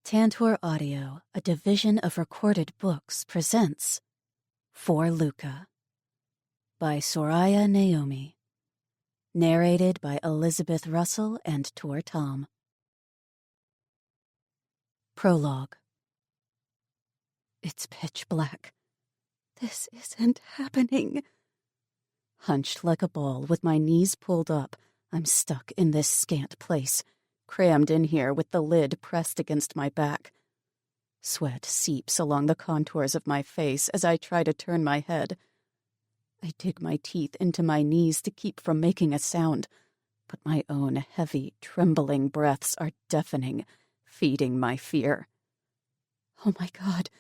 Tantor Audio, a division of Recorded Books, presents For Luca by Soraya Naomi. Narrated by Elizabeth Russell and Tor Tom. Prologue. It's pitch black. This isn't happening. Hunched like a ball with my knees pulled up, I'm stuck in this scant place, crammed in here with the lid pressed against my back. Sweat seeps along the contours of my face as I try to turn my head. I dig my teeth into my knees to keep from making a sound, but my own heavy, trembling breaths are deafening, feeding my fear. Oh my God,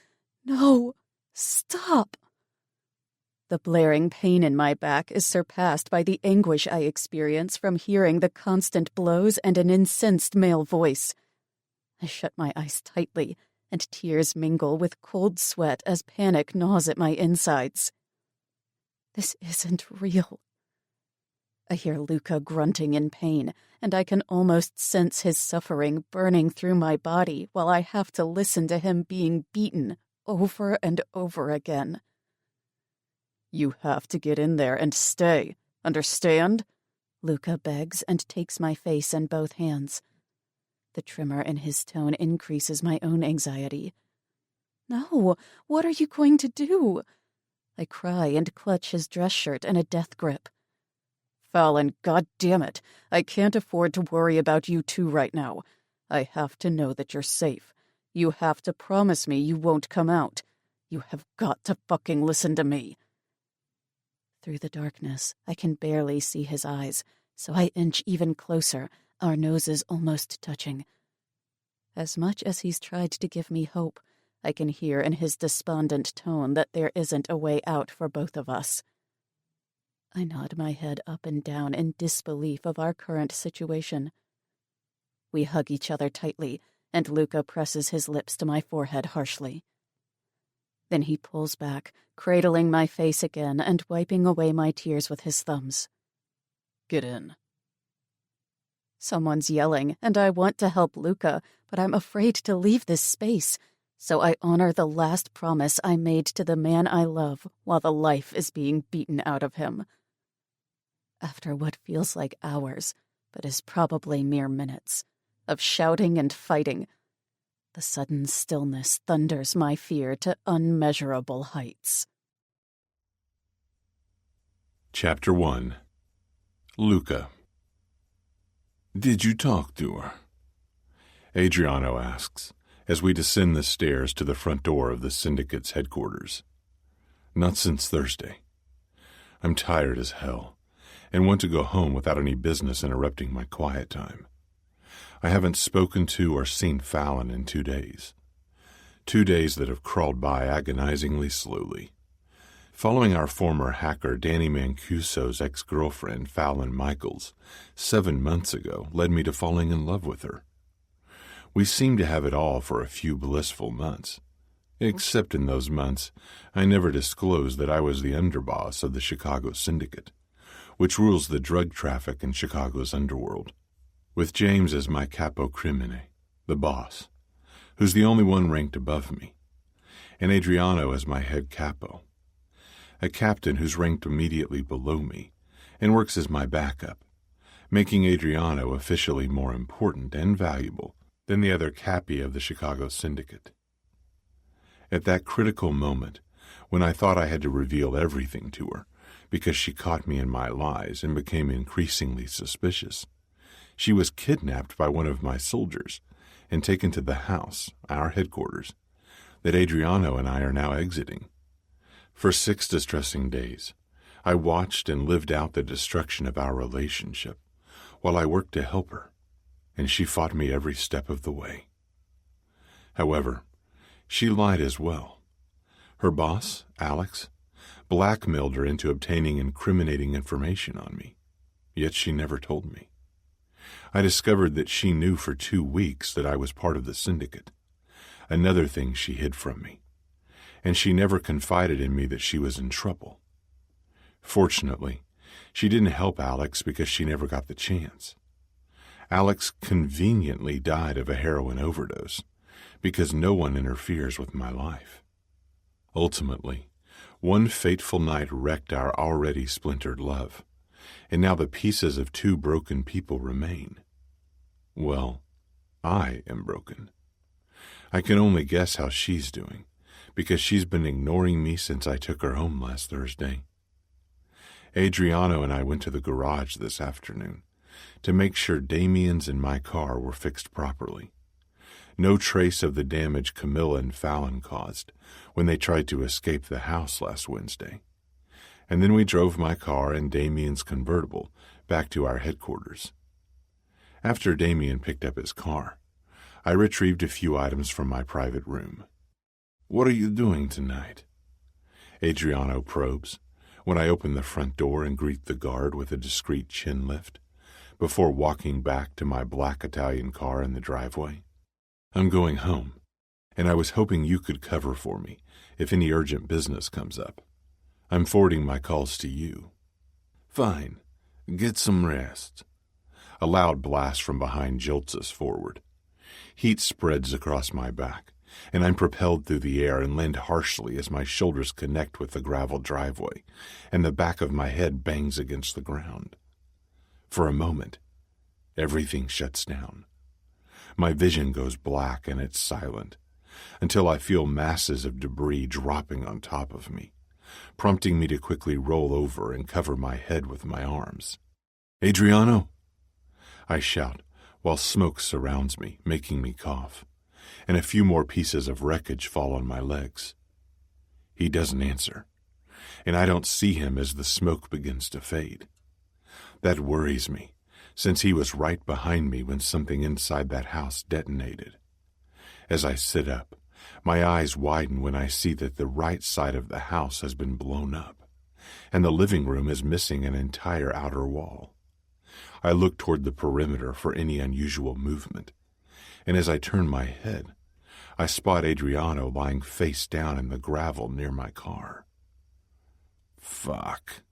no! Stop! The blaring pain in my back is surpassed by the anguish I experience from hearing the constant blows and an incensed male voice. I shut my eyes tightly, and tears mingle with cold sweat as panic gnaws at my insides. This isn't real. I hear Luca grunting in pain, and I can almost sense his suffering burning through my body while I have to listen to him being beaten over and over again. You have to get in there and stay, understand? Luca begs and takes my face in both hands. The tremor in his tone increases my own anxiety. No, what are you going to do? I cry and clutch his dress shirt in a death grip. Fallon, goddammit, I can't afford to worry about you two right now. I have to know that you're safe. You have to promise me you won't come out. You have got to fucking listen to me. Through the darkness, I can barely see his eyes, so I inch even closer, our noses almost touching. As much as he's tried to give me hope, I can hear in his despondent tone that there isn't a way out for both of us. I nod my head up and down in disbelief of our current situation. We hug each other tightly, and Luca presses his lips to my forehead harshly. Then he pulls back, cradling my face again and wiping away my tears with his thumbs. Get in. Someone's yelling, and I want to help Luca, but I'm afraid to leave this space, so I honor the last promise I made to the man I love while the life is being beaten out of him. After what feels like hours, but is probably mere minutes, of shouting and fighting, the sudden stillness thunders my fear to unmeasurable heights. Chapter 1. Luca. Did you talk to her? Adriano asks, as we descend the stairs to the front door of the Syndicate's headquarters. Not since Thursday. I'm tired as hell, and want to go home without any business interrupting my quiet time. I haven't spoken to or seen Fallon in 2 days. 2 days that have crawled by agonizingly slowly. Following our former hacker Danny Mancuso's ex-girlfriend, Fallon Michaels, 7 months ago led me to falling in love with her. We seemed to have it all for a few blissful months. Except in those months, I never disclosed that I was the underboss of the Chicago Syndicate, which rules the drug traffic in Chicago's underworld, with James as my capo crimine, the boss, who's the only one ranked above me, and Adriano as my head capo, a captain who's ranked immediately below me and works as my backup, making Adriano officially more important and valuable than the other capi of the Chicago Syndicate. At that critical moment, when I thought I had to reveal everything to her because she caught me in my lies and became increasingly suspicious, she was kidnapped by one of my soldiers and taken to the house, our headquarters, that Adriano and I are now exiting. For 6 distressing days, I watched and lived out the destruction of our relationship while I worked to help her, and she fought me every step of the way. However, she lied as well. Her boss, Alex, blackmailed her into obtaining incriminating information on me, yet she never told me. I discovered that she knew for 2 weeks that I was part of the Syndicate, another thing she hid from me, and she never confided in me that she was in trouble. Fortunately, she didn't help Alex because she never got the chance. Alex conveniently died of a heroin overdose, because no one interferes with my life. Ultimately, one fateful night wrecked our already splintered love, and now the pieces of two broken people remain. Well, I am broken. I can only guess how she's doing, because she's been ignoring me since I took her home last Thursday. Adriano and I went to the garage this afternoon to make sure Damien's and my car were fixed properly. No trace of the damage Camilla and Fallon caused when they tried to escape the house last Wednesday. And then we drove my car and Damien's convertible back to our headquarters. After Damien picked up his car, I retrieved a few items from my private room. "What are you doing tonight?" Adriano probes when I open the front door and greet the guard with a discreet chin lift before walking back to my black Italian car in the driveway. "I'm going home, and I was hoping you could cover for me if any urgent business comes up. I'm forwarding my calls to you." "Fine. Get some rest." A loud blast from behind jolts us forward. Heat spreads across my back, and I'm propelled through the air and land harshly as my shoulders connect with the gravel driveway, and the back of my head bangs against the ground. For a moment, everything shuts down. My vision goes black and it's silent, until I feel masses of debris dropping on top of me, prompting me to quickly roll over and cover my head with my arms. "Adriano!" I shout, while smoke surrounds me, making me cough, and a few more pieces of wreckage fall on my legs. He doesn't answer, and I don't see him as the smoke begins to fade. That worries me, since he was right behind me when something inside that house detonated. As I sit up, my eyes widen when I see that the right side of the house has been blown up, and the living room is missing an entire outer wall. I look toward the perimeter for any unusual movement, and as I turn my head, I spot Adriano lying face down in the gravel near my car. Fuck.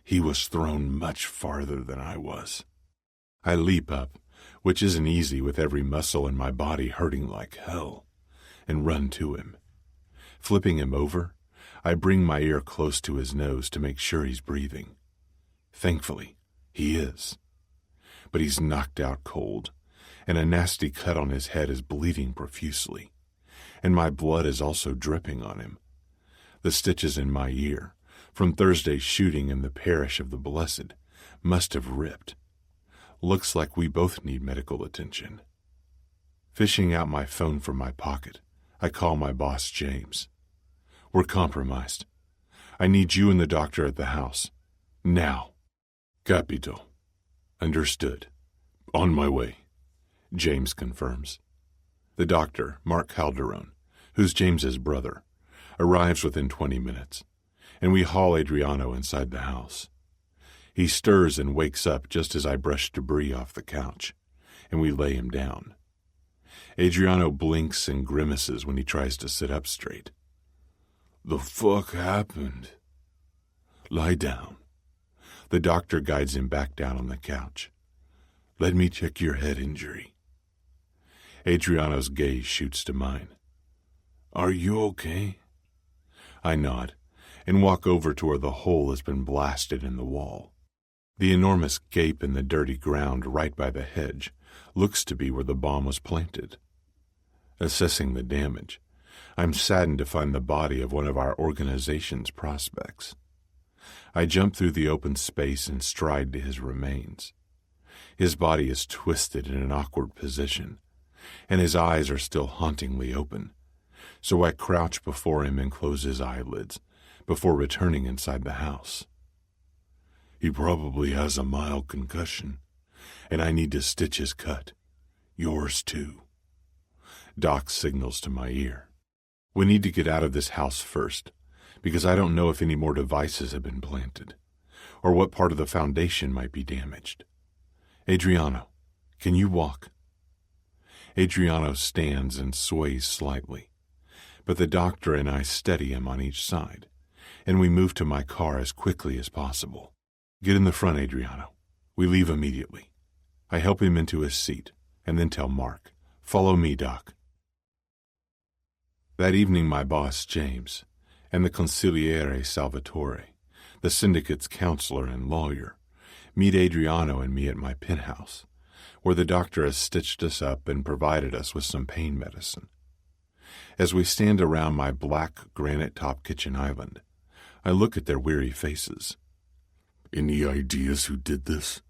He was thrown much farther than I was. I leap up, which isn't easy with every muscle in my body hurting like hell, and run to him. Flipping him over, I bring my ear close to his nose to make sure he's breathing. Thankfully, he is. But he's knocked out cold, and a nasty cut on his head is bleeding profusely, and my blood is also dripping on him. The stitches in my ear, from Thursday's shooting in the parish of the Blessed, must have ripped. Looks like we both need medical attention. Fishing out my phone from my pocket, I call my boss, James. "We're compromised. I need you and the doctor at the house. Now." "Capito." "Understood. On my way," James confirms. The doctor, Mark Calderon, who's James's brother, arrives within 20 minutes, and we haul Adriano inside the house. He stirs and wakes up just as I brush debris off the couch, and we lay him down. Adriano blinks and grimaces when he tries to sit up straight. "The fuck happened?" "Lie down." The doctor guides him back down on the couch. "Let me check your head injury." Adriano's gaze shoots to mine. "Are you okay?" I nod and walk over to where the hole has been blasted in the wall. The enormous gape in the dirty ground right by the hedge looks to be where the bomb was planted. Assessing the damage, I'm saddened to find the body of one of our organization's prospects. I jump through the open space and stride to his remains. His body is twisted in an awkward position, and his eyes are still hauntingly open, so I crouch before him and close his eyelids before returning inside the house. "He probably has a mild concussion, and I need to stitch his cut. Yours too." Doc signals to my ear. "We need to get out of this house first, because I don't know if any more devices have been planted, or what part of the foundation might be damaged. Adriano, can you walk?" Adriano stands and sways slightly, but the doctor and I steady him on each side, and we move to my car as quickly as possible. "Get in the front, Adriano. We leave immediately." I help him into his seat, and then tell Mark, "Follow me, Doc." That evening my boss, James, and the consigliere Salvatore, the Syndicate's counselor and lawyer, meet Adriano and me at my penthouse, where the doctor has stitched us up and provided us with some pain medicine. As we stand around my black granite-top kitchen island, I look at their weary faces. "Any ideas who did this?"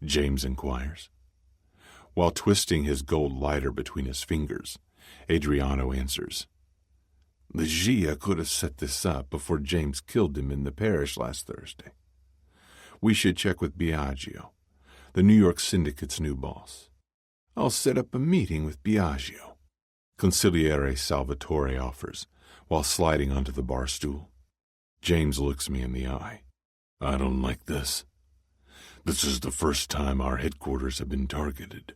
James inquires. While twisting his gold lighter between his fingers, Adriano answers, "Legia could have set this up before James killed him in the parish last Thursday. We should check with Biagio, the New York Syndicate's new boss. I'll set up a meeting with Biagio," Consigliere Salvatore offers, while sliding onto the bar stool. James looks me in the eye. "I don't like this. This is the first time our headquarters have been targeted.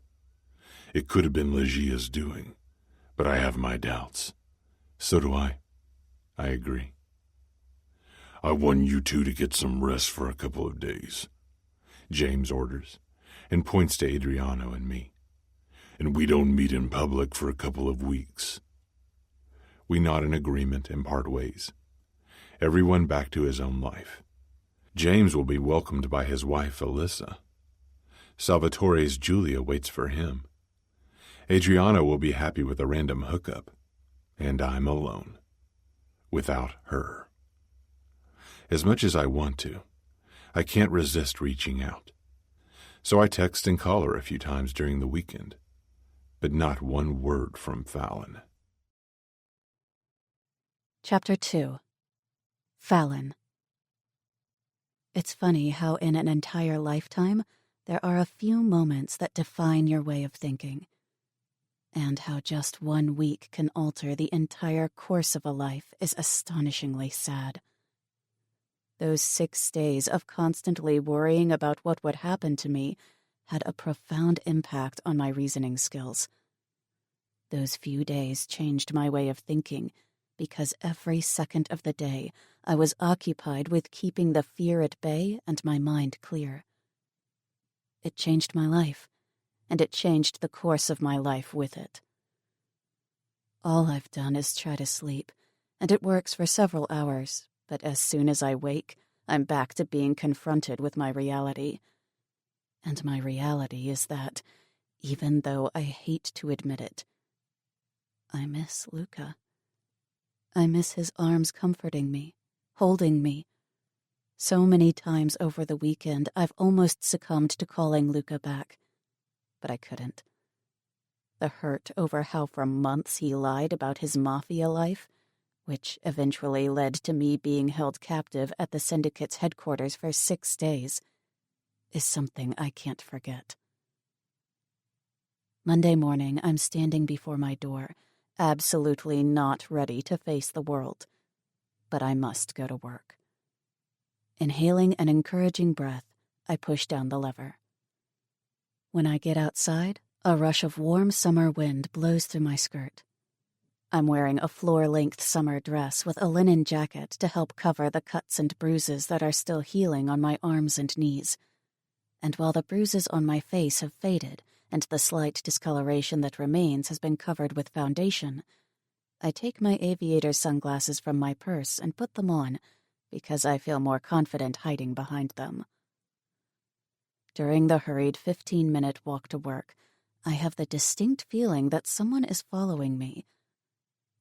It could have been Legia's doing, but I have my doubts." "So do I." I agree. "I want you two to get some rest for a couple of days," James orders, and points to Adriano and me. "And we don't meet in public for a couple of weeks." We nod in agreement and part ways. Everyone back to his own life. James will be welcomed by his wife, Alyssa. Salvatore's Julia waits for him. Adriano will be happy with a random hookup. And I'm alone. Without her. As much as I want to, I can't resist reaching out. So I text and call her a few times during the weekend. But not one word from Fallon. Chapter 2. Fallon. It's funny how in an entire lifetime, there are a few moments that define your way of thinking, and how just 1 week can alter the entire course of a life is astonishingly sad. Those 6 days of constantly worrying about what would happen to me had a profound impact on my reasoning skills. Those few days changed my way of thinking, because every second of the day I was occupied with keeping the fear at bay and my mind clear. It changed my life, and it changed the course of my life with it. All I've done is try to sleep, and it works for several hours, but as soon as I wake, I'm back to being confronted with my reality. And my reality is that, even though I hate to admit it, I miss Luca. I miss his arms comforting me, holding me. So many times over the weekend, I've almost succumbed to calling Luca back, but I couldn't. The hurt over how for months he lied about his Mafia life, which eventually led to me being held captive at the Syndicate's headquarters for 6 days, is something I can't forget. Monday morning, I'm standing before my door, absolutely not ready to face the world. But I must go to work. Inhaling an encouraging breath, I push down the lever. When I get outside, a rush of warm summer wind blows through my skirt. I'm wearing a floor-length summer dress with a linen jacket to help cover the cuts and bruises that are still healing on my arms and knees. And while the bruises on my face have faded and the slight discoloration that remains has been covered with foundation, I take my aviator sunglasses from my purse and put them on because I feel more confident hiding behind them. During the hurried 15-minute walk to work, I have the distinct feeling that someone is following me.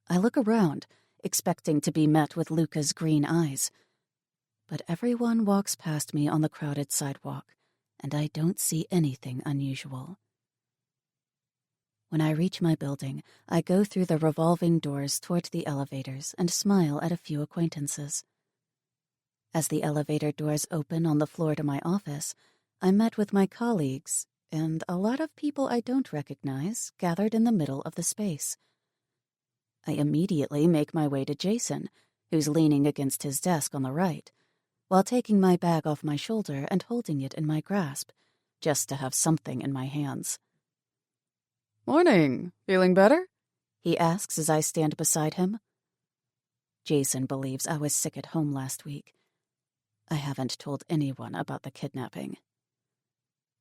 I look around, expecting to be met with Luca's green eyes. But everyone walks past me on the crowded sidewalk, and I don't see anything unusual. When I reach my building, I go through the revolving doors toward the elevators and smile at a few acquaintances. As the elevator doors open on the floor to my office, I'm met with my colleagues and a lot of people I don't recognize gathered in the middle of the space. I immediately make my way to Jason, who's leaning against his desk on the right, while taking my bag off my shoulder and holding it in my grasp, just to have something in my hands. "Morning. Feeling better?" he asks as I stand beside him. Jason believes I was sick at home last week. I haven't told anyone about the kidnapping.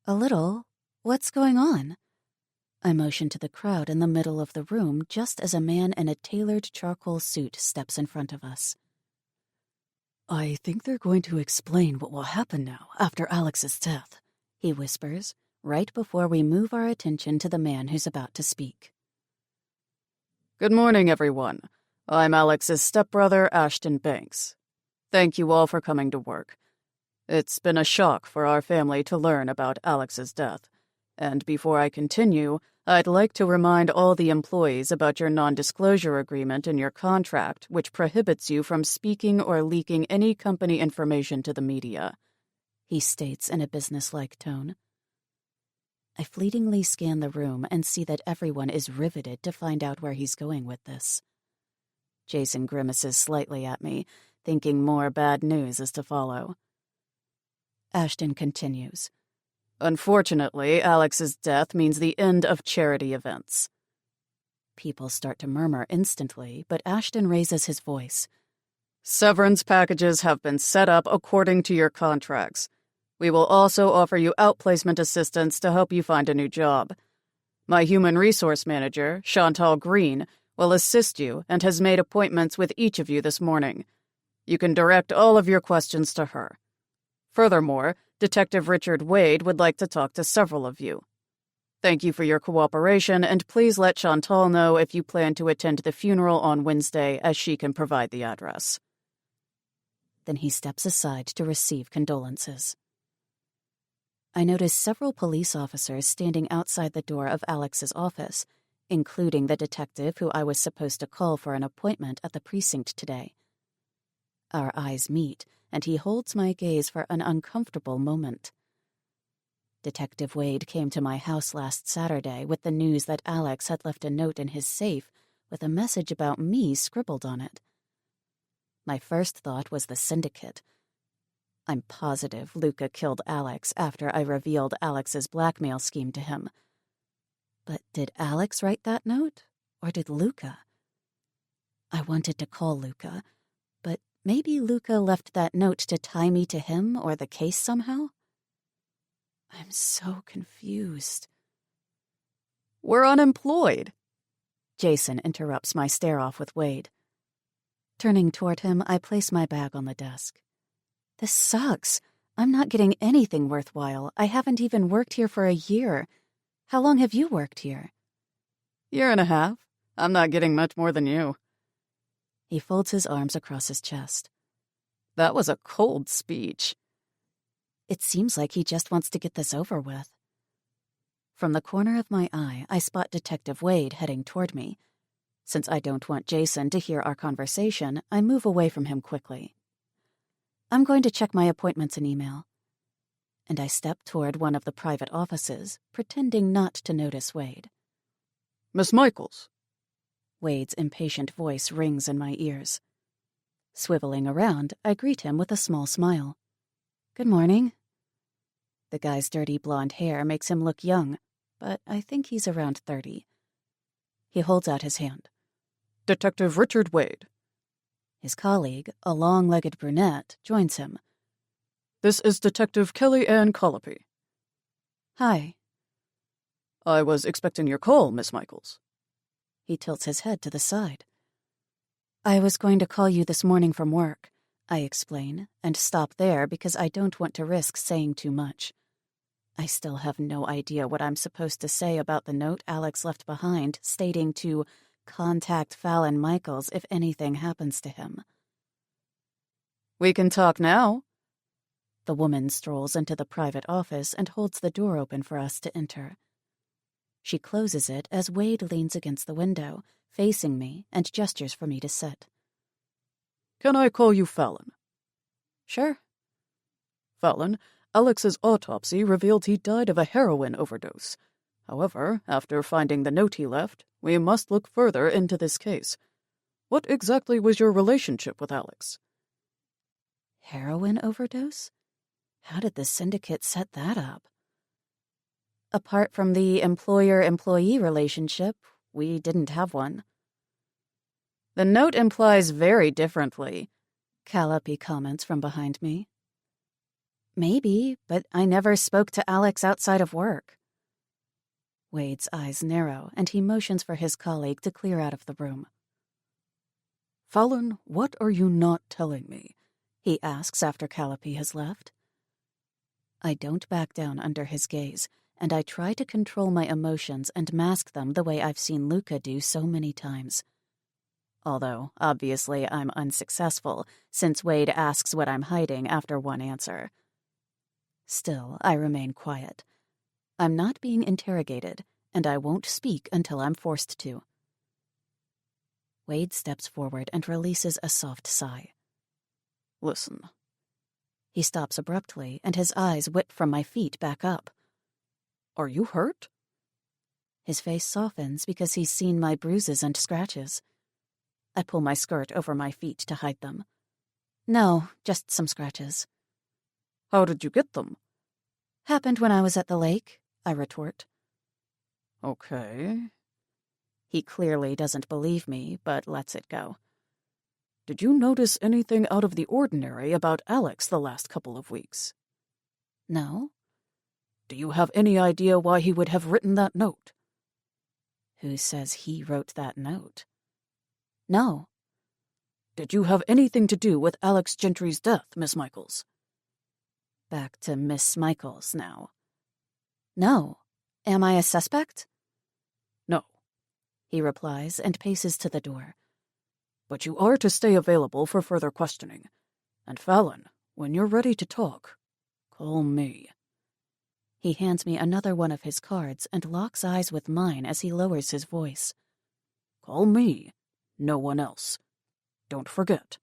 "A little. What's going on?" I motion to the crowd in the middle of the room just as a man in a tailored charcoal suit steps in front of us. "I think they're going to explain what will happen now after Alex's death," he whispers, right before we move our attention to the man who's about to speak. "Good morning, everyone. I'm Alex's stepbrother, Ashton Banks. Thank you all for coming to work. It's been a shock for our family to learn about Alex's death. And before I continue, I'd like to remind all the employees about your non-disclosure agreement in your contract, which prohibits you from speaking or leaking any company information to the media," he states in a businesslike tone. I fleetingly scan the room and see that everyone is riveted to find out where he's going with this. Jason grimaces slightly at me, thinking more bad news is to follow. Ashton continues. "Unfortunately, Alex's death means the end of charity events." People start to murmur instantly, but Ashton raises his voice. "Severance packages have been set up according to your contracts. We will also offer you outplacement assistance to help you find a new job. My human resource manager, Chantal Green, will assist you and has made appointments with each of you this morning. You can direct all of your questions to her. Furthermore, Detective Richard Wade would like to talk to several of you. Thank you for your cooperation, and please let Chantal know if you plan to attend the funeral on Wednesday, as she can provide the address." Then he steps aside to receive condolences. I notice several police officers standing outside the door of Alex's office, including the detective who I was supposed to call for an appointment at the precinct today. Our eyes meet, and he holds my gaze for an uncomfortable moment. Detective Wade came to my house last Saturday with the news that Alex had left a note in his safe with a message about me scribbled on it. My first thought was the Syndicate. I'm positive Luca killed Alex after I revealed Alex's blackmail scheme to him. But did Alex write that note, or did Luca? I wanted to call Luca, but maybe Luca left that note to tie me to him or the case somehow? I'm so confused. "We're unemployed," Jason interrupts my stare-off with Wade. Turning toward him, I place my bag on the desk. This sucks. I'm not getting anything worthwhile. I haven't even worked here for a year. How long have you worked here? "Year and a half. I'm not getting much more than you." He folds his arms across his chest. "That was a cold speech." It seems like he just wants to get this over with. From the corner of my eye, I spot Detective Wade heading toward me. Since I don't want Jason to hear our conversation, I move away from him quickly. I'm going to check my appointments and email. And I step toward one of the private offices, pretending not to notice Wade. "Miss Michaels." Wade's impatient voice rings in my ears. Swiveling around, I greet him with a small smile. "Good morning." The guy's dirty blonde hair makes him look young, but I think he's around 30. He holds out his hand. "Detective Richard Wade." His colleague, a long-legged brunette, joins him. "This is Detective Kelly Ann Colopy." "Hi." "I was expecting your call, Miss Michaels." He tilts his head to the side. "I was going to call you this morning from work," I explain, and stop there because I don't want to risk saying too much. I still have no idea what I'm supposed to say about the note Alex left behind, stating to contact Fallon Michaels if anything happens to him. "We can talk now." The woman strolls into the private office and holds the door open for us to enter. She closes it as Wade leans against the window, facing me, and gestures for me to sit. "Can I call you Fallon?" "Sure." "Fallon, Alex's autopsy revealed he died of a heroin overdose. However, after finding the note he left, we must look further into this case. What exactly was your relationship with Alex?" Heroin overdose? How did the Syndicate set that up? Apart from the employer-employee relationship, we didn't have one. "The note implies very differently," Calliope comments from behind me. "Maybe, but I never spoke to Alex outside of work." Wade's eyes narrow, and he motions for his colleague to clear out of the room. Fallon, what are you not telling me? He asks after Calliope has left. I don't back down under his gaze, and I try to control my emotions and mask them the way I've seen Luca do so many times. Although, obviously, I'm unsuccessful, since Wade asks what I'm hiding after one answer. Still, I remain quiet. I'm not being interrogated, and I won't speak until I'm forced to. Wade steps forward and releases a soft sigh. Listen. He stops abruptly, and his eyes whip from my feet back up. Are you hurt? His face softens because he's seen my bruises and scratches. I pull my skirt over my feet to hide them. No, just some scratches. How did you get them? Happened when I was at the lake, I retort. Okay. He clearly doesn't believe me, but lets it go. Did you notice anything out of the ordinary about Alex the last couple of weeks? No. Do you have any idea why he would have written that note? Who says he wrote that note? No. Did you have anything to do with Alex Gentry's death, Miss Michaels? Back to Miss Michaels now. No. Am I a suspect? No, he replies and paces to the door. But you are to stay available for further questioning. And Fallon, when you're ready to talk, call me. He hands me another one of his cards and locks eyes with mine as he lowers his voice. Call me, no one else. Don't forget.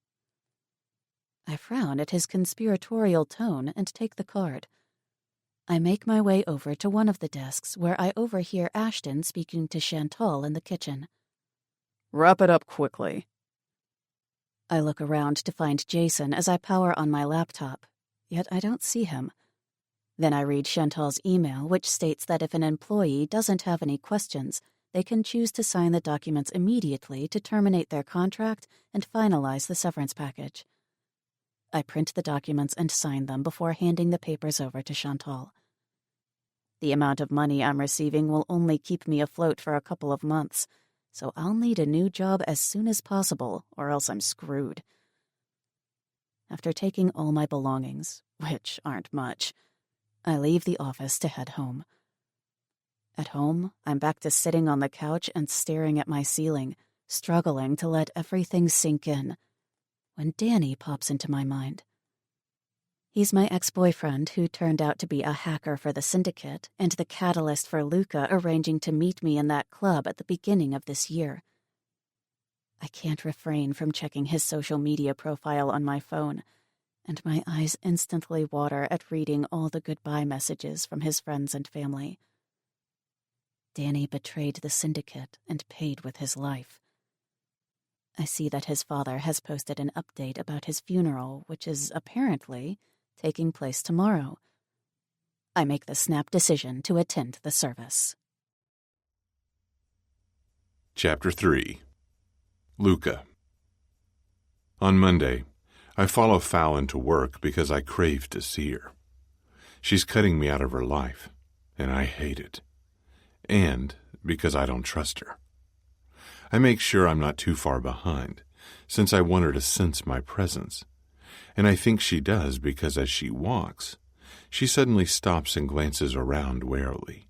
I frown at his conspiratorial tone and take the card. I make my way over to one of the desks where I overhear Ashton speaking to Chantal in the kitchen. Wrap it up quickly. I look around to find Jason as I power on my laptop, yet I don't see him. Then I read Chantal's email, which states that if an employee doesn't have any questions, they can choose to sign the documents immediately to terminate their contract and finalize the severance package. I print the documents and sign them before handing the papers over to Chantal. The amount of money I'm receiving will only keep me afloat for a couple of months, so I'll need a new job as soon as possible, or else I'm screwed. After taking all my belongings, which aren't much, I leave the office to head home. At home, I'm back to sitting on the couch and staring at my ceiling, struggling to let everything sink in, when Danny pops into my mind. He's my ex-boyfriend who turned out to be a hacker for the Syndicate and the catalyst for Luca arranging to meet me in that club at the beginning of this year. I can't refrain from checking his social media profile on my phone, and my eyes instantly water at reading all the goodbye messages from his friends and family. Danny betrayed the Syndicate and paid with his life. I see that his father has posted an update about his funeral, which is apparently taking place tomorrow. I make the snap decision to attend the service. Chapter 3. Luca. On Monday, I follow Fallon to work because I crave to see her. She's cutting me out of her life, and I hate it. And because I don't trust her. I make sure I'm not too far behind, since I want her to sense my presence. And I think she does because as she walks, she suddenly stops and glances around warily.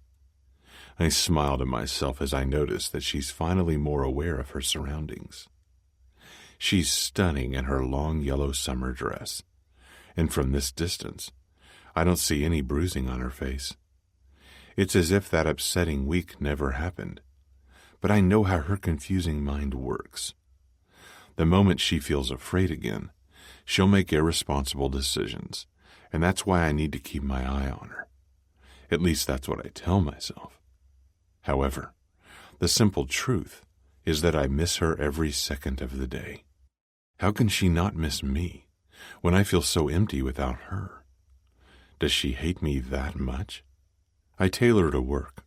I smile to myself as I notice that she's finally more aware of her surroundings. She's stunning in her long yellow summer dress, and from this distance, I don't see any bruising on her face. It's as if that upsetting week never happened, but I know how her confusing mind works. The moment she feels afraid again, she'll make irresponsible decisions, and that's why I need to keep my eye on her. At least that's what I tell myself. However, the simple truth is that I miss her every second of the day. How can she not miss me when I feel so empty without her? Does she hate me that much? I tail her to work,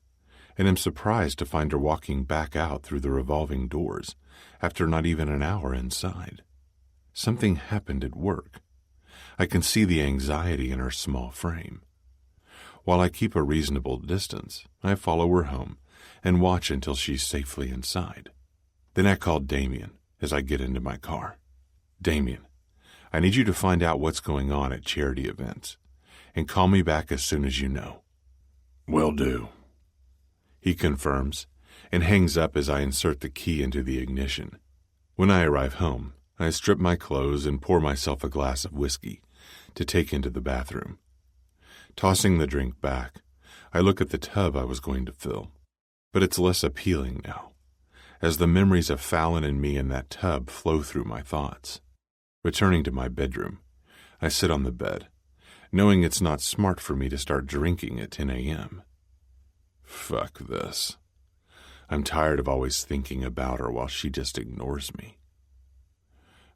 and am surprised to find her walking back out through the revolving doors after not even an hour inside. Something happened at work. I can see the anxiety in her small frame. While I keep a reasonable distance, I follow her home and watch until she's safely inside. Then I call Damien as I get into my car. Damien, I need you to find out what's going on at charity events and call me back as soon as you know. Will do. He confirms and hangs up as I insert the key into the ignition. When I arrive home, I strip my clothes and pour myself a glass of whiskey to take into the bathroom. Tossing the drink back, I look at the tub I was going to fill, but it's less appealing now, as the memories of Fallon and me in that tub flow through my thoughts. Returning to my bedroom, I sit on the bed, knowing it's not smart for me to start drinking at 10 a.m. Fuck this. I'm tired of always thinking about her while she just ignores me.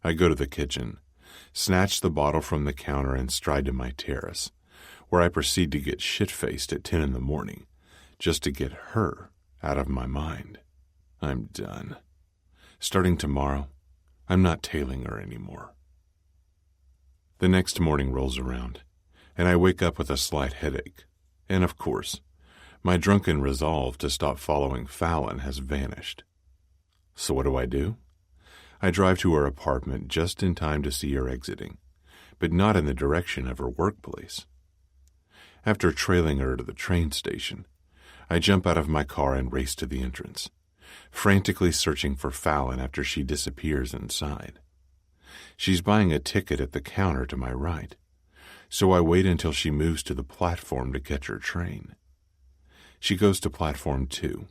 I go to the kitchen, snatch the bottle from the counter and stride to my terrace, where I proceed to get shit-faced at 10 in the morning, just to get her out of my mind. I'm done. Starting tomorrow, I'm not tailing her anymore. The next morning rolls around, and I wake up with a slight headache, and of course, my drunken resolve to stop following Fallon has vanished. So what do? I drive to her apartment just in time to see her exiting, but not in the direction of her workplace. After trailing her to the train station, I jump out of my car and race to the entrance, frantically searching for Fallon after she disappears inside. She's buying a ticket at the counter to my right, so I wait until she moves to the platform to catch her train. She goes to platform 2,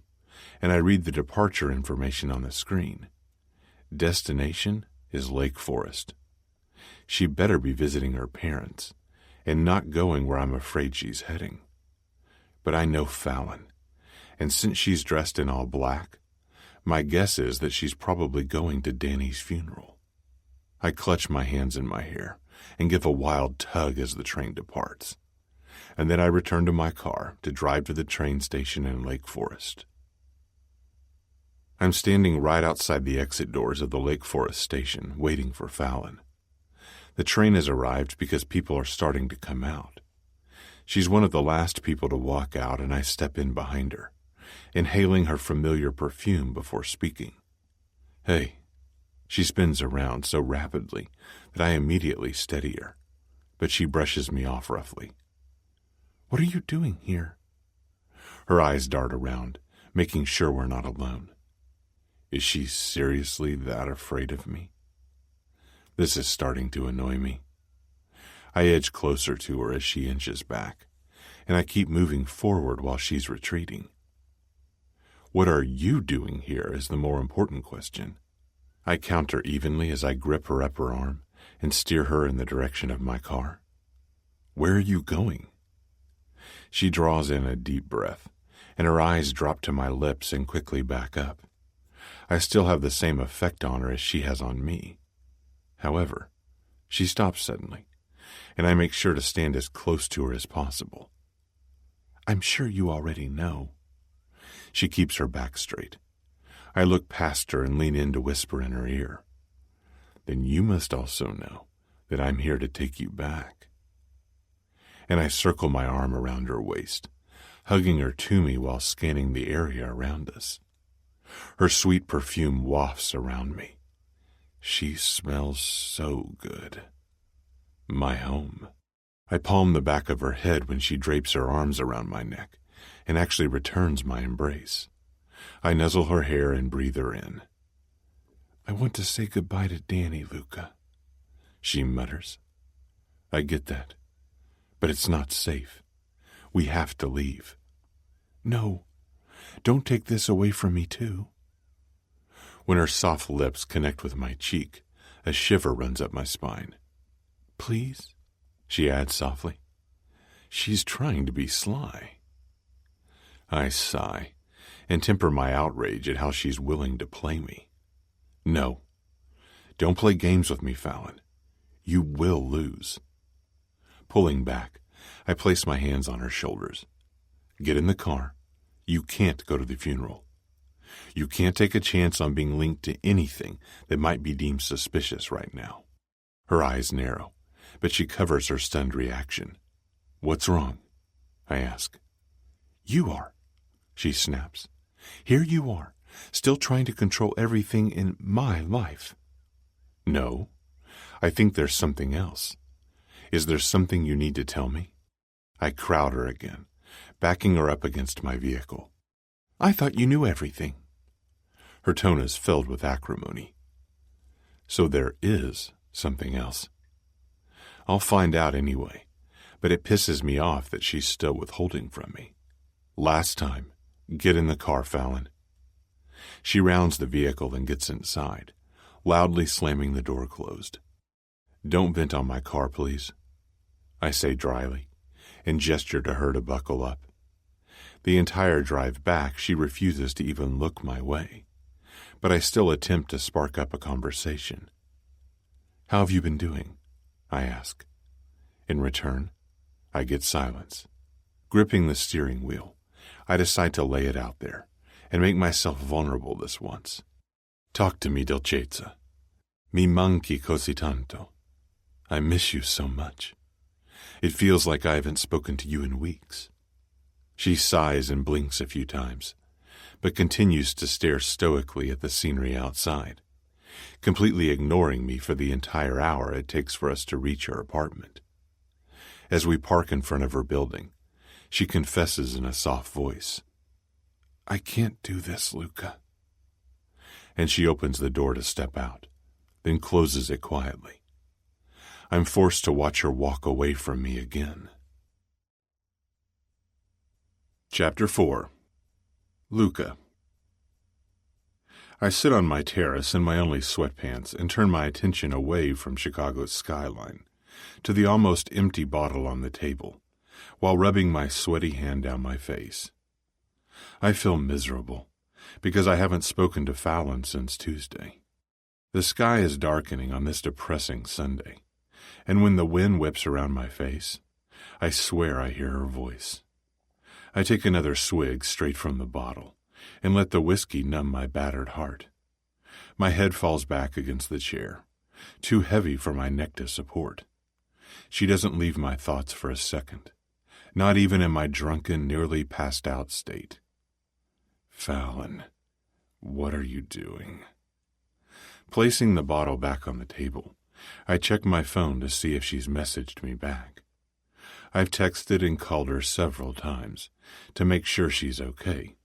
and I read the departure information on the screen. Destination is Lake Forest. She better be visiting her parents, and not going where I'm afraid she's heading. But I know Fallon, and since she's dressed in all black, my guess is that she's probably going to Danny's funeral. I clutch my hands in my hair and give a wild tug as the train departs, and then I return to my car to drive to the train station in Lake Forest. I'm standing right outside the exit doors of the Lake Forest station, waiting for Fallon. The train has arrived because people are starting to come out. She's one of the last people to walk out, and I step in behind her, inhaling her familiar perfume before speaking. Hey. She spins around so rapidly that I immediately steady her, but she brushes me off roughly. What are you doing here? Her eyes dart around, making sure we're not alone. Is she seriously that afraid of me? This is starting to annoy me. I edge closer to her as she inches back, and I keep moving forward while she's retreating. What are you doing here is the more important question. I counter evenly as I grip her upper arm and steer her in the direction of my car. Where are you going? She draws in a deep breath, and her eyes drop to my lips and quickly back up. I still have the same effect on her as she has on me. However, she stops suddenly, and I make sure to stand as close to her as possible. I'm sure you already know. She keeps her back straight. I look past her and lean in to whisper in her ear. Then you must also know that I'm here to take you back. And I circle my arm around her waist, hugging her to me while scanning the area around us. Her sweet perfume wafts around me. She smells so good. My home. I palm the back of her head when she drapes her arms around my neck and actually returns my embrace. I nuzzle her hair and breathe her in. I want to say goodbye to Danny, Luca, she mutters. I get that, but it's not safe. We have to leave. No, don't take this away from me, too. When her soft lips connect with my cheek, a shiver runs up my spine. Please, she adds softly. She's trying to be sly. I sigh and temper my outrage at how she's willing to play me. No, don't play games with me, Fallon. You will lose. Pulling back, I place my hands on her shoulders. Get in the car. You can't go to the funeral. You can't take a chance on being linked to anything that might be deemed suspicious right now. Her eyes narrow, but she covers her stunned reaction. What's wrong? I ask. You are, she snaps. Here you are, still trying to control everything in my life. No, I think there's something else. Is there something you need to tell me? I crowd her again, backing her up against my vehicle. I thought you knew everything. Her tone is filled with acrimony. So there is something else. I'll find out anyway, but it pisses me off that she's still withholding from me. Last time, get in the car, Fallon. She rounds the vehicle and gets inside, loudly slamming the door closed. Don't vent on my car, please, I say dryly, and gesture to her to buckle up. The entire drive back, she refuses to even look my way, but I still attempt to spark up a conversation. How have you been doing? I ask. In return, I get silence. Gripping the steering wheel, I decide to lay it out there and make myself vulnerable this once. Talk to me, dolcezza. Mi manchi così tanto. I miss you so much. It feels like I haven't spoken to you in weeks. She sighs and blinks a few times, but continues to stare stoically at the scenery outside, completely ignoring me for the entire hour it takes for us to reach her apartment. As we park in front of her building, she confesses in a soft voice, I can't do this, Luca. And she opens the door to step out, then closes it quietly. I'm forced to watch her walk away from me again. Chapter 4. Luca. I sit on my terrace in my only sweatpants and turn my attention away from Chicago's skyline to the almost empty bottle on the table, while rubbing my sweaty hand down my face. I feel miserable because I haven't spoken to Fallon since Tuesday. The sky is darkening on this depressing Sunday, and when the wind whips around my face, I swear I hear her voice. I take another swig straight from the bottle and let the whiskey numb my battered heart. My head falls back against the chair, too heavy for my neck to support. She doesn't leave my thoughts for a second, not even in my drunken, nearly passed-out state. Fallon, what are you doing? Placing the bottle back on the table, I check my phone to see if she's messaged me back. I've texted and called her several times to make sure she's okay,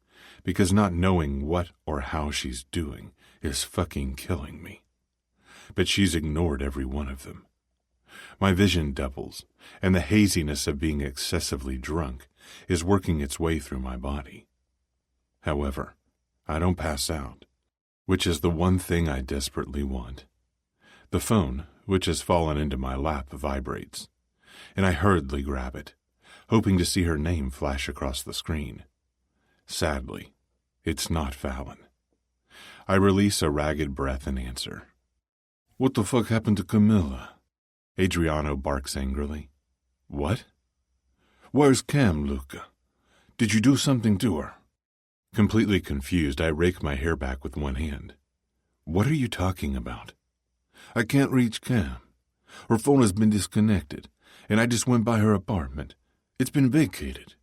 because not knowing what or how she's doing is fucking killing me. But she's ignored every one of them. My vision doubles, and the haziness of being excessively drunk is working its way through my body. However, I don't pass out, which is the one thing I desperately want. The phone, which has fallen into my lap, vibrates, and I hurriedly grab it, hoping to see her name flash across the screen. Sadly, it's not Fallon. I release a ragged breath and answer. What the fuck happened to Camilla? Adriano barks angrily. What? Where's Cam, Luca? Did you do something to her? Completely confused, I rake my hair back with one hand. What are you talking about? I can't reach Cam. Her phone has been disconnected, and I just went by her apartment. It's been vacated,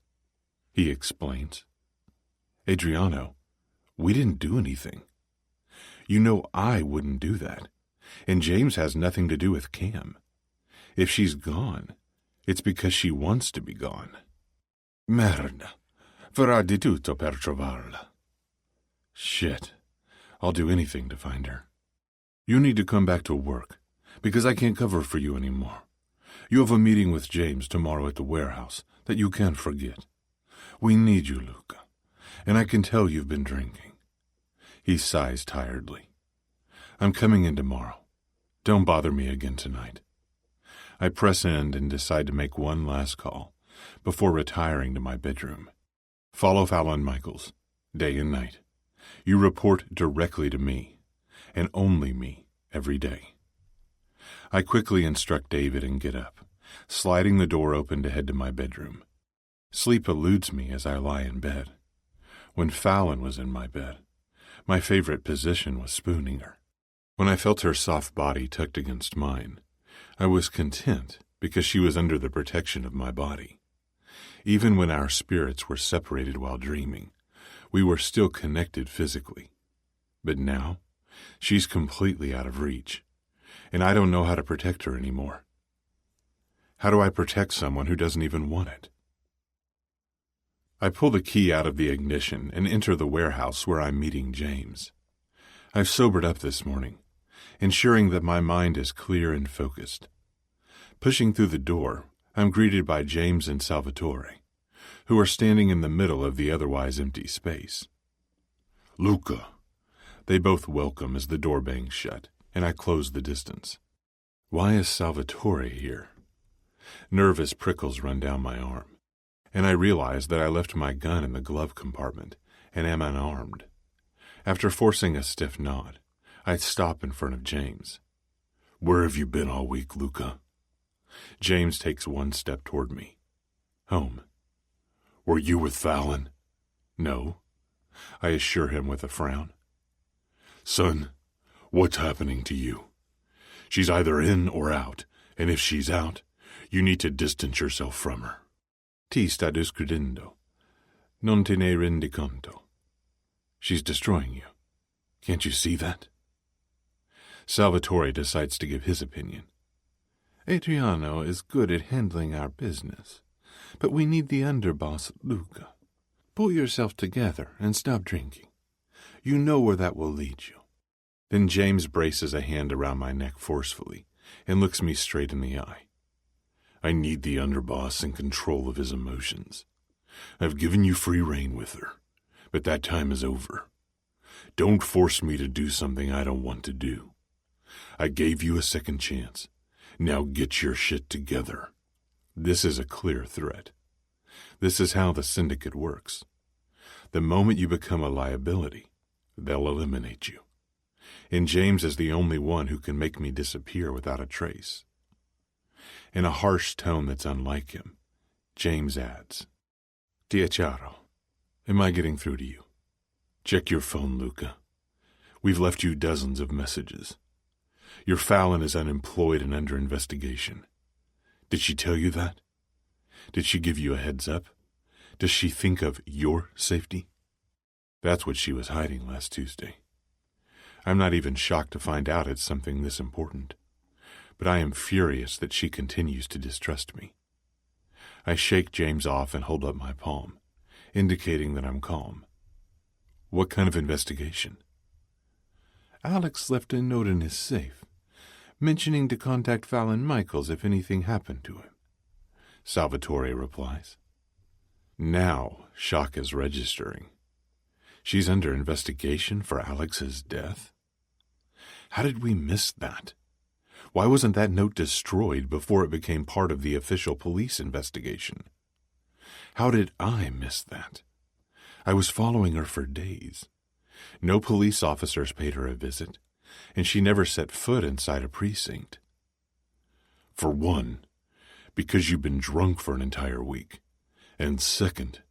he explains. Adriano, we didn't do anything. You know I wouldn't do that, and James has nothing to do with Cam. If she's gone, it's because she wants to be gone. Merda. Farà di tutto per trovarla. Shit. I'll do anything to find her. You need to come back to work, because I can't cover for you anymore. You have a meeting with James tomorrow at the warehouse that you can't forget. We need you, Luca, and I can tell you've been drinking. He sighs tiredly. I'm coming in tomorrow. Don't bother me again tonight. I press end and decide to make one last call before retiring to my bedroom. Follow Fallon Michaels, day and night. You report directly to me, and only me, every day. I quickly instruct David and get up, sliding the door open to head to my bedroom. Sleep eludes me as I lie in bed. When Fallon was in my bed, my favorite position was spooning her. When I felt her soft body tucked against mine, I was content because she was under the protection of my body. Even when our spirits were separated while dreaming, we were still connected physically. But now, she's completely out of reach, and I don't know how to protect her anymore. How do I protect someone who doesn't even want it? I pull the key out of the ignition and enter the warehouse where I'm meeting James. I've sobered up this morning, ensuring that my mind is clear and focused. Pushing through the door, I'm greeted by James and Salvatore, who are standing in the middle of the otherwise empty space. "Luca." They both welcome as the door bangs shut, and I close the distance. Why is Salvatore here? Nervous prickles run down my arm, and I realize that I left my gun in the glove compartment and am unarmed. After forcing a stiff nod, I stop in front of James. "Where have you been all week, Luca?" James takes one step toward me. "Home." "Were you with Fallon?" "No," I assure him with a frown. "Son, what's happening to you? She's either in or out, and if she's out, you need to distance yourself from her." "Ti sta discredendo. Non te ne rendi conto." "She's destroying you. Can't you see that?" Salvatore decides to give his opinion. "Adriano is good at handling our business, but we need the underboss, Luca. Pull yourself together and stop drinking. You know where that will lead you." Then James braces a hand around my neck forcefully and looks me straight in the eye. "I need the underboss in control of his emotions. I've given you free rein with her, but that time is over. Don't force me to do something I don't want to do. I gave you a second chance. Now get your shit together." This is a clear threat. This is how the Syndicate works. The moment you become a liability, they'll eliminate you. And James is the only one who can make me disappear without a trace. In a harsh tone that's unlike him, James adds, "Ti è chiaro. Am I getting through to you? Check your phone, Luca. We've left you dozens of messages. Your Fallon is unemployed and under investigation. Did she tell you that? Did she give you a heads up? Does she think of your safety?" That's what she was hiding last Tuesday. I'm not even shocked to find out it's something this important, but I am furious that she continues to distrust me. I shake James off and hold up my palm, indicating that I'm calm. "What kind of investigation?" "Alex left a note in his safe, mentioning to contact Fallon Michaels if anything happened to him," Salvatore replies. Now shock is registering. She's under investigation for Alex's death? How did we miss that? Why wasn't that note destroyed before it became part of the official police investigation? How did I miss that? I was following her for days. No police officers paid her a visit, and she never set foot inside a precinct. For one, because you've been drunk for an entire week, and second,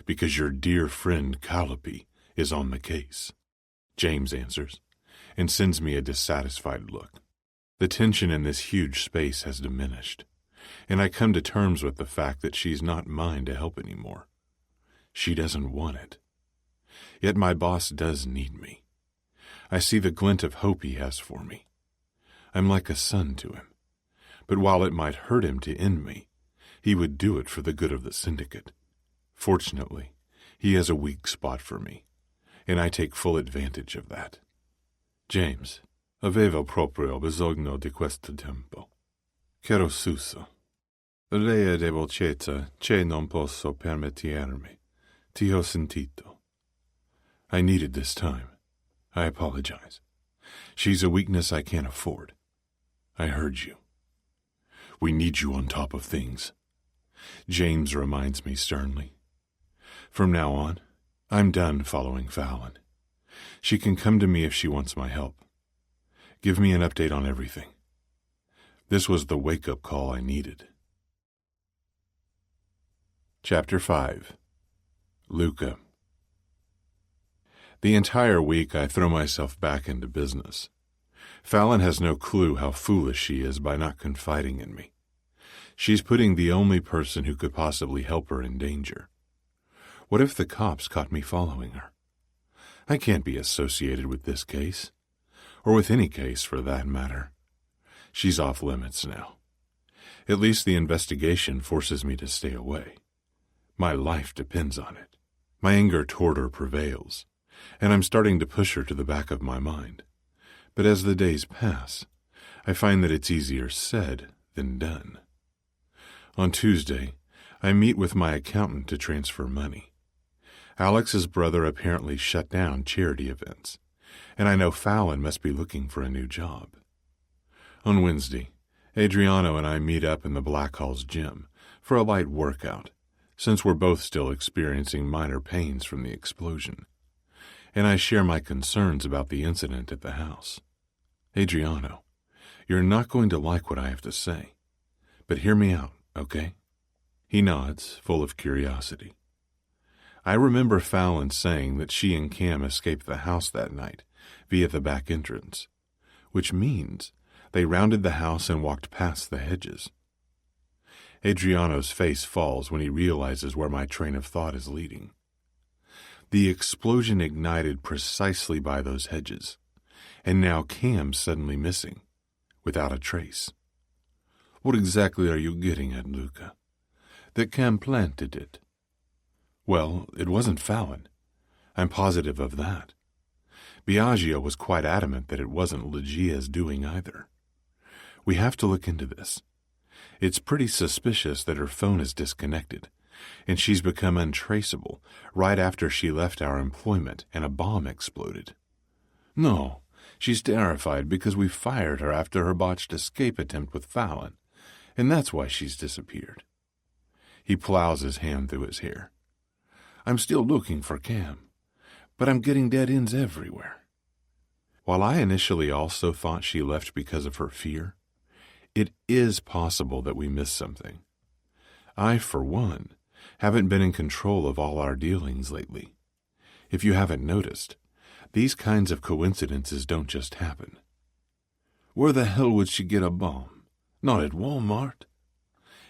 because your dear friend Calliope is on the case, James answers, and sends me a dissatisfied look. The tension in this huge space has diminished, and I come to terms with the fact that she's not mine to help anymore. She doesn't want it. Yet my boss does need me. I see the glint of hope he has for me. I'm like a son to him, but while it might hurt him to end me, he would do it for the good of the Syndicate. Fortunately, he has a weak spot for me, and I take full advantage of that. James, avevo proprio bisogno di questo tempo. Caro Suso, lei è dolcezza che non posso permettermi. Ti ho sentito. I needed this time. I apologize. She's a weakness I can't afford. I heard you. We need you on top of things. James reminds me sternly. From now on, I'm done following Fallon. She can come to me if she wants my help. Give me an update on everything. This was the wake-up call I needed. Chapter 5. Luca. The entire week I throw myself back into business. Fallon has no clue how foolish she is by not confiding in me. She's putting the only person who could possibly help her in danger. What if the cops caught me following her? I can't be associated with this case, or with any case for that matter. She's off limits now. At least the investigation forces me to stay away. My life depends on it. My anger toward her prevails, and I'm starting to push her to the back of my mind. But as the days pass, I find that it's easier said than done. On Tuesday, I meet with my accountant to transfer money. Alex's brother apparently shut down charity events, and I know Fallon must be looking for a new job. On Wednesday, Adriano and I meet up in the Blackhall's gym for a light workout, since we're both still experiencing minor pains from the explosion, and I share my concerns about the incident at the house. Adriano, you're not going to like what I have to say, but hear me out, okay? He nods, full of curiosity. I remember Fallon saying that she and Cam escaped the house that night via the back entrance, which means they rounded the house and walked past the hedges. Adriano's face falls when he realizes where my train of thought is leading. The explosion ignited precisely by those hedges, and now Cam's suddenly missing, without a trace. What exactly are you getting at, Luca? That Cam planted it? Well, it wasn't Fallon. I'm positive of that. Biagio was quite adamant that it wasn't Legia's doing either. We have to look into this. It's pretty suspicious that her phone is disconnected, and she's become untraceable right after she left our employment and a bomb exploded. No, she's terrified because we fired her after her botched escape attempt with Fallon, and that's why she's disappeared. He plows his hand through his hair. I'm still looking for Cam, but I'm getting dead ends everywhere. While I initially also thought she left because of her fear, it is possible that we missed something. I, for one, haven't been in control of all our dealings lately. If you haven't noticed, these kinds of coincidences don't just happen. Where the hell would she get a bomb? Not at Walmart.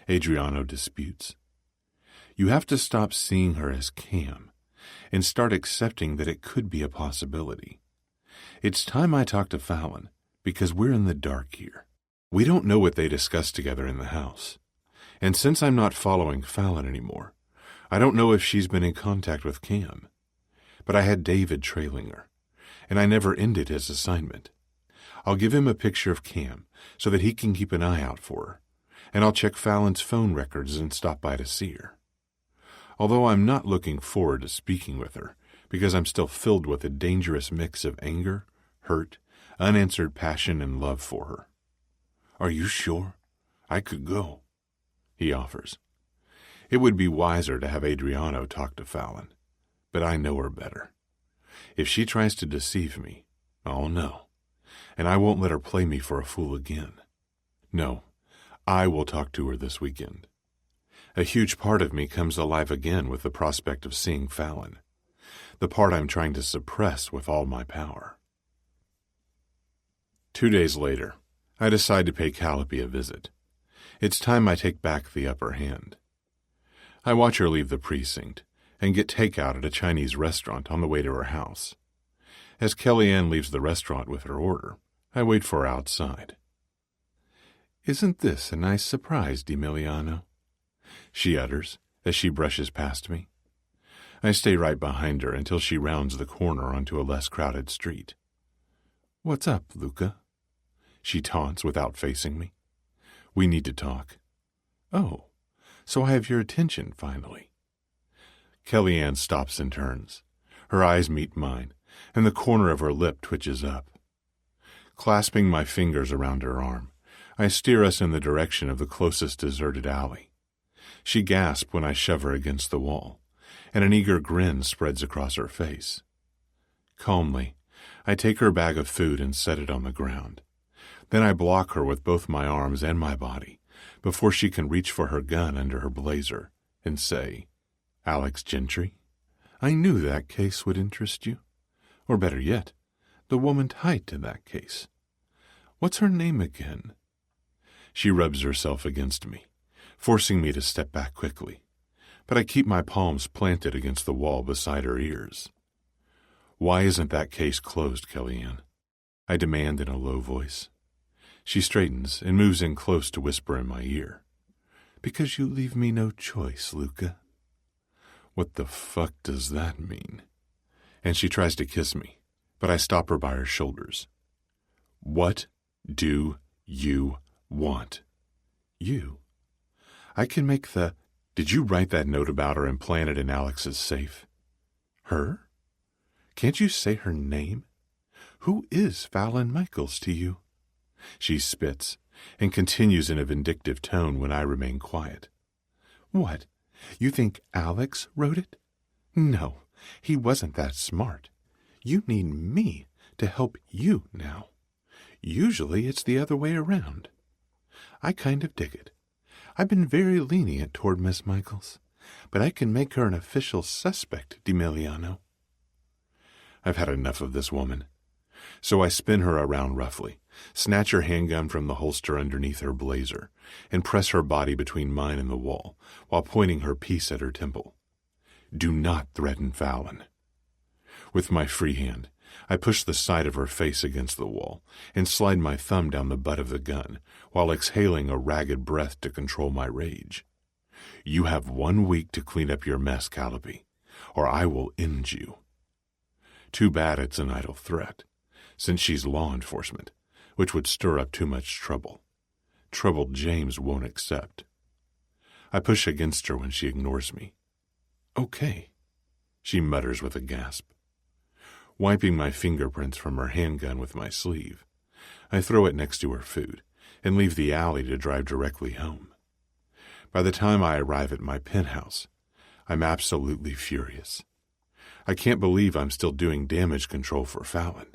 Adriano disputes. You have to stop seeing her as Cam and start accepting that it could be a possibility. It's time I talk to Fallon, because we're in the dark here. We don't know what they discussed together in the house. And since I'm not following Fallon anymore, I don't know if she's been in contact with Cam. But I had David trailing her, and I never ended his assignment. I'll give him a picture of Cam so that he can keep an eye out for her, and I'll check Fallon's phone records and stop by to see her. Although I'm not looking forward to speaking with her, because I'm still filled with a dangerous mix of anger, hurt, unanswered passion, and love for her. Are you sure? I could go, he offers. It would be wiser to have Adriano talk to Fallon, but I know her better. If she tries to deceive me, I'll know, and I won't let her play me for a fool again. No, I will talk to her this weekend. A huge part of me comes alive again with the prospect of seeing Fallon, the part I'm trying to suppress with all my power. 2 days later, I decide to pay Calliope a visit. It's time I take back the upper hand. I watch her leave the precinct and get takeout at a Chinese restaurant on the way to her house. As Kellyanne leaves the restaurant with her order, I wait for her outside. Isn't this a nice surprise, D'Emiliano? She utters as she brushes past me. I stay right behind her until she rounds the corner onto a less crowded street. What's up, Luca? She taunts without facing me. We need to talk. Oh, so I have your attention finally. Kellyanne stops and turns. Her eyes meet mine, and the corner of her lip twitches up. Clasping my fingers around her arm, I steer us in the direction of the closest deserted alley. She gasps when I shove her against the wall, and an eager grin spreads across her face. Calmly, I take her bag of food and set it on the ground. Then I block her with both my arms and my body before she can reach for her gun under her blazer and say, Alex Gentry, I knew that case would interest you. Or better yet, the woman tied to that case. What's her name again? She rubs herself against me, forcing me to step back quickly, but I keep my palms planted against the wall beside her ears. "Why isn't that case closed, Kellyanne?" I demand in a low voice. She straightens and moves in close to whisper in my ear. "Because you leave me no choice, Luca." What the fuck does that mean? And she tries to kiss me, but I stop her by her shoulders. "What do you want?" "You. I can make the... Did you write that note about her and plant it in Alex's safe?" "Her? Can't you say her name? Who is Fallon Michaels to you?" She spits and continues in a vindictive tone when I remain quiet. "What? You think Alex wrote it? No, he wasn't that smart. You need me to help you now. Usually it's the other way around. I kind of dig it. I've been very lenient toward Miss Michaels, but I can make her an official suspect, DiMiliano." I've had enough of this woman. So I spin her around roughly, snatch her handgun from the holster underneath her blazer, and press her body between mine and the wall, while pointing her piece at her temple. "Do not threaten Fallon." With my free hand, I push the side of her face against the wall and slide my thumb down the butt of the gun, while exhaling a ragged breath to control my rage. "You have 1 week to clean up your mess, Calliope, or I will end you." Too bad it's an idle threat, since she's law enforcement, which would stir up too much trouble. Trouble James won't accept. I push against her when she ignores me. "Okay," she mutters with a gasp. Wiping my fingerprints from her handgun with my sleeve, I throw it next to her food and leave the alley to drive directly home. By the time I arrive at my penthouse, I'm absolutely furious. I can't believe I'm still doing damage control for Fallon.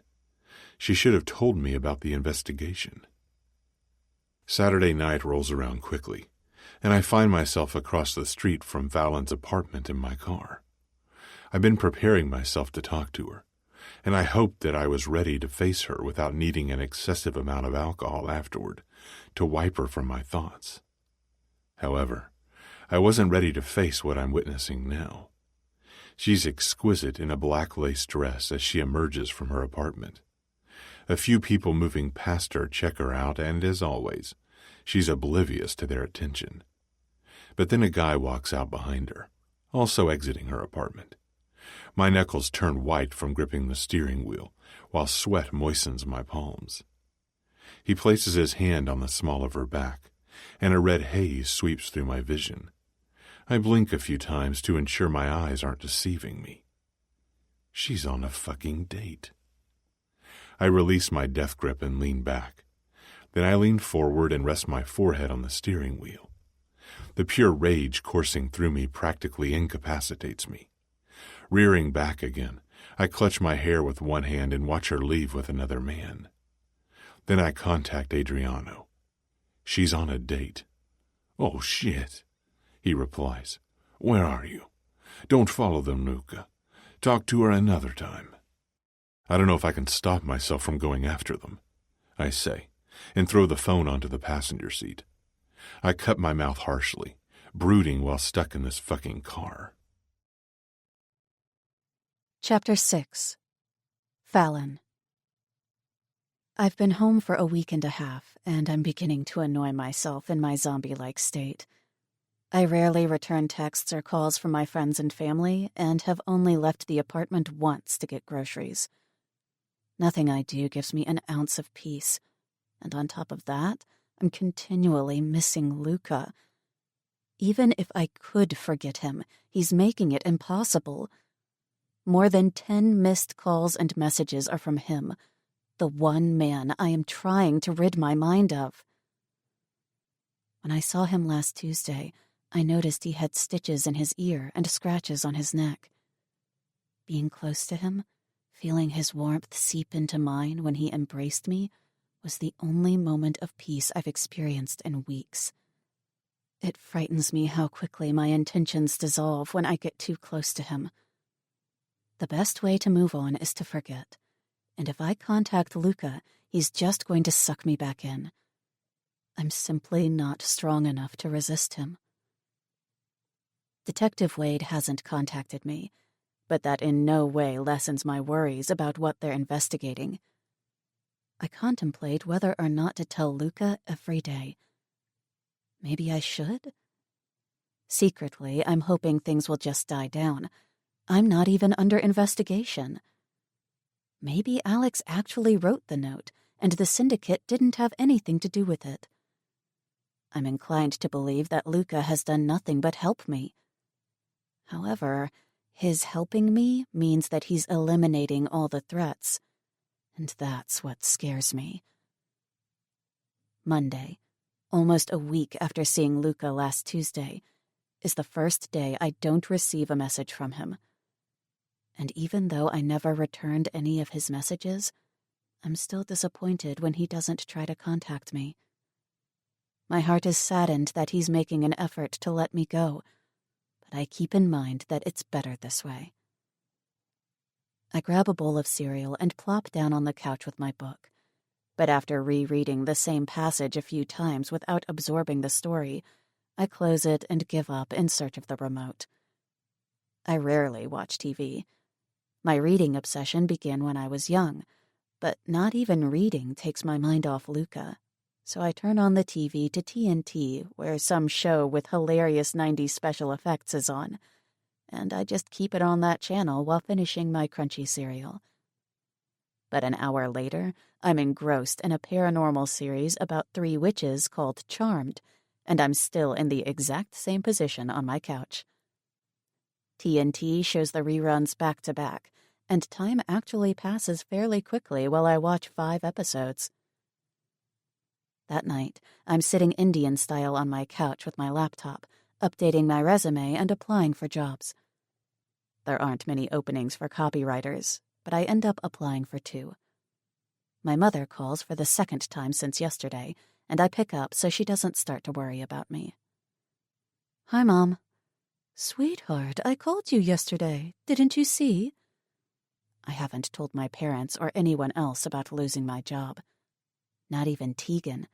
She should have told me about the investigation. Saturday night rolls around quickly, and I find myself across the street from Fallon's apartment in my car. I've been preparing myself to talk to her, and I hoped that I was ready to face her without needing an excessive amount of alcohol afterward to wipe her from my thoughts. However, I wasn't ready to face what I'm witnessing now. She's exquisite in a black lace dress as she emerges from her apartment. A few people moving past her check her out, and as always, she's oblivious to their attention. But then a guy walks out behind her, also exiting her apartment. My knuckles turn white from gripping the steering wheel, while sweat moistens my palms. He places his hand on the small of her back, and a red haze sweeps through my vision. I blink a few times to ensure my eyes aren't deceiving me. She's on a fucking date. I release my death grip and lean back. Then I lean forward and rest my forehead on the steering wheel. The pure rage coursing through me practically incapacitates me. Rearing back again, I clutch my hair with one hand and watch her leave with another man. Then I contact Adriano. "She's on a date." "Oh, shit," he replies. "Where are you? Don't follow them, Luca. Talk to her another time." "I don't know if I can stop myself from going after them," I say, and throw the phone onto the passenger seat. I cut my mouth harshly, brooding while stuck in this fucking car. Chapter 6. Fallon. I've been home for a week and a half, and I'm beginning to annoy myself in my zombie-like state. I rarely return texts or calls from my friends and family, and have only left the apartment once to get groceries. Nothing I do gives me an ounce of peace, and on top of that, I'm continually missing Luca. Even if I could forget him, he's making it impossible. More than 10 missed calls and messages are from him, the one man I am trying to rid my mind of. When I saw him last Tuesday, I noticed he had stitches in his ear and scratches on his neck. Being close to him, feeling his warmth seep into mine when he embraced me, was the only moment of peace I've experienced in weeks. It frightens me how quickly my intentions dissolve when I get too close to him. The best way to move on is to forget, and if I contact Luca, he's just going to suck me back in. I'm simply not strong enough to resist him. Detective Wade hasn't contacted me, but that in no way lessens my worries about what they're investigating. I contemplate whether or not to tell Luca every day. Maybe I should? Secretly, I'm hoping things will just die down. I'm not even under investigation. Maybe Alex actually wrote the note, and the Syndicate didn't have anything to do with it. I'm inclined to believe that Luca has done nothing but help me. However, his helping me means that he's eliminating all the threats, and that's what scares me. Monday, almost a week after seeing Luca last Tuesday, is the first day I don't receive a message from him. And even though I never returned any of his messages, I'm still disappointed when he doesn't try to contact me. My heart is saddened that he's making an effort to let me go, but I keep in mind that it's better this way. I grab a bowl of cereal and plop down on the couch with my book, but after rereading the same passage a few times without absorbing the story, I close it and give up in search of the remote. I rarely watch TV. My reading obsession began when I was young, but not even reading takes my mind off Luca. So I turn on the TV to TNT, where some show with hilarious 90s special effects is on, and I just keep it on that channel while finishing my crunchy cereal. But an hour later, I'm engrossed in a paranormal series about 3 witches called Charmed, and I'm still in the exact same position on my couch. TNT shows the reruns back to back, and time actually passes fairly quickly while I watch 5 episodes. That night, I'm sitting Indian style on my couch with my laptop, updating my resume and applying for jobs. There aren't many openings for copywriters, but I end up applying for 2. My mother calls for the 2nd time since yesterday, and I pick up so she doesn't start to worry about me. "Hi, Mom." "Sweetheart, I called you yesterday. Didn't you see?" I haven't told my parents or anyone else about losing my job. Not even Tegan.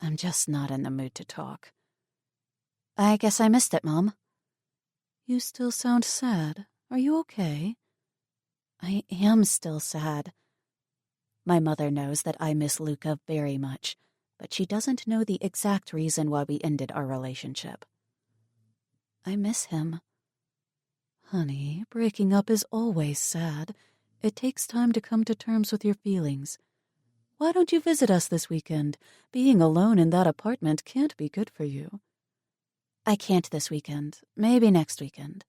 I'm just not in the mood to talk. "I guess I missed it, Mom." "You still sound sad. Are you okay?" I am still sad. My mother knows that I miss Luca very much, but she doesn't know the exact reason why we ended our relationship. I miss him. "Honey, breaking up is always sad. It takes time to come to terms with your feelings. Why don't you visit us this weekend? Being alone in that apartment can't be good for you." "I can't this weekend. Maybe next weekend."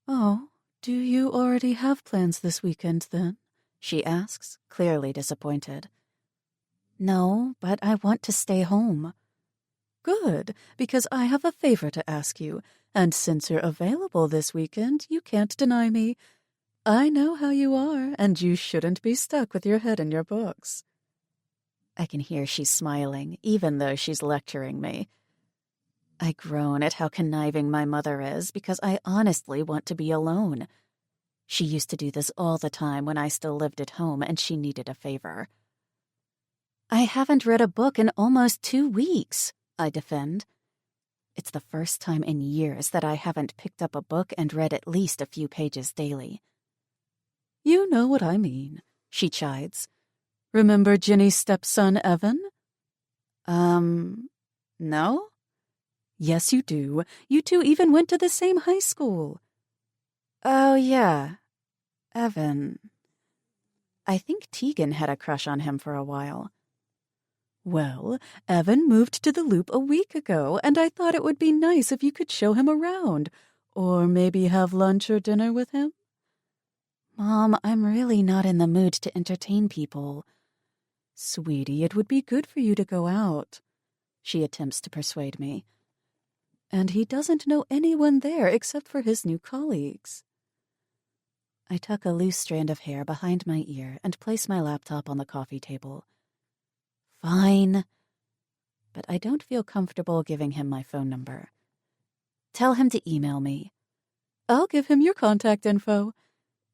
"Oh, do you already have plans this weekend, then?" she asks, clearly disappointed. "No, but I want to stay home." "Good, because I have a favor to ask you, and since you're available this weekend, you can't deny me. I know how you are, and you shouldn't be stuck with your head in your books." I can hear she's smiling, even though she's lecturing me. I groan at how conniving my mother is because I honestly want to be alone. She used to do this all the time when I still lived at home and she needed a favor. "I haven't read a book in almost 2 weeks, I defend. It's the first time in years that I haven't picked up a book and read at least a few pages daily. "You know what I mean," she chides. "Remember Ginny's stepson, Evan?" No?" "Yes, you do. You two even went to the same high school." "Oh, yeah. Evan." I think Tegan had a crush on him for a while. "Well, Evan moved to the Loop a week ago, and I thought it would be nice if you could show him around, or maybe have lunch or dinner with him." "Mom, I'm really not in the mood to entertain people." "Sweetie, it would be good for you to go out," she attempts to persuade me. "And he doesn't know anyone there except for his new colleagues." I tuck a loose strand of hair behind my ear and place my laptop on the coffee table. Fine. But I don't feel comfortable giving him my phone number. "Tell him to email me." "I'll give him your contact info."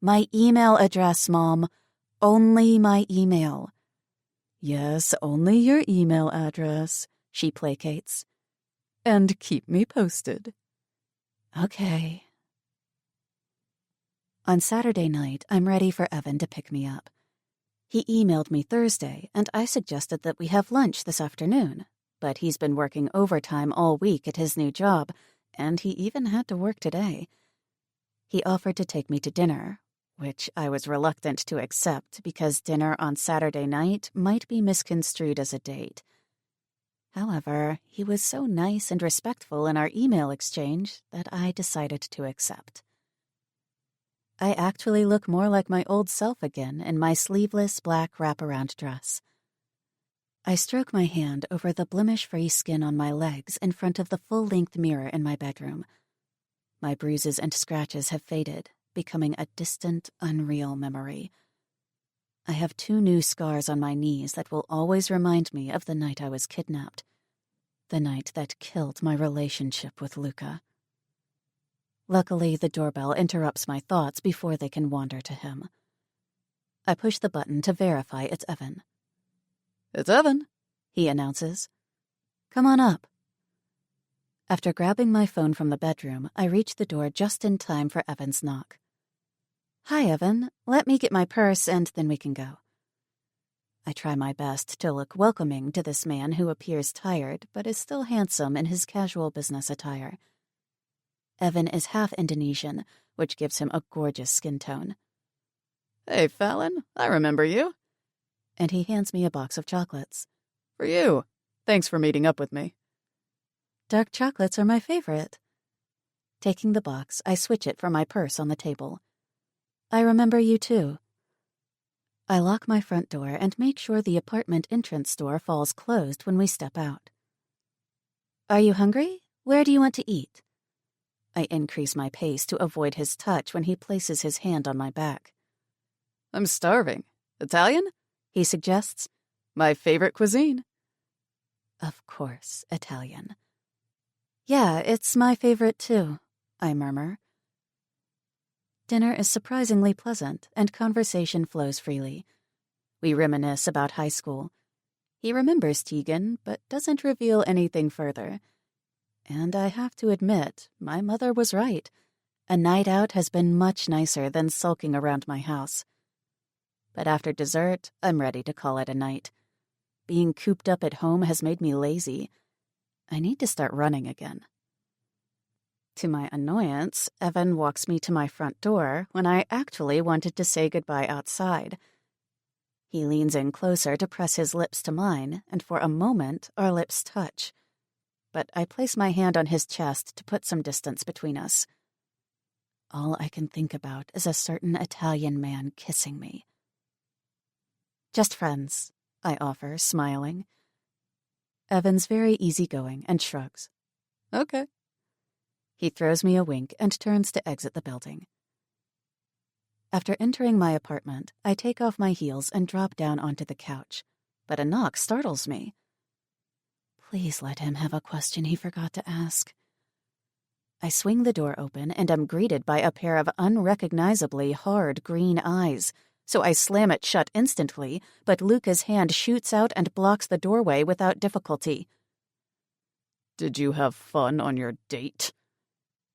"My email address, Mom. Only my email." Yes, only your email address, she placates. And keep me posted. Okay. On Saturday night, I'm ready for Evan to pick me up. He emailed me Thursday, and I suggested that we have lunch this afternoon. But he's been working overtime all week at his new job, and he even had to work today. He offered to take me to dinner, which I was reluctant to accept because dinner on Saturday night might be misconstrued as a date. However, he was so nice and respectful in our email exchange that I decided to accept. I actually look more like my old self again in my sleeveless black wraparound dress. I stroke my hand over the blemish-free skin on my legs in front of the full-length mirror in my bedroom. My bruises and scratches have faded, becoming a distant, unreal memory. I have 2 new scars on my knees that will always remind me of the night I was kidnapped, the night that killed my relationship with Luca. Luckily, the doorbell interrupts my thoughts before they can wander to him. I push the button to verify it's Evan. "It's Evan," he announces. "Come on up." After grabbing my phone from the bedroom, I reach the door just in time for Evan's knock. "Hi, Evan. Let me get my purse and then we can go." I try my best to look welcoming to this man who appears tired but is still handsome in his casual business attire. Evan is half Indonesian, which gives him a gorgeous skin tone. "Hey, Fallon, I remember you." And he hands me a box of chocolates. "For you. Thanks for meeting up with me." Dark chocolates are my favorite. Taking the box, I switch it for my purse on the table. "I remember you too." I lock my front door and make sure the apartment entrance door falls closed when we step out. "Are you hungry? Where do you want to eat?" I increase my pace to avoid his touch when he places his hand on my back. "I'm starving. Italian?" he suggests. "My favorite cuisine." Of course, Italian. "Yeah, it's my favorite too," I murmur. Dinner is surprisingly pleasant, and conversation flows freely. We reminisce about high school. He remembers Tegan, but doesn't reveal anything further. And I have to admit, my mother was right. A night out has been much nicer than sulking around my house. But after dessert, I'm ready to call it a night. Being cooped up at home has made me lazy. I need to start running again. To my annoyance, Evan walks me to my front door when I actually wanted to say goodbye outside. He leans in closer to press his lips to mine, and for a moment our lips touch. But I place my hand on his chest to put some distance between us. All I can think about is a certain Italian man kissing me. "Just friends," I offer, smiling. Evan's very easygoing and shrugs. "Okay." He throws me a wink and turns to exit the building. After entering my apartment, I take off my heels and drop down onto the couch, but a knock startles me. Please let him have a question he forgot to ask. I swing the door open and am greeted by a pair of unrecognizably hard green eyes, so I slam it shut instantly, but Luca's hand shoots out and blocks the doorway without difficulty. "Did you have fun on your date?"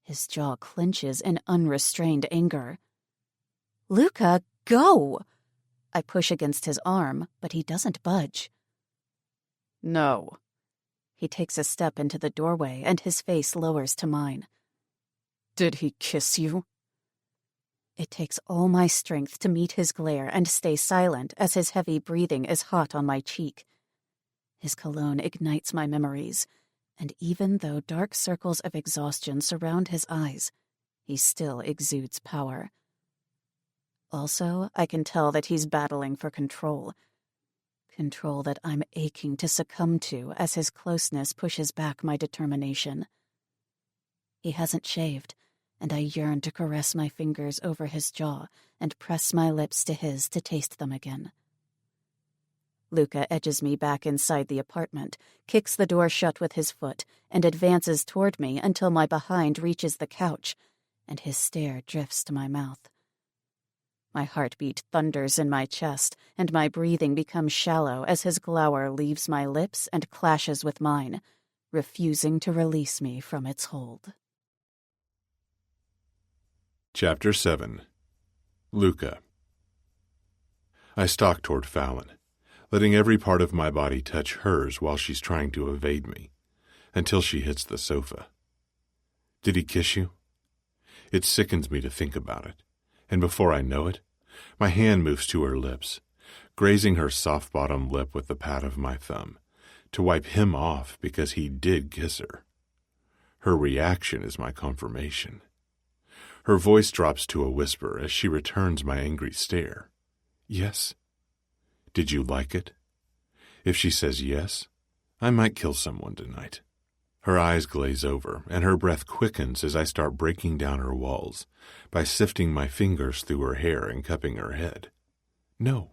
His jaw clenches in unrestrained anger. "Luca, go!" I push against his arm, but he doesn't budge. "No." He takes a step into the doorway and his face lowers to mine. "Did he kiss you?" It takes all my strength to meet his glare and stay silent as his heavy breathing is hot on my cheek. His cologne ignites my memories, and even though dark circles of exhaustion surround his eyes, he still exudes power. Also, I can tell that he's battling for control. Control that I'm aching to succumb to as his closeness pushes back my determination. He hasn't shaved, and I yearn to caress my fingers over his jaw and press my lips to his to taste them again. Luca edges me back inside the apartment, kicks the door shut with his foot, and advances toward me until my behind reaches the couch, and his stare drifts to my mouth. My heartbeat thunders in my chest, and my breathing becomes shallow as his glower leaves my lips and clashes with mine, refusing to release me from its hold. Chapter 7. Luca. I stalk toward Fallon, letting every part of my body touch hers while she's trying to evade me, until she hits the sofa. Did he kiss you? It sickens me to think about it, and before I know it, my hand moves to her lips, grazing her soft-bottom lip with the pad of my thumb, to wipe him off because he did kiss her. Her reaction is my confirmation. Her voice drops to a whisper as she returns my angry stare. Yes. Did you like it? If she says yes, I might kill someone tonight. Her eyes glaze over, and her breath quickens as I start breaking down her walls by sifting my fingers through her hair and cupping her head. No.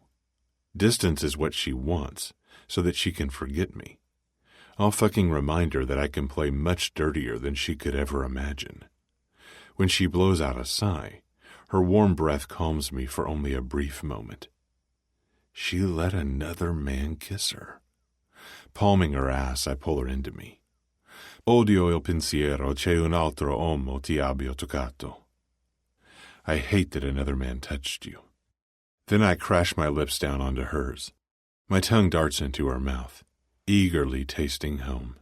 Distance is what she wants, so that she can forget me. I'll fucking remind her that I can play much dirtier than she could ever imagine. When she blows out a sigh, her warm breath calms me for only a brief moment. She let another man kiss her. Palming her ass, I pull her into me. Odio il pensiero che un altro uomo ti abbia toccato. I hate that another man touched you. Then I crash my lips down onto hers. My tongue darts into her mouth, eagerly tasting home.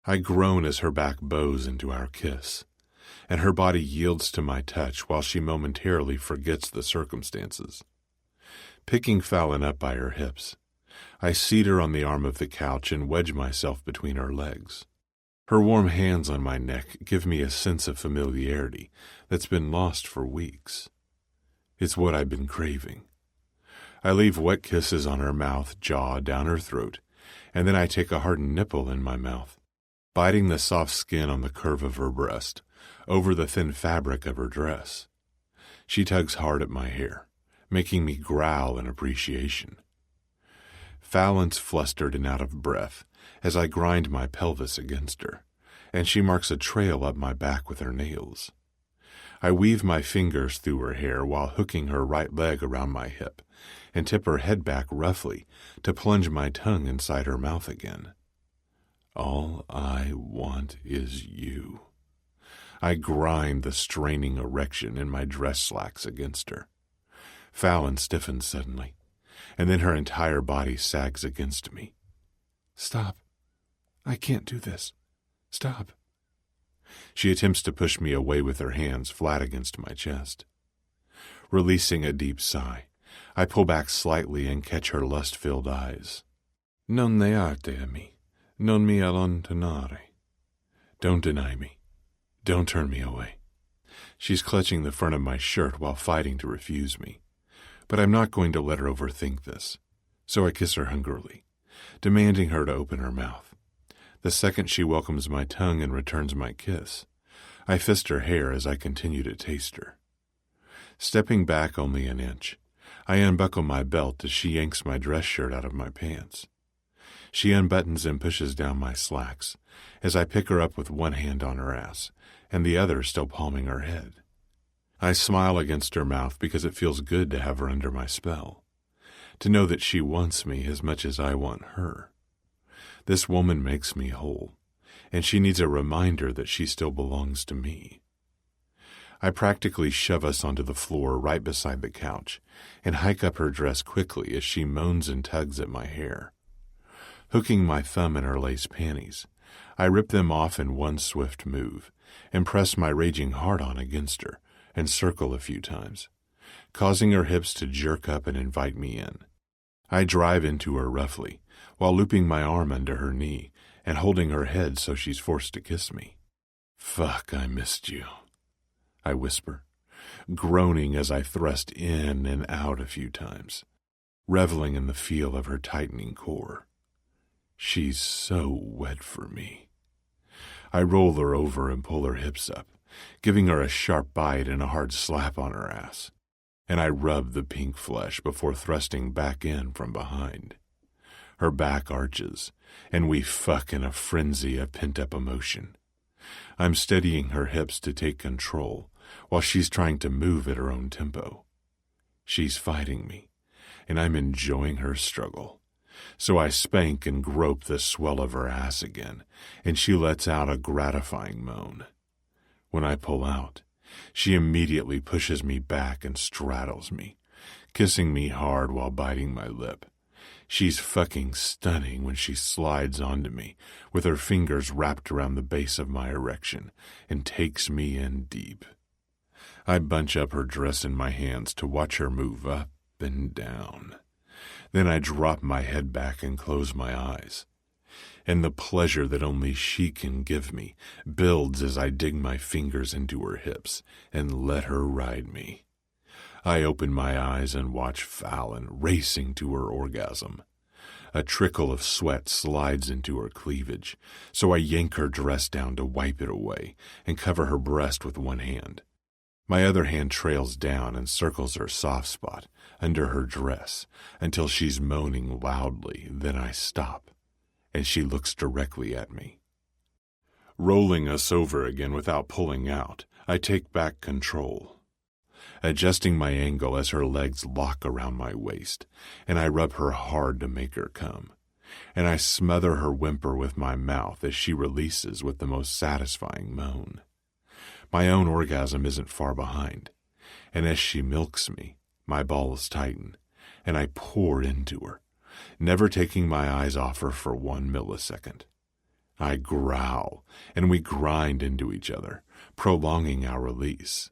I groan as her back bows into our kiss, and her body yields to my touch while she momentarily forgets the circumstances. Picking Fallon up by her hips, I seat her on the arm of the couch and wedge myself between her legs. Her warm hands on my neck give me a sense of familiarity that's been lost for weeks. It's what I've been craving. I leave wet kisses on her mouth, jaw, down her throat, and then I take a hardened nipple in my mouth, biting the soft skin on the curve of her breast, over the thin fabric of her dress. She tugs hard at my hair, making me growl in appreciation. Fallon's flustered and out of breath as I grind my pelvis against her, and she marks a trail up my back with her nails. I weave my fingers through her hair while hooking her right leg around my hip and tip her head back roughly to plunge my tongue inside her mouth again. All I want is you. I grind the straining erection in my dress slacks against her. Fallon stiffens suddenly, and then her entire body sags against me. Stop. I can't do this. Stop. She attempts to push me away with her hands flat against my chest. Releasing a deep sigh, I pull back slightly and catch her lust-filled eyes. Non nearte a me, non mi allontanare. Don't deny me. Don't turn me away. She's clutching the front of my shirt while fighting to refuse me. But I'm not going to let her overthink this, so I kiss her hungrily, demanding her to open her mouth. The second she welcomes my tongue and returns my kiss, I fist her hair as I continue to taste her. Stepping back only an inch, I unbuckle my belt as she yanks my dress shirt out of my pants. She unbuttons and pushes down my slacks as I pick her up with one hand on her ass and the other still palming her head. I smile against her mouth because it feels good to have her under my spell, to know that she wants me as much as I want her. This woman makes me whole, and she needs a reminder that she still belongs to me. I practically shove us onto the floor right beside the couch and hike up her dress quickly as she moans and tugs at my hair. Hooking my thumb in her lace panties, I rip them off in one swift move and press my raging heart-on against her and circle a few times, causing her hips to jerk up and invite me in. I drive into her roughly, while looping my arm under her knee and holding her head so she's forced to kiss me. Fuck, I missed you, I whisper, groaning as I thrust in and out a few times, reveling in the feel of her tightening core. She's so wet for me. I roll her over and pull her hips up, giving her a sharp bite and a hard slap on her ass, and I rub the pink flesh before thrusting back in from behind. Her back arches, and we fuck in a frenzy of pent-up emotion. I'm steadying her hips to take control, while she's trying to move at her own tempo. She's fighting me, and I'm enjoying her struggle. So I spank and grope the swell of her ass again, and she lets out a gratifying moan. When I pull out, she immediately pushes me back and straddles me, kissing me hard while biting my lip. She's fucking stunning when she slides onto me with her fingers wrapped around the base of my erection and takes me in deep. I bunch up her dress in my hands to watch her move up and down. Then I drop my head back and close my eyes. And the pleasure that only she can give me builds as I dig my fingers into her hips and let her ride me. I open my eyes and watch Fallon racing to her orgasm. A trickle of sweat slides into her cleavage, so I yank her dress down to wipe it away and cover her breast with one hand. My other hand trails down and circles her soft spot under her dress until she's moaning loudly. Then I stop, and she looks directly at me. Rolling us over again without pulling out, I take back control, adjusting my angle as her legs lock around my waist, and I rub her hard to make her come, and I smother her whimper with my mouth as she releases with the most satisfying moan. My own orgasm isn't far behind, and as she milks me, my balls tighten, and I pour into her, never taking my eyes off her for 1 millisecond. I growl, and we grind into each other, prolonging our release.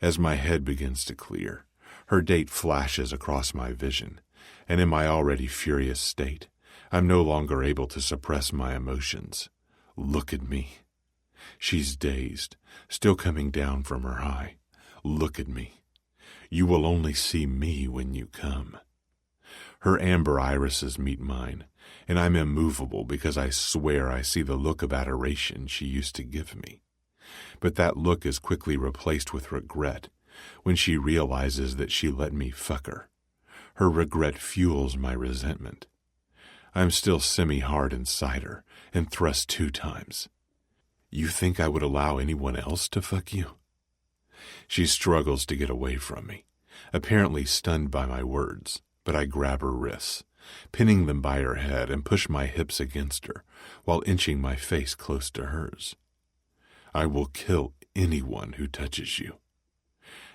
As my head begins to clear, her date flashes across my vision, and in my already furious state, I'm no longer able to suppress my emotions. Look at me. She's dazed, still coming down from her high. Look at me. You will only see me when you come. Her amber irises meet mine, and I'm immovable because I swear I see the look of adoration she used to give me. But that look is quickly replaced with regret when she realizes that she let me fuck her. Her regret fuels my resentment. I'm still semi-hard inside her and thrust 2 times. You think I would allow anyone else to fuck you? She struggles to get away from me, apparently stunned by my words, but I grab her wrists, pinning them by her head and push my hips against her while inching my face close to hers. I will kill anyone who touches you.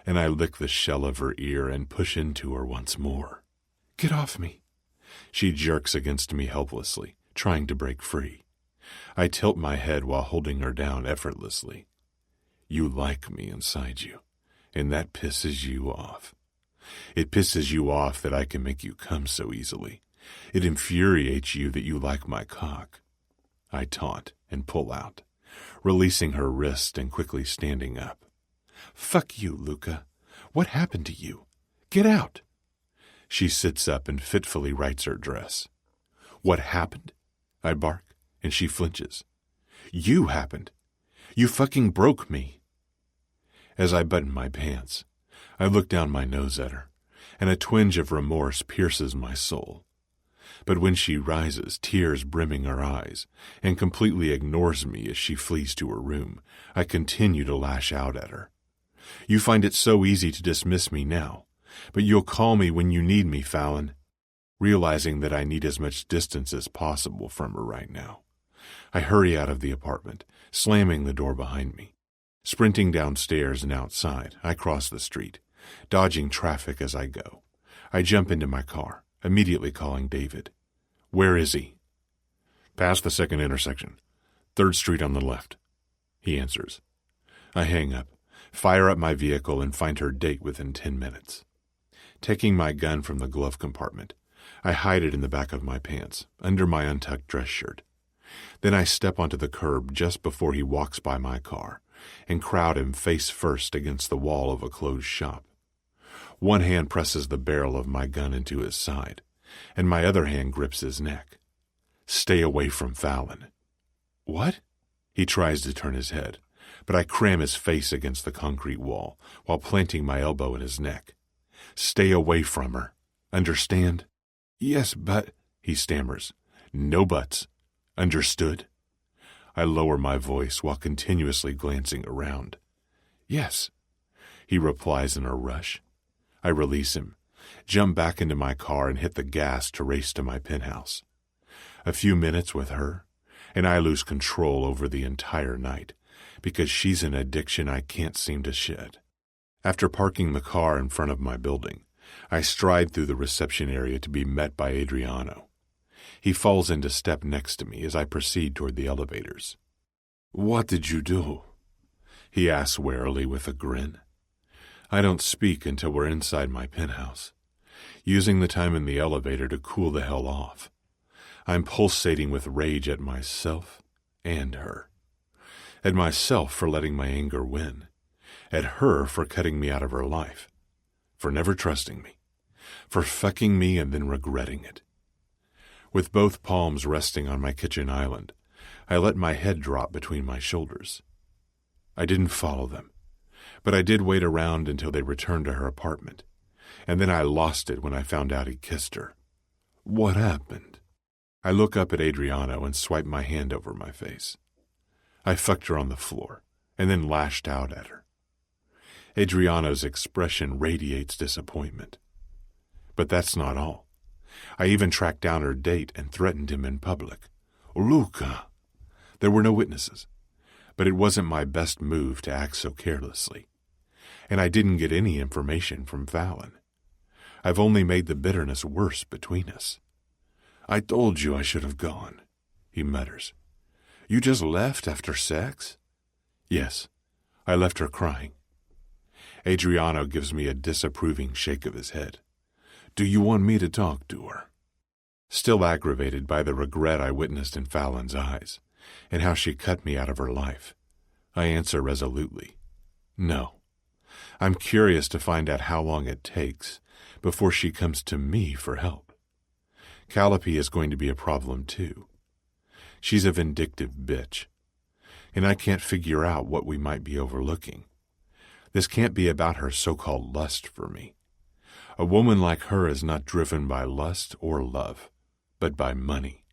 And I lick the shell of her ear and push into her once more. Get off me. She jerks against me helplessly, trying to break free. I tilt my head while holding her down effortlessly. You like me inside you, and that pisses you off. It pisses you off that I can make you come so easily. It infuriates you that you like my cock. I taunt and pull out, releasing her wrist and quickly standing up. Fuck you, Luca. What happened to you? Get out. She sits up and fitfully rights her dress. What happened? I bark, and she flinches. You happened. You fucking broke me. As I button my pants, I look down my nose at her, and a twinge of remorse pierces my soul. But when she rises, tears brimming her eyes, and completely ignores me as she flees to her room, I continue to lash out at her. You find it so easy to dismiss me now, but you'll call me when you need me, Fallon. Realizing that I need as much distance as possible from her right now, I hurry out of the apartment, slamming the door behind me. Sprinting downstairs and outside, I cross the street, dodging traffic as I go. I jump into my car, immediately calling David. Where is he? Past the second intersection. 3rd Street on the left. He answers. I hang up, fire up my vehicle, and find her date within 10 minutes. Taking my gun from the glove compartment, I hide it in the back of my pants, under my untucked dress shirt. Then I step onto the curb just before he walks by my car and crowd him face first against the wall of a closed shop. One hand presses the barrel of my gun into his side, and my other hand grips his neck. Stay away from Fallon. What? He tries to turn his head, but I cram his face against the concrete wall while planting my elbow in his neck. Stay away from her. Understand? Yes, but... he stammers. No buts. Understood? I lower my voice while continuously glancing around. Yes, he replies in a rush. I release him, jump back into my car, and hit the gas to race to my penthouse. A few minutes with her, and I lose control over the entire night, because she's an addiction I can't seem to shed. After parking the car in front of my building, I stride through the reception area to be met by Adriano. He falls into step next to me as I proceed toward the elevators. "What did you do?" he asks warily with a grin. I don't speak until we're inside my penthouse, using the time in the elevator to cool the hell off. I'm pulsating with rage at myself and her. At myself for letting my anger win. At her for cutting me out of her life. For never trusting me. For fucking me and then regretting it. With both palms resting on my kitchen island, I let my head drop between my shoulders. I didn't follow them, but I did wait around until they returned to her apartment, and then I lost it when I found out he kissed her. What happened? I look up at Adriano and swipe my hand over my face. I fucked her on the floor, and then lashed out at her. Adriano's expression radiates disappointment. But that's not all. I even tracked down her date and threatened him in public. Luca! There were no witnesses, but it wasn't my best move to act so carelessly. And I didn't get any information from Fallon. I've only made the bitterness worse between us. I told you I should have gone, he mutters. You just left after sex? Yes, I left her crying. Adriano gives me a disapproving shake of his head. Do you want me to talk to her? Still aggravated by the regret I witnessed in Fallon's eyes, and how she cut me out of her life, I answer resolutely, no. I'm curious to find out how long it takes before she comes to me for help. Calliope is going to be a problem too. She's a vindictive bitch, and I can't figure out what we might be overlooking. This can't be about her so-called lust for me. A woman like her is not driven by lust or love, but by money.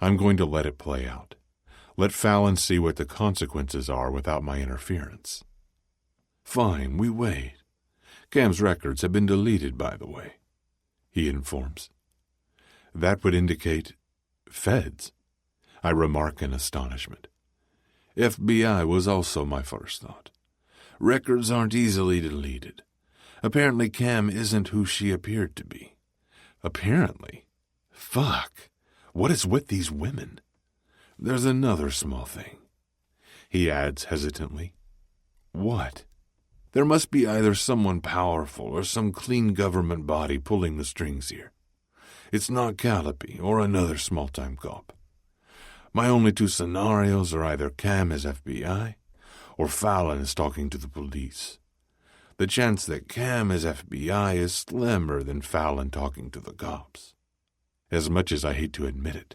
I'm going to let it play out. Let Fallon see what the consequences are without my interference. Fine, we wait. Cam's records have been deleted, by the way, he informs. That would indicate feds, I remark in astonishment. FBI was also my first thought. Records aren't easily deleted. Apparently Cam isn't who she appeared to be. Apparently? Fuck. What is with these women? There's another small thing, he adds hesitantly. What? There must be either someone powerful or some clean government body pulling the strings here. It's not Calliope or another small-time cop. My only two scenarios are either Cam is FBI or Fallon is talking to the police. The chance that Cam is FBI is slimmer than Fallon talking to the cops. As much as I hate to admit it,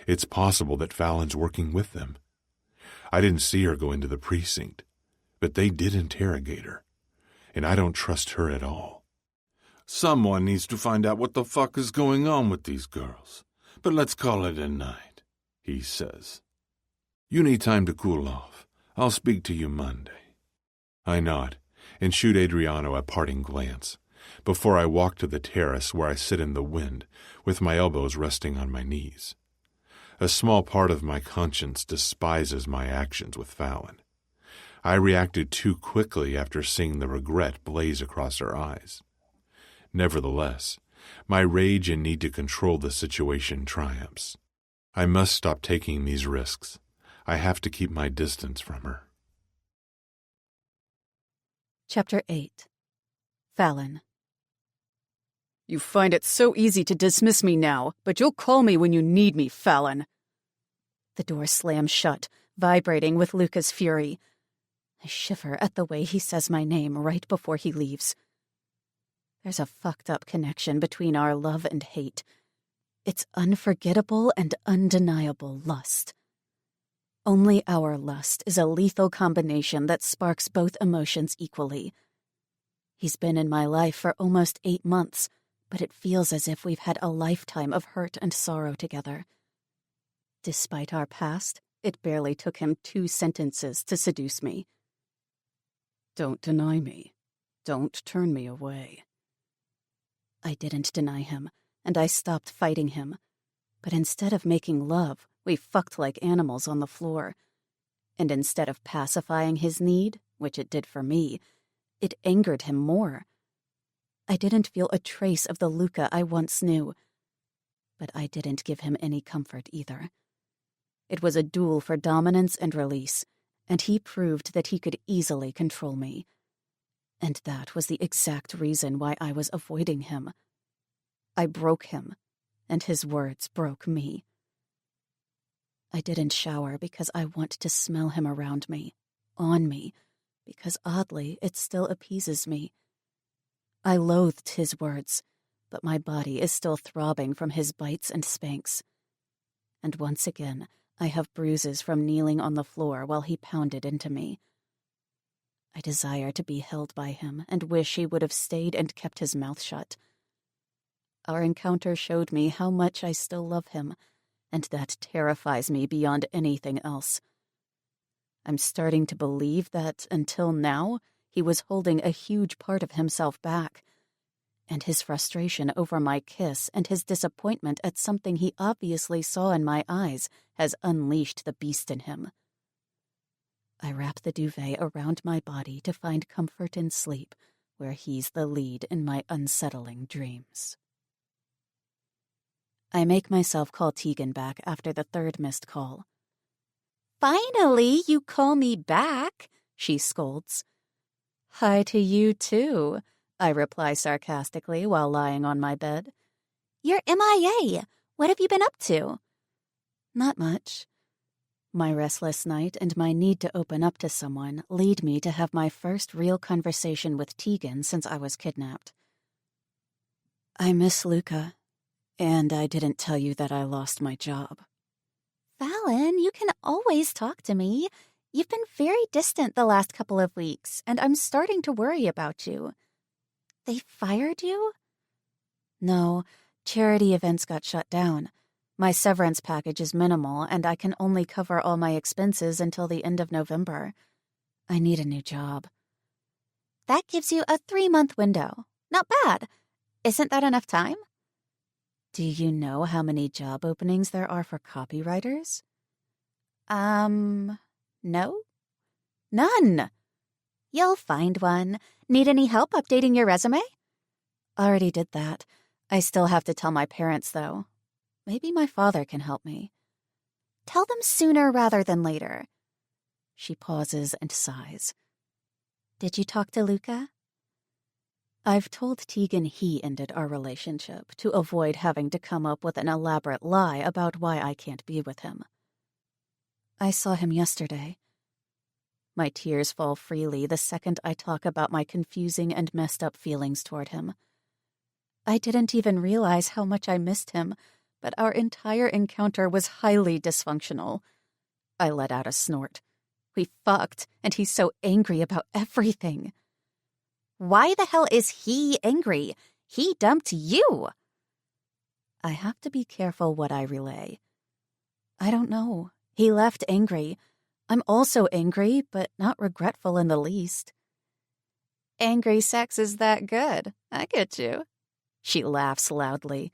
it's possible that Fallon's working with them. I didn't see her go into the precinct, but they did interrogate her, and I don't trust her at all. Someone needs to find out what the fuck is going on with these girls, but let's call it a night, he says. You need time to cool off. I'll speak to you Monday. I nod and shoot Adriano a parting glance before I walk to the terrace where I sit in the wind with my elbows resting on my knees. A small part of my conscience despises my actions with Fallon. I reacted too quickly after seeing the regret blaze across her eyes. Nevertheless, my rage and need to control the situation triumphs. I must stop taking these risks. I have to keep my distance from her. Chapter 8. Fallon. You find it so easy to dismiss me now, but you'll call me when you need me, Fallon. The door slams shut, vibrating with Luca's fury. I shiver at the way he says my name right before he leaves. There's a fucked-up connection between our love and hate. It's unforgettable and undeniable lust. Only our lust is a lethal combination that sparks both emotions equally. He's been in my life for almost 8 months, but it feels as if we've had a lifetime of hurt and sorrow together. Despite our past, it barely took him 2 sentences to seduce me. Don't deny me. Don't turn me away. I didn't deny him, and I stopped fighting him. But instead of making love, we fucked like animals on the floor. And instead of pacifying his need, which it did for me, it angered him more. I didn't feel a trace of the Luca I once knew. But I didn't give him any comfort either. It was a duel for dominance and release, and he proved that he could easily control me. And that was the exact reason why I was avoiding him. I broke him, and his words broke me. I didn't shower because I want to smell him around me, on me, because oddly it still appeases me. I loathed his words, but my body is still throbbing from his bites and spanks. And once again, I have bruises from kneeling on the floor while he pounded into me. I desire to be held by him and wish he would have stayed and kept his mouth shut. Our encounter showed me how much I still love him, and that terrifies me beyond anything else. I'm starting to believe that, until now, he was holding a huge part of himself back, and his frustration over my kiss and his disappointment at something he obviously saw in my eyes has unleashed the beast in him. I wrap the duvet around my body to find comfort in sleep, where he's the lead in my unsettling dreams. I make myself call Tegan back after the third missed call. "Finally, you call me back," she scolds. "Hi to you, too," I reply sarcastically while lying on my bed. "You're MIA. What have you been up to?" Not much. My restless night and my need to open up to someone lead me to have my first real conversation with Tegan since I was kidnapped. I miss Luca, and I didn't tell you that I lost my job. "Fallon, you can always talk to me. You've been very distant the last couple of weeks, and I'm starting to worry about you. They fired you?" No, charity events got shut down. My severance package is minimal, and I can only cover all my expenses until the end of November. I need a new job. That gives you a 3-month window. Not bad. Isn't that enough time? Do you know how many job openings there are for copywriters? No? None. You'll find one. Need any help updating your resume? Already did that. I still have to tell my parents, though. Maybe my father can help me. Tell them sooner rather than later. She pauses and sighs. Did you talk to Luca? I've told Tegan he ended our relationship to avoid having to come up with an elaborate lie about why I can't be with him. I saw him yesterday. My tears fall freely the second I talk about my confusing and messed up feelings toward him. I didn't even realize how much I missed him, but our entire encounter was highly dysfunctional. I let out a snort. We fucked, and he's so angry about everything. Why the hell is he angry? He dumped you. I have to be careful what I relay. I don't know. He left angry. I'm also angry, but not regretful in the least. Angry sex is that good. I get you. She laughs loudly.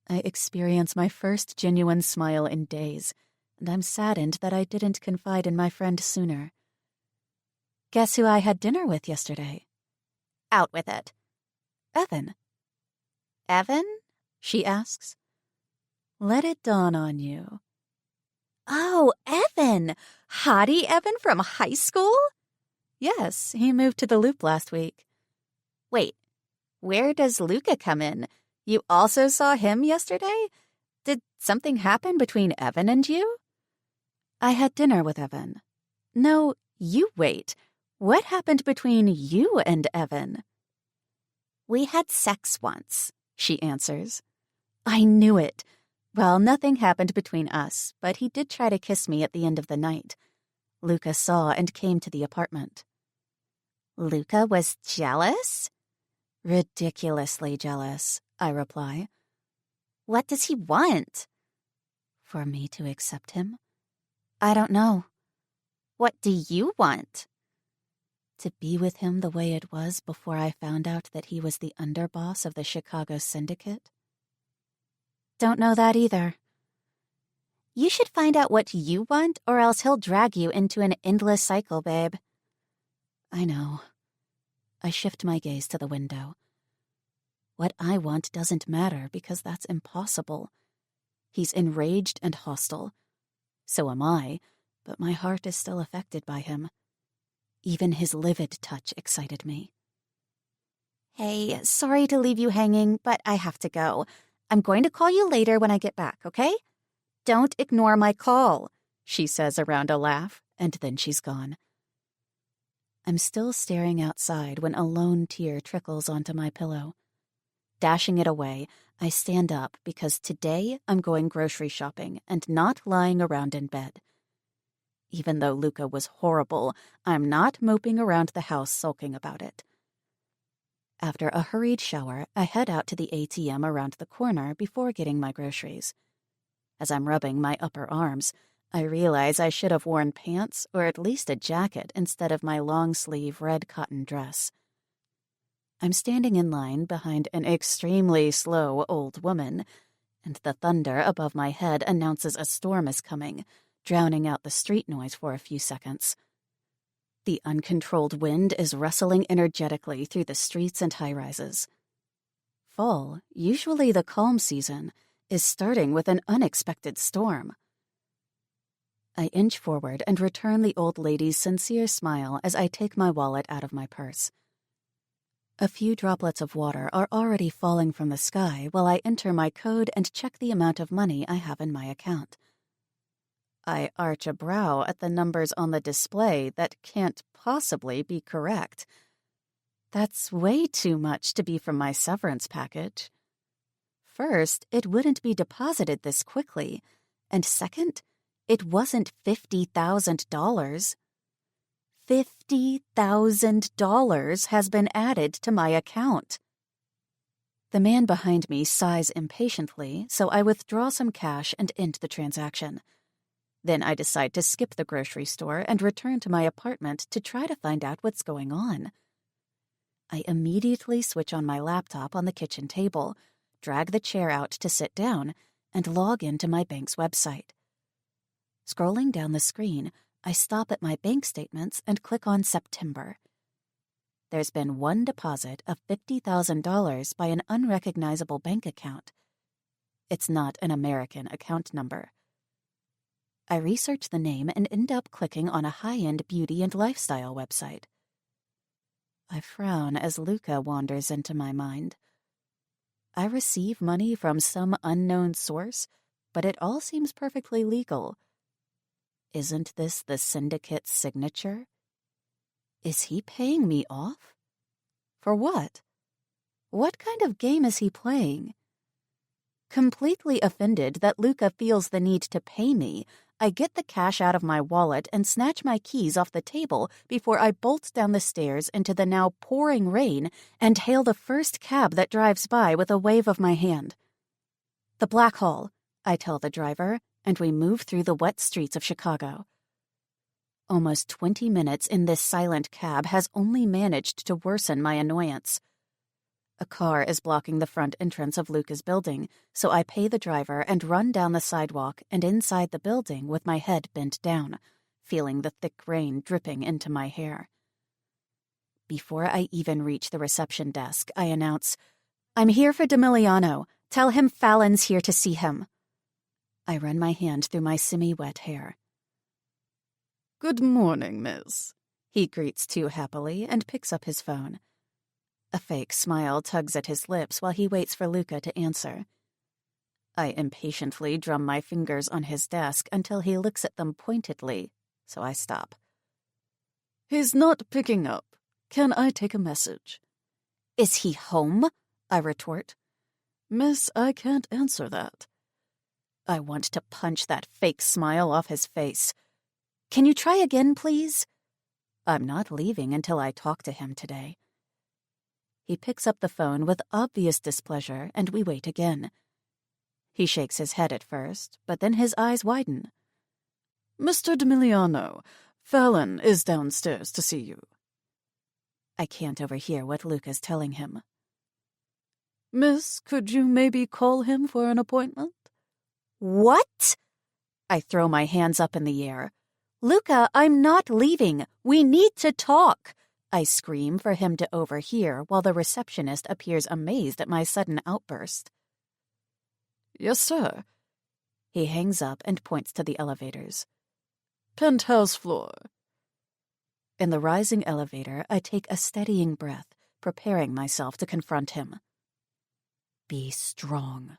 I experience my first genuine smile in days, and I'm saddened that I didn't confide in my friend sooner. Guess who I had dinner with yesterday? Out with it. Evan. Evan? She asks. Let it dawn on you. Oh, Evan! Hottie Evan from high school? Yes, he moved to the Loop last week. Wait, where does Luca come in? You also saw him yesterday? Did something happen between Evan and you? I had dinner with Evan. No, you wait. What happened between you and Evan? We had sex once, she answers. I knew it. Well, nothing happened between us, but he did try to kiss me at the end of the night. Luca saw and came to the apartment. Luca was jealous? Ridiculously jealous, I reply. What does he want? For me to accept him? I don't know. What do you want? To be with him the way it was before I found out that he was the underboss of the Chicago Syndicate? Don't know that either. You should find out what you want, or else he'll drag you into an endless cycle, babe. I know. I shift my gaze to the window. What I want doesn't matter because that's impossible. He's enraged and hostile. So am I, but my heart is still affected by him. Even his livid touch excited me. Hey, sorry to leave you hanging, but I have to go. I'm going to call you later when I get back, okay? Don't ignore my call, she says around a laugh, and then she's gone. I'm still staring outside when a lone tear trickles onto my pillow. Dashing it away, I stand up because today I'm going grocery shopping and not lying around in bed. Even though Luca was horrible, I'm not moping around the house sulking about it. After a hurried shower, I head out to the ATM around the corner before getting my groceries. As I'm rubbing my upper arms, I realize I should have worn pants or at least a jacket instead of my long-sleeve red cotton dress. I'm standing in line behind an extremely slow old woman, and the thunder above my head announces a storm is coming, drowning out the street noise for a few seconds. The uncontrolled wind is rustling energetically through the streets and high-rises. Fall, usually the calm season, is starting with an unexpected storm. I inch forward and return the old lady's sincere smile as I take my wallet out of my purse. A few droplets of water are already falling from the sky while I enter my code and check the amount of money I have in my account. I arch a brow at the numbers on the display that can't possibly be correct. That's way too much to be from my severance package. First, it wouldn't be deposited this quickly, and second, it wasn't $50,000. $50,000 has been added to my account. The man behind me sighs impatiently, so I withdraw some cash and end the transaction. Then I decide to skip the grocery store and return to my apartment to try to find out what's going on. I immediately switch on my laptop on the kitchen table, drag the chair out to sit down, and log into my bank's website. Scrolling down the screen, I stop at my bank statements and click on September. There's been one deposit of $50,000 by an unrecognizable bank account. It's not an American account number. I research the name and end up clicking on a high-end beauty and lifestyle website. I frown as Luca wanders into my mind. I receive money from some unknown source, but it all seems perfectly legal. Isn't this the Syndicate's signature? Is he paying me off? For what? What kind of game is he playing? Completely offended that Luca feels the need to pay me, I get the cash out of my wallet and snatch my keys off the table before I bolt down the stairs into the now pouring rain and hail the first cab that drives by with a wave of my hand. "The Blackhall," I tell the driver, and we move through the wet streets of Chicago. Almost 20 minutes in this silent cab has only managed to worsen my annoyance. A car is blocking the front entrance of Luca's building, so I pay the driver and run down the sidewalk and inside the building with my head bent down, feeling the thick rain dripping into my hair. Before I even reach the reception desk, I announce, "I'm here for Demiliano. Tell him Fallon's here to see him." I run my hand through my semi-wet hair. "Good morning, miss," he greets too happily and picks up his phone. A fake smile tugs at his lips while he waits for Luca to answer. I impatiently drum my fingers on his desk until he looks at them pointedly, so I stop. "He's not picking up. Can I take a message?" "Is he home?" I retort. "Miss, I can't answer that." I want to punch that fake smile off his face. "Can you try again, please?" I'm not leaving until I talk to him today. He picks up the phone with obvious displeasure, and we wait again. He shakes his head at first, but then his eyes widen. "Mr. Demiliano, Fallon is downstairs to see you." I can't overhear what Luca's telling him. Miss, could you maybe call him for an appointment? What? I throw my hands up in the air. Luca, I'm not leaving. We need to talk. I scream for him to overhear while the receptionist appears amazed at my sudden outburst. Yes, sir. He hangs up and points to the elevators. Penthouse floor. In the rising elevator, I take a steadying breath, preparing myself to confront him. Be strong.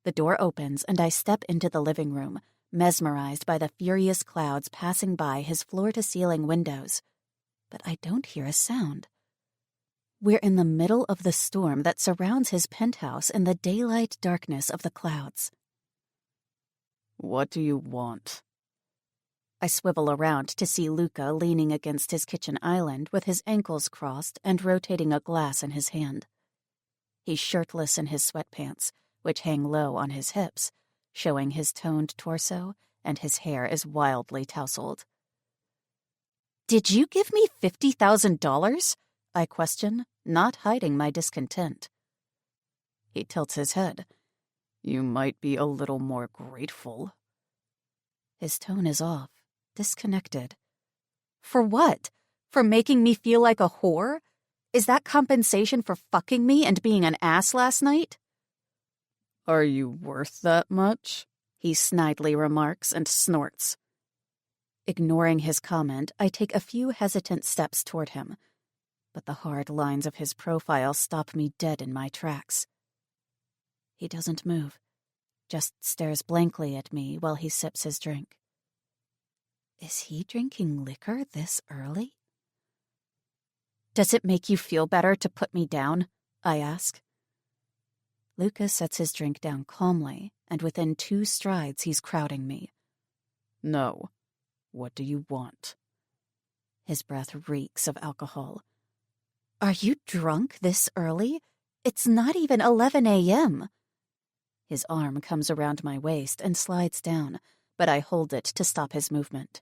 The door opens and I step into the living room, mesmerized by the furious clouds passing by his floor-to-ceiling windows. But I don't hear a sound. We're in the middle of the storm that surrounds his penthouse in the daylight darkness of the clouds. What do you want? I swivel around to see Luca leaning against his kitchen island with his ankles crossed and rotating a glass in his hand. He's shirtless in his sweatpants, which hang low on his hips, showing his toned torso, and his hair is wildly tousled. Did you give me $50,000? I question, not hiding my discontent. He tilts his head. You might be a little more grateful. His tone is off, disconnected. For what? For making me feel like a whore? Is that compensation for fucking me and being an ass last night? Are you worth that much? He snidely remarks and snorts. Ignoring his comment, I take a few hesitant steps toward him, but the hard lines of his profile stop me dead in my tracks. He doesn't move, just stares blankly at me while he sips his drink. Is he drinking liquor this early? Does it make you feel better to put me down? I ask. Luca sets his drink down calmly, and within 2 strides he's crowding me. No. What do you want? His breath reeks of alcohol. Are you drunk this early? It's not even 11 a.m. His arm comes around my waist and slides down, but I hold it to stop his movement.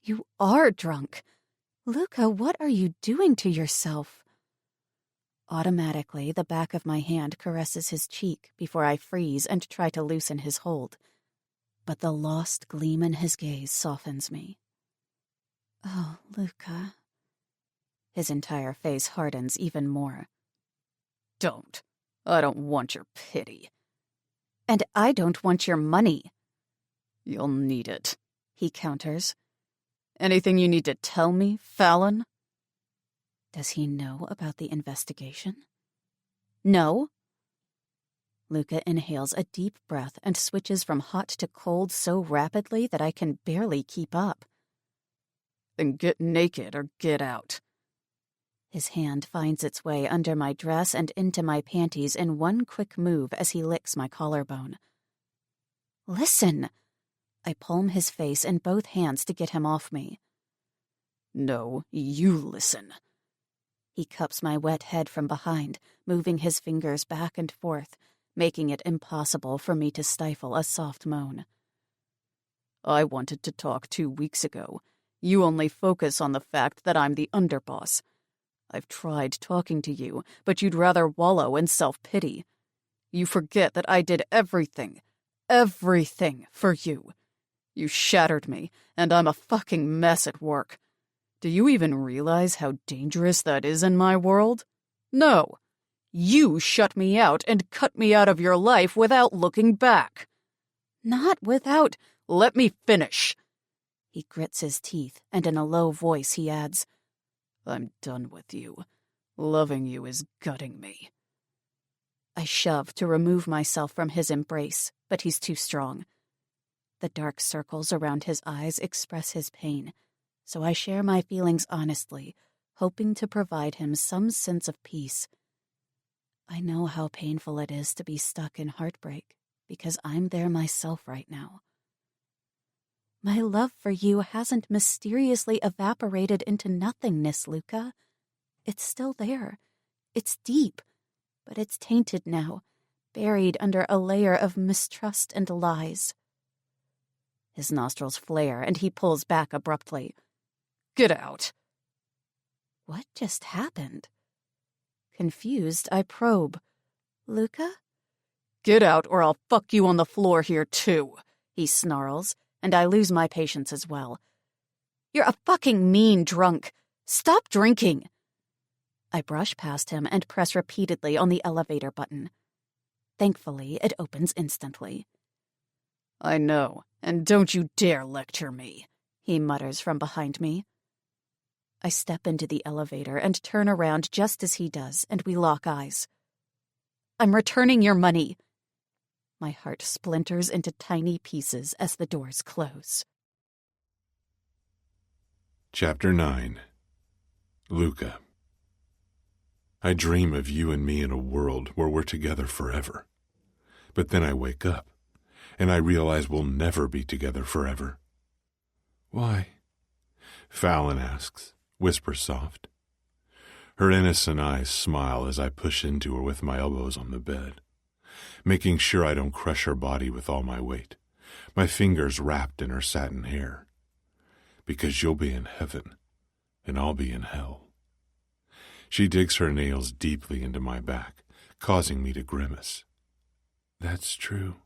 You are drunk. Luca, what are you doing to yourself? Automatically, the back of my hand caresses his cheek before I freeze and try to loosen his hold. But the lost gleam in his gaze softens me. Oh, Luca. His entire face hardens even more. Don't. I don't want your pity. And I don't want your money. You'll need it, he counters. Anything you need to tell me, Fallon? Does he know about the investigation? No. Luca inhales a deep breath and switches from hot to cold so rapidly that I can barely keep up. Then get naked or get out. His hand finds its way under my dress and into my panties in one quick move as he licks my collarbone. Listen! I palm his face in both hands to get him off me. No, you listen. He cups my wet head from behind, moving his fingers back and forth, making it impossible for me to stifle a soft moan. I wanted to talk 2 weeks ago. You only focus on the fact that I'm the underboss. I've tried talking to you, but you'd rather wallow in self-pity. You forget that I did everything for you. You shattered me, and I'm a fucking mess at work. Do you even realize how dangerous that is in my world? No. You shut me out and cut me out of your life without looking back. Not without... Let me finish. He grits his teeth, and in a low voice he adds, I'm done with you. Loving you is gutting me. I shove to remove myself from his embrace, but he's too strong. The dark circles around his eyes express his pain, so I share my feelings honestly, hoping to provide him some sense of peace. I know how painful it is to be stuck in heartbreak, because I'm there myself right now. My love for you hasn't mysteriously evaporated into nothingness, Luca. It's still there. It's deep, but it's tainted now, buried under a layer of mistrust and lies. His nostrils flare, and he pulls back abruptly. Get out. What just happened? Confused, I probe. Luca? Get out or I'll fuck you on the floor here too, he snarls, and I lose my patience as well. You're a fucking mean drunk. Stop drinking. I brush past him and press repeatedly on the elevator button. Thankfully, it opens instantly. I know, and don't you dare lecture me, he mutters from behind me. I step into the elevator and turn around just as he does, and we lock eyes. I'm returning your money. My heart splinters into tiny pieces as the doors close. Chapter 9. Luca. I dream of you and me in a world where we're together forever. But then I wake up, and I realize we'll never be together forever. Why? Fallon asks, whisper soft. Her innocent eyes smile as I push into her with my elbows on the bed, making sure I don't crush her body with all my weight, my fingers wrapped in her satin hair. Because you'll be in heaven, and I'll be in hell. She digs her nails deeply into my back, causing me to grimace. That's true.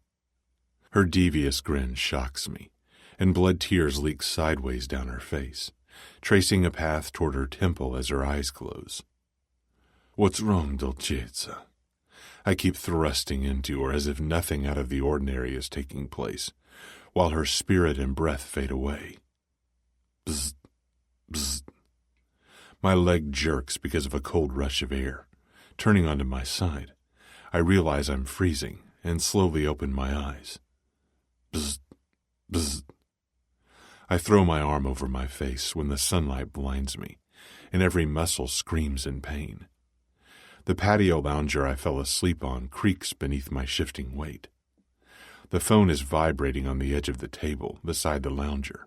Her devious grin shocks me, and blood tears leak sideways down her face, tracing a path toward her temple as her eyes close. What's wrong, Dolcezza? I keep thrusting into her as if nothing out of the ordinary is taking place, while her spirit and breath fade away. Bzz, bzz. My leg jerks because of a cold rush of air. Turning onto my side, I realize I'm freezing and slowly open my eyes. Bzz, bzz. I throw my arm over my face when the sunlight blinds me, and every muscle screams in pain. The patio lounger I fell asleep on creaks beneath my shifting weight. The phone is vibrating on the edge of the table beside the lounger,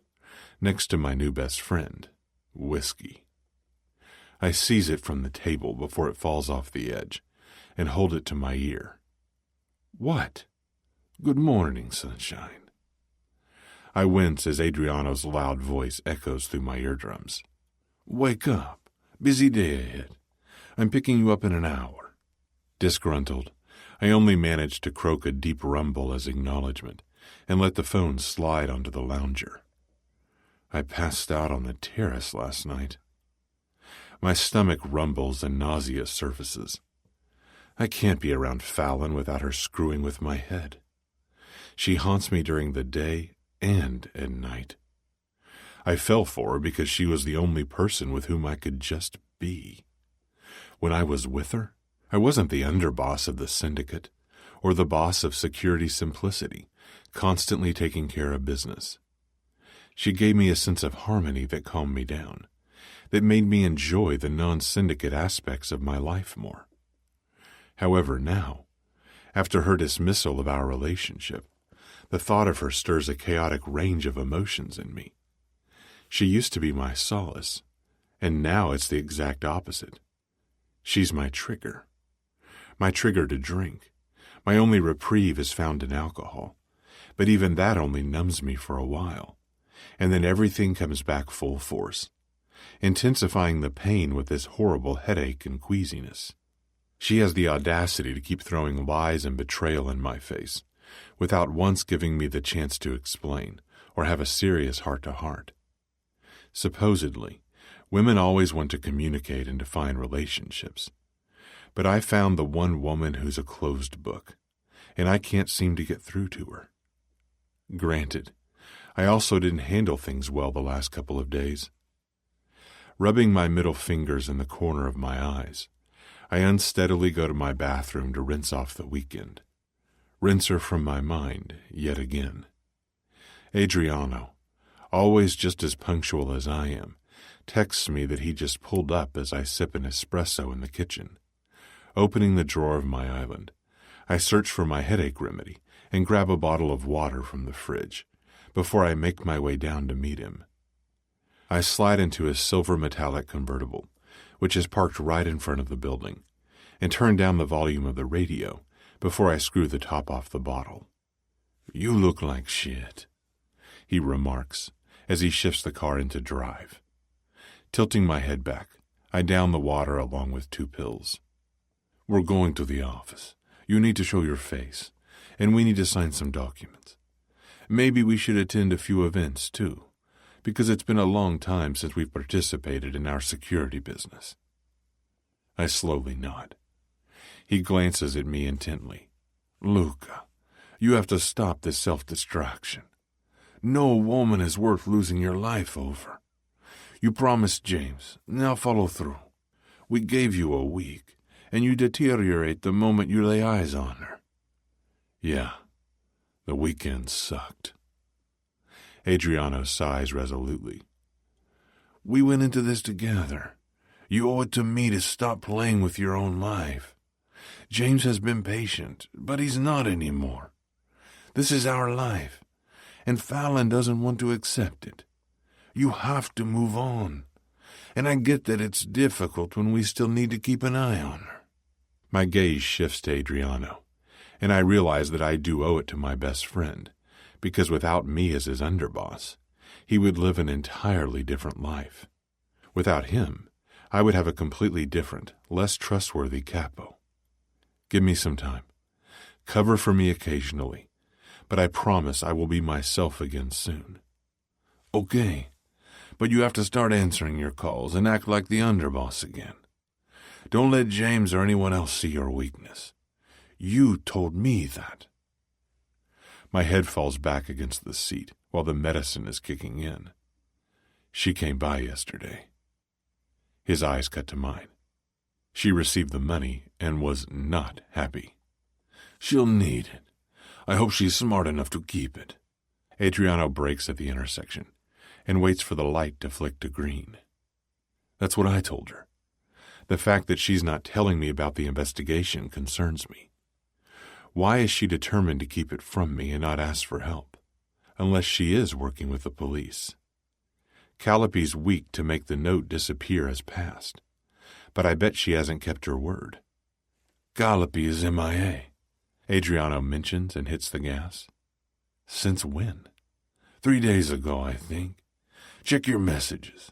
next to my new best friend, Whiskey. I seize it from the table before it falls off the edge and hold it to my ear. What? Good morning, sunshine. I wince as Adriano's loud voice echoes through my eardrums. Wake up. Busy day ahead. I'm picking you up in an hour. Disgruntled, I only manage to croak a deep rumble as acknowledgement and let the phone slide onto the lounger. I passed out on the terrace last night. My stomach rumbles and nausea surfaces. I can't be around Fallon without her screwing with my head. She haunts me during the day and at night. I fell for her because she was the only person with whom I could just be. When I was with her, I wasn't the underboss of the Syndicate or the boss of Security Simplicity, constantly taking care of business. She gave me a sense of harmony that calmed me down, that made me enjoy the non-syndicate aspects of my life more. However, now, after her dismissal of our relationship, the thought of her stirs a chaotic range of emotions in me. She used to be my solace, and now it's the exact opposite. She's my trigger to drink. My only reprieve is found in alcohol, but even that only numbs me for a while, and then everything comes back full force, intensifying the pain with this horrible headache and queasiness. She has the audacity to keep throwing lies and betrayal in my face, without once giving me the chance to explain or have a serious heart-to-heart. Supposedly, women always want to communicate and define relationships, but I found the one woman who's a closed book, and I can't seem to get through to her. Granted, I also didn't handle things well the last couple of days. Rubbing my middle fingers in the corner of my eyes, I unsteadily go to my bathroom to rinse off the weekend. Rinse her from my mind, yet again. Adriano, always just as punctual as I am, texts me that he just pulled up as I sip an espresso in the kitchen. Opening the drawer of my island, I search for my headache remedy and grab a bottle of water from the fridge before I make my way down to meet him. I slide into his silver metallic convertible, which is parked right in front of the building, and turn down the volume of the radio before I screw the top off the bottle. You look like shit, he remarks as he shifts the car into drive. Tilting my head back, I down the water along with 2 pills. We're going to the office. You need to show your face, and we need to sign some documents. Maybe we should attend a few events, too, because it's been a long time since we've participated in our security business. I slowly nod. He glances at me intently. Luca, you have to stop this self-distraction. No woman is worth losing your life over. You promised James. Now follow through. We gave you a week, and you deteriorate the moment you lay eyes on her. Yeah, the weekend sucked. Adriano sighs resolutely. We went into this together. You owe it to me to stop playing with your own life. James has been patient, but he's not anymore. This is our life, and Fallon doesn't want to accept it. You have to move on, and I get that it's difficult when we still need to keep an eye on her. My gaze shifts to Adriano, and I realize that I do owe it to my best friend, because without me as his underboss, he would live an entirely different life. Without him, I would have a completely different, less trustworthy capo. Give me some time. Cover for me occasionally, but I promise I will be myself again soon. Okay, but you have to start answering your calls and act like the underboss again. Don't let James or anyone else see your weakness. You told me that. My head falls back against the seat while the medicine is kicking in. She came by yesterday. His eyes cut to mine. She received the money and was not happy. She'll need it. I hope she's smart enough to keep it. Adriano brakes at the intersection and waits for the light to flick to green. That's what I told her. The fact that she's not telling me about the investigation concerns me. Why is she determined to keep it from me and not ask for help? Unless she is working with the police. Calliope's weak to make the note disappear as past, but I bet she hasn't kept her word. Calliope is MIA, Adriano mentions and hits the gas. Since when? 3 days ago, I think. Check your messages.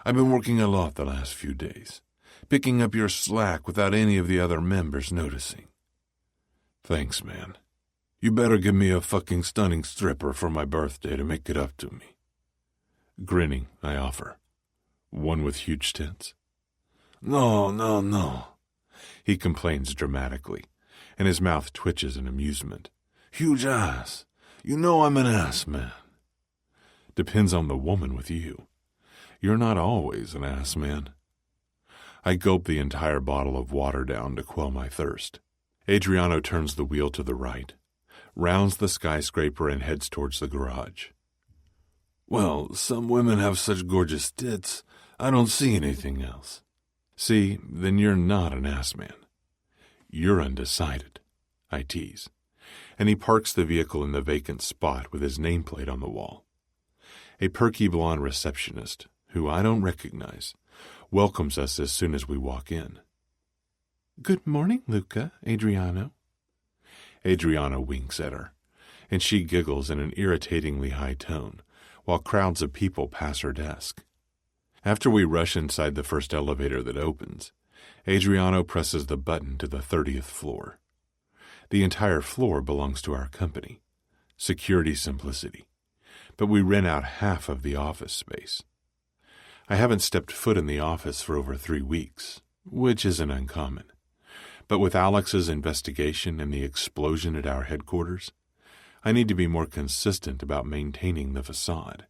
I've been working a lot the last few days, picking up your slack without any of the other members noticing. Thanks, man. You better give me a fucking stunning stripper for my birthday to make it up to me. Grinning, I offer. One with huge tits? No. He complains dramatically, and his mouth twitches in amusement. Huge ass. You know I'm an ass man. Depends on the woman with you. You're not always an ass man. I gulp the entire bottle of water down to quell my thirst. Adriano turns the wheel to the right, rounds the skyscraper and heads towards the garage. Well, some women have such gorgeous tits, I don't see anything else. See, then you're not an ass man. You're undecided, I tease, and he parks the vehicle in the vacant spot with his nameplate on the wall. A perky blonde receptionist, who I don't recognize, welcomes us as soon as we walk in. Good morning, Luca, Adriano. Adriano winks at her, and she giggles in an irritatingly high tone, while crowds of people pass her desk. After we rush inside the first elevator that opens, Adriano presses the button to the 30th floor. The entire floor belongs to our company, Security Simplicity, but we rent out half of the office space. I haven't stepped foot in the office for over 3 weeks, which isn't uncommon. But with Alex's investigation and the explosion at our headquarters, I need to be more consistent about maintaining the facade.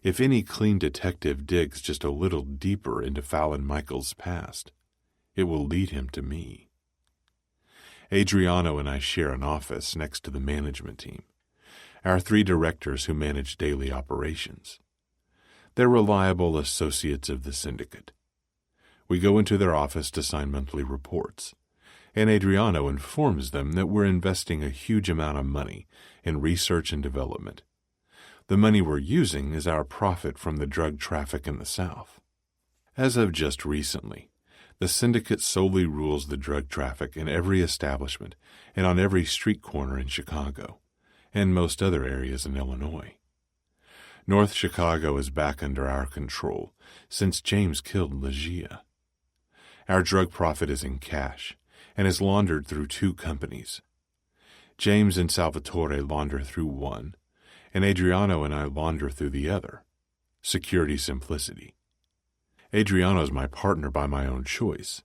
If any clean detective digs just a little deeper into Fallon Michaels' past, it will lead him to me. Adriano and I share an office next to the management team, our 3 directors who manage daily operations. They're reliable associates of the Syndicate. We go into their office to sign monthly reports, and Adriano informs them that we're investing a huge amount of money in research and development. The money we're using is our profit from the drug traffic in the South. As of just recently, the Syndicate solely rules the drug traffic in every establishment and on every street corner in Chicago, and most other areas in Illinois. North Chicago is back under our control since James killed Legia. Our drug profit is in cash and is laundered through 2 companies. James and Salvatore launder through one, and Adriano and I launder through the other. Security simplicity. Adriano's my partner by my own choice,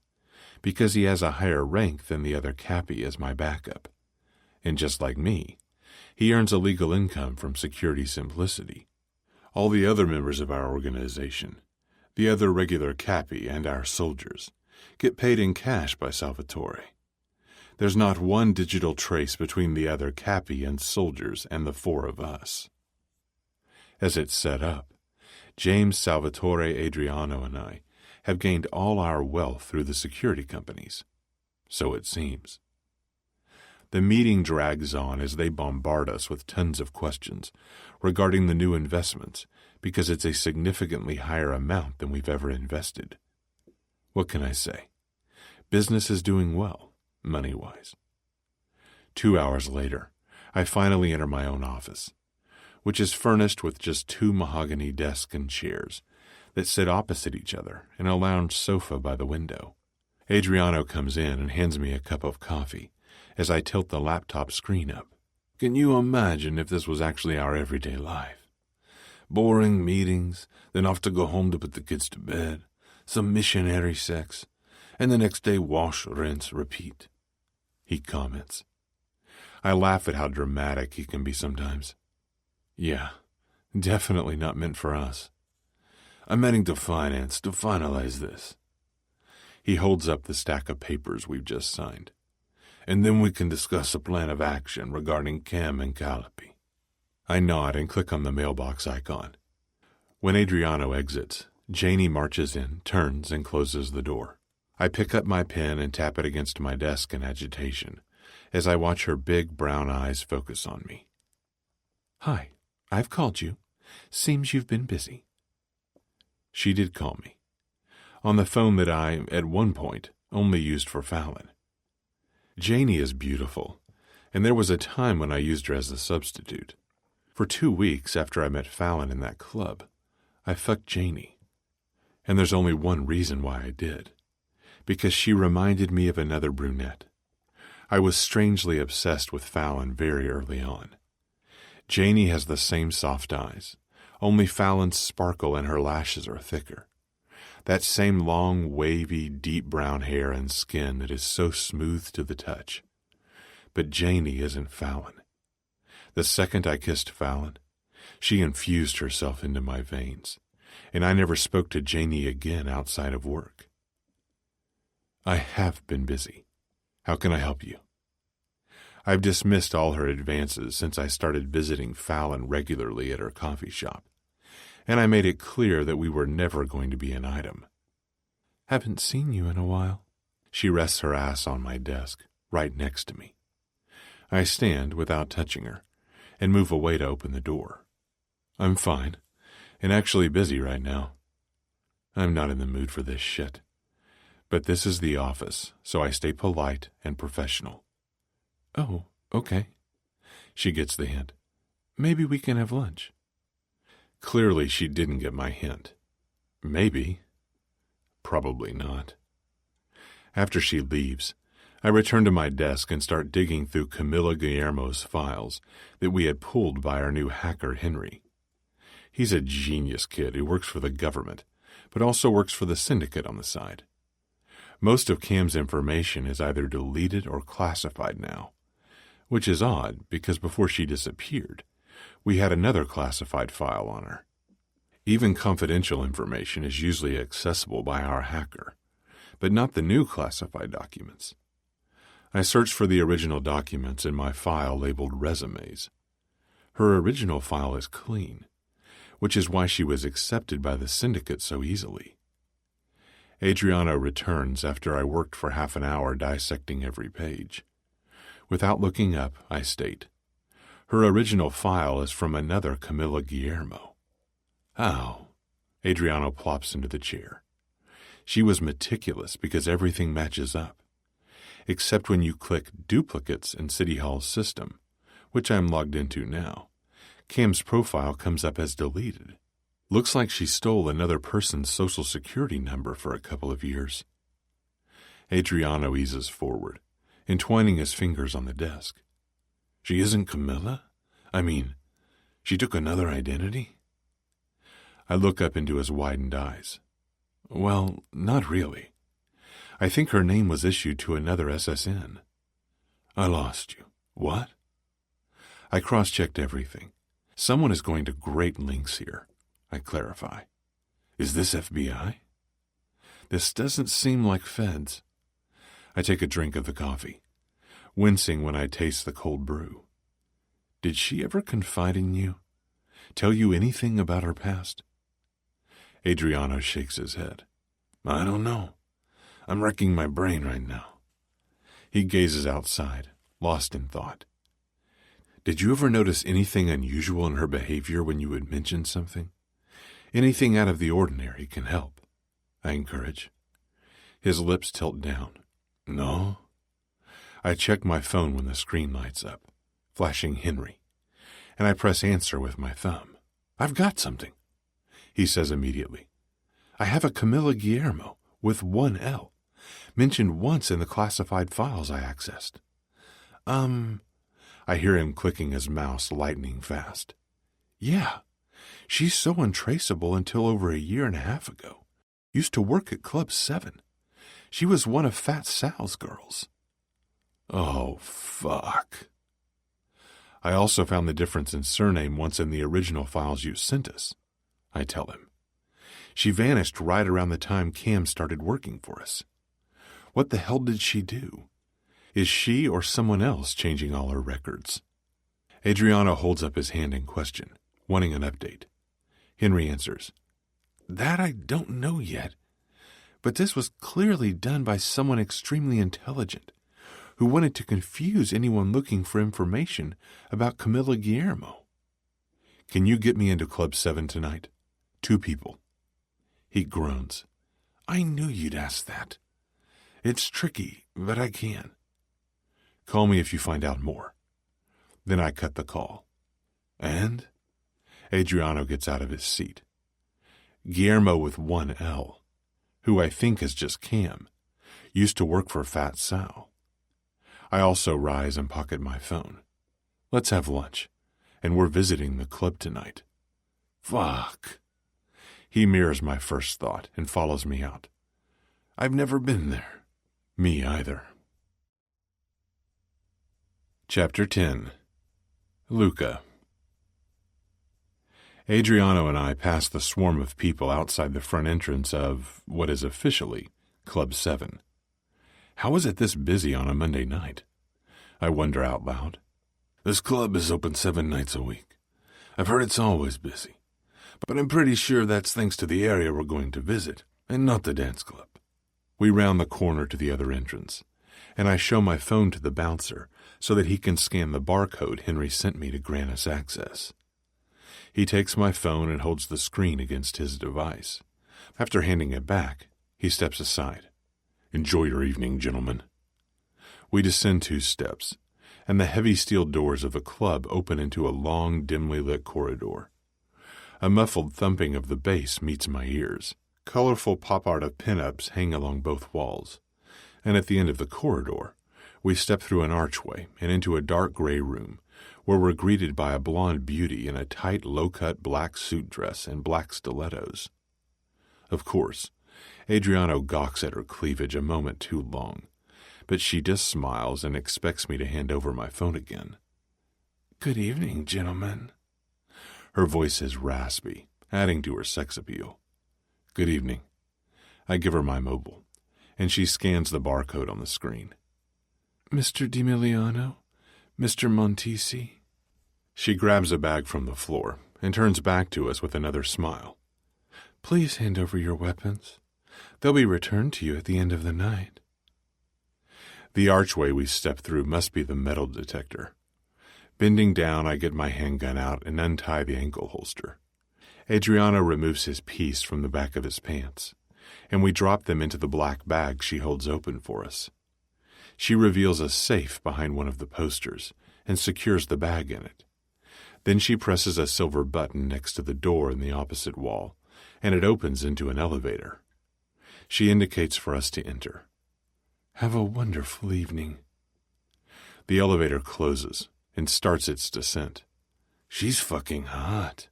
because he has a higher rank than the other cappy as my backup. And just like me, he earns a legal income from security simplicity. All the other members of our organization, the other regular cappy and our soldiers, get paid in cash by Salvatore. There's not one digital trace between the other cappy and soldiers and the 4 of us. As it's set up, James, Salvatore, Adriano, and I have gained all our wealth through the security companies. So it seems. The meeting drags on as they bombard us with tons of questions regarding the new investments because it's a significantly higher amount than we've ever invested. What can I say? Business is doing well, money-wise. 2 hours later, I finally enter my own office, which is furnished with just 2 mahogany desks and chairs that sit opposite each other and a lounge sofa by the window. Adriano comes in and hands me a cup of coffee as I tilt the laptop screen up. Can you imagine if this was actually our everyday life? Boring meetings, then off to go home to put the kids to bed, some missionary sex, and the next day wash, rinse, repeat. He comments. I laugh at how dramatic he can be sometimes. Yeah, definitely not meant for us. I'm heading to finance to finalize this. He holds up the stack of papers we've just signed. And then we can discuss a plan of action regarding Cam and Calliope. I nod and click on the mailbox icon. When Adriano exits, Janie marches in, turns, and closes the door. I pick up my pen and tap it against my desk in agitation as I watch her big brown eyes focus on me. Hi, I've called you. Seems you've been busy. She did call me. On the phone that I, at one point, only used for Fallon. Janie is beautiful, and there was a time when I used her as a substitute. For 2 weeks after I met Fallon in that club, I fucked Janie. And there's only one reason why I did. Because she reminded me of another brunette. I was strangely obsessed with Fallon very early on. Janie has the same soft eyes, only Fallon's sparkle and her lashes are thicker. That same long, wavy, deep brown hair and skin that is so smooth to the touch. But Janie isn't Fallon. The second I kissed Fallon, she infused herself into my veins, and I never spoke to Janie again outside of work. I have been busy. How can I help you? I've dismissed all her advances since I started visiting Fallon regularly at her coffee shop, and I made it clear that we were never going to be an item. Haven't seen you in a while. She rests her ass on my desk, right next to me. I stand without touching her, and move away to open the door. I'm fine, and actually busy right now. I'm not in the mood for this shit. But this is the office, so I stay polite and professional. Oh, okay. She gets the hint. Maybe we can have lunch. Clearly she didn't get my hint. Maybe. Probably not. After she leaves, I return to my desk and start digging through Camilla Guillermo's files that we had pulled by our new hacker, Henry. He's a genius kid who works for the government, but also works for the Syndicate on the side. Most of Cam's information is either deleted or classified now, which is odd because before she disappeared, we had another classified file on her. Even confidential information is usually accessible by our hacker, but not the new classified documents. I searched for the original documents in my file labeled resumes. Her original file is clean, which is why she was accepted by the Syndicate so easily. Adriano returns after I worked for half an hour dissecting every page. Without looking up, I state, her original file is from another Camilla Guillermo. How? Adriano plops into the chair. She was meticulous because everything matches up. Except when you click duplicates in City Hall's system, which I'm logged into now, Cam's profile comes up as deleted. Looks like she stole another person's social security number for a couple of years. Adriano eases forward, entwining his fingers on the desk. She isn't Camilla? I mean, she took another identity? I look up into his widened eyes. Well, not really. I think her name was issued to another SSN. I lost you. What? I cross-checked everything. Someone is going to great lengths here, I clarify. Is this FBI? This doesn't seem like feds. I take a drink of the coffee, wincing when I taste the cold brew. Did she ever confide in you? Tell you anything about her past? Adriano shakes his head. I don't know. I'm wrecking my brain right now. He gazes outside, lost in thought. Did you ever notice anything unusual in her behavior when you would mention something? Anything out of the ordinary can help, I encourage. His lips tilt down. No. I check my phone when the screen lights up, flashing Henry, and I press answer with my thumb. I've got something, he says immediately. I have a Camilla Guillermo with one L, mentioned once in the classified files I accessed. I hear him clicking his mouse lightning fast. Yeah, she's so untraceable until over a year and a half ago. Used to work at Club 7. She was one of Fat Sal's girls. Oh, fuck. I also found the difference in surname once in the original files you sent us, I tell him. She vanished right around the time Cam started working for us. What the hell did she do? Is she or someone else changing all her records? Adriano holds up his hand in question, wanting an update. Henry answers, That I don't know yet, but this was clearly done by someone extremely intelligent who wanted to confuse anyone looking for information about Camilla Guillermo. Can you get me into Club 7 tonight? 2 people. He groans. I knew you'd ask that. It's tricky, but I can. Call me if you find out more. Then I cut the call. And? Adriano gets out of his seat. Guillermo with one L, who I think is just Cam, used to work for Fat Sal. I also rise and pocket my phone. Let's have lunch, and we're visiting the club tonight. Fuck. He mirrors my first thought and follows me out. I've never been there. Me either. Chapter 10. Luca. Adriano and I pass the swarm of people outside the front entrance of what is officially Club 7. How is it this busy on a Monday night? I wonder out loud. This club is open 7 nights a week. I've heard it's always busy, but I'm pretty sure that's thanks to the area we're going to visit, and not the dance club. We round the corner to the other entrance, and I show my phone to the bouncer so that he can scan the barcode Henry sent me to grant us access. He takes my phone and holds the screen against his device. After handing it back, he steps aside. Enjoy your evening, gentlemen. We descend 2 steps, and the heavy steel doors of the club open into a long, dimly lit corridor. A muffled thumping of the bass meets my ears. Colorful pop art of pin-ups hang along both walls, and at the end of the corridor, we step through an archway and into a dark gray room, where we're greeted by a blonde beauty in a tight, low-cut black suit dress and black stilettos. Of course, Adriano gawks at her cleavage a moment too long, but she just smiles and expects me to hand over my phone again. Good evening, gentlemen. Her voice is raspy, adding to her sex appeal. Good evening. I give her my mobile, and she scans the barcode on the screen. Mr. DiMiliano? Mr. Montisi? She grabs a bag from the floor and turns back to us with another smile. Please hand over your weapons. They'll be returned to you at the end of the night. The archway we step through must be the metal detector. Bending down, I get my handgun out and untie the ankle holster. Adriano removes his piece from the back of his pants, and we drop them into the black bag she holds open for us. She reveals a safe behind one of the posters and secures the bag in it. Then she presses a silver button next to the door in the opposite wall, and it opens into an elevator. She indicates for us to enter. "Have a wonderful evening." The elevator closes and starts its descent. "She's fucking hot,"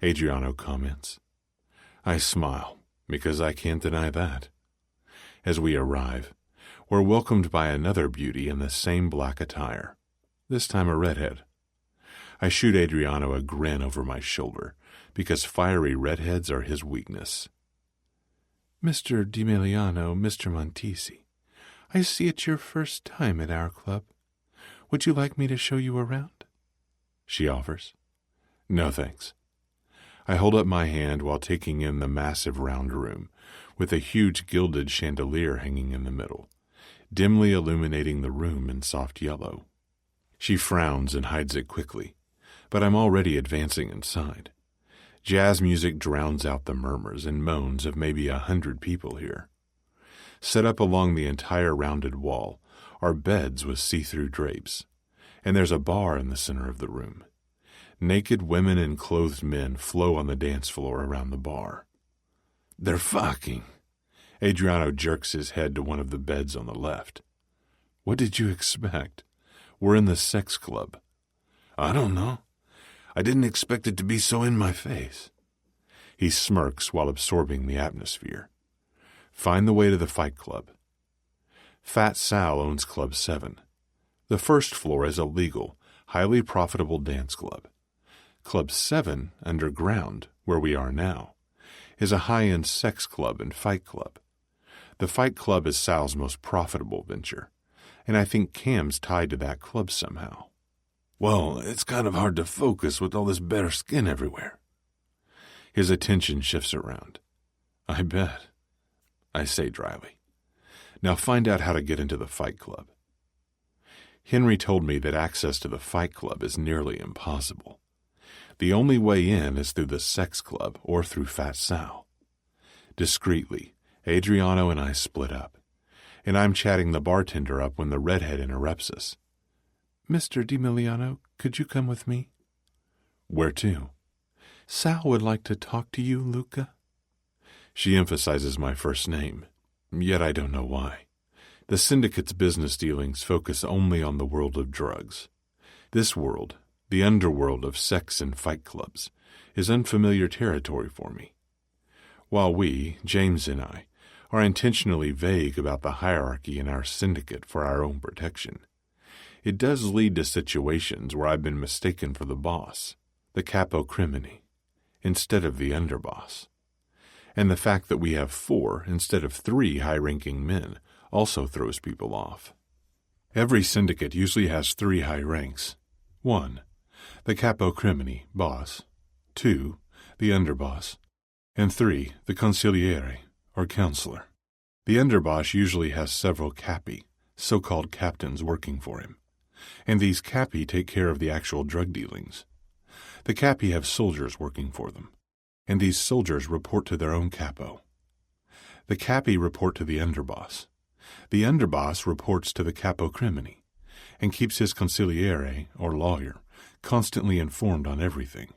Adriano comments. I smile, because I can't deny that. As we arrive, we're welcomed by another beauty in the same black attire, this time a redhead. I shoot Adriano a grin over my shoulder, because fiery redheads are his weakness. "Mr. DiMiliano, Mr. Montesi, I see it's your first time at our club. Would you like me to show you around?" she offers. "No, thanks." I hold up my hand while taking in the massive round room, with a huge gilded chandelier hanging in the middle, dimly illuminating the room in soft yellow. She frowns and hides it quickly, but I'm already advancing inside. Jazz music drowns out the murmurs and moans of maybe 100 people here. Set up along the entire rounded wall are beds with see-through drapes, and there's a bar in the center of the room. Naked women and clothed men flow on the dance floor around the bar. "They're fucking." Adriano jerks his head to one of the beds on the left. "What did you expect? We're in the sex club." "I don't know. I didn't expect it to be so in my face." He smirks while absorbing the atmosphere. Find the way to the Fight Club. Fat Sal owns Club 7. The first floor is a legal, highly profitable dance club. Club 7, underground, where we are now, is a high-end sex club and fight club. The Fight Club is Sal's most profitable venture, and I think Cam's tied to that club somehow. "Well, it's kind of hard to focus with all this bare skin everywhere." His attention shifts around. "I bet," I say dryly. "Now find out how to get into the Fight Club." Henry told me that access to the Fight Club is nearly impossible. The only way in is through the sex club or through Fat Sal. Discreetly, Adriano and I split up, and I'm chatting the bartender up when the redhead interrupts us. "Mr. DiMiliano, could you come with me?" "Where to?" "Sal would like to talk to you, Luca." She emphasizes my first name, yet I don't know why. The Syndicate's business dealings focus only on the world of drugs. This world, the underworld of sex and fight clubs, is unfamiliar territory for me. While we, James and I, are intentionally vague about the hierarchy in our syndicate for our own protection, it does lead to situations where I've been mistaken for the boss, the capo crimine, instead of the underboss. And the fact that we have 4 instead of 3 high-ranking men also throws people off. Every syndicate usually has 3 high ranks. 1. The capo crimine, boss. 2. The underboss. And 3. The consigliere, or counselor. The underboss usually has several capi, so-called captains, working for him. And these capi take care of the actual drug dealings. The capi have soldiers working for them, and these soldiers report to their own capo. The capi report to the underboss. The underboss reports to the capo crimine, and keeps his consigliere, or lawyer, constantly informed on everything.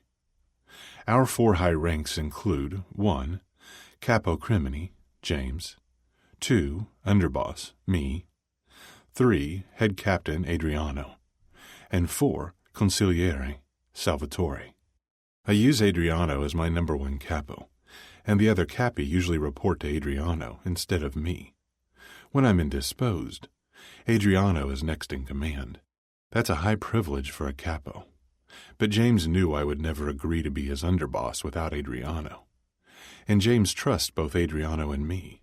Our 4 high ranks include 1. Capo crimine, James. 2. Underboss, me. 3. Head captain, Adriano. And 4. Consigliere, Salvatore. I use Adriano as my number 1 capo, and the other capi usually report to Adriano instead of me. When I'm indisposed, Adriano is next in command. That's a high privilege for a capo. But James knew I would never agree to be his underboss without Adriano. And James trusts both Adriano and me.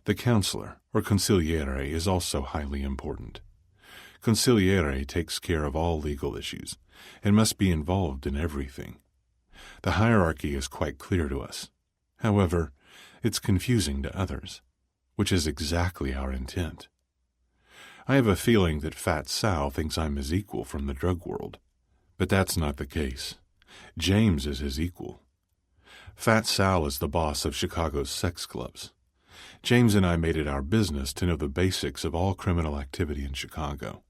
The counselor, or consigliere, is also highly important. Consigliere takes care of all legal issues and must be involved in everything. The hierarchy is quite clear to us. However, it's confusing to others, which is exactly our intent. I have a feeling that Fat Sal thinks I'm his equal from the drug world, but that's not the case. James is his equal. Fat Sal is the boss of Chicago's sex clubs. James and I made it our business to know the basics of all criminal activity in Chicago,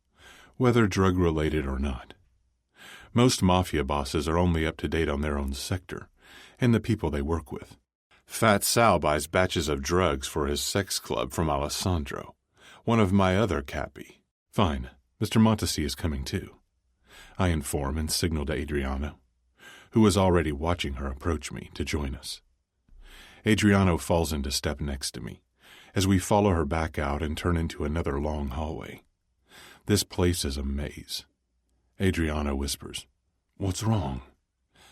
whether drug-related or not. Most Mafia bosses are only up to date on their own sector and the people they work with. Fat Sal buys batches of drugs for his sex club from Alessandro, one of my other capi. Fine, Mr. Montesi is coming too. I inform and signal to Adriano, who was already watching her approach me, to join us. Adriano falls into step next to me, as we follow her back out and turn into another long hallway. This place is a maze. Adriano whispers, "What's wrong?"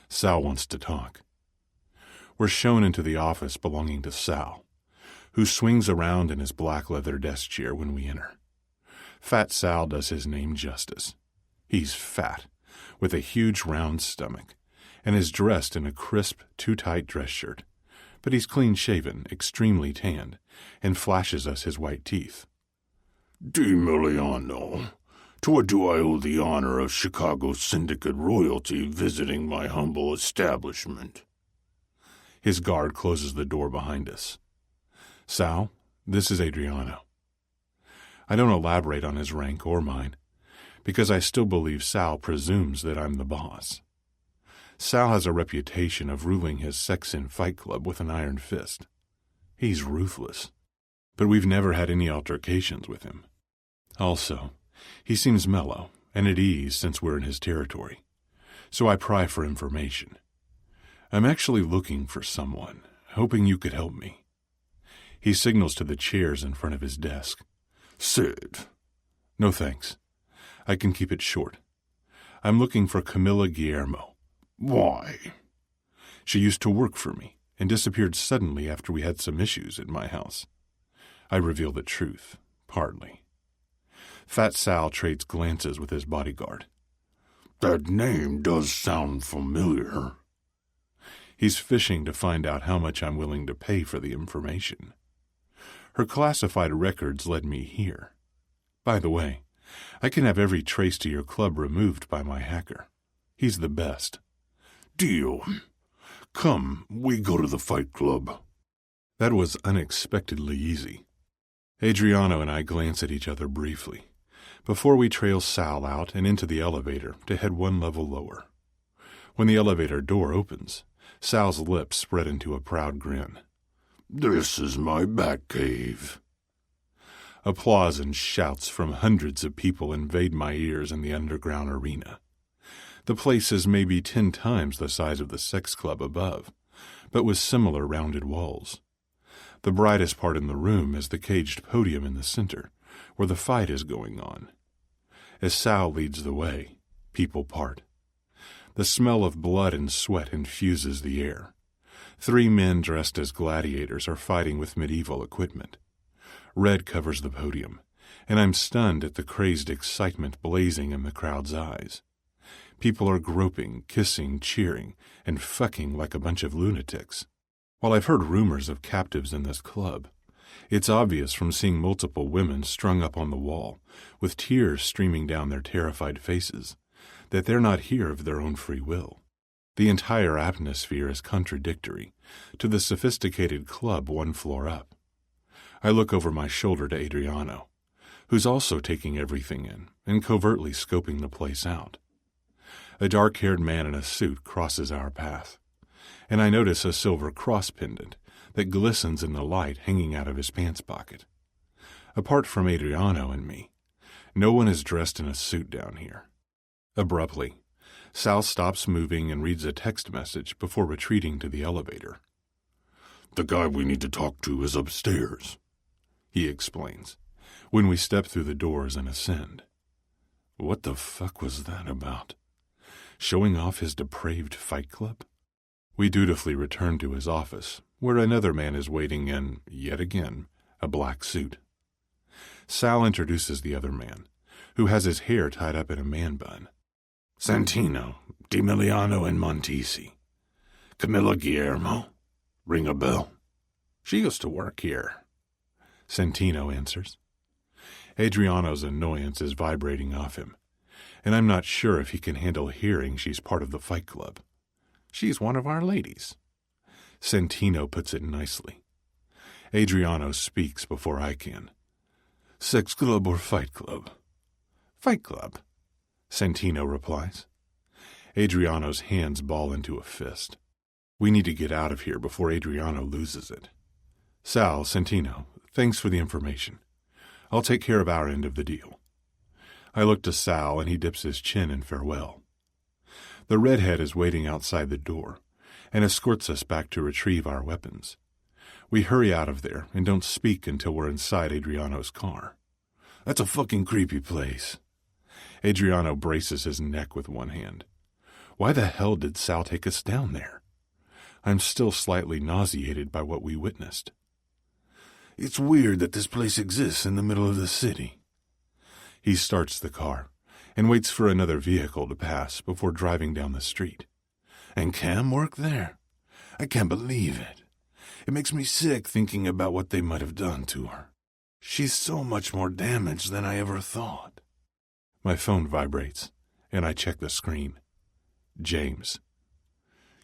Sal wants to talk. We're shown into the office belonging to Sal, who swings around in his black leather desk chair when we enter. Fat Sal does his name justice. He's fat, with a huge round stomach, and is dressed in a crisp, too-tight dress shirt, but he's clean-shaven, extremely tanned, and flashes us his white teeth. Emiliano, to what do I owe the honor of Chicago Syndicate royalty visiting my humble establishment? His guard closes the door behind us. Sal, this is Adriano. I don't elaborate on his rank or mine, because I still believe Sal presumes that I'm the boss. Sal has a reputation of ruling his sex-in fight club with an iron fist. He's ruthless, but we've never had any altercations with him. Also, he seems mellow and at ease since we're in his territory, so I pry for information. I'm actually looking for someone, hoping you could help me. He signals to the chairs in front of his desk. Sid. No thanks. I can keep it short. I'm looking for Camilla Guillermo. Why? She used to work for me and disappeared suddenly after we had some issues at my house. I reveal the truth, partly. Fat Sal trades glances with his bodyguard. That name does sound familiar. He's fishing to find out how much I'm willing to pay for the information. Her classified records led me here. By the way, I can have every trace to your club removed by my hacker. He's the best. Deal. Come, we go to the fight club. That was unexpectedly easy. Adriano and I glance at each other briefly, before we trail Sal out and into the elevator to head one level lower. When the elevator door opens, Sal's lips spread into a proud grin. This is my bat cave. Applause and shouts from hundreds of people invade my ears in the underground arena. The place is maybe 10 times the size of the sex club above, but with similar rounded walls. The brightest part in the room is the caged podium in the center, where the fight is going on. As Sal leads the way, people part. The smell of blood and sweat infuses the air. 3 men dressed as gladiators are fighting with medieval equipment. Red covers the podium, and I'm stunned at the crazed excitement blazing in the crowd's eyes. People are groping, kissing, cheering, and fucking like a bunch of lunatics. While I've heard rumors of captives in this club, it's obvious from seeing multiple women strung up on the wall, with tears streaming down their terrified faces, that they're not here of their own free will. The entire atmosphere is contradictory to the sophisticated club one floor up. I look over my shoulder to Adriano, who's also taking everything in and covertly scoping the place out. A dark-haired man in a suit crosses our path, and I notice a silver cross pendant that glistens in the light hanging out of his pants pocket. Apart from Adriano and me, no one is dressed in a suit down here. Abruptly, Sal stops moving and reads a text message before retreating to the elevator. The guy we need to talk to is upstairs, he explains, when we step through the doors and ascend. What the fuck was that about? Showing off his depraved fight club? We dutifully return to his office, where another man is waiting in, yet again, a black suit. Sal introduces the other man, who has his hair tied up in a man bun. Santino, Emiliano, and Montesi. Camilla Guillermo. Ring a bell? She used to work here, Santino answers. Adriano's annoyance is vibrating off him, and I'm not sure if he can handle hearing she's part of the fight club. She's one of our ladies. Santino puts it nicely. Adriano speaks before I can. Sex club or fight club? Fight club, Santino replies. Adriano's hands ball into a fist. We need to get out of here before Adriano loses it. Sal, Santino, thanks for the information. I'll take care of our end of the deal. I look to Sal, and he dips his chin in farewell. The redhead is waiting outside the door and escorts us back to retrieve our weapons. We hurry out of there and don't speak until we're inside Adriano's car. That's a fucking creepy place. Adriano braces his neck with one hand. Why the hell did Sal take us down there? I'm still slightly nauseated by what we witnessed. It's weird that this place exists in the middle of the city. He starts the car and waits for another vehicle to pass before driving down the street. And Cam worked there? I can't believe it. It makes me sick thinking about what they might have done to her. She's so much more damaged than I ever thought. My phone vibrates, and I check the screen. James.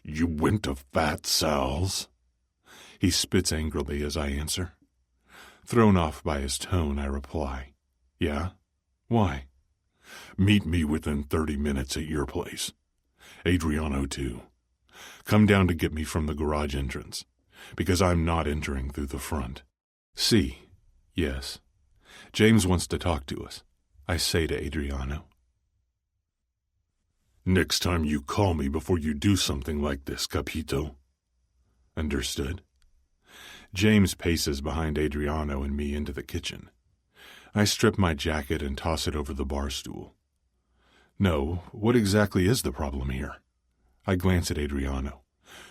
You went to Fat Sal's? He spits angrily as I answer. Thrown off by his tone, I reply. Yeah? Why? Meet me within 30 minutes at your place. Adriano, too. Come down to get me from the garage entrance, because I'm not entering through the front. See. Yes. James wants to talk to us, I say to Adriano. Next time you call me before you do something like this, capito? Understood. James paces behind Adriano and me into the kitchen. I strip my jacket and toss it over the bar stool. No, what exactly is the problem here? I glance at Adriano,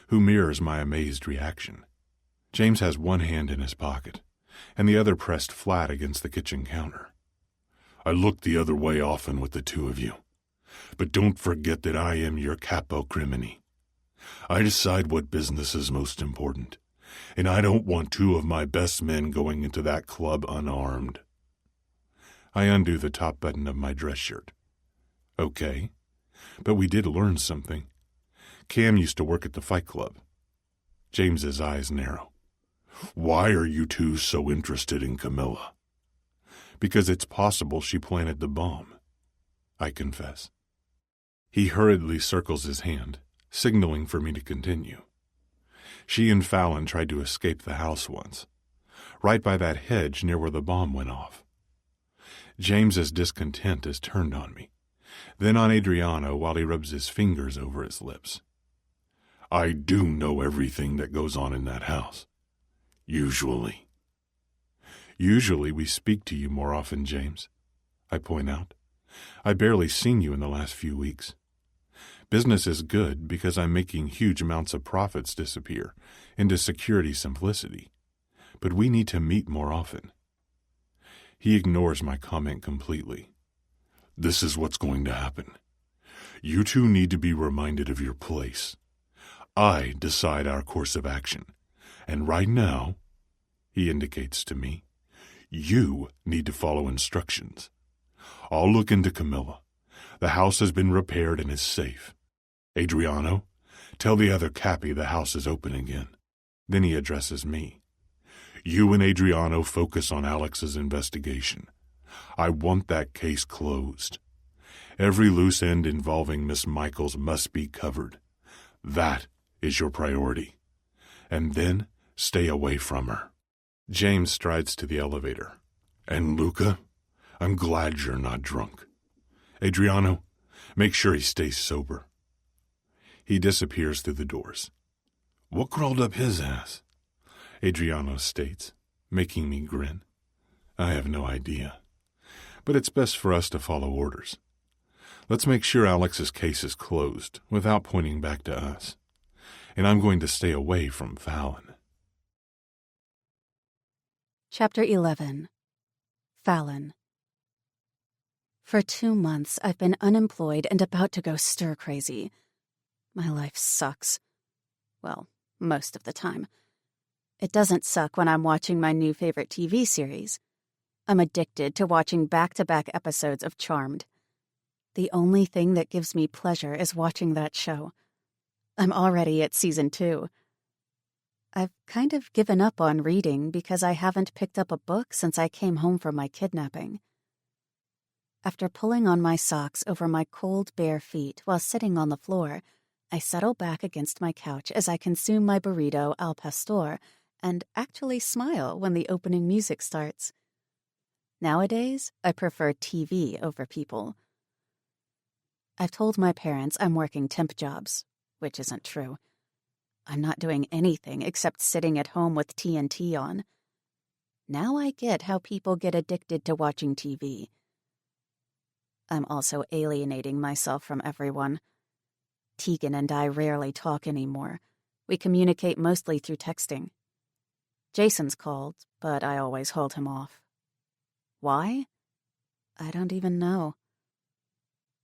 who mirrors my amazed reaction. James has one hand in his pocket, and the other pressed flat against the kitchen counter. I look the other way often with the two of you, but don't forget that I am your capo crimini. I decide what business is most important, and I don't want two of my best men going into that club unarmed. I undo the top button of my dress shirt. Okay, but we did learn something. Cam used to work at the Fight Club. James's eyes narrow. Why are you two so interested in Camilla? Because it's possible she planted the bomb, I confess. He hurriedly circles his hand, signaling for me to continue. She and Fallon tried to escape the house once, right by that hedge near where the bomb went off. James's discontent is turned on me, then on Adriano while he rubs his fingers over his lips. I do know everything that goes on in that house. Usually. Usually we speak to you more often, James, I point out. I've barely seen you in the last few weeks. Business is good because I'm making huge amounts of profits disappear into security simplicity, but we need to meet more often. He ignores my comment completely. This is what's going to happen. You two need to be reminded of your place. I decide our course of action, and right now, he indicates to me, you need to follow instructions. I'll look into Camilla. The house has been repaired and is safe. Adriano, tell the other Cappy the house is open again. Then he addresses me. You and Adriano focus on Alex's investigation. I want that case closed. Every loose end involving Miss Michaels must be covered. That is your priority. And then stay away from her. James strides to the elevator. And Luca, I'm glad you're not drunk. Adriano, make sure he stays sober. He disappears through the doors. What crawled up his ass? Adriano states, making me grin. I have no idea. But it's best for us to follow orders. Let's make sure Alex's case is closed without pointing back to us. And I'm going to stay away from Fallon. Chapter 11. Fallon. For 2 months, I've been unemployed and about to go stir-crazy. My life sucks. Well, most of the time. It doesn't suck when I'm watching my new favorite TV series. I'm addicted to watching back-to-back episodes of Charmed. The only thing that gives me pleasure is watching that show. I'm already at season 2. I've kind of given up on reading because I haven't picked up a book since I came home from my kidnapping. After pulling on my socks over my cold, bare feet while sitting on the floor, I settle back against my couch as I consume my burrito al pastor and actually smile when the opening music starts. Nowadays, I prefer TV over people. I've told my parents I'm working temp jobs, which isn't true. I'm not doing anything except sitting at home with TNT on. Now I get how people get addicted to watching TV. I'm also alienating myself from everyone. Tegan and I rarely talk anymore. We communicate mostly through texting. Jason's called, but I always hold him off. Why? I don't even know.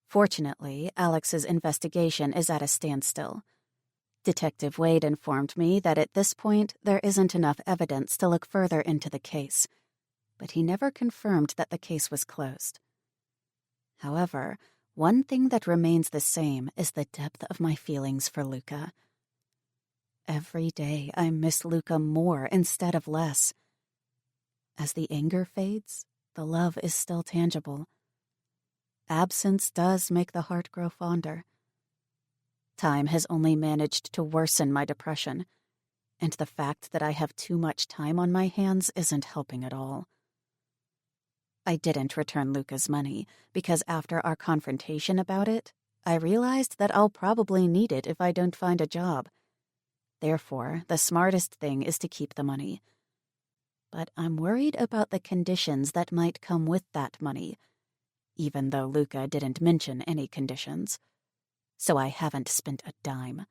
Fortunately, Alex's investigation is at a standstill. Detective Wade informed me that at this point there isn't enough evidence to look further into the case, but he never confirmed that the case was closed. However, one thing that remains the same is the depth of my feelings for Luca. Every day I miss Luca more instead of less. As the anger fades, the love is still tangible. Absence does make the heart grow fonder. Time has only managed to worsen my depression, and the fact that I have too much time on my hands isn't helping at all. I didn't return Luca's money because after our confrontation about it, I realized that I'll probably need it if I don't find a job. Therefore, the smartest thing is to keep the money. But I'm worried about the conditions that might come with that money, even though Luca didn't mention any conditions. So I haven't spent a dime.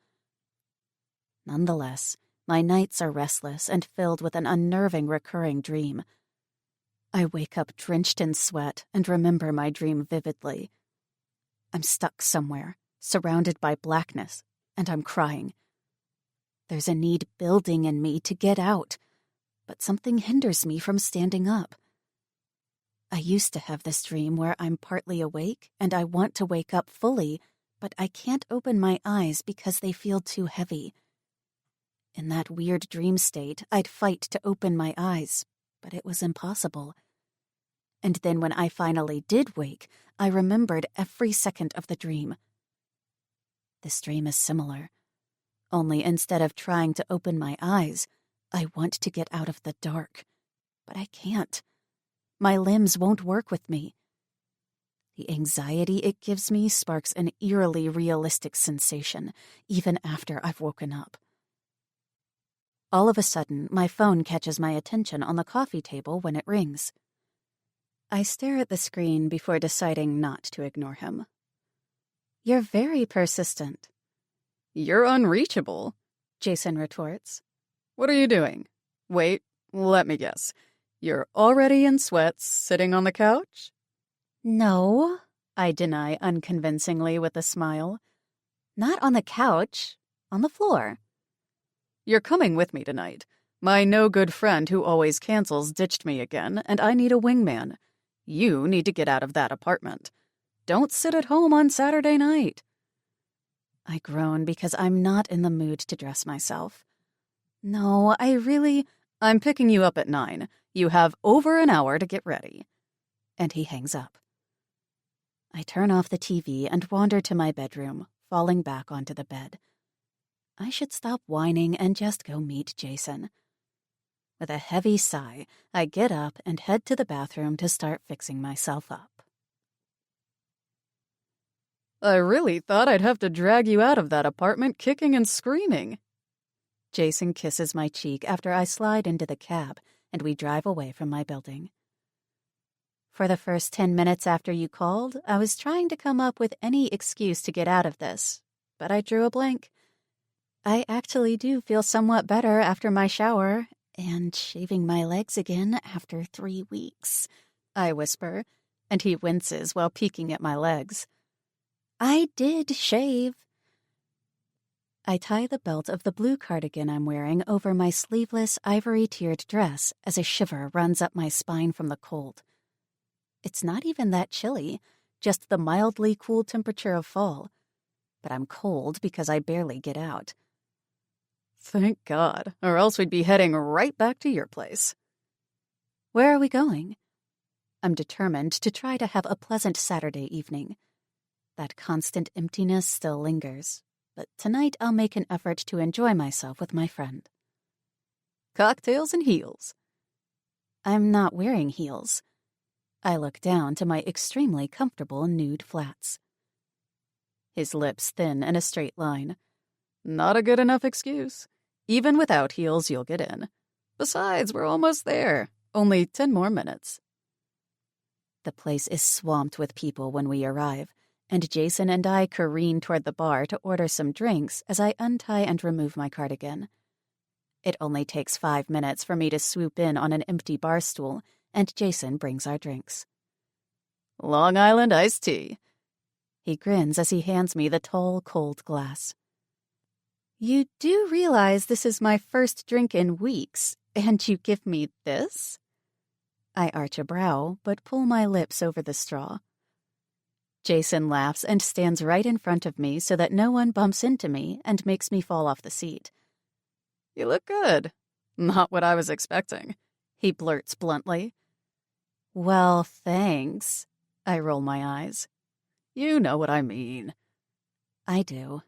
Nonetheless, my nights are restless and filled with an unnerving recurring dream. I wake up drenched in sweat and remember my dream vividly. I'm stuck somewhere, surrounded by blackness, and I'm crying. There's a need building in me to get out, but something hinders me from standing up. I used to have this dream where I'm partly awake and I want to wake up fully, but I can't open my eyes because they feel too heavy. In that weird dream state, I'd fight to open my eyes, but it was impossible. And then when I finally did wake, I remembered every second of the dream. This dream is similar. Only instead of trying to open my eyes, I want to get out of the dark. But I can't. My limbs won't work with me. The anxiety it gives me sparks an eerily realistic sensation, even after I've woken up. All of a sudden, my phone catches my attention on the coffee table when it rings. I stare at the screen before deciding not to ignore him. "You're very persistent." "You're unreachable," Jason retorts. "What are you doing? Wait, let me guess. You're already in sweats, sitting on the couch?" "No," I deny unconvincingly with a smile. "Not on the couch. On the floor." "You're coming with me tonight. My no-good friend who always cancels ditched me again, and I need a wingman. You need to get out of that apartment. Don't sit at home on Saturday night." I groan because I'm not in the mood to dress myself. "No, I'm picking you up at 9. You have over an hour to get ready." And he hangs up. I turn off the TV and wander to my bedroom, falling back onto the bed. I should stop whining and just go meet Jason. With a heavy sigh, I get up and head to the bathroom to start fixing myself up. "I really thought I'd have to drag you out of that apartment kicking and screaming." Jason kisses my cheek after I slide into the cab, and we drive away from my building. "For the first 10 minutes after you called, I was trying to come up with any excuse to get out of this, but I drew a blank. I actually do feel somewhat better after my shower, and shaving my legs again after 3 weeks," I whisper, and he winces while peeking at my legs. "I did shave." I tie the belt of the blue cardigan I'm wearing over my sleeveless, ivory-tiered dress as a shiver runs up my spine from the cold. It's not even that chilly, just the mildly cool temperature of fall. But I'm cold because I barely get out. "Thank God, or else we'd be heading right back to your place." "Where are we going?" I'm determined to try to have a pleasant Saturday evening. That constant emptiness still lingers, but tonight I'll make an effort to enjoy myself with my friend. Cocktails and heels. I'm not wearing heels. I look down to my extremely comfortable nude flats. His lips thin in a straight line. Not a good enough excuse. Even without heels, you'll get in. Besides, we're almost there. Only 10 more minutes. The place is swamped with people when we arrive, and Jason and I careen toward the bar to order some drinks as I untie and remove my cardigan. It only takes 5 minutes for me to swoop in on an empty bar stool, and Jason brings our drinks. Long Island iced tea. He grins as he hands me the tall, cold glass. You do realize this is my first drink in weeks, and you give me this? I arch a brow, but pull my lips over the straw. Jason laughs and stands right in front of me so that no one bumps into me and makes me fall off the seat. You look good. Not what I was expecting, he blurts bluntly. Well, thanks. I roll my eyes. You know what I mean. I do.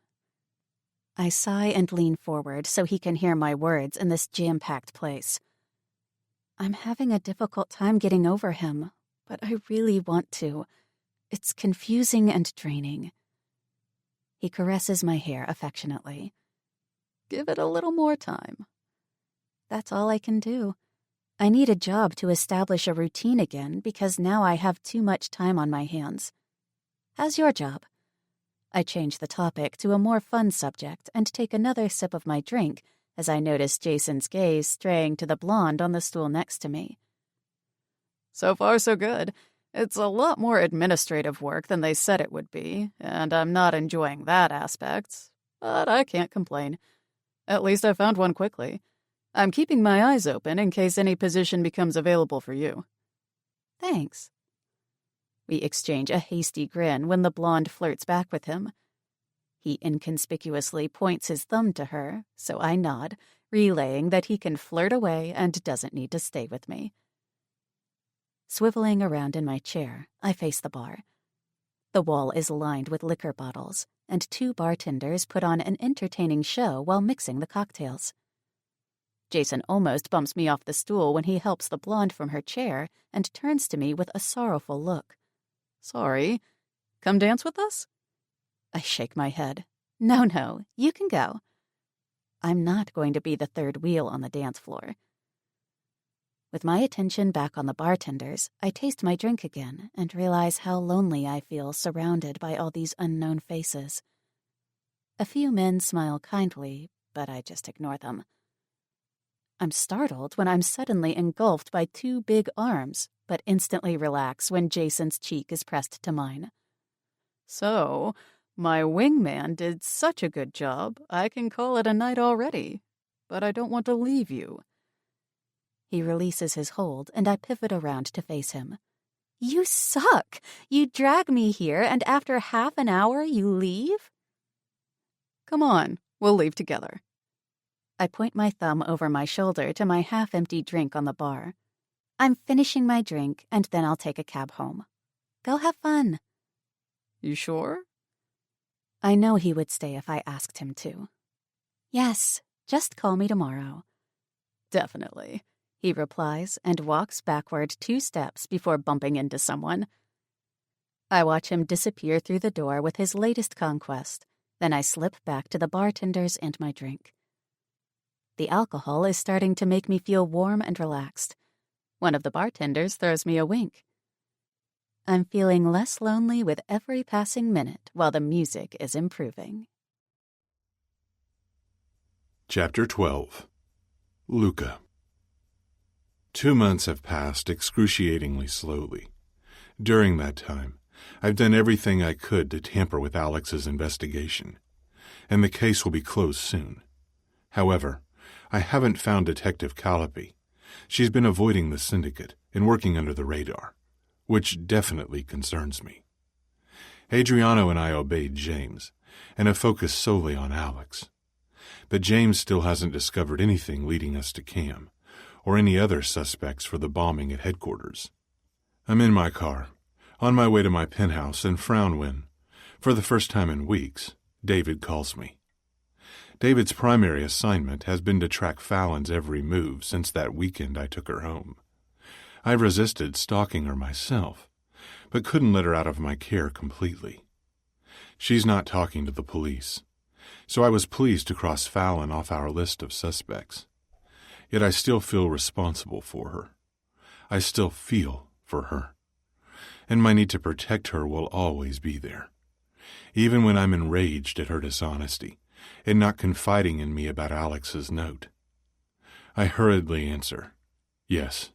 I sigh and lean forward so he can hear my words in this jam-packed place. I'm having a difficult time getting over him, but I really want to. It's confusing and draining. He caresses my hair affectionately. Give it a little more time. That's all I can do. I need a job to establish a routine again because now I have too much time on my hands. How's your job? I change the topic to a more fun subject and take another sip of my drink as I notice Jason's gaze straying to the blonde on the stool next to me. So far, so good. It's a lot more administrative work than they said it would be, and I'm not enjoying that aspect, but I can't complain. At least I found one quickly. I'm keeping my eyes open in case any position becomes available for you. Thanks. We exchange a hasty grin when the blonde flirts back with him. He inconspicuously points his thumb to her, so I nod, relaying that he can flirt away and doesn't need to stay with me. Swiveling around in my chair, I face the bar. The wall is lined with liquor bottles, and 2 bartenders put on an entertaining show while mixing the cocktails. Jason almost bumps me off the stool when he helps the blonde from her chair and turns to me with a sorrowful look. Sorry. Come dance with us? I shake my head. No, you can go. I'm not going to be the third wheel on the dance floor. With my attention back on the bartenders, I taste my drink again and realize how lonely I feel surrounded by all these unknown faces. A few men smile kindly, but I just ignore them. I'm startled when I'm suddenly engulfed by 2 big arms, but instantly relax when Jason's cheek is pressed to mine. So, my wingman did such a good job, I can call it a night already. But I don't want to leave you. He releases his hold, and I pivot around to face him. You suck! You drag me here, and after half an hour you leave? Come on, we'll leave together. I point my thumb over my shoulder to my half-empty drink on the bar. I'm finishing my drink, and then I'll take a cab home. Go have fun. You sure? I know he would stay if I asked him to. Yes, just call me tomorrow. Definitely, he replies and walks backward 2 steps before bumping into someone. I watch him disappear through the door with his latest conquest. Then I slip back to the bartenders and my drink. The alcohol is starting to make me feel warm and relaxed. One of the bartenders throws me a wink. I'm feeling less lonely with every passing minute while the music is improving. Chapter 12. Luca. 2 months have passed excruciatingly slowly. During that time, I've done everything I could to tamper with Alex's investigation, and the case will be closed soon. However, I haven't found Detective Callipy. She's been avoiding the Syndicate and working under the radar, which definitely concerns me. Adriano and I obeyed James, and have focused solely on Alex. But James still hasn't discovered anything leading us to Cam, or any other suspects for the bombing at headquarters. I'm in my car, on my way to my penthouse in Frown when, for the first time in weeks, David calls me. David's primary assignment has been to track Fallon's every move since that weekend I took her home. I've resisted stalking her myself, but couldn't let her out of my care completely. She's not talking to the police, so I was pleased to cross Fallon off our list of suspects. Yet I still feel responsible for her. I still feel for her. And my need to protect her will always be there, even when I'm enraged at her dishonesty and not confiding in me about Alex's note. I hurriedly answer, "Yes."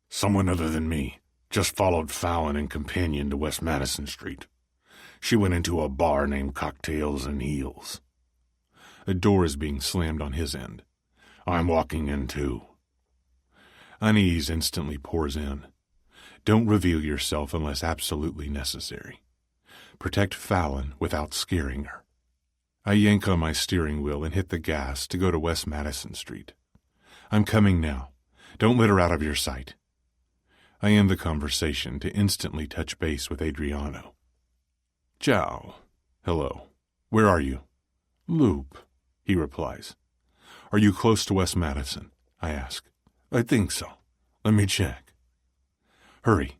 Someone other than me just followed Fallon and companion to West Madison Street. She went into a bar named Cocktails and Heels. A door is being slammed on his end. I'm walking in too. Unease instantly pours in. Don't reveal yourself unless absolutely necessary. Protect Fallon without scaring her. I yank on my steering wheel and hit the gas to go to West Madison Street. I'm coming now. Don't let her out of your sight. I end the conversation to instantly touch base with Adriano. Ciao. Hello. Where are you? Loop, he replies. Are you close to West Madison? I ask. I think so. Let me check. Hurry.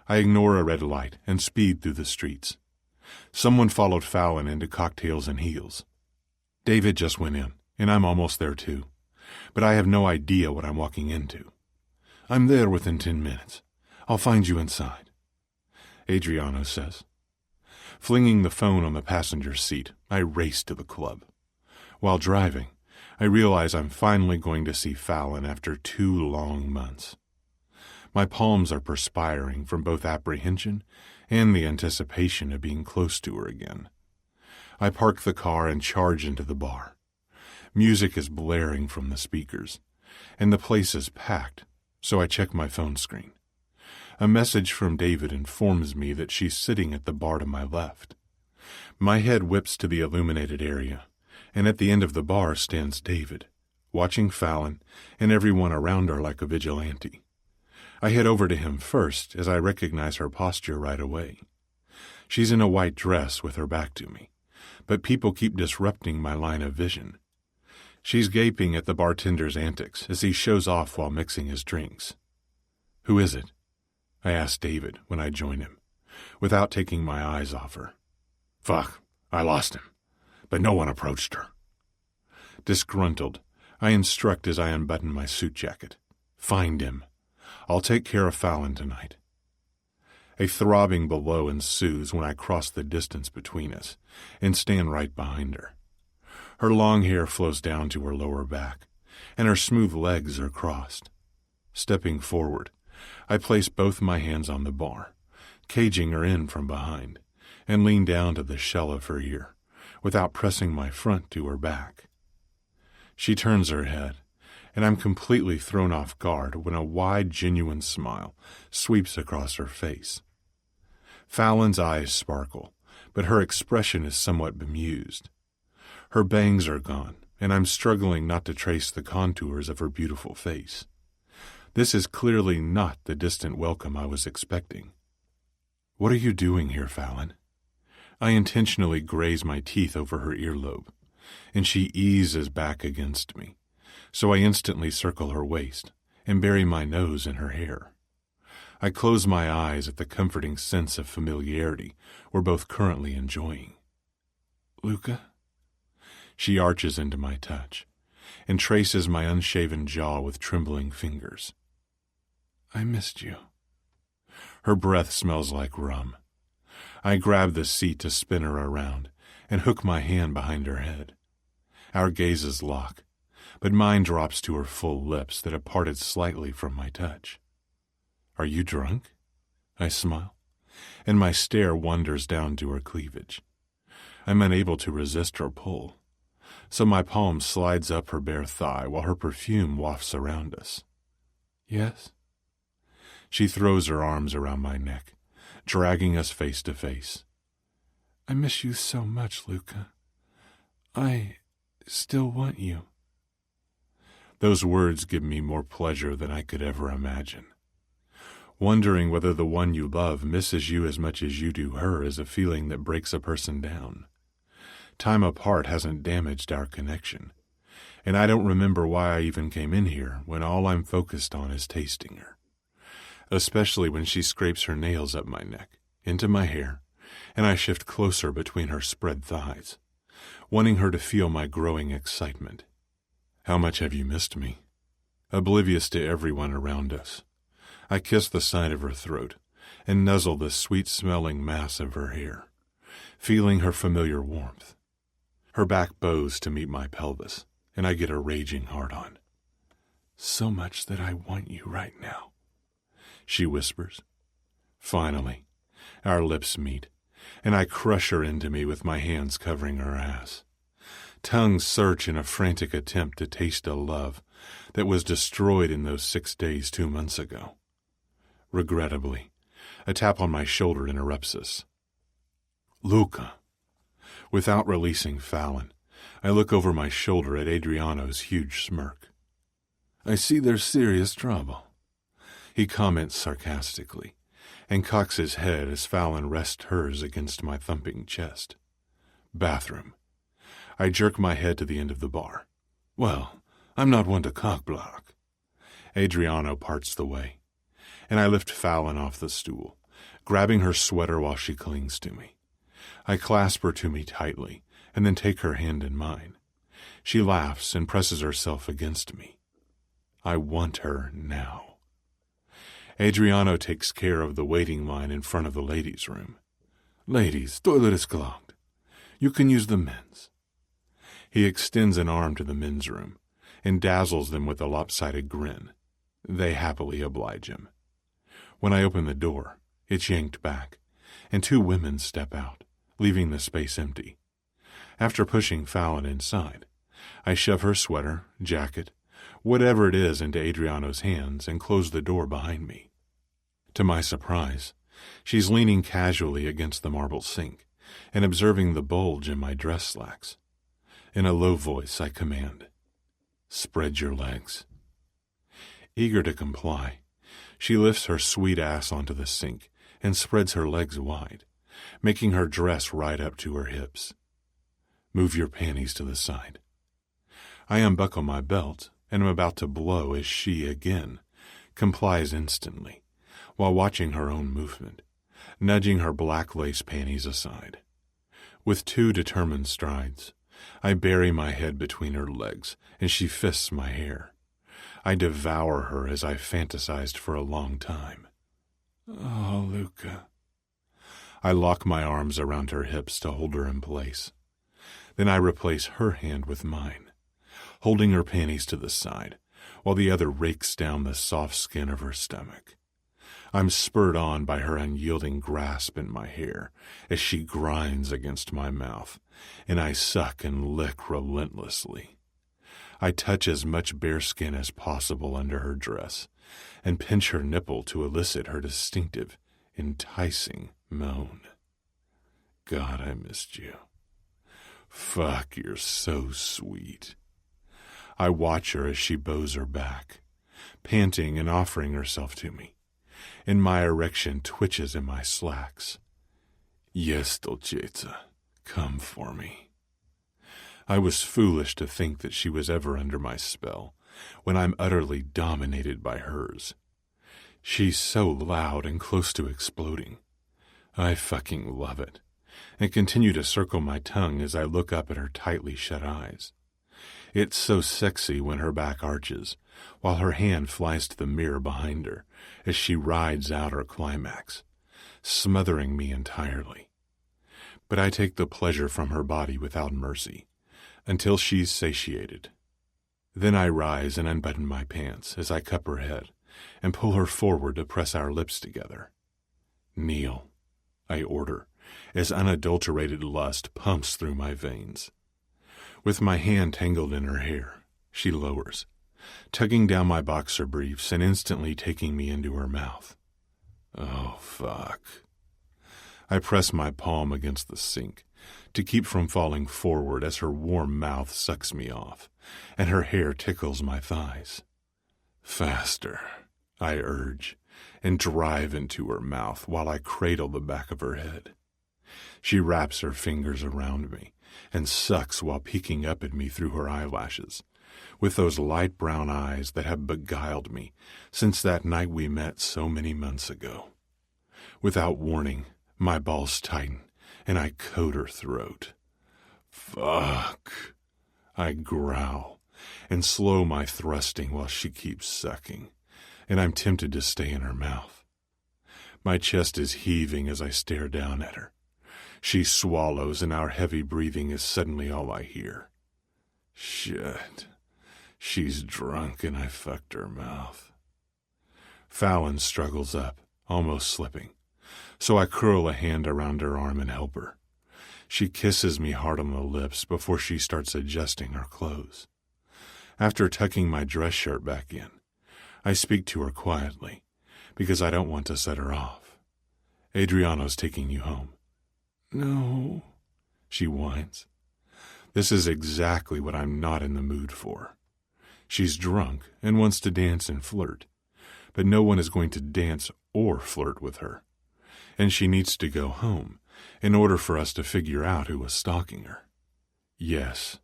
I ignore a red light and speed through the streets. Someone followed Fallon into Cocktails and Heels. David just went in, and I'm almost there too. But I have no idea what I'm walking into. I'm there within 10 minutes. I'll find you inside, Adriano says. Flinging the phone on the passenger seat, I race to the club. While driving, I realize I'm finally going to see Fallon after 2 long months. My palms are perspiring from both apprehension and the anticipation of being close to her again. I park the car and charge into the bar. Music is blaring from the speakers, and the place is packed, so I check my phone screen. A message from David informs me that she's sitting at the bar to my left. My head whips to the illuminated area, and at the end of the bar stands David, watching Fallon and everyone around her like a vigilante. I head over to him first as I recognize her posture right away. She's in a white dress with her back to me, but people keep disrupting my line of vision. She's gaping at the bartender's antics as he shows off while mixing his drinks. Who is it? I ask David when I join him, without taking my eyes off her. Fuck, I lost him, but no one approached her. Disgruntled, I instruct as I unbutton my suit jacket. Find him. I'll take care of Fallon tonight. A throbbing below ensues when I cross the distance between us and stand right behind her. Her long hair flows down to her lower back, and her smooth legs are crossed. Stepping forward, I place both my hands on the bar, caging her in from behind, and lean down to the shell of her ear, without pressing my front to her back. She turns her head, and I'm completely thrown off guard when a wide, genuine smile sweeps across her face. Fallon's eyes sparkle, but her expression is somewhat bemused. Her bangs are gone, and I'm struggling not to trace the contours of her beautiful face. This is clearly not the distant welcome I was expecting. What are you doing here, Fallon? I intentionally graze my teeth over her earlobe, and she eases back against me, so I instantly circle her waist and bury my nose in her hair. I close my eyes at the comforting sense of familiarity we're both currently enjoying. Luca? She arches into my touch and traces my unshaven jaw with trembling fingers. I missed you. Her breath smells like rum. I grab the seat to spin her around and hook my hand behind her head. Our gazes lock, but mine drops to her full lips that have parted slightly from my touch. Are you drunk? I smile, and my stare wanders down to her cleavage. I'm unable to resist her pull, so my palm slides up her bare thigh while her perfume wafts around us. Yes? She throws her arms around my neck, dragging us face to face. I miss you so much, Luca. I still want you. Those words give me more pleasure than I could ever imagine. Wondering whether the one you love misses you as much as you do her is a feeling that breaks a person down. Time apart hasn't damaged our connection, and I don't remember why I even came in here when all I'm focused on is tasting her. Especially when she scrapes her nails up my neck, into my hair, and I shift closer between her spread thighs, wanting her to feel my growing excitement. How much have you missed me? Oblivious to everyone around us, I kiss the side of her throat and nuzzle the sweet-smelling mass of her hair, feeling her familiar warmth. Her back bows to meet my pelvis, and I get a raging hard-on. So much that I want you right now, she whispers. Finally, our lips meet, and I crush her into me with my hands covering her ass. Tongues search in a frantic attempt to taste a love that was destroyed in those 6 days 2 months ago. Regrettably, a tap on my shoulder interrupts us. Luca. Without releasing Fallon, I look over my shoulder at Adriano's huge smirk. I see there's serious trouble, he comments sarcastically, and cocks his head as Fallon rests hers against my thumping chest. Bathroom. I jerk my head to the end of the bar. Well, I'm not one to cock-block. Adriano parts the way, and I lift Fallon off the stool, grabbing her sweater while she clings to me. I clasp her to me tightly, and then take her hand in mine. She laughs and presses herself against me. I want her now. Adriano takes care of the waiting line in front of the ladies' room. Ladies, toilet is clogged. You can use the men's. He extends an arm to the men's room and dazzles them with a lopsided grin. They happily oblige him. When I open the door, it's yanked back, and 2 women step out, leaving the space empty. After pushing Fallon inside, I shove her sweater, jacket, whatever it is into Adriano's hands and close the door behind me. To my surprise, she's leaning casually against the marble sink and observing the bulge in my dress slacks. In a low voice, I command, "Spread your legs." Eager to comply, she lifts her sweet ass onto the sink and spreads her legs wide, making her dress right up to her hips. Move your panties to the side. I unbuckle my belt and am about to blow as she, again, complies instantly, while watching her own movement, nudging her black lace panties aside. With 2 determined strides, I bury my head between her legs, and she fists my hair. I devour her as I fantasized for a long time. Oh, Luca. I lock my arms around her hips to hold her in place. Then I replace her hand with mine, holding her panties to the side, while the other rakes down the soft skin of her stomach. I'm spurred on by her unyielding grasp in my hair as she grinds against my mouth, and I suck and lick relentlessly. I touch as much bare skin as possible under her dress and pinch her nipple to elicit her distinctive, enticing moan. God, I missed you. Fuck, you're so sweet. I watch her as she bows her back, panting and offering herself to me, and my erection twitches in my slacks. Yes, Dolcezza, come for me. I was foolish to think that she was ever under my spell, when I'm utterly dominated by hers. She's so loud and close to exploding. I fucking love it, and continue to circle my tongue as I look up at her tightly shut eyes. It's so sexy when her back arches, while her hand flies to the mirror behind her as she rides out her climax, smothering me entirely. But I take the pleasure from her body without mercy, until she's satiated. Then I rise and unbutton my pants as I cup her head and pull her forward to press our lips together. Kneel, I order, as unadulterated lust pumps through my veins. With my hand tangled in her hair, she lowers, tugging down my boxer briefs and instantly taking me into her mouth. Oh, fuck. I press my palm against the sink to keep from falling forward as her warm mouth sucks me off, and her hair tickles my thighs. Faster, I urge, and drive into her mouth while I cradle the back of her head. She wraps her fingers around me and sucks while peeking up at me through her eyelashes, with those light brown eyes that have beguiled me since that night we met so many months ago. Without warning, my balls tighten and I coat her throat. Fuck, I growl and slow my thrusting while she keeps sucking, and I'm tempted to stay in her mouth. My chest is heaving as I stare down at her. She swallows, and our heavy breathing is suddenly all I hear. Shit. She's drunk, and I fucked her mouth. Fallon struggles up, almost slipping, so I curl a hand around her arm and help her. She kisses me hard on the lips before she starts adjusting her clothes. After tucking my dress shirt back in, I speak to her quietly, because I don't want to set her off. Adriano's taking you home. No, she whines. This is exactly what I'm not in the mood for. She's drunk and wants to dance and flirt, but no one is going to dance or flirt with her, and she needs to go home in order for us to figure out who was stalking her. Yes.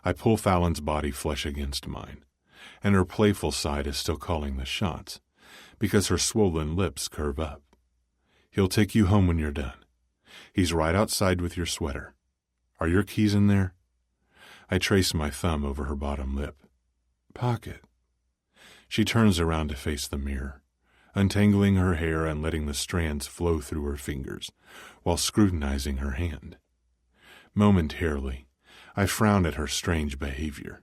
I pull Fallon's body flush against mine, and her playful side is still calling the shots, because her swollen lips curve up. He'll take you home when you're done. He's right outside with your sweater. Are your keys in there? I trace my thumb over her bottom lip. Pocket. She turns around to face the mirror, untangling her hair and letting the strands flow through her fingers while scrutinizing her hand. Momentarily, I frown at her strange behavior,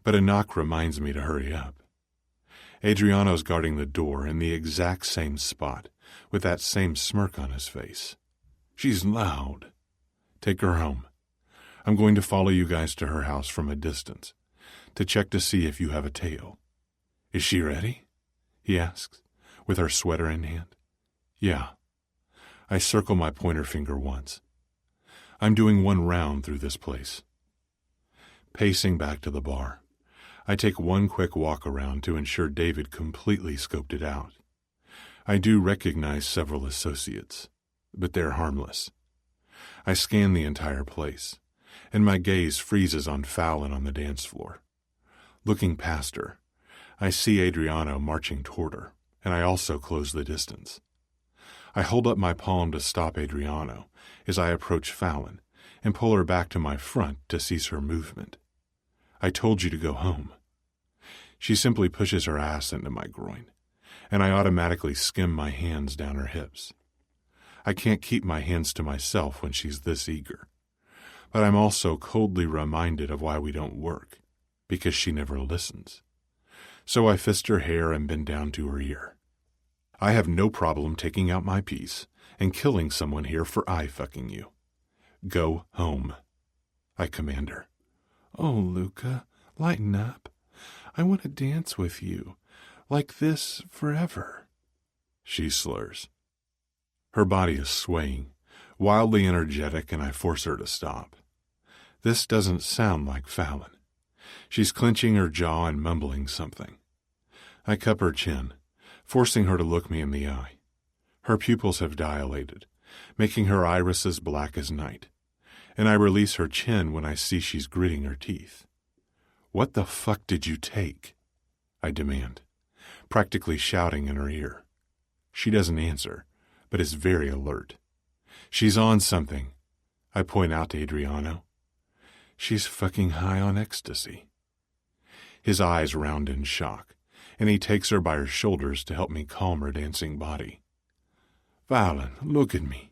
but a knock reminds me to hurry up. Adriano's guarding the door in the exact same spot, with that same smirk on his face. She's loud. Take her home. I'm going to follow you guys to her house from a distance, to check to see if you have a tail. Is she ready? He asks, with her sweater in hand. Yeah. I circle my pointer finger once. I'm doing one round through this place. Pacing back to the bar, I take one quick walk around to ensure David completely scoped it out. I do recognize several associates, but they're harmless. I scan the entire place, and my gaze freezes on Fallon on the dance floor. Looking past her, I see Adriano marching toward her, and I also close the distance. I hold up my palm to stop Adriano as I approach Fallon and pull her back to my front to seize her movement. I told you to go home. She simply pushes her ass into my groin, and I automatically skim my hands down her hips. I can't keep my hands to myself when she's this eager, but I'm also coldly reminded of why we don't work, because she never listens. So I fist her hair and bend down to her ear. I have no problem taking out my piece and killing someone here for eye-fucking you. Go home, I command her. Oh, Luca, lighten up. I want to dance with you, like this forever. She slurs. Her body is swaying, wildly energetic, and I force her to stop. This doesn't sound like Fallon. She's clenching her jaw and mumbling something. I cup her chin, forcing her to look me in the eye. Her pupils have dilated, making her irises black as night, and I release her chin when I see she's gritting her teeth. What the fuck did you take? I demand, practically shouting in her ear. She doesn't answer, but is very alert. She's on something, I point out to Adriano. She's fucking high on ecstasy. His eyes round in shock, and he takes her by her shoulders to help me calm her dancing body. Fallon, look at me.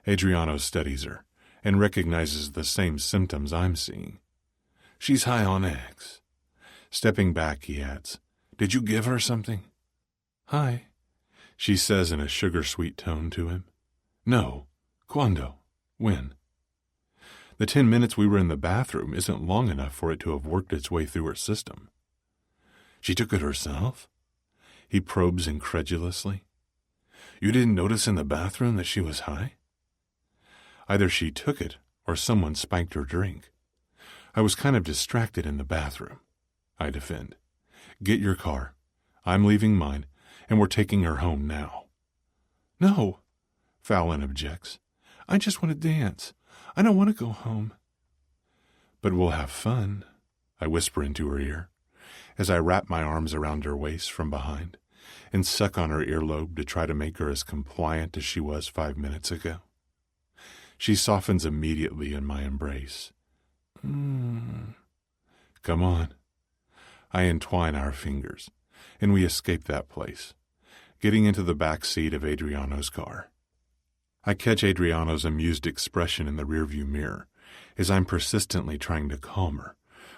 Adriano studies her and recognizes the same symptoms I'm seeing. She's high on X. Stepping back, he adds, Did you give her something? Hi, she says in a sugar-sweet tone to him. No. Quando? When? The 10 minutes we were in the bathroom isn't long enough for it to have worked its way through her system. She took it herself? He probes incredulously. You didn't notice in the bathroom that she was high? Either she took it or someone spiked her drink. I was kind of distracted in the bathroom, I defend. Get your car. I'm leaving mine, and we're taking her home now." "No," Fallon objects. "I just want to dance. I don't want to go home." "But we'll have fun," I whisper into her ear, as I wrap my arms around her waist from behind and suck on her earlobe to try to make her as compliant as she was 5 minutes ago. She softens immediately in my embrace. Come on." I entwine our fingers, and we escape that place, getting into the back seat of Adriano's car. I catch Adriano's amused expression in the rearview mirror as I'm persistently trying to calm her,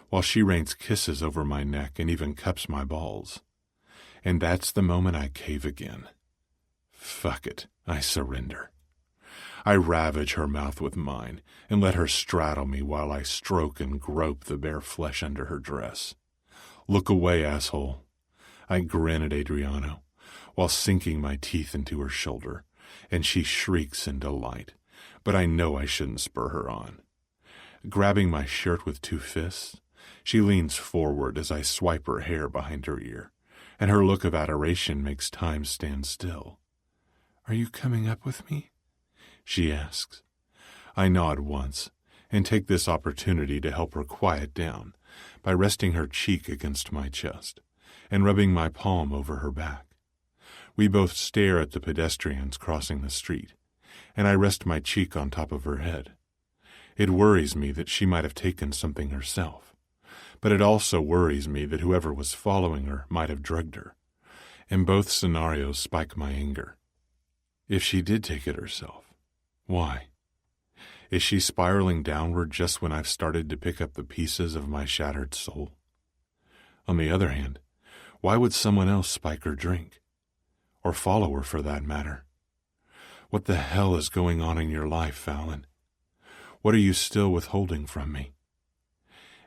while she rains kisses over my neck and even cups my balls. And that's the moment I cave again. Fuck it, I surrender. I ravage her mouth with mine and let her straddle me while I stroke and grope the bare flesh under her dress. "Look away, asshole." I grin at Adriano while sinking my teeth into her shoulder, and she shrieks in delight, but I know I shouldn't spur her on. Grabbing my shirt with 2 fists, she leans forward as I swipe her hair behind her ear, and her look of adoration makes time stand still. "Are you coming up with me?" she asks. I nod once and take this opportunity to help her quiet down by resting her cheek against my chest and rubbing my palm over her back. We both stare at the pedestrians crossing the street, and I rest my cheek on top of her head. It worries me that she might have taken something herself, but it also worries me that whoever was following her might have drugged her, and both scenarios spike my anger. If she did take it herself, why? Is she spiraling downward just when I've started to pick up the pieces of my shattered soul? On the other hand, why would someone else spike her drink? Or follow her, for that matter? What the hell is going on in your life, Fallon? What are you still withholding from me?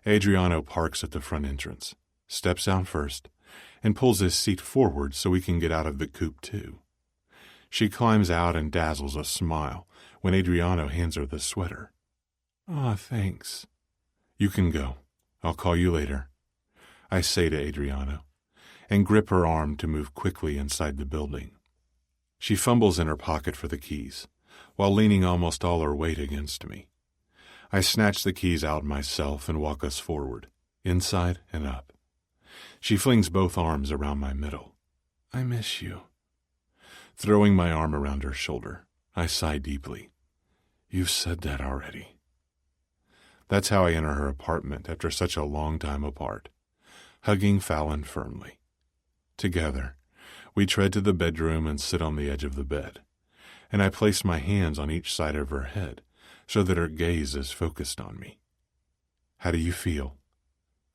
Adriano parks at the front entrance, steps out first, and pulls his seat forward so we can get out of the coupe too. She climbs out and dazzles a smile when Adriano hands her the sweater. "Aw, thanks." "You can go. I'll call you later," I say to Adriano, and grip her arm to move quickly inside the building. She fumbles in her pocket for the keys, while leaning almost all her weight against me. I snatch the keys out myself and walk us forward, inside and up. She flings both arms around my middle. "I miss you." Throwing my arm around her shoulder, I sigh deeply. "You've said that already." That's how I enter her apartment after such a long time apart, hugging Fallon firmly. Together, we tread to the bedroom and sit on the edge of the bed, and I place my hands on each side of her head so that her gaze is focused on me. "How do you feel?"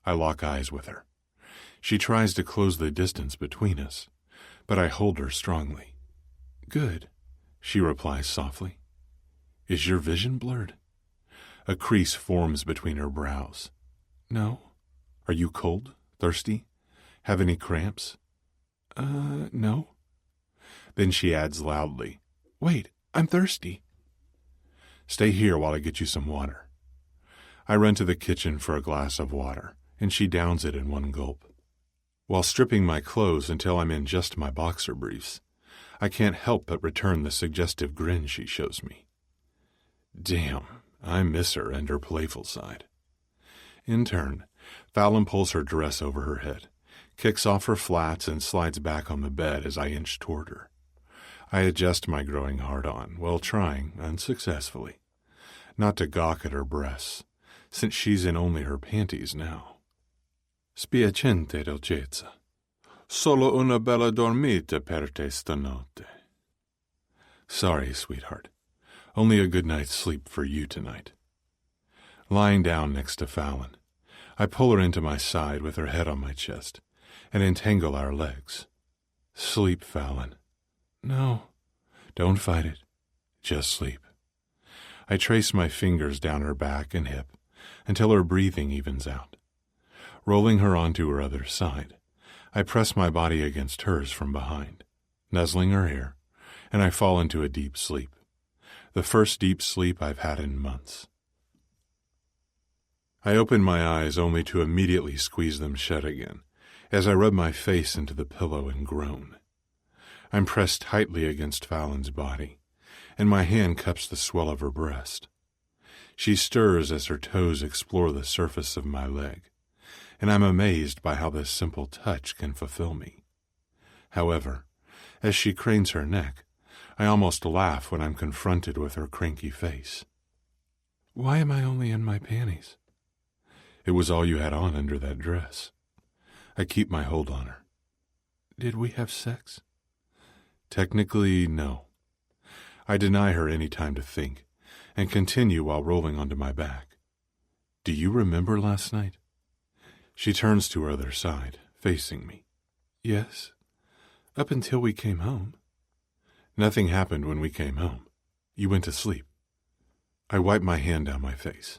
I lock eyes with her. She tries to close the distance between us, but I hold her strongly. "Good," she replies softly. "Is your vision blurred?" A crease forms between her brows. "No." "Are you cold? Thirsty? Have any cramps?" No." Then she adds loudly, "Wait, I'm thirsty." "Stay here while I get you some water." I run to the kitchen for a glass of water, and she downs it in one gulp. While stripping my clothes until I'm in just my boxer briefs, I can't help but return the suggestive grin she shows me. Damn, I miss her and her playful side. In turn, Fallon pulls her dress over her head, kicks off her flats, and slides back on the bed as I inch toward her. I adjust my growing hard-on, while trying, unsuccessfully, not to gawk at her breasts, since she's in only her panties now. "Spiacente, dolcezza. Solo una bella dormita per te stanotte." "Sorry, sweetheart. Only a good night's sleep for you tonight." Lying down next to Fallon, I pull her into my side with her head on my chest and entangle our legs. "Sleep, Fallon." "No." "Don't fight it. Just sleep." I trace my fingers down her back and hip until her breathing evens out. Rolling her onto her other side, I press my body against hers from behind, nuzzling her hair, and I fall into a deep sleep. The first deep sleep I've had in months. I open my eyes only to immediately squeeze them shut again as I rub my face into the pillow and groan. I'm pressed tightly against Fallon's body, and my hand cups the swell of her breast. She stirs as her toes explore the surface of my leg, and I'm amazed by how this simple touch can fulfill me. However, as she cranes her neck, I almost laugh when I'm confronted with her cranky face. Why am I only in my panties? It was all you had on under that dress. I keep my hold on her. Did we have sex? Technically, no. I deny her any time to think, and continue while rolling onto my back. Do you remember last night? She turns to her other side, facing me. Yes, up until we came home. Nothing happened when we came home. You went to sleep. I wipe my hand down my face.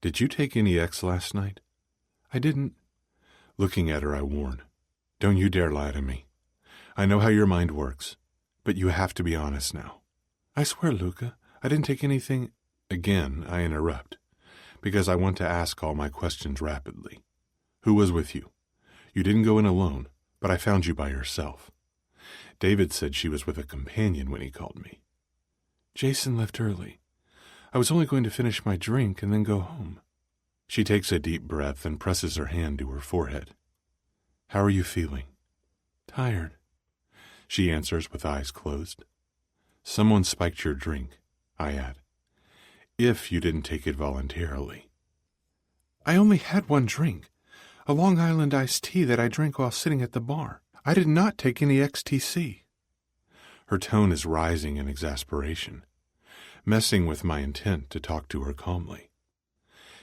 Did you take any X last night? I didn't. Looking at her, I warn. Don't you dare lie to me. I know how your mind works, but you have to be honest now. I swear, Luca, I didn't take anything. Again, I interrupt, because I want to ask all my questions rapidly. Who was with you? You didn't go in alone, but I found you by yourself. David said she was with a companion when he called me. Jason left early. I was only going to finish my drink and then go home. She takes a deep breath and presses her hand to her forehead. How are you feeling? Tired, she answers with eyes closed. Someone spiked your drink, I add. If you didn't take it voluntarily. I only had one drink, a Long Island iced tea that I drank while sitting at the bar. I did not take any XTC. Her tone is rising in exasperation, messing with my intent to talk to her calmly.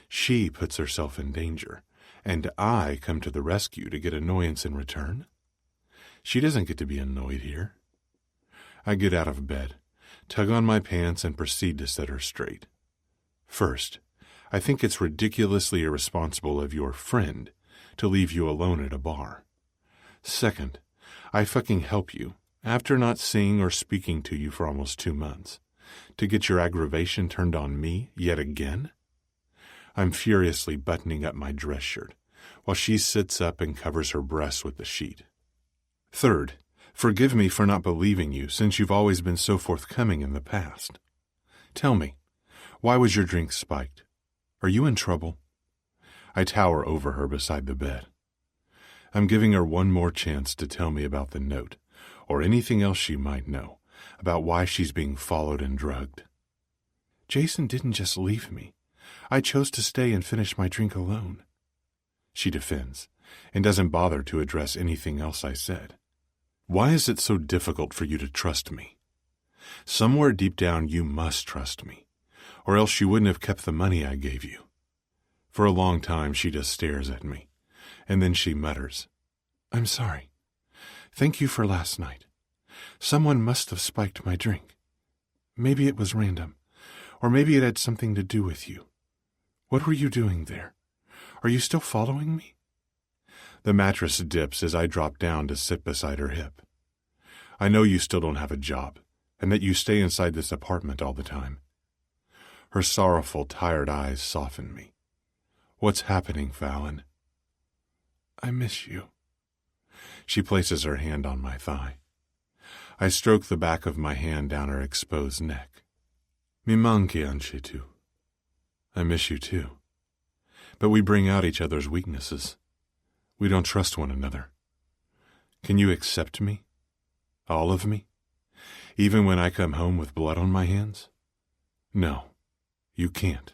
She puts herself in danger, and I come to the rescue to get annoyance in return? She doesn't get to be annoyed here. I get out of bed, tug on my pants, and proceed to set her straight. First, I think it's ridiculously irresponsible of your friend to leave you alone at a bar. Second, I fucking help you, after not seeing or speaking to you for almost 2 months, to get your aggravation turned on me yet again? I'm furiously buttoning up my dress shirt, while she sits up and covers her breasts with the sheet. Third, forgive me for not believing you since you've always been so forthcoming in the past. Tell me, why was your drink spiked? Are you in trouble? I tower over her beside the bed. I'm giving her one more chance to tell me about the note, or anything else she might know, about why she's being followed and drugged. Jason didn't just leave me. I chose to stay and finish my drink alone. She defends, and doesn't bother to address anything else I said. Why is it so difficult for you to trust me? Somewhere deep down you must trust me, or else you wouldn't have kept the money I gave you. For a long time she just stares at me, and then she mutters, I'm sorry. Thank you for last night. Someone must have spiked my drink. Maybe it was random, or maybe it had something to do with you. What were you doing there? Are you still following me? The mattress dips as I drop down to sit beside her hip. I know you still don't have a job, and that you stay inside this apartment all the time. Her sorrowful, tired eyes soften me. What's happening, Fallon? I miss you. She places her hand on my thigh. I stroke the back of my hand down her exposed neck. Mi manchi anche tu. I miss you too. But we bring out each other's weaknesses. We don't trust one another. Can you accept me? All of me? Even when I come home with blood on my hands? No, you can't.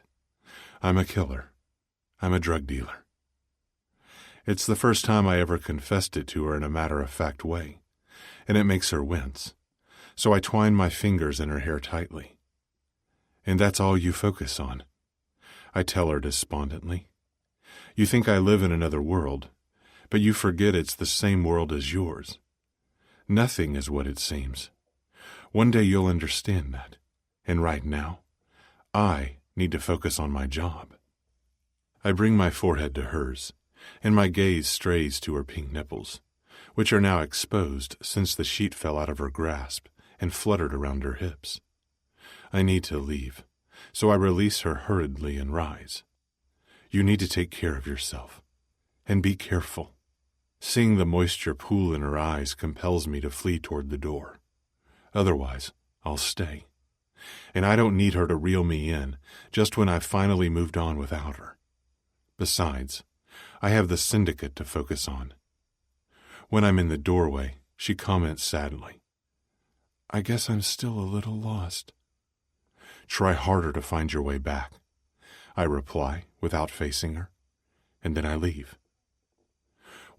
I'm a killer. I'm a drug dealer. It's the first time I ever confessed it to her in a matter-of-fact way, and it makes her wince, so I twine my fingers in her hair tightly. And that's all you focus on, I tell her despondently. You think I live in another world, but you forget it's the same world as yours. Nothing is what it seems. One day you'll understand that, and right now, I need to focus on my job. I bring my forehead to hers, and my gaze strays to her pink nipples, which are now exposed since the sheet fell out of her grasp and fluttered around her hips. I need to leave, so I release her hurriedly and rise. You need to take care of yourself, and be careful. Seeing the moisture pool in her eyes compels me to flee toward the door. Otherwise, I'll stay. And I don't need her to reel me in just when I've finally moved on without her. Besides, I have the Syndicate to focus on. When I'm in the doorway, she comments sadly, "I guess I'm still a little lost." "Try harder to find your way back," I reply without facing her, and then I leave.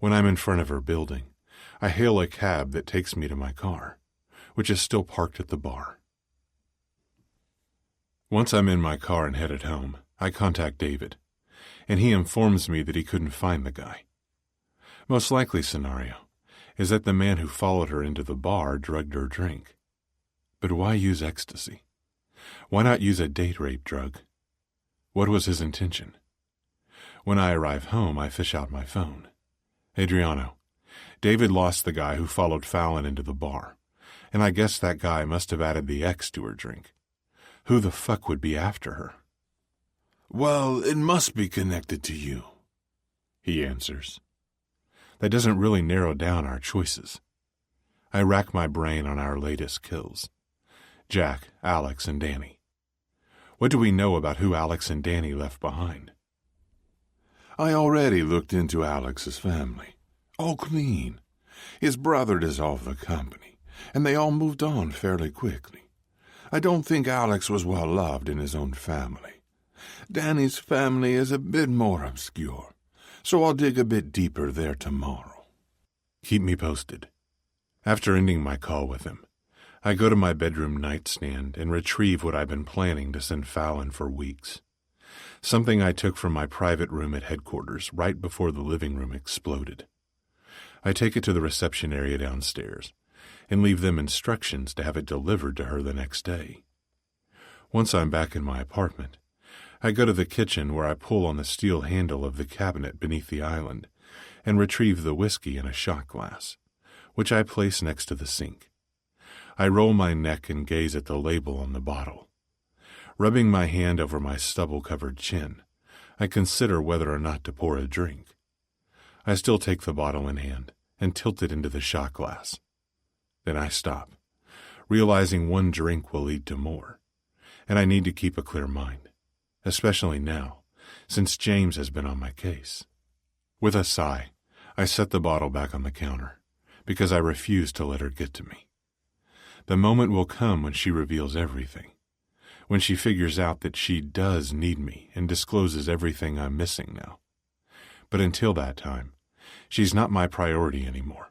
When I'm in front of her building, I hail a cab that takes me to my car, which is still parked at the bar. Once I'm in my car and headed home, I contact David, and he informs me that he couldn't find the guy. Most likely scenario is that the man who followed her into the bar drugged her drink. But why use ecstasy? Why not use a date rape drug? What was his intention? When I arrive home, I fish out my phone. "Adriano, David lost the guy who followed Fallon into the bar, and I guess that guy must have added the X to her drink. Who the fuck would be after her?" "Well, it must be connected to you," he answers. That doesn't really narrow down our choices. I rack my brain on our latest kills. Jack, Alex, and Danny. What do we know about who Alex and Danny left behind? "I already looked into Alex's family. All clean. His brother dissolved the company, and they all moved on fairly quickly. I don't think Alex was well loved in his own family. Danny's family is a bit more obscure, so I'll dig a bit deeper there tomorrow." Keep me posted. After ending my call with him, I go to my bedroom nightstand and retrieve what I've been planning to send Fallon for weeks. Something I took from my private room at headquarters right before the living room exploded. I take it to the reception area downstairs and leave them instructions to have it delivered to her the next day. Once I'm back in my apartment, I go to the kitchen where I pull on the steel handle of the cabinet beneath the island and retrieve the whiskey in a shot glass, which I place next to the sink. I roll my neck and gaze at the label on the bottle. Rubbing my hand over my stubble-covered chin, I consider whether or not to pour a drink. I still take the bottle in hand and tilt it into the shot glass. Then I stop, realizing one drink will lead to more, and I need to keep a clear mind, especially now, since James has been on my case. With a sigh, I set the bottle back on the counter, because I refuse to let her get to me. The moment will come when she reveals everything, when she figures out that she does need me and discloses everything I'm missing now. But until that time, she's not my priority anymore,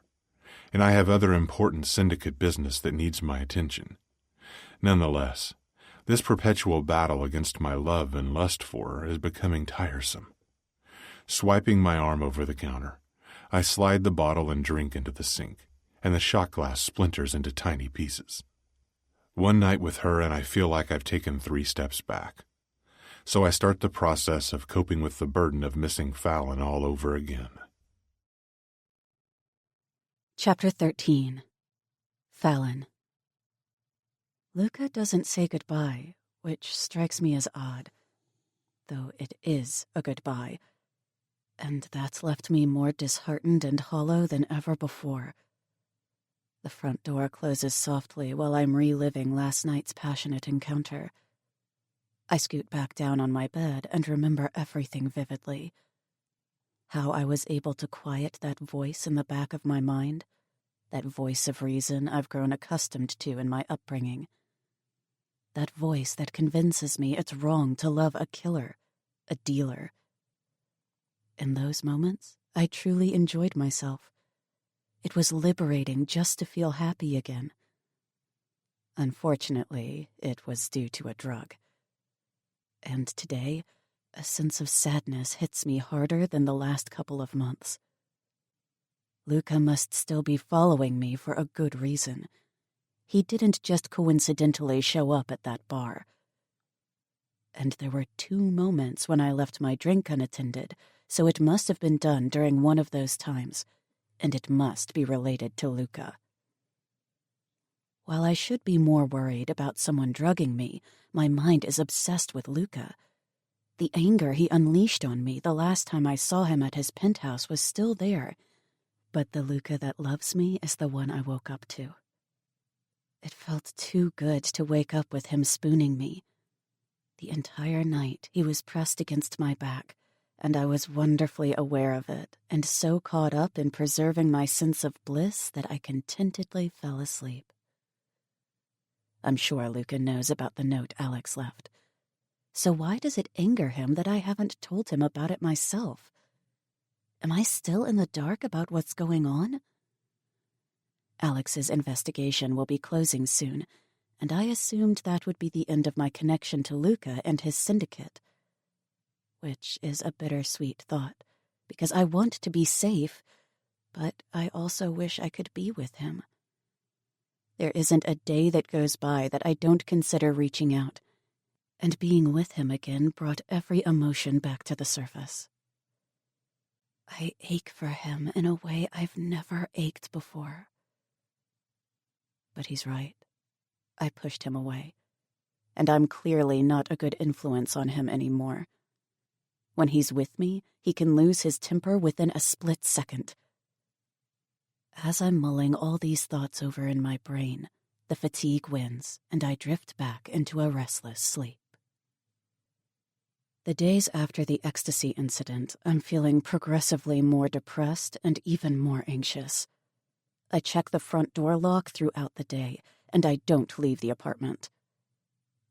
and I have other important Syndicate business that needs my attention. Nonetheless, this perpetual battle against my love and lust for her is becoming tiresome. Swiping my arm over the counter, I slide the bottle and drink into the sink, and the shot glass splinters into tiny pieces. One night with her and I feel like I've taken 3 steps back. So I start the process of coping with the burden of missing Fallon all over again. Chapter 13. Fallon. Luca doesn't say goodbye, which strikes me as odd, though it is a goodbye, and that's left me more disheartened and hollow than ever before. The front door closes softly while I'm reliving last night's passionate encounter. I scoot back down on my bed and remember everything vividly. How I was able to quiet that voice in the back of my mind, that voice of reason I've grown accustomed to in my upbringing. That voice that convinces me it's wrong to love a killer, a dealer. In those moments, I truly enjoyed myself. It was liberating just to feel happy again. Unfortunately, it was due to a drug. And today, a sense of sadness hits me harder than the last couple of months. Luca must still be following me for a good reason. He didn't just coincidentally show up at that bar. And there were 2 moments when I left my drink unattended, so it must have been done during one of those times, and it must be related to Luca. While I should be more worried about someone drugging me, my mind is obsessed with Luca. The anger he unleashed on me the last time I saw him at his penthouse was still there, But the Luca that loves me is the one I woke up to. It felt too good to wake up with him spooning me. The entire night he was pressed against my back, and I was wonderfully aware of it and so caught up in preserving my sense of bliss that I contentedly fell asleep. I'm sure Luca knows about the note Alex left. So why does it anger him that I haven't told him about it myself? Am I still in the dark about what's going on? Alex's investigation will be closing soon, and I assumed that would be the end of my connection to Luca and his syndicate. Which is a bittersweet thought, because I want to be safe, but I also wish I could be with him. There isn't a day that goes by that I don't consider reaching out, and being with him again brought every emotion back to the surface. I ache for him in a way I've never ached before. But he's right. I pushed him away, and I'm clearly not a good influence on him anymore. When he's with me, he can lose his temper within a split second. As I'm mulling all these thoughts over in my brain, the fatigue wins, and I drift back into a restless sleep. The days after the ecstasy incident, I'm feeling progressively more depressed and even more anxious. I check the front door lock throughout the day, and I don't leave the apartment.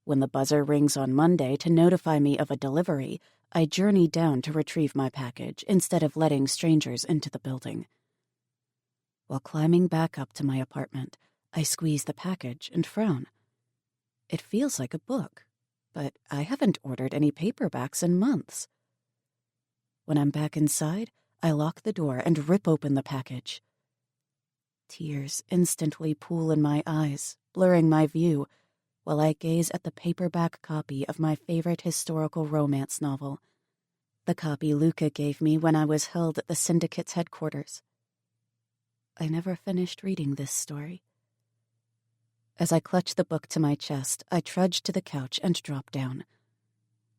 When the buzzer rings on Monday to notify me of a delivery, I journey down to retrieve my package instead of letting strangers into the building. While climbing back up to my apartment, I squeeze the package and frown. It feels like a book, but I haven't ordered any paperbacks in months. When I'm back inside, I lock the door and rip open the package. Tears instantly pool in my eyes, blurring my view, while I gaze at the paperback copy of my favorite historical romance novel, the copy Luca gave me when I was held at the Syndicate's headquarters. I never finished reading this story. As I clutch the book to my chest, I trudge to the couch and drop down.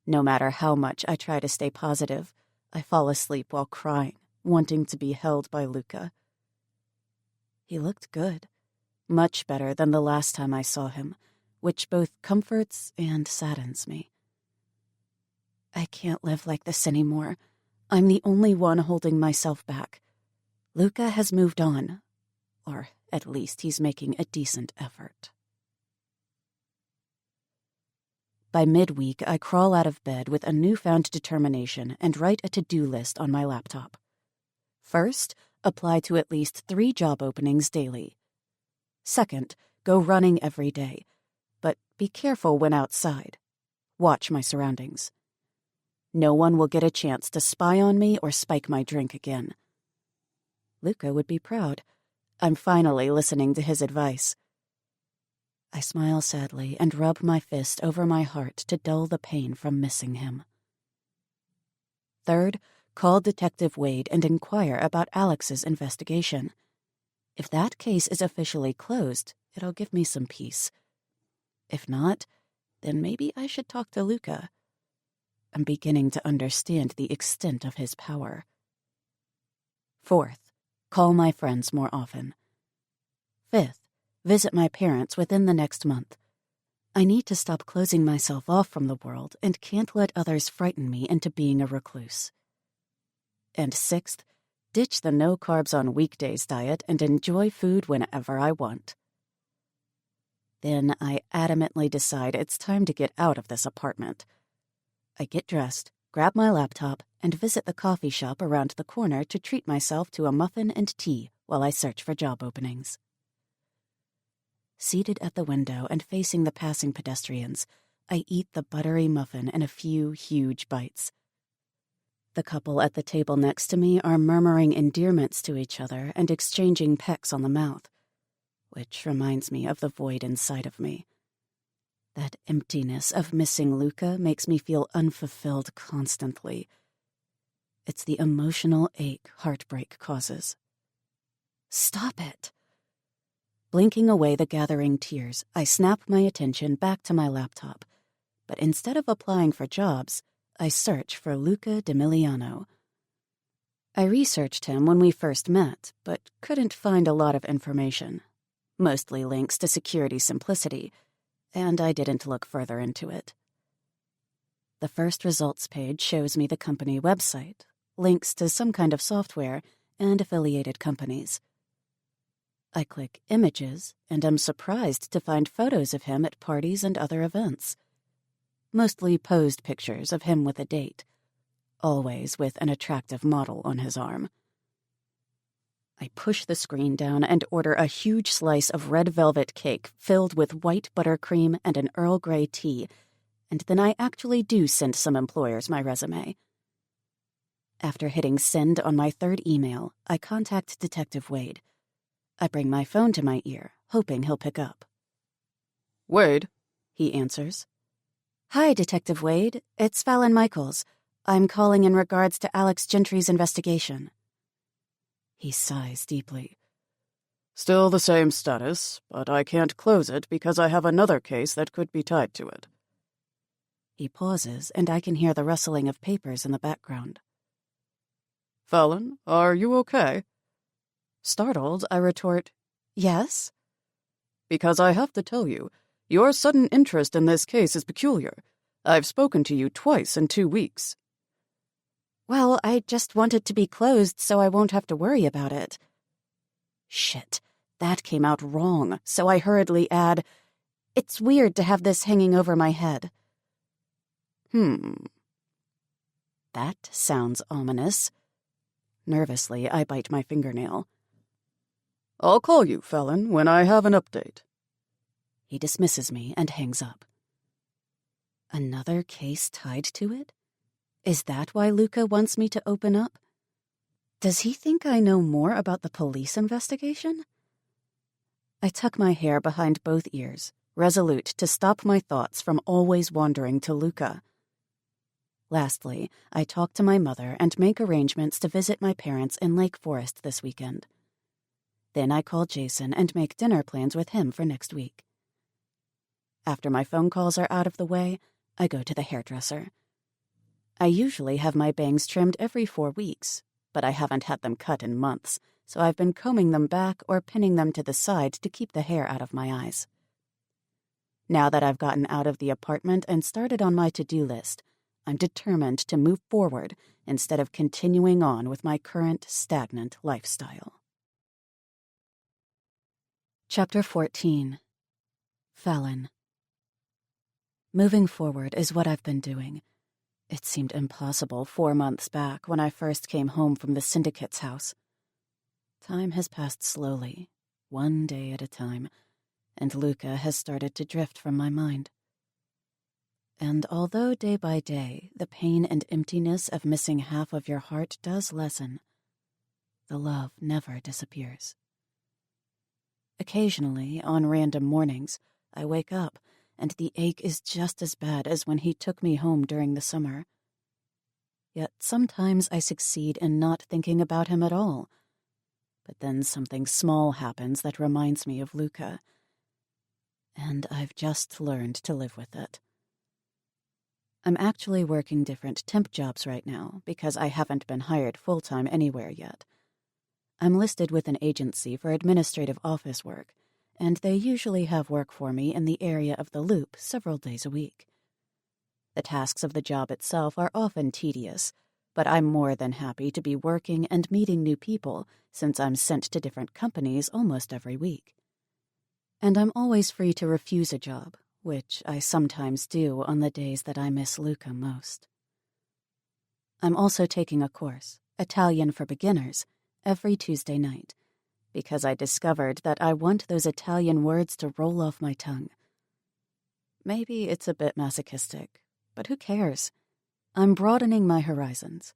No matter how much I try to stay positive, I fall asleep while crying, wanting to be held by Luca. He looked good, much better than the last time I saw him, which both comforts and saddens me. I can't live like this anymore. I'm the only one holding myself back. Luca has moved on, or at least he's making a decent effort. By midweek, I crawl out of bed with a newfound determination and write a to-do list on my laptop. First, apply to at least 3 job openings daily. Second, go running every day, but be careful when outside. Watch my surroundings. No one will get a chance to spy on me or spike my drink again. Luca would be proud. I'm finally listening to his advice. I smile sadly and rub my fist over my heart to dull the pain from missing him. Third, call Detective Wade and inquire about Alex's investigation. If that case is officially closed, it'll give me some peace. If not, then maybe I should talk to Luca. I'm beginning to understand the extent of his power. Fourth, call my friends more often. Fifth, visit my parents within the next month. I need to stop closing myself off from the world and can't let others frighten me into being a recluse. And sixth, ditch the no-carbs-on-weekdays diet and enjoy food whenever I want. Then I adamantly decide it's time to get out of this apartment. I get dressed, grab my laptop, and visit the coffee shop around the corner to treat myself to a muffin and tea while I search for job openings. Seated at the window and facing the passing pedestrians, I eat the buttery muffin in a few huge bites. The couple at the table next to me are murmuring endearments to each other and exchanging pecks on the mouth, which reminds me of the void inside of me. That emptiness of missing Luca makes me feel unfulfilled constantly. It's the emotional ache heartbreak causes. Stop it! Blinking away the gathering tears, I snap my attention back to my laptop, but instead of applying for jobs, I search for Luca D'Emiliano. I researched him when we first met, but couldn't find a lot of information. Mostly links to Security Simplicity, and I didn't look further into it. The first results page shows me the company website, links to some kind of software, and affiliated companies. I click Images, and am surprised to find photos of him at parties and other events. Mostly posed pictures of him with a date, always with an attractive model on his arm. I push the screen down and order a huge slice of red velvet cake filled with white buttercream and an Earl Grey tea, and then I actually do send some employers my resume. After hitting send on my third email, I contact Detective Wade. I bring my phone to my ear, hoping he'll pick up. Wade, he answers. Hi, Detective Wade. It's Fallon Michaels. I'm calling in regards to Alex Gentry's investigation. He sighs deeply. Still the same status, but I can't close it because I have another case that could be tied to it. He pauses, and I can hear the rustling of papers in the background. Fallon, are you okay? Startled, I retort, Yes? Because I have to tell you, your sudden interest in this case is peculiar. I've spoken to you twice in 2 weeks. Well, I just want it to be closed so I won't have to worry about it. Shit, that came out wrong, so I hurriedly add, It's weird to have this hanging over my head. That sounds ominous. Nervously, I bite my fingernail. I'll call you, Fallon, when I have an update. He dismisses me and hangs up. Another case tied to it? Is that why Luca wants me to open up? Does he think I know more about the police investigation? I tuck my hair behind both ears, resolute to stop my thoughts from always wandering to Luca. Lastly, I talk to my mother and make arrangements to visit my parents in Lake Forest this weekend. Then I call Jason and make dinner plans with him for next week. After my phone calls are out of the way, I go to the hairdresser. I usually have my bangs trimmed every 4 weeks, but I haven't had them cut in months, so I've been combing them back or pinning them to the side to keep the hair out of my eyes. Now that I've gotten out of the apartment and started on my to-do list, I'm determined to move forward instead of continuing on with my current stagnant lifestyle. Chapter 14. Fallon. Moving forward is what I've been doing. It seemed impossible 4 months back when I first came home from the Syndicate's house. Time has passed slowly, one day at a time, and Luca has started to drift from my mind. And although day by day the pain and emptiness of missing half of your heart does lessen, the love never disappears. Occasionally, on random mornings, I wake up and the ache is just as bad as when he took me home during the summer. Yet sometimes I succeed in not thinking about him at all. But then something small happens that reminds me of Luca, and I've just learned to live with it. I'm actually working different temp jobs right now because I haven't been hired full-time anywhere yet. I'm listed with an agency for administrative office work, and they usually have work for me in the area of the Loop several days a week. The tasks of the job itself are often tedious, but I'm more than happy to be working and meeting new people since I'm sent to different companies almost every week. And I'm always free to refuse a job, which I sometimes do on the days that I miss Luca most. I'm also taking a course, Italian for Beginners, every Tuesday night, because I discovered that I want those Italian words to roll off my tongue. Maybe it's a bit masochistic, but who cares? I'm broadening my horizons.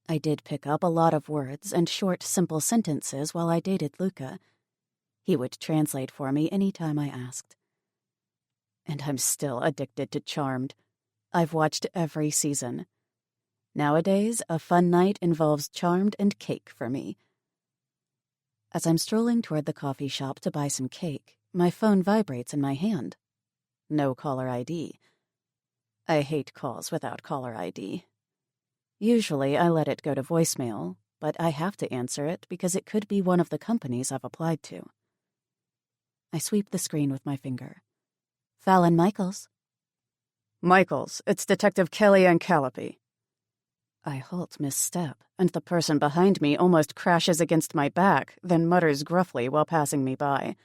I did pick up a lot of words and short, simple sentences while I dated Luca. He would translate for me any time I asked. And I'm still addicted to Charmed. I've watched every season. Nowadays, a fun night involves Charmed and cake for me. As I'm strolling toward the coffee shop to buy some cake, my phone vibrates in my hand. No caller ID. I hate calls without caller ID. Usually I let it go to voicemail, but I have to answer it because it could be one of the companies I've applied to. I sweep the screen with my finger. Fallon Michaels. Michaels, it's Detective Kellyanne Callipy. I halt misstep, and the person behind me almost crashes against my back, then mutters gruffly while passing me by.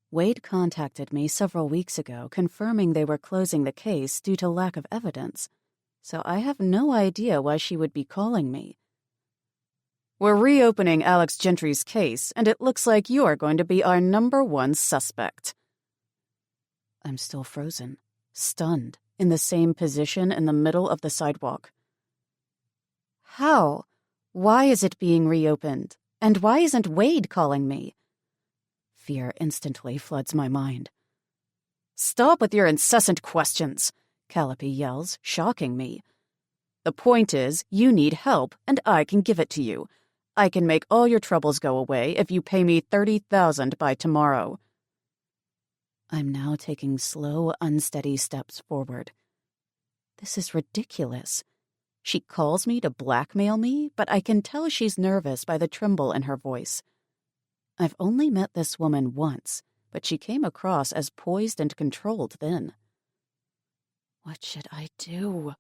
Wade contacted me several weeks ago confirming they were closing the case due to lack of evidence, so I have no idea why she would be calling me. We're reopening Alex Gentry's case, and it looks like you're going to be our #1 suspect. I'm still frozen, stunned, in the same position in the middle of the sidewalk. How? Why is it being reopened? And why isn't Wade calling me? Fear instantly floods my mind. Stop with your incessant questions, Callipy yells, shocking me. The point is, you need help, and I can give it to you. I can make all your troubles go away if you pay me $30,000 by tomorrow. I'm now taking slow, unsteady steps forward. This is ridiculous. She calls me to blackmail me, but I can tell she's nervous by the tremble in her voice. I've only met this woman once, but she came across as poised and controlled then. What should I do?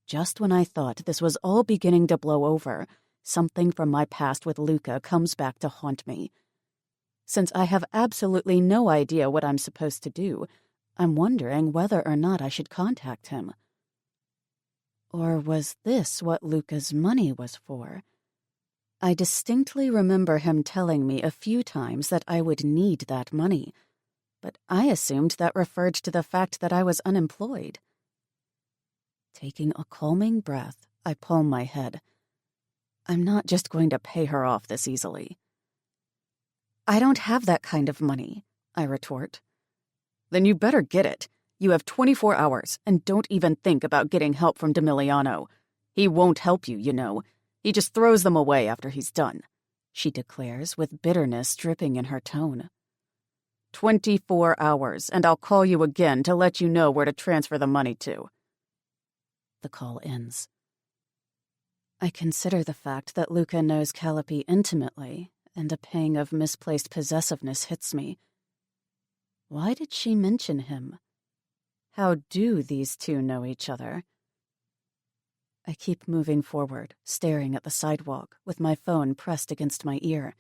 Just when I thought this was all beginning to blow over, something from my past with Luca comes back to haunt me. Since I have absolutely no idea what I'm supposed to do, I'm wondering whether or not I should contact him. Or was this what Luca's money was for? I distinctly remember him telling me a few times that I would need that money, but I assumed that referred to the fact that I was unemployed. Taking a calming breath, I palm my head. I'm not just going to pay her off this easily. I don't have that kind of money, I retort. Then you better get it. You have 24 hours, and don't even think about getting help from Demiliano. He won't help you, you know. He just throws them away after he's done, she declares with bitterness dripping in her tone. 24 hours, and I'll call you again to let you know where to transfer the money to. The call ends. I consider the fact that Luca knows Callipy intimately, and a pang of misplaced possessiveness hits me. Why did she mention him? How do these two know each other? I keep moving forward, staring at the sidewalk, with my phone pressed against my ear.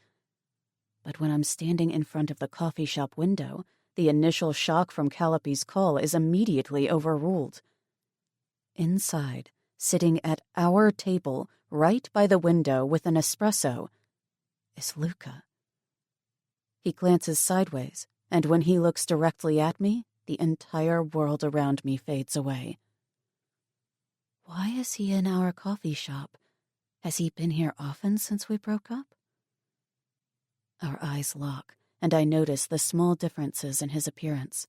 But when I'm standing in front of the coffee shop window, the initial shock from Callipy's call is immediately overruled. Inside, sitting at our table, right by the window with an espresso, is Luca. He glances sideways, and when he looks directly at me, the entire world around me fades away. Why is he in our coffee shop? Has he been here often since we broke up? Our eyes lock, and I notice the small differences in his appearance.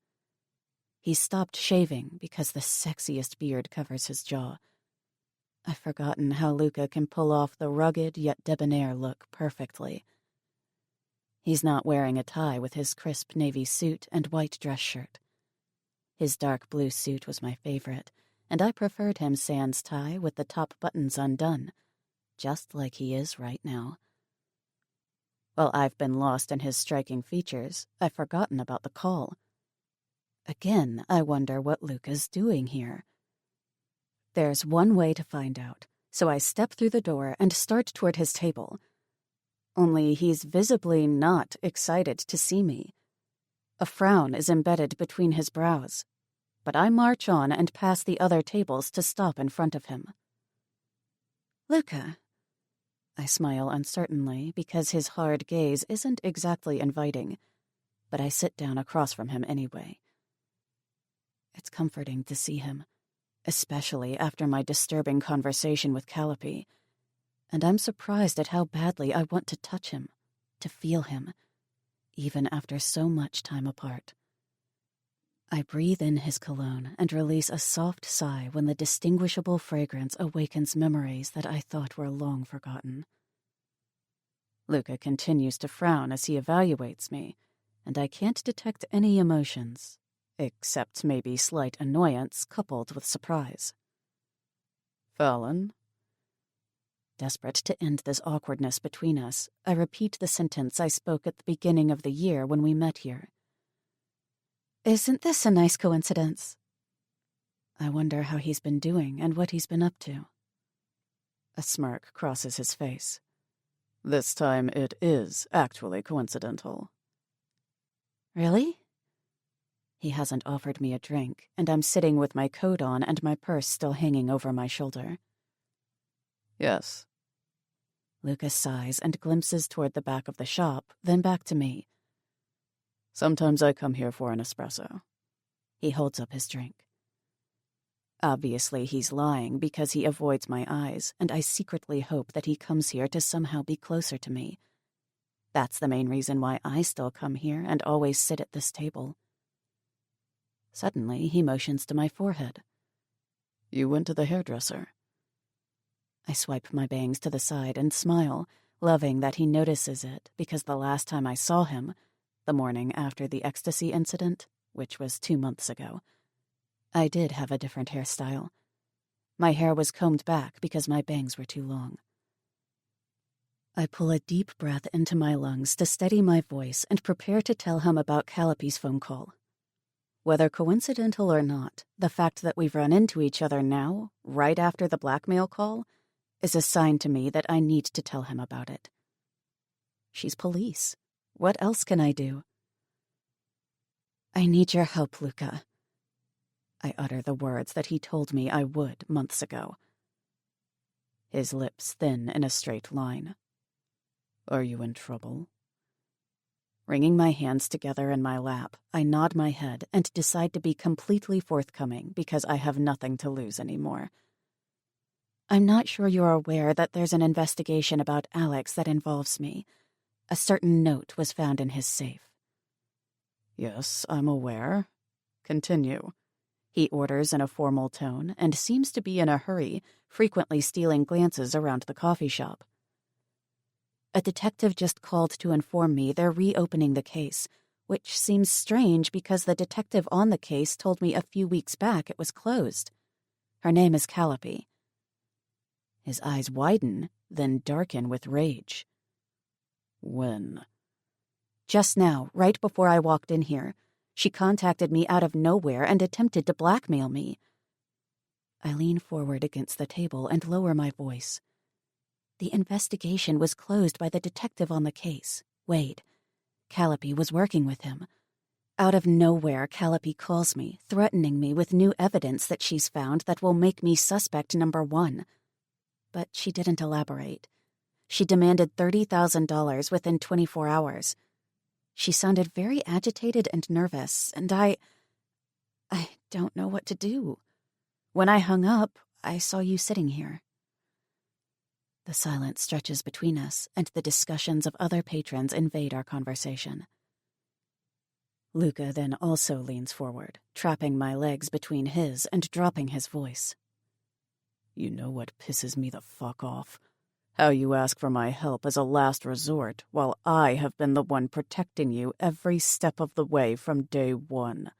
He's stopped shaving because the sexiest beard covers his jaw. I've forgotten how Luca can pull off the rugged yet debonair look perfectly. He's not wearing a tie with his crisp navy suit and white dress shirt. His dark blue suit was my favorite, and I preferred him sans tie with the top buttons undone, just like he is right now. While I've been lost in his striking features, I've forgotten about the call. Again, I wonder what Luca's doing here. There's one way to find out, so I step through the door and start toward his table. Only he's visibly not excited to see me. A frown is embedded between his brows, but I march on and pass the other tables to stop in front of him. Luca. I smile uncertainly because his hard gaze isn't exactly inviting, but I sit down across from him anyway. It's comforting to see him, especially after my disturbing conversation with Callipy, and I'm surprised at how badly I want to touch him, to feel him, even after so much time apart. I breathe in his cologne and release a soft sigh when the distinguishable fragrance awakens memories that I thought were long forgotten. Luca continues to frown as he evaluates me, and I can't detect any emotions, except maybe slight annoyance coupled with surprise. Fallon? Desperate to end this awkwardness between us, I repeat the sentence I spoke at the beginning of the year when we met here. Isn't this a nice coincidence? I wonder how he's been doing and what he's been up to. A smirk crosses his face. This time it is actually coincidental. Really? He hasn't offered me a drink, and I'm sitting with my coat on and my purse still hanging over my shoulder. Yes. Luca sighs and glimpses toward the back of the shop, then back to me. Sometimes I come here for an espresso. He holds up his drink. Obviously, he's lying because he avoids my eyes, and I secretly hope that he comes here to somehow be closer to me. That's the main reason why I still come here and always sit at this table. Suddenly, he motions to my forehead. You went to the hairdresser. I swipe my bangs to the side and smile, loving that he notices it because the last time I saw him, the morning after the ecstasy incident, which was 2 months ago, I did have a different hairstyle. My hair was combed back because my bangs were too long. I pull a deep breath into my lungs to steady my voice and prepare to tell him about Calliope's phone call. Whether coincidental or not, the fact that we've run into each other now, right after the blackmail call, is a sign to me that I need to tell him about it. She's police. What else can I do? I need your help, Luca. I utter the words that he told me I would months ago. His lips thin in a straight line. Are you in trouble? Wringing my hands together in my lap, I nod my head and decide to be completely forthcoming because I have nothing to lose anymore. I'm not sure you're aware that there's an investigation about Alex that involves me. A certain note was found in his safe. Yes, I'm aware. Continue. He orders in a formal tone and seems to be in a hurry, frequently stealing glances around the coffee shop. A detective just called to inform me they're reopening the case, which seems strange because the detective on the case told me a few weeks back it was closed. Her name is Calliope. His eyes widen, then darken with rage. When? Just now, right before I walked in here. She contacted me out of nowhere and attempted to blackmail me. I lean forward against the table and lower my voice. The investigation was closed by the detective on the case, Wade. Calliope was working with him. Out of nowhere, Calliope calls me, threatening me with new evidence that she's found that will make me suspect number 1. But she didn't elaborate. She demanded $30,000 within 24 hours. She sounded very agitated and nervous, and I don't know what to do. When I hung up, I saw you sitting here. The silence stretches between us, and the discussions of other patrons invade our conversation. Luca then also leans forward, trapping my legs between his and dropping his voice. You know what pisses me the fuck off? How you ask for my help as a last resort, while I have been the one protecting you every step of the way from day 1.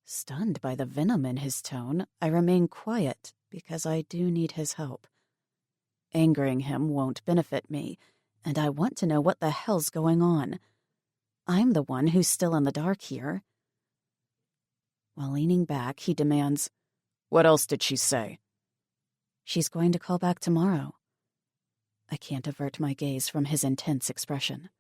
Stunned by the venom in his tone, I remain quiet because I do need his help. Angering him won't benefit me, and I want to know what the hell's going on. I'm the one who's still in the dark here. While leaning back, he demands, What else did she say? She's going to call back tomorrow. I can't avert my gaze from his intense expression.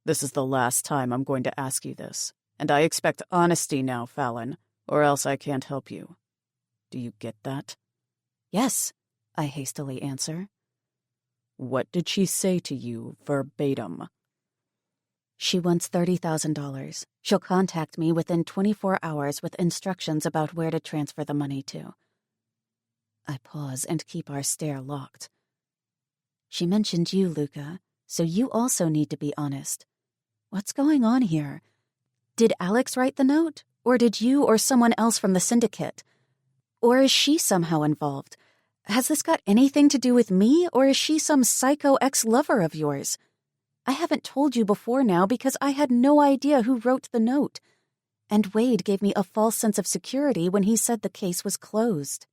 This is the last time I'm going to ask you this, and I expect honesty now, Fallon, or else I can't help you. Do you get that? Yes, I hastily answer. What did she say to you verbatim? She wants $30,000. She'll contact me within 24 hours with instructions about where to transfer the money to. I pause and keep our stare locked. She mentioned you, Luca, so you also need to be honest. What's going on here? Did Alex write the note? Or did you or someone else from the Syndicate? Or is she somehow involved? Has this got anything to do with me, or is she some psycho ex-lover of yours? I haven't told you before now because I had no idea who wrote the note. And Wade gave me a false sense of security when he said the case was closed.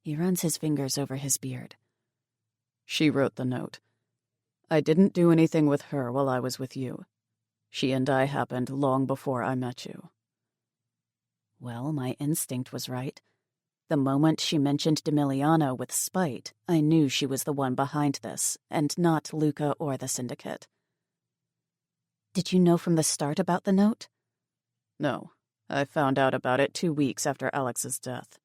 He runs his fingers over his beard. She wrote the note. I didn't do anything with her while I was with you. She and I happened long before I met you. Well, my instinct was right. The moment she mentioned Demiliano with spite, I knew she was the one behind this, and not Luca or the Syndicate. Did you know from the start about the note? No, I found out about it 2 weeks after Alex's death.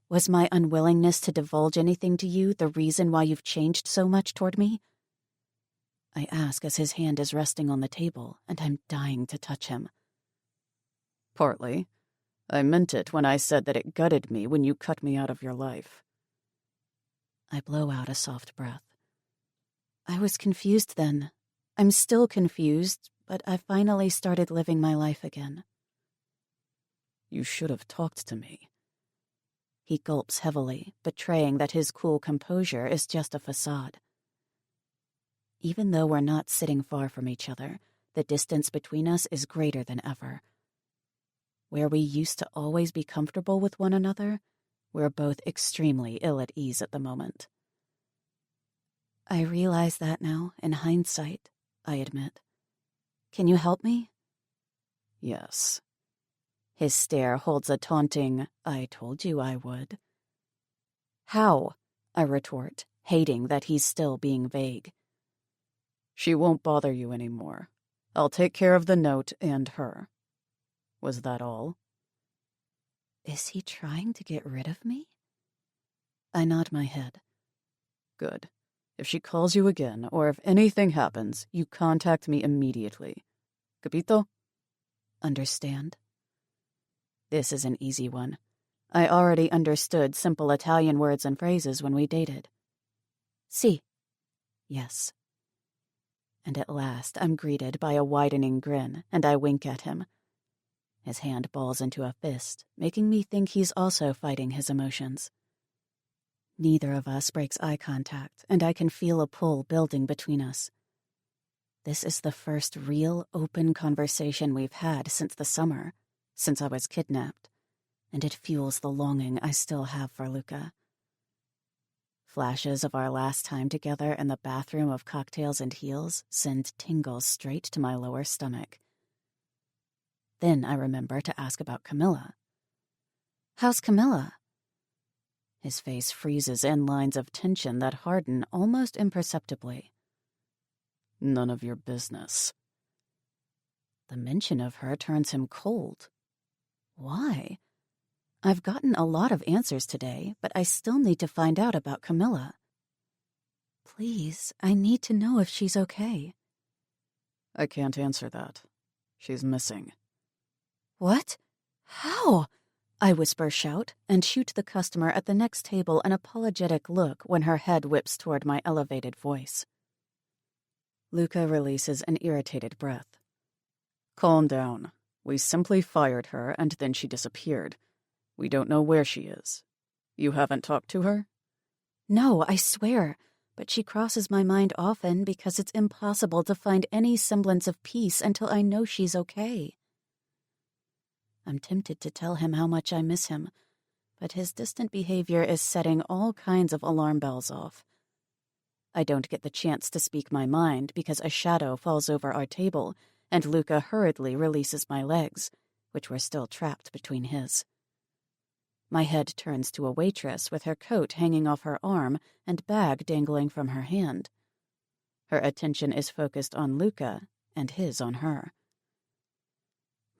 Was my unwillingness to divulge anything to you the reason why you've changed so much toward me? I ask as his hand is resting on the table, and I'm dying to touch him. Partly. I meant it when I said that it gutted me when you cut me out of your life. I blow out a soft breath. I was confused then. I'm still confused, but I finally started living my life again. You should have talked to me. He gulps heavily, betraying that his cool composure is just a facade. Even though we're not sitting far from each other, the distance between us is greater than ever. Where we used to always be comfortable with one another, we're both extremely ill at ease at the moment. I realize that now, in hindsight, I admit. Can you help me? Yes. His stare holds a taunting, I told you I would. How? I retort, hating that he's still being vague. She won't bother you anymore. I'll take care of the note and her. Was that all? Is he trying to get rid of me? I nod my head. Good. If she calls you again, or if anything happens, you contact me immediately. Capito? Understand? This is an easy one. I already understood simple Italian words and phrases when we dated. Si. Yes. And at last I'm greeted by a widening grin, and I wink at him. His hand balls into a fist, making me think he's also fighting his emotions. Neither of us breaks eye contact, and I can feel a pull building between us. This is the first real, open conversation we've had since the summer, since I was kidnapped, and it fuels the longing I still have for Luca. Flashes of our last time together in the bathroom of Cocktails and Heels send tingles straight to my lower stomach. Then I remember to ask about Camilla. How's Camilla? His face freezes in lines of tension that harden almost imperceptibly. None of your business. The mention of her turns him cold. Why? I've gotten a lot of answers today, but I still need to find out about Camilla. Please, I need to know if she's okay. I can't answer that. She's missing. What? How? I whisper shout and shoot the customer at the next table an apologetic look when her head whips toward my elevated voice. Luca releases an irritated breath. Calm down. We simply fired her and then she disappeared. We don't know where she is. You haven't talked to her? No, I swear, but she crosses my mind often because it's impossible to find any semblance of peace until I know she's okay. I'm tempted to tell him how much I miss him, but his distant behavior is setting all kinds of alarm bells off. I don't get the chance to speak my mind because a shadow falls over our table, and Luca hurriedly releases my legs, which were still trapped between his. My head turns to a waitress with her coat hanging off her arm and bag dangling from her hand. Her attention is focused on Luca, and his on her.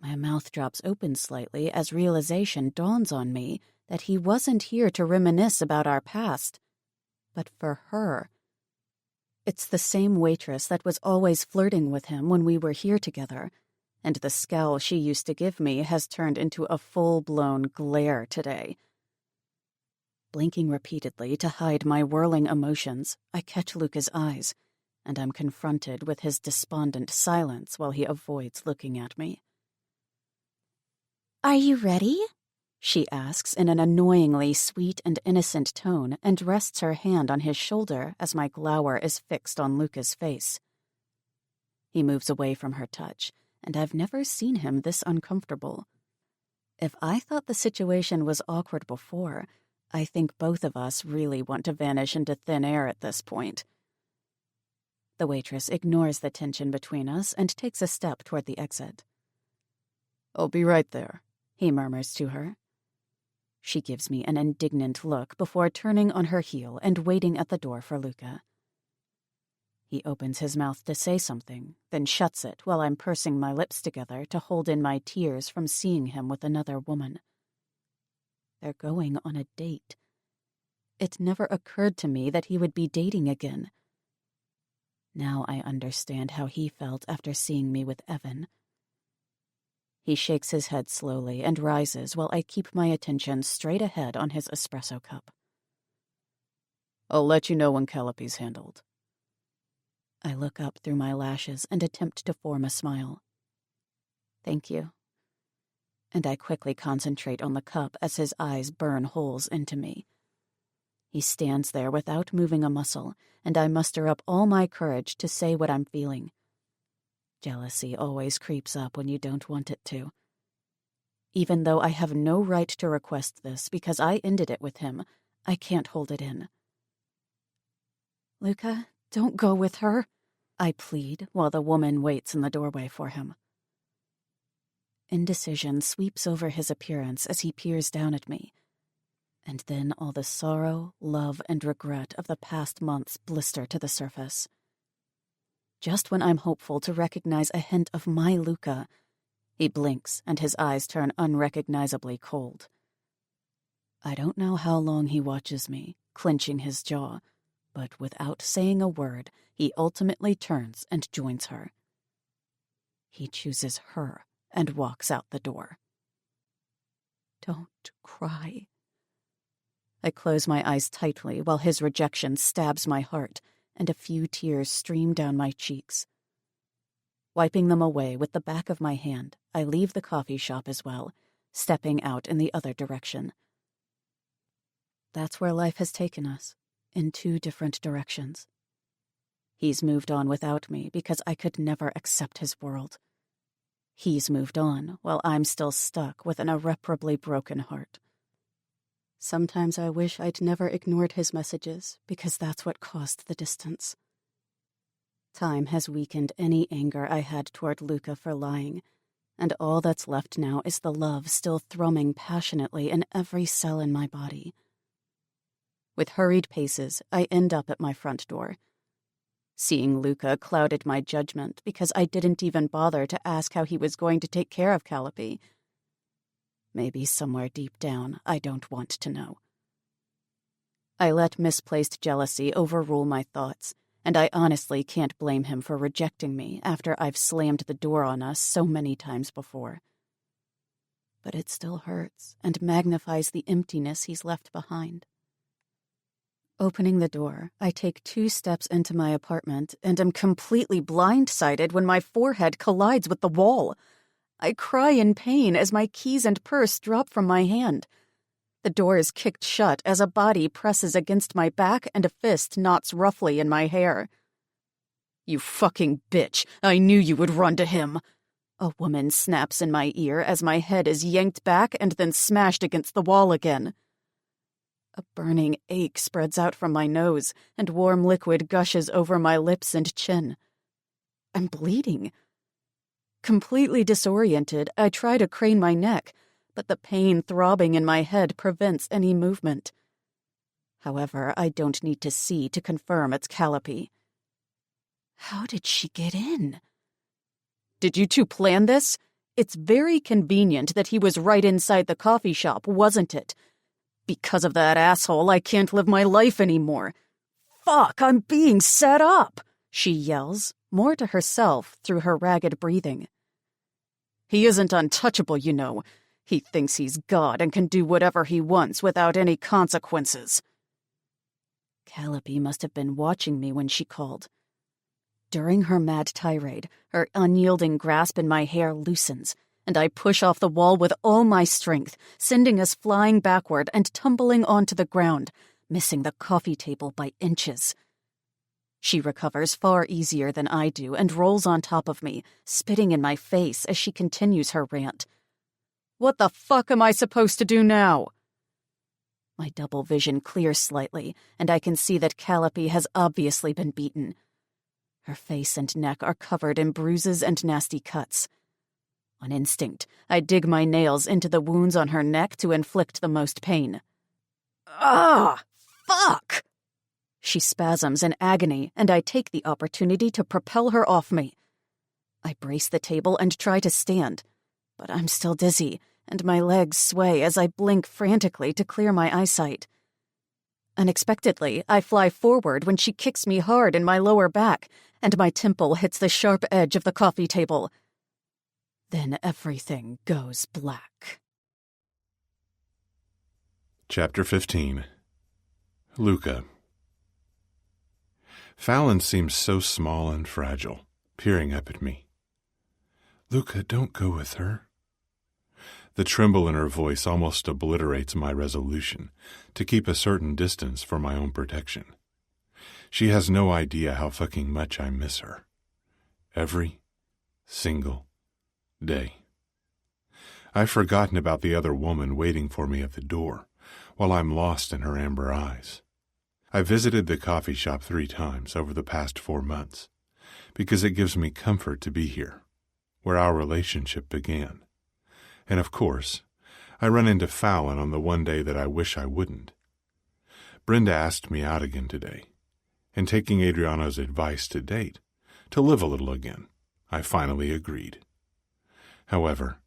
My mouth drops open slightly as realization dawns on me that he wasn't here to reminisce about our past, but for her. It's the same waitress that was always flirting with him when we were here together, and the scowl she used to give me has turned into a full-blown glare today. Blinking repeatedly to hide my whirling emotions, I catch Luca's eyes, and I'm confronted with his despondent silence while he avoids looking at me. Are you ready? She asks in an annoyingly sweet and innocent tone and rests her hand on his shoulder as my glower is fixed on Luca's face. He moves away from her touch, and I've never seen him this uncomfortable. If I thought the situation was awkward before, I think both of us really want to vanish into thin air at this point. The waitress ignores the tension between us and takes a step toward the exit. "I'll be right there," he murmurs to her. She gives me an indignant look before turning on her heel and waiting at the door for Luca. He opens his mouth to say something, then shuts it while I'm pursing my lips together to hold in my tears from seeing him with another woman. They're going on a date. It never occurred to me that he would be dating again. Now I understand how he felt after seeing me with Evan. He shakes his head slowly and rises while I keep my attention straight ahead on his espresso cup. "I'll let you know when Calliope's handled." I look up through my lashes and attempt to form a smile. "Thank you." And I quickly concentrate on the cup as his eyes burn holes into me. He stands there without moving a muscle, and I muster up all my courage to say what I'm feeling. Jealousy always creeps up when you don't want it to. Even though I have no right to request this because I ended it with him, I can't hold it in. "Luca, don't go with her," I plead while the woman waits in the doorway for him. Indecision sweeps over his appearance as he peers down at me, and then all the sorrow, love, and regret of the past months blister to the surface. Just when I'm hopeful to recognize a hint of my Luca, he blinks and his eyes turn unrecognizably cold. I don't know how long he watches me, clenching his jaw, but without saying a word, he ultimately turns and joins her. He chooses her and walks out the door. Don't cry. I close my eyes tightly while his rejection stabs my heart, and a few tears stream down my cheeks. Wiping them away with the back of my hand, I leave the coffee shop as well, stepping out in the other direction. That's where life has taken us, in 2 different directions. He's moved on without me because I could never accept his world. He's moved on while I'm still stuck with an irreparably broken heart. Sometimes I wish I'd never ignored his messages because that's what caused the distance. Time has weakened any anger I had toward Luca for lying, and all that's left now is the love still thrumming passionately in every cell in my body. With hurried paces, I end up at my front door. Seeing Luca clouded my judgment because I didn't even bother to ask how he was going to take care of Calliope. Maybe somewhere deep down, I don't want to know. I let misplaced jealousy overrule my thoughts, and I honestly can't blame him for rejecting me after I've slammed the door on us so many times before. But it still hurts and magnifies the emptiness he's left behind. Opening the door, I take 2 steps into my apartment and am completely blindsided when my forehead collides with the wall. I cry in pain as my keys and purse drop from my hand. The door is kicked shut as a body presses against my back and a fist knots roughly in my hair. "You fucking bitch! I knew you would run to him!" A woman snaps in my ear as my head is yanked back and then smashed against the wall again. A burning ache spreads out from my nose, and warm liquid gushes over my lips and chin. I'm bleeding. Completely disoriented, I try to crane my neck, but the pain throbbing in my head prevents any movement. However, I don't need to see to confirm it's Calliope. How did she get in? Did you 2 plan this? It's very convenient that he was right inside the coffee shop, wasn't it? Because of that asshole, I can't live my life anymore. Fuck, I'm being set up, she yells, more to herself through her ragged breathing. He isn't untouchable, you know. He thinks he's God and can do whatever he wants without any consequences. Calliope must have been watching me when she called. During her mad tirade, her unyielding grasp in my hair loosens, and I push off the wall with all my strength, sending us flying backward and tumbling onto the ground, missing the coffee table by inches. She recovers far easier than I do and rolls on top of me, spitting in my face as she continues her rant. What the fuck am I supposed to do now? My double vision clears slightly, and I can see that Calliope has obviously been beaten. Her face and neck are covered in bruises and nasty cuts. On instinct, I dig my nails into the wounds on her neck to inflict the most pain. Ah, fuck! She spasms in agony, and I take the opportunity to propel her off me. I brace the table and try to stand, but I'm still dizzy, and my legs sway as I blink frantically to clear my eyesight. Unexpectedly, I fly forward when she kicks me hard in my lower back, and my temple hits the sharp edge of the coffee table. Then everything goes black. Chapter 15. Luca. Fallon seems so small and fragile, peering up at me. Luca, don't go with her. The tremble in her voice almost obliterates my resolution to keep a certain distance for my own protection. She has no idea how fucking much I miss her. Every single day. I've forgotten about the other woman waiting for me at the door, while I'm lost in her amber eyes. I visited the coffee shop 3 times over the past 4 months, because it gives me comfort to be here, where our relationship began. And of course, I run into Fallon on the one day that I wish I wouldn't. Brenda asked me out again today, and taking Adriano's advice to date, to live a little again, I finally agreed. However,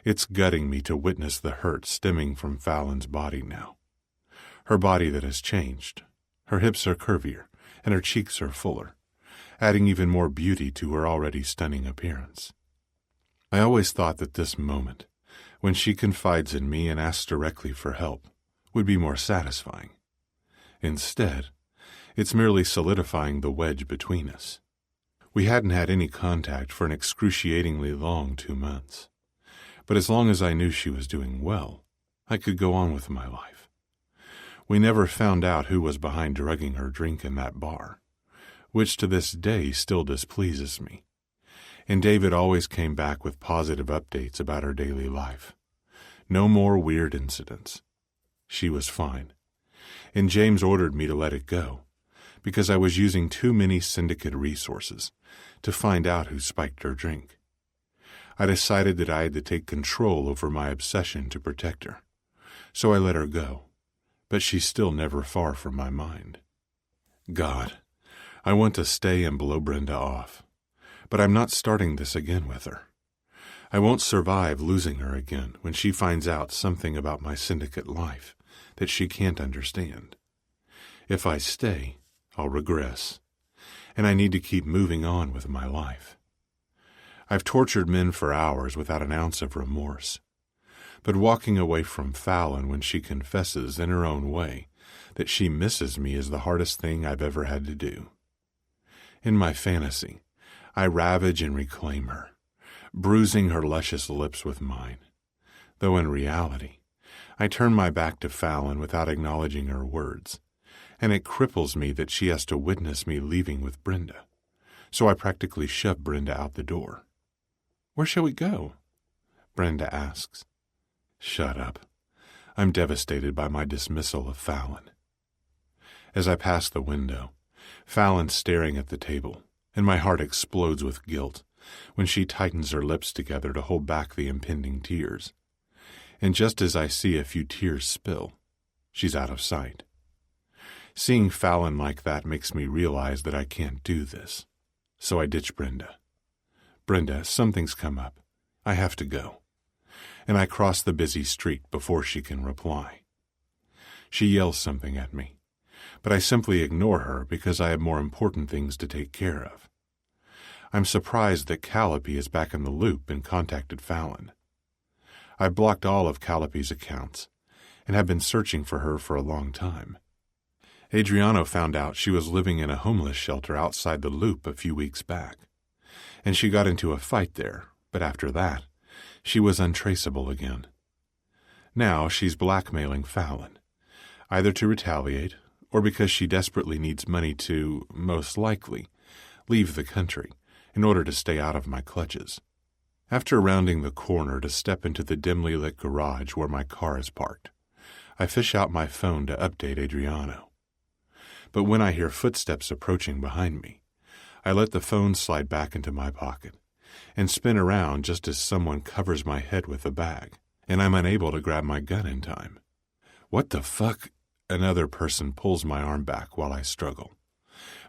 it's gutting me to witness the hurt stemming from Fallon's body now. Her body that has changed. Her hips are curvier, and her cheeks are fuller, adding even more beauty to her already stunning appearance. I always thought that this moment, when she confides in me and asks directly for help, would be more satisfying. Instead, it's merely solidifying the wedge between us. We hadn't had any contact for an excruciatingly long 2 months. But as long as I knew she was doing well, I could go on with my life. We never found out who was behind drugging her drink in that bar, which to this day still displeases me. And David always came back with positive updates about her daily life. No more weird incidents. She was fine. And James ordered me to let it go, because I was using too many Syndicate resources to find out who spiked her drink. I decided that I had to take control over my obsession to protect her, so I let her go, but she's still never far from my mind. God, I want to stay and blow Brenda off, but I'm not starting this again with her. I won't survive losing her again when she finds out something about my Syndicate life that she can't understand. If I stay, I'll regress, and I need to keep moving on with my life. I've tortured men for hours without an ounce of remorse, but walking away from Fallon when she confesses in her own way that she misses me is the hardest thing I've ever had to do. In my fantasy, I ravage and reclaim her, bruising her luscious lips with mine, though in reality, I turn my back to Fallon without acknowledging her words, and it cripples me that she has to witness me leaving with Brenda, so I practically shove Brenda out the door. "Where shall we go?" Brenda asks. Shut up. I'm devastated by my dismissal of Fallon. As I pass the window, Fallon's staring at the table, and my heart explodes with guilt when she tightens her lips together to hold back the impending tears. And just as I see a few tears spill, she's out of sight. Seeing Fallon like that makes me realize that I can't do this, so I ditch Brenda. "Brenda, something's come up. I have to go." And I cross the busy street before she can reply. She yells something at me, but I simply ignore her because I have more important things to take care of. I'm surprised that Calliope is back in the loop and contacted Fallon. I've blocked all of Calliope's accounts and have been searching for her for a long time. Adriano found out she was living in a homeless shelter outside the loop a few weeks back, and she got into a fight there, but after that, she was untraceable again. Now she's blackmailing Fallon, either to retaliate or because she desperately needs money to, most likely, leave the country in order to stay out of my clutches. After rounding the corner to step into the dimly lit garage where my car is parked, I fish out my phone to update Adriano. But when I hear footsteps approaching behind me, I let the phone slide back into my pocket and spin around just as someone covers my head with a bag, and I'm unable to grab my gun in time. What the fuck? Another person pulls my arm back while I struggle,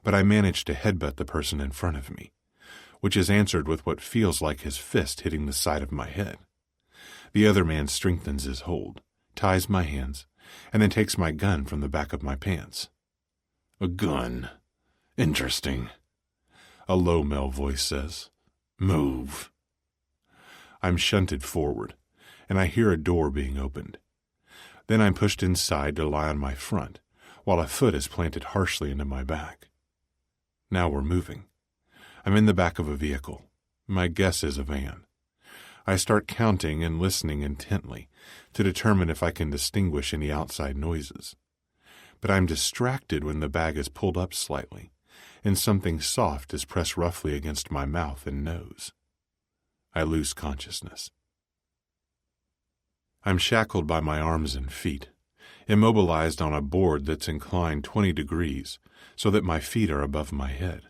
but I manage to headbutt the person in front of me, which is answered with what feels like his fist hitting the side of my head. The other man strengthens his hold, ties my hands, and then takes my gun from the back of my pants. A gun. Interesting. A low male voice says, Move. I'm shunted forward, and I hear a door being opened. Then I'm pushed inside to lie on my front, while a foot is planted harshly into my back. Now we're moving. I'm in the back of a vehicle. My guess is a van. I start counting and listening intently to determine if I can distinguish any outside noises. But I'm distracted when the bag is pulled up slightly, and something soft is pressed roughly against my mouth and nose. I lose consciousness. I'm shackled by my arms and feet, immobilized on a board that's inclined 20 degrees so that my feet are above my head.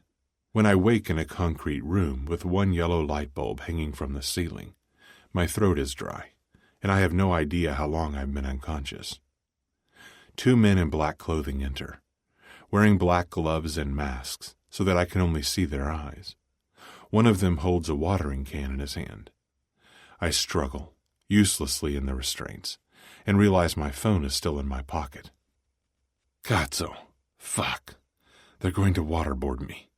When I wake in a concrete room with one yellow light bulb hanging from the ceiling, my throat is dry, and I have no idea how long I've been unconscious. 2 men in black clothing enter, wearing black gloves and masks so that I can only see their eyes. One of them holds a watering can in his hand. I struggle, uselessly in the restraints, and realize my phone is still in my pocket. Cazzo. Fuck. They're going to waterboard me.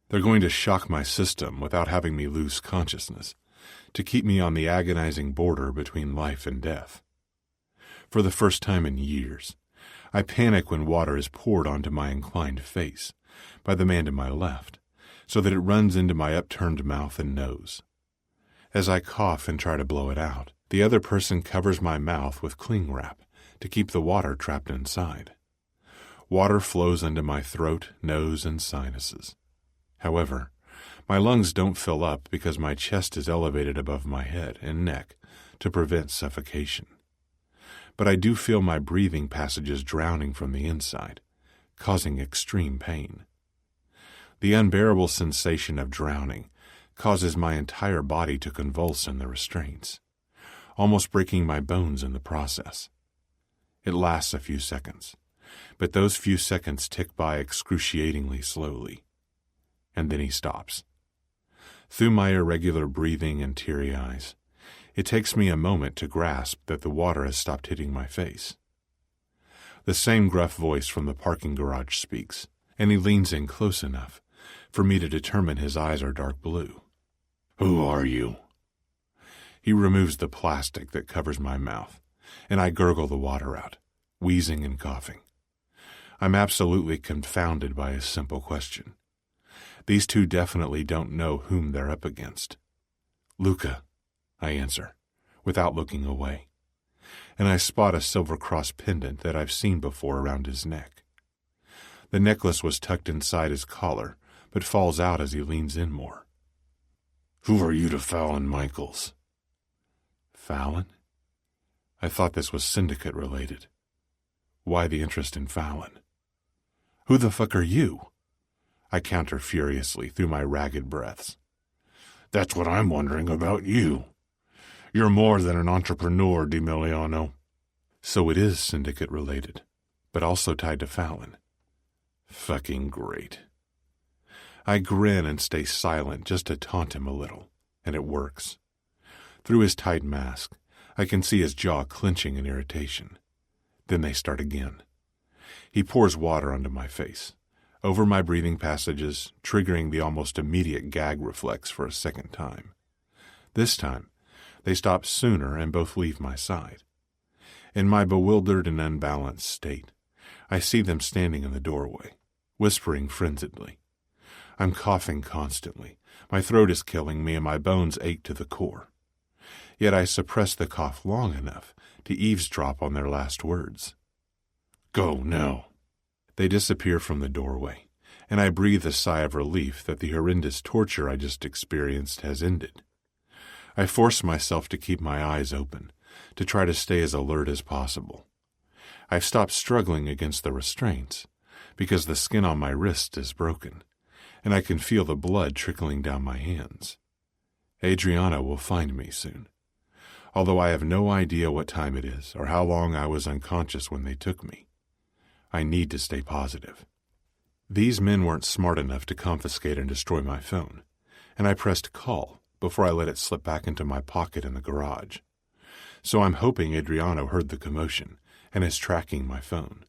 They're going to shock my system without having me lose consciousness, to keep me on the agonizing border between life and death. For the first time in years, I panic when water is poured onto my inclined face by the man to my left, so that it runs into my upturned mouth and nose. As I cough and try to blow it out, the other person covers my mouth with cling wrap to keep the water trapped inside. Water flows into my throat, nose, and sinuses. However, my lungs don't fill up because my chest is elevated above my head and neck to prevent suffocation. But I do feel my breathing passages drowning from the inside, causing extreme pain. The unbearable sensation of drowning causes my entire body to convulse in the restraints, almost breaking my bones in the process. It lasts a few seconds, but those few seconds tick by excruciatingly slowly. And then he stops. Through my irregular breathing and teary eyes, it takes me a moment to grasp that the water has stopped hitting my face. The same gruff voice from the parking garage speaks, and he leans in close enough for me to determine his eyes are dark blue. Who are you? He removes the plastic that covers my mouth, and I gurgle the water out, wheezing and coughing. I'm absolutely confounded by his simple question. These two definitely don't know whom they're up against. Luca, I answer, without looking away, and I spot a silver cross pendant that I've seen before around his neck. The necklace was tucked inside his collar, but falls out as he leans in more. Who are you to Fallon Michaels? Fallon? I thought this was Syndicate related. Why the interest in Fallon? Who the fuck are you? I counter furiously through my ragged breaths. That's what I'm wondering about you. You're more than an entrepreneur, DiMiliano. So it is Syndicate related, but also tied to Fallon. Fucking great. I grin and stay silent just to taunt him a little, and it works. Through his tight mask, I can see his jaw clenching in irritation. Then they start again. He pours water onto my face, over my breathing passages, triggering the almost immediate gag reflex for a second time. This time, they stop sooner and both leave my side. In my bewildered and unbalanced state, I see them standing in the doorway, whispering frenziedly. I'm coughing constantly. My throat is killing me and my bones ache to the core. Yet I suppress the cough long enough to eavesdrop on their last words. Go now. They disappear from the doorway, and I breathe a sigh of relief that the horrendous torture I just experienced has ended. I force myself to keep my eyes open, to try to stay as alert as possible. I've stopped struggling against the restraints because the skin on my wrist is broken, and I can feel the blood trickling down my hands. Adriano will find me soon, although I have no idea what time it is or how long I was unconscious when they took me. I need to stay positive. These men weren't smart enough to confiscate and destroy my phone, and I pressed call before I let it slip back into my pocket in the garage. So I'm hoping Adriano heard the commotion and is tracking my phone.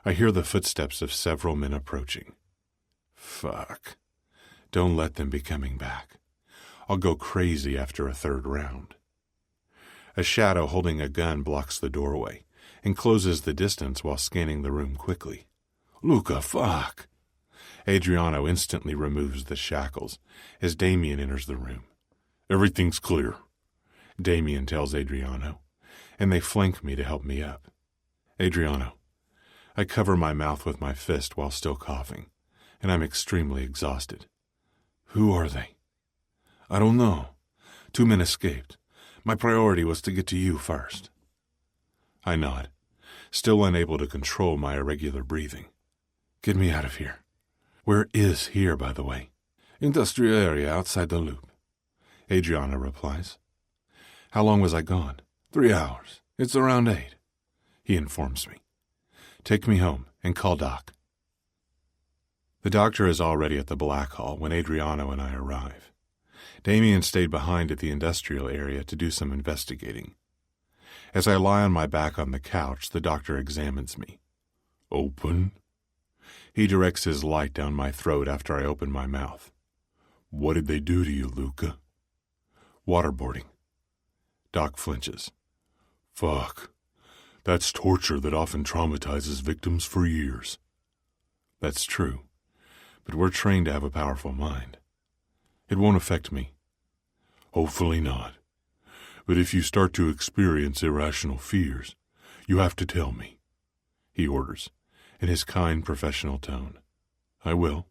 I hear the footsteps of several men approaching. Fuck. Don't let them be coming back. I'll go crazy after a third round. A shadow holding a gun blocks the doorway and closes the distance while scanning the room quickly. Luca, fuck! Adriano instantly removes the shackles as Damien enters the room. Everything's clear, Damien tells Adriano, and they flank me to help me up. Adriano. I cover my mouth with my fist while still coughing, and I'm extremely exhausted. Who are they? I don't know. 2 men escaped. My priority was to get to you first. I nod, still unable to control my irregular breathing. Get me out of here. Where is here, by the way? Industrial area outside the loop. Adriana replies. How long was I gone? 3 hours. It's around 8. He informs me. Take me home and call Doc. The doctor is already at the Black Hall when Adriano and I arrive. Damien stayed behind at the industrial area to do some investigating. As I lie on my back on the couch, the doctor examines me. Open? He directs his light down my throat after I open my mouth. What did they do to you, Luca? Waterboarding. Doc flinches. Fuck. That's torture that often traumatizes victims for years. That's true, but we're trained to have a powerful mind. It won't affect me. Hopefully not. But if you start to experience irrational fears, you have to tell me, he orders, in his kind professional tone. I will.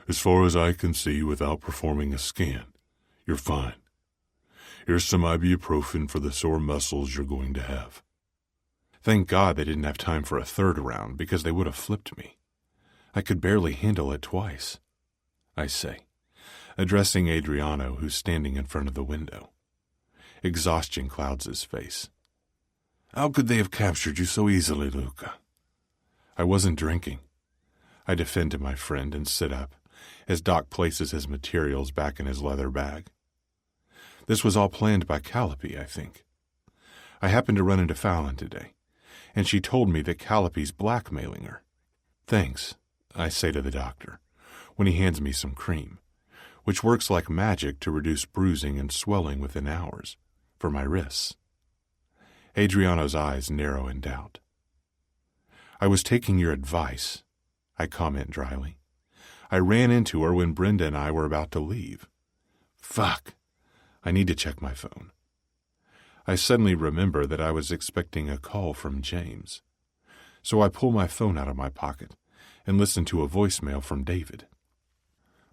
As far as I can see without performing a scan, you're fine. Here's some ibuprofen for the sore muscles you're going to have. Thank God they didn't have time for a third round because they would have flipped me. I could barely handle it twice, I say, addressing Adriano, who's standing in front of the window. Exhaustion clouds his face. How could they have captured you so easily, Luca? I wasn't drinking. I defend to my friend and sit up as Doc places his materials back in his leather bag. This was all planned by Calliope, I think. I happened to run into Fallon today, and she told me that Calliope's blackmailing her. Thanks, I say to the doctor, when he hands me some cream, which works like magic to reduce bruising and swelling within hours, for my wrists. Adriano's eyes narrow in doubt. I was taking your advice, I comment dryly. I ran into her when Brenda and I were about to leave. Fuck. I need to check my phone. I suddenly remember that I was expecting a call from James. So I pull my phone out of my pocket and listen to a voicemail from David.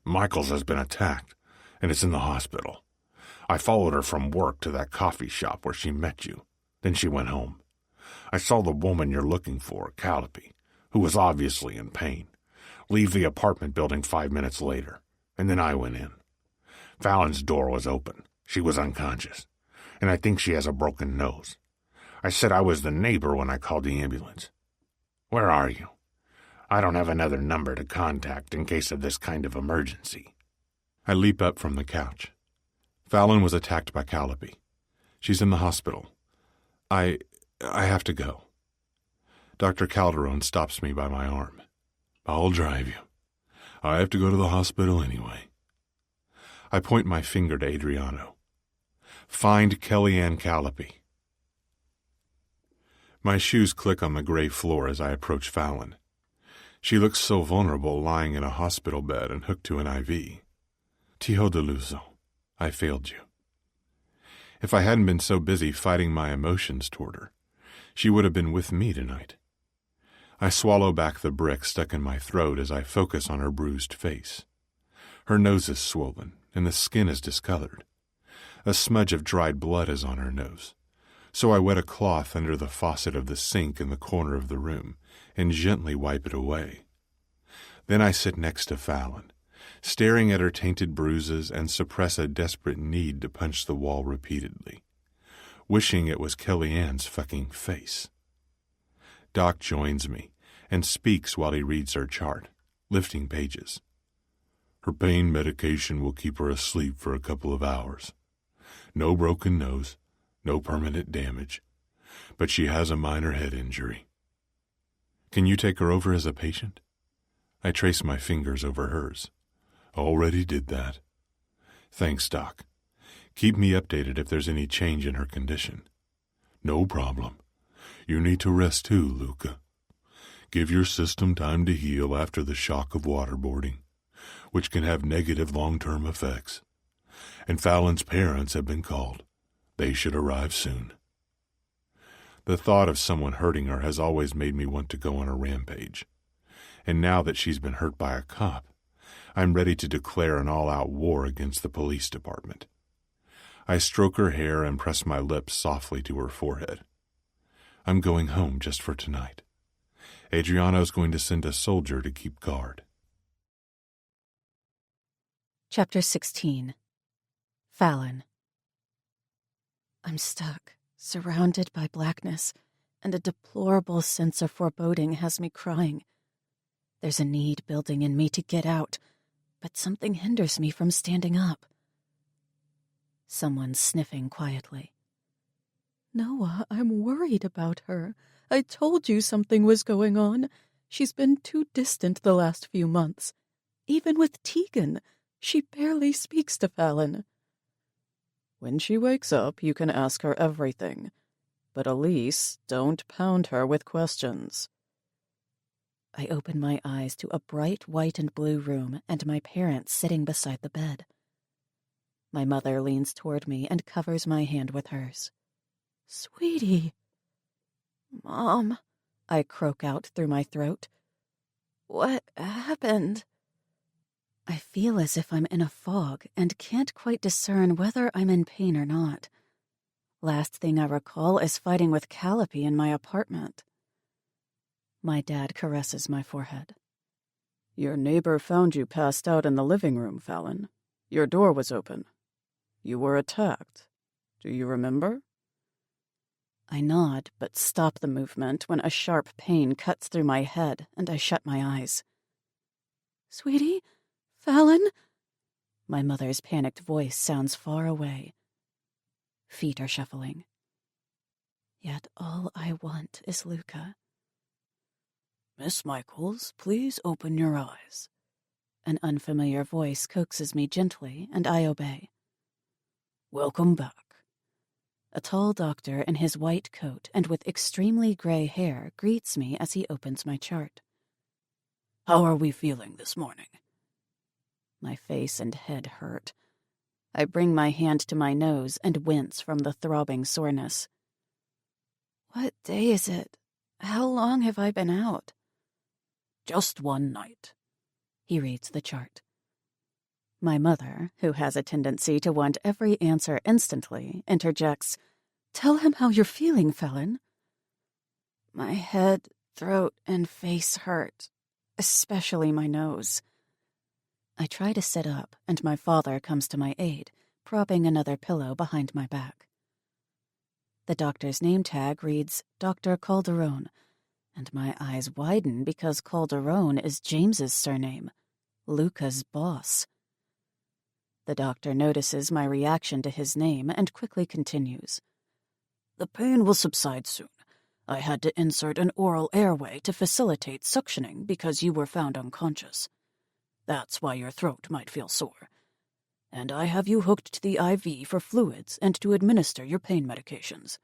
Michaels has been attacked, and is in the hospital. I followed her from work to that coffee shop where she met you. Then she went home. I saw the woman you're looking for, Calliope, who was obviously in pain, leave the apartment building 5 minutes later, and then I went in. Fallon's door was open. She was unconscious, and I think she has a broken nose. I said I was the neighbor when I called the ambulance. Where are you? I don't have another number to contact in case of this kind of emergency. I leap up from the couch. Fallon was attacked by Calliope. She's in the hospital. I have to go. Dr. Calderon stops me by my arm. I'll drive you. I have to go to the hospital anyway. I point my finger to Adriano. Find Kellyanne Calliope. My shoes click on the gray floor as I approach Fallon. She looks so vulnerable lying in a hospital bed and hooked to an IV. Tio Deluso, I failed you. If I hadn't been so busy fighting my emotions toward her, she would have been with me tonight. I swallow back the brick stuck in my throat as I focus on her bruised face. Her nose is swollen, and the skin is discolored. A smudge of dried blood is on her nose, So I wet a cloth under the faucet of the sink in the corner of the room and gently wipe it away. Then I sit next to Fallon, staring at her tainted bruises and suppress a desperate need to punch the wall repeatedly, wishing it was Kellyanne's fucking face. Doc joins me and speaks while he reads her chart, lifting pages. Her pain medication will keep her asleep for a couple of hours. No broken nose, no permanent damage, but she has a minor head injury. Can you take her over as a patient? I trace my fingers over hers. Already did that. Thanks, Doc. Keep me updated if there's any change in her condition. No problem. You need to rest too, Luca. Give your system time to heal after the shock of waterboarding, which can have negative long-term effects. And Fallon's parents have been called. They should arrive soon. The thought of someone hurting her has always made me want to go on a rampage. And now that she's been hurt by a cop, I'm ready to declare an all-out war against the police department. I stroke her hair and press my lips softly to her forehead. I'm going home just for tonight. Adriano's going to send a soldier to keep guard. Chapter 16. Fallon. I'm stuck, surrounded by blackness, and a deplorable sense of foreboding has me crying. There's a need building in me to get out, but something hinders me from standing up. Someone's sniffing quietly. Noah, I'm worried about her. I told you something was going on. She's been too distant the last few months. Even with Tegan, she barely speaks to Fallon. When she wakes up, you can ask her everything. But Elise, don't pound her with questions. I open my eyes to a bright white and blue room and my parents sitting beside the bed. My mother leans toward me and covers my hand with hers. Sweetie. Mom, I croak out through my throat. What happened? I feel as if I'm in a fog and can't quite discern whether I'm in pain or not. Last thing I recall is fighting with Calliope in my apartment. My dad caresses my forehead. Your neighbor found you passed out in the living room, Fallon. Your door was open. You were attacked. Do you remember? I nod, but stop the movement when a sharp pain cuts through my head and I shut my eyes. Sweetie? Fallon? My mother's panicked voice sounds far away. Feet are shuffling. Yet all I want is Luca. Miss Michaels, please open your eyes. An unfamiliar voice coaxes me gently, and I obey. Welcome back. A tall doctor in his white coat and with extremely gray hair greets me as he opens my chart. How are we feeling this morning? My face and head hurt. I bring my hand to my nose and wince from the throbbing soreness. What day is it? How long have I been out? Just one night. He reads the chart. My mother, who has a tendency to want every answer instantly, interjects, Tell him how you're feeling, Fallon. My head, throat, and face hurt, especially my nose. I try to sit up, and my father comes to my aid, propping another pillow behind my back. The doctor's name tag reads Dr. Calderon, and my eyes widen because Calderon is James's surname, Luca's boss. The doctor notices my reaction to his name and quickly continues. The pain will subside soon. I had to insert an oral airway to facilitate suctioning because you were found unconscious. That's why your throat might feel sore. And I have you hooked to the IV for fluids and to administer your pain medications.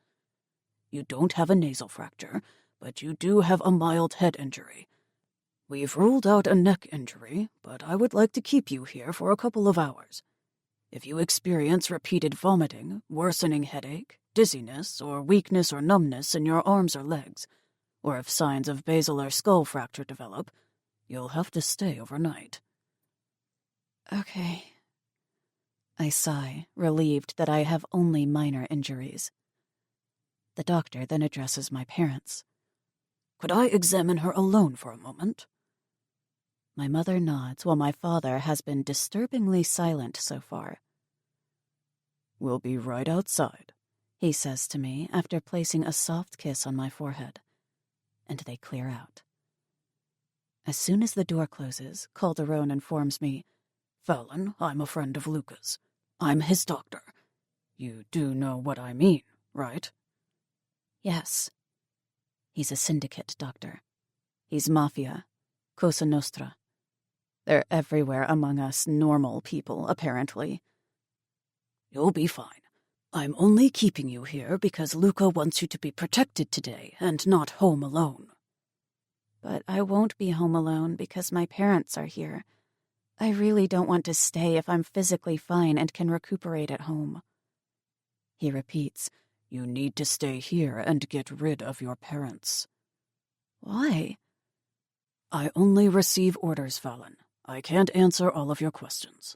You don't have a nasal fracture, but you do have a mild head injury. We've ruled out a neck injury, but I would like to keep you here for a couple of hours. If you experience repeated vomiting, worsening headache, dizziness, or weakness or numbness in your arms or legs, or if signs of basilar skull fracture develop, you'll have to stay overnight. Okay. I sigh, relieved that I have only minor injuries. The doctor then addresses my parents. Could I examine her alone for a moment? My mother nods while my father has been disturbingly silent so far. We'll be right outside, he says to me after placing a soft kiss on my forehead, and they clear out. As soon as the door closes, Calderon informs me, Fallon, I'm a friend of Luca's. I'm his doctor. You do know what I mean, right? Yes. He's a Syndicate doctor. He's Mafia, Cosa Nostra. They're everywhere among us normal people, apparently. You'll be fine. I'm only keeping you here because Luca wants you to be protected today and not home alone. But I won't be home alone because my parents are here. I really don't want to stay if I'm physically fine and can recuperate at home. He repeats, You need to stay here and get rid of your parents. Why? I only receive orders, Fallon. I can't answer all of your questions.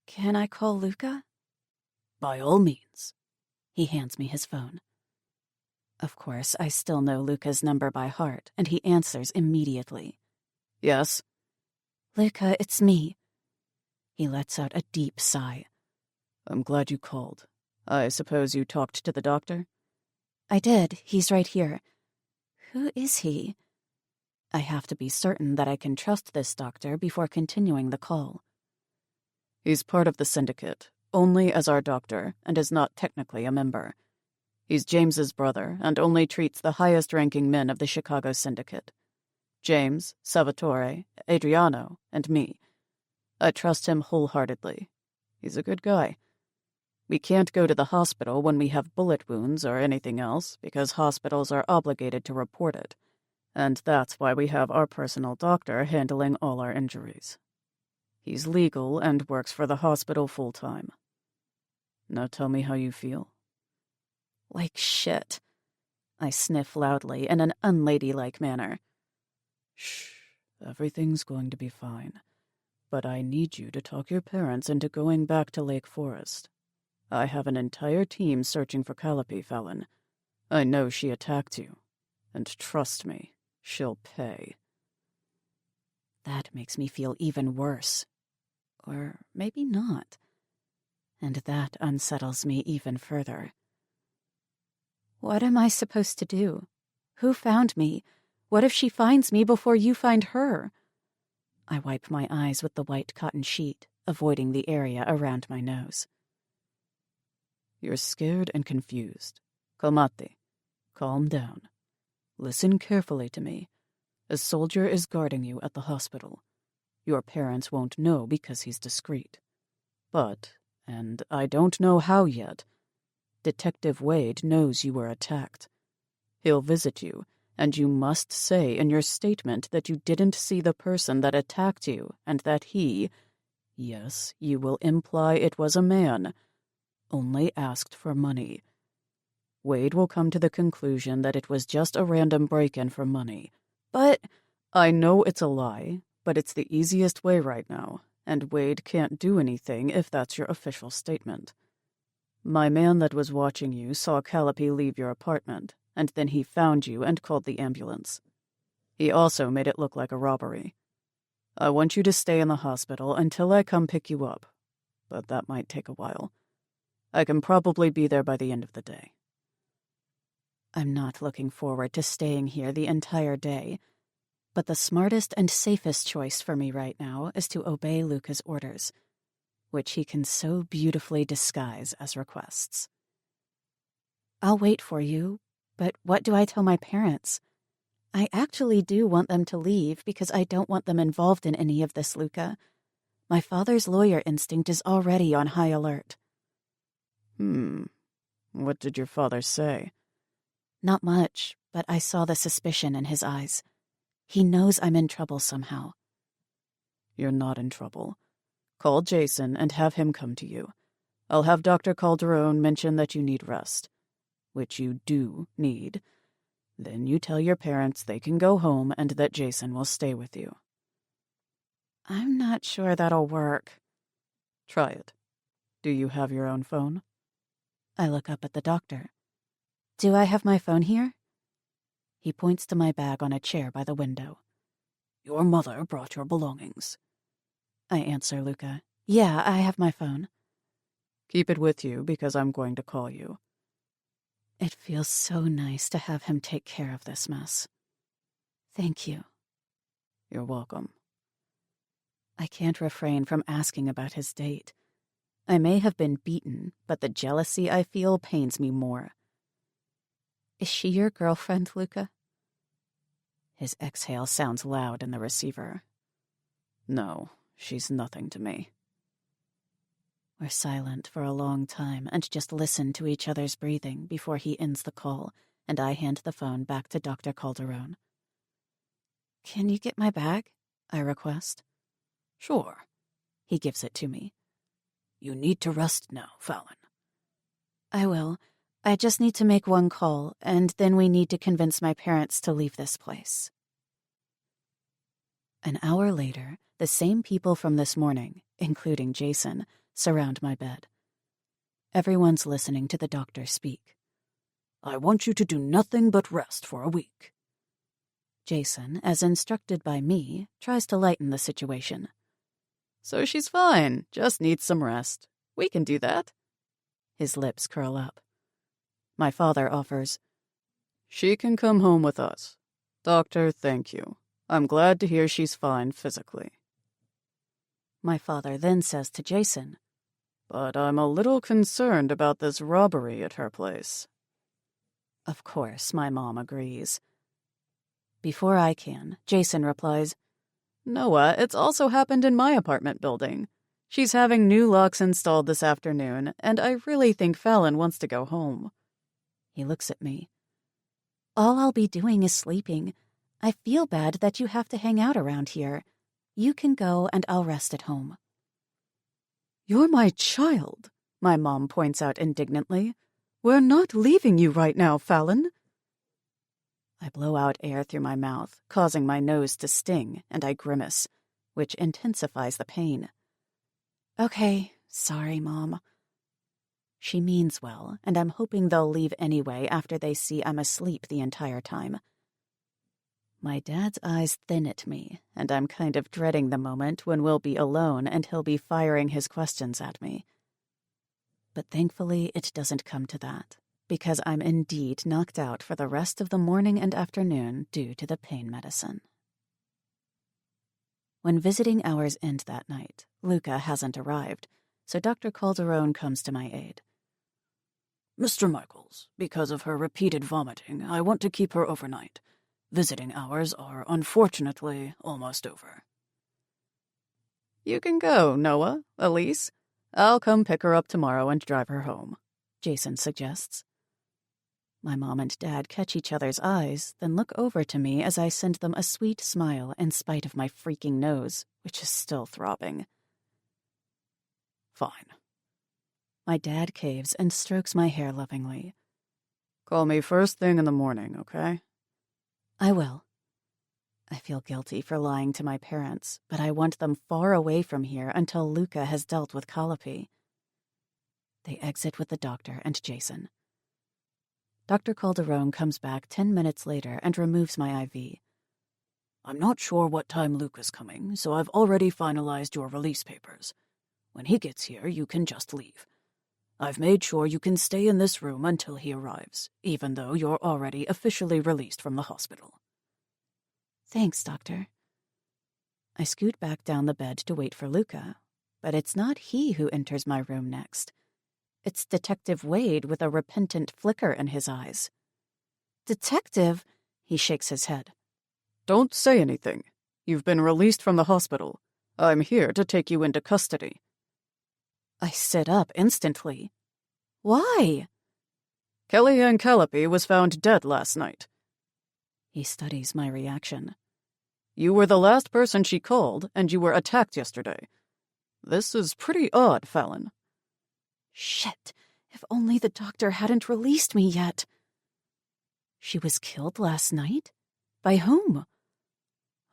Can I call Luca? By all means. He hands me his phone. Of course, I still know Luca's number by heart, and he answers immediately. Yes? Luca, it's me. He lets out a deep sigh. I'm glad you called. I suppose you talked to the doctor? I did. He's right here. Who is he? I have to be certain that I can trust this doctor before continuing the call. He's part of the Syndicate, only as our doctor, and is not technically a member. He's James's brother, and only treats the highest-ranking men of the Chicago Syndicate. James, Salvatore, Adriano, and me. I trust him wholeheartedly. He's a good guy. We can't go to the hospital when we have bullet wounds or anything else, because hospitals are obligated to report it. And that's why we have our personal doctor handling all our injuries. He's legal and works for the hospital full-time. Now tell me how you feel. Like shit. I sniff loudly in an unladylike manner. Shh, everything's going to be fine. But I need you to talk your parents into going back to Lake Forest. I have an entire team searching for Calliope, Fallon. I know she attacked you. And trust me, she'll pay. That makes me feel even worse. Or maybe not. And that unsettles me even further. What am I supposed to do? Who found me? What if she finds me before you find her? I wipe my eyes with the white cotton sheet, avoiding the area around my nose. You're scared and confused. Calmate. Calm down. Listen carefully to me. A soldier is guarding you at the hospital. Your parents won't know because he's discreet. But, and I don't know how yet, Detective Wade knows you were attacked. He'll visit you, and you must say in your statement that you didn't see the person that attacked you, and that he, yes, you will imply it was a man, only asked for money. Wade will come to the conclusion that it was just a random break-in for money. But I know it's a lie, but it's the easiest way right now, and Wade can't do anything if that's your official statement. My man that was watching you saw Calliope leave your apartment, and then he found you and called the ambulance. He also made it look like a robbery. I want you to stay in the hospital until I come pick you up, but that might take a while. I can probably be there by the end of the day. I'm not looking forward to staying here the entire day, but the smartest and safest choice for me right now is to obey Luca's orders, which he can so beautifully disguise as requests. I'll wait for you, but what do I tell my parents? I actually do want them to leave because I don't want them involved in any of this, Luca. My father's lawyer instinct is already on high alert. What did your father say? Not much, but I saw the suspicion in his eyes. He knows I'm in trouble somehow. You're not in trouble. Call Jason and have him come to you. I'll have Dr. Calderon mention that you need rest, which you do need. Then you tell your parents they can go home and that Jason will stay with you. I'm not sure that'll work. Try it. Do you have your own phone? I look up at the doctor. Do I have my phone here? He points to my bag on a chair by the window. Your mother brought your belongings. I answer Luca. Yeah, I have my phone. Keep it with you because I'm going to call you. It feels so nice to have him take care of this mess. Thank you. You're welcome. I can't refrain from asking about his date. I may have been beaten, but the jealousy I feel pains me more. Is she your girlfriend, Luca? His exhale sounds loud in the receiver. No, she's nothing to me. We're silent for a long time and just listen to each other's breathing before he ends the call, and I hand the phone back to Dr. Calderon. Can you get my bag? I request. Sure. He gives it to me. You need to rest now, Fallon. I will. I just need to make one call, and then we need to convince my parents to leave this place. An hour later, the same people from this morning, including Jason, surround my bed. Everyone's listening to the doctor speak. I want you to do nothing but rest for a week. Jason, as instructed by me, tries to lighten the situation. So she's fine, just needs some rest. We can do that. His lips curl up. My father offers, She can come home with us. Doctor, thank you. I'm glad to hear she's fine physically. My father then says to Jason, But I'm a little concerned about this robbery at her place. Of course, my mom agrees. Before I can, Jason replies, Noah, it's also happened in my apartment building. She's having new locks installed this afternoon, and I really think Fallon wants to go home. He looks at me. All I'll be doing is sleeping. I feel bad that you have to hang out around here. You can go and I'll rest at home. You're my child, my mom points out indignantly. We're not leaving you right now, Fallon. I blow out air through my mouth, causing my nose to sting, and I grimace, which intensifies the pain. Okay, sorry, Mom. She means well, and I'm hoping they'll leave anyway after they see I'm asleep the entire time. My dad's eyes thin at me, and I'm kind of dreading the moment when we'll be alone and he'll be firing his questions at me. But thankfully, it doesn't come to that, because I'm indeed knocked out for the rest of the morning and afternoon due to the pain medicine. When visiting hours end that night, Luca hasn't arrived, so Dr. Calderon comes to my aid. Mr. Michaels, because of her repeated vomiting, I want to keep her overnight. Visiting hours are, unfortunately, almost over. You can go, Noah, Elise. I'll come pick her up tomorrow and drive her home, Jason suggests. My mom and dad catch each other's eyes, then look over to me as I send them a sweet smile in spite of my freaking nose, which is still throbbing. Fine. My dad caves and strokes my hair lovingly. Call me first thing in the morning, okay? I will. I feel guilty for lying to my parents, but I want them far away from here until Luca has dealt with Calliope. They exit with the doctor and Jason. Dr. Calderon comes back 10 minutes later and removes my IV. I'm not sure what time Luca's coming, so I've already finalized your release papers. When he gets here, you can just leave. I've made sure you can stay in this room until he arrives, even though you're already officially released from the hospital. Thanks, Doctor. I scoot back down the bed to wait for Luca, but it's not he who enters my room next. It's Detective Wade with a repentant flicker in his eyes. Detective? He shakes his head. Don't say anything. You've been released from the hospital. I'm here to take you into custody. I sit up instantly. Why? Kellyanne Calliope was found dead last night. He studies my reaction. You were the last person she called, and you were attacked yesterday. This is pretty odd, Fallon. Shit, if only the doctor hadn't released me yet. She was killed last night? By whom?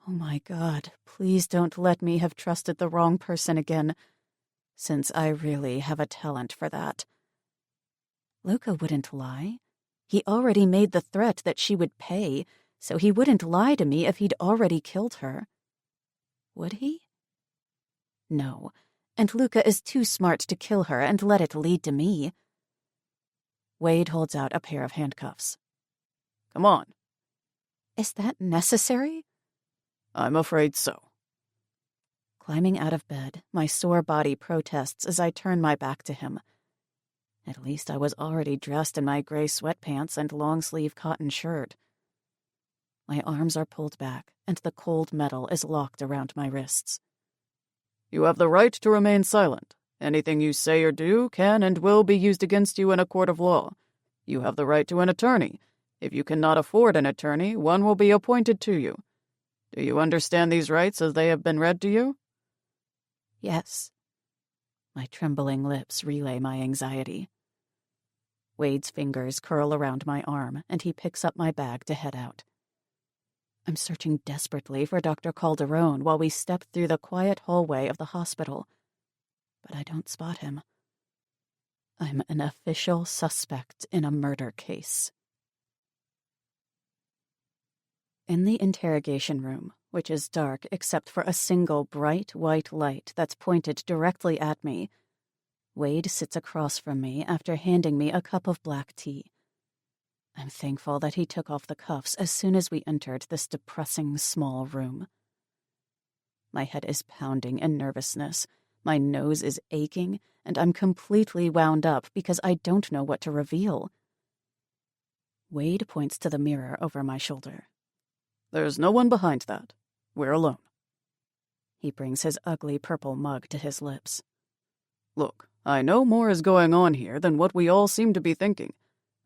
Oh my God, please don't let me have trusted the wrong person again, since I really have a talent for that. Luca wouldn't lie. He already made the threat that she would pay, so he wouldn't lie to me if he'd already killed her. Would he? No, and Luca is too smart to kill her and let it lead to me. Wade holds out a pair of handcuffs. Come on. Is that necessary? I'm afraid so. Climbing out of bed, my sore body protests as I turn my back to him. At least I was already dressed in my gray sweatpants and long-sleeve cotton shirt. My arms are pulled back, and the cold metal is locked around my wrists. You have the right to remain silent. Anything you say or do can and will be used against you in a court of law. You have the right to an attorney. If you cannot afford an attorney, one will be appointed to you. Do you understand these rights as they have been read to you? Yes. My trembling lips relay my anxiety. Wade's fingers curl around my arm, and he picks up my bag to head out. I'm searching desperately for Dr. Calderon while we step through the quiet hallway of the hospital, but I don't spot him. I'm an official suspect in a murder case. In the interrogation room, which is dark except for a single bright white light that's pointed directly at me, Wade sits across from me after handing me a cup of black tea. I'm thankful that he took off the cuffs as soon as we entered this depressing small room. My head is pounding in nervousness, my nose is aching, and I'm completely wound up because I don't know what to reveal. Wade points to the mirror over my shoulder. There's no one behind that. We're alone. He brings his ugly purple mug to his lips. Look, I know more is going on here than what we all seem to be thinking.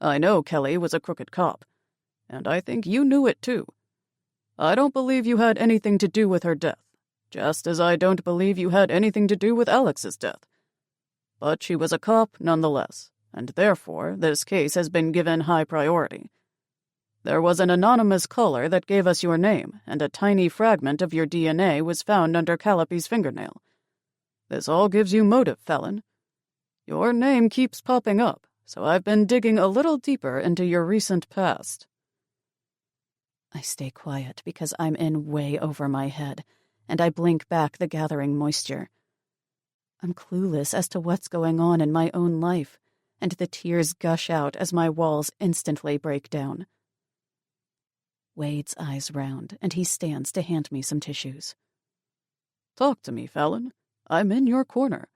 I know Kelly was a crooked cop, and I think you knew it too. I don't believe you had anything to do with her death, just as I don't believe you had anything to do with Alex's death. But she was a cop nonetheless, and therefore this case has been given high priority. There was an anonymous caller that gave us your name, and a tiny fragment of your DNA was found under Calliope's fingernail. This all gives you motive, Felon. Your name keeps popping up, so I've been digging a little deeper into your recent past. I stay quiet because I'm in way over my head, and I blink back the gathering moisture. I'm clueless as to what's going on in my own life, and the tears gush out as my walls instantly break down. Wade's eyes round, and he stands to hand me some tissues. Talk to me, Fallon. I'm in your corner.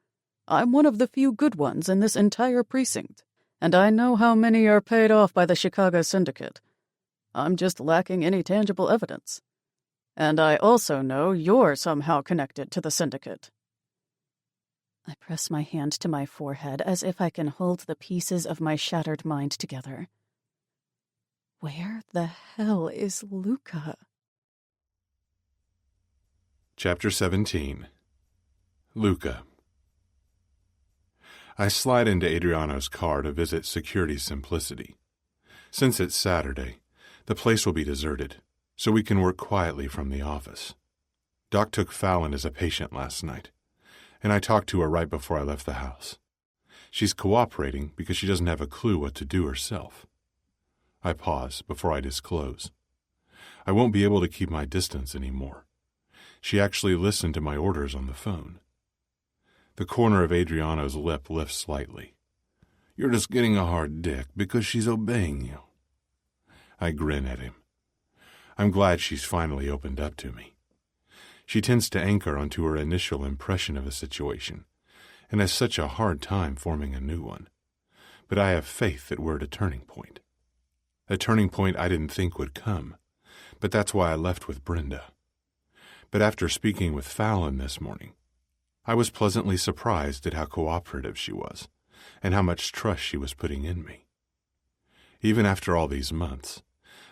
I'm one of the few good ones in this entire precinct, and I know how many are paid off by the Chicago Syndicate. I'm just lacking any tangible evidence. And I also know you're somehow connected to the Syndicate. I press my hand to my forehead as if I can hold the pieces of my shattered mind together. Where the hell is Luca? Chapter 17. Luca. I slide into Adriano's car to visit Security Simplicity. Since it's Saturday, the place will be deserted, so we can work quietly from the office. Doc took Fallon as a patient last night, and I talked to her right before I left the house. She's cooperating because she doesn't have a clue what to do herself. I pause before I disclose. I won't be able to keep my distance anymore. She actually listened to my orders on the phone. The corner of Adriano's lip lifts slightly. You're just getting a hard dick because she's obeying you. I grin at him. I'm glad she's finally opened up to me. She tends to anchor onto her initial impression of a situation, and has such a hard time forming a new one. But I have faith that we're at a turning point. A turning point I didn't think would come, but that's why I left with Brenda. But after speaking with Fallon this morning, I was pleasantly surprised at how cooperative she was, and how much trust she was putting in me. Even after all these months,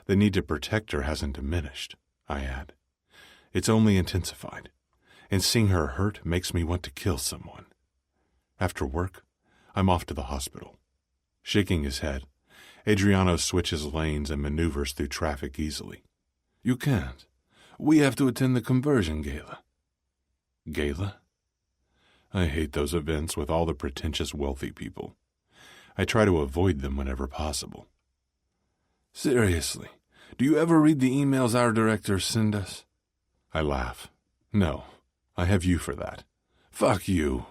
the need to protect her hasn't diminished, I add. It's only intensified, and seeing her hurt makes me want to kill someone. After work, I'm off to the hospital. Shaking his head, Adriano switches lanes and maneuvers through traffic easily. You can't. We have to attend the conversion gala. Gala? I hate those events with all the pretentious wealthy people. I try to avoid them whenever possible. Seriously, do you ever read the emails our director send us? I laugh. No, I have you for that. Fuck you.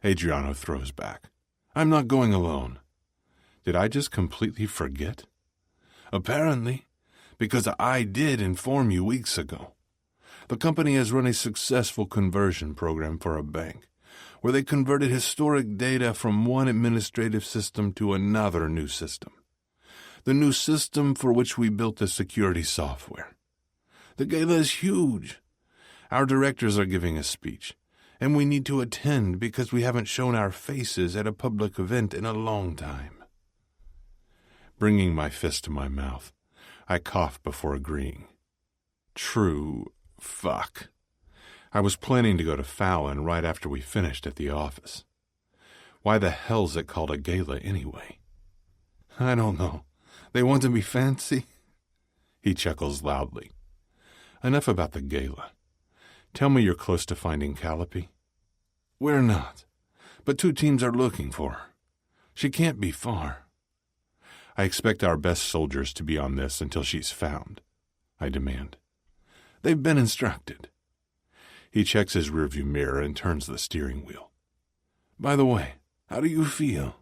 Adriano throws back. I'm not going alone. Did I just completely forget? Apparently, because I did inform you weeks ago. The company has run a successful conversion program for a bank, where they converted historic data from one administrative system to another new system. The new system for which we built the security software. The gala is huge. Our directors are giving a speech, and we need to attend because we haven't shown our faces at a public event in a long time. Bringing my fist to my mouth, I cough before agreeing. True fuck. I was planning to go to Fallon right after we finished at the office. Why the hell's it called a gala anyway? I don't know. They want to be fancy? He chuckles loudly. Enough about the gala. Tell me you're close to finding Calliope. We're not, but 2 teams are looking for her. She can't be far. I expect our best soldiers to be on this until she's found, I demand. They've been instructed. He checks his rearview mirror and turns the steering wheel. By the way, how do you feel?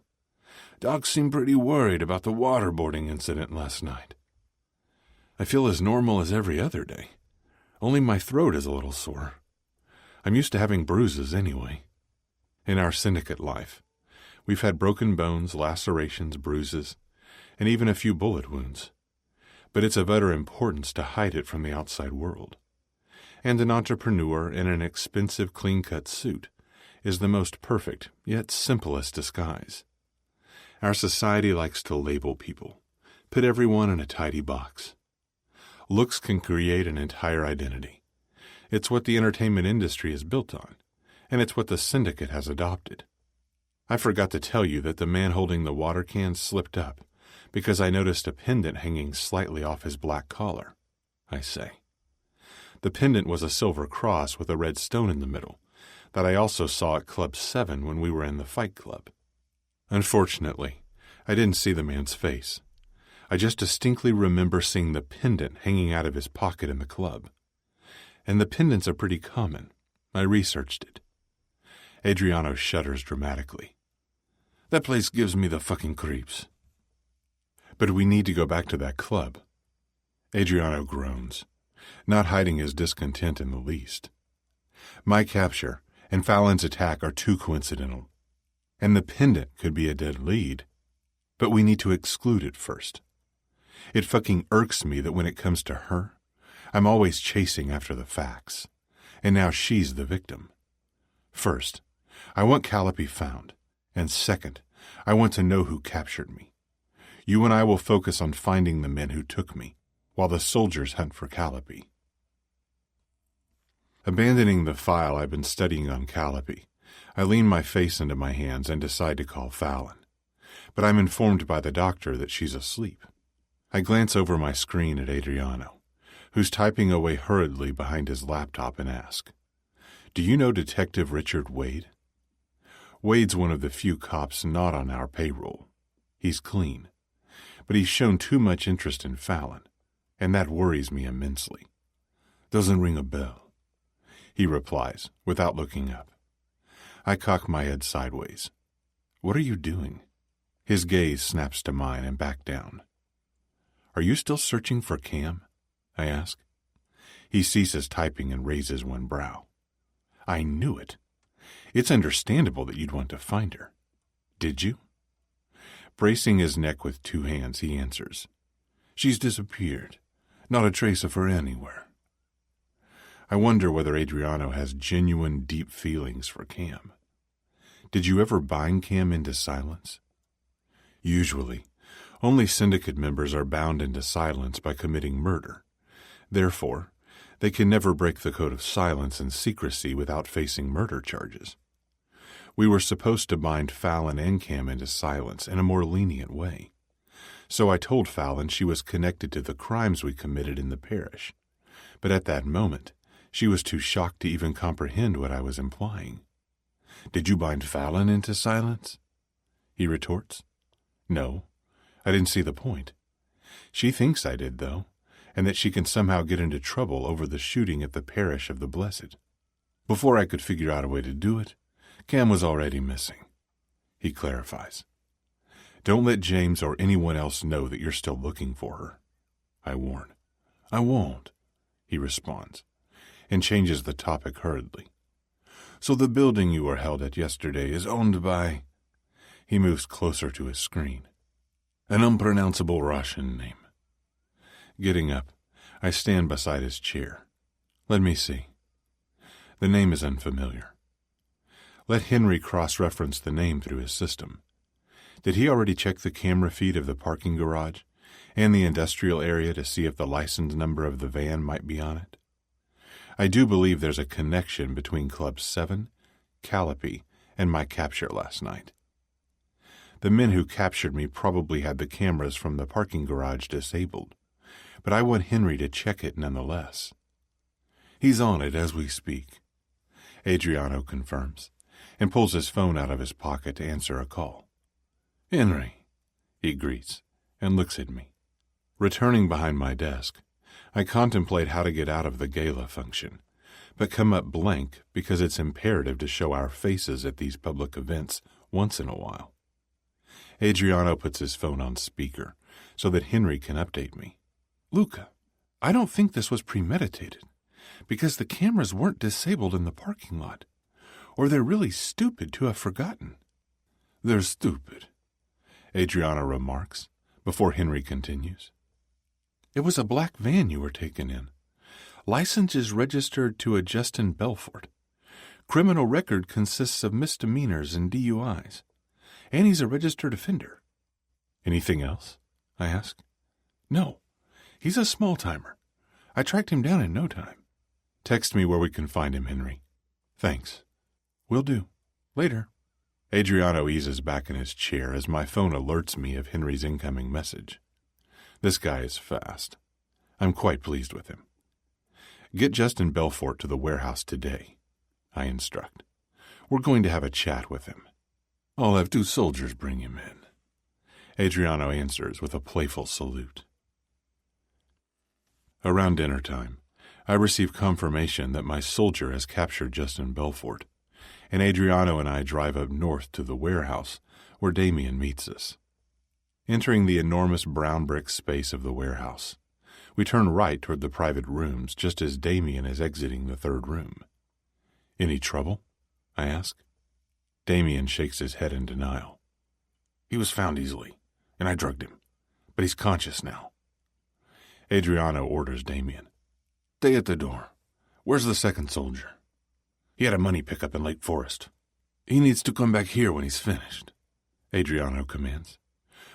Doc seemed pretty worried about the waterboarding incident last night. I feel as normal as every other day. Only my throat is a little sore. I'm used to having bruises anyway. In our syndicate life, we've had broken bones, lacerations, bruises, and even a few bullet wounds. But it's of utter importance to hide it from the outside world. And an entrepreneur in an expensive clean-cut suit is the most perfect, yet simplest disguise. Our society likes to label people, put everyone in a tidy box. Looks can create an entire identity. It's what the entertainment industry is built on, and it's what the Syndicate has adopted. I forgot to tell you that the man holding the water can slipped up because I noticed a pendant hanging slightly off his black collar, I say. The pendant was a silver cross with a red stone in the middle that I also saw at Club 7 when we were in the Fight Club. Unfortunately, I didn't see the man's face. I just distinctly remember seeing the pendant hanging out of his pocket in the club. And the pendants are pretty common. I researched it. Adriano shudders dramatically. That place gives me the fucking creeps. But we need to go back to that club. Adriano groans, not hiding his discontent in the least. My capture and Fallon's attack are too coincidental. And the pendant could be a dead lead. But we need to exclude it first. It fucking irks me that when it comes to her, I'm always chasing after the facts. And now she's the victim. First, I want Calliope found. And second, I want to know who captured me. You and I will focus on finding the men who took me, while the soldiers hunt for Calliope. Abandoning the file I've been studying on Calliope, I lean my face into my hands and decide to call Fallon. But I'm informed by the doctor that she's asleep. I glance over my screen at Adriano, who's typing away hurriedly behind his laptop, and ask, Do you know Detective Richard Wade? Wade's one of the few cops not on our payroll. He's clean, but he's shown too much interest in Fallon, and that worries me immensely. Doesn't ring a bell, he replies, without looking up. I cock my head sideways. What are you doing? His gaze snaps to mine and back down. Are you still searching for Cam? I ask. He ceases typing and raises one brow. I knew it. It's understandable that you'd want to find her. Did you? Bracing his neck with 2 hands, he answers. She's disappeared. Not a trace of her anywhere. I wonder whether Adriano has genuine, deep feelings for Cam. Did you ever bind Cam into silence? Usually, only Syndicate members are bound into silence by committing murder. Therefore, they can never break the code of silence and secrecy without facing murder charges. We were supposed to bind Fallon and Cam into silence in a more lenient way. So I told Fallon she was connected to the crimes we committed in the parish. But at that moment, she was too shocked to even comprehend what I was implying. Did you bind Fallon into silence? He retorts. No, I didn't see the point. She thinks I did, though, and that she can somehow get into trouble over the shooting at the Parish of the Blessed. Before I could figure out a way to do it, Cam was already missing. He clarifies. Don't let James or anyone else know that you're still looking for her. I warn. I won't, he responds, and changes the topic hurriedly. So the building you were held at yesterday is owned by... He moves closer to his screen. An unpronounceable Russian name. Getting up, I stand beside his chair. Let me see. The name is unfamiliar. Let Henry cross-reference the name through his system. Did he already check the camera feed of the parking garage and the industrial area to see if the license number of the van might be on it? I do believe there's a connection between Club 7, Calliope, and my capture last night. The men who captured me probably had the cameras from the parking garage disabled, but I want Henry to check it nonetheless. He's on it as we speak, Adriano confirms, and pulls his phone out of his pocket to answer a call. Henry, he greets, and looks at me. Returning behind my desk, I contemplate how to get out of the gala function, but come up blank because it's imperative to show our faces at these public events once in a while. Adriano puts his phone on speaker so that Henry can update me. Luca, I don't think this was premeditated, because the cameras weren't disabled in the parking lot, or they're really stupid to have forgotten. They're stupid, Adriano remarks, before Henry continues. It was a black van you were taken in. License is registered to a Justin Belfort. Criminal record consists of misdemeanors and DUIs. And he's a registered offender. Anything else? I ask. No, he's a small-timer. I tracked him down in no time. Text me where we can find him, Henry. Thanks. Will do. Later. Adriano eases back in his chair as my phone alerts me of Henry's incoming message. This guy is fast. I'm quite pleased with him. Get Justin Belfort to the warehouse today, I instruct. We're going to have a chat with him. I'll have 2 soldiers bring him in. Adriano answers with a playful salute. Around dinner time, I receive confirmation that my soldier has captured Justin Belfort, and Adriano and I drive up north to the warehouse where Damien meets us. Entering the enormous brown brick space of the warehouse, we turn right toward the private rooms just as Damien is exiting the 3rd room. Any trouble? I ask. Damien shakes his head in denial. He was found easily, and I drugged him, but he's conscious now. Adriano orders Damien. Stay at the door. Where's the 2nd soldier? He had a money pickup in Lake Forest. He needs to come back here when he's finished, Adriano commands.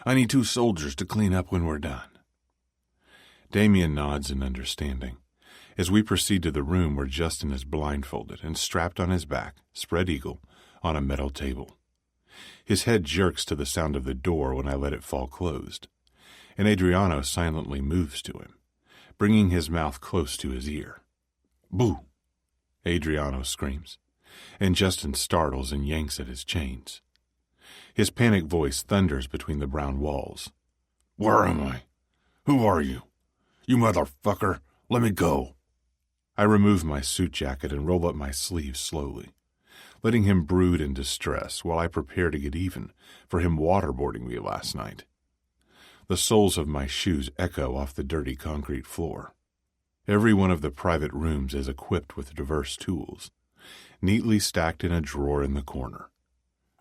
I need 2 soldiers to clean up when we're done. Damien nods in understanding as we proceed to the room where Justin is blindfolded and strapped on his back, spread eagle, on a metal table. His head jerks to the sound of the door when I let it fall closed, and Adriano silently moves to him, bringing his mouth close to his ear. Boo! Adriano screams, and Justin startles and yanks at his chains. His panic voice thunders between the brown walls. Where am I? Who are you? You motherfucker! Let me go! I remove my suit jacket and roll up my sleeves slowly, letting him brood in distress while I prepare to get even for him waterboarding me last night. The soles of my shoes echo off the dirty concrete floor. Every one of the private rooms is equipped with diverse tools, neatly stacked in a drawer in the corner.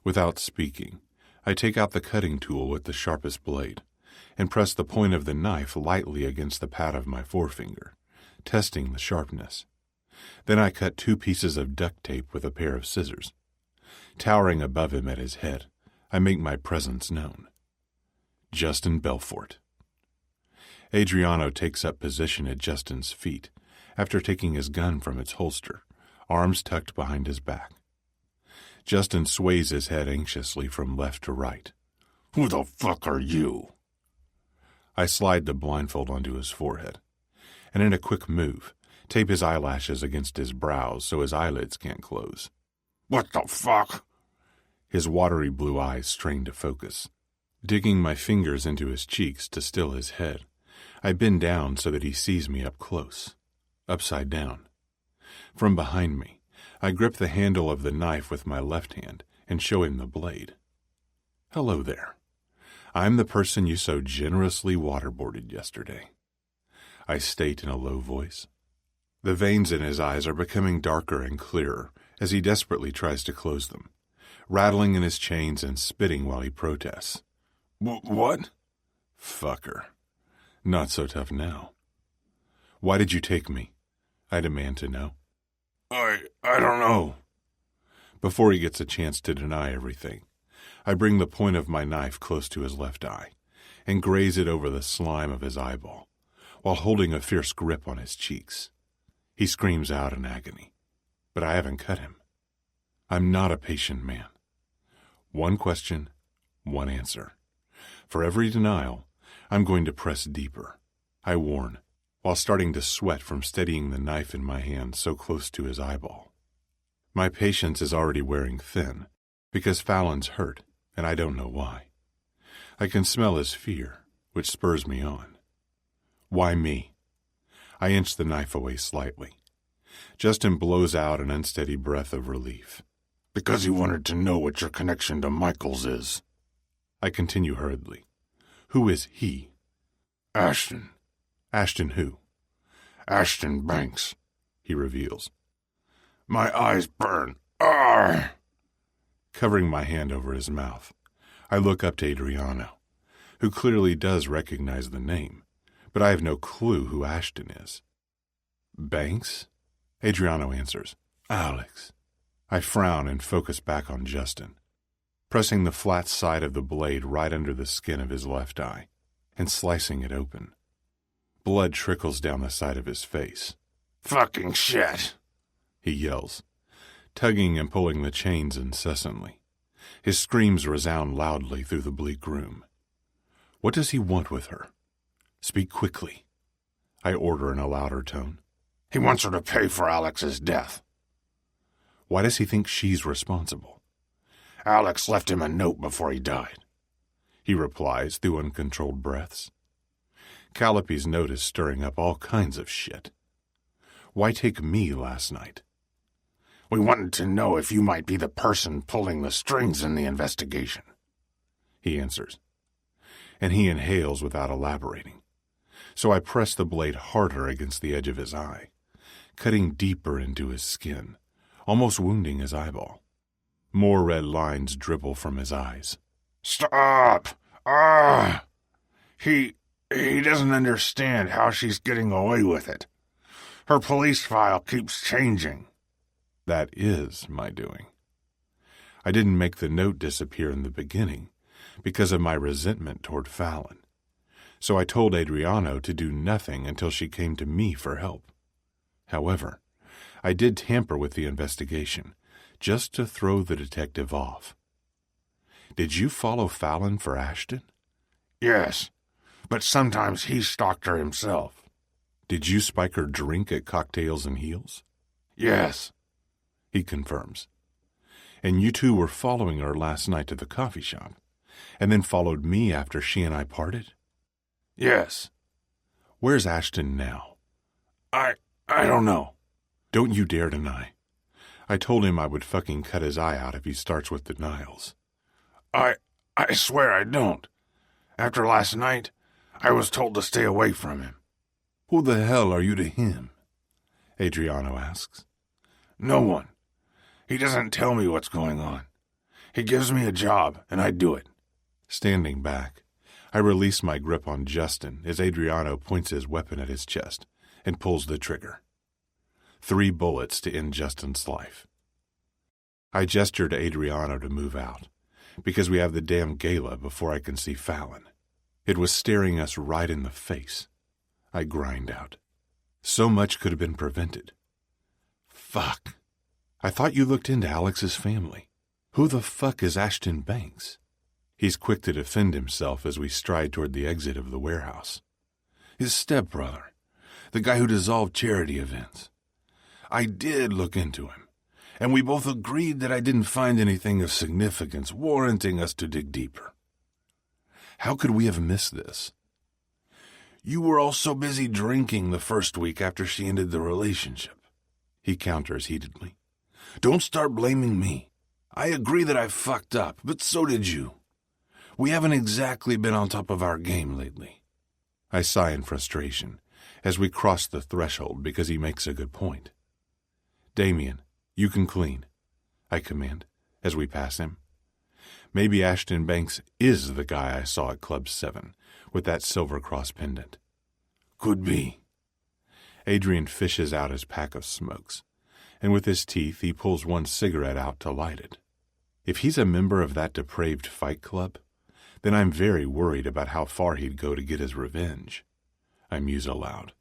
Without speaking, I take out the cutting tool with the sharpest blade and press the point of the knife lightly against the pad of my forefinger, testing the sharpness. Then I cut 2 pieces of duct tape with a pair of scissors. Towering above him at his head, I make my presence known. Justin Belfort. Adriano takes up position at Justin's feet after taking his gun from its holster, arms tucked behind his back. Justin sways his head anxiously from left to right. Who the fuck are you? I slide the blindfold onto his forehead, and in a quick move, tape his eyelashes against his brows so his eyelids can't close. What the fuck? His watery blue eyes strain to focus. Digging my fingers into his cheeks to still his head, I bend down so that he sees me up close, upside down. From behind me, I grip the handle of the knife with my left hand and show him the blade. Hello there. I'm the person you so generously waterboarded yesterday, I state in a low voice. The veins in his eyes are becoming darker and clearer as he desperately tries to close them, rattling in his chains and spitting while he protests. What? Fucker. Not so tough now. Why did you take me? I demand to know. I don't know. Before he gets a chance to deny everything, I bring the point of my knife close to his left eye and graze it over the slime of his eyeball, while holding a fierce grip on his cheeks. He screams out in agony, but I haven't cut him. I'm not a patient man. One question, one answer. For every denial, I'm going to press deeper, I warn, while starting to sweat from steadying the knife in my hand so close to his eyeball. My patience is already wearing thin, because Fallon's hurt, and I don't know why. I can smell his fear, which spurs me on. Why me? I inch the knife away slightly. Justin blows out an unsteady breath of relief. Because he wanted to know what your connection to Michaels is. I continue hurriedly. Who is he? Ashton. Ashton who? Ashton Banks, he reveals. My eyes burn. Arrgh! Covering my hand over his mouth, I look up to Adriano, who clearly does recognize the name, but I have no clue who Ashton is. Banks? Adriano answers. Alex. I frown and focus back on Justin, pressing the flat side of the blade right under the skin of his left eye and slicing it open. Blood trickles down the side of his face. Fucking shit, he yells, tugging and pulling the chains incessantly. His screams resound loudly through the bleak room. What does he want with her? Speak quickly, I order in a louder tone. He wants her to pay for Alex's death. Why does he think she's responsible? Alex left him a note before he died, he replies through uncontrolled breaths. Calliope's note is stirring up all kinds of shit. Why take me last night? We wanted to know if you might be the person pulling the strings in the investigation, he answers, and he inhales without elaborating. So I press the blade harder against the edge of his eye, cutting deeper into his skin, almost wounding his eyeball. More red lines dribble from his eyes. Stop! He doesn't understand how she's getting away with it. Her police file keeps changing. That is my doing. I didn't make the note disappear in the beginning because of my resentment toward Fallon. So I told Adriano to do nothing until she came to me for help. However, I did tamper with the investigation, just to throw the detective off. Did you follow Fallon for Ashton? Yes, but sometimes he stalked her himself. Did you spike her drink at Cocktails and Heels? Yes, he confirms. And you two were following her last night to the coffee shop, and then followed me after she and I parted? Yes. Where's Ashton now? I don't know. Don't you dare deny. I told him I would fucking cut his eye out if he starts with denials. I swear I don't. After last night, I was told to stay away from him. Who the hell are you to him? Adriano asks. No one. He doesn't tell me what's going on. He gives me a job, and I do it. Standing back, I release my grip on Justin as Adriano points his weapon at his chest and pulls the trigger. 3 bullets to end Justin's life. I gesture to Adriano to move out, because we have the damn gala before I can see Fallon. It was staring us right in the face. I grind out. So much could have been prevented. Fuck. I thought you looked into Alex's family. Who the fuck is Ashton Banks? He's quick to defend himself as we stride toward the exit of the warehouse. His stepbrother, the guy who dissolved charity events. I did look into him, and we both agreed that I didn't find anything of significance warranting us to dig deeper. How could we have missed this? You were all so busy drinking the first week after she ended the relationship, he counters heatedly. Don't start blaming me. I agree that I fucked up, but so did you. We haven't exactly been on top of our game lately. I sigh in frustration as we cross the threshold because he makes a good point. Damien, you can clean, I command as we pass him. Maybe Ashton Banks is the guy I saw at Club 7 with that silver cross pendant. Could be. Adrian fishes out his pack of smokes, and with his teeth he pulls one cigarette out to light it. If he's a member of that depraved fight club, then I'm very worried about how far he'd go to get his revenge. I muse aloud.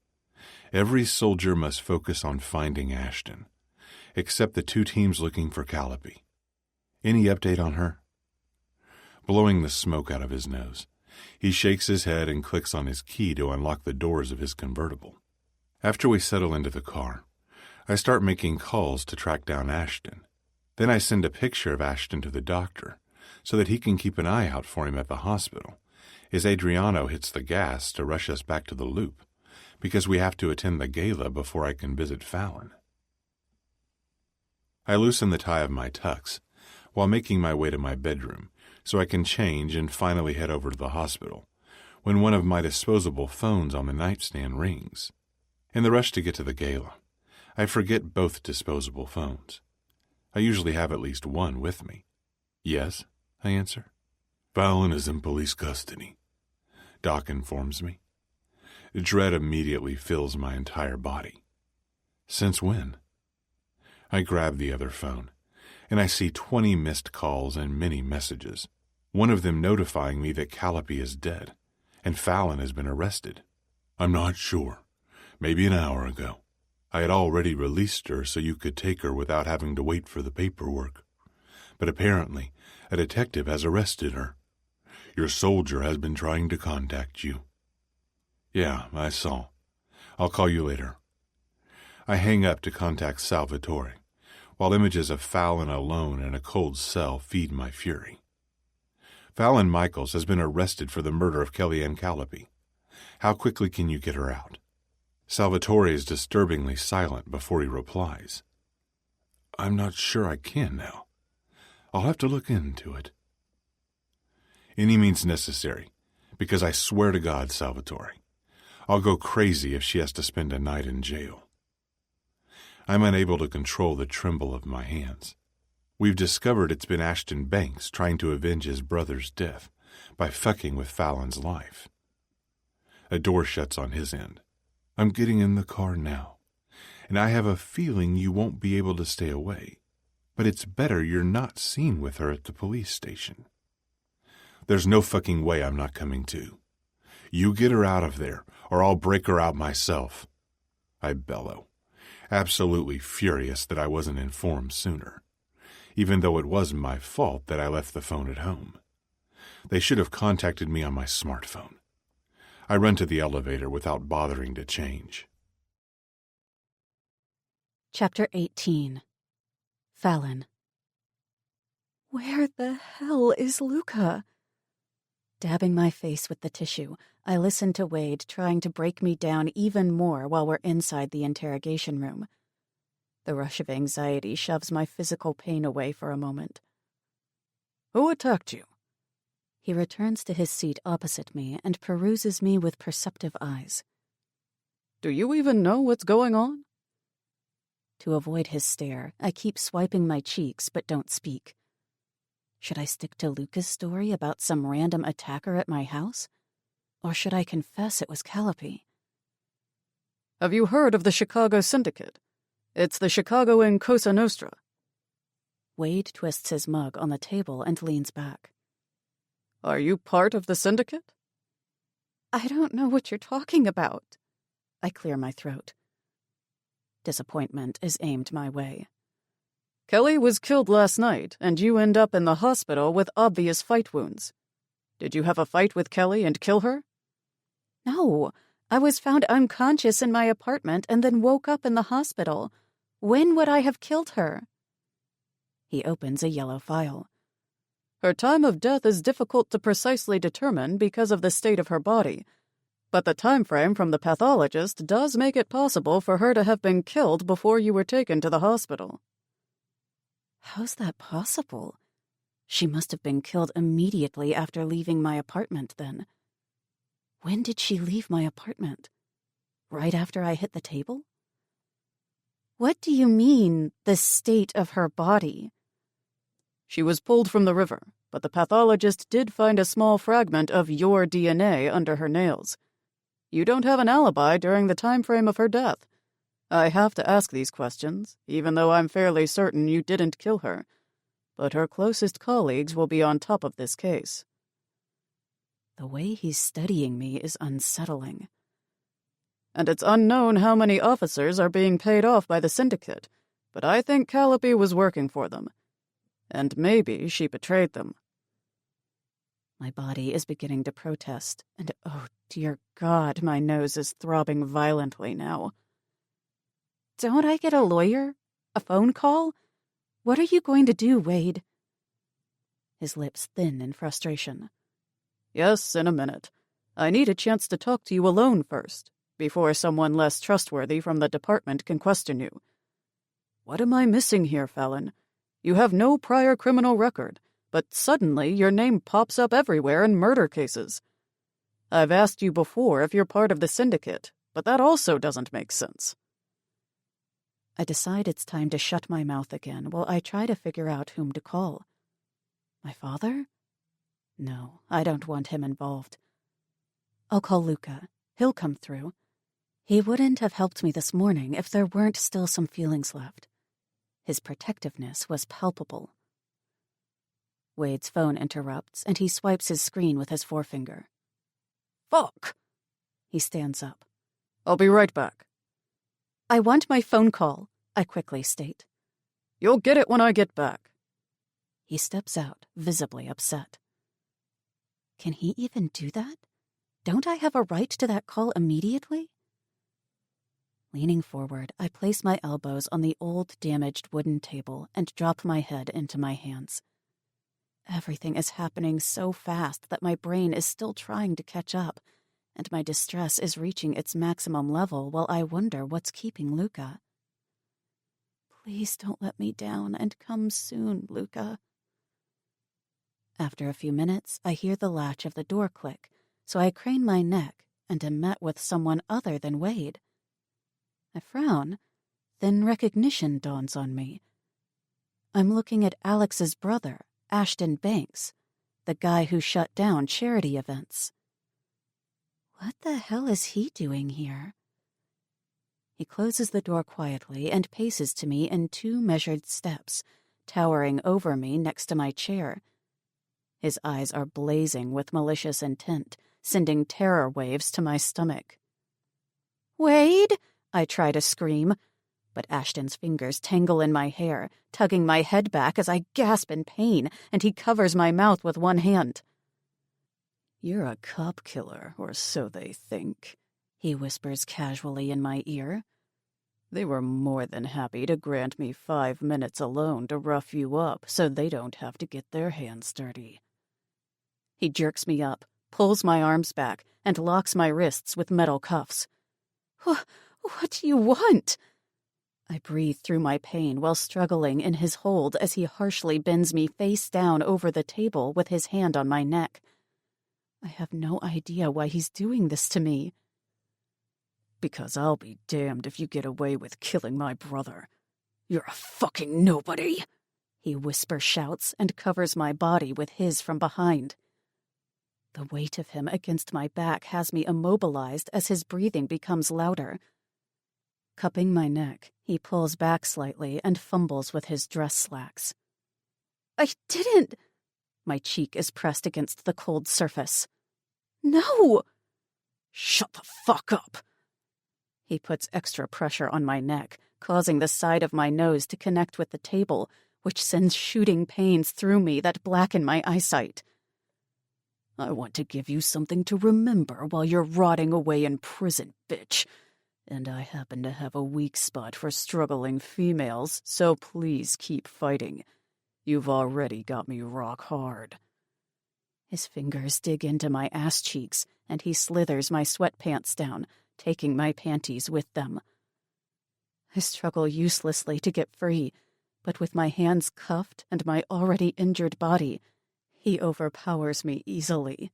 Every soldier must focus on finding Ashton, except the 2 teams looking for Calliope. Any update on her? Blowing the smoke out of his nose, he shakes his head and clicks on his key to unlock the doors of his convertible. After we settle into the car, I start making calls to track down Ashton. Then I send a picture of Ashton to the doctor so that he can keep an eye out for him at the hospital as Adriano hits the gas to rush us back to the Loop because we have to attend the gala before I can visit Fallon. I loosen the tie of my tux while making my way to my bedroom so I can change and finally head over to the hospital when one of my disposable phones on the nightstand rings. In the rush to get to the gala, I forget both disposable phones. I usually have at least one with me. Yes, I answer. Fallon is in police custody, Doc informs me. Dread immediately fills my entire body. Since when? I grab the other phone, and I see 20 missed calls and many messages, one of them notifying me that Calliope is dead, and Fallon has been arrested. I'm not sure. Maybe an hour ago. I had already released her so you could take her without having to wait for the paperwork. But apparently, a detective has arrested her. Your soldier has been trying to contact you. Yeah, I saw. I'll call you later. I hang up to contact Salvatore, while images of Fallon alone in a cold cell feed my fury. Fallon Michaels has been arrested for the murder of Kellyanne Calliope. How quickly can you get her out? Salvatore is disturbingly silent before he replies. I'm not sure I can now. I'll have to look into it. Any means necessary, because I swear to God, Salvatore, I'll go crazy if she has to spend a night in jail. I'm unable to control the tremble of my hands. We've discovered it's been Ashton Banks trying to avenge his brother's death by fucking with Fallon's life. A door shuts on his end. I'm getting in the car now, and I have a feeling you won't be able to stay away, but it's better you're not seen with her at the police station. There's no fucking way I'm not coming too. You get her out of there, or I'll break her out myself. I bellow, absolutely furious that I wasn't informed sooner, even though it was my fault that I left the phone at home. They should have contacted me on my smartphone. I run to the elevator without bothering to change. Chapter 18. Fallon. Where the hell is Luca? Dabbing my face with the tissue, I listen to Wade trying to break me down even more while we're inside the interrogation room. The rush of anxiety shoves my physical pain away for a moment. Who attacked you? He returns to his seat opposite me and peruses me with perceptive eyes. Do you even know what's going on? To avoid his stare, I keep swiping my cheeks but don't speak. Should I stick to Luca's story about some random attacker at my house? Or should I confess it was Calliope? Have you heard of the Chicago Syndicate? It's the Chicago and Cosa Nostra. Wade twists his mug on the table and leans back. Are you part of the Syndicate? I don't know what you're talking about. I clear my throat. Disappointment is aimed my way. Kelly was killed last night, and you end up in the hospital with obvious fight wounds. Did you have a fight with Kelly and kill her? No, I was found unconscious in my apartment and then woke up in the hospital. When would I have killed her? He opens a yellow file. Her time of death is difficult to precisely determine because of the state of her body, but the time frame from the pathologist does make it possible for her to have been killed before you were taken to the hospital. How's that possible? She must have been killed immediately after leaving my apartment, then. When did she leave my apartment? Right after I hit the table? What do you mean, the state of her body? She was pulled from the river, but the pathologist did find a small fragment of your DNA under her nails. You don't have an alibi during the time frame of her death. I have to ask these questions, even though I'm fairly certain you didn't kill her. But her closest colleagues will be on top of this case. The way he's studying me is unsettling. And it's unknown how many officers are being paid off by the Syndicate, but I think Calliope was working for them. And maybe she betrayed them. My body is beginning to protest, and oh dear God, my nose is throbbing violently now. Don't I get a lawyer? A phone call? What are you going to do, Wade? His lips thin in frustration. Yes, in a minute. I need a chance to talk to you alone first, before someone less trustworthy from the department can question you. What am I missing here, Fallon? You have no prior criminal record, but suddenly your name pops up everywhere in murder cases. I've asked you before if you're part of the Syndicate, but that also doesn't make sense. I decide it's time to shut my mouth again while I try to figure out whom to call. My father? No, I don't want him involved. I'll call Luca. He'll come through. He wouldn't have helped me this morning if there weren't still some feelings left. His protectiveness was palpable. Wade's phone interrupts, and he swipes his screen with his forefinger. Fuck! He stands up. I'll be right back. I want my phone call, I quickly state. You'll get it when I get back. He steps out, visibly upset. Can he even do that? Don't I have a right to that call immediately? Leaning forward, I place my elbows on the old, damaged wooden table and drop my head into my hands. Everything is happening so fast that my brain is still trying to catch up, and my distress is reaching its maximum level while I wonder what's keeping Luca. Please don't let me down, and come soon, Luca. After a few minutes, I hear the latch of the door click, so I crane my neck and am met with someone other than Wade. I frown, then recognition dawns on me. I'm looking at Alex's brother, Ashton Banks, the guy who shut down charity events. What the hell is he doing here? He closes the door quietly and paces to me in 2 measured steps, towering over me next to my chair. His eyes are blazing with malicious intent, sending terror waves to my stomach. Wade! I try to scream, but Ashton's fingers tangle in my hair, tugging my head back as I gasp in pain, and he covers my mouth with one hand. You're a cop killer, or so they think, he whispers casually in my ear. They were more than happy to grant me 5 minutes alone to rough you up so they don't have to get their hands dirty. He jerks me up, pulls my arms back, and locks my wrists with metal cuffs. What do you want? I breathe through my pain while struggling in his hold as he harshly bends me face down over the table with his hand on my neck. I have no idea why he's doing this to me. Because I'll be damned if you get away with killing my brother. You're a fucking nobody, he whisper shouts and covers my body with his from behind. The weight of him against my back has me immobilized as his breathing becomes louder. Cupping my neck, he pulls back slightly and fumbles with his dress slacks. I didn't! My cheek is pressed against the cold surface. No! Shut the fuck up! He puts extra pressure on my neck, causing the side of my nose to connect with the table, which sends shooting pains through me that blacken my eyesight. I want to give you something to remember while you're rotting away in prison, bitch. And I happen to have a weak spot for struggling females, so please keep fighting. You've already got me rock hard. His fingers dig into my ass cheeks, and he slithers my sweatpants down, taking my panties with them. I struggle uselessly to get free, but with my hands cuffed and my already injured body, he overpowers me easily.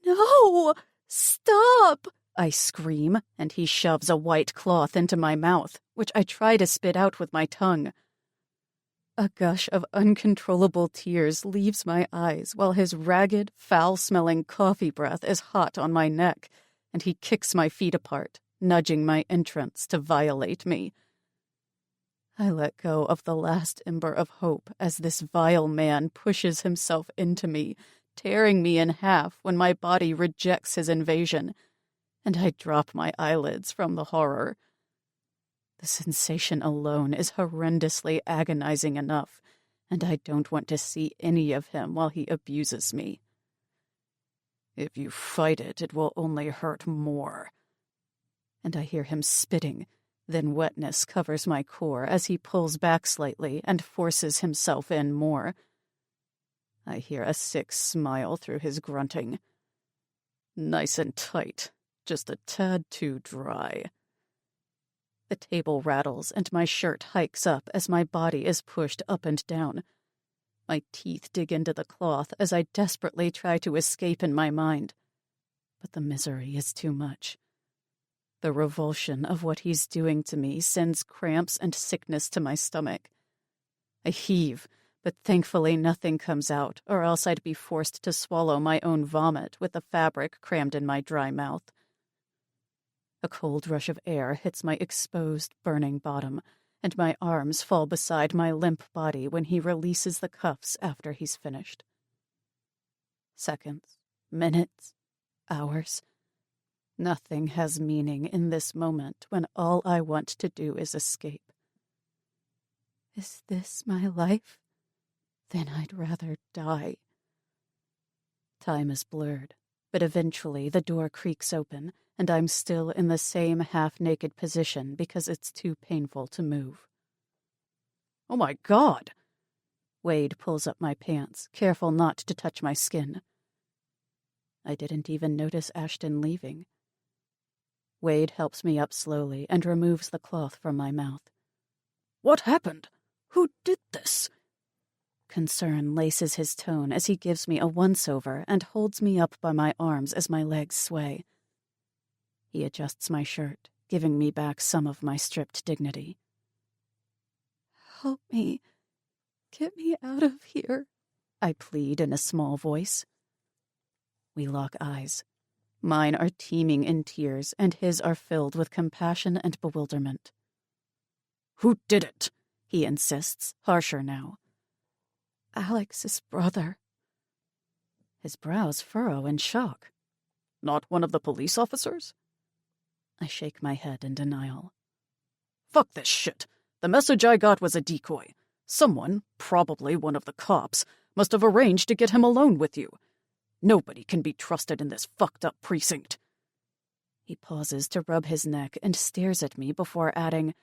"No! Stop!" I scream, and he shoves a white cloth into my mouth, which I try to spit out with my tongue. A gush of uncontrollable tears leaves my eyes while his ragged, foul-smelling coffee breath is hot on my neck, and he kicks my feet apart, nudging my entrance to violate me. I let go of the last ember of hope as this vile man pushes himself into me, tearing me in half when my body rejects his invasion, and I drop my eyelids from the horror. The sensation alone is horrendously agonizing enough, and I don't want to see any of him while he abuses me. If you fight it, it will only hurt more. And I hear him spitting, then wetness covers my core as he pulls back slightly and forces himself in more. I hear a sick smile through his grunting. Nice and tight, just a tad too dry. The table rattles and my shirt hikes up as my body is pushed up and down. My teeth dig into the cloth as I desperately try to escape in my mind. But the misery is too much. The revulsion of what he's doing to me sends cramps and sickness to my stomach. I heave, but thankfully nothing comes out, or else I'd be forced to swallow my own vomit with the fabric crammed in my dry mouth. A cold rush of air hits my exposed, burning bottom, and my arms fall beside my limp body when he releases the cuffs after he's finished. Seconds, minutes, hours. Nothing has meaning in this moment when all I want to do is escape. Is this my life? Then I'd rather die. Time is blurred, but eventually the door creaks open, and I'm still in the same half-naked position because it's too painful to move. Oh my God! Wade pulls up my pants, careful not to touch my skin. I didn't even notice Ashton leaving. Wade helps me up slowly and removes the cloth from my mouth. What happened? Who did this? Concern laces his tone as he gives me a once-over and holds me up by my arms as my legs sway. He adjusts my shirt, giving me back some of my stripped dignity. "Help me. Get me out of here," I plead in a small voice. We lock eyes. Mine are teeming in tears, and his are filled with compassion and bewilderment. "Who did it?" he insists, harsher now. "Alex's brother." His brows furrow in shock. "Not one of the police officers?" I shake my head in denial. "Fuck this shit. The message I got was a decoy. Someone, probably one of the cops, must have arranged to get him alone with you. Nobody can be trusted in this fucked-up precinct." He pauses to rub his neck and stares at me before adding,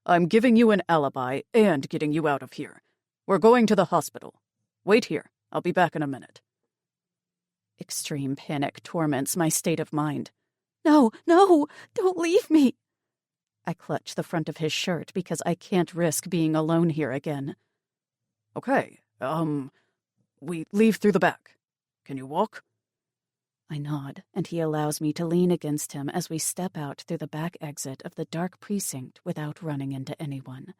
"I'm giving you an alibi and getting you out of here. We're going to the hospital. Wait here. I'll be back in a minute." Extreme panic torments my state of mind. "No, no, don't leave me." I clutch the front of his shirt because I can't risk being alone here again. "Okay, we leave through the back. Can you walk?" I nod, and he allows me to lean against him as we step out through the back exit of the dark precinct without running into anyone.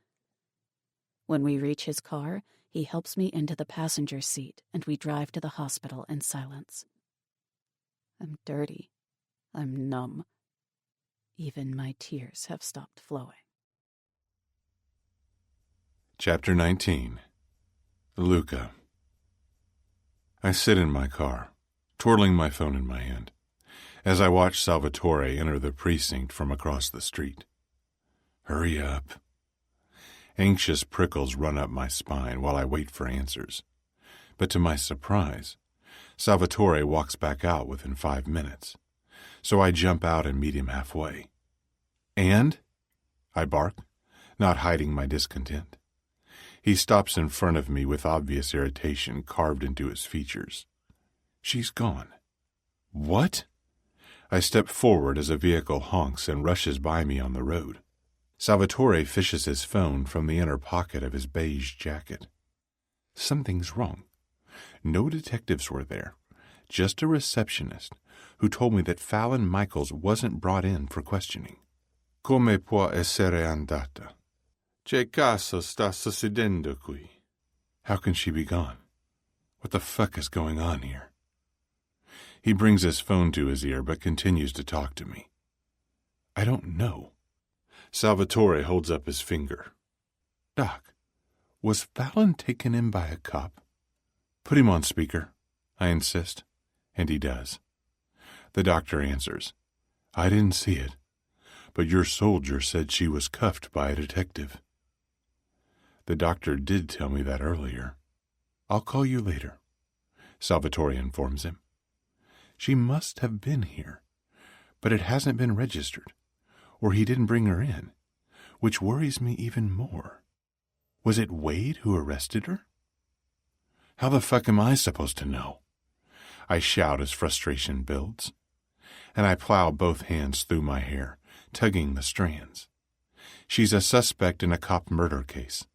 When we reach his car, he helps me into the passenger seat, and we drive to the hospital in silence. I'm dirty. I'm numb. Even my tears have stopped flowing. Chapter 19. Luca. I sit in my car, twirling my phone in my hand, as I watch Salvatore enter the precinct from across the street. Hurry up. Anxious prickles run up my spine while I wait for answers. But to my surprise, Salvatore walks back out within 5 minutes, so I jump out and meet him halfway. "And?" I bark, not hiding my discontent. He stops in front of me with obvious irritation carved into his features. She's gone. What? I step forward as a vehicle honks and rushes by me on the road. Salvatore fishes his phone from the inner pocket of his beige jacket. Something's wrong. No detectives were there, just a receptionist who told me that Fallon Michaels wasn't brought in for questioning. Come può essere andata? Che caso sta succedendo qui? How can she be gone? What the fuck is going on here? He brings his phone to his ear but continues to talk to me. I don't know. Salvatore holds up his finger. Doc, was Fallon taken in by a cop? Put him on speaker, I insist, and he does. The doctor answers, I didn't see it, but your soldier said she was cuffed by a detective. The doctor did tell me that earlier. I'll call you later, Salvatore informs him. She must have been here, but it hasn't been registered, or he didn't bring her in, which worries me even more. Was it Wade who arrested her? How the fuck am I supposed to know? I shout as frustration builds, and I plow both hands through my hair, tugging the strands. She's a suspect in a cop murder case.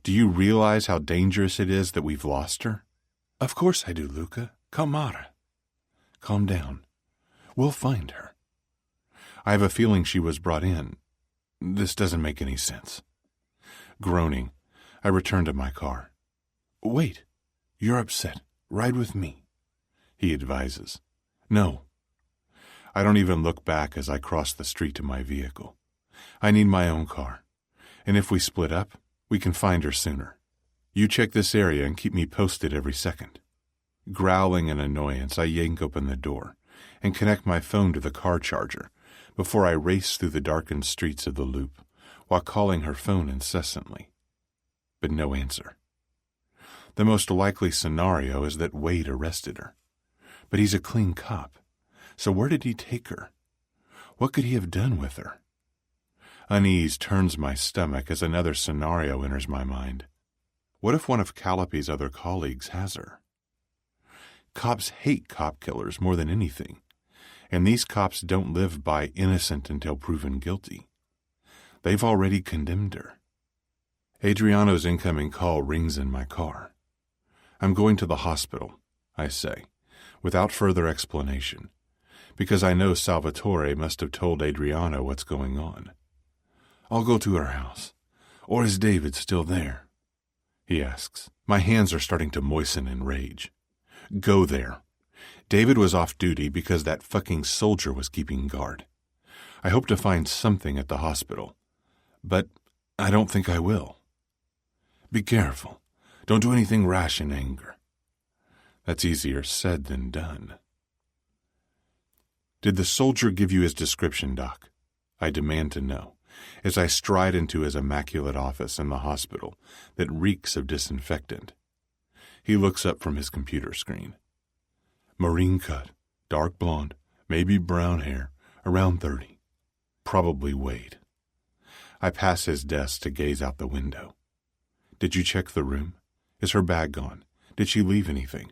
Do you realize how dangerous it is that we've lost her? Of course I do, Luca. Calmara. Calm down. We'll find her. I have a feeling she was brought in. This doesn't make any sense. Groaning, I return to my car. Wait, you're upset. Ride with me, he advises. No. I don't even look back as I cross the street to my vehicle. I need my own car, and if we split up, we can find her sooner. You check this area and keep me posted every second. Growling in annoyance, I yank open the door and connect my phone to the car charger before I race through the darkened streets of the Loop while calling her phone incessantly. But no answer. The most likely scenario is that Wade arrested her. But he's a clean cop, so where did he take her? What could he have done with her? Unease turns my stomach as another scenario enters my mind. What if one of Calliope's other colleagues has her? Cops hate cop killers more than anything, and these cops don't live by innocent until proven guilty. They've already condemned her. Adriano's incoming call rings in my car. I'm going to the hospital, I say, without further explanation, because I know Salvatore must have told Adriano what's going on. I'll go to her house. Or is David still there? He asks. My hands are starting to moisten in rage. Go there. David was off duty because that fucking soldier was keeping guard. I hope to find something at the hospital, but I don't think I will. Be careful. Don't do anything rash in anger. That's easier said than done. Did the soldier give you his description, Doc? I demand to know, as I stride into his immaculate office in the hospital that reeks of disinfectant. He looks up from his computer screen. Marine cut, dark blonde, maybe brown hair, around 30. Probably Wade. I pass his desk to gaze out the window. Did you check the room? Is her bag gone? Did she leave anything?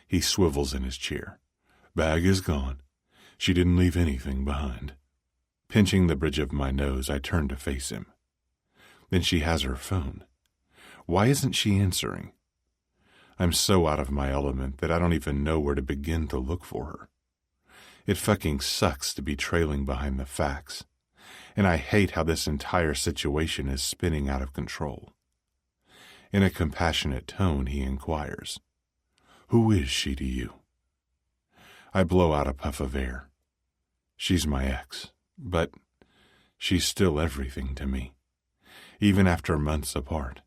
He swivels in his chair. Bag is gone. She didn't leave anything behind. Pinching the bridge of my nose, I turn to face him. Then she has her phone. Why isn't she answering? I'm so out of my element that I don't even know where to begin to look for her. It fucking sucks to be trailing behind the facts, and I hate how this entire situation is spinning out of control. In a compassionate tone, he inquires, Who is she to you? I blow out a puff of air. She's my ex, but she's still everything to me, even after months apart.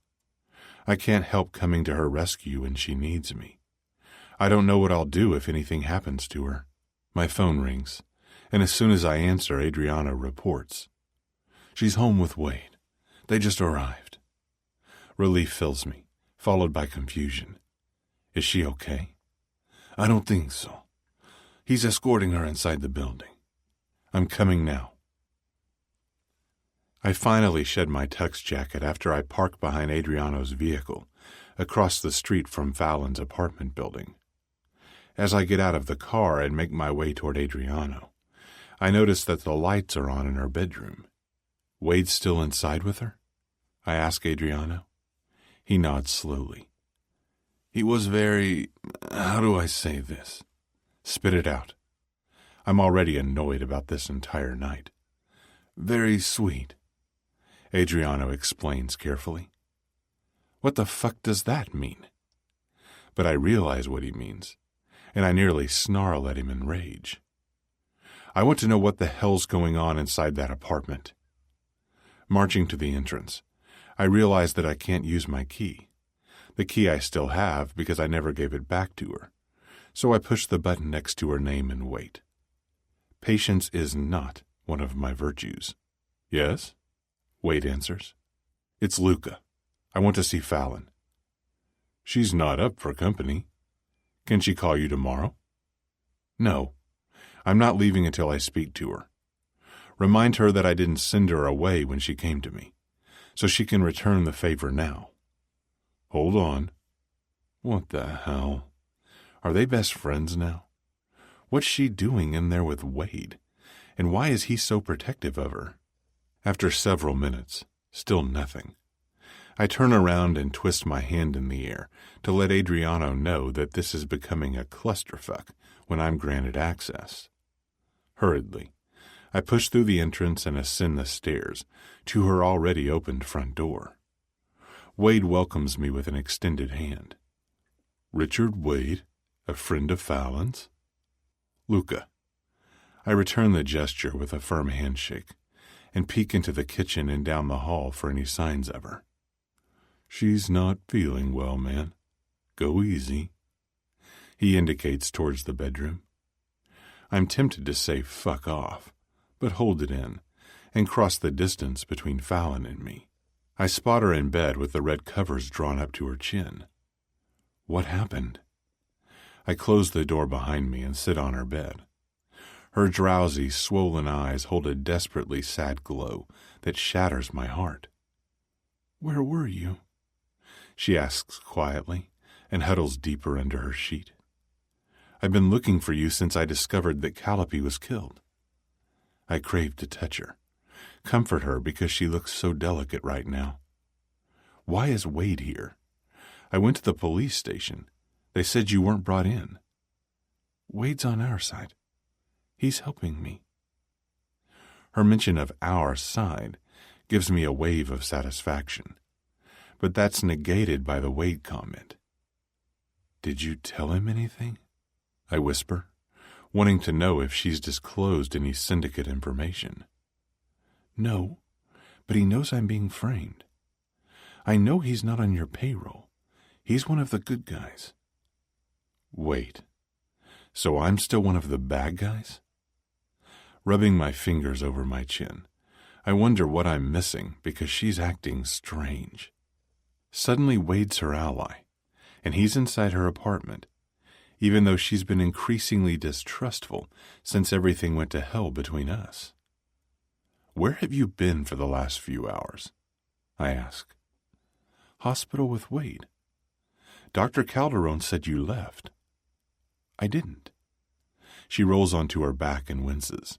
I can't help coming to her rescue when she needs me. I don't know what I'll do if anything happens to her. My phone rings, and as soon as I answer, Adriano reports. She's home with Wade. They just arrived. Relief fills me, followed by confusion. Is she okay? I don't think so. He's escorting her inside the building. I'm coming now. I finally shed my tux jacket after I park behind Adriano's vehicle, across the street from Fallon's apartment building. As I get out of the car and make my way toward Adriano, I notice that the lights are on in her bedroom. Wade's still inside with her? I ask Adriano. He nods slowly. He was very... how do I say this? Spit it out. I'm already annoyed about this entire night. Very sweet. Adriano explains carefully. What the fuck does that mean? But I realize what he means, and I nearly snarl at him in rage. I want to know what the hell's going on inside that apartment. Marching to the entrance, I realize that I can't use my key. The key I still have because I never gave it back to her, so I push the button next to her name and wait. Patience is not one of my virtues. Yes? Wade answers. It's Luca. I want to see Fallon. She's not up for company. Can she call you tomorrow? No. I'm not leaving until I speak to her. Remind her that I didn't send her away when she came to me, so she can return the favor now. Hold on. What the hell? Are they best friends now? What's she doing in there with Wade? And why is he so protective of her? After several minutes, still nothing. I turn around and twist my hand in the air to let Adriano know that this is becoming a clusterfuck when I'm granted access. Hurriedly, I push through the entrance and ascend the stairs to her already opened front door. Wade welcomes me with an extended hand. Richard Wade, a friend of Fallon's? Luca. I return the gesture with a firm handshake and peek into the kitchen and down the hall for any signs of her. She's not feeling well, man. Go easy. He indicates towards the bedroom. I'm tempted to say fuck off, but hold it in and cross the distance between Fallon and me. I spot her in bed with the red covers drawn up to her chin. What happened? I close the door behind me and sit on her bed. Her drowsy, swollen eyes hold a desperately sad glow that shatters my heart. Where were you? She asks quietly and huddles deeper under her sheet. I've been looking for you since I discovered that Calliope was killed. I crave to touch her, comfort her because she looks so delicate right now. Why is Wade here? I went to the police station. They said you weren't brought in. Wade's on our side. He's helping me. Her mention of our side gives me a wave of satisfaction, but that's negated by the Wade comment. Did you tell him anything? I whisper, wanting to know if she's disclosed any Syndicate information. No, but he knows I'm being framed. I know he's not on your payroll. He's one of the good guys. Wait, so I'm still one of the bad guys? Rubbing my fingers over my chin, I wonder what I'm missing because she's acting strange. Suddenly Wade's her ally, and he's inside her apartment, even though she's been increasingly distrustful since everything went to hell between us. Where have you been for the last few hours? I ask. Hospital with Wade. Dr. Calderon said you left. I didn't. She rolls onto her back and winces.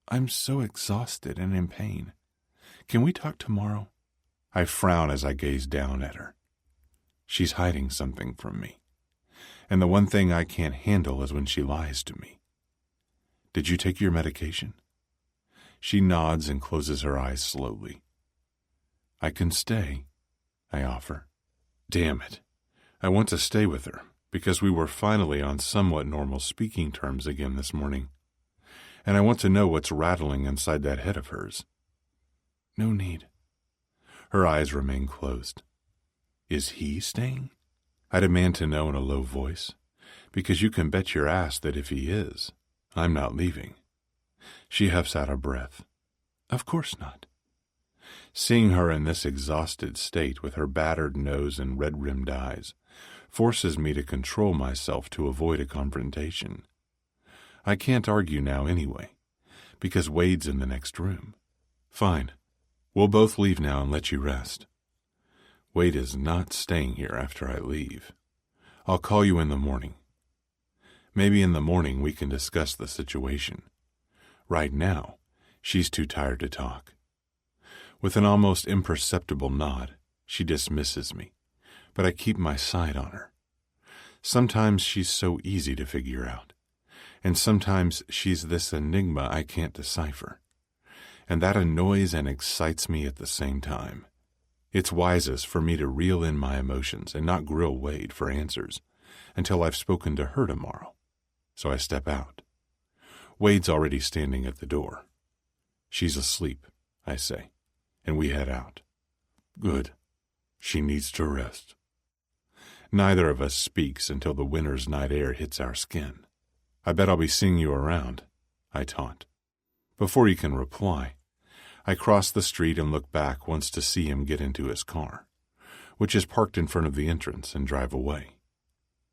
I'm so exhausted and in pain. Can we talk tomorrow? I frown as I gaze down at her. She's hiding something from me, and the one thing I can't handle is when she lies to me. Did you take your medication? She nods and closes her eyes slowly. I can stay, I offer. Damn it. I want to stay with her, because we were finally on somewhat normal speaking terms again this morning, and I want to know what's rattling inside that head of hers. No need. Her eyes remain closed. Is he staying? I demand to know in a low voice, because you can bet your ass that if he is, I'm not leaving. She huffs out a breath. Of course not. Seeing her in this exhausted state with her battered nose and red-rimmed eyes forces me to control myself to avoid a confrontation. I can't argue now anyway, because Wade's in the next room. Fine, We'll both leave now and let you rest. Wade is not staying here after I leave. I'll call you in the morning. Maybe in the morning we can discuss the situation. Right now, she's too tired to talk. With an almost imperceptible nod, she dismisses me, but I keep my sight on her. Sometimes she's so easy to figure out, and sometimes she's this enigma I can't decipher. And that annoys and excites me at the same time. It's wisest for me to reel in my emotions and not grill Wade for answers until I've spoken to her tomorrow. So I step out. Wade's already standing at the door. She's asleep, I say, and we head out. Good. She needs to rest. Neither of us speaks until the winter's night air hits our skin. I bet I'll be seeing you around, I taunt. Before he can reply, I cross the street and look back once to see him get into his car, which is parked in front of the entrance, and drive away.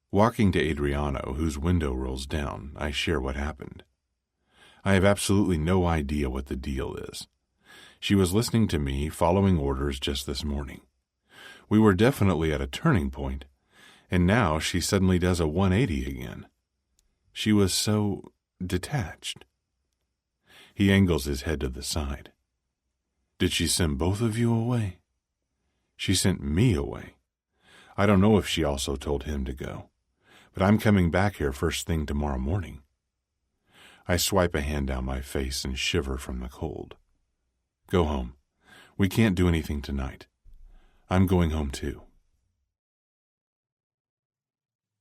Walking to Adriano, whose window rolls down, I share what happened. I have absolutely no idea what the deal is. She was listening to me, following orders just this morning. We were definitely at a turning point, and now she suddenly does a 180 again. She was so detached. He angles his head to the side. Did she send both of you away? She sent me away. I don't know if she also told him to go, but I'm coming back here first thing tomorrow morning. I swipe a hand down my face and shiver from the cold. Go home. We can't do anything tonight. I'm going home too.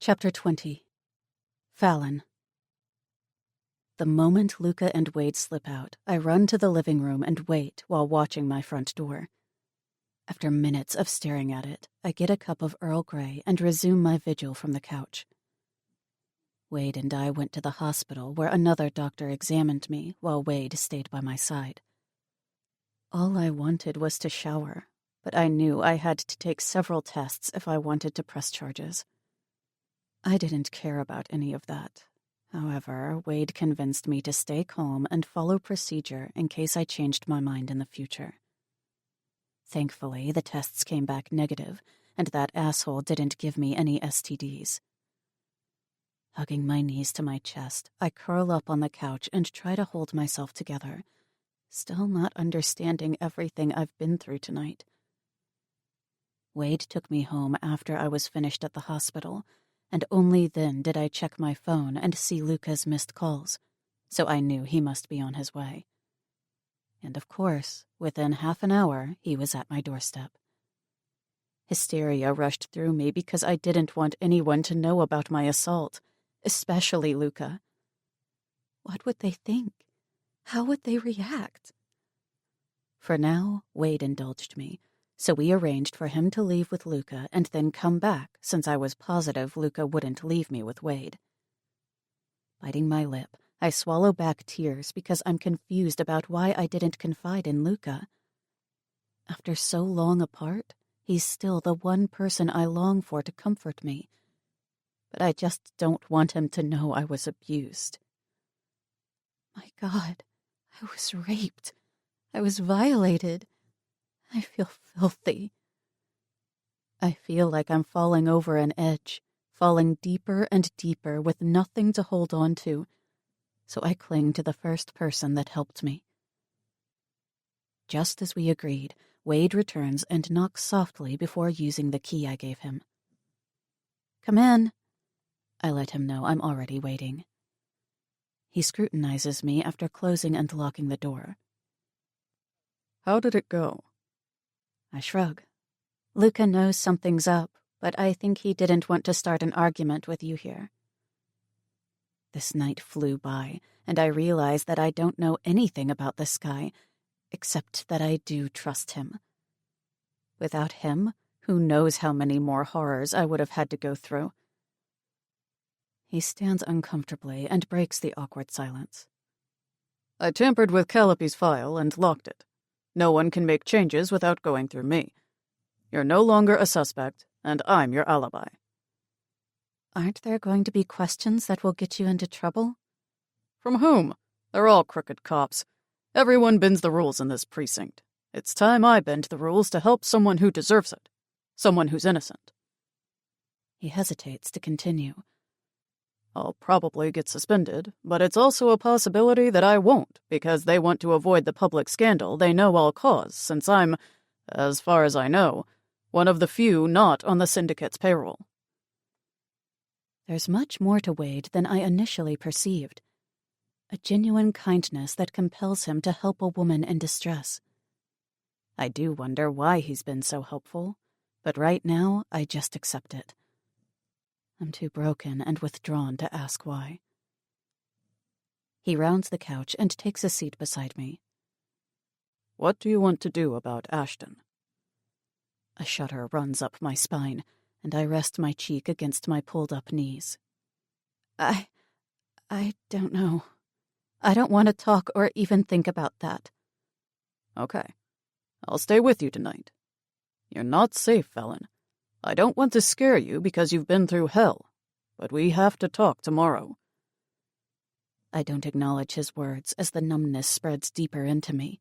Chapter 20. Fallon. The moment Luca and Wade slip out, I run to the living room and wait while watching my front door. After minutes of staring at it, I get a cup of Earl Grey and resume my vigil from the couch. Wade and I went to the hospital where another doctor examined me while Wade stayed by my side. All I wanted was to shower, but I knew I had to take several tests if I wanted to press charges. I didn't care about any of that. However, Wade convinced me to stay calm and follow procedure in case I changed my mind in the future. Thankfully, the tests came back negative, and that asshole didn't give me any STDs. Hugging my knees to my chest, I curl up on the couch and try to hold myself together, still not understanding everything I've been through tonight. Wade took me home after I was finished at the hospital, and only then did I check my phone and see Luca's missed calls, so I knew he must be on his way. And of course, within half an hour, he was at my doorstep. Hysteria rushed through me because I didn't want anyone to know about my assault, especially Luca. What would they think? How would they react? For now, Wade indulged me, so we arranged for him to leave with Luca and then come back, since I was positive Luca wouldn't leave me with Wade. Biting my lip, I swallow back tears because I'm confused about why I didn't confide in Luca. After so long apart, he's still the one person I long for to comfort me. But I just don't want him to know I was abused. My God, I was raped. I was violated. I feel filthy. I feel like I'm falling over an edge, falling deeper and deeper with nothing to hold on to, so I cling to the first person that helped me. Just as we agreed, Wade returns and knocks softly before using the key I gave him. Come in. I let him know I'm already waiting. He scrutinizes me after closing and locking the door. How did it go? I shrug. Luca knows something's up, but I think he didn't want to start an argument with you here. This night flew by, and I realize that I don't know anything about this guy, except that I do trust him. Without him, who knows how many more horrors I would have had to go through. He stands uncomfortably and breaks the awkward silence. I tampered with Calliope's file and locked it. No one can make changes without going through me. You're no longer a suspect, and I'm your alibi. Aren't there going to be questions that will get you into trouble? From whom? They're all crooked cops. Everyone bends the rules in this precinct. It's time I bend the rules to help someone who deserves it. Someone who's innocent. He hesitates to continue. I'll probably get suspended, but it's also a possibility that I won't, because they want to avoid the public scandal they know I'll cause, since I'm, as far as I know, one of the few not on the Syndicate's payroll. There's much more to Wade than I initially perceived. A genuine kindness that compels him to help a woman in distress. I do wonder why he's been so helpful, but right now I just accept it. I'm too broken and withdrawn to ask why. He rounds the couch and takes a seat beside me. What do you want to do about Ashton? A shudder runs up my spine, and I rest my cheek against my pulled-up knees. I don't know. I don't want to talk or even think about that. Okay. I'll stay with you tonight. You're not safe, Felon. I don't want to scare you because you've been through hell, but we have to talk tomorrow. I don't acknowledge his words as the numbness spreads deeper into me.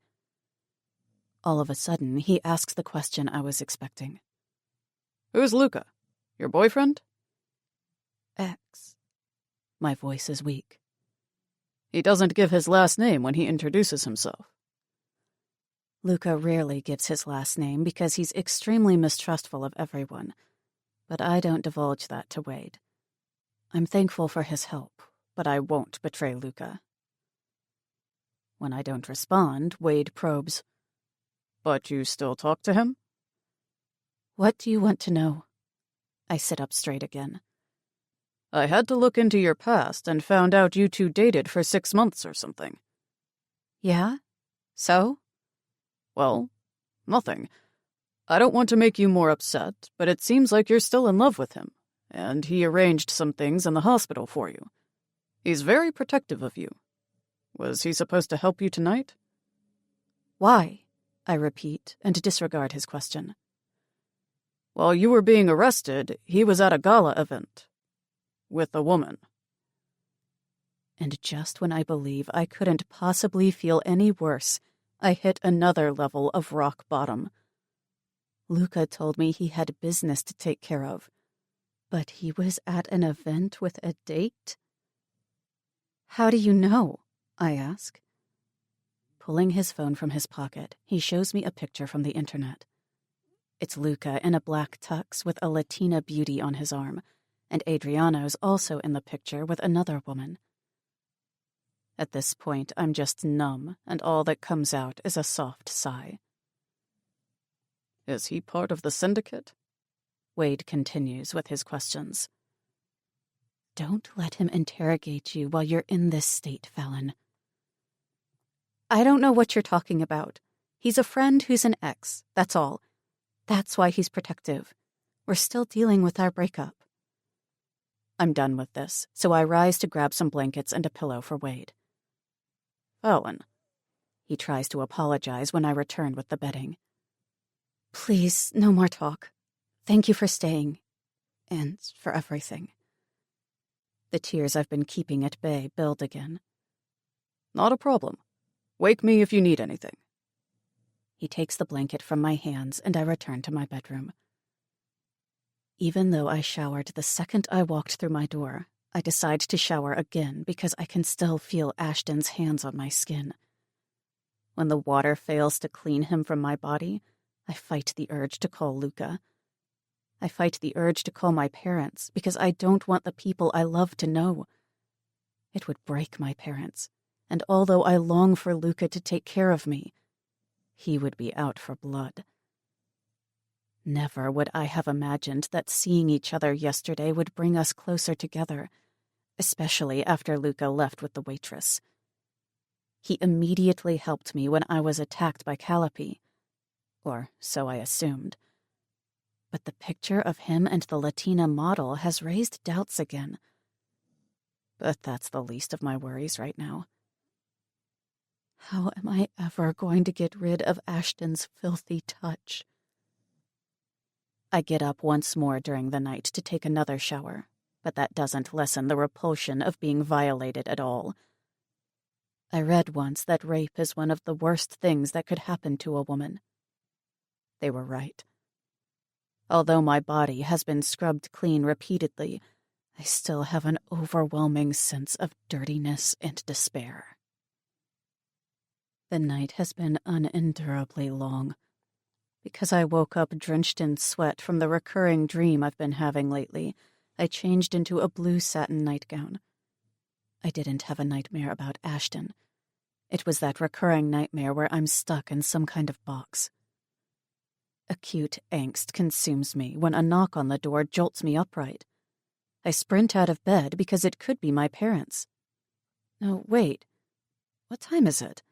All of a sudden, he asks the question I was expecting. Who's Luca? Your boyfriend? X. My voice is weak. He doesn't give his last name when he introduces himself. Luca rarely gives his last name because he's extremely mistrustful of everyone, but I don't divulge that to Wade. I'm thankful for his help, but I won't betray Luca. When I don't respond, Wade probes. But you still talk to him? What do you want to know? I sit up straight again. I had to look into your past and found out you two dated for 6 months or something. Yeah? So? Well, nothing. I don't want to make you more upset, but it seems like you're still in love with him, and he arranged some things in the hospital for you. He's very protective of you. Was he supposed to help you tonight? Why? I repeat, and disregard his question. While you were being arrested, he was at a gala event. With a woman. And just when I believe I couldn't possibly feel any worse, I hit another level of rock bottom. Luca told me he had business to take care of, but he was at an event with a date? How do you know? I ask. Pulling his phone from his pocket, he shows me a picture from the internet. It's Luca in a black tux with a Latina beauty on his arm, and Adriano's also in the picture with another woman. At this point, I'm just numb, and all that comes out is a soft sigh. Is he part of the Syndicate? Wade continues with his questions. Don't let him interrogate you while you're in this state, Fallon. I don't know what you're talking about. He's a friend who's an ex, that's all. That's why he's protective. We're still dealing with our breakup. I'm done with this, so I rise to grab some blankets and a pillow for Wade. Fallon. He tries to apologize when I return with the bedding. Please, no more talk. Thank you for staying. And for everything. The tears I've been keeping at bay build again. Not a problem. Wake me if you need anything. He takes the blanket from my hands and I return to my bedroom. Even though I showered the second I walked through my door, I decide to shower again because I can still feel Ashton's hands on my skin. When the water fails to clean him from my body, I fight the urge to call Luca. I fight the urge to call my parents because I don't want the people I love to know. It would break my parents, and although I long for Luca to take care of me, he would be out for blood. Never would I have imagined that seeing each other yesterday would bring us closer together, especially after Luca left with the waitress. He immediately helped me when I was attacked by Calliope, or so I assumed. But the picture of him and the Latina model has raised doubts again. But that's the least of my worries right now. How am I ever going to get rid of Ashton's filthy touch? I get up once more during the night to take another shower, but that doesn't lessen the repulsion of being violated at all. I read once that rape is one of the worst things that could happen to a woman. They were right. Although my body has been scrubbed clean repeatedly, I still have an overwhelming sense of dirtiness and despair. The night has been unendurably long, because I woke up drenched in sweat from the recurring dream I've been having lately. I changed into a blue satin nightgown. I didn't have a nightmare about Ashton. It was that recurring nightmare where I'm stuck in some kind of box. Acute angst consumes me when a knock on the door jolts me upright. I sprint out of bed because it could be my parents. No, wait. What time is it?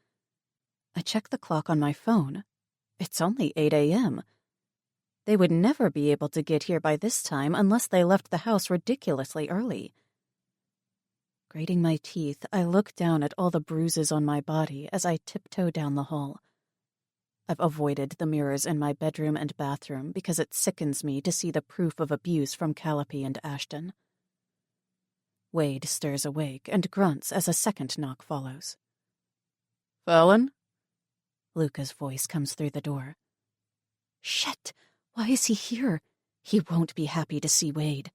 I check the clock on my phone. It's only 8 a.m. They would never be able to get here by this time unless they left the house ridiculously early. Grating my teeth, I look down at all the bruises on my body as I tiptoe down the hall. I've avoided the mirrors in my bedroom and bathroom because it sickens me to see the proof of abuse from Calliope and Ashton. Wade stirs awake and grunts as a second knock follows. Fallon? Luca's voice comes through the door. Shit! Why is he here? He won't be happy to see Wade.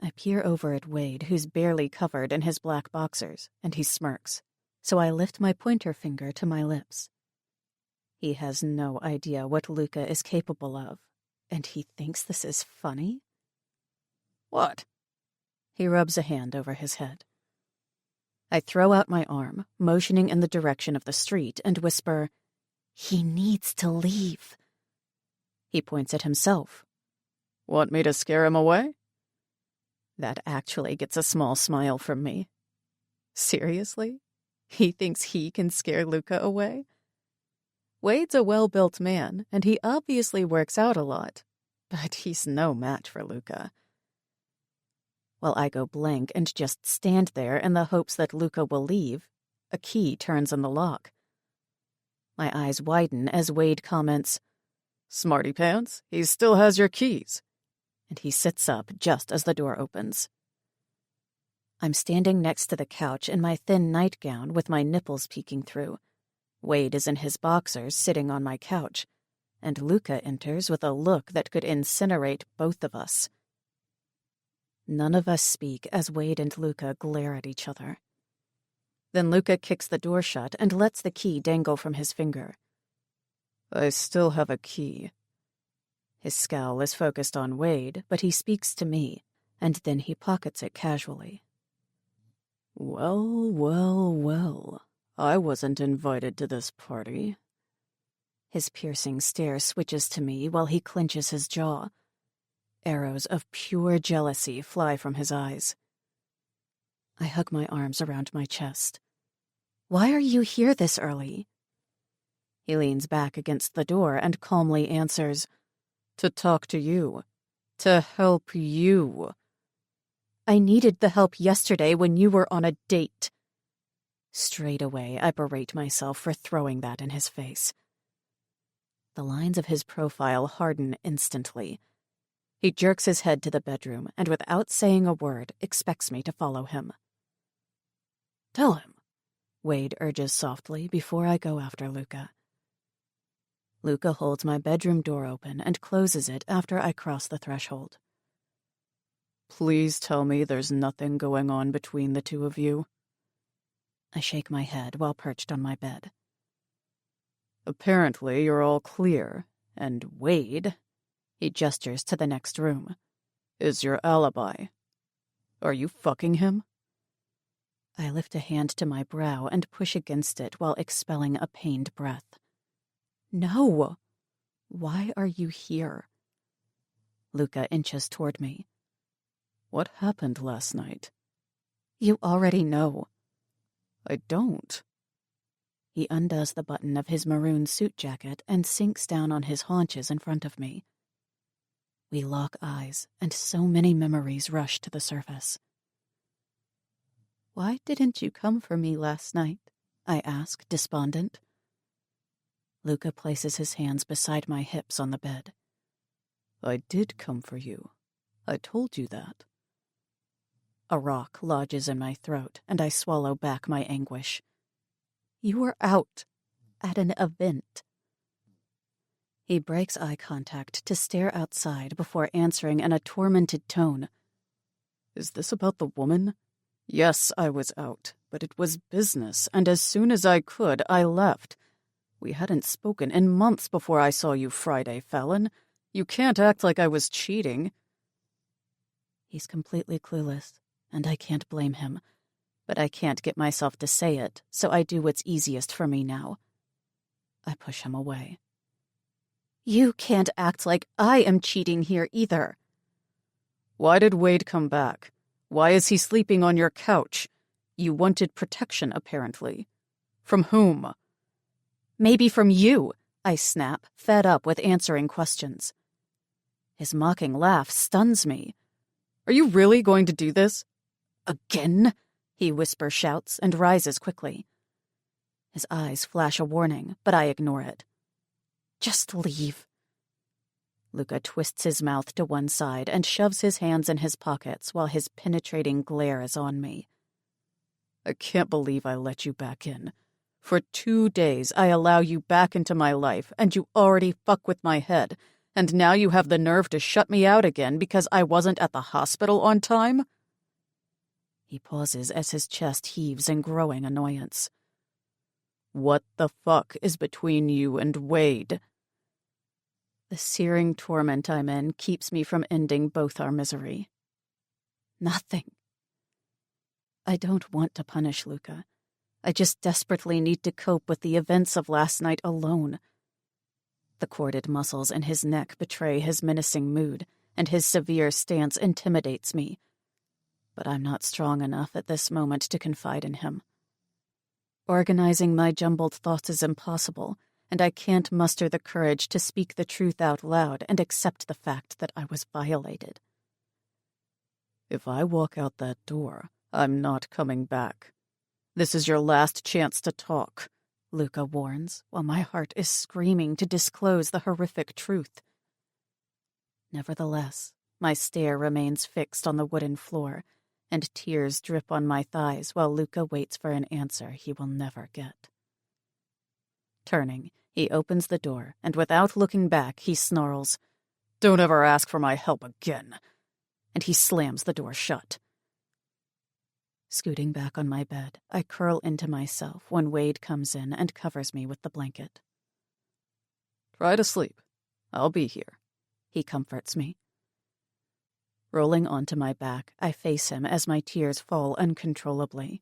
I peer over at Wade, who's barely covered in his black boxers, and he smirks, so I lift my pointer finger to my lips. He has no idea what Luca is capable of, and he thinks this is funny? What? He rubs a hand over his head. I throw out my arm, motioning in the direction of the street, and whisper, "He needs to leave." He points at himself. Want me to scare him away? That actually gets a small smile from me. Seriously? He thinks he can scare Luca away? Wade's a well-built man, and he obviously works out a lot, but he's no match for Luca. While I go blank and just stand there in the hopes that Luca will leave, a key turns in the lock. My eyes widen as Wade comments, "Smarty pants, he still has your keys." And he sits up just as the door opens. I'm standing next to the couch in my thin nightgown with my nipples peeking through. Wade is in his boxers sitting on my couch, and Luca enters with a look that could incinerate both of us. None of us speak as Wade and Luca glare at each other. Then Luca kicks the door shut and lets the key dangle from his finger. "I still have a key." His scowl is focused on Wade, but he speaks to me, and then he pockets it casually. "Well, well, well. I wasn't invited to this party." His piercing stare switches to me while he clenches his jaw. Arrows of pure jealousy fly from his eyes. I hug my arms around my chest. "Why are you here this early?" He leans back against the door and calmly answers, "To talk to you. To help you." "I needed the help yesterday when you were on a date." Straight away, I berate myself for throwing that in his face. The lines of his profile harden instantly. He jerks his head to the bedroom and, without saying a word, expects me to follow him. "Tell him," Wade urges softly before I go after Luca. Luca holds my bedroom door open and closes it after I cross the threshold. "Please tell me there's nothing going on between the two of you." I shake my head while perched on my bed. "Apparently you're all clear, and Wade," he gestures to the next room, "is your alibi. Are you fucking him?" I lift a hand to my brow and push against it while expelling a pained breath. "No! Why are you here?" Luca inches toward me. "What happened last night?" "You already know." "I don't." He undoes the button of his maroon suit jacket and sinks down on his haunches in front of me. We lock eyes, and so many memories rush to the surface. "Why didn't you come for me last night?" I ask, despondent. Luca places his hands beside my hips on the bed. "I did come for you. I told you that." A rock lodges in my throat, and I swallow back my anguish. You were out at an event. He breaks eye contact to stare outside before answering in a tormented tone. Is this about the woman? Yes, I was out, but it was business, and as soon as I could, I left. We hadn't spoken in months before I saw you Friday, Fallon. You can't act like I was cheating. He's completely clueless, and I can't blame him. But I can't get myself to say it, so I do what's easiest for me now. I push him away. You can't act like I am cheating here either. Why did Wade come back? Why is he sleeping on your couch? You wanted protection, apparently. From whom? Maybe from you, I snap, fed up with answering questions. His mocking laugh stuns me. Are you really going to do this? Again? He whisper-shouts and rises quickly. His eyes flash a warning, but I ignore it. Just leave. Luca twists his mouth to one side and shoves his hands in his pockets while his penetrating glare is on me. I can't believe I let you back in. For 2 days I allow you back into my life, and you already fuck with my head, and now you have the nerve to shut me out again because I wasn't at the hospital on time? He pauses as his chest heaves in growing annoyance. What the fuck is between you and Wade? The searing torment I'm in keeps me from ending both our misery. Nothing. I don't want to punish Luca. I just desperately need to cope with the events of last night alone. The corded muscles in his neck betray his menacing mood, and his severe stance intimidates me. But I'm not strong enough at this moment to confide in him. Organizing my jumbled thoughts is impossible, and I can't muster the courage to speak the truth out loud and accept the fact that I was violated. If I walk out that door, I'm not coming back. This is your last chance to talk, Luca warns, while my heart is screaming to disclose the horrific truth. Nevertheless, my stare remains fixed on the wooden floor, and tears drip on my thighs while Luca waits for an answer he will never get. Turning, he opens the door, and without looking back, he snarls, "Don't ever ask for my help again," and he slams the door shut. Scooting back on my bed, I curl into myself when Wade comes in and covers me with the blanket. Try to sleep. I'll be here, he comforts me. Rolling onto my back, I face him as my tears fall uncontrollably.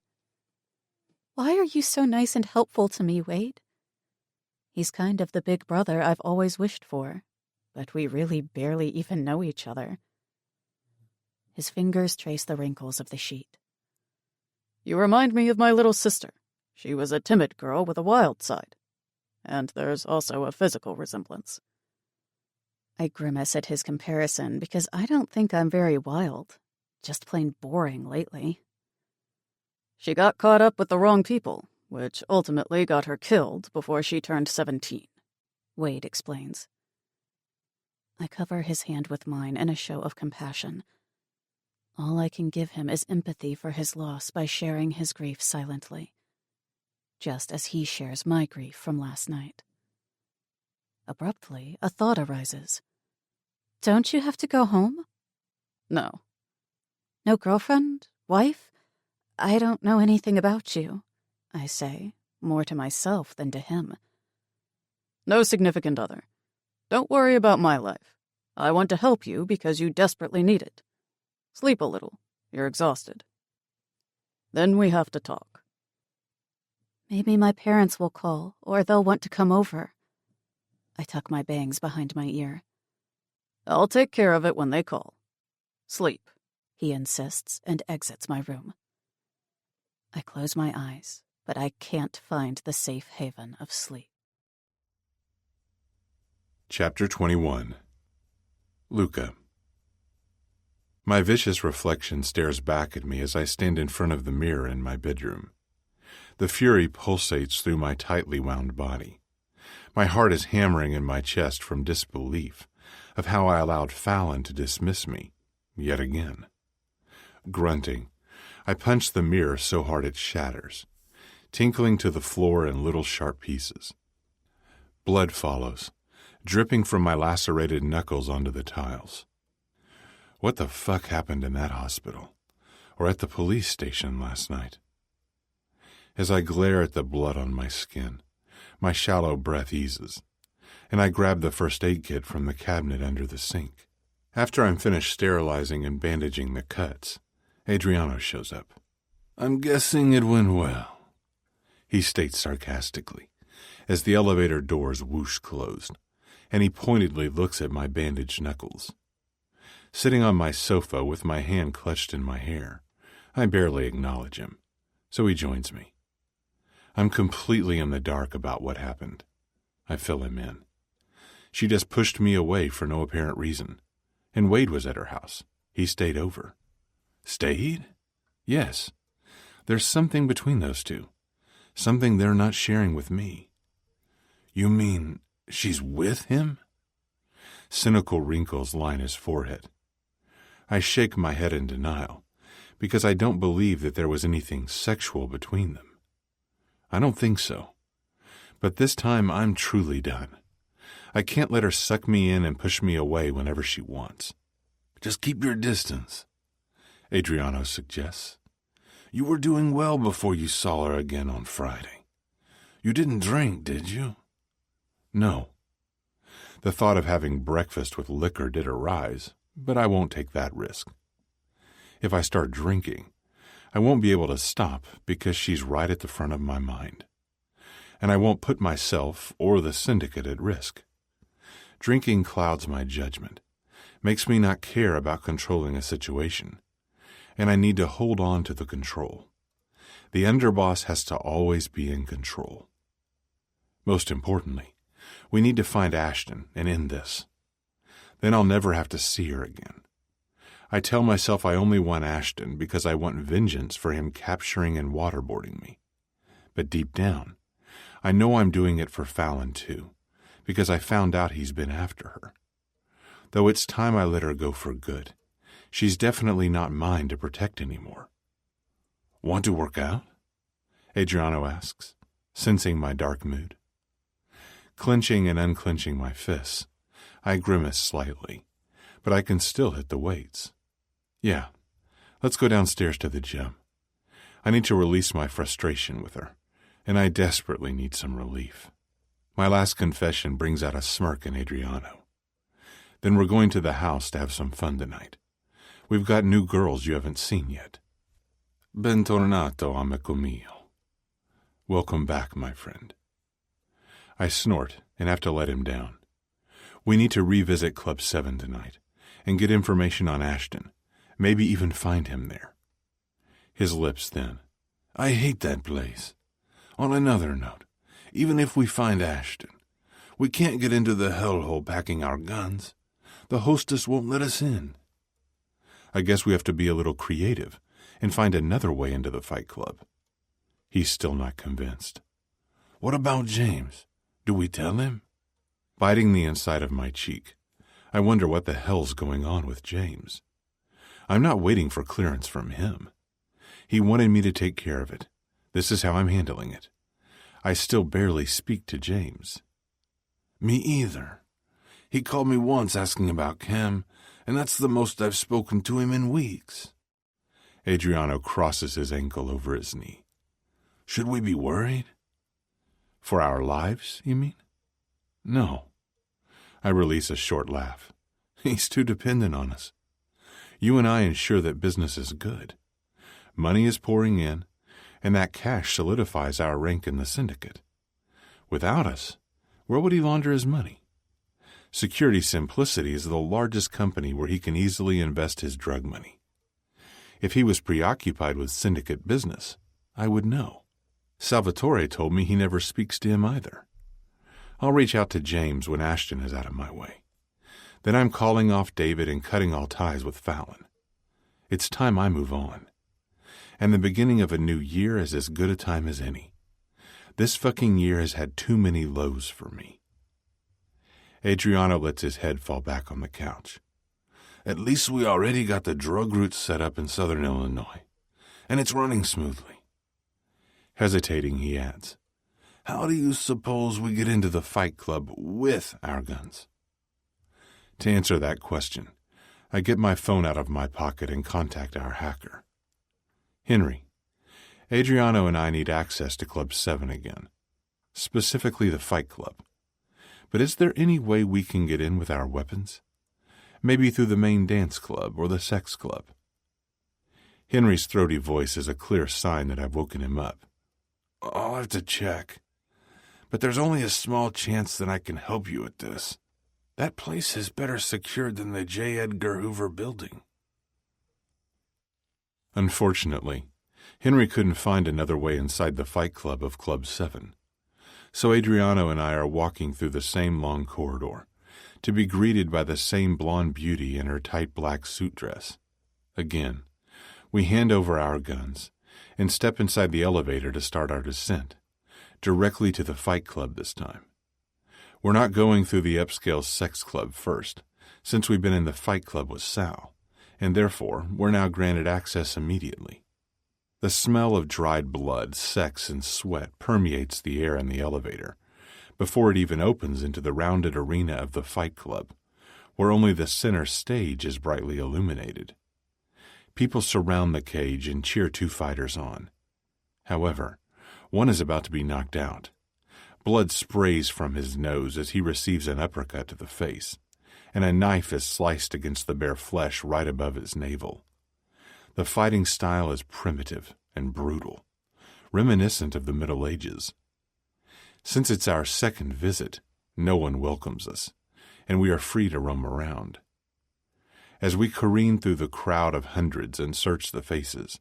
Why are you so nice and helpful to me, Wade? He's kind of the big brother I've always wished for, but we really barely even know each other. His fingers trace the wrinkles of the sheet. You remind me of my little sister. She was a timid girl with a wild side. And there's also a physical resemblance. I grimace at his comparison because I don't think I'm very wild. Just plain boring lately. She got caught up with the wrong people, which ultimately got her killed before she turned 17, Wade explains. I cover his hand with mine in a show of compassion. All I can give him is empathy for his loss by sharing his grief silently, just as he shares my grief from last night. Abruptly, a thought arises. Don't you have to go home? No. No girlfriend? Wife? I don't know anything about you, I say, more to myself than to him. No significant other. Don't worry about my life. I want to help you because you desperately need it. Sleep a little. You're exhausted. Then we have to talk. Maybe my parents will call, or they'll want to come over. I tuck my bangs behind my ear. I'll take care of it when they call. Sleep, he insists and exits my room. I close my eyes, but I can't find the safe haven of sleep. Chapter 21. Luca. My vicious reflection stares back at me as I stand in front of the mirror in my bedroom. The fury pulsates through my tightly wound body. My heart is hammering in my chest from disbelief of how I allowed Fallon to dismiss me, yet again. Grunting, I punch the mirror so hard it shatters, tinkling to the floor in little sharp pieces. Blood follows, dripping from my lacerated knuckles onto the tiles. What the fuck happened in that hospital, or at the police station last night? As I glare at the blood on my skin, my shallow breath eases, and I grab the first aid kit from the cabinet under the sink. After I'm finished sterilizing and bandaging the cuts, Adriano shows up. I'm guessing it went well, he states sarcastically, as the elevator doors whoosh closed, and he pointedly looks at my bandaged knuckles. Sitting on my sofa with my hand clutched in my hair, I barely acknowledge him, so he joins me. I'm completely in the dark about what happened. I fill him in. She just pushed me away for no apparent reason, and Wade was at her house. He stayed over. Stayed? Yes. There's something between those two. Something they're not sharing with me. You mean she's with him? Cynical wrinkles line his forehead. I shake my head in denial, because I don't believe that there was anything sexual between them. I don't think so. But this time I'm truly done. I can't let her suck me in and push me away whenever she wants. Just keep your distance, Adriano suggests. You were doing well before you saw her again on Friday. You didn't drink, did you? No. The thought of having breakfast with liquor did arise, but I won't take that risk. If I start drinking, I won't be able to stop because she's right at the front of my mind. And I won't put myself or the Syndicate at risk. Drinking clouds my judgment, makes me not care about controlling a situation, and I need to hold on to the control. The underboss has to always be in control. Most importantly, we need to find Ashton and end this. Then I'll never have to see her again. I tell myself I only want Ashton because I want vengeance for him capturing and waterboarding me. But deep down, I know I'm doing it for Fallon too, because I found out he's been after her. Though it's time I let her go for good, she's definitely not mine to protect anymore. Want to work out? Adriano asks, sensing my dark mood. Clenching and unclenching my fists, I grimace slightly, but I can still hit the weights. Yeah, let's go downstairs to the gym. I need to release my frustration with her, and I desperately need some relief. My last confession brings out a smirk in Adriano. Then we're going to the house to have some fun tonight. We've got new girls you haven't seen yet. Bentornato, amico mio. Welcome back, my friend. I snort and have to let him down. We need to revisit Club 7 tonight and get information on Ashton, maybe even find him there. His lips thin. I hate that place. On another note, even if we find Ashton, we can't get into the hellhole packing our guns. The hostess won't let us in. I guess we have to be a little creative and find another way into the Fight Club. He's still not convinced. What about James? Do we tell him? Biting the inside of my cheek, I wonder what the hell's going on with James. I'm not waiting for clearance from him. He wanted me to take care of it. This is how I'm handling it. I still barely speak to James. Me either. He called me once asking about Cam, and that's the most I've spoken to him in weeks. Adriano crosses his ankle over his knee. Should we be worried? For our lives, you mean? No. I release a short laugh. He's too dependent on us. You and I ensure that business is good. Money is pouring in, and that cash solidifies our rank in the Syndicate. Without us, where would he launder his money? Security Simplicity is the largest company where he can easily invest his drug money. If he was preoccupied with Syndicate business, I would know. Salvatore told me he never speaks to him either. I'll reach out to James when Ashton is out of my way. Then I'm calling off David and cutting all ties with Fallon. It's time I move on. And the beginning of a new year is as good a time as any. This fucking year has had too many lows for me. Adriano lets his head fall back on the couch. At least we already got the drug route set up in southern Illinois. and it's running smoothly. Hesitating, he adds, How do you suppose we get into the Fight Club with our guns? To answer that question, I get my phone out of my pocket and contact our hacker. Henry, Adriano and I need access to Club 7 again, specifically the Fight Club. But is there any way we can get in with our weapons? Maybe through the main dance club or the sex club? Henry's throaty voice is a clear sign that I've woken him up. I'll have to check. But there's only a small chance that I can help you with this. That place is better secured than the J. Edgar Hoover building. Unfortunately, Henry couldn't find another way inside the Fight Club of Club 7. So Adriano and I are walking through the same long corridor, to be greeted by the same blonde beauty in her tight black suit dress. Again, we hand over our guns and step inside the elevator to start our descent, directly to the Fight Club this time. We're not going through the upscale sex club first, since we've been in the Fight Club with Sal, and therefore we're now granted access immediately. The smell of dried blood, sex, and sweat permeates the air in the elevator, before it even opens into the rounded arena of the Fight Club, where only the center stage is brightly illuminated. People surround the cage and cheer two fighters on. However, one is about to be knocked out. Blood sprays from his nose as he receives an uppercut to the face, and a knife is sliced against the bare flesh right above his navel. The fighting style is primitive and brutal, reminiscent of the Middle Ages. Since it's our second visit, no one welcomes us, and we are free to roam around. As we careen through the crowd of hundreds and search the faces,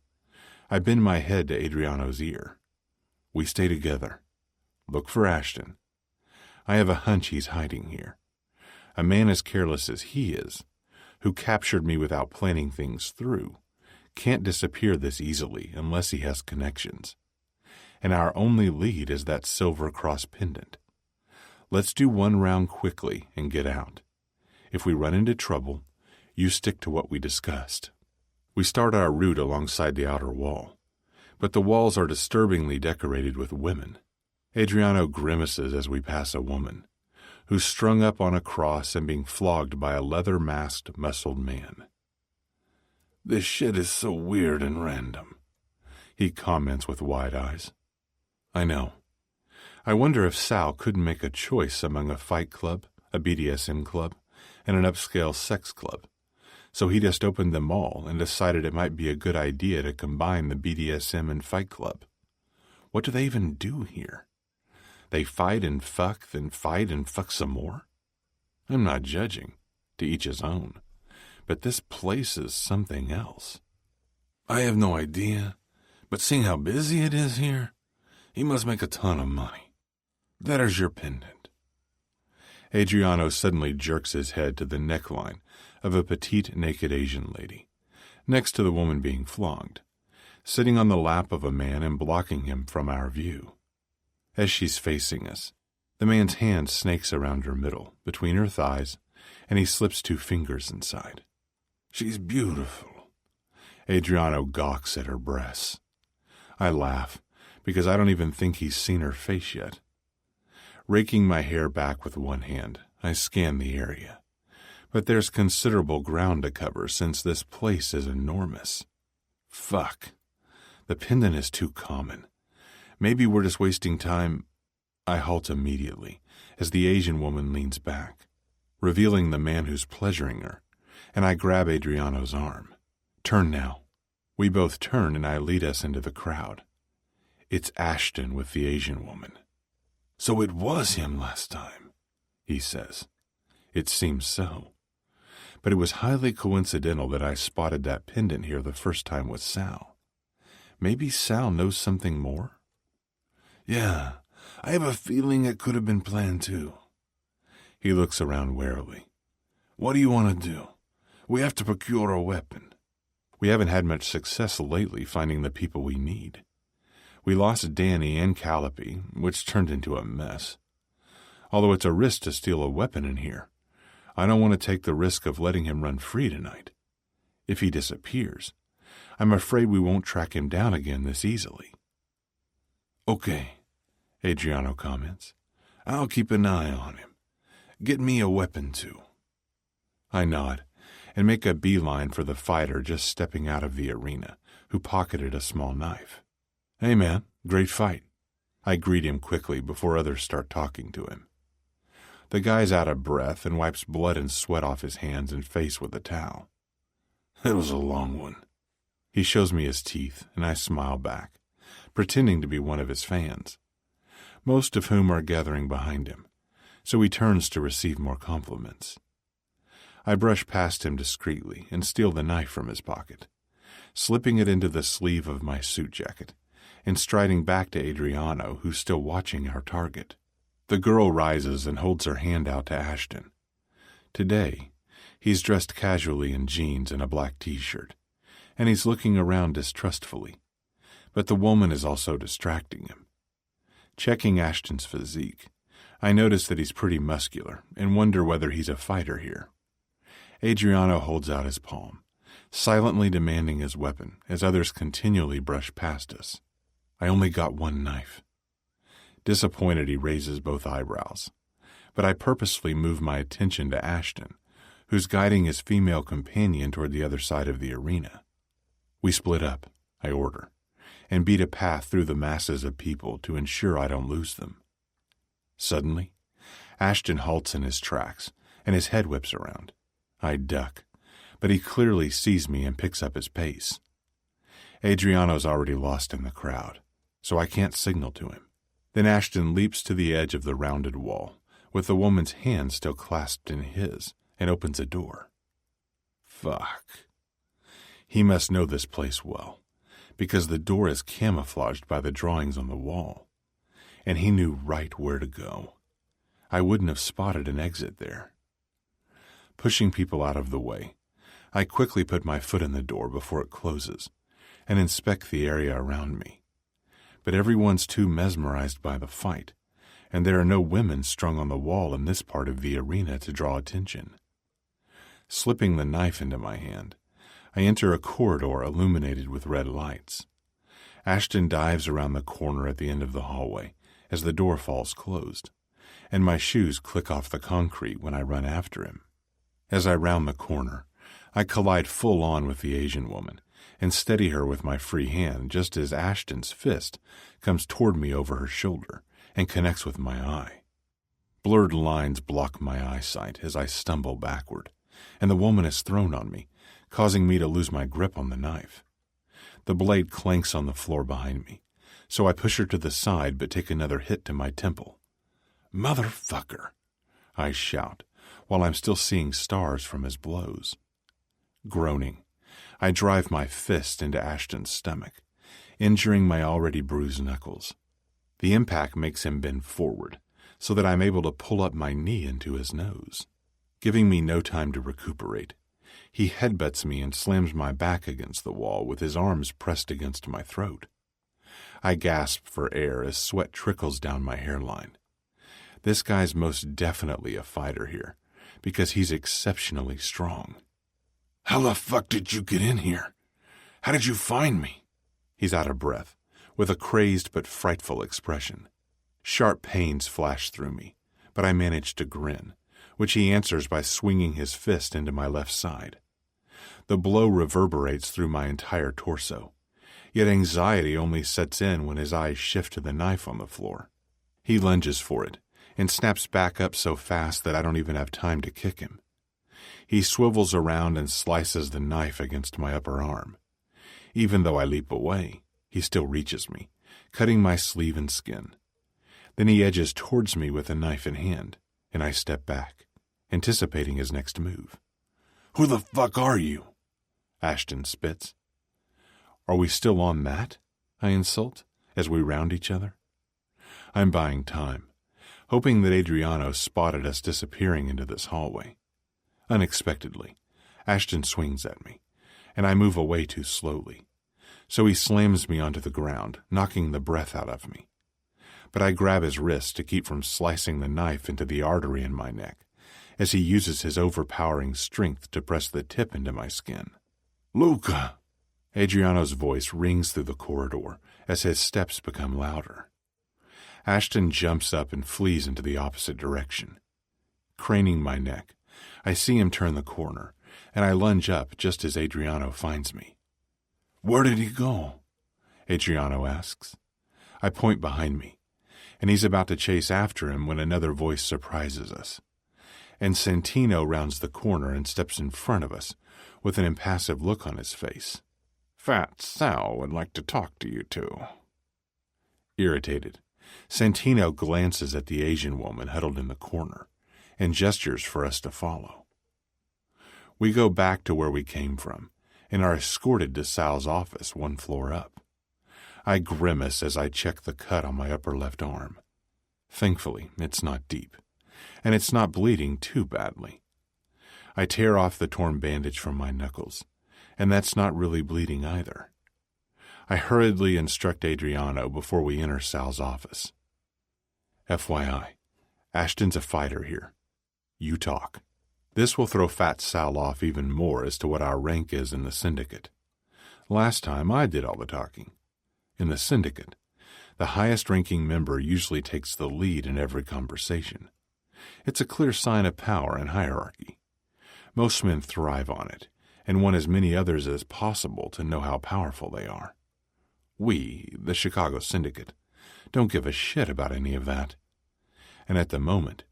I bend my head to Adriano's ear. We stay together. Look for Ashton. I have a hunch he's hiding here. A man as careless as he is, who captured me without planning things through, can't disappear this easily unless he has connections. And our only lead is that silver cross pendant. Let's do one round quickly and get out. If we run into trouble, you stick to what we discussed. We start our route alongside the outer wall, but the walls are disturbingly decorated with women. Adriano grimaces as we pass a woman, who's strung up on a cross and being flogged by a leather-masked, muscled man. This shit is so weird and random, he comments with wide eyes. I know. I wonder if Sal couldn't make a choice among a fight club, a BDSM club, and an upscale sex club. So he just opened them all and decided it might be a good idea to combine the BDSM and fight club. What do they even do here? They fight and fuck, then fight and fuck some more? I'm not judging, to each his own, but this place is something else. I have no idea, but seeing how busy it is here, he must make a ton of money. There's your pendant. Adriano suddenly jerks his head to the neckline of a petite, naked Asian lady, next to the woman being flogged, sitting on the lap of a man and blocking him from our view. As she's facing us, the man's hand snakes around her middle, between her thighs, and he slips 2 fingers inside. She's beautiful. Adriano gawks at her breasts. I laugh, because I don't even think he's seen her face yet. Raking my hair back with one hand, I scan the area. But there's considerable ground to cover since this place is enormous. Fuck. The pendant is too common. Maybe we're just wasting time. I halt immediately as the Asian woman leans back, revealing the man who's pleasuring her, and I grab Adriano's arm. Turn now. We both turn and I lead us into the crowd. It's Ashton with the Asian woman. So it was him last time, he says. It seems so. But it was highly coincidental that I spotted that pendant here the first time with Sal. Maybe Sal knows something more? Yeah, I have a feeling it could have been planned too. He looks around warily. What do you want to do? We have to procure a weapon. We haven't had much success lately finding the people we need. We lost Danny and Calliope, which turned into a mess. Although it's a risk to steal a weapon in here, I don't want to take the risk of letting him run free tonight. If he disappears, I'm afraid we won't track him down again this easily. Okay, Adriano comments. I'll keep an eye on him. Get me a weapon, too. I nod and make a beeline for the fighter just stepping out of the arena, who pocketed a small knife. Hey man, great fight. I greet him quickly before others start talking to him. The guy's out of breath and wipes blood and sweat off his hands and face with a towel. It was a long one. He shows me his teeth, and I smile back, pretending to be one of his fans, most of whom are gathering behind him, so he turns to receive more compliments. I brush past him discreetly and steal the knife from his pocket, slipping it into the sleeve of my suit jacket, and striding back to Adriano, who's still watching our target. The girl rises and holds her hand out to Ashton. Today, he's dressed casually in jeans and a black t-shirt, and he's looking around distrustfully, but the woman is also distracting him. Checking Ashton's physique, I notice that he's pretty muscular and wonder whether he's a fighter here. Adriano holds out his palm, silently demanding his weapon as others continually brush past us. I only got one knife. Disappointed, he raises both eyebrows, but I purposefully move my attention to Ashton, who's guiding his female companion toward the other side of the arena. We split up, I order, and beat a path through the masses of people to ensure I don't lose them. Suddenly, Ashton halts in his tracks, and his head whips around. I duck, but he clearly sees me and picks up his pace. Adriano's already lost in the crowd, so I can't signal to him. Then Ashton leaps to the edge of the rounded wall, with the woman's hand still clasped in his, and opens a door. Fuck. He must know this place well, because the door is camouflaged by the drawings on the wall, and he knew right where to go. I wouldn't have spotted an exit there. Pushing people out of the way, I quickly put my foot in the door before it closes, and inspect the area around me. But everyone's too mesmerized by the fight, and there are no women strung on the wall in this part of the arena to draw attention. Slipping the knife into my hand, I enter a corridor illuminated with red lights. Ashton dives around the corner at the end of the hallway as the door falls closed, and my shoes click off the concrete when I run after him. As I round the corner, I collide full-on with the Asian woman and steady her with my free hand just as Ashton's fist comes toward me over her shoulder and connects with my eye. Blurred lines block my eyesight as I stumble backward, and the woman is thrown on me, causing me to lose my grip on the knife. The blade clanks on the floor behind me, so I push her to the side but take another hit to my temple. "Motherfucker!" I shout, while I'm still seeing stars from his blows. Groaning, I drive my fist into Ashton's stomach, injuring my already bruised knuckles. The impact makes him bend forward, so that I'm able to pull up my knee into his nose. Giving me no time to recuperate, he headbutts me and slams my back against the wall with his arms pressed against my throat. I gasp for air as sweat trickles down my hairline. This guy's most definitely a fighter here, because he's exceptionally strong. "How the fuck did you get in here? How did you find me?" He's out of breath, with a crazed but frightful expression. Sharp pains flash through me, but I manage to grin, which he answers by swinging his fist into my left side. The blow reverberates through my entire torso, yet anxiety only sets in when his eyes shift to the knife on the floor. He lunges for it, and snaps back up so fast that I don't even have time to kick him. He swivels around and slices the knife against my upper arm. Even though I leap away, he still reaches me, cutting my sleeve and skin. Then he edges towards me with the knife in hand, and I step back, anticipating his next move. "Who the fuck are you?" Ashton spits. "Are we still on that?" I insult, as we round each other. I'm buying time, hoping that Adriano spotted us disappearing into this hallway. Unexpectedly, Ashton swings at me, and I move away too slowly, so he slams me onto the ground, knocking the breath out of me. But I grab his wrist to keep from slicing the knife into the artery in my neck, as he uses his overpowering strength to press the tip into my skin. "Luca!" Adriano's voice rings through the corridor as his steps become louder. Ashton jumps up and flees into the opposite direction. Craning my neck, I see him turn the corner, and I lunge up just as Adriano finds me. "Where did he go?" Adriano asks. I point behind me, and he's about to chase after him when another voice surprises us. And Santino rounds the corner and steps in front of us with an impassive look on his face. "Fat Sal would like to talk to you two." Irritated, Santino glances at the Asian woman huddled in the corner and gestures for us to follow. We go back to where we came from and are escorted to Sal's office 1 floor up. I grimace as I check the cut on my upper left arm. Thankfully, it's not deep, and it's not bleeding too badly. I tear off the torn bandage from my knuckles, and that's not really bleeding either. I hurriedly instruct Adriano before we enter Sal's office. FYI, Ashton's a fighter here. You talk. This will throw Fat Sal off even more as to what our rank is in the Syndicate. Last time I did all the talking. In the Syndicate, the highest-ranking member usually takes the lead in every conversation. It's a clear sign of power and hierarchy. Most men thrive on it, and want as many others as possible to know how powerful they are. We, the Chicago Syndicate, don't give a shit about any of that. And at the moment,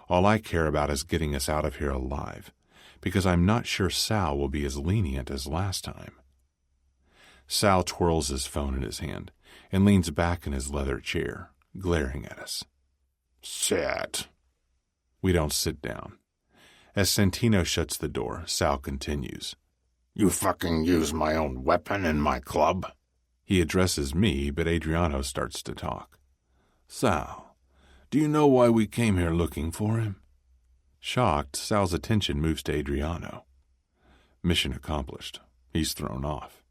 all I care about is getting us out of here alive, because I'm not sure Sal will be as lenient as last time. Sal twirls his phone in his hand and leans back in his leather chair, glaring at us. "Sit." We don't sit down. As Santino shuts the door, Sal continues. "You fucking use my own weapon in my club?" He addresses me, but Adriano starts to talk. "Sal, do you know why we came here looking for him?" Shocked, Sal's attention moves to Adriano. Mission accomplished. He's thrown off.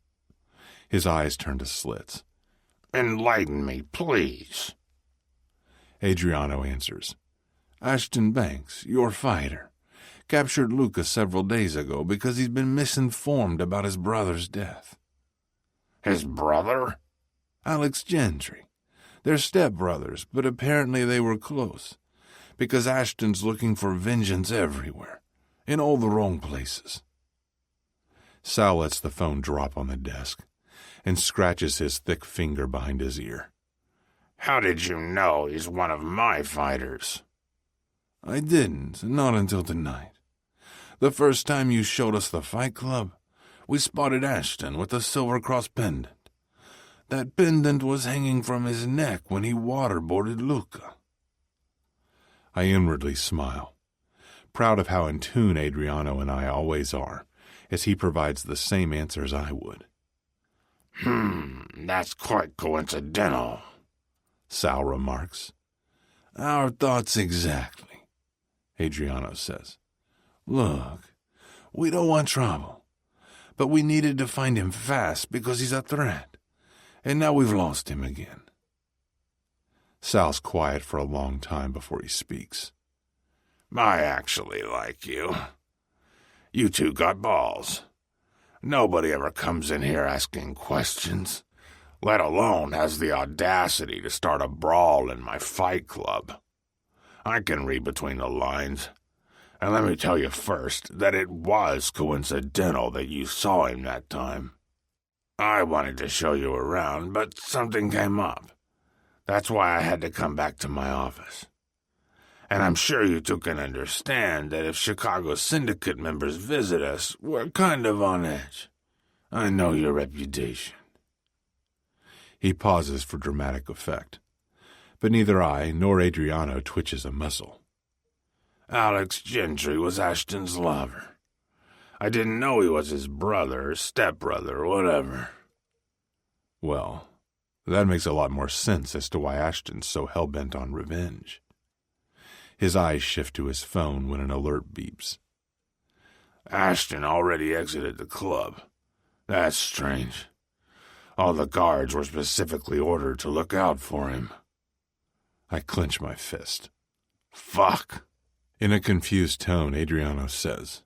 His eyes turn to slits. "Enlighten me, please." Adriano answers. "Ashton Banks, your fighter, captured Luca several days ago because he's been misinformed about his brother's death." "His brother?" "Alex Gentry. They're stepbrothers, but apparently they were close, because Ashton's looking for vengeance everywhere, in all the wrong places." Sal lets the phone drop on the desk and scratches his thick finger behind his ear. "How did you know he's one of my fighters?" "I didn't, not until tonight. The first time you showed us the Fight Club, we spotted Ashton with the Silver Cross pendant. That pendant was hanging from his neck when he waterboarded Luca." I inwardly smile, proud of how in tune Adriano and I always are, as he provides the same answers I would. That's quite coincidental," Sal remarks. "Our thoughts exactly," Adriano says. "Look, we don't want trouble, but we needed to find him fast because he's a threat, and now we've lost him again." Sal's quiet for a long time before he speaks. "I actually like you. You two got balls. Nobody ever comes in here asking questions, let alone has the audacity to start a brawl in my fight club. I can read between the lines. And let me tell you first that it was coincidental that you saw him that time. I wanted to show you around, but something came up. That's why I had to come back to my office. And I'm sure you two can understand that if Chicago Syndicate members visit us, we're kind of on edge. I know your reputation." He pauses for dramatic effect, but neither I nor Adriano twitches a muscle. "Alex Gentry was Ashton's lover. I didn't know he was his brother, stepbrother, or whatever." Well, that makes a lot more sense as to why Ashton's so hell-bent on revenge. His eyes shift to his phone when an alert beeps. "Ashton already exited the club. That's strange. All the guards were specifically ordered to look out for him." I clench my fist. "Fuck." In a confused tone, Adriano says,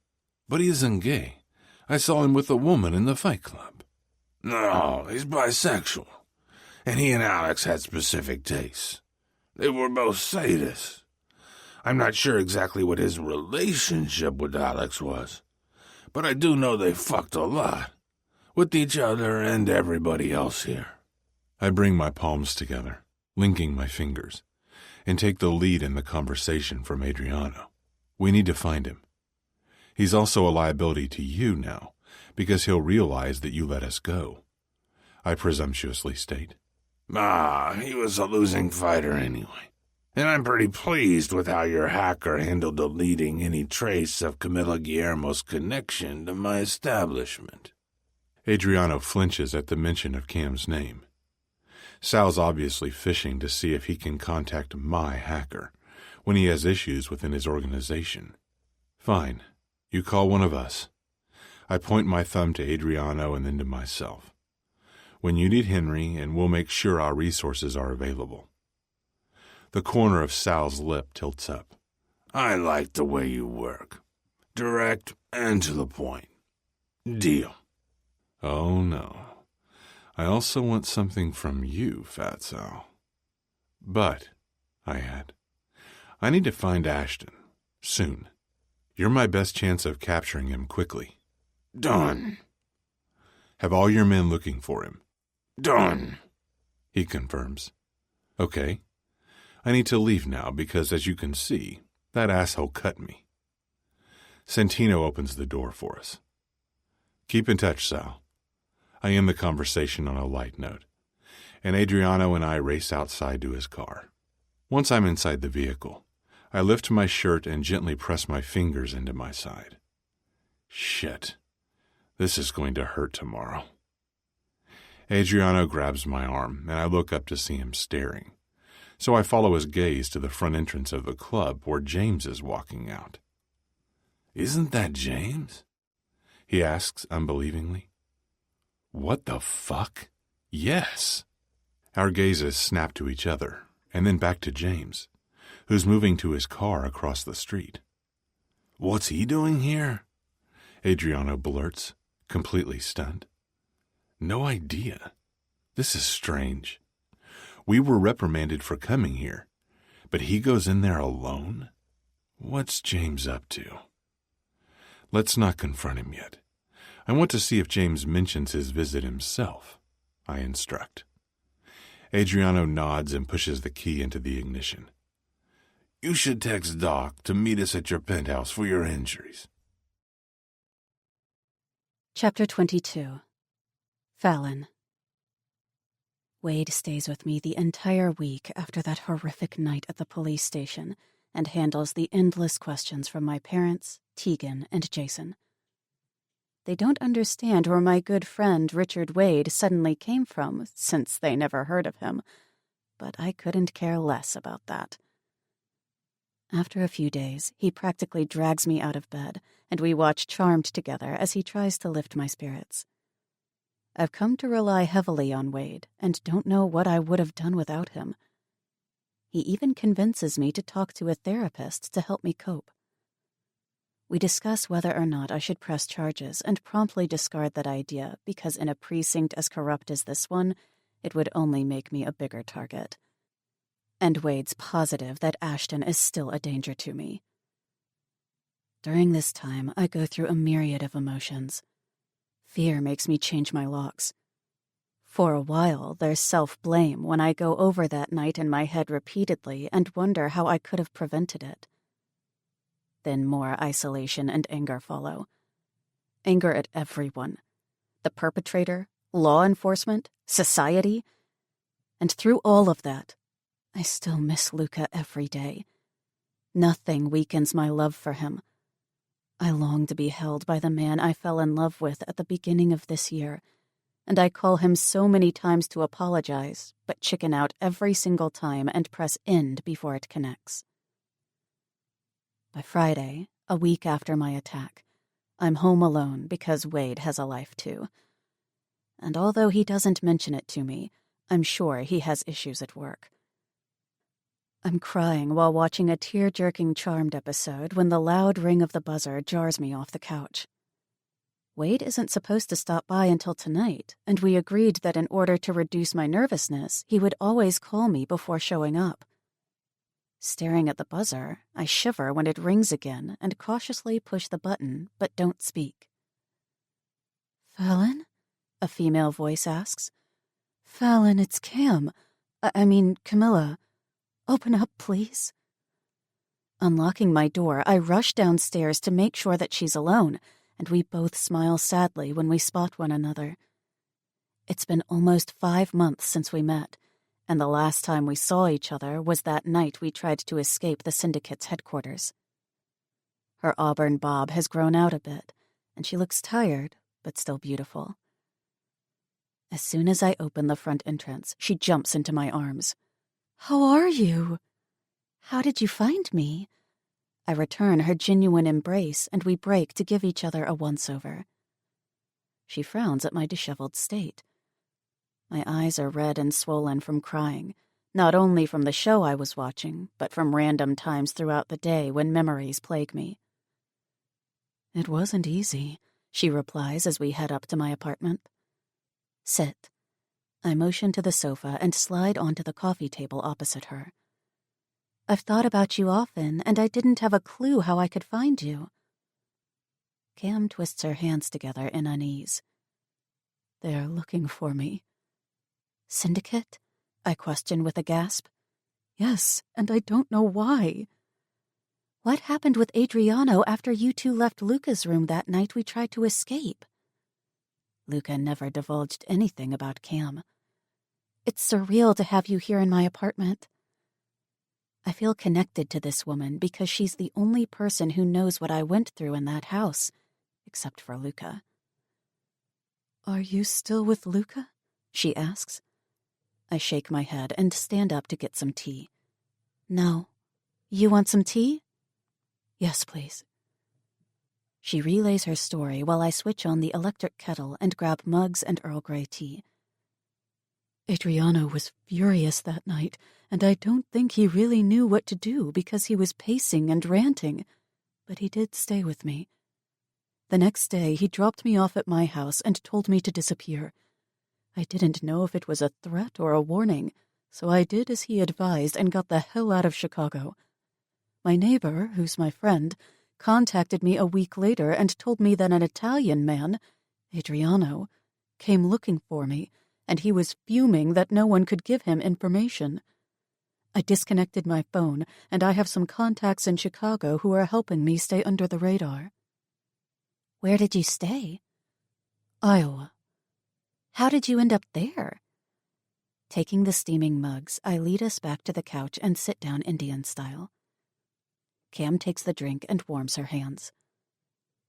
"But he isn't gay. I saw him with a woman in the Fight Club." No, he's bisexual. And he and Alex had specific tastes. They were both sadists. I'm not sure exactly what his relationship with Alex was, but I do know they fucked a lot, with each other and everybody else here. I bring my palms together, linking my fingers, and take the lead in the conversation from Adriano. We need to find him. He's also a liability to you now, because he'll realize that you let us go, I presumptuously state. He was a losing fighter anyway. And I'm pretty pleased with how your hacker handled deleting any trace of Camilla Guillermo's connection to my establishment. Adriano flinches at the mention of Cam's name. Sal's obviously fishing to see if he can contact my hacker when he has issues within his organization. Fine, you call one of us. I point my thumb to Adriano and then to myself. When you need Henry, and we'll make sure our resources are available. The corner of Sal's lip tilts up. I like the way you work. Direct and to the point. Deal. Oh, no. I also want something from you, Fat Sal. But, I add, I need to find Ashton. Soon. You're my best chance of capturing him quickly. Done. Have all your men looking for him. Done. He confirms. Okay. I need to leave now because, as you can see, that asshole cut me. Santino opens the door for us. Keep in touch, Sal. I end the conversation on a light note, and Adriano and I race outside to his car. Once I'm inside the vehicle, I lift my shirt and gently press my fingers into my side. Shit. This is going to hurt tomorrow. Adriano grabs my arm, and I look up to see him staring. So I follow his gaze to the front entrance of the club where James is walking out. Isn't that James? He asks unbelievingly. What the fuck? Yes. Our gazes snap to each other, and then back to James, who's moving to his car across the street. What's he doing here? Adriano blurts, completely stunned. No idea. This is strange. We were reprimanded for coming here, but he goes in there alone? What's James up to? Let's not confront him yet. I want to see if James mentions his visit himself, I instruct. Adriano nods and pushes the key into the ignition. You should text Doc to meet us at your penthouse for your injuries. Chapter 22. Fallon. Wade stays with me the entire week after that horrific night at the police station and handles the endless questions from my parents, Tegan, and Jason. They don't understand where my good friend Richard Wade suddenly came from, since they never heard of him, but I couldn't care less about that. After a few days, he practically drags me out of bed, and we watch Charmed together as he tries to lift my spirits. I've come to rely heavily on Wade, and don't know what I would have done without him. He even convinces me to talk to a therapist to help me cope. We discuss whether or not I should press charges and promptly discard that idea because in a precinct as corrupt as this one, it would only make me a bigger target. And Wade's positive that Ashton is still a danger to me. During this time, I go through a myriad of emotions. Fear makes me change my locks. For a while, there's self-blame when I go over that night in my head repeatedly and wonder how I could have prevented it. Then more isolation and anger follow. Anger at everyone. The perpetrator, law enforcement, society. And through all of that, I still miss Luca every day. Nothing weakens my love for him. I long to be held by the man I fell in love with at the beginning of this year, and I call him so many times to apologize, but chicken out every single time and press end before it connects. By Friday, a week after my attack, I'm home alone because Wade has a life too. And although he doesn't mention it to me, I'm sure he has issues at work. I'm crying while watching a tear-jerking Charmed episode when the loud ring of the buzzer jars me off the couch. Wade isn't supposed to stop by until tonight, and we agreed that in order to reduce my nervousness, he would always call me before showing up. Staring at the buzzer, I shiver when it rings again and cautiously push the button, but don't speak. "Fallon?" a female voice asks. "Fallon, it's Cam. I mean, Camilla. Open up, please." Unlocking my door, I rush downstairs to make sure that she's alone, and we both smile sadly when we spot one another. It's been almost 5 months since we met, and the last time we saw each other was that night we tried to escape the Syndicate's headquarters. Her auburn bob has grown out a bit, and she looks tired, but still beautiful. As soon as I open the front entrance, she jumps into my arms. "How are you?" "How did you find me?" I return her genuine embrace, and we break to give each other a once-over. She frowns at my disheveled state. My eyes are red and swollen from crying, not only from the show I was watching, but from random times throughout the day when memories plague me. "It wasn't easy," she replies as we head up to my apartment. "Sit." I motion to the sofa and slide onto the coffee table opposite her. "I've thought about you often, and I didn't have a clue how I could find you." Cam twists her hands together in unease. "They're looking for me." "Syndicate?" I question with a gasp. "Yes, and I don't know why." "What happened with Adriano after you two left Luca's room that night we tried to escape?" Luca never divulged anything about Cam. "It's surreal to have you here in my apartment." I feel connected to this woman because she's the only person who knows what I went through in that house, except for Luca. "Are you still with Luca?" she asks. I shake my head and stand up to get some tea. "No. You want some tea?" "Yes, please." She relays her story while I switch on the electric kettle and grab mugs and Earl Grey tea. "Adriano was furious that night, and I don't think he really knew what to do because he was pacing and ranting, but he did stay with me. The next day, he dropped me off at my house and told me to disappear. I didn't know if it was a threat or a warning, so I did as he advised and got the hell out of Chicago. My neighbor, who's my friend, contacted me a week later and told me that an Italian man, Adriano, came looking for me, and he was fuming that no one could give him information. I disconnected my phone, and I have some contacts in Chicago who are helping me stay under the radar." "Where did you stay?" "Iowa." "How did you end up there?" Taking the steaming mugs, I lead us back to the couch and sit down Indian style. Cam takes the drink and warms her hands.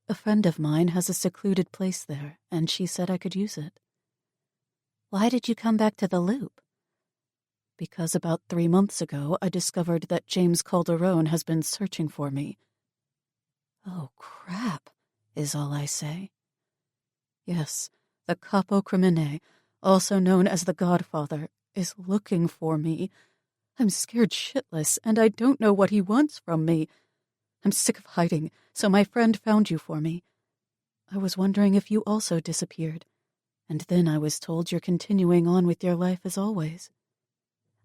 "A friend of mine has a secluded place there, and she said I could use it." "Why did you come back to the Loop?" "Because about 3 months ago I discovered that James Calderone has been searching for me." "Oh, crap," is all I say. "Yes, the Capo Crimine, also known as the Godfather, is looking for me. I'm scared shitless, and I don't know what he wants from me. I'm sick of hiding, so my friend found you for me. I was wondering if you also disappeared, and then I was told you're continuing on with your life as always.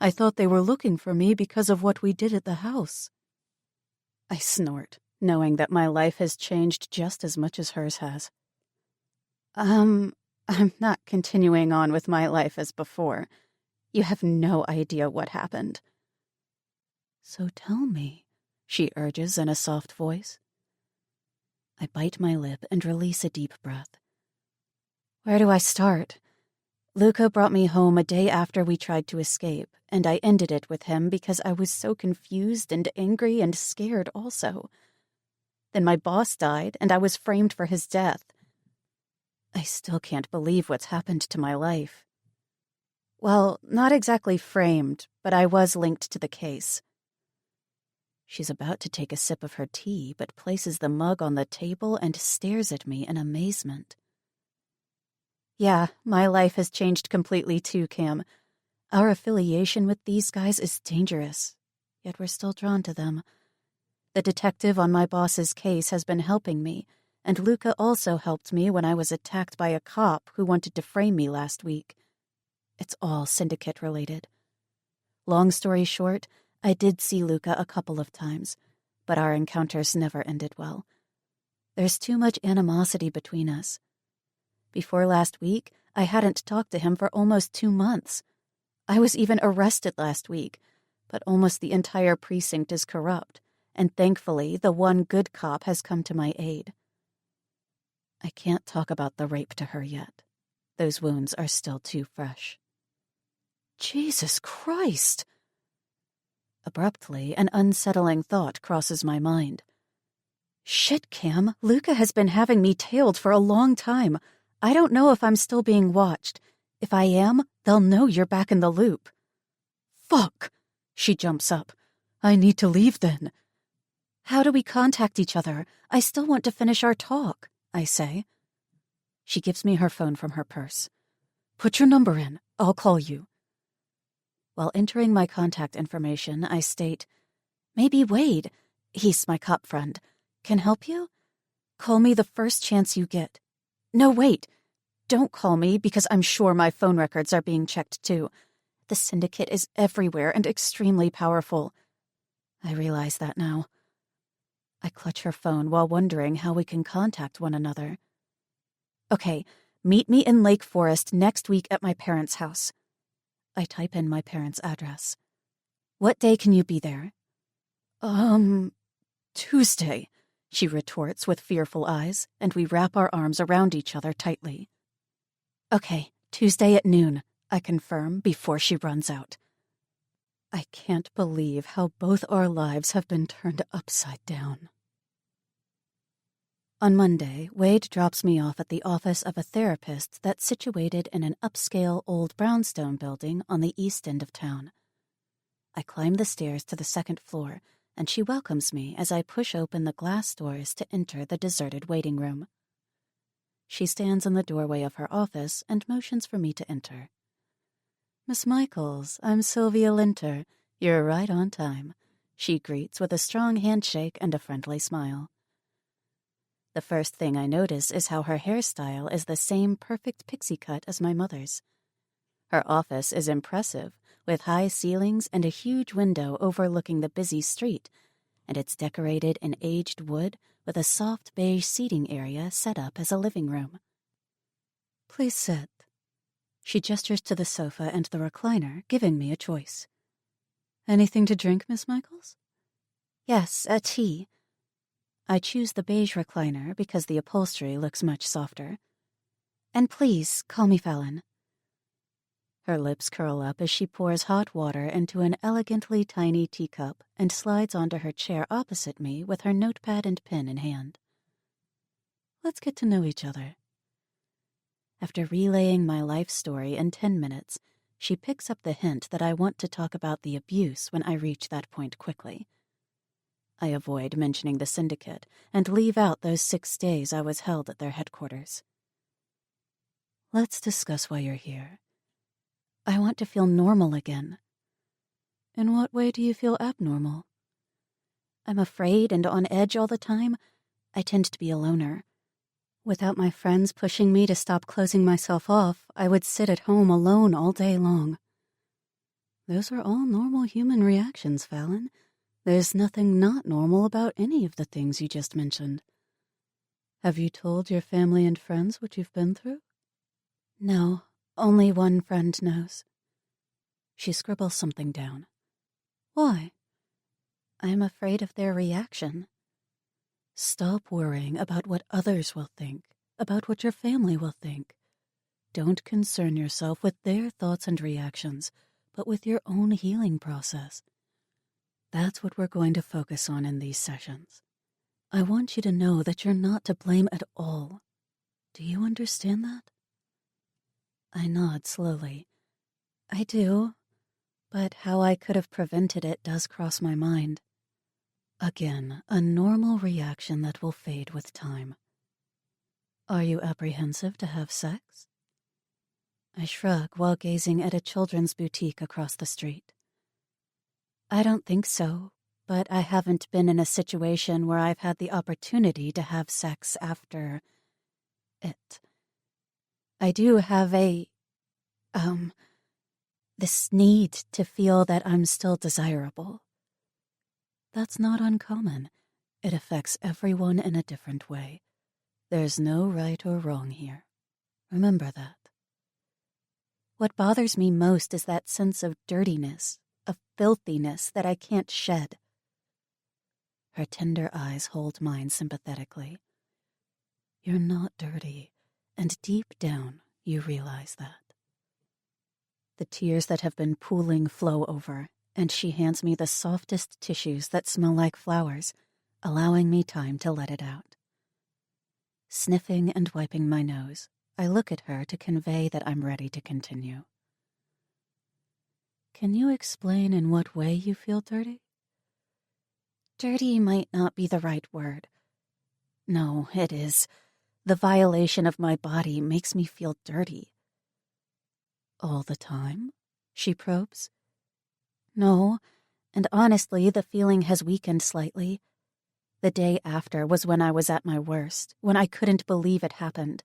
I thought they were looking for me because of what we did at the house." I snort, knowing that my life has changed just as much as hers has. I'm not continuing on with my life as before. You have no idea what happened." "So tell me," she urges in a soft voice. I bite my lip and release a deep breath. "Where do I start? Luca brought me home a day after we tried to escape, and I ended it with him because I was so confused and angry and scared also. Then my boss died, and I was framed for his death. I still can't believe what's happened to my life. Well, not exactly framed, but I was linked to the case." She's about to take a sip of her tea, but places the mug on the table and stares at me in amazement. "Yeah, my life has changed completely too, Cam. Our affiliation with these guys is dangerous, yet we're still drawn to them. The detective on my boss's case has been helping me, and Luca also helped me when I was attacked by a cop who wanted to frame me last week. It's all Syndicate related. Long story short, I did see Luca a couple of times, but our encounters never ended well. There's too much animosity between us. Before last week, I hadn't talked to him for almost 2 months. I was even arrested last week, but almost the entire precinct is corrupt, and thankfully the one good cop has come to my aid. I can't talk about the rape to her yet. Those wounds are still too fresh. Jesus Christ! Abruptly, an unsettling thought crosses my mind. Shit, Cam, Luca has been having me tailed for a long time. I don't know if I'm still being watched. If I am, they'll know you're back in the loop. Fuck! She jumps up. I need to leave then. How do we contact each other? I still want to finish our talk, I say. She gives me her phone from her purse. Put your number in. I'll call you. While entering my contact information, I state, maybe Wade, he's my cop friend, can help you? Call me the first chance you get. No, wait. Don't call me because I'm sure my phone records are being checked too. The Syndicate is everywhere and extremely powerful. I realize that now. I clutch her phone while wondering how we can contact one another. Okay, meet me in Lake Forest next week at my parents' house. I type in my parents' address. What day can you be there? Tuesday, she retorts with fearful eyes, and we wrap our arms around each other tightly. Okay, Tuesday at noon, I confirm before she runs out. I can't believe how both our lives have been turned upside down. On Monday, Wade drops me off at the office of a therapist that's situated in an upscale old brownstone building on the east end of town. I climb the stairs to the second floor, and she welcomes me as I push open the glass doors to enter the deserted waiting room. She stands in the doorway of her office and motions for me to enter. Miss Michaels, I'm Sylvia Linter. You're right on time, she greets with a strong handshake and a friendly smile. The first thing I notice is how her hairstyle is the same perfect pixie cut as my mother's. Her office is impressive, with high ceilings and a huge window overlooking the busy street, and it's decorated in aged wood with a soft beige seating area set up as a living room. Please sit. She gestures to the sofa and the recliner, giving me a choice. Anything to drink, Miss Michaels? Yes, a tea. I choose the beige recliner because the upholstery looks much softer. And please, call me Fallon. Her lips curl up as she pours hot water into an elegantly tiny teacup and slides onto her chair opposite me with her notepad and pen in hand. Let's get to know each other. After relaying my life story in 10 minutes, she picks up the hint that I want to talk about the abuse when I reach that point quickly. I avoid mentioning the Syndicate and leave out those 6 days I was held at their headquarters. Let's discuss why you're here. I want to feel normal again. In what way do you feel abnormal? I'm afraid and on edge all the time. I tend to be a loner. Without my friends pushing me to stop closing myself off, I would sit at home alone all day long. Those are all normal human reactions, Fallon. There's nothing not normal about any of the things you just mentioned. Have you told your family and friends what you've been through? No, only one friend knows. She scribbles something down. Why? I'm afraid of their reaction. Stop worrying about what others will think, about what your family will think. Don't concern yourself with their thoughts and reactions, but with your own healing process. That's what we're going to focus on in these sessions. I want you to know that you're not to blame at all. Do you understand that? I nod slowly. I do, but how I could have prevented it does cross my mind. Again, a normal reaction that will fade with time. Are you apprehensive to have sex? I shrug while gazing at a children's boutique across the street. I don't think so. but I haven't been in a situation where I've had the opportunity to have sex after it. I do have this need to feel that I'm still desirable. That's not uncommon. It affects everyone in a different way. There's no right or wrong here. Remember that. What bothers me most is that sense of dirtiness, of filthiness that I can't shed. Her tender eyes hold mine sympathetically. You're not dirty, and deep down you realize that. The tears that have been pooling flow over, and she hands me the softest tissues that smell like flowers, allowing me time to let it out. Sniffing and wiping my nose, I look at her to convey that I'm ready to continue. Can you explain in what way you feel dirty? Dirty might not be the right word. No, it is. The violation of my body makes me feel dirty. All the time? She probes. No, and honestly, the feeling has weakened slightly. The day after was when I was at my worst, when I couldn't believe it happened.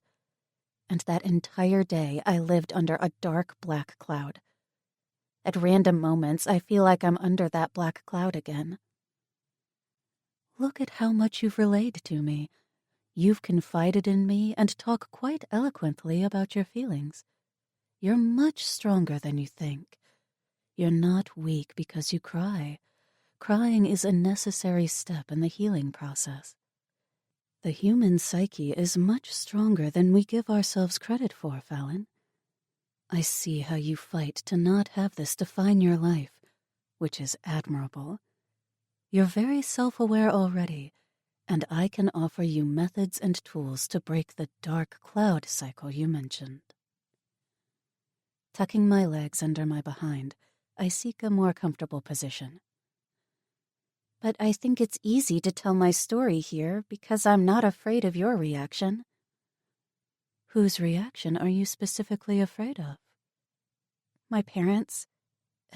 And that entire day I lived under a dark black cloud. At random moments, I feel like I'm under that black cloud again. Look at how much you've relayed to me. You've confided in me and talk quite eloquently about your feelings. You're much stronger than you think. You're not weak because you cry. Crying is a necessary step in the healing process. The human psyche is much stronger than we give ourselves credit for, Fallon. I see how you fight to not have this define your life, which is admirable. You're very self-aware already, and I can offer you methods and tools to break the dark cloud cycle you mentioned. Tucking my legs under my behind, I seek a more comfortable position. But I think it's easy to tell my story here because I'm not afraid of your reaction. Whose reaction are you specifically afraid of? My parents.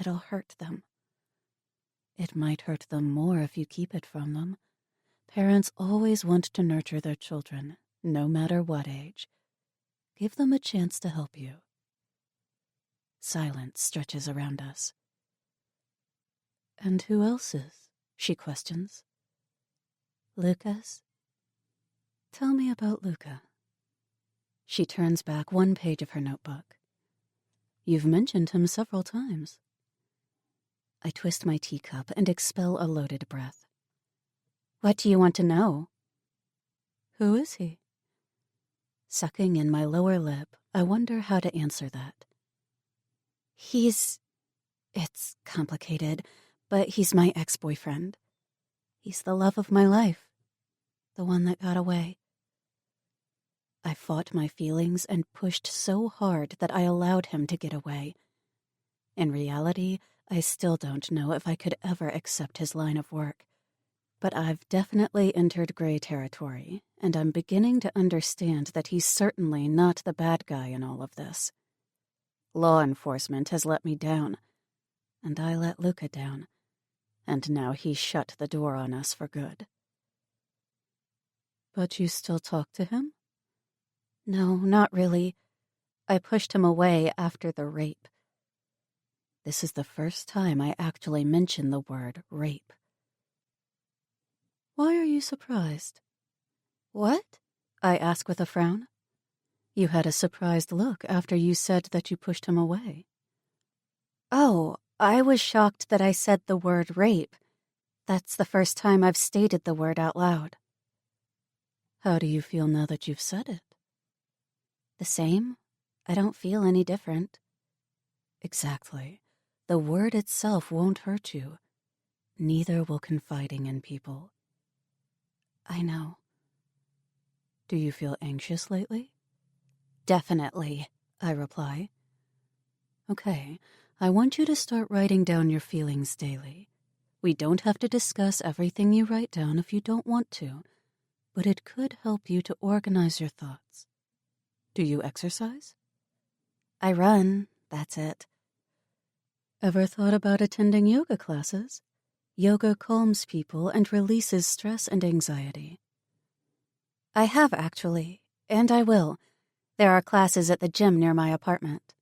It'll hurt them. It might hurt them more if you keep it from them. Parents always want to nurture their children, no matter what age. Give them a chance to help you. Silence stretches around us. And who else is? She questions. Lucas? Tell me about Luca. She turns back one page of her notebook. You've mentioned him several times. I twist my teacup and expel a loaded breath. What do you want to know? Who is he? Sucking in my lower lip, I wonder how to answer that. It's complicated, but he's my ex-boyfriend. He's the love of my life. The one that got away. I fought my feelings and pushed so hard that I allowed him to get away. In reality, I still don't know if I could ever accept his line of work. But I've definitely entered gray territory, and I'm beginning to understand that he's certainly not the bad guy in all of this. Law enforcement has let me down, and I let Luca down, and now he's shut the door on us for good. But you still talk to him? No, not really. I pushed him away after the rape. This is the first time I actually mention the word rape. Why are you surprised? What? I ask with a frown. You had a surprised look after you said that you pushed him away. Oh, I was shocked that I said the word rape. That's the first time I've stated the word out loud. How do you feel now that you've said it? The same. I don't feel any different. Exactly. The word itself won't hurt you. Neither will confiding in people. I know. Do you feel anxious lately? Definitely, I reply. Okay, I want you to start writing down your feelings daily. We don't have to discuss everything you write down if you don't want to, but it could help you to organize your thoughts. Do you exercise? I run, that's it. Ever thought about attending yoga classes? Yoga calms people and releases stress and anxiety. I have, actually, and I will. There are classes at the gym near my apartment.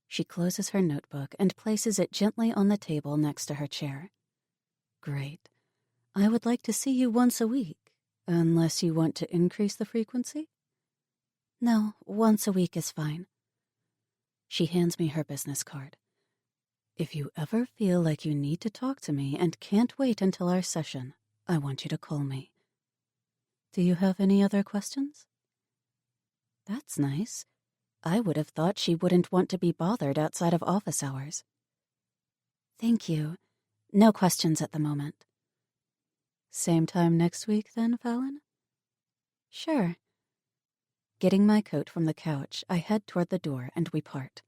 She closes her notebook and places it gently on the table next to her chair. Great. I would like to see you once a week, unless you want to increase the frequency? No, once a week is fine. She hands me her business card. If you ever feel like you need to talk to me and can't wait until our session, I want you to call me. Do you have any other questions? That's nice. I would have thought she wouldn't want to be bothered outside of office hours. Thank you. No questions at the moment. Same time next week then, Fallon? Sure. Getting my coat from the couch, I head toward the door and we part.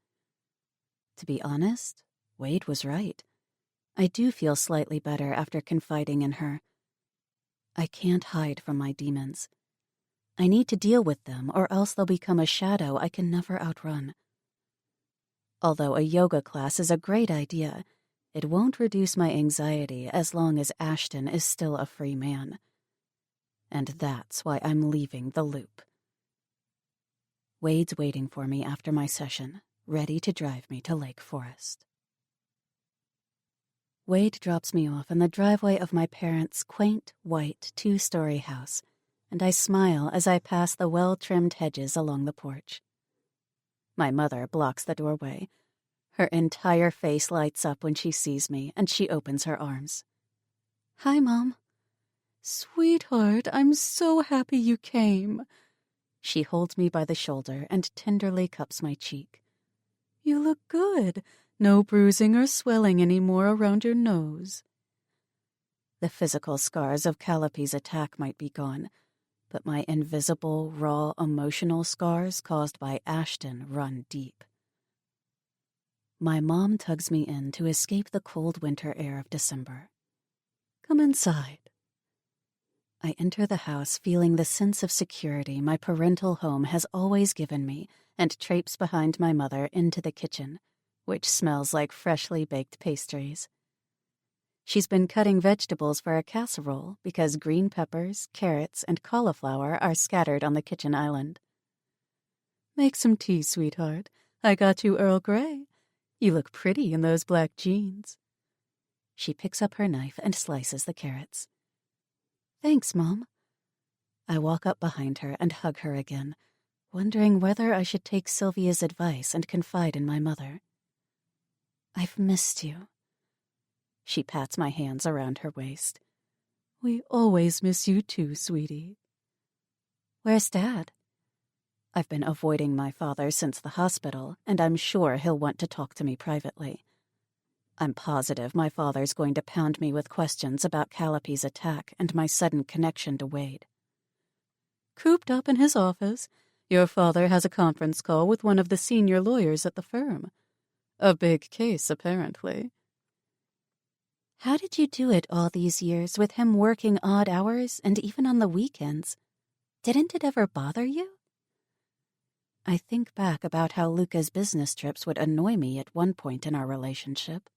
To be honest, Wade was right. I do feel slightly better after confiding in her. I can't hide from my demons. I need to deal with them, or else they'll become a shadow I can never outrun. Although a yoga class is a great idea, it won't reduce my anxiety as long as Ashton is still a free man. And that's why I'm leaving the loop. Wade's waiting for me after my session, ready to drive me to Lake Forest. Wade drops me off in the driveway of my parents' quaint, white, 2-story house, and I smile as I pass the well-trimmed hedges along the porch. My mother blocks the doorway. Her entire face lights up when she sees me, and she opens her arms. Hi, Mom. Sweetheart, I'm so happy you came. She holds me by the shoulder and tenderly cups my cheek. You look good. No bruising or swelling anymore around your nose. The physical scars of Calliope's attack might be gone, but my invisible, raw, emotional scars caused by Ashton run deep. My mom tugs me in to escape the cold winter air of December. Come inside. I enter the house feeling the sense of security my parental home has always given me and traipse behind my mother into the kitchen, which smells like freshly baked pastries. She's been cutting vegetables for a casserole because green peppers, carrots, and cauliflower are scattered on the kitchen island. Make some tea, sweetheart. I got you Earl Grey. You look pretty in those black jeans. She picks up her knife and slices the carrots. Thanks, Mom. I walk up behind her and hug her again, wondering whether I should take Sylvia's advice and confide in my mother. I've missed you. She pats my hands around her waist. We always miss you too, sweetie. Where's Dad? I've been avoiding my father since the hospital, and I'm sure he'll want to talk to me privately. I'm positive my father's going to pound me with questions about Calliope's attack and my sudden connection to Wade. Cooped up in his office, your father has a conference call with one of the senior lawyers at the firm. A big case, apparently. How did you do it all these years with him working odd hours and even on the weekends? Didn't it ever bother you? I think back about how Luca's business trips would annoy me at one point in our relationship.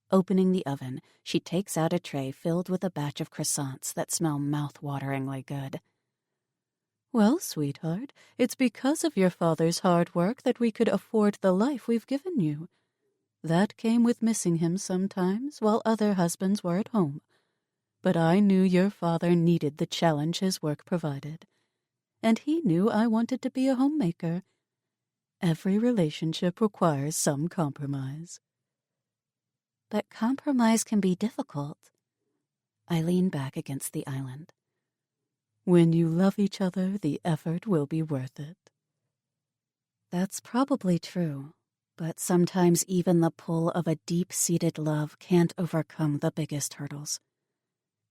Opening the oven, she takes out a tray filled with a batch of croissants that smell mouth-wateringly good. Well, sweetheart, it's because of your father's hard work that we could afford the life we've given you. That came with missing him sometimes while other husbands were at home. But I knew your father needed the challenge his work provided. And he knew I wanted to be a homemaker. Every relationship requires some compromise. But compromise can be difficult. I lean back against the island. When you love each other, the effort will be worth it. That's probably true, but sometimes even the pull of a deep-seated love can't overcome the biggest hurdles.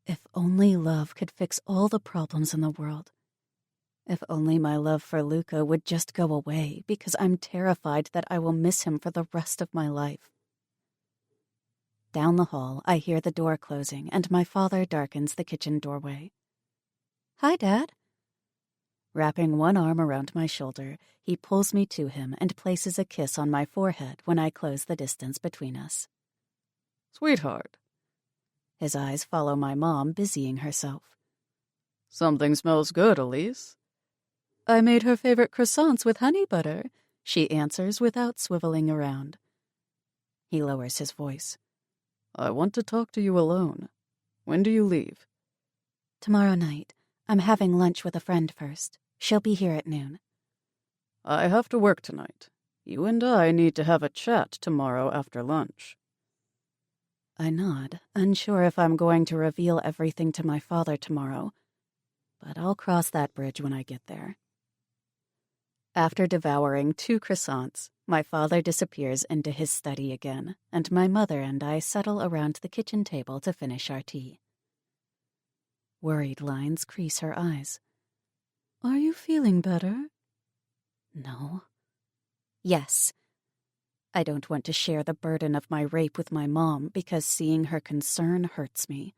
If only love could fix all the problems in the world. If only my love for Luca would just go away, because I'm terrified that I will miss him for the rest of my life. Down the hall, I hear the door closing, and my father darkens the kitchen doorway. Hi, Dad. Wrapping one arm around my shoulder, he pulls me to him and places a kiss on my forehead when I close the distance between us. Sweetheart. His eyes follow my mom busying herself. Something smells good, Elise. I made her favorite croissants with honey butter, she answers without swiveling around. He lowers his voice. I want to talk to you alone. When do you leave? Tomorrow night. I'm having lunch with a friend first. She'll be here at noon. I have to work tonight. You and I need to have a chat tomorrow after lunch. I nod, unsure if I'm going to reveal everything to my father tomorrow, but I'll cross that bridge when I get there. After devouring 2 croissants, my father disappears into his study again, and my mother and I settle around the kitchen table to finish our tea. Worried lines crease her eyes. Are you feeling better? No. Yes. I don't want to share the burden of my rape with my mom because seeing her concern hurts me.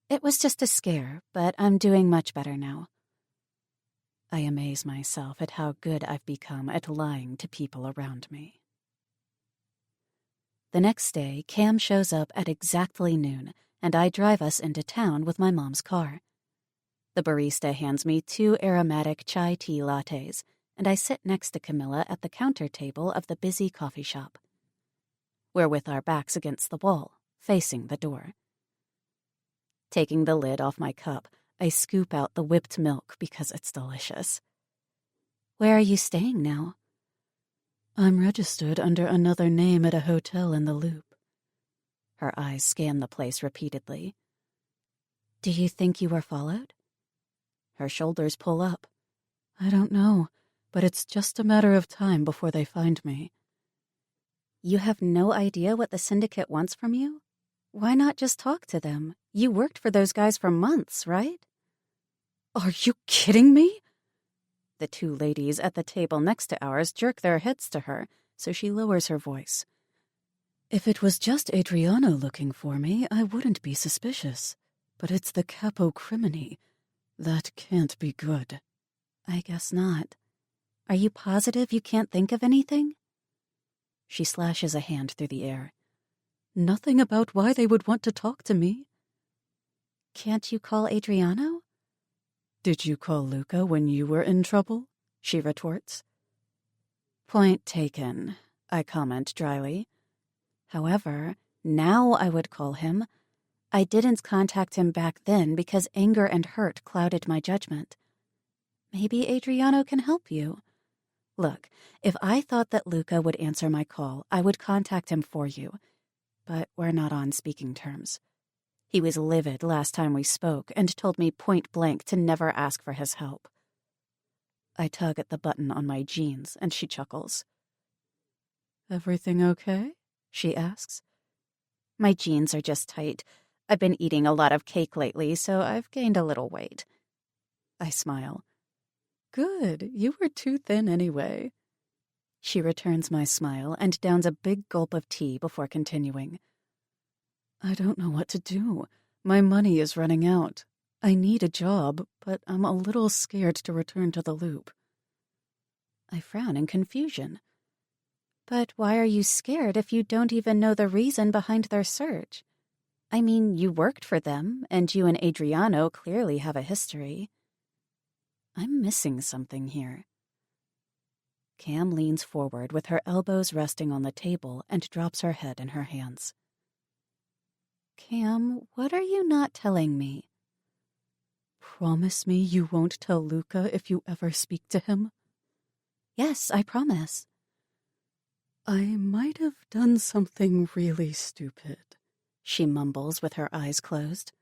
It was just a scare, but I'm doing much better now. I amaze myself at how good I've become at lying to people around me. The next day, Cam shows up at exactly noon, and I drive us into town with my mom's car. The barista hands me 2 aromatic chai tea lattes, and I sit next to Camilla at the counter table of the busy coffee shop. We're with our backs against the wall, facing the door. Taking the lid off my cup, I scoop out the whipped milk because it's delicious. Where are you staying now? I'm registered under another name at a hotel in the Loop. Her eyes scan the place repeatedly. Do you think you were followed? Her shoulders pull up. I don't know, but it's just a matter of time before they find me. You have no idea what the Syndicate wants from you? Why not just talk to them? You worked for those guys for months, right? Are you kidding me? The 2 ladies at the table next to ours jerk their heads to her, so she lowers her voice. If it was just Adriano looking for me, I wouldn't be suspicious. But it's the capo crimine. That can't be good. I guess not. Are you positive you can't think of anything? She slashes a hand through the air. Nothing about why they would want to talk to me. Can't you call Adriano? Did you call Luca when you were in trouble? She retorts. Point taken, I comment dryly. However, now I would call him. I didn't contact him back then because anger and hurt clouded my judgment. Maybe Adriano can help you. Look, if I thought that Luca would answer my call, I would contact him for you. But we're not on speaking terms. He was livid last time we spoke and told me point blank to never ask for his help. I tug at the button on my jeans, and she chuckles. Everything okay? She asks. My jeans are just tight. I've been eating a lot of cake lately, so I've gained a little weight. I smile. Good, you were too thin anyway. She returns my smile and downs a big gulp of tea before continuing. I don't know what to do. My money is running out. I need a job, but I'm a little scared to return to the Loop. I frown in confusion. But why are you scared if you don't even know the reason behind their search? I mean, you worked for them, and you and Adriano clearly have a history. I'm missing something here. Cam leans forward with her elbows resting on the table and drops her head in her hands. Cam, what are you not telling me? Promise me you won't tell Luca if you ever speak to him? Yes, I promise. I might have done something really stupid, she mumbles with her eyes closed.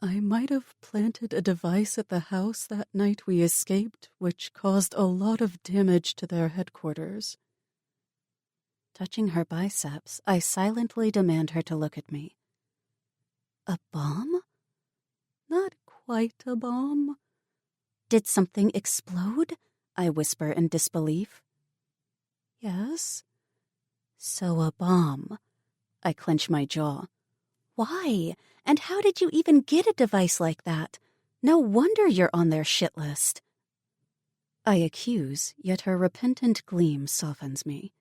I might have planted a device at the house that night we escaped, which caused a lot of damage to their headquarters. Touching her biceps, I silently demand her to look at me. A bomb? Not quite a bomb. Did something explode? I whisper in disbelief. Yes. So a bomb. I clench my jaw. Why? And how did you even get a device like that? No wonder you're on their shit list. I accuse, yet her repentant gleam softens me.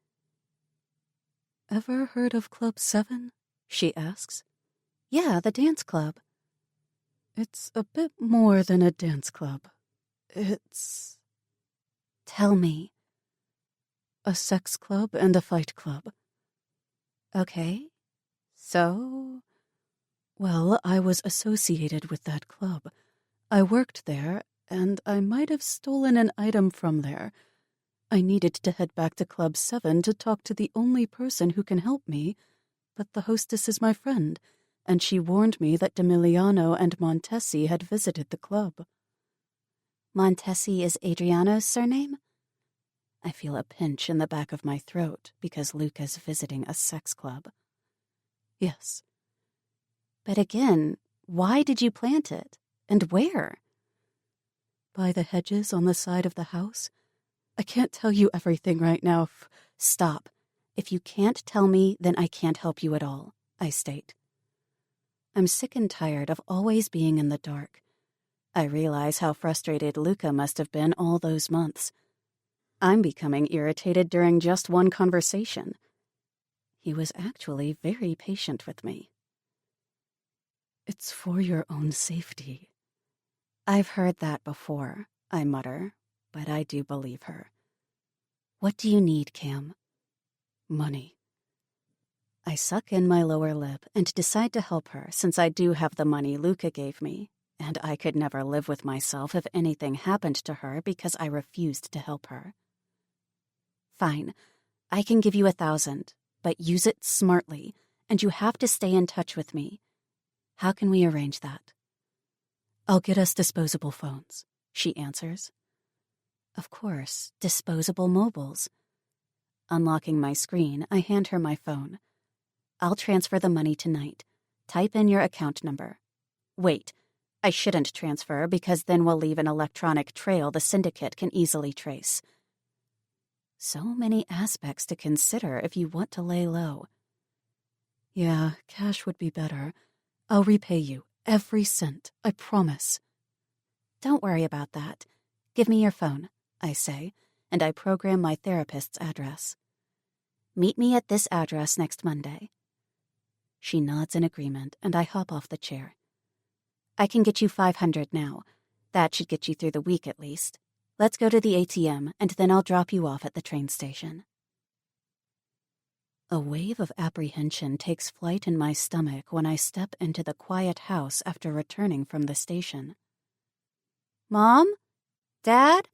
Ever heard of Club 7? she asks. Yeah, the dance club. It's a bit more than a dance club. It's... Tell me. a sex club and a fight club. Okay. So... Well, I was associated with that club. I worked there, and I might have stolen an item from there. I needed to head back to Club 7 to talk to the only person who can help me, but the hostess is my friend, and she warned me that Demiliano and Montesi had visited the club. Montesi is Adriano's surname? I feel a pinch in the back of my throat because Luca's visiting a sex club. Yes. But again, why did you plant it? And where? By the hedges on the side of the house. I can't tell you everything right now. Stop. If you can't tell me, then I can't help you at all, I state. I'm sick and tired of always being in the dark. I realize how frustrated Luca must have been all those months. I'm becoming irritated during just one conversation. He was actually very patient with me. It's for your own safety. I've heard that before, I mutter, but I do believe her. What do you need, Cam? Money. I suck in my lower lip and decide to help her since I do have the money Luca gave me, and I could never live with myself if anything happened to her because I refused to help her. Fine, I can give you 1,000, but use it smartly, and you have to stay in touch with me. How can we arrange that? I'll get us disposable phones, she answers. Of course, disposable mobiles. Unlocking my screen, I hand her my phone. I'll transfer the money tonight. Type in your account number. Wait, I shouldn't transfer because then we'll leave an electronic trail the Syndicate can easily trace. So many aspects to consider if you want to lay low. Yeah, cash would be better. I'll repay you, every cent, I promise. Don't worry about that. Give me your phone, I say, and I program my therapist's address. Meet me at this address next Monday. She nods in agreement, and I hop off the chair. I can get you 500 now. That should get you through the week at least. Let's go to the ATM, and then I'll drop you off at the train station. A wave of apprehension takes flight in my stomach when I step into the quiet house after returning from the station. Mom? Dad?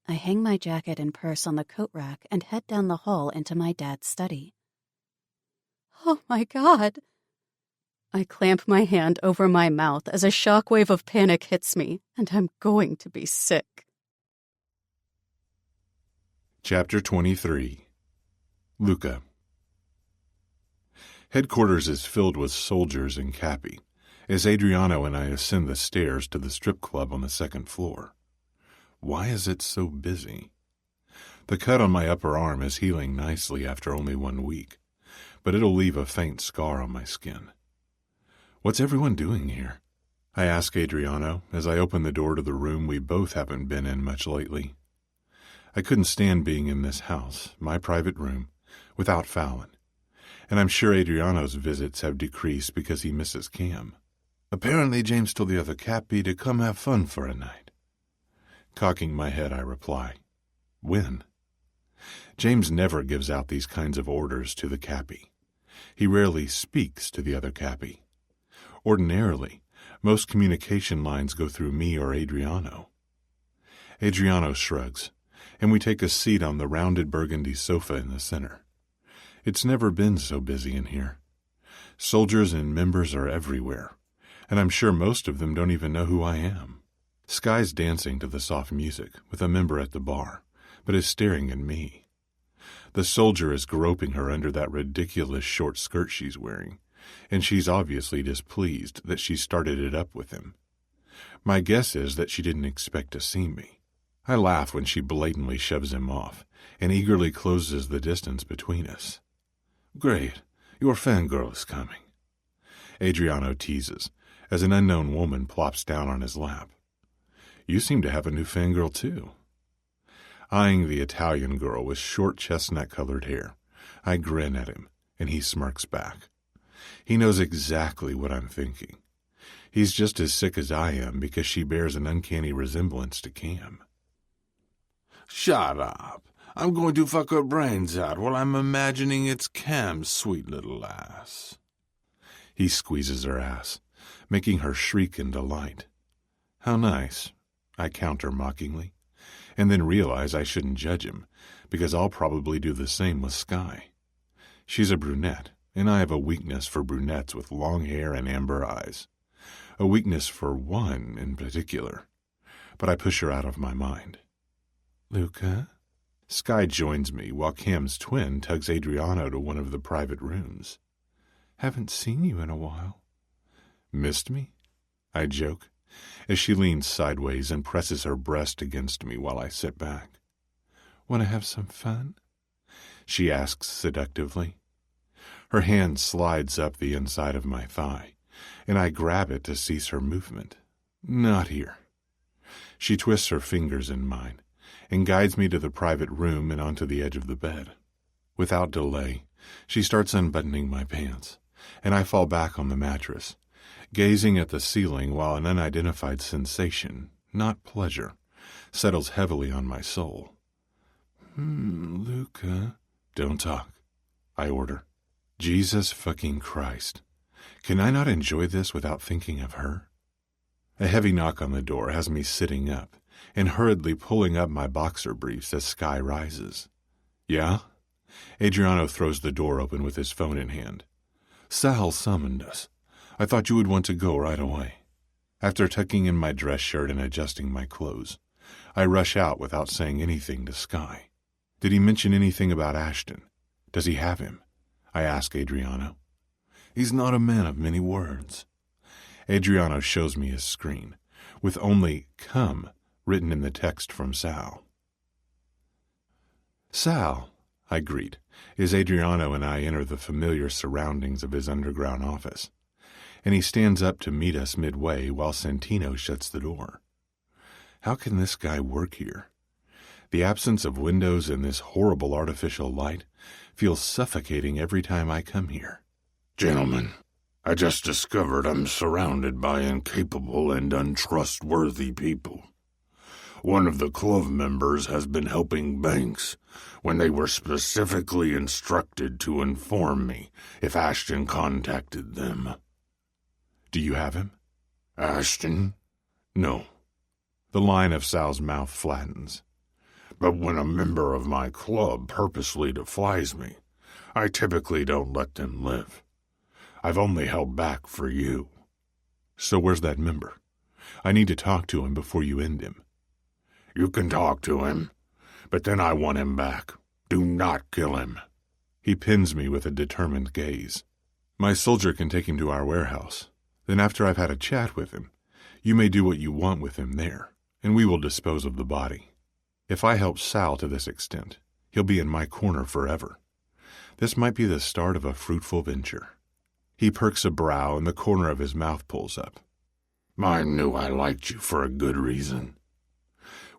I hang my jacket and purse on the coat rack and head down the hall into my dad's study. Oh my God! I clamp my hand over my mouth as a shockwave of panic hits me, and I'm going to be sick. Chapter 23. Luca. Headquarters is filled with soldiers and Cappy, as Adriano and I ascend the stairs to the strip club on the second floor. Why is it so busy? The cut on my upper arm is healing nicely after only 1 week, but it'll leave a faint scar on my skin. What's everyone doing here? I ask Adriano as I open the door to the room we both haven't been in much lately. I couldn't stand being in this house, my private room, without Fallon, and I'm sure Adriano's visits have decreased because he misses Cam. Apparently James told the other Cappy to come have fun for a night. Cocking my head, I reply, when? James never gives out these kinds of orders to the Cappy. He rarely speaks to the other Cappy. Ordinarily, most communication lines go through me or Adriano. Adriano shrugs, and we take a seat on the rounded burgundy sofa in the center. It's never been so busy in here. Soldiers and members are everywhere, and I'm sure most of them don't even know who I am. Sky's dancing to the soft music with a member at the bar, but is staring at me. The soldier is groping her under that ridiculous short skirt she's wearing, and she's obviously displeased that she started it up with him. My guess is that she didn't expect to see me. I laugh when she blatantly shoves him off and eagerly closes the distance between us. Great, your fangirl is coming. Adriano teases as an unknown woman plops down on his lap. You seem to have a new fangirl too. Eyeing the Italian girl with short chestnut-colored hair, I grin at him, and he smirks back. He knows exactly what I'm thinking. He's just as sick as I am because she bears an uncanny resemblance to Cam. Shut up. I'm going to fuck her brains out while I'm imagining it's Cam's sweet little ass. He squeezes her ass, making her shriek in delight. How nice, I counter mockingly, and then realize I shouldn't judge him, because I'll probably do the same with Sky. She's a brunette, and I have a weakness for brunettes with long hair and amber eyes. A weakness for one in particular. But I push her out of my mind. Luca? Sky joins me while Cam's twin tugs Adriano to one of the private rooms. Haven't seen you in a while. Missed me? I joke, as she leans sideways and presses her breast against me while I sit back. Want to have some fun? She asks seductively. Her hand slides up the inside of my thigh, and I grab it to cease her movement. Not here. She twists her fingers in mine and guides me to the private room and onto the edge of the bed. Without delay, she starts unbuttoning my pants, and I fall back on the mattress, gazing at the ceiling while an unidentified sensation, not pleasure, settles heavily on my soul. Luca. Don't talk, I order. Jesus fucking Christ. Can I not enjoy this without thinking of her? A heavy knock on the door has me sitting up and hurriedly pulling up my boxer briefs as Sky rises. Yeah? Adriano throws the door open with his phone in hand. Sal summoned us. I thought you would want to go right away. After tucking in my dress shirt and adjusting my clothes, I rush out without saying anything to Sky. Did he mention anything about Ashton? Does he have him? I ask Adriano. He's not a man of many words. Adriano shows me his screen, with only "come" written in the text from Sal. Sal, I greet, as Adriano and I enter the familiar surroundings of his underground office, and he stands up to meet us midway while Santino shuts the door. How can this guy work here? The absence of windows and this horrible artificial light feels suffocating every time I come here. Gentlemen, I just discovered I'm surrounded by incapable and untrustworthy people. One of the club members has been helping banks when they were specifically instructed to inform me if Ashton contacted them. Do you have him? Ashton? No. The line of Sal's mouth flattens. But when a member of my club purposely defies me, I typically don't let them live. I've only held back for you. So where's that member? I need to talk to him before you end him. You can talk to him, but then I want him back. Do not kill him. He pins me with a determined gaze. My soldier can take him to our warehouse. Then after I've had a chat with him, you may do what you want with him there, and we will dispose of the body. If I help Sal to this extent, he'll be in my corner forever. This might be the start of a fruitful venture. He perks a brow and the corner of his mouth pulls up. I knew I liked you for a good reason.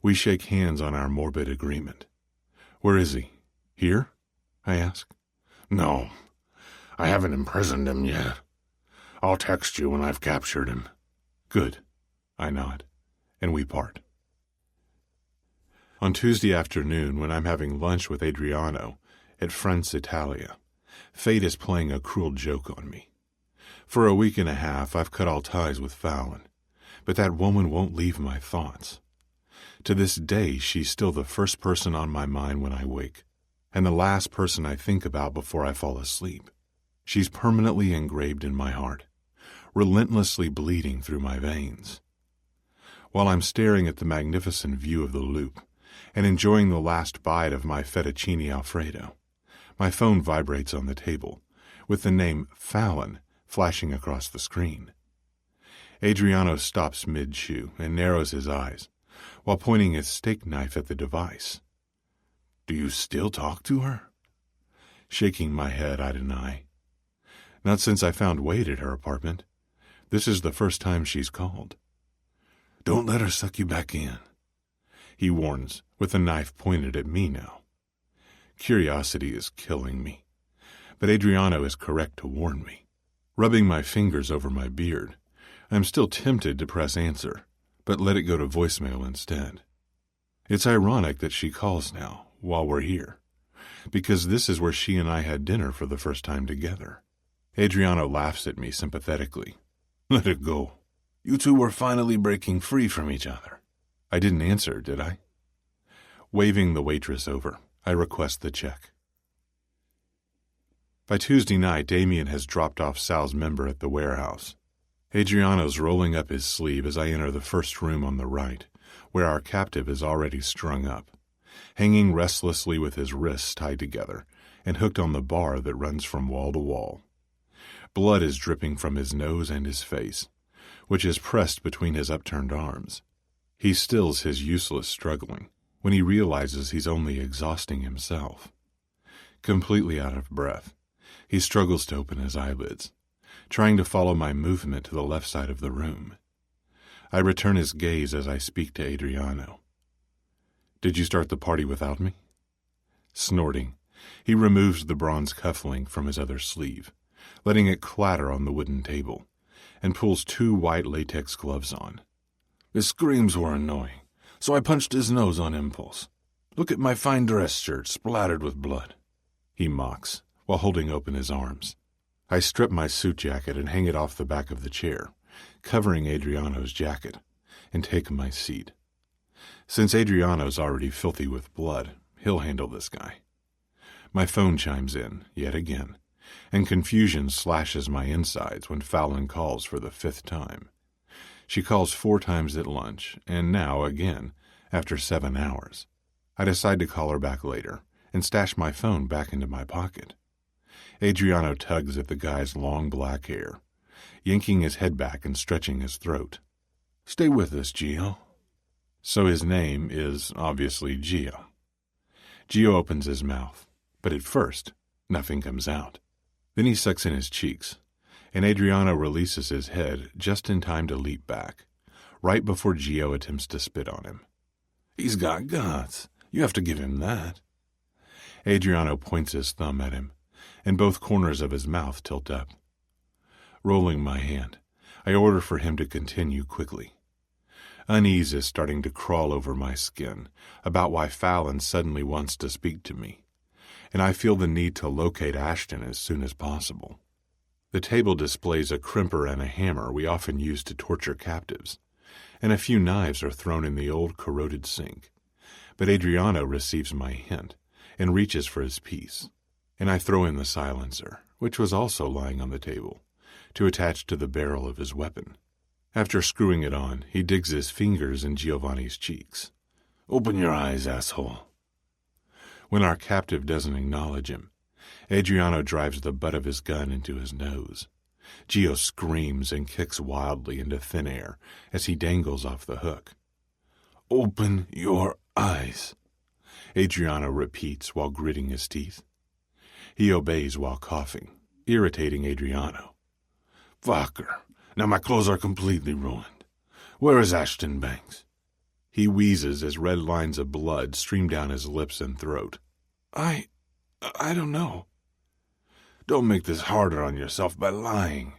We shake hands on our morbid agreement. Where is he? Here? I ask. No, I haven't imprisoned him yet. I'll text you when I've captured him. Good. I nod, and we part. On Tuesday afternoon, when I'm having lunch with Adriano at France Italia, fate is playing a cruel joke on me. For a week and a half, I've cut all ties with Fallon, but that woman won't leave my thoughts. To this day, she's still the first person on my mind when I wake, and the last person I think about before I fall asleep. She's permanently engraved in my heart, relentlessly bleeding through my veins. While I'm staring at the magnificent view of the Loop and enjoying the last bite of my fettuccine Alfredo, my phone vibrates on the table, with the name Fallon flashing across the screen. Adriano stops mid-chew and narrows his eyes, while pointing his steak knife at the device. Do you still talk to her? Shaking my head, I deny. Not since I found Wade at her apartment. This is the first time she's called. Don't let her suck you back in, he warns, with the knife pointed at me now. Curiosity is killing me, but Adriano is correct to warn me. Rubbing my fingers over my beard, I'm still tempted to press answer, but let it go to voicemail instead. It's ironic that she calls now, while we're here, because this is where she and I had dinner for the first time together. Adriano laughs at me sympathetically. Let it go. You two were finally breaking free from each other. I didn't answer, did I? Waving the waitress over, I request the check. By Tuesday night, Damien has dropped off Sal's member at the warehouse. Adriano's rolling up his sleeve as I enter the first room on the right, where our captive is already strung up, hanging restlessly with his wrists tied together and hooked on the bar that runs from wall to wall. Blood is dripping from his nose and his face, which is pressed between his upturned arms. He stills his useless struggling when he realizes he's only exhausting himself. Completely out of breath, he struggles to open his eyelids, trying to follow my movement to the left side of the room. I return his gaze as I speak to Adriano. Did you start the party without me? Snorting, he removes the bronze cufflink from his other sleeve, letting it clatter on the wooden table, and pulls 2 white latex gloves on. His screams were annoying, so I punched his nose on impulse. Look at my fine dress shirt splattered with blood. He mocks, while holding open his arms. I strip my suit jacket and hang it off the back of the chair, covering Adriano's jacket, and take my seat. Since Adriano's already filthy with blood, he'll handle this guy. My phone chimes in, yet again, and confusion slashes my insides when Fallon calls for the 5th time. She calls 4 times at lunch, and now again, after 7 hours. I decide to call her back later, and stash my phone back into my pocket. Adriano tugs at the guy's long black hair, yanking his head back and stretching his throat. Stay with us, Gio. So his name is obviously Gio. Gio opens his mouth, but at first, nothing comes out. Then he sucks in his cheeks, and Adriano releases his head just in time to leap back, right before Gio attempts to spit on him. He's got guts. You have to give him that. Adriano points his thumb at him, and both corners of his mouth tilt up. Rolling my hand, I order for him to continue quickly. Unease is starting to crawl over my skin about why Fallon suddenly wants to speak to me, and I feel the need to locate Ashton as soon as possible. The table displays a crimper and a hammer we often use to torture captives, and a few knives are thrown in the old corroded sink. But Adriano receives my hint and reaches for his piece, and I throw in the silencer, which was also lying on the table, to attach to the barrel of his weapon. After screwing it on, he digs his fingers in Giovanni's cheeks. Open your eyes, asshole. When our captive doesn't acknowledge him, Adriano drives the butt of his gun into his nose. Gio screams and kicks wildly into thin air as he dangles off the hook. Open your eyes, Adriano repeats while gritting his teeth. He obeys while coughing, irritating Adriano. Fucker. Now my clothes are completely ruined. Where is Ashton Banks? He wheezes as red lines of blood stream down his lips and throat. I don't know. Don't make this harder on yourself by lying.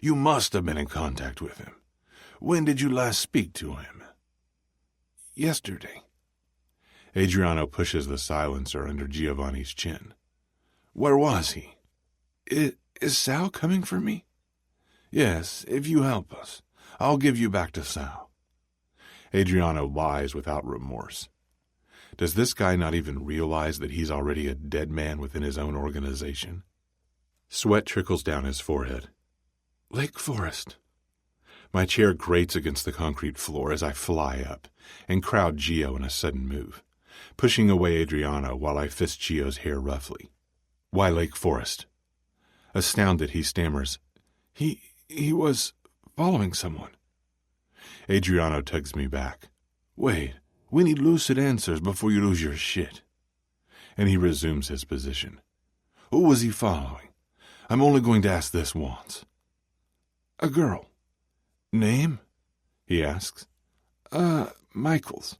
You must have been in contact with him. When did you last speak to him? Yesterday. Adriano pushes the silencer under Giovanni's chin. Where was he? Is Sal coming for me? Yes, if you help us. I'll give you back to Sal. Adriano lies without remorse. Does this guy not even realize that he's already a dead man within his own organization? Sweat trickles down his forehead. Lake Forest. My chair grates against the concrete floor as I fly up and crowd Gio in a sudden move, pushing away Adriano while I fist Gio's hair roughly. Why Lake Forest? Astounded, he stammers, He was following someone. Adriano tugs me back. Wait, we need lucid answers before you lose your shit. And he resumes his position. Who was he following? I'm only going to ask this once. A girl. Name? He asks. Michaels.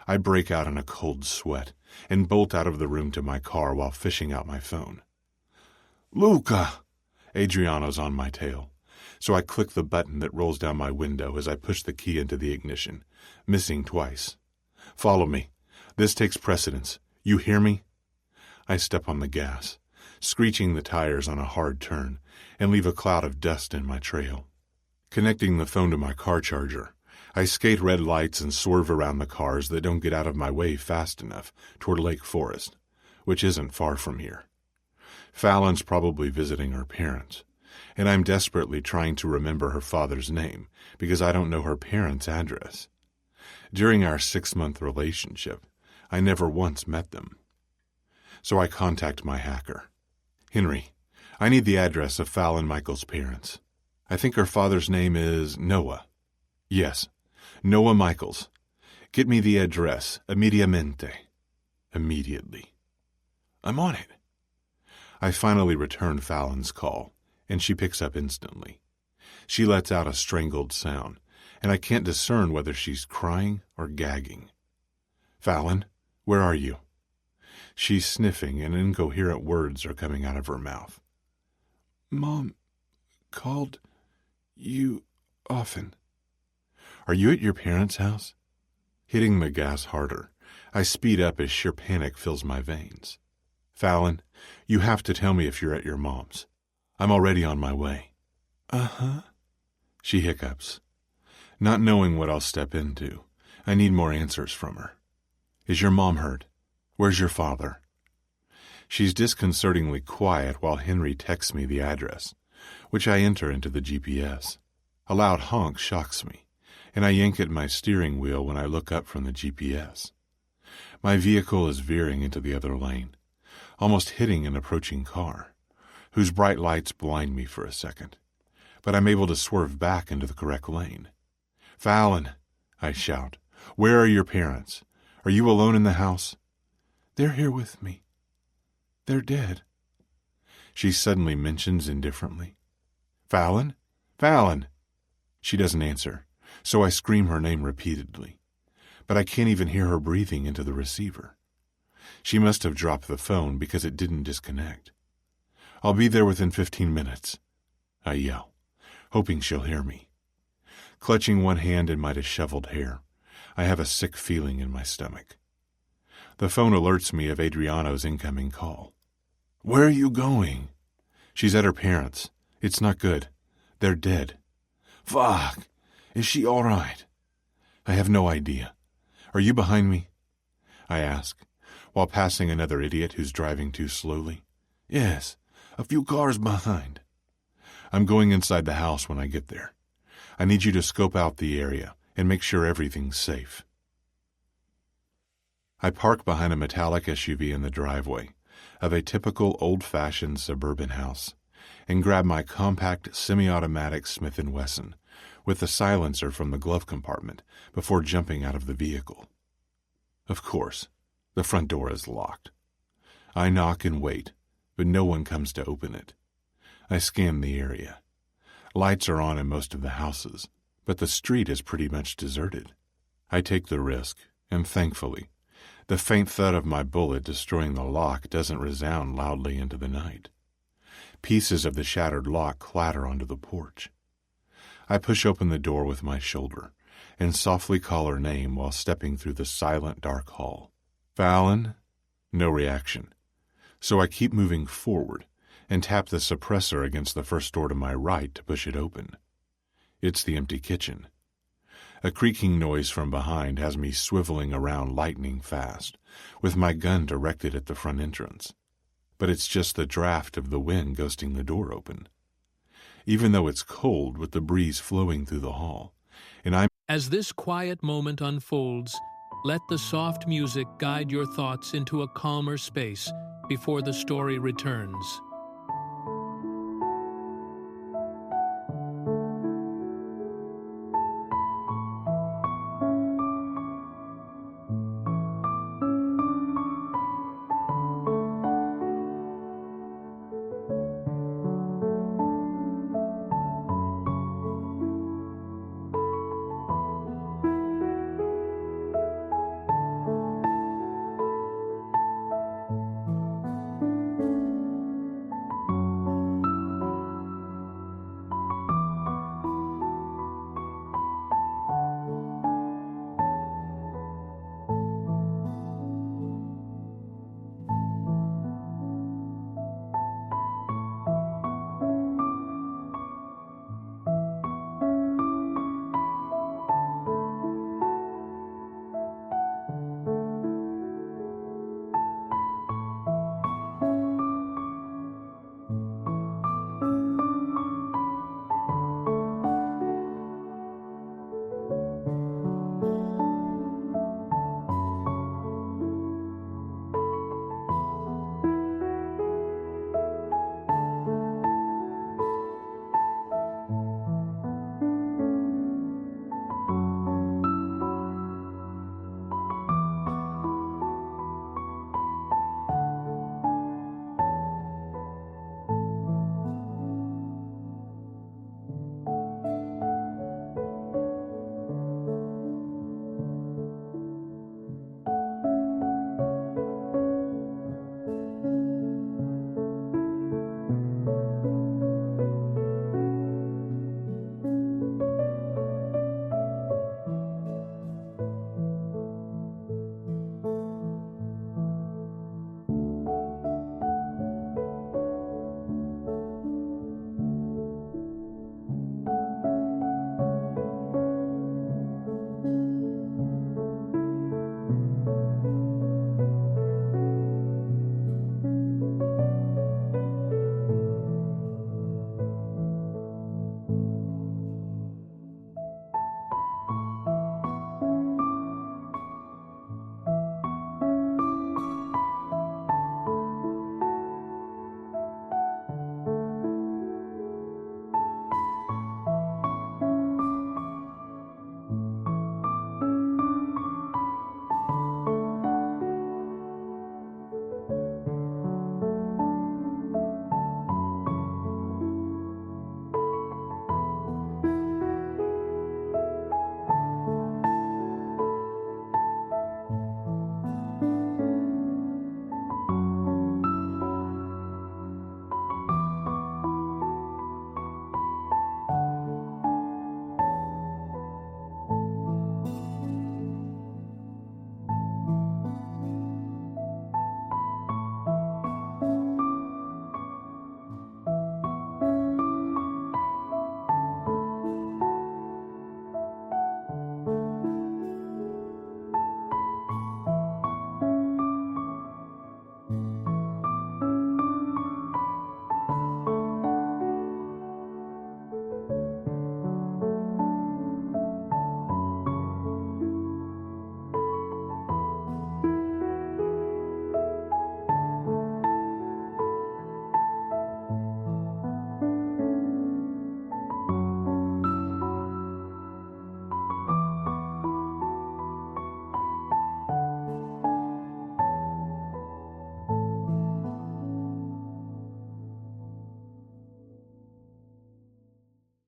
I break out in a cold sweat and bolt out of the room to my car while fishing out my phone. Luca! Adriano's on my tail, so I click the button that rolls down my window as I push the key into the ignition, missing twice. Follow me. This takes precedence. You hear me? I step on the gas, screeching the tires on a hard turn, and leave a cloud of dust in my trail. Connecting the phone to my car charger, I skate red lights and swerve around the cars that don't get out of my way fast enough toward Lake Forest, which isn't far from here. Fallon's probably visiting her parents, and I'm desperately trying to remember her father's name because I don't know her parents' address. During our 6-month relationship, I never once met them. So I contact my hacker. Henry, I need the address of Fallon Michael's parents. I think her father's name is Noah. Yes, Noah Michaels. Get me the address, immediatamente. Immediately. I'm on it. I finally return Fallon's call, and she picks up instantly. She lets out a strangled sound, and I can't discern whether she's crying or gagging. Fallon, where are you? She's sniffing, and incoherent words are coming out of her mouth. Mom called you often. Are you at your parents' house? Hitting the gas harder, I speed up as sheer panic fills my veins. Fallon, you have to tell me if you're at your mom's. I'm already on my way. Uh-huh. She hiccups. Not knowing what I'll step into, I need more answers from her. Is your mom hurt? Where's your father? She's disconcertingly quiet while Henry texts me the address, which I enter into the GPS. A loud honk shocks me, and I yank at my steering wheel when I look up from the GPS. My vehicle is veering into the other lane, almost hitting an approaching car, whose bright lights blind me for a second, but I'm able to swerve back into the correct lane. Fallon, I shout, where are your parents? Are you alone in the house? They're here with me. They're dead. She suddenly mentions indifferently. Fallon? Fallon! She doesn't answer, so I scream her name repeatedly, but I can't even hear her breathing into the receiver. She must have dropped the phone because it didn't disconnect. I'll be there within 15 minutes, I yell, hoping she'll hear me. Clutching one hand in my disheveled hair, I have a sick feeling in my stomach. The phone alerts me of Adriano's incoming call. Where are you going? She's at her parents'. It's not good. They're dead. Fuck! Is she all right? I have no idea. Are you behind me? I ask, while passing another idiot who's driving too slowly. Yes, a few cars behind. I'm going inside the house when I get there. I need you to scope out the area and make sure everything's safe. I park behind a metallic SUV in the driveway of a typical old-fashioned suburban house and grab my compact semi-automatic Smith & Wesson with the silencer from the glove compartment before jumping out of the vehicle. Of course, the front door is locked. I knock and wait, but no one comes to open it. I scan the area. Lights are on in most of the houses, but the street is pretty much deserted. I take the risk, and thankfully, the faint thud of my bullet destroying the lock doesn't resound loudly into the night. Pieces of the shattered lock clatter onto the porch. I push open the door with my shoulder and softly call her name while stepping through the silent, dark hall. Fallon? No reaction. So I keep moving forward and tap the suppressor against the first door to my right to push it open. It's the empty kitchen. A creaking noise from behind has me swiveling around lightning fast, with my gun directed at the front entrance. But it's just the draft of the wind ghosting the door open. Even though it's cold with the breeze flowing through the hall, and I'm... As this quiet moment unfolds, let the soft music guide your thoughts into a calmer space before the story returns.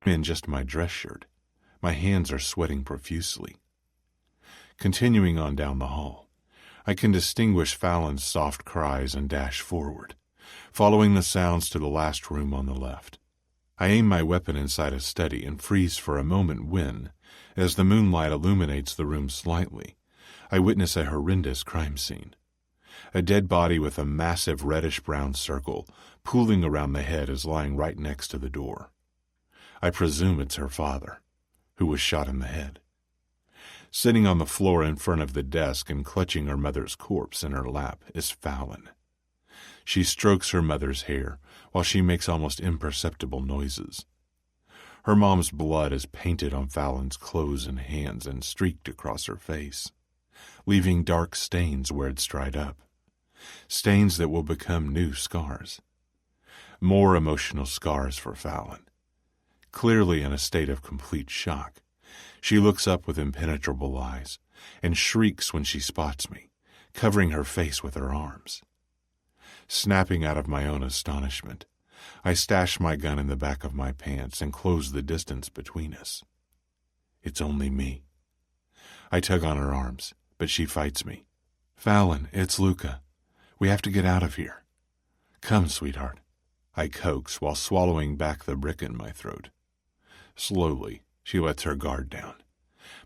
in just my dress shirt. My hands are sweating profusely. Continuing on down the hall, I can distinguish Fallon's soft cries and dash forward, following the sounds to the last room on the left. I aim my weapon inside a study and freeze for a moment when, as the moonlight illuminates the room slightly, I witness a horrendous crime scene. A dead body with a massive reddish-brown circle pooling around the head is lying right next to the door. I presume it's her father, who was shot in the head. Sitting on the floor in front of the desk and clutching her mother's corpse in her lap is Fallon. She strokes her mother's hair while she makes almost imperceptible noises. Her mom's blood is painted on Fallon's clothes and hands and streaked across her face, leaving dark stains where it's dried up, stains that will become new scars. More emotional scars for Fallon. Clearly in a state of complete shock, she looks up with impenetrable eyes and shrieks when she spots me, covering her face with her arms. Snapping out of my own astonishment, I stash my gun in the back of my pants and close the distance between us. It's only me. I tug on her arms, but she fights me. "Fallon, it's Luca. We have to get out of here. Come, sweetheart," I coax while swallowing back the brick in my throat. Slowly, she lets her guard down,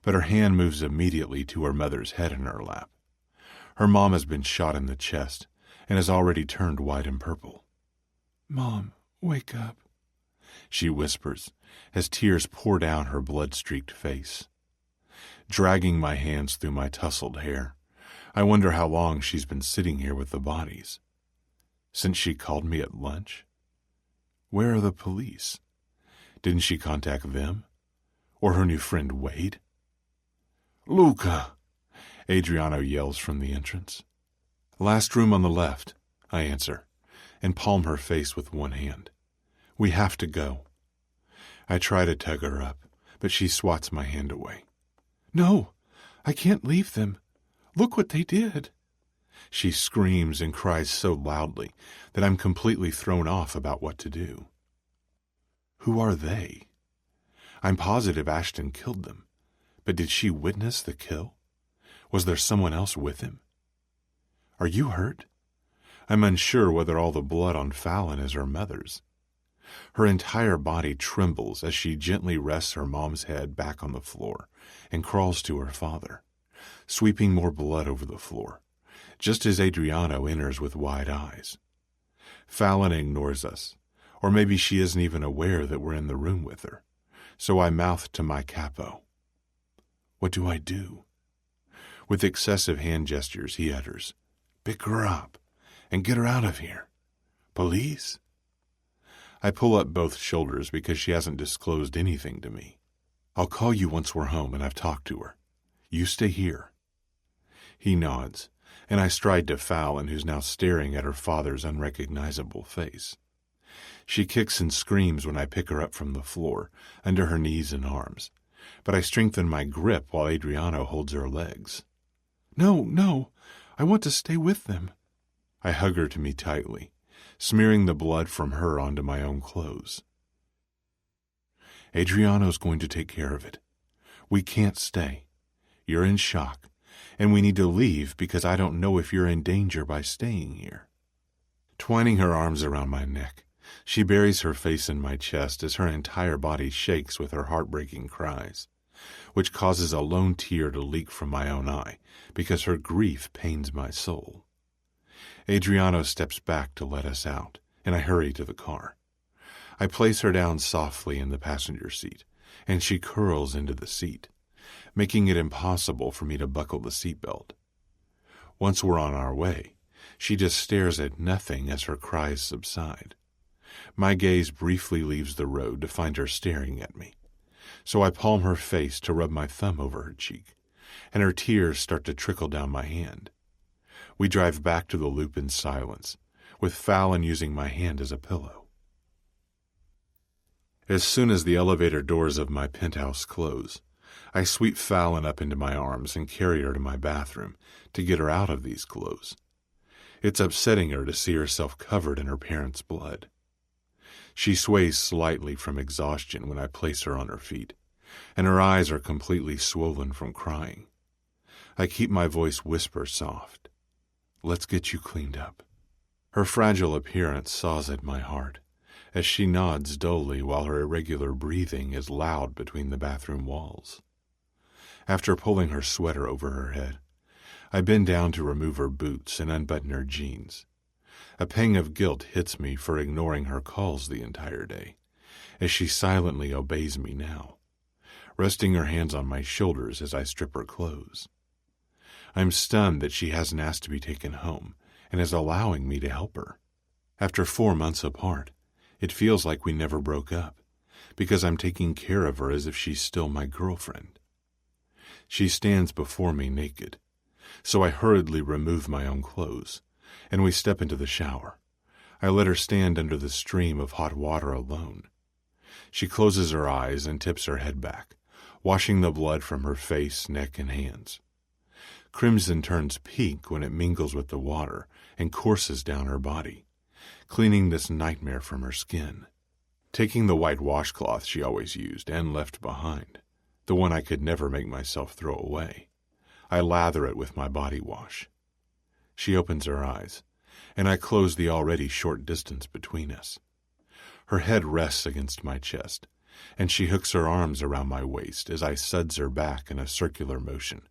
but her hand moves immediately to her mother's head in her lap. Her mom has been shot in the chest and has already turned white and purple. "Mom, wake up," she whispers as tears pour down her blood-streaked face. Dragging my hands through my tousled hair, I wonder how long she's been sitting here with the bodies. Since she called me at lunch? Where are the police? Didn't she contact them? Or her new friend Wade? "Luca!" Adriano yells from the entrance. "Last room on the left," I answer, and palm her face with one hand. "We have to go." I try to tug her up, but she swats my hand away. "No, I can't leave them. Look what they did." She screams and cries so loudly that I'm completely thrown off about what to do. Who are they? I'm positive Ashton killed them, but did she witness the kill? Was there someone else with him? "Are you hurt?" I'm unsure whether all the blood on Fallon is her mother's. Her entire body trembles as she gently rests her mom's head back on the floor and crawls to her father, sweeping more blood over the floor, just as Adriano enters with wide eyes. Fallon ignores us, or maybe she isn't even aware that we're in the room with her, so I mouth to my capo. What do I do? With excessive hand gestures, he utters, "Pick her up and get her out of here. Police?" I pull up both shoulders because she hasn't disclosed anything to me. "I'll call you once we're home and I've talked to her. You stay here." He nods, and I stride to Fallon, who's now staring at her father's unrecognizable face. She kicks and screams when I pick her up from the floor, under her knees and arms, but I strengthen my grip while Adriano holds her legs. No, I want to stay with them." I hug her to me tightly, smearing the blood from her onto my own clothes. "Adriano's going to take care of it. We can't stay. You're in shock, and we need to leave because I don't know if you're in danger by staying here." Twining her arms around my neck, she buries her face in my chest as her entire body shakes with her heartbreaking cries, which causes a lone tear to leak from my own eye because her grief pains my soul. Adriano steps back to let us out, and I hurry to the car. I place her down softly in the passenger seat, and she curls into the seat, making it impossible for me to buckle the seatbelt. Once we're on our way, she just stares at nothing as her cries subside. My gaze briefly leaves the road to find her staring at me, so I palm her face to rub my thumb over her cheek, and her tears start to trickle down my hand. We drive back to the loop in silence, with Fallon using my hand as a pillow. As soon as the elevator doors of my penthouse close, I sweep Fallon up into my arms and carry her to my bathroom to get her out of these clothes. It's upsetting her to see herself covered in her parents' blood. She sways slightly from exhaustion when I place her on her feet, and her eyes are completely swollen from crying. I keep my voice whisper soft. Let's get you cleaned up. Her fragile appearance saws at my heart, as she nods dully while her irregular breathing is loud between the bathroom walls. After pulling her sweater over her head, I bend down to remove her boots and unbutton her jeans. A pang of guilt hits me for ignoring her calls the entire day, as she silently obeys me now, resting her hands on my shoulders as I strip her clothes. I'm stunned that she hasn't asked to be taken home and is allowing me to help her. After 4 months apart, it feels like we never broke up, because I'm taking care of her as if she's still my girlfriend. She stands before me naked, so I hurriedly remove my own clothes, and we step into the shower. I let her stand under the stream of hot water alone. She closes her eyes and tips her head back, washing the blood from her face, neck, and hands. Crimson turns pink when it mingles with the water and courses down her body, cleaning this nightmare from her skin. Taking the white washcloth she always used and left behind, the one I could never make myself throw away, I lather it with my body wash. She opens her eyes, and I close the already short distance between us. Her head rests against my chest, and she hooks her arms around my waist as I suds her back in a circular motion,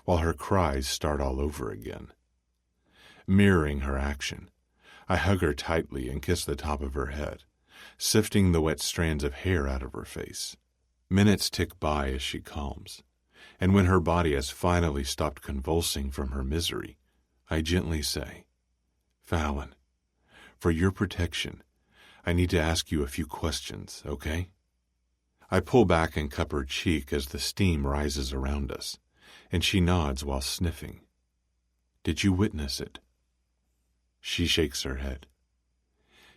while her cries start all over again. Mirroring her action, I hug her tightly and kiss the top of her head, sifting the wet strands of hair out of her face. Minutes tick by as she calms, and when her body has finally stopped convulsing from her misery, I gently say, "Fallon, for your protection, I need to ask you a few questions, okay?" I pull back and cup her cheek as the steam rises around us, and she nods while sniffing. "Did you witness it?" She shakes her head.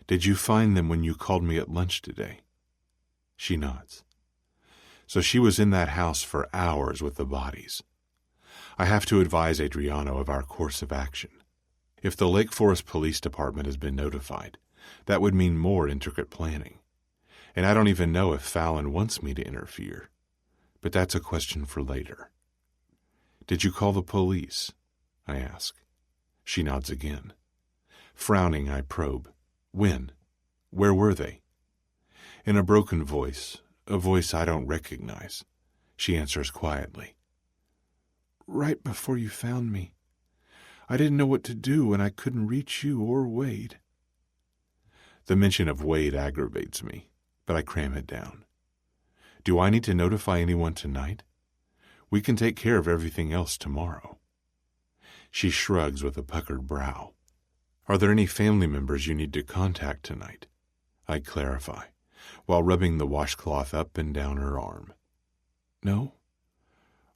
"Did you find them when you called me at lunch today?" She nods. So she was in that house for hours with the bodies. I have to advise Adriano of our course of action. If the Lake Forest Police Department has been notified, that would mean more intricate planning. And I don't even know if Fallon wants me to interfere. But that's a question for later. "Did you call the police?" I ask. She nods again. Frowning, I probe. "When? Where were they?" In a broken voice, a voice I don't recognize, she answers quietly. "Right before you found me. I didn't know what to do and I couldn't reach you or Wade." The mention of Wade aggravates me, but I cram it down. "Do I need to notify anyone tonight? We can take care of everything else tomorrow." She shrugs with a puckered brow. "Are there any family members you need to contact tonight?" I clarify, while rubbing the washcloth up and down her arm. "No?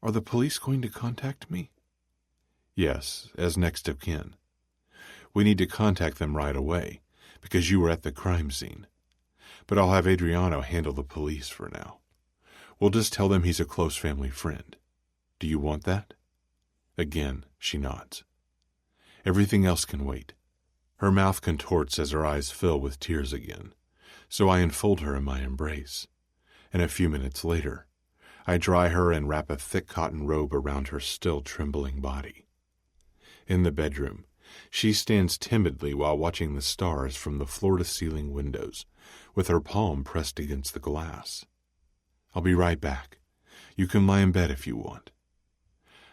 Are the police going to contact me?" "Yes, as next of kin. We need to contact them right away, because you were at the crime scene. But I'll have Adriano handle the police for now. We'll just tell them he's a close family friend. Do you want that?" Again, she nods. "Everything else can wait." Her mouth contorts as her eyes fill with tears again, so I enfold her in my embrace, and a few minutes later, I dry her and wrap a thick cotton robe around her still trembling body. In the bedroom, she stands timidly while watching the stars from the floor-to-ceiling windows, with her palm pressed against the glass. "I'll be right back. You can lie in bed if you want."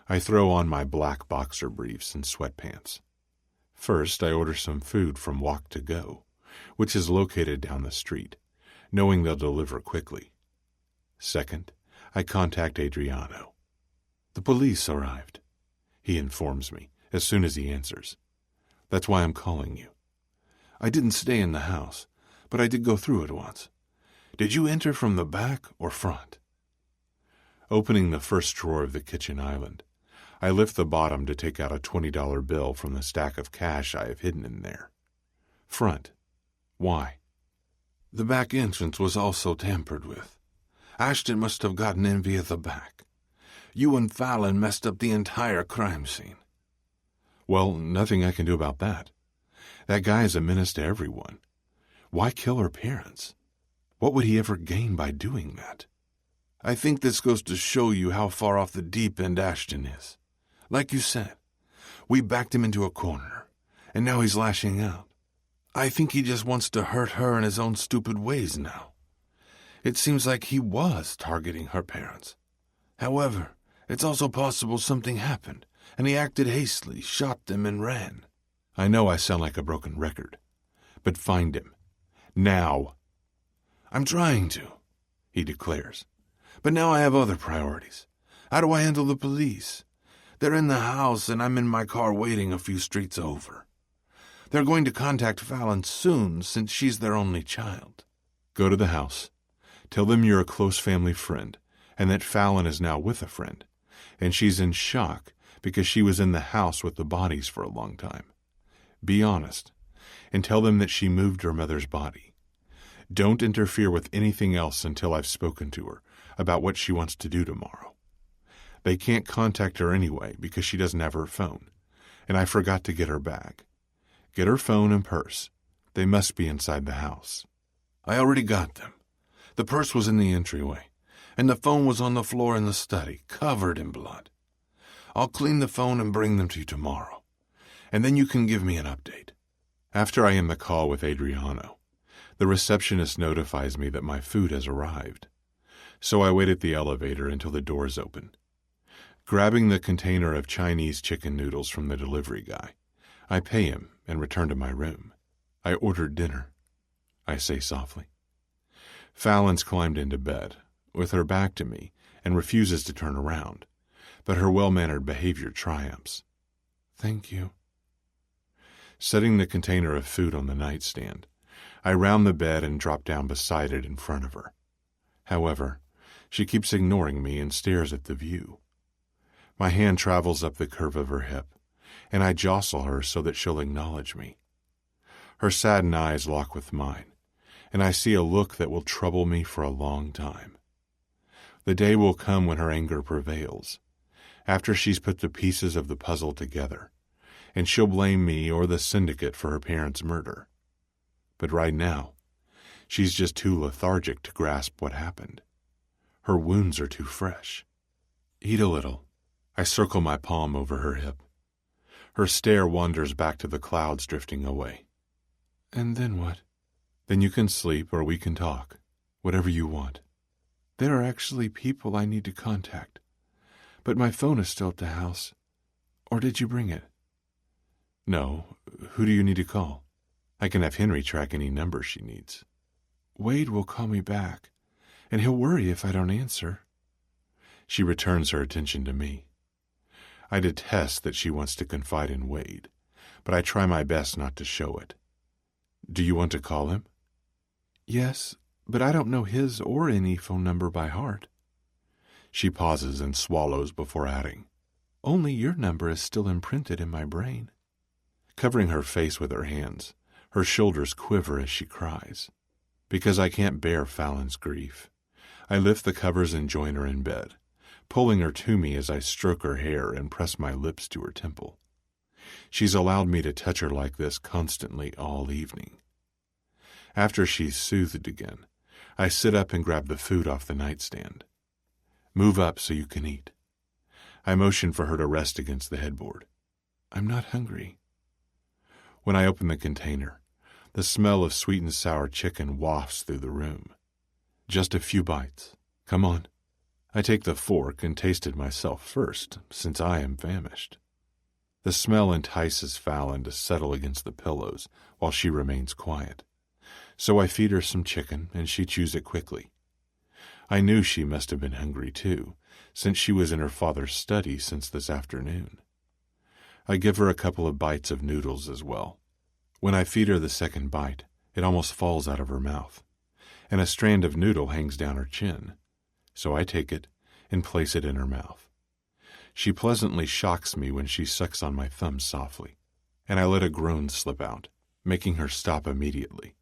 I throw on my black boxer briefs and sweatpants. First, I order some food from Walk to Go, which is located down the street, knowing they'll deliver quickly. Second, I contact Adriano. "The police arrived," he informs me as soon as he answers. "That's why I'm calling you. I didn't stay in the house, but I did go through it once. Did you enter from the back or front?" Opening the first drawer of the kitchen island, I lift the bottom to take out a $20 bill from the stack of cash I have hidden in there. "Front. Why?" "The back entrance was also tampered with. Ashton must have gotten in via the back. You and Fallon messed up the entire crime scene." "Well, nothing I can do about that. That guy is a menace to everyone. Why kill her parents? What would he ever gain by doing that? I think this goes to show you how far off the deep end Ashton is. Like you said, we backed him into a corner, and now he's lashing out. I think he just wants to hurt her in his own stupid ways now. It seems like he was targeting her parents. However, it's also possible something happened, and he acted hastily, shot them, and ran. I know I sound like a broken record, but find him. Now. I'm trying to, he declares. But now I have other priorities. How do I handle the police? They're in the house, and I'm in my car waiting a few streets over. They're going to contact Fallon soon, since she's their only child. Go to the house. Tell them you're a close family friend, and that Fallon is now with a friend, and she's in shock because she was in the house with the bodies for a long time. Be honest, and tell them that she moved her mother's body. Don't interfere with anything else until I've spoken to her about what she wants to do tomorrow. They can't contact her anyway because she doesn't have her phone, and I forgot to get her bag. Get her phone and purse. They must be inside the house. I already got them. The purse was in the entryway, and the phone was on the floor in the study, covered in blood. I'll clean the phone and bring them to you tomorrow, and then you can give me an update. After I end the call with Adriano, the receptionist notifies me that my food has arrived. So I wait at the elevator until the doors open. Grabbing the container of Chinese chicken noodles from the delivery guy, I pay him and return to my room. I ordered dinner, I say softly. Fallon's climbed into bed, with her back to me, and refuses to turn around, but her well-mannered behavior triumphs. Thank you. Setting the container of food on the nightstand, I round the bed and drop down beside it in front of her. However, she keeps ignoring me and stares at the view. My hand travels up the curve of her hip, and I jostle her so that she'll acknowledge me. Her saddened eyes lock with mine, and I see a look that will trouble me for a long time. The day will come when her anger prevails, after she's put the pieces of the puzzle together, and she'll blame me or the Syndicate for her parents' murder. But right now, she's just too lethargic to grasp what happened. Her wounds are too fresh. Eat a little. I circle my palm over her hip. Her stare wanders back to the clouds drifting away. And then what? Then you can sleep or we can talk. Whatever you want. There are actually people I need to contact. But my phone is still at the house. Or did you bring it? No. Who do you need to call? I can have Henry track any number she needs. Wade will call me back, and he'll worry if I don't answer. She returns her attention to me. I detest that she wants to confide in Wade, but I try my best not to show it. Do you want to call him? Yes, but I don't know his or any phone number by heart. She pauses and swallows before adding, Only your number is still imprinted in my brain. Covering her face with her hands, her shoulders quiver as she cries. Because I can't bear Fallon's grief, I lift the covers and join her in bed, pulling her to me as I stroke her hair and press my lips to her temple. She's allowed me to touch her like this constantly all evening. After she's soothed again, I sit up and grab the food off the nightstand. Move up so you can eat. I motion for her to rest against the headboard. I'm not hungry. When I open the container, the smell of sweet and sour chicken wafts through the room. Just a few bites. Come on. I take the fork and taste it myself first, since I am famished. The smell entices Fallon to settle against the pillows while she remains quiet. So I feed her some chicken, and she chews it quickly. I knew she must have been hungry too, since she was in her father's study since this afternoon. I give her a couple of bites of noodles as well. When I feed her the second bite, it almost falls out of her mouth, and a strand of noodle hangs down her chin. So I take it and place it in her mouth. She pleasantly shocks me when she sucks on my thumb softly, and I let a groan slip out, making her stop immediately.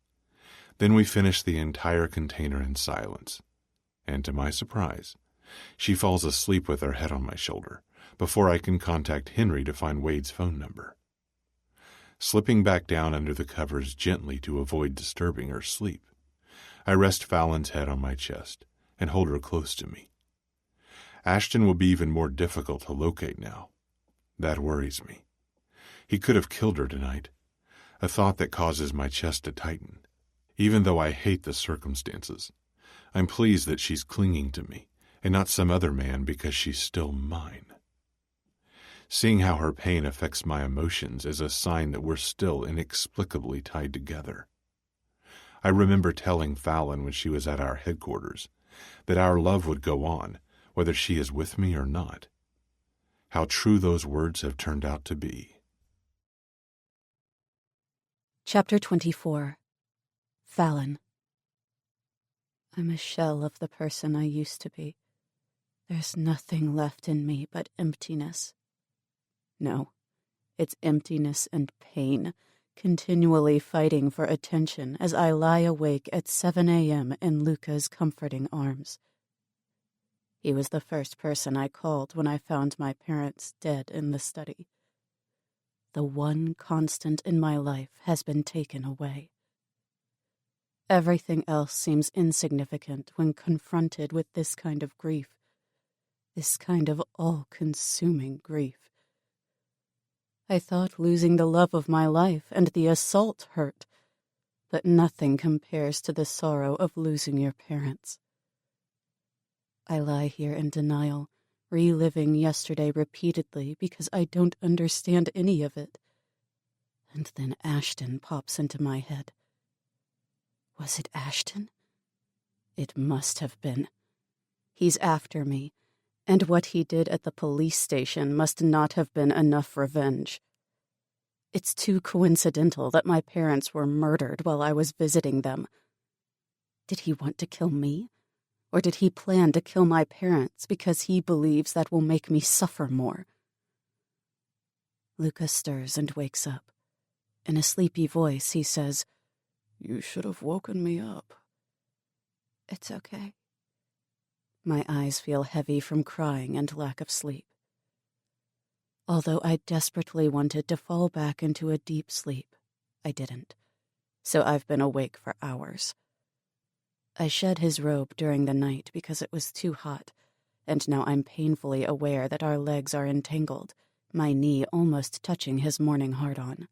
Then we finish the entire container in silence, and to my surprise, she falls asleep with her head on my shoulder before I can contact Henry to find Wade's phone number. Slipping back down under the covers gently to avoid disturbing her sleep, I rest Fallon's head on my chest and hold her close to me. Ashton will be even more difficult to locate now. That worries me. He could have killed her tonight, a thought that causes my chest to tighten. Even though I hate the circumstances, I'm pleased that she's clinging to me and not some other man because she's still mine. Seeing how her pain affects my emotions is a sign that we're still inexplicably tied together. I remember telling Fallon when she was at our headquarters that our love would go on, whether she is with me or not. How true those words have turned out to be. Chapter 24. Fallon. I'm a shell of the person I used to be. There's nothing left in me but emptiness. No, it's emptiness and pain, continually fighting for attention as I lie awake at 7 a.m. in Luca's comforting arms. He was the first person I called when I found my parents dead in the study. The one constant in my life has been taken away. Everything else seems insignificant when confronted with this kind of grief, this kind of all-consuming grief. I thought losing the love of my life and the assault hurt, but nothing compares to the sorrow of losing your parents. I lie here in denial, reliving yesterday repeatedly because I don't understand any of it. And then Ashton pops into my head. Was it Ashton? It must have been. He's after me, and what he did at the police station must not have been enough revenge. It's too coincidental that my parents were murdered while I was visiting them. Did he want to kill me? Or did he plan to kill my parents because he believes that will make me suffer more? Luca stirs and wakes up. In a sleepy voice, he says, "You should have woken me up." It's okay. My eyes feel heavy from crying and lack of sleep. Although I desperately wanted to fall back into a deep sleep, I didn't. So I've been awake for hours. I shed his robe during the night because it was too hot, and now I'm painfully aware that our legs are entangled, my knee almost touching his morning hard-on.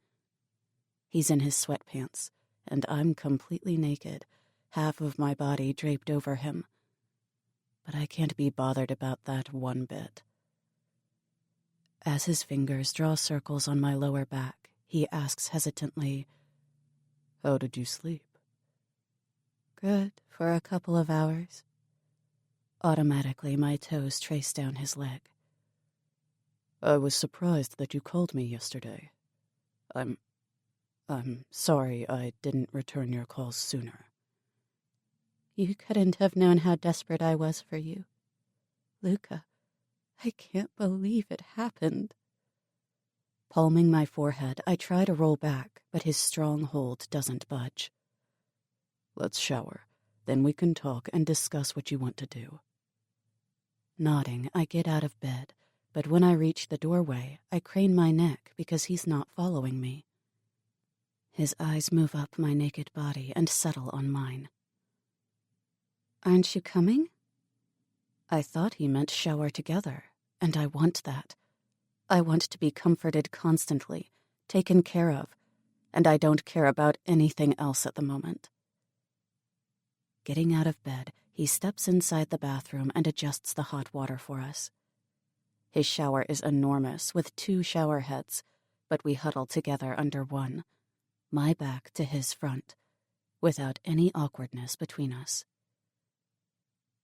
He's in his sweatpants, and I'm completely naked, half of my body draped over him. But I can't be bothered about that one bit. As his fingers draw circles on my lower back, he asks hesitantly, "How did you sleep?" "Good, for a couple of hours." Automatically, my toes trace down his leg. "I was surprised that you called me yesterday. I'm sorry I didn't return your calls sooner." "You couldn't have known how desperate I was for you. Luca, I can't believe it happened." Palming my forehead, I try to roll back, but his strong hold doesn't budge. "Let's shower, then we can talk and discuss what you want to do." Nodding, I get out of bed, but when I reach the doorway, I crane my neck because he's not following me. His eyes move up my naked body and settle on mine. "Aren't you coming?" I thought he meant shower together, and I want that. I want to be comforted constantly, taken care of, and I don't care about anything else at the moment. Getting out of bed, he steps inside the bathroom and adjusts the hot water for us. His shower is enormous, with 2 shower heads, but we huddle together under one, my back to his front, without any awkwardness between us.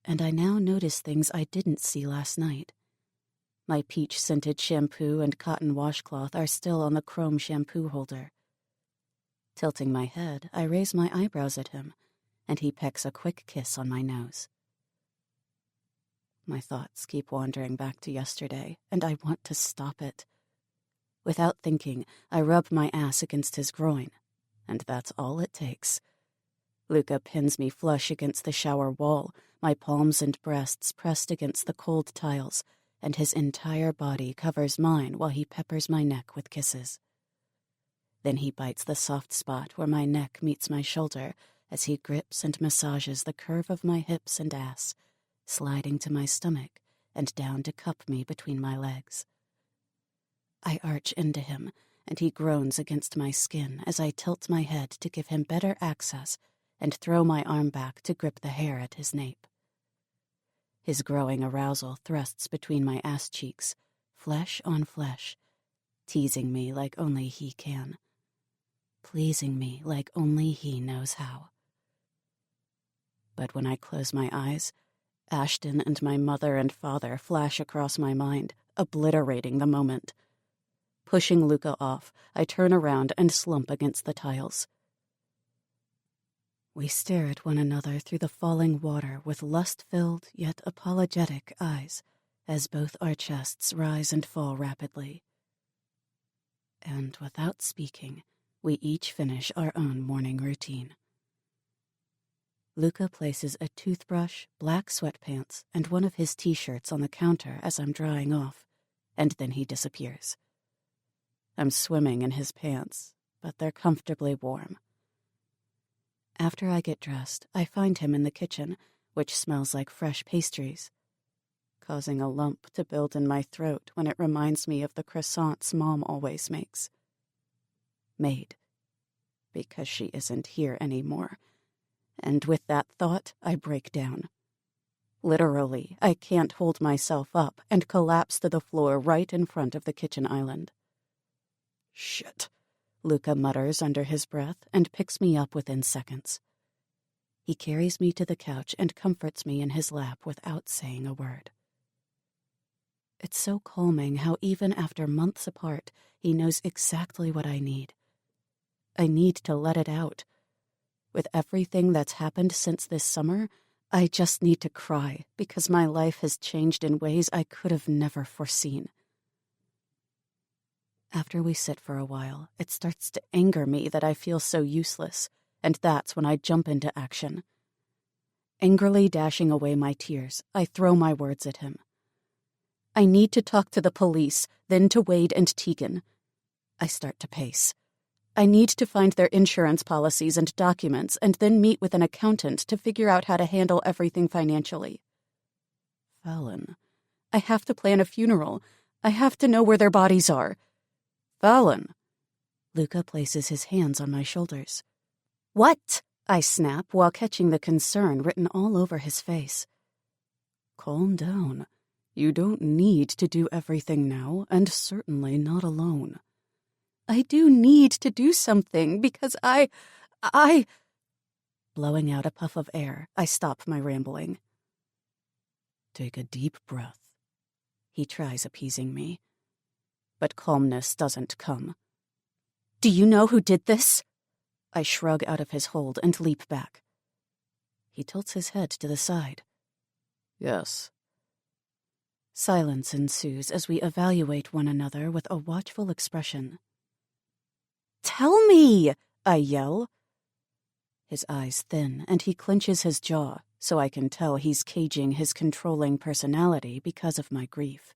And I now notice things I didn't see last night. My peach-scented shampoo and cotton washcloth are still on the chrome shampoo holder. Tilting my head, I raise my eyebrows at him, and he pecks a quick kiss on my nose. My thoughts keep wandering back to yesterday, and I want to stop it. Without thinking, I rub my ass against his groin, and that's all it takes. Luca pins me flush against the shower wall, my palms and breasts pressed against the cold tiles, and his entire body covers mine while he peppers my neck with kisses. Then he bites the soft spot where my neck meets my shoulder as he grips and massages the curve of my hips and ass, sliding to my stomach and down to cup me between my legs. I arch into him, and he groans against my skin as I tilt my head to give him better access and throw my arm back to grip the hair at his nape. His growing arousal thrusts between my ass cheeks, flesh on flesh, teasing me like only he can, pleasing me like only he knows how. But when I close my eyes, Ashton and my mother and father flash across my mind, obliterating the moment. Pushing Luca off, I turn around and slump against the tiles. We stare at one another through the falling water with lust-filled yet apologetic eyes as both our chests rise and fall rapidly. And without speaking, we each finish our own morning routine. Luca places a toothbrush, black sweatpants, and one of his t-shirts on the counter as I'm drying off, and then he disappears. I'm swimming in his pants, but they're comfortably warm. After I get dressed, I find him in the kitchen, which smells like fresh pastries, causing a lump to build in my throat when it reminds me of the croissants Mom always makes. Made. Because she isn't here anymore. And with that thought, I break down. Literally, I can't hold myself up and collapse to the floor right in front of the kitchen island. "Shit," Luca mutters under his breath and picks me up within seconds. He carries me to the couch and comforts me in his lap without saying a word. It's so calming how even after months apart, he knows exactly what I need. I need to let it out. With everything that's happened since this summer, I just need to cry because my life has changed in ways I could have never foreseen. After we sit for a while, it starts to anger me that I feel so useless, and that's when I jump into action. Angrily dashing away my tears, I throw my words at him. I need to talk to the police, then to Wade and Tegan. I start to pace. I need to find their insurance policies and documents and then meet with an accountant to figure out how to handle everything financially. Fallon, I have to plan a funeral. I have to know where their bodies are. Fallon. Luca places his hands on my shoulders. What? I snap while catching the concern written all over his face. Calm down. You don't need to do everything now, and certainly not alone. I do need to do something because I... Blowing out a puff of air, I stop my rambling. Take a deep breath. He tries appeasing me. But calmness doesn't come. Do you know who did this? I shrug out of his hold and leap back. He tilts his head to the side. Yes. Silence ensues as we evaluate one another with a watchful expression. Tell me! I yell. His eyes thin, and he clenches his jaw, so I can tell he's caging his controlling personality because of my grief.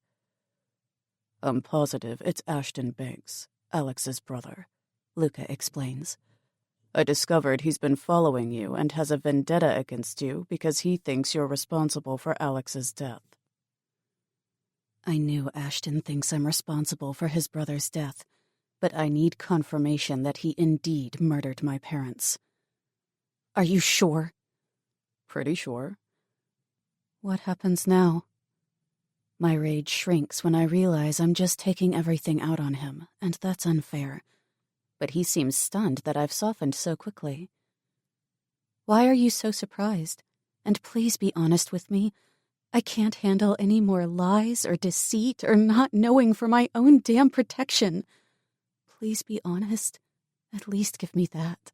I'm positive it's Ashton Banks, Alex's brother, Luca explains. I discovered he's been following you and has a vendetta against you because he thinks you're responsible for Alex's death. I knew Ashton thinks I'm responsible for his brother's death, but I need confirmation that he indeed murdered my parents. Are you sure? Pretty sure. What happens now? My rage shrinks when I realize I'm just taking everything out on him, and that's unfair. But he seems stunned that I've softened so quickly. Why are you so surprised? And please be honest with me. I can't handle any more lies or deceit or not knowing for my own damn protection. Please be honest. At least give me that.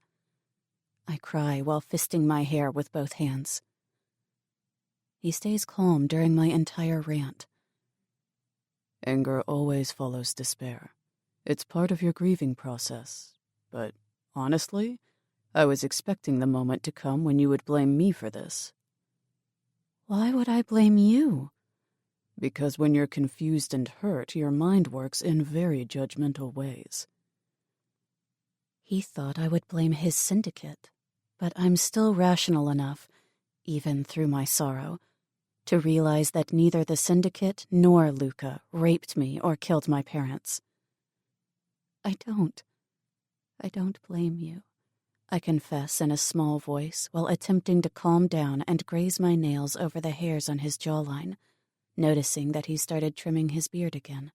I cry while fisting my hair with both hands. He stays calm during my entire rant. Anger always follows despair. It's part of your grieving process. But honestly, I was expecting the moment to come when you would blame me for this. Why would I blame you? Because when you're confused and hurt, your mind works in very judgmental ways. He thought I would blame his syndicate, but I'm still rational enough, even through my sorrow, to realize that neither the syndicate nor Luca raped me or killed my parents. I don't blame you, I confess in a small voice while attempting to calm down and graze my nails over the hairs on his jawline, noticing that he started trimming his beard again.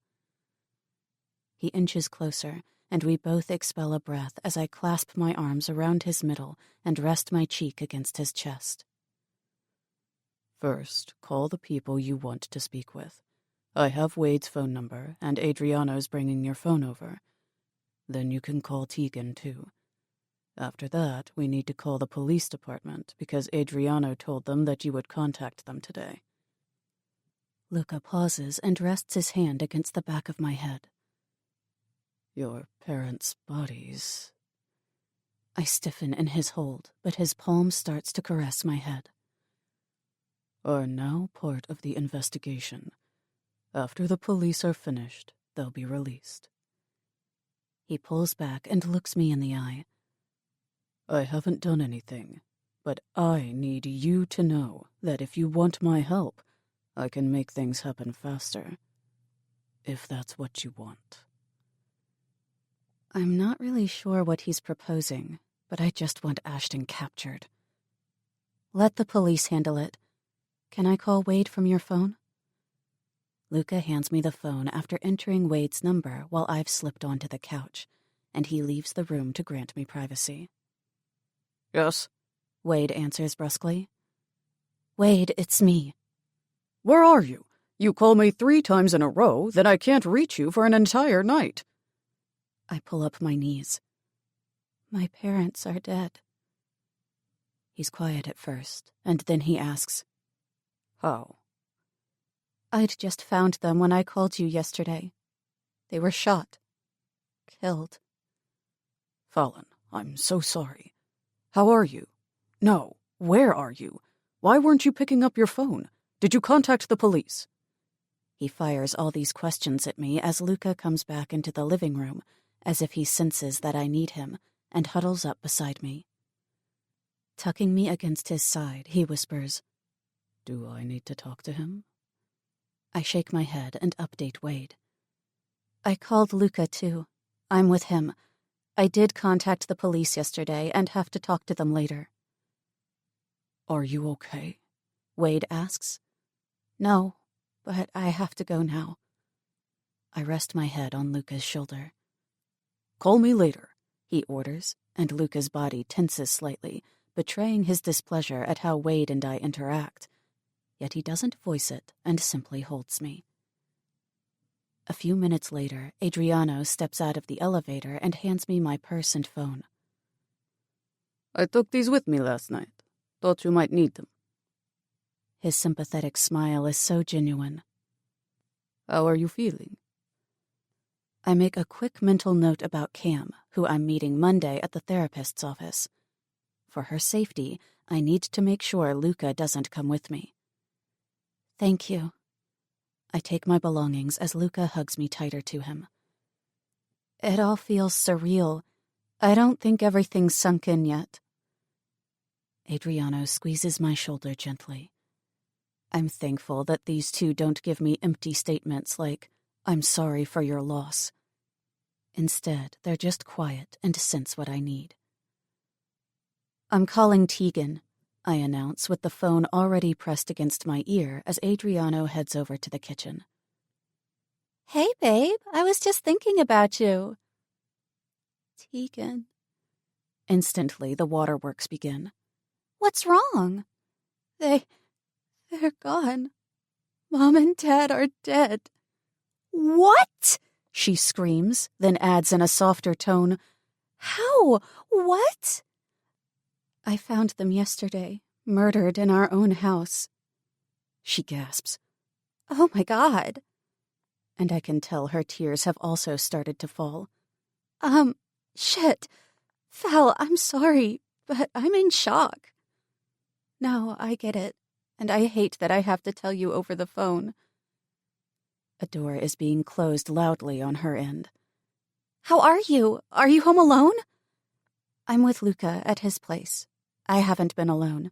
He inches closer, and we both expel a breath as I clasp my arms around his middle and rest my cheek against his chest. First, call the people you want to speak with. I have Wade's phone number, and Adriano's bringing your phone over. Then you can call Tegan, too. After that, we need to call the police department because Adriano told them that you would contact them today. Luca pauses and rests his hand against the back of my head. Your parents' bodies... I stiffen in his hold, but his palm starts to caress my head. Are now part of the investigation. After the police are finished, they'll be released. He pulls back and looks me in the eye. I haven't done anything, but I need you to know that if you want my help, I can make things happen faster. If that's what you want. I'm not really sure what he's proposing, but I just want Ashton captured. Let the police handle it. Can I call Wade from your phone? Luca hands me the phone after entering Wade's number while I've slipped onto the couch, and he leaves the room to grant me privacy. Yes? Wade answers brusquely. Wade, it's me. Where are you? You call me 3 times in a row, then I can't reach you for an entire night. I pull up my knees. My parents are dead. He's quiet at first, and then he asks, How? I'd just found them when I called you yesterday. They were shot. Killed. Fallon, I'm so sorry. How are you? No, where are you? Why weren't you picking up your phone? Did you contact the police? He fires all these questions at me as Luca comes back into the living room, as if he senses that I need him, and huddles up beside me. Tucking me against his side, he whispers, Do I need to talk to him? I shake my head and update Wade. I called Luca, too. I'm with him. I did contact the police yesterday and have to talk to them later. Are you okay? Wade asks. No, but I have to go now. I rest my head on Luca's shoulder. Call me later, he orders, and Luca's body tenses slightly, betraying his displeasure at how Wade and I interact. Yet he doesn't voice it and simply holds me. A few minutes later, Adriano steps out of the elevator and hands me my purse and phone. I took these with me last night. Thought you might need them. His sympathetic smile is so genuine. How are you feeling? I make a quick mental note about Cam, who I'm meeting Monday at the therapist's office. For her safety, I need to make sure Luca doesn't come with me. Thank you. I take my belongings as Luca hugs me tighter to him. It all feels surreal. I don't think everything's sunk in yet. Adriano squeezes my shoulder gently. I'm thankful that these two don't give me empty statements like, I'm sorry for your loss. Instead, they're just quiet and sense what I need. I'm calling Tegan, I announce with the phone already pressed against my ear as Adriano heads over to the kitchen. Hey, babe, I was just thinking about you. Tegan. Instantly, the waterworks begin. What's wrong? They're gone. Mom and Dad are dead. What? She screams, then adds in a softer tone, How? What? I found them yesterday, murdered in our own house. She gasps. Oh my God. And I can tell her tears have also started to fall. Shit. Val, I'm sorry, but I'm in shock. No, I get it, and I hate that I have to tell you over the phone. A door is being closed loudly on her end. How are you? Are you home alone? I'm with Luca at his place. I haven't been alone.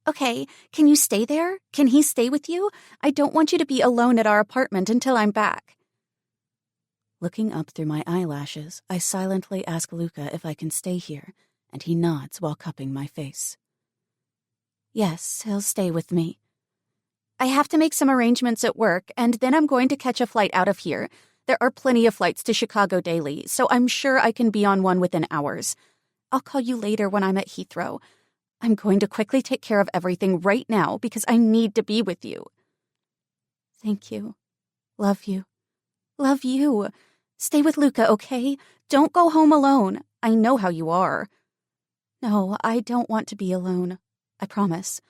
Okay, can you stay there? Can he stay with you? I don't want you to be alone at our apartment until I'm back. Looking up through my eyelashes, I silently ask Luca if I can stay here, and he nods while cupping my face. Yes, he'll stay with me. I have to make some arrangements at work, and then I'm going to catch a flight out of here. There are plenty of flights to Chicago daily, so I'm sure I can be on one within hours. I'll call you later when I'm at Heathrow. I'm going to quickly take care of everything right now because I need to be with you. Thank you. Love you. Love you. Stay with Luca, okay? Don't go home alone. I know how you are. No, I don't want to be alone. I promise.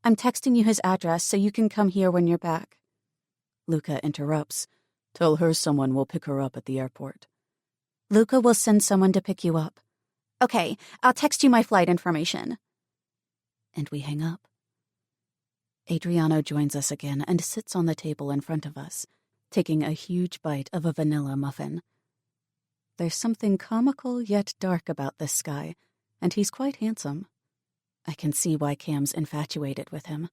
I'm texting you his address so you can come here when you're back. Luca interrupts. Tell her someone will pick her up at the airport. Luca will send someone to pick you up. Okay, I'll text you my flight information. And we hang up. Adriano joins us again and sits on the table in front of us, taking a huge bite of a vanilla muffin. There's something comical yet dark about this guy, and he's quite handsome. I can see why Cam's infatuated with him.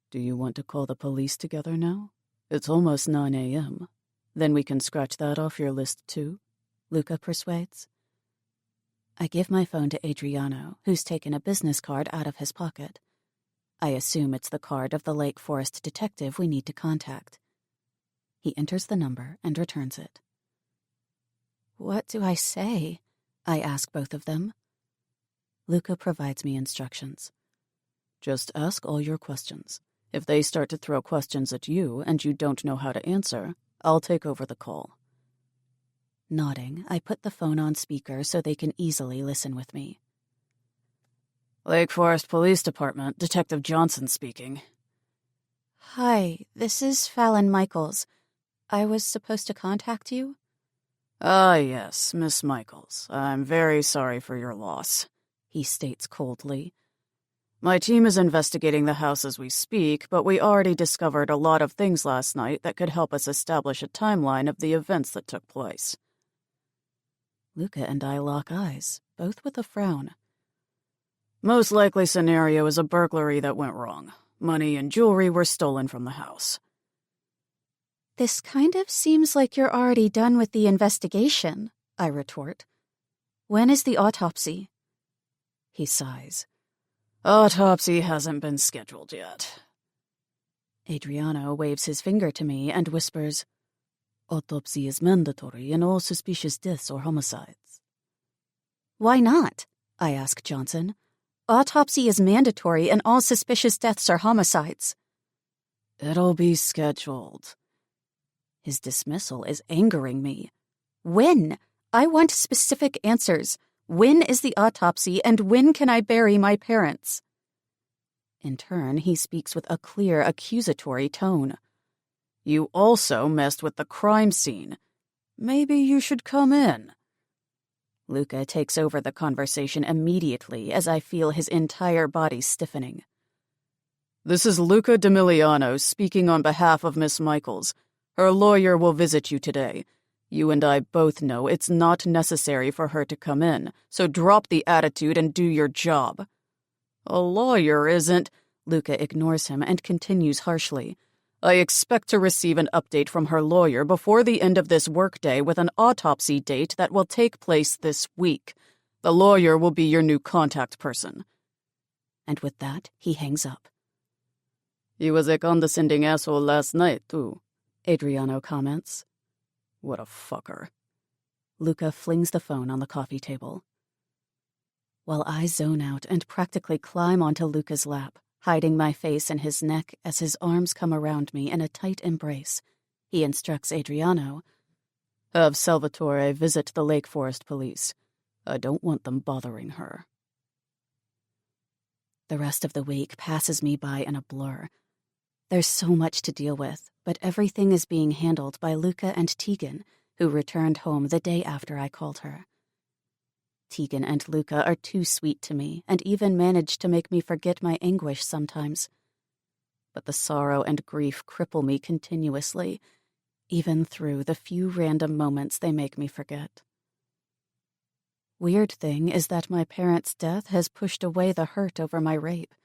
Do you want to call the police together now? It's almost 9 a.m. Then we can scratch that off your list too, Luca persuades. I give my phone to Adriano, who's taken a business card out of his pocket. I assume it's the card of the Lake Forest detective we need to contact. He enters the number and returns it. What do I say? I ask both of them. Luca provides me instructions. Just ask all your questions. If they start to throw questions at you and you don't know how to answer, I'll take over the call. Nodding, I put the phone on speaker so they can easily listen with me. Lake Forest Police Department, Detective Johnson speaking. Hi, this is Fallon Michaels. I was supposed to contact you? Ah, yes, Miss Michaels. I'm very sorry for your loss, he states coldly. My team is investigating the house as we speak, but we already discovered a lot of things last night that could help us establish a timeline of the events that took place. Luca and I lock eyes, both with a frown. Most likely scenario is a burglary that went wrong. Money and jewelry were stolen from the house. This kind of seems like you're already done with the investigation, I retort. When is the autopsy? He sighs. Autopsy hasn't been scheduled yet. Adriano waves his finger to me and whispers, Autopsy is mandatory in all suspicious deaths or homicides. Why not? I ask Johnson. Autopsy is mandatory in all suspicious deaths or homicides. It'll be scheduled. His dismissal is angering me. When? I want specific answers. When is the autopsy, and when can I bury my parents? In turn, he speaks with a clear, accusatory tone. You also messed with the crime scene. Maybe you should come in. Luca takes over the conversation immediately as I feel his entire body stiffening. This is Luca D'Emiliano speaking on behalf of Miss Michaels. Her lawyer will visit you today. You and I both know it's not necessary for her to come in, so drop the attitude and do your job. A lawyer isn't... Luca ignores him and continues harshly. I expect to receive an update from her lawyer before the end of this workday with an autopsy date that will take place this week. The lawyer will be your new contact person. And with that, he hangs up. He was a condescending asshole last night, too, Adriano comments. What a fucker. Luca flings the phone on the coffee table. While I zone out and practically climb onto Luca's lap, hiding my face in his neck as his arms come around me in a tight embrace, he instructs Adriano, Have Salvatore visit the Lake Forest police. I don't want them bothering her. The rest of the week passes me by in a blur. There's so much to deal with, but everything is being handled by Luca and Tegan, who returned home the day after I called her. Tegan and Luca are too sweet to me and even manage to make me forget my anguish sometimes. But the sorrow and grief cripple me continuously, even through the few random moments they make me forget. Weird thing is that my parents' death has pushed away the hurt over my rape.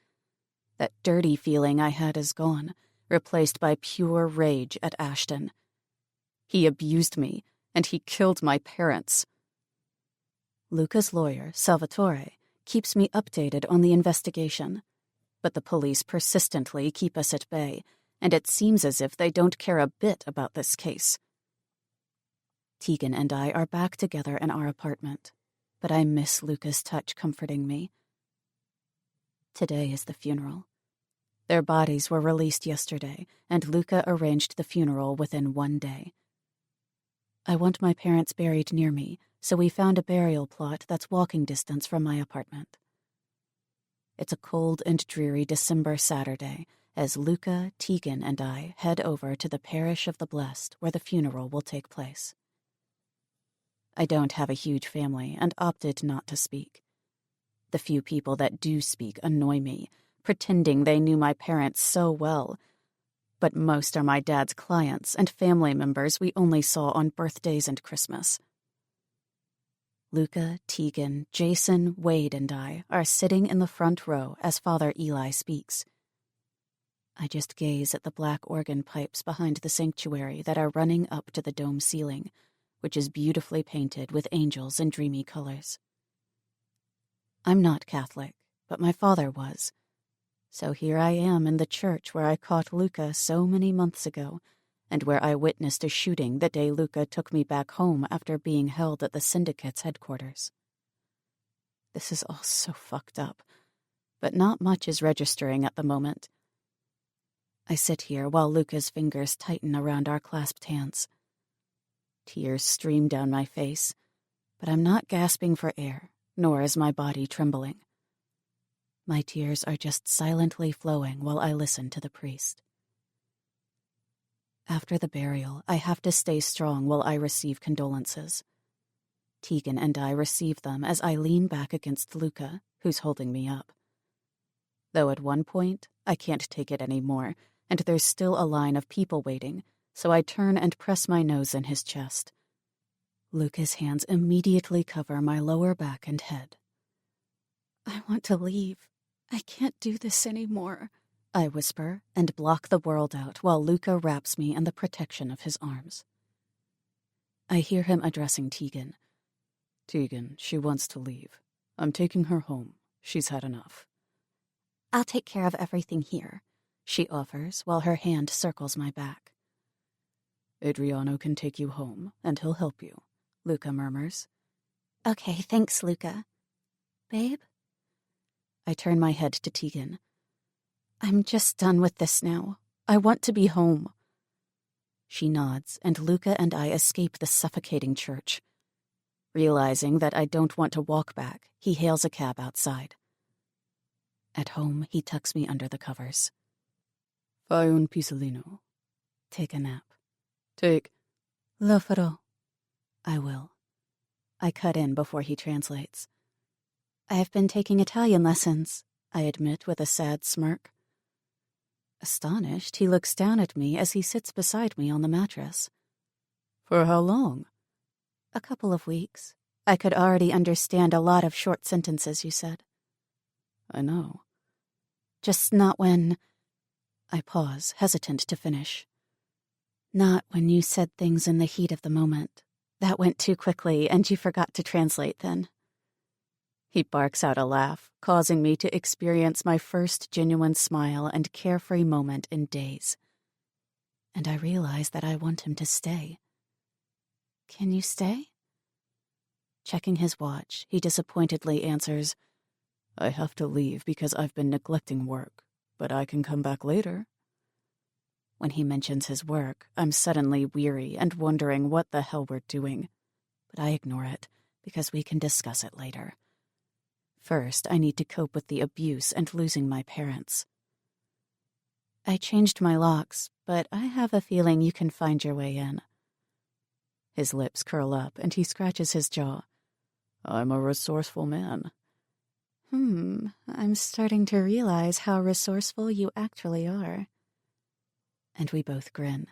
That dirty feeling I had is gone, replaced by pure rage at Ashton. He abused me, and he killed my parents. Luca's lawyer, Salvatore, keeps me updated on the investigation, but the police persistently keep us at bay, and it seems as if they don't care a bit about this case. Tegan and I are back together in our apartment, but I miss Luca's touch comforting me. Today is the funeral. Their bodies were released yesterday, and Luca arranged the funeral within 1 day. I want my parents buried near me, so we found a burial plot that's walking distance from my apartment. It's a cold and dreary December Saturday as Luca, Tegan, and I head over to the Parish of the Blessed where the funeral will take place. I don't have a huge family and opted not to speak. The few people that do speak annoy me, pretending they knew my parents so well. But most are my dad's clients and family members we only saw on birthdays and Christmas. Luca, Tegan, Jason, Wade, and I are sitting in the front row as Father Eli speaks. I just gaze at the black organ pipes behind the sanctuary that are running up to the dome ceiling, which is beautifully painted with angels in dreamy colors. I'm not Catholic, but my father was. So here I am in the church where I caught Luca so many months ago, and where I witnessed a shooting the day Luca took me back home after being held at the Syndicate's headquarters. This is all so fucked up, but not much is registering at the moment. I sit here while Luca's fingers tighten around our clasped hands. Tears stream down my face, but I'm not gasping for air, nor is my body trembling. My tears are just silently flowing while I listen to the priest. After the burial, I have to stay strong while I receive condolences. Tegan and I receive them as I lean back against Luca, who's holding me up. Though at one point, I can't take it anymore, and there's still a line of people waiting, so I turn and press my nose in his chest. Luca's hands immediately cover my lower back and head. I want to leave. I can't do this anymore, I whisper and block the world out while Luca wraps me in the protection of his arms. I hear him addressing Tegan. Tegan, she wants to leave. I'm taking her home. She's had enough. I'll take care of everything here, she offers while her hand circles my back. Adriano can take you home, and he'll help you, Luca murmurs. Okay, thanks, Luca. Babe? I turn my head to Tegan. I'm just done with this now. I want to be home. She nods, and Luca and I escape the suffocating church. Realizing that I don't want to walk back, he hails a cab outside. At home, he tucks me under the covers. Fai un pisellino. Take a nap. Take. Lo farò. I will. I cut in before he translates. I've been taking Italian lessons, I admit with a sad smirk. Astonished, he looks down at me as he sits beside me on the mattress. For how long? A couple of weeks. I could already understand a lot of short sentences you said. I know. Just not when... I pause, hesitant to finish. Not when you said things in the heat of the moment. That went too quickly, and you forgot to translate then. He barks out a laugh, causing me to experience my first genuine smile and carefree moment in days. And I realize that I want him to stay. Can you stay? Checking his watch, he disappointedly answers, I have to leave because I've been neglecting work, but I can come back later. When he mentions his work, I'm suddenly weary and wondering what the hell we're doing. But I ignore it, because we can discuss it later. First, I need to cope with the abuse and losing my parents. I changed my locks, but I have a feeling you can find your way in. His lips curl up and he scratches his jaw. I'm a resourceful man. I'm starting to realize how resourceful you actually are. And we both grin.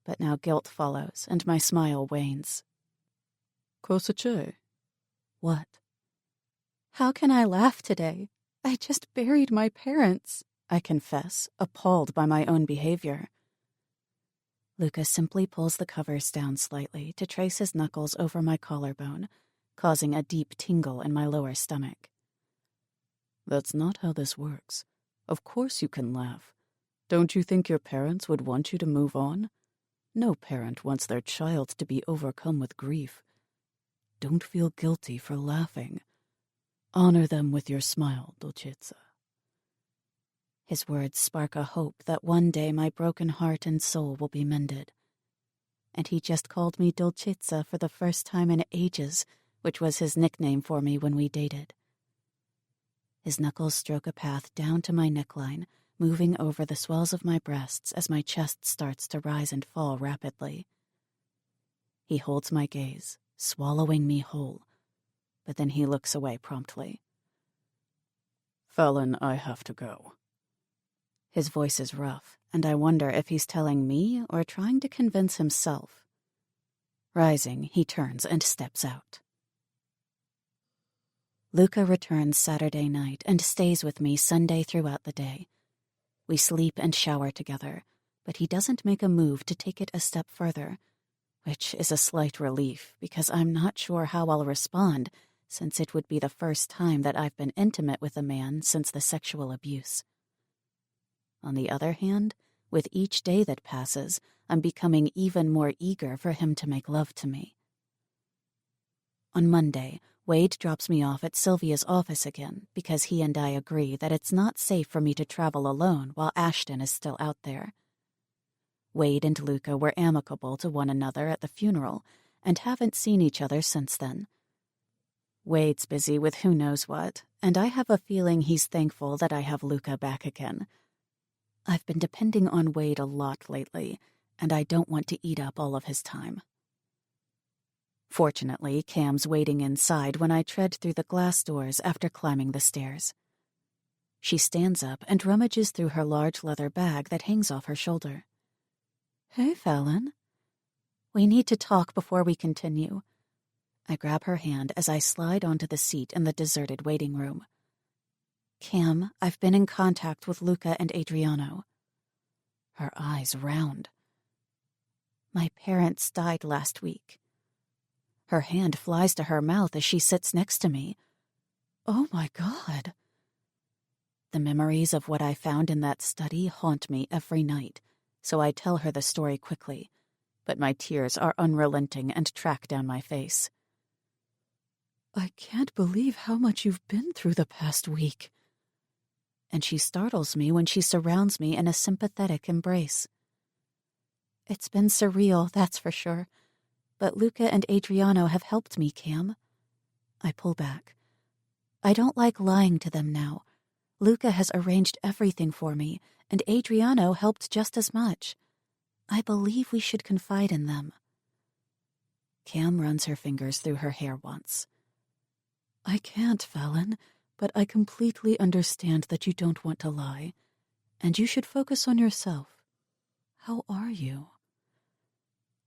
But now guilt follows and my smile wanes. Cosa c'è? What? How can I laugh today? I just buried my parents, I confess, appalled by my own behavior. Luca simply pulls the covers down slightly to trace his knuckles over my collarbone, causing a deep tingle in my lower stomach. That's not how this works. Of course you can laugh. Don't you think your parents would want you to move on? No parent wants their child to be overcome with grief. Don't feel guilty for laughing. Honor them with your smile, Dolcezza. His words spark a hope that one day my broken heart and soul will be mended. And he just called me Dolcezza for the first time in ages, which was his nickname for me when we dated. His knuckles stroke a path down to my neckline, moving over the swells of my breasts as my chest starts to rise and fall rapidly. He holds my gaze, swallowing me whole, but then he looks away promptly. Fallon, I have to go. His voice is rough, and I wonder if he's telling me or trying to convince himself. Rising, he turns and steps out. Luca returns Saturday night and stays with me Sunday throughout the day. We sleep and shower together, but he doesn't make a move to take it a step further, which is a slight relief because I'm not sure how I'll respond, since it would be the first time that I've been intimate with a man since the sexual abuse. On the other hand, with each day that passes, I'm becoming even more eager for him to make love to me. On Monday, Wade drops me off at Sylvia's office again because he and I agree that it's not safe for me to travel alone while Ashton is still out there. Wade and Luca were amicable to one another at the funeral and haven't seen each other since then. Wade's busy with who knows what, and I have a feeling he's thankful that I have Luca back again. I've been depending on Wade a lot lately, and I don't want to eat up all of his time. Fortunately, Cam's waiting inside when I tread through the glass doors after climbing the stairs. She stands up and rummages through her large leather bag that hangs off her shoulder. Hey, Fallon. We need to talk before we continue. I grab her hand as I slide onto the seat in the deserted waiting room. Cam, I've been in contact with Luca and Adriano. Her eyes round. My parents died last week. Her hand flies to her mouth as she sits next to me. Oh my God. The memories of what I found in that study haunt me every night, so I tell her the story quickly, but my tears are unrelenting and track down my face. I can't believe how much you've been through the past week. And she startles me when she surrounds me in a sympathetic embrace. It's been surreal, that's for sure. But Luca and Adriano have helped me, Cam. I pull back. I don't like lying to them now. Luca has arranged everything for me, and Adriano helped just as much. I believe we should confide in them. Cam runs her fingers through her hair once. I can't, Fallon, but I completely understand that you don't want to lie, and you should focus on yourself. How are you?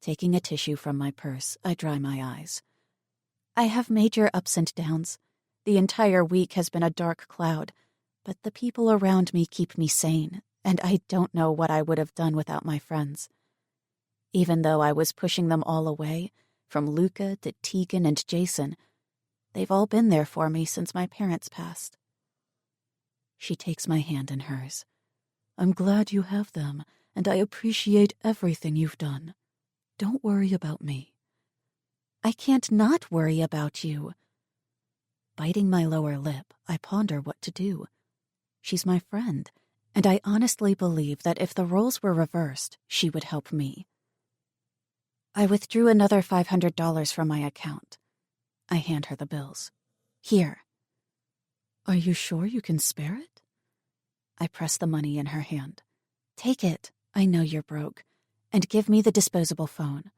Taking a tissue from my purse, I dry my eyes. I have major ups and downs. The entire week has been a dark cloud, but the people around me keep me sane, and I don't know what I would have done without my friends. Even though I was pushing them all away, from Luca to Tegan and Jason, they've all been there for me since my parents passed. She takes my hand in hers. I'm glad you have them, and I appreciate everything you've done. Don't worry about me. I can't not worry about you. Biting my lower lip, I ponder what to do. She's my friend, and I honestly believe that if the roles were reversed, she would help me. I withdrew another $500 from my account. I hand her the bills. Here. Are you sure you can spare it? I press the money in her hand. Take it. I know you're broke. And give me the disposable phone.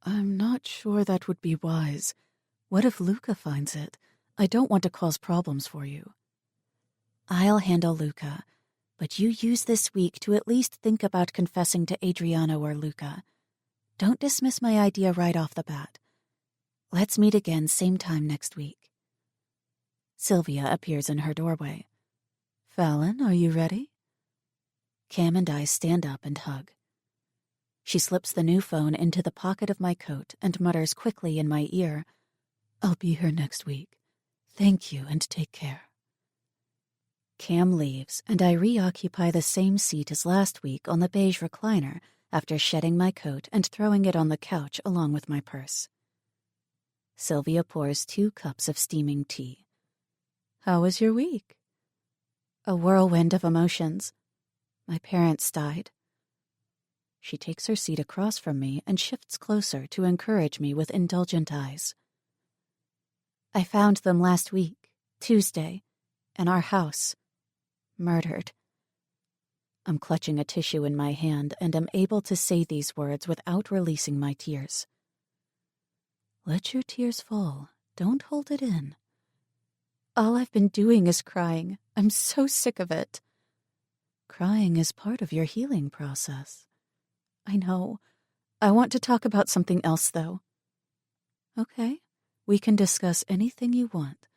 I'm not sure that would be wise. What if Luca finds it? I don't want to cause problems for you. I'll handle Luca, but you use this week to at least think about confessing to Adriano or Luca. Don't dismiss my idea right off the bat. Let's meet again same time next week. Sylvia appears in her doorway. Fallon, are you ready? Cam and I stand up and hug. She slips the new phone into the pocket of my coat and mutters quickly in my ear, I'll be here next week. Thank you and take care. Cam leaves, and I reoccupy the same seat as last week on the beige recliner after shedding my coat and throwing it on the couch along with my purse. Sylvia pours 2 cups of steaming tea. How was your week? A whirlwind of emotions. My parents died. She takes her seat across from me and shifts closer to encourage me with indulgent eyes. I found them last week, Tuesday, in our house. Murdered. I'm clutching a tissue in my hand and am able to say these words without releasing my tears. Let your tears fall. Don't hold it in. All I've been doing is crying. I'm so sick of it. Crying is part of your healing process. I know. I want to talk about something else, though. Okay, we can discuss anything you want,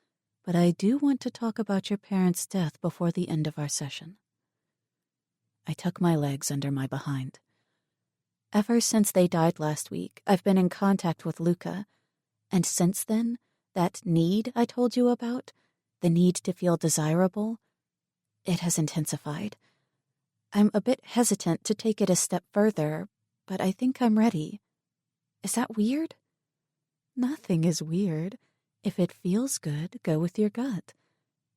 but I do want to talk about your parents' death before the end of our session. I tuck my legs under my behind. Ever since they died last week, I've been in contact with Luca, and since then, that need I told you about, the need to feel desirable, it has intensified. I'm a bit hesitant to take it a step further, but I think I'm ready. Is that weird? Nothing is weird. If it feels good, go with your gut.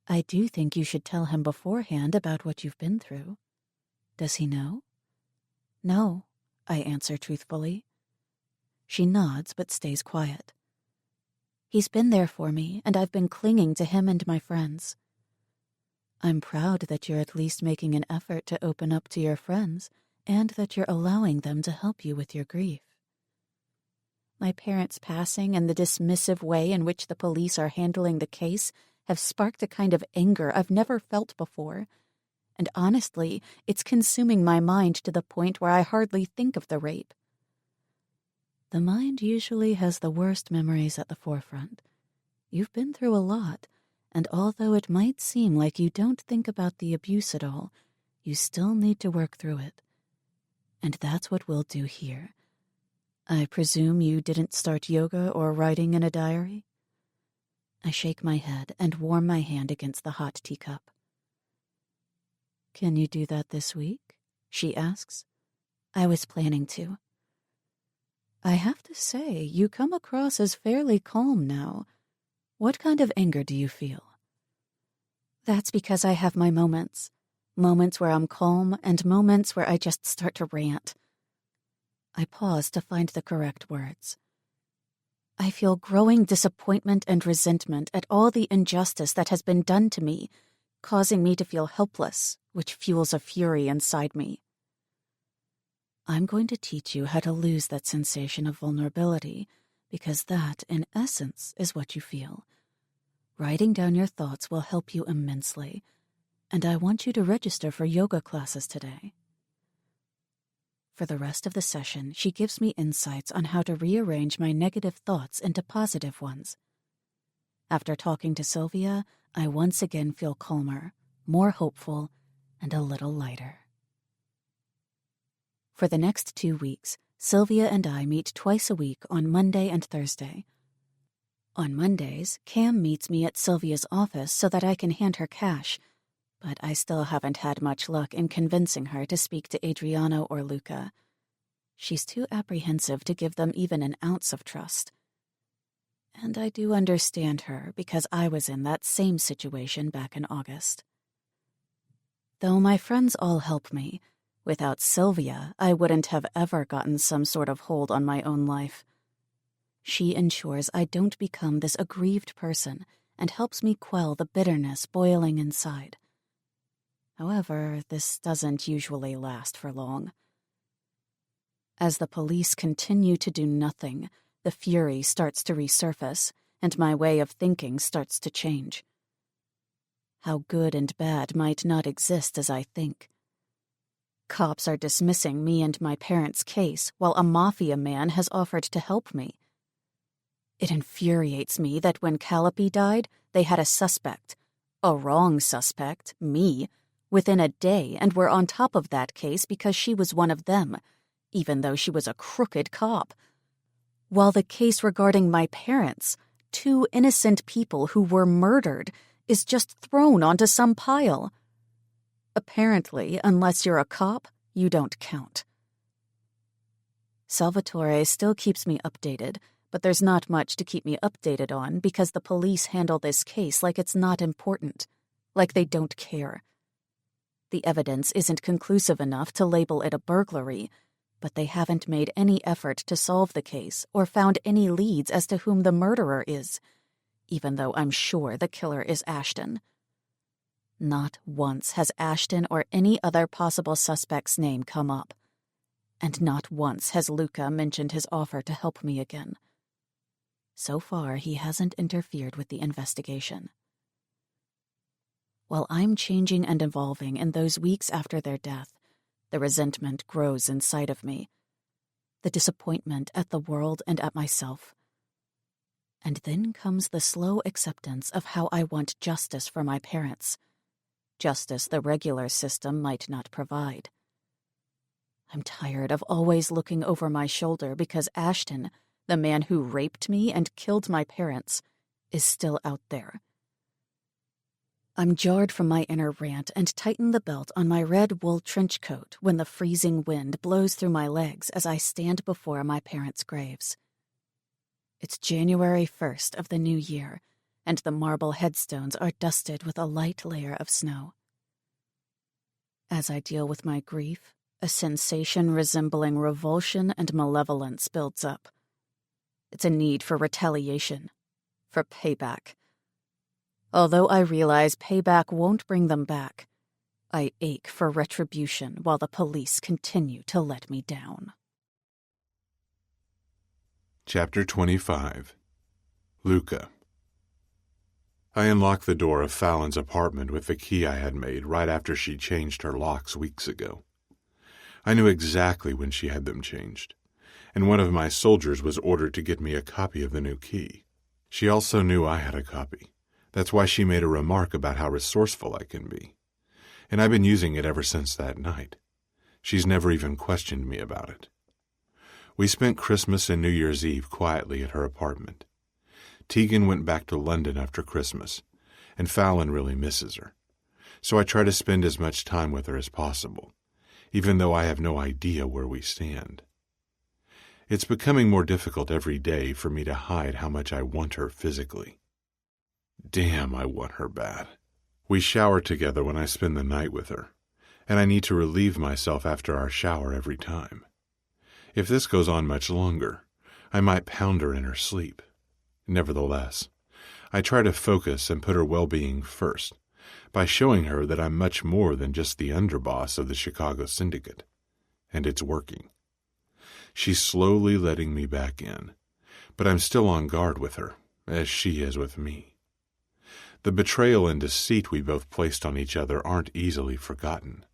I do think you should tell him beforehand about what you've been through. Does he know? No, I answer truthfully. She nods but stays quiet. He's been there for me, and I've been clinging to him and my friends. I'm proud that you're at least making an effort to open up to your friends and that you're allowing them to help you with your grief. My parents' passing and the dismissive way in which the police are handling the case have sparked a kind of anger I've never felt before. And honestly, it's consuming my mind to the point where I hardly think of the rape. The mind usually has the worst memories at the forefront. You've been through a lot, and although it might seem like you don't think about the abuse at all, you still need to work through it. And that's what we'll do here. I presume you didn't start yoga or writing in a diary? I shake my head and warm my hand against the hot teacup. Can you do that this week? She asks. I was planning to. I have to say, you come across as fairly calm now. What kind of anger do you feel? That's because I have my moments. Moments where I'm calm and moments where I just start to rant. I pause to find the correct words. I feel growing disappointment and resentment at all the injustice that has been done to me, causing me to feel helpless, which fuels a fury inside me. I'm going to teach you how to lose that sensation of vulnerability, because that, in essence, is what you feel. Writing down your thoughts will help you immensely, and I want you to register for yoga classes today. For the rest of the session, she gives me insights on how to rearrange my negative thoughts into positive ones. After talking to Sylvia, I once again feel calmer, more hopeful, and a little lighter. For the next 2 weeks, Sylvia and I meet twice a week on Monday and Thursday. On Mondays, Cam meets me at Sylvia's office so that I can hand her cash, but I still haven't had much luck in convincing her to speak to Adriano or Luca. She's too apprehensive to give them even an ounce of trust. And I do understand her because I was in that same situation back in August. Though my friends all help me, without Sylvia, I wouldn't have ever gotten some sort of hold on my own life. She ensures I don't become this aggrieved person and helps me quell the bitterness boiling inside. However, this doesn't usually last for long. As the police continue to do nothing, the fury starts to resurface, and my way of thinking starts to change. How good and bad might not exist as I think. Cops are dismissing me and my parents' case, while a Mafia man has offered to help me. It infuriates me that when Calliope died, they had a suspect. A wrong suspect, me, within a day, and were on top of that case because she was one of them, even though she was a crooked cop. While the case regarding my parents, 2 innocent people who were murdered, is just thrown onto some pile. Apparently, unless you're a cop, you don't count. Salvatore still keeps me updated, but there's not much to keep me updated on because the police handle this case like it's not important, like they don't care. The evidence isn't conclusive enough to label it a burglary, but they haven't made any effort to solve the case or found any leads as to whom the murderer is, even though I'm sure the killer is Ashton. Not once has Ashton or any other possible suspect's name come up, and not once has Luca mentioned his offer to help me again. So far, he hasn't interfered with the investigation. While I'm changing and evolving in those weeks after their death, the resentment grows inside of me, the disappointment at the world and at myself. And then comes the slow acceptance of how I want justice for my parents, justice the regular system might not provide. I'm tired of always looking over my shoulder because Ashton, the man who raped me and killed my parents, is still out there. I'm jarred from my inner rant and tighten the belt on my red wool trench coat when the freezing wind blows through my legs as I stand before my parents' graves. It's January 1st of the new year, and the marble headstones are dusted with a light layer of snow. As I deal with my grief, a sensation resembling revulsion and malevolence builds up. It's a need for retaliation, for payback. Although I realize payback won't bring them back, I ache for retribution while the police continue to let me down. Chapter 25. Luca. I unlocked the door of Fallon's apartment with the key I had made right after she changed her locks weeks ago. I knew exactly when she had them changed, and one of my soldiers was ordered to get me a copy of the new key. She also knew I had a copy. That's why she made a remark about how resourceful I can be. And I've been using it ever since that night. She's never even questioned me about it. We spent Christmas and New Year's Eve quietly at her apartment. Tegan went back to London after Christmas, and Fallon really misses her. So I try to spend as much time with her as possible, even though I have no idea where we stand. It's becoming more difficult every day for me to hide how much I want her physically. Damn, I want her bad. We shower together when I spend the night with her, and I need to relieve myself after our shower every time. If this goes on much longer, I might pound her in her sleep. Nevertheless, I try to focus and put her well-being first by showing her that I'm much more than just the underboss of the Chicago Syndicate, and it's working. She's slowly letting me back in, but I'm still on guard with her, as she is with me. The betrayal and deceit we both placed on each other aren't easily forgotten.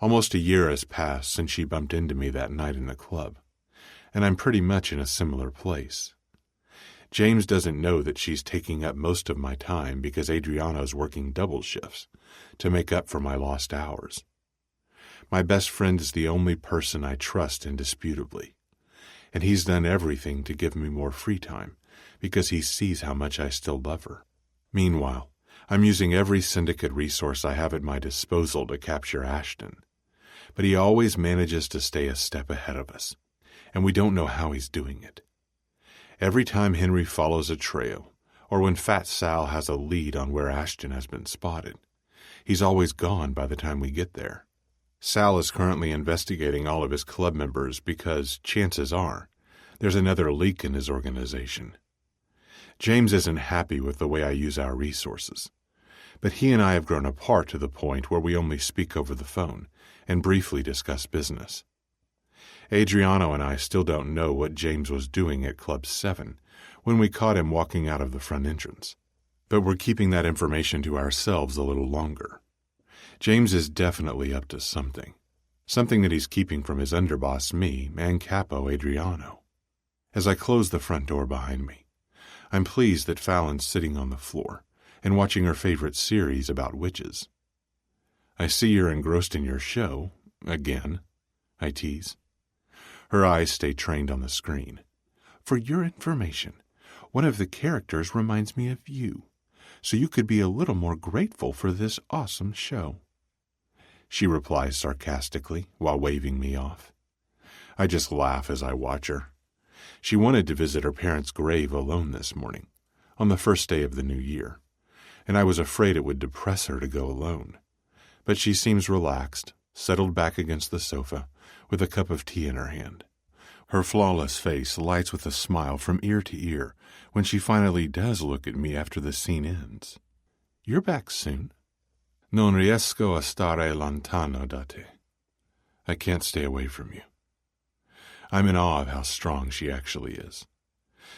Almost a year has passed since she bumped into me that night in the club, and I'm pretty much in a similar place. James doesn't know that she's taking up most of my time because Adriano's working double shifts to make up for my lost hours. My best friend is the only person I trust indisputably, and he's done everything to give me more free time because he sees how much I still love her. Meanwhile, I'm using every Syndicate resource I have at my disposal to capture Ashton, but he always manages to stay a step ahead of us, and we don't know how he's doing it. Every time Henry follows a trail, or when Fat Sal has a lead on where Ashton has been spotted, he's always gone by the time we get there. Sal is currently investigating all of his club members because, chances are, there's another leak in his organization. James isn't happy with the way I use our resources, but he and I have grown apart to the point where we only speak over the phone and briefly discuss business. Adriano and I still don't know what James was doing at Club 7 when we caught him walking out of the front entrance, but we're keeping that information to ourselves a little longer. James is definitely up to something that he's keeping from his underboss, me, and Capo Adriano. As I close the front door behind me, I'm pleased that Fallon's sitting on the floor and watching her favorite series about witches. I see you're engrossed in your show, again, I tease. Her eyes stay trained on the screen. For your information, one of the characters reminds me of you, so you could be a little more grateful for this awesome show. She replies sarcastically while waving me off. I just laugh as I watch her. She wanted to visit her parents' grave alone this morning, on the first day of the new year, and I was afraid it would depress her to go alone. But she seems relaxed, settled back against the sofa, with a cup of tea in her hand. Her flawless face lights with a smile from ear to ear when she finally does look at me after the scene ends. You're back soon? Non riesco a stare lontano da te. I can't stay away from you. I'm in awe of how strong she actually is.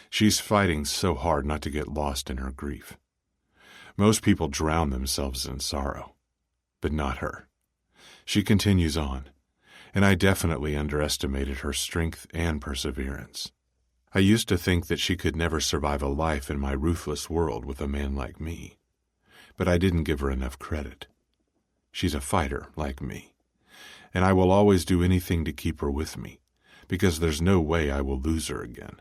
She's fighting so hard not to get lost in her grief. Most people drown themselves in sorrow, but not her. She continues on, and I definitely underestimated her strength and perseverance. I used to think that she could never survive a life in my ruthless world with a man like me, but I didn't give her enough credit. She's a fighter like me, and I will always do anything to keep her with me, because there's no way I will lose her again.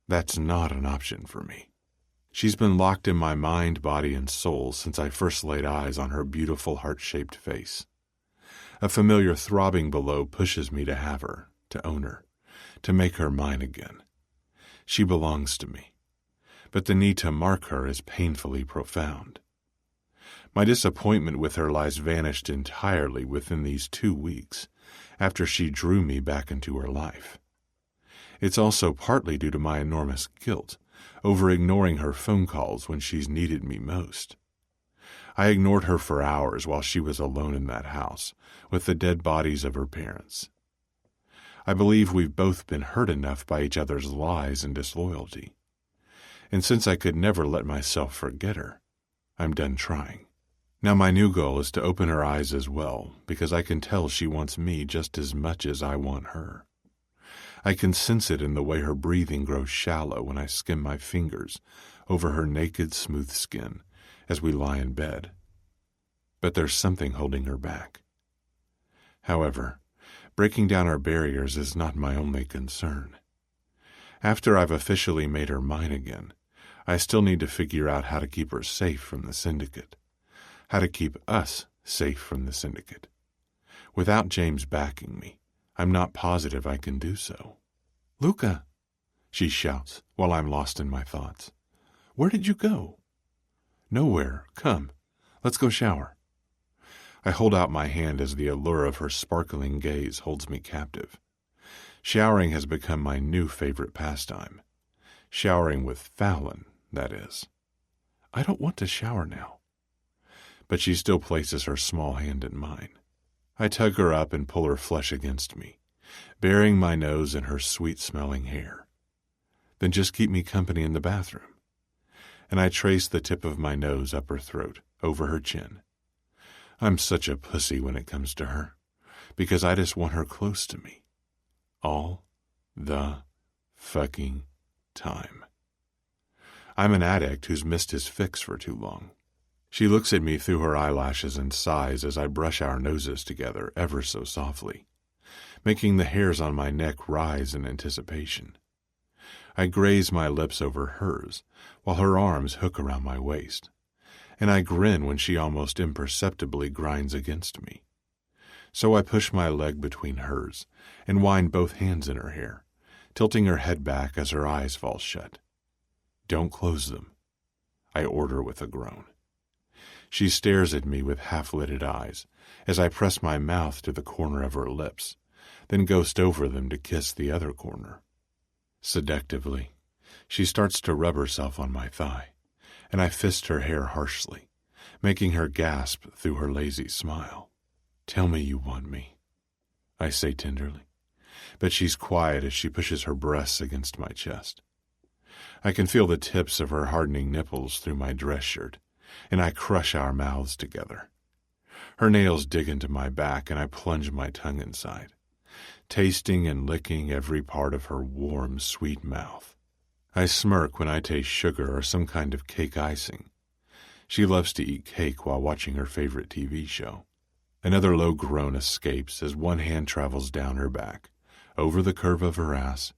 That's not an option for me. She's been locked in my mind, body, and soul since I first laid eyes on her beautiful heart-shaped face. A familiar throbbing below pushes me to have her, to own her, to make her mine again. She belongs to me, but the need to mark her is painfully profound. My disappointment with her lies vanished entirely within these 2 weeks, after she drew me back into her life. It's also partly due to my enormous guilt over ignoring her phone calls when she's needed me most. I ignored her for hours while she was alone in that house with the dead bodies of her parents. I believe we've both been hurt enough by each other's lies and disloyalty. And since I could never let myself forget her, I'm done trying. Now my new goal is to open her eyes as well, because I can tell she wants me just as much as I want her. I can sense it in the way her breathing grows shallow when I skim my fingers over her naked, smooth skin as we lie in bed. But there's something holding her back. However, breaking down our barriers is not my only concern. After I've officially made her mine again, I still need to figure out how to keep her safe from the Syndicate. How to keep us safe from the Syndicate. Without James backing me, I'm not positive I can do so. Luca, she shouts while I'm lost in my thoughts. Where did you go? Nowhere. Come, let's go shower. I hold out my hand as the allure of her sparkling gaze holds me captive. Showering has become my new favorite pastime. Showering with Fallon, that is. I don't want to shower now. But she still places her small hand in mine. I tug her up and pull her flesh against me, burying my nose in her sweet-smelling hair. Then just keep me company in the bathroom. And I trace the tip of my nose up her throat, over her chin. I'm such a pussy when it comes to her, because I just want her close to me. All the fucking time. I'm an addict who's missed his fix for too long. She looks at me through her eyelashes and sighs as I brush our noses together ever so softly, making the hairs on my neck rise in anticipation. I graze my lips over hers while her arms hook around my waist, and I grin when she almost imperceptibly grinds against me. So I push my leg between hers and wind both hands in her hair, tilting her head back as her eyes fall shut. Don't close them, I order with a groan. She stares at me with half-lidded eyes as I press my mouth to the corner of her lips, then ghost over them to kiss the other corner. Seductively, she starts to rub herself on my thigh, and I fist her hair harshly, making her gasp through her lazy smile. Tell me you want me, I say tenderly, but she's quiet as she pushes her breasts against my chest. I can feel the tips of her hardening nipples through my dress shirt, and I crush our mouths together. Her nails dig into my back, and I plunge my tongue inside, tasting and licking every part of her warm, sweet mouth. I smirk when I taste sugar or some kind of cake icing. She loves to eat cake while watching her favorite TV show. Another low groan escapes as one hand travels down her back, over the curve of her ass,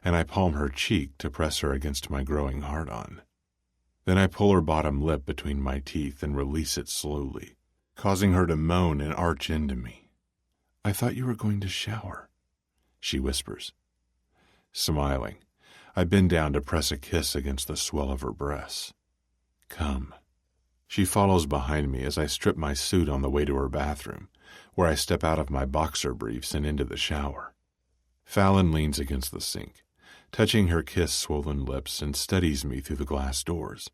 and I palm her cheek to press her against my growing hard-on. Then I pull her bottom lip between my teeth and release it slowly, causing her to moan and arch into me. "I thought you were going to shower," she whispers. Smiling, I bend down to press a kiss against the swell of her breasts. "Come." She follows behind me as I strip my suit on the way to her bathroom, where I step out of my boxer briefs and into the shower. Fallon leans against the sink, touching her kiss-swollen lips, and studies me through the glass doors.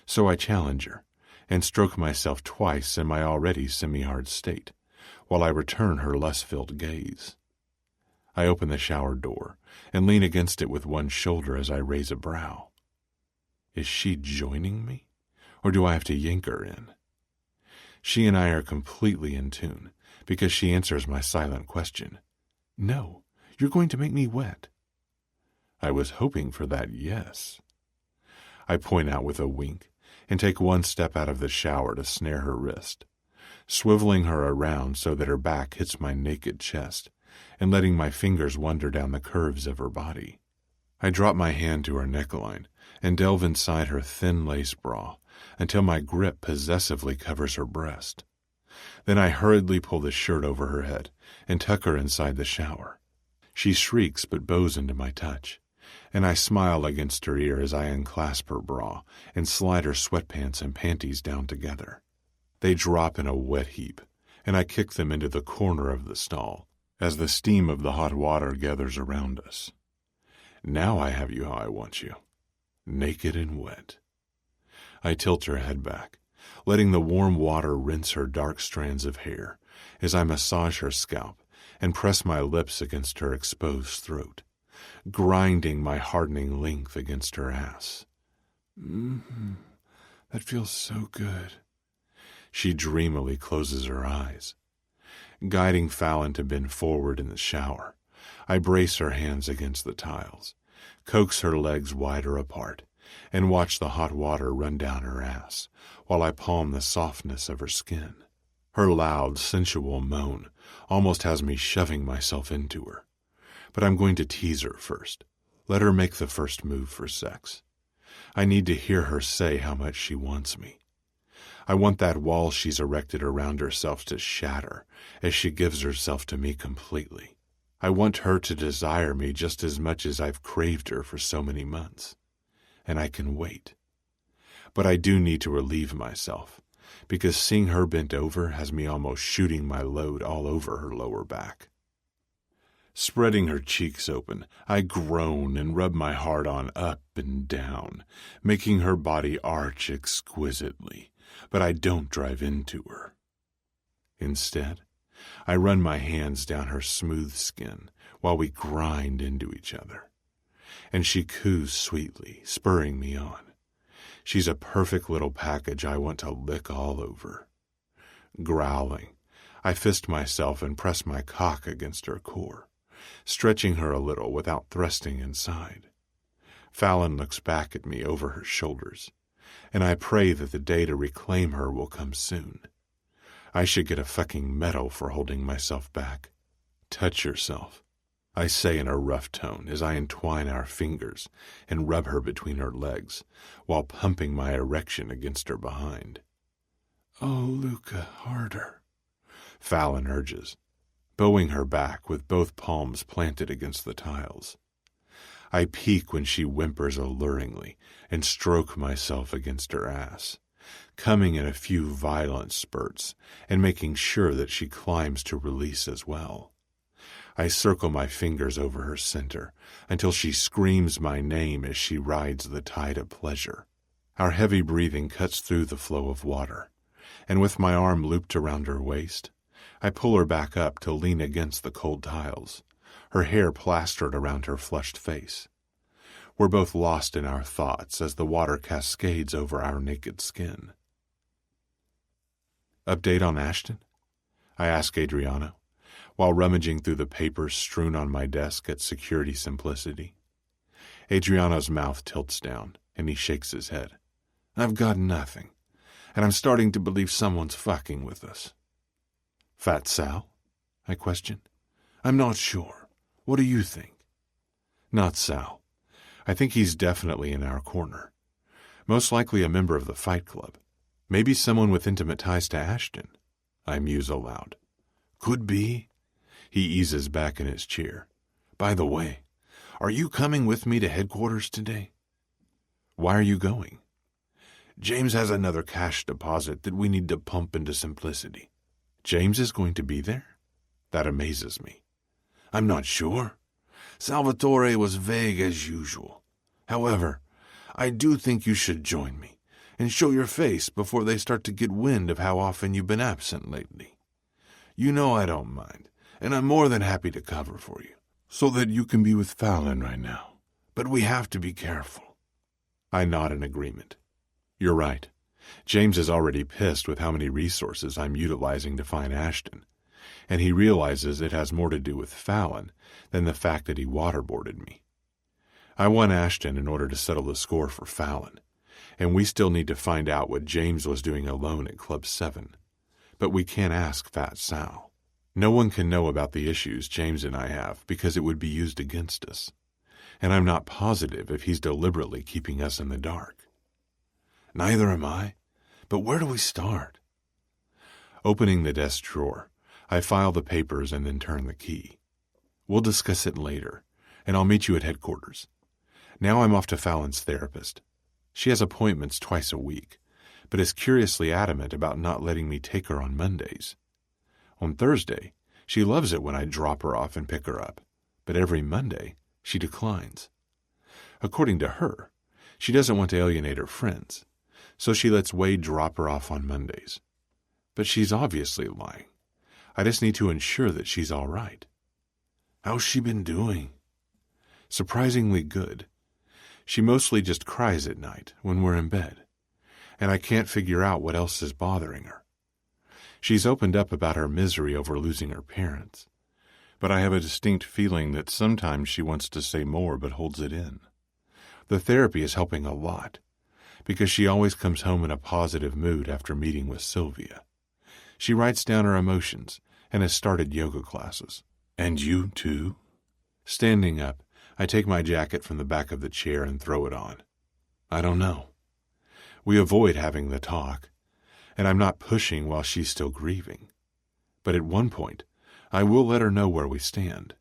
So I challenge her, and stroke myself twice in my already semi-hard state, while I return her lust-filled gaze. I open the shower door and lean against it with one shoulder as I raise a brow. Is she joining me, or do I have to yank her in? She and I are completely in tune, because she answers my silent question. "No, you're going to make me wet." I was hoping for that yes. I point out with a wink and take one step out of the shower to snare her wrist, swiveling her around so that her back hits my naked chest and letting my fingers wander down the curves of her body. I drop my hand to her neckline and delve inside her thin lace bra until my grip possessively covers her breast. Then I hurriedly pull the shirt over her head and tuck her inside the shower. She shrieks but bows into my touch, and I smile against her ear as I unclasp her bra and slide her sweatpants and panties down together. They drop in a wet heap, and I kick them into the corner of the stall as the steam of the hot water gathers around us. Now I have you how I want you, naked and wet. I tilt her head back, letting the warm water rinse her dark strands of hair as I massage her scalp and press my lips against her exposed throat, grinding my hardening length against her ass. That feels so good." She dreamily closes her eyes. Guiding Fallon to bend forward in the shower, I brace her hands against the tiles, coax her legs wider apart, and watch the hot water run down her ass while I palm the softness of her skin. Her loud, sensual moan almost has me shoving myself into her. But I'm going to tease her first. Let her make the first move for sex. I need to hear her say how much she wants me. I want that wall she's erected around herself to shatter as she gives herself to me completely. I want her to desire me just as much as I've craved her for so many months. And I can wait. But I do need to relieve myself, because seeing her bent over has me almost shooting my load all over her lower back. Spreading her cheeks open, I groan and rub my hard-on up and down, making her body arch exquisitely, but I don't drive into her. Instead, I run my hands down her smooth skin while we grind into each other, and she coos sweetly, spurring me on. She's a perfect little package I want to lick all over. Growling, I fist myself and press my cock against her core, stretching her a little without thrusting inside. Fallon looks back at me over her shoulders, and I pray that the day to reclaim her will come soon. I should get a fucking medal for holding myself back. "Touch yourself," I say in a rough tone as I entwine our fingers and rub her between her legs while pumping my erection against her behind. "Oh, Luca, harder," Fallon urges, bowing her back with both palms planted against the tiles. I peek when she whimpers alluringly and stroke myself against her ass, coming in a few violent spurts and making sure that she climbs to release as well. I circle my fingers over her center until she screams my name as she rides the tide of pleasure. Our heavy breathing cuts through the flow of water, and with my arm looped around her waist, I pull her back up to lean against the cold tiles, her hair plastered around her flushed face. We're both lost in our thoughts as the water cascades over our naked skin. "Update on Ashton?" I ask Adriano, while rummaging through the papers strewn on my desk at Security Simplicity. Adriano's mouth tilts down, and he shakes his head. I've got nothing, and I'm starting to believe someone's fucking with us. Fat Sal? I question. I'm not sure. What do you think? Not Sal. I think he's definitely in our corner. Most likely a member of the Fight Club. Maybe someone with intimate ties to Ashton. I muse aloud. Could be. He eases back in his chair. By the way, are you coming with me to headquarters today? Why are you going? James has another cash deposit that we need to pump into Simplicity. James is going to be there? That amazes me. I'm not sure. Salvatore was vague as usual. However, I do think you should join me and show your face before they start to get wind of how often you've been absent lately. You know I don't mind, and I'm more than happy to cover for you, so that you can be with Fallon right now. But we have to be careful. I nod in agreement. You're right. James is already pissed with how many resources I'm utilizing to find Ashton, and he realizes it has more to do with Fallon than the fact that he waterboarded me. I want Ashton in order to settle the score for Fallon, and we still need to find out what James was doing alone at Club 7. But we can't ask Fat Sal. No one can know about the issues James and I have because it would be used against us, and I'm not positive if he's deliberately keeping us in the dark. Neither am I, but where do we start? Opening the desk drawer, I file the papers and then turn the key. We'll discuss it later, and I'll meet you at headquarters. Now I'm off to Fallon's therapist. She has appointments twice a week, but is curiously adamant about not letting me take her on Mondays. On Thursday, she loves it when I drop her off and pick her up, but every Monday, she declines. According to her, she doesn't want to alienate her friends, so she lets Wade drop her off on Mondays. But she's obviously lying. I just need to ensure that she's all right. How's she been doing? Surprisingly good. She mostly just cries at night when we're in bed, and I can't figure out what else is bothering her. She's opened up about her misery over losing her parents, but I have a distinct feeling that sometimes she wants to say more but holds it in. The therapy is helping a lot, because she always comes home in a positive mood after meeting with Sylvia. She writes down her emotions and has started yoga classes. And you, too? Standing up, I take my jacket from the back of the chair and throw it on. I don't know. We avoid having the talk, and I'm not pushing while she's still grieving. But at one point, I will let her know where we stand.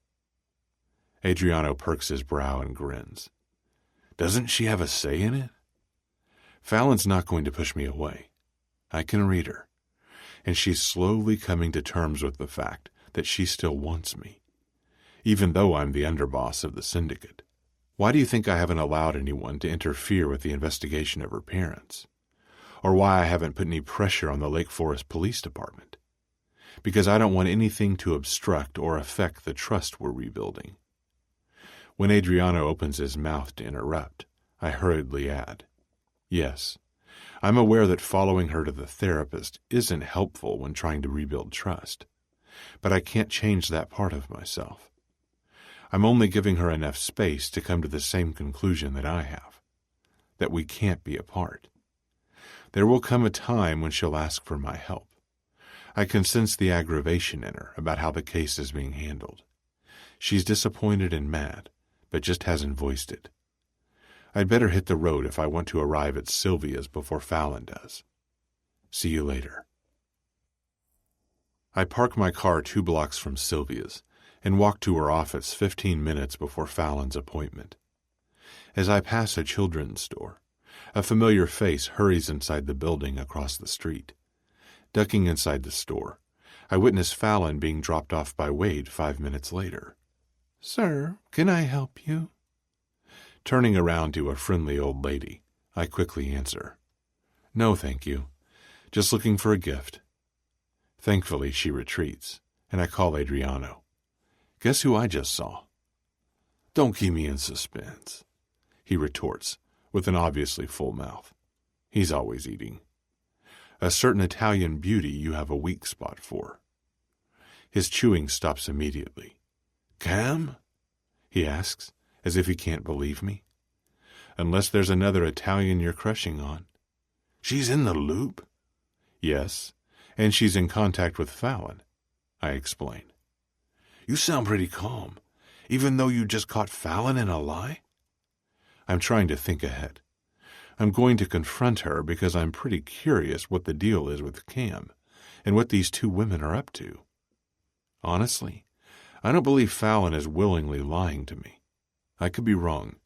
Adriano perks his brow and grins. Doesn't she have a say in it? Fallon's not going to push me away. I can read her, and she's slowly coming to terms with the fact that she still wants me, even though I'm the underboss of the Syndicate. Why do you think I haven't allowed anyone to interfere with the investigation of her parents? Or why I haven't put any pressure on the Lake Forest Police Department? Because I don't want anything to obstruct or affect the trust we're rebuilding. When Adriano opens his mouth to interrupt, I hurriedly add, yes, I'm aware that following her to the therapist isn't helpful when trying to rebuild trust, but I can't change that part of myself. I'm only giving her enough space to come to the same conclusion that I have, that we can't be apart. There will come a time when she'll ask for my help. I can sense the aggravation in her about how the case is being handled. She's disappointed and mad, but just hasn't voiced it. I'd better hit the road if I want to arrive at Sylvia's before Fallon does. See you later. I park my car 2 blocks from Sylvia's and walk to her office 15 minutes before Fallon's appointment. As I pass a children's store, a familiar face hurries inside the building across the street. Ducking inside the store, I witness Fallon being dropped off by Wade 5 minutes later. Sir, can I help you? Turning around to a friendly old lady, I quickly answer, No, thank you. Just looking for a gift. Thankfully, she retreats, and I call Adriano. Guess who I just saw? Don't keep me in suspense, he retorts, with an obviously full mouth. He's always eating. A certain Italian beauty you have a weak spot for. His chewing stops immediately. Cam? He asks, as if he can't believe me. Unless there's another Italian you're crushing on. She's in the loop? Yes, and she's in contact with Fallon, I explain. You sound pretty calm, even though you just caught Fallon in a lie? I'm trying to think ahead. I'm going to confront her because I'm pretty curious what the deal is with Cam and what these two women are up to. Honestly, I don't believe Fallon is willingly lying to me. I could be wrong,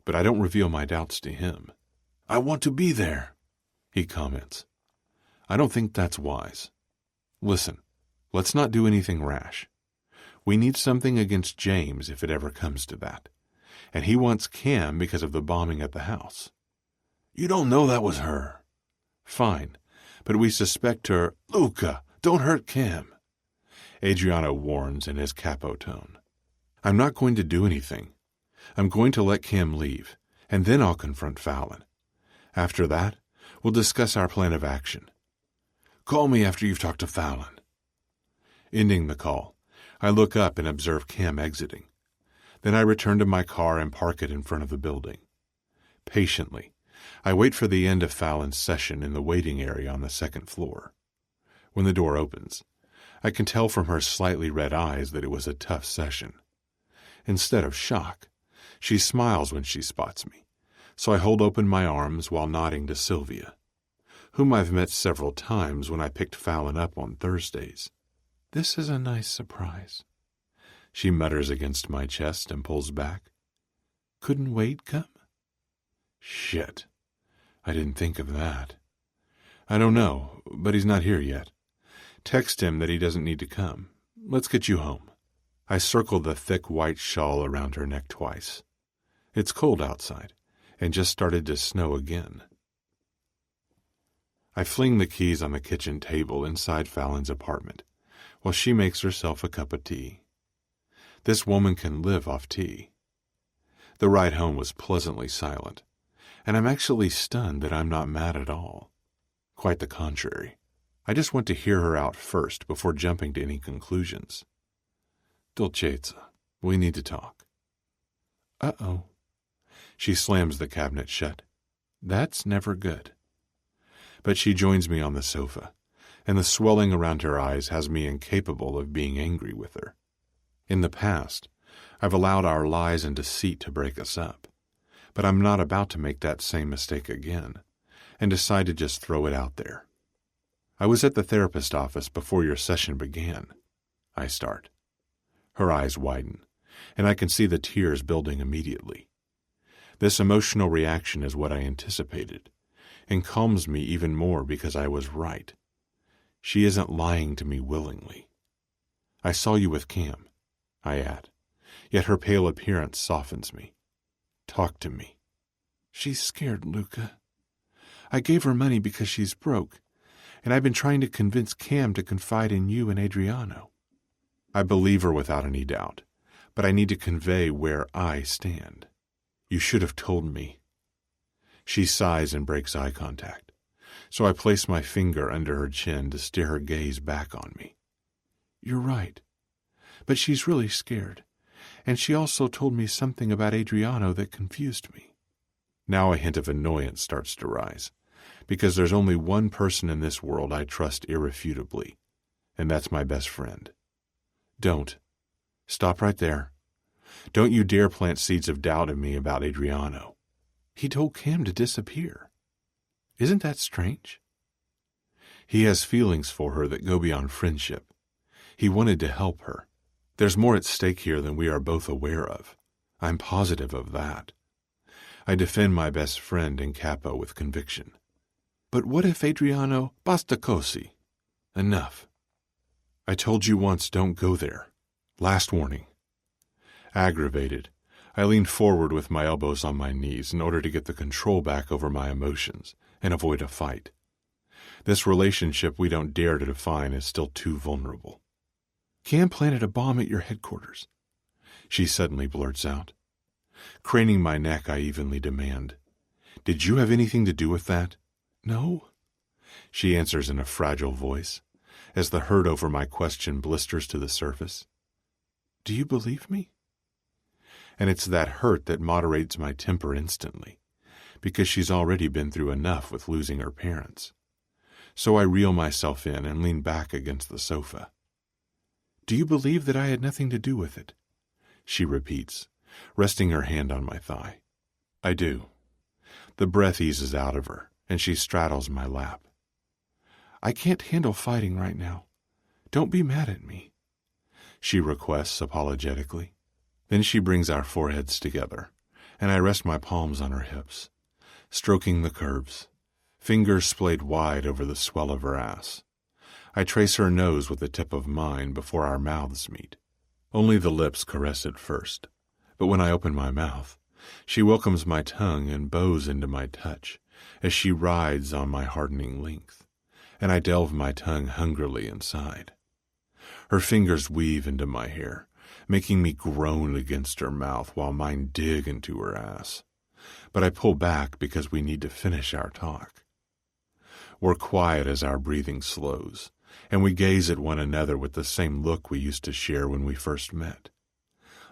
but I don't reveal my doubts to him. I want to be there, he comments. I don't think that's wise. Listen, let's not do anything rash. We need something against James if it ever comes to that. And he wants Cam because of the bombing at the house. You don't know that was her. Fine, but we suspect her. Luca, don't hurt Cam, Adriano warns in his capo tone. I'm not going to do anything. I'm going to let Cam leave, and then I'll confront Fallon. After that, we'll discuss our plan of action. Call me after you've talked to Fallon. Ending the call, I look up and observe Cam exiting. Then I return to my car and park it in front of the building. Patiently, I wait for the end of Fallon's session in the waiting area on the second floor. When the door opens, I can tell from her slightly red eyes that it was a tough session. Instead of shock, she smiles when she spots me, so I hold open my arms while nodding to Sylvia, whom I've met several times when I picked Fallon up on Thursdays. This is a nice surprise. She mutters against my chest and pulls back. Couldn't Wade come? Shit. I didn't think of that. I don't know, but he's not here yet. Text him that he doesn't need to come. Let's get you home. I circle the thick white shawl around her neck twice. It's cold outside, and just started to snow again. I fling the keys on the kitchen table inside Fallon's apartment, while she makes herself a cup of tea. This woman can live off tea. The ride home was pleasantly silent, and I'm actually stunned that I'm not mad at all. Quite the contrary. I just want to hear her out first before jumping to any conclusions. Dolcezza, we need to talk. Uh-oh. She slams the cabinet shut. That's never good. But she joins me on the sofa, and the swelling around her eyes has me incapable of being angry with her. In the past, I've allowed our lies and deceit to break us up, but I'm not about to make that same mistake again, and decide to just throw it out there. I was at the therapist office before your session began. I start. Her eyes widen, and I can see the tears building immediately. This emotional reaction is what I anticipated, and calms me even more because I was right. She isn't lying to me willingly. I saw you with Cam, I add, yet her pale appearance softens me. Talk to me. She's scared, Luca. I gave her money because she's broke, and I've been trying to convince Cam to confide in you and Adriano. I believe her without any doubt, but I need to convey where I stand. You should have told me. She sighs and breaks eye contact, so I place my finger under her chin to steer her gaze back on me. You're right, but she's really scared, and she also told me something about Adriano that confused me. Now a hint of annoyance starts to rise, because there's only one person in this world I trust irrefutably, and that's my best friend. Don't. Stop right there. Don't you dare plant seeds of doubt in me about Adriano. He told Cam to disappear. Isn't that strange? He has feelings for her that go beyond friendship. He wanted to help her. There's more at stake here than we are both aware of. I'm positive of that. I defend my best friend in capo with conviction. But what if Adriano... Basta così. Enough. I told you once, don't go there. Last warning. Aggravated, I leaned forward with my elbows on my knees in order to get the control back over my emotions and avoid a fight. This relationship we don't dare to define is still too vulnerable. Cam planted a bomb at your headquarters, she suddenly blurts out. Craning my neck, I evenly demand, Did you have anything to do with that? No, she answers in a fragile voice, as the hurt over my question blisters to the surface. Do you believe me? And it's that hurt that moderates my temper instantly, because she's already been through enough with losing her parents. So I reel myself in and lean back against the sofa. "Do you believe that I had nothing to do with it?" she repeats, resting her hand on my thigh. I do. The breath eases out of her, and she straddles my lap. "I can't handle fighting right now. Don't be mad at me," she requests apologetically. Then she brings our foreheads together, and I rest my palms on her hips, stroking the curves, fingers splayed wide over the swell of her ass. I trace her nose with the tip of mine before our mouths meet. Only the lips caress it first, but when I open my mouth, she welcomes my tongue and bows into my touch as she rides on my hardening length, and I delve my tongue hungrily inside. Her fingers weave into my hair, making me groan against her mouth while mine dig into her ass. But I pull back because we need to finish our talk. We're quiet as our breathing slows, and we gaze at one another with the same look we used to share when we first met.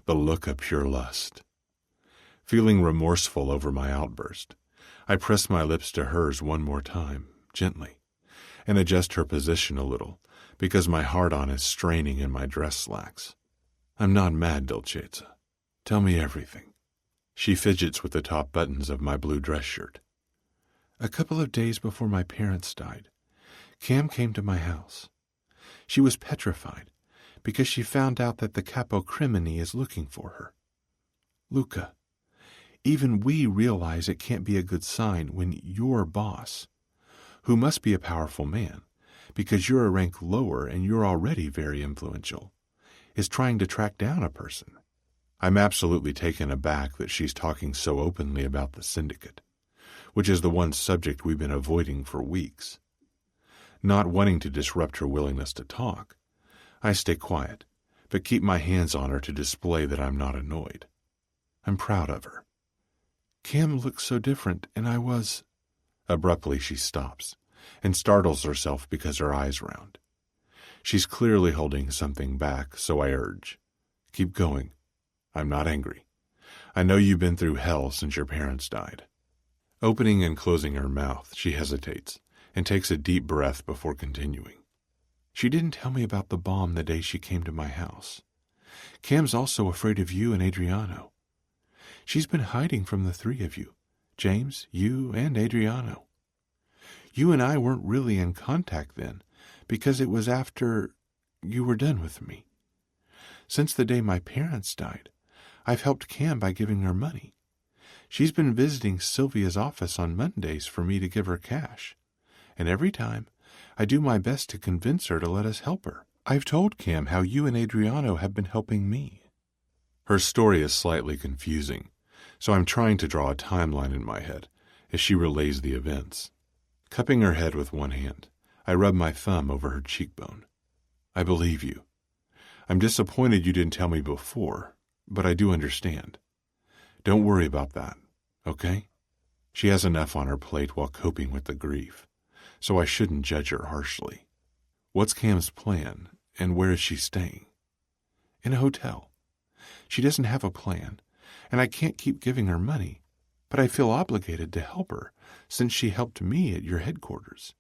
The look of pure lust. Feeling remorseful over my outburst, I press my lips to hers one more time, gently, and adjust her position a little, because my heart-on is straining in my dress slacks. "I'm not mad, Dolcezza. Tell me everything." She fidgets with the top buttons of my blue dress shirt. "A couple of days before my parents died, Cam came to my house. She was petrified because she found out that the capo crimine is looking for her. Luca, even we realize it can't be a good sign when your boss, who must be a powerful man because you're a rank lower and you're already very influential, is trying to track down a person." I'm absolutely taken aback that she's talking so openly about the Syndicate, which is the one subject we've been avoiding for weeks. Not wanting to disrupt her willingness to talk, I stay quiet, but keep my hands on her to display that I'm not annoyed. I'm proud of her. "Cam looked so different, and I was—" Abruptly she stops, and startles herself because her eyes round. She's clearly holding something back, so I urge, "Keep going. I'm not angry. I know you've been through hell since your parents died." Opening and closing her mouth, she hesitates and takes a deep breath before continuing. "She didn't tell me about the bomb the day she came to my house. Cam's also afraid of you and Adriano. She's been hiding from the three of you, James, you, and Adriano. You and I weren't really in contact then, because it was after you were done with me. Since the day my parents died, I've helped Cam by giving her money. She's been visiting Sylvia's office on Mondays for me to give her cash, and every time I do my best to convince her to let us help her. I've told Cam how you and Adriano have been helping me." Her story is slightly confusing, so I'm trying to draw a timeline in my head as she relays the events. Cupping her head with one hand, I rub my thumb over her cheekbone. "I believe you. I'm disappointed you didn't tell me before, but I do understand. Don't worry about that, okay?" She has enough on her plate while coping with the grief, so I shouldn't judge her harshly. "What's Cam's plan, and where is she staying?" "In a hotel. She doesn't have a plan, and I can't keep giving her money, but I feel obligated to help her since she helped me at your headquarters."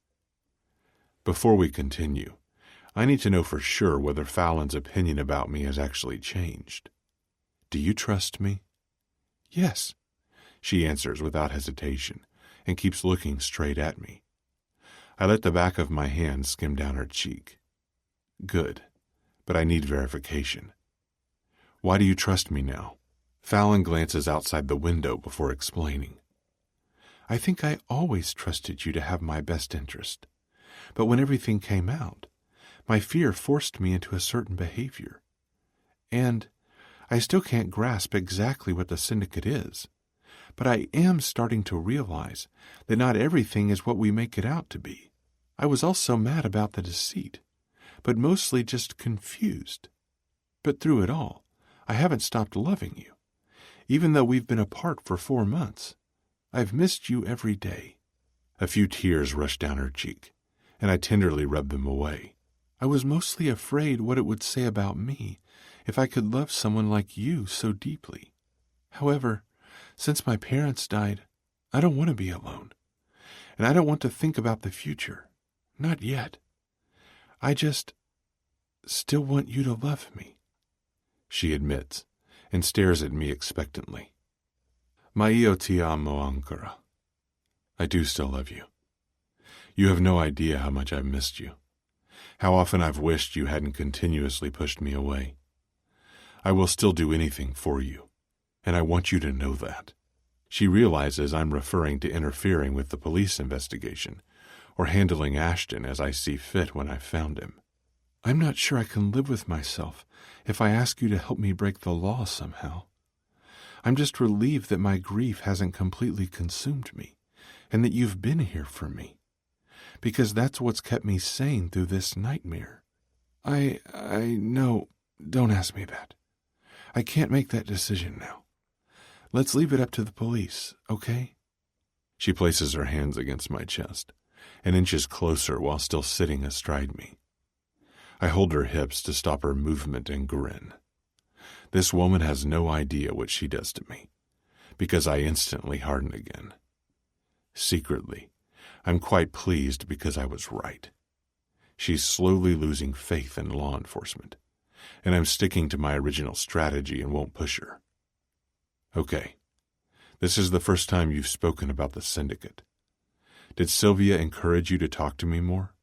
Before we continue, I need to know for sure whether Fallon's opinion about me has actually changed. "Do you trust me?" "Yes," she answers without hesitation and keeps looking straight at me. I let the back of my hand skim down her cheek. "Good, but I need verification. Why do you trust me now?" Fallon glances outside the window before explaining. "I think I always trusted you to have my best interest, but when everything came out, my fear forced me into a certain behavior. And I still can't grasp exactly what the Syndicate is, but I am starting to realize that not everything is what we make it out to be. I was also mad about the deceit, but mostly just confused. But through it all, I haven't stopped loving you. Even though we've been apart for 4 months, I've missed you every day." A few tears rush down her cheek, and I tenderly rub them away. "I was mostly afraid what it would say about me if I could love someone like you so deeply. However, since my parents died, I don't want to be alone. And I don't want to think about the future. Not yet. I just still want you to love me, she admits, and stares at me expectantly. Ma io ti amo ancora. I do still love you. You have no idea how much I've missed you, how often I've wished you hadn't continuously pushed me away. I will still do anything for you, and I want you to know that. She realizes I'm referring to interfering with the police investigation, or handling Ashton as I see fit when I've found him. I'm not sure I can live with myself if I ask you to help me break the law somehow. I'm just relieved that my grief hasn't completely consumed me, and that you've been here for me, because that's what's kept me sane through this nightmare. I know, don't ask me that. I can't make that decision now. Let's leave it up to the police, okay? She places her hands against my chest and inches closer while still sitting astride me. I hold her hips to stop her movement and grin. This woman has no idea what she does to me, because I instantly harden again. Secretly, I'm quite pleased because I was right. She's slowly losing faith in law enforcement, and I'm sticking to my original strategy and won't push her. Okay, this is the first time you've spoken about the Syndicate. Did Sylvia encourage you to talk to me more?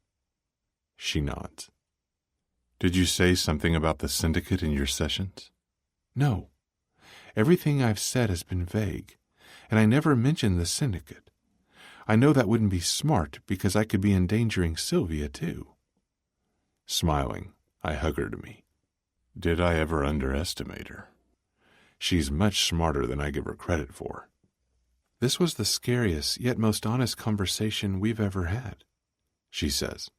She nods. Did you say something about the Syndicate in your sessions? No. Everything I've said has been vague, and I never mentioned the Syndicate. I know that wouldn't be smart because I could be endangering Sylvia, too. Smiling, I hug her to me. Did I ever underestimate her? She's much smarter than I give her credit for. This was the scariest yet most honest conversation we've ever had, she says,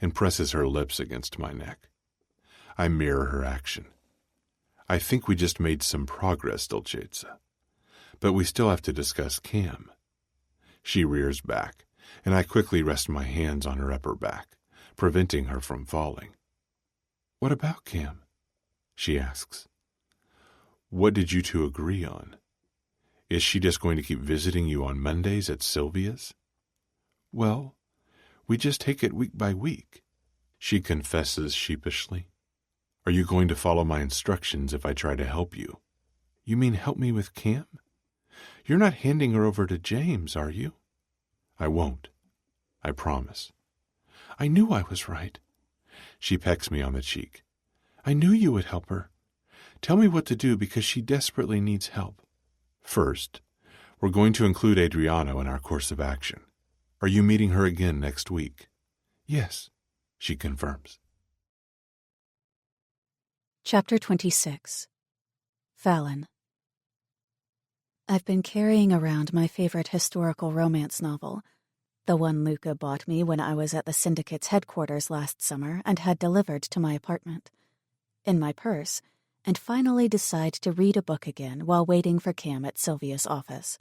and presses her lips against my neck. I mirror her action. I think we just made some progress, Dolcezza, but we still have to discuss Cam. She rears back, and I quickly rest my hands on her upper back, preventing her from falling. What about Cam? She asks. What did you two agree on? Is she just going to keep visiting you on Mondays at Sylvia's? Well, we just take it week by week, she confesses sheepishly. Are you going to follow my instructions if I try to help you? You mean help me with Cam? You're not handing her over to James, are you? I won't. I promise. I knew I was right. She pecks me on the cheek. I knew you would help her. Tell me what to do because she desperately needs help. First, we're going to include Adriano in our course of action. Are you meeting her again next week? Yes, she confirms. Chapter 26. Fallon. I've been carrying around my favorite historical romance novel, the one Luca bought me when I was at the Syndicate's headquarters last summer and had delivered to my apartment, in my purse, and finally decide to read a book again while waiting for Cam at Sylvia's office.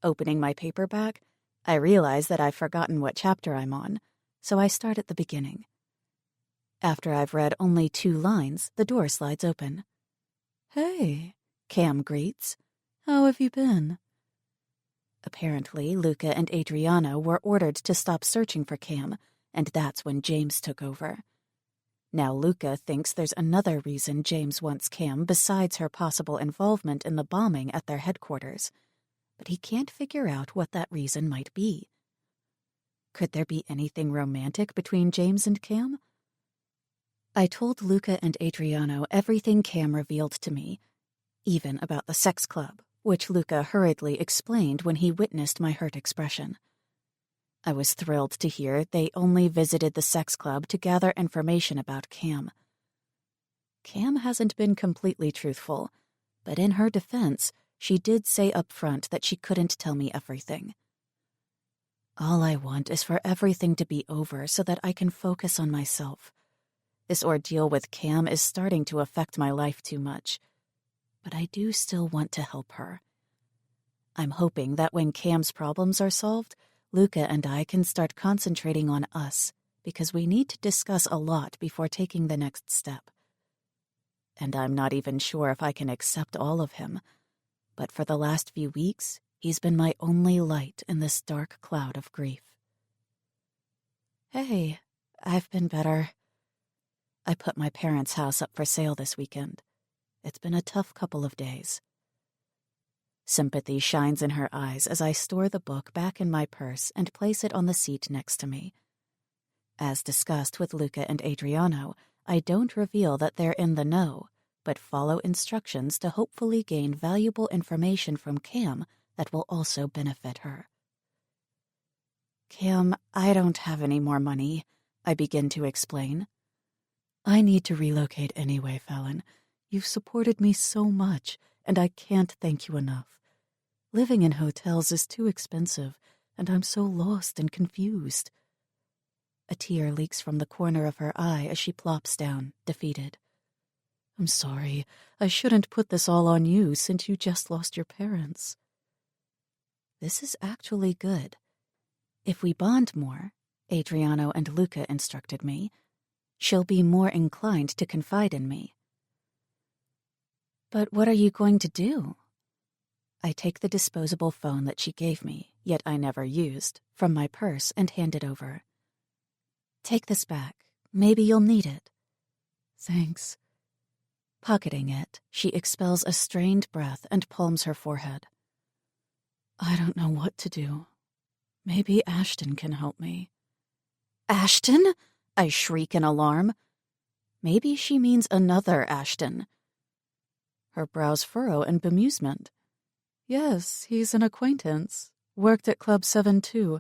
Opening my paperback, I realize that I've forgotten what chapter I'm on, so I start at the beginning. After I've read only 2 lines, the door slides open. Hey, Cam greets. How have you been? Apparently, Luca and Adriano were ordered to stop searching for Cam, and that's when James took over. Now Luca thinks there's another reason James wants Cam besides her possible involvement in the bombing at their headquarters, but he can't figure out what that reason might be. Could there be anything romantic between James and Cam? I told Luca and Adriano everything Cam revealed to me, even about the sex club, which Luca hurriedly explained when he witnessed my hurt expression. I was thrilled to hear they only visited the sex club to gather information about Cam. Cam hasn't been completely truthful, but in her defense, she did say up front that she couldn't tell me everything. All I want is for everything to be over so that I can focus on myself. This ordeal with Cam is starting to affect my life too much, but I do still want to help her. I'm hoping that when Cam's problems are solved, Luca and I can start concentrating on us, because we need to discuss a lot before taking the next step. And I'm not even sure if I can accept all of him, but for the last few weeks, He's been my only light in this dark cloud of grief. Hey, I've been better. I put my parents' house up for sale this weekend. It's been a tough couple of days. Sympathy shines in her eyes as I store the book back in my purse and place it on the seat next to me. As discussed with Luca and Adriano, I don't reveal that they're in the know, but follow instructions to hopefully gain valuable information from Cam that will also benefit her. Cam, I don't have any more money, I begin to explain. I need to relocate anyway, Fallon. You've supported me so much, and I can't thank you enough. Living in hotels is too expensive, and I'm so lost and confused. A tear leaks from the corner of her eye as she plops down, defeated. I'm sorry. I shouldn't put this all on you since you just lost your parents. This is actually good. If we bond more, Adriano and Luca instructed me, she'll be more inclined to confide in me. But what are you going to do? I take the disposable phone that she gave me, yet I never used, from my purse and hand it over. Take this back. Maybe you'll need it. Thanks. Pocketing it, she expels a strained breath and palms her forehead. I don't know what to do. Maybe Ashton can help me. Ashton? I shriek in alarm. Maybe she means another Ashton. Her brows furrow in bemusement. Yes, he's an acquaintance. Worked at Club 7 too.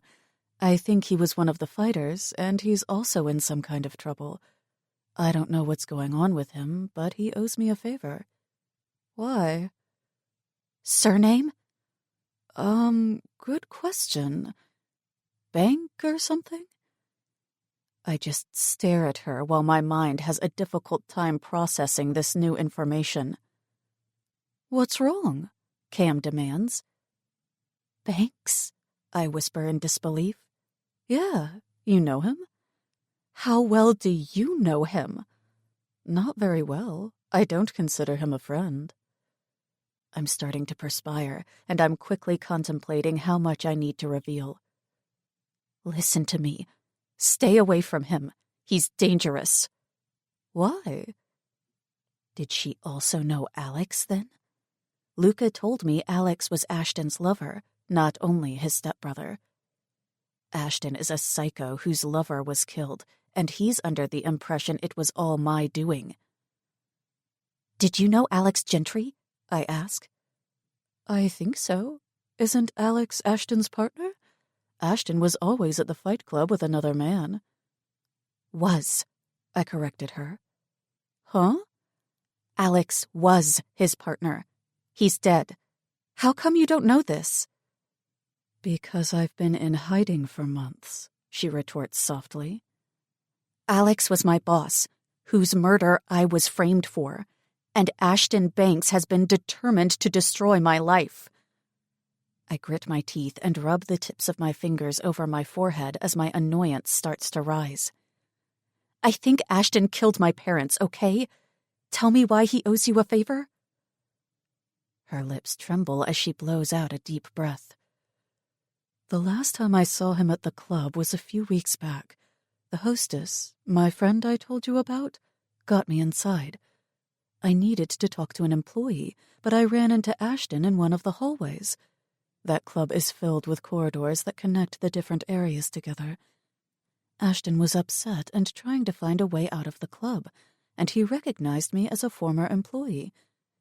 I think he was one of the fighters, and he's also in some kind of trouble. I don't know what's going on with him, but he owes me a favor. Why? Surname? Good question. Bank or something? I just stare at her while my mind has a difficult time processing this new information. What's wrong? Cam demands. Banks? I whisper in disbelief. Yeah, you know him? How well do you know him? Not very well. I don't consider him a friend. I'm starting to perspire, and I'm quickly contemplating how much I need to reveal. Listen to me. Stay away from him. He's dangerous. Why? Did she also know Alex, then? Luca told me Alex was Ashton's lover, not only his stepbrother. Ashton is a psycho whose lover was killed, and he's under the impression it was all my doing. Did you know Alex Gentry? I ask. I think so. Isn't Alex Ashton's partner? Ashton was always at the fight club with another man. Was, I corrected her. Huh? Alex was his partner. He's dead. How come you don't know this? Because I've been in hiding for months, she retorts softly. Alex was my boss, whose murder I was framed for, and Ashton Banks has been determined to destroy my life. I grit my teeth and rub the tips of my fingers over my forehead as my annoyance starts to rise. I think Ashton killed my parents, okay? Tell me why he owes you a favor? Her lips tremble as she blows out a deep breath. The last time I saw him at the club was a few weeks back. The hostess, my friend I told you about, got me inside. I needed to talk to an employee, but I ran into Ashton in one of the hallways. That club is filled with corridors that connect the different areas together. Ashton was upset and trying to find a way out of the club, and he recognized me as a former employee,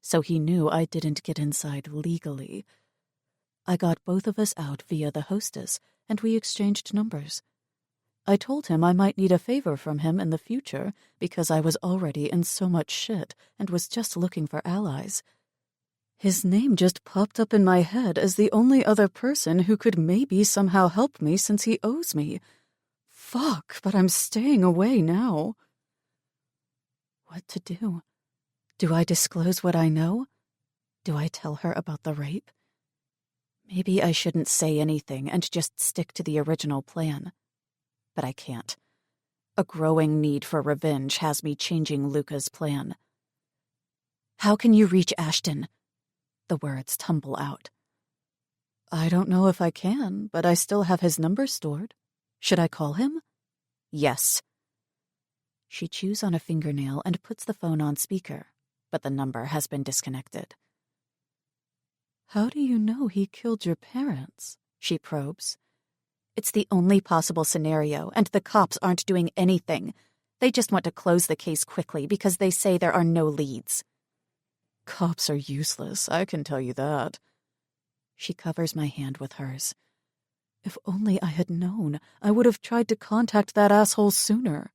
so he knew I didn't get inside legally. I got both of us out via the hostess, and we exchanged numbers. I told him I might need a favor from him in the future because I was already in so much shit and was just looking for allies. His name just popped up in my head as the only other person who could maybe somehow help me since he owes me. Fuck, but I'm staying away now. What to do? Do I disclose what I know? Do I tell her about the rape? Maybe I shouldn't say anything and just stick to the original plan. But I can't. A growing need for revenge has me changing Luca's plan. How can you reach Ashton? The words tumble out. I don't know if I can, but I still have his number stored. Should I call him? Yes. She chews on a fingernail and puts the phone on speaker, but the number has been disconnected. How do you know he killed your parents? She probes. It's the only possible scenario, and the cops aren't doing anything. They just want to close the case quickly because they say there are no leads. Cops are useless, I can tell you that. She covers my hand with hers. If only I had known, I would have tried to contact that asshole sooner.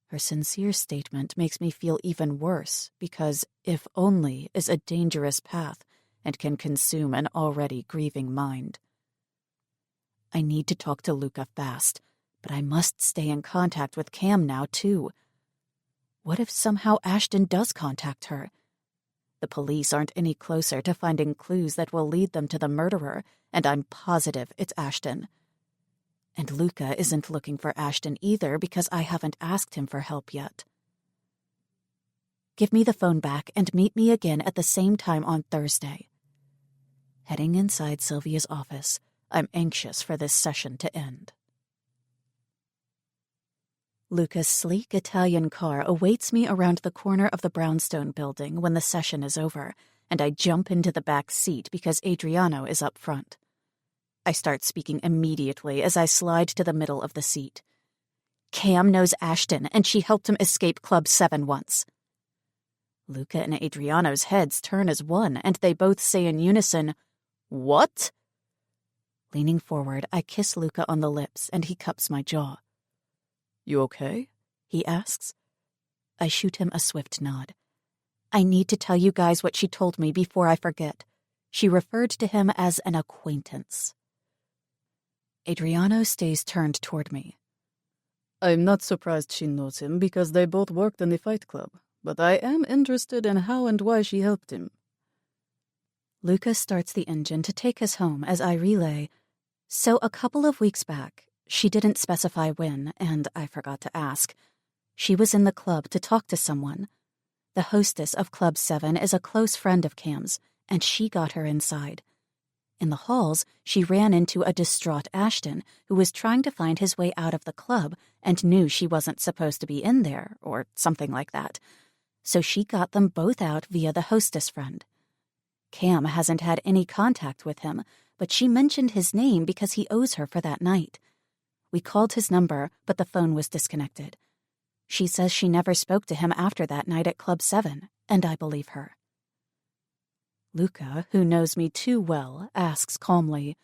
Her sincere statement makes me feel even worse because if only is a dangerous path and can consume an already grieving mind. I need to talk to Luca fast, but I must stay in contact with Cam now, too. What if somehow Ashton does contact her? The police aren't any closer to finding clues that will lead them to the murderer, and I'm positive it's Ashton. And Luca isn't looking for Ashton either because I haven't asked him for help yet. Give me the phone back and meet me again at the same time on Thursday. Heading inside Sylvia's office, I'm anxious for this session to end. Luca's sleek Italian car awaits me around the corner of the brownstone building when the session is over, and I jump into the back seat because Adriano is up front. I start speaking immediately as I slide to the middle of the seat. Cam knows Ashton, and she helped him escape Club 7 once. Luca and Adriano's heads turn as one, and they both say in unison, "What?" Leaning forward, I kiss Luca on the lips, and he cups my jaw. "You okay?" he asks. I shoot him a swift nod. I need to tell you guys what she told me before I forget. She referred to him as an acquaintance. Adriano stays turned toward me. I'm not surprised she knows him because they both worked in the fight club, but I am interested in how and why she helped him. Luca starts the engine to take us home as I relay, So a couple of weeks back, she didn't specify when, and I forgot to ask. She was in the club to talk to someone. The hostess of Club 7 is a close friend of Cam's, and she got her inside. In the halls, she ran into a distraught Ashton who was trying to find his way out of the club and knew she wasn't supposed to be in there, or something like that. So she got them both out via the hostess friend. Cam hasn't had any contact with him, but she mentioned his name because he owes her for that night. We called his number, but the phone was disconnected. She says she never spoke to him after that night at Club 7, and I believe her. Luca, who knows me too well, asks calmly,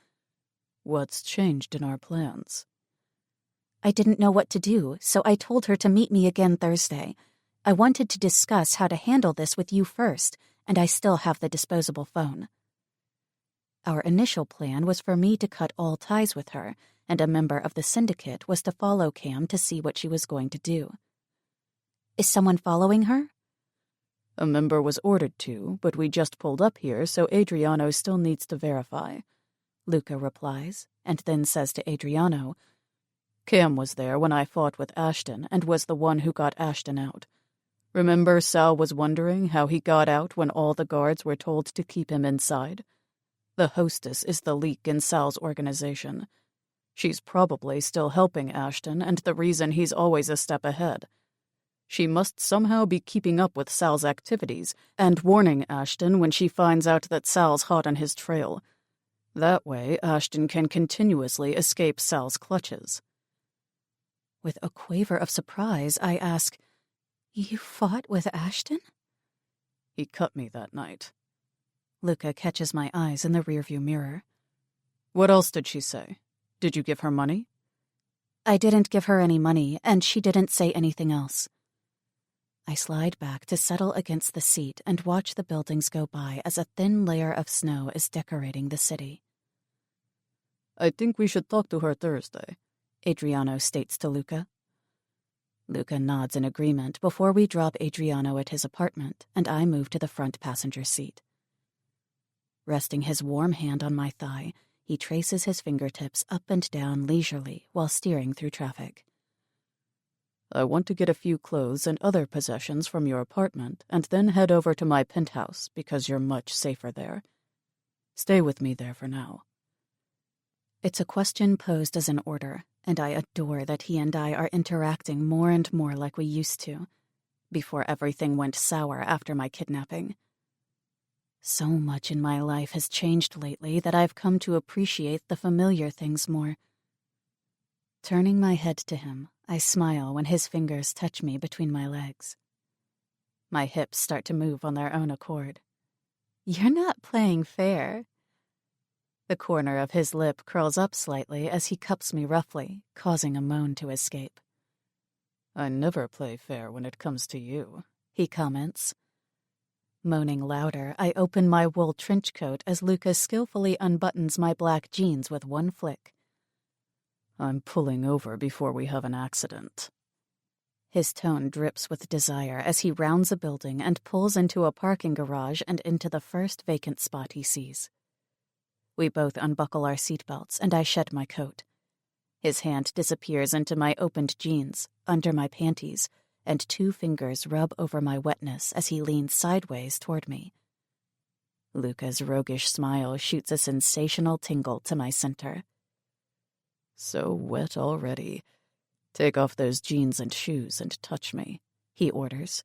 "What's changed in our plans?" I didn't know what to do, so I told her to meet me again Thursday. I wanted to discuss how to handle this with you first, and I still have the disposable phone. Our initial plan was for me to cut all ties with her, and a member of the Syndicate was to follow Cam to see what she was going to do. Is someone following her? A member was ordered to, but we just pulled up here, so Adriano still needs to verify. Luca replies, and then says to Adriano, "Cam was there when I fought with Ashton and was the one who got Ashton out. Remember Sal was wondering how he got out when all the guards were told to keep him inside? The hostess is the leak in Sal's organization. She's probably still helping Ashton and the reason he's always a step ahead. She must somehow be keeping up with Sal's activities and warning Ashton when she finds out that Sal's hot on his trail. That way, Ashton can continuously escape Sal's clutches." With a quaver of surprise, I ask, "You fought with Ashton?" "He cut me that night." Luca catches my eyes in the rearview mirror. "What else did she say? Did you give her money?" I didn't give her any money, and she didn't say anything else. I slide back to settle against the seat and watch the buildings go by as a thin layer of snow is decorating the city. "I think we should talk to her Thursday," Adriano states to Luca. Luca nods in agreement before we drop Adriano at his apartment, and I move to the front passenger seat. Resting his warm hand on my thigh, he traces his fingertips up and down leisurely while steering through traffic. "I want to get a few clothes and other possessions from your apartment and then head over to my penthouse because you're much safer there. Stay with me there for now. It's a question posed as an order, and I adore that he and I are interacting more and more like we used to, before everything went sour after my kidnapping. So much in my life has changed lately that I've come to appreciate the familiar things more. Turning my head to him, I smile when his fingers touch me between my legs. My hips start to move on their own accord. You're not playing fair. The corner of his lip curls up slightly as he cups me roughly, causing a moan to escape. I never play fair when it comes to you, he comments. Moaning louder, I open my wool trench coat as Luca skillfully unbuttons my black jeans with one flick. I'm pulling over before we have an accident. His tone drips with desire as he rounds a building and pulls into a parking garage and into the first vacant spot he sees. We both unbuckle our seatbelts and I shed my coat. His hand disappears into my opened jeans, under my panties, and 2 fingers rub over my wetness as he leans sideways toward me. Luca's roguish smile shoots a sensational tingle to my center. So wet already. Take off those jeans and shoes and touch me, he orders.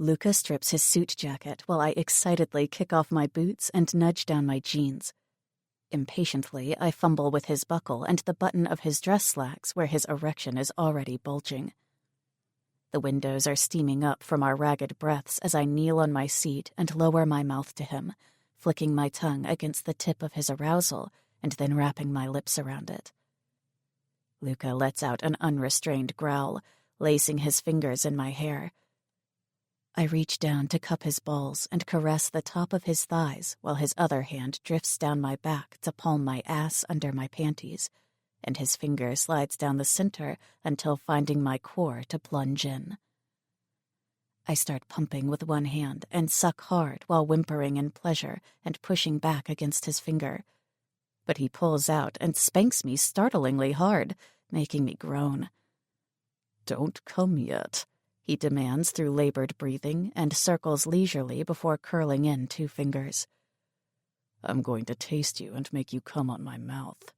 Luca strips his suit jacket while I excitedly kick off my boots and nudge down my jeans. Impatiently, I fumble with his buckle and the button of his dress slacks where his erection is already bulging. The windows are steaming up from our ragged breaths as I kneel on my seat and lower my mouth to him, flicking my tongue against the tip of his arousal and then wrapping my lips around it. Luca lets out an unrestrained growl, lacing his fingers in my hair. I reach down to cup his balls and caress the top of his thighs while his other hand drifts down my back to palm my ass under my panties, and his finger slides down the center until finding my core to plunge in. I start pumping with one hand and suck hard while whimpering in pleasure and pushing back against his finger. But he pulls out and spanks me startlingly hard, making me groan. Don't come yet, he demands through labored breathing and circles leisurely before curling in 2 fingers. I'm going to taste you and make you come on my mouth.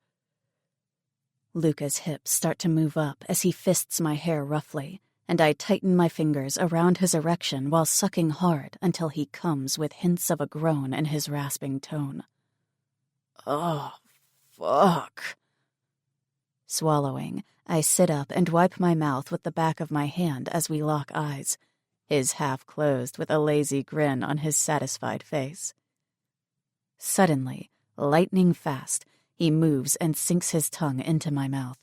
Luca's hips start to move up as he fists my hair roughly, and I tighten my fingers around his erection while sucking hard until he comes with hints of a groan in his rasping tone. Oh, fuck. Swallowing, I sit up and wipe my mouth with the back of my hand as we lock eyes, his half closed with a lazy grin on his satisfied face. Suddenly, lightning fast, he moves and sinks his tongue into my mouth.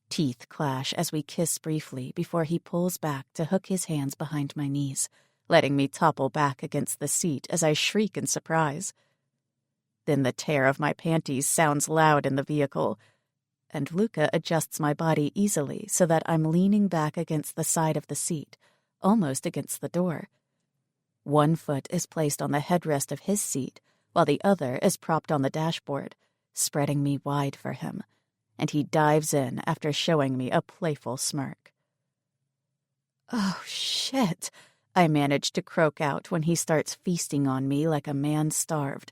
Teeth clash as we kiss briefly before he pulls back to hook his hands behind my knees, letting me topple back against the seat as I shriek in surprise. Then the tear of my panties sounds loud in the vehicle, and Luca adjusts my body easily so that I'm leaning back against the side of the seat, almost against the door. One foot is placed on the headrest of his seat, while the other is propped on the dashboard, spreading me wide for him, and he dives in after showing me a playful smirk. "Oh, shit," I manage to croak out when he starts feasting on me like a man starved,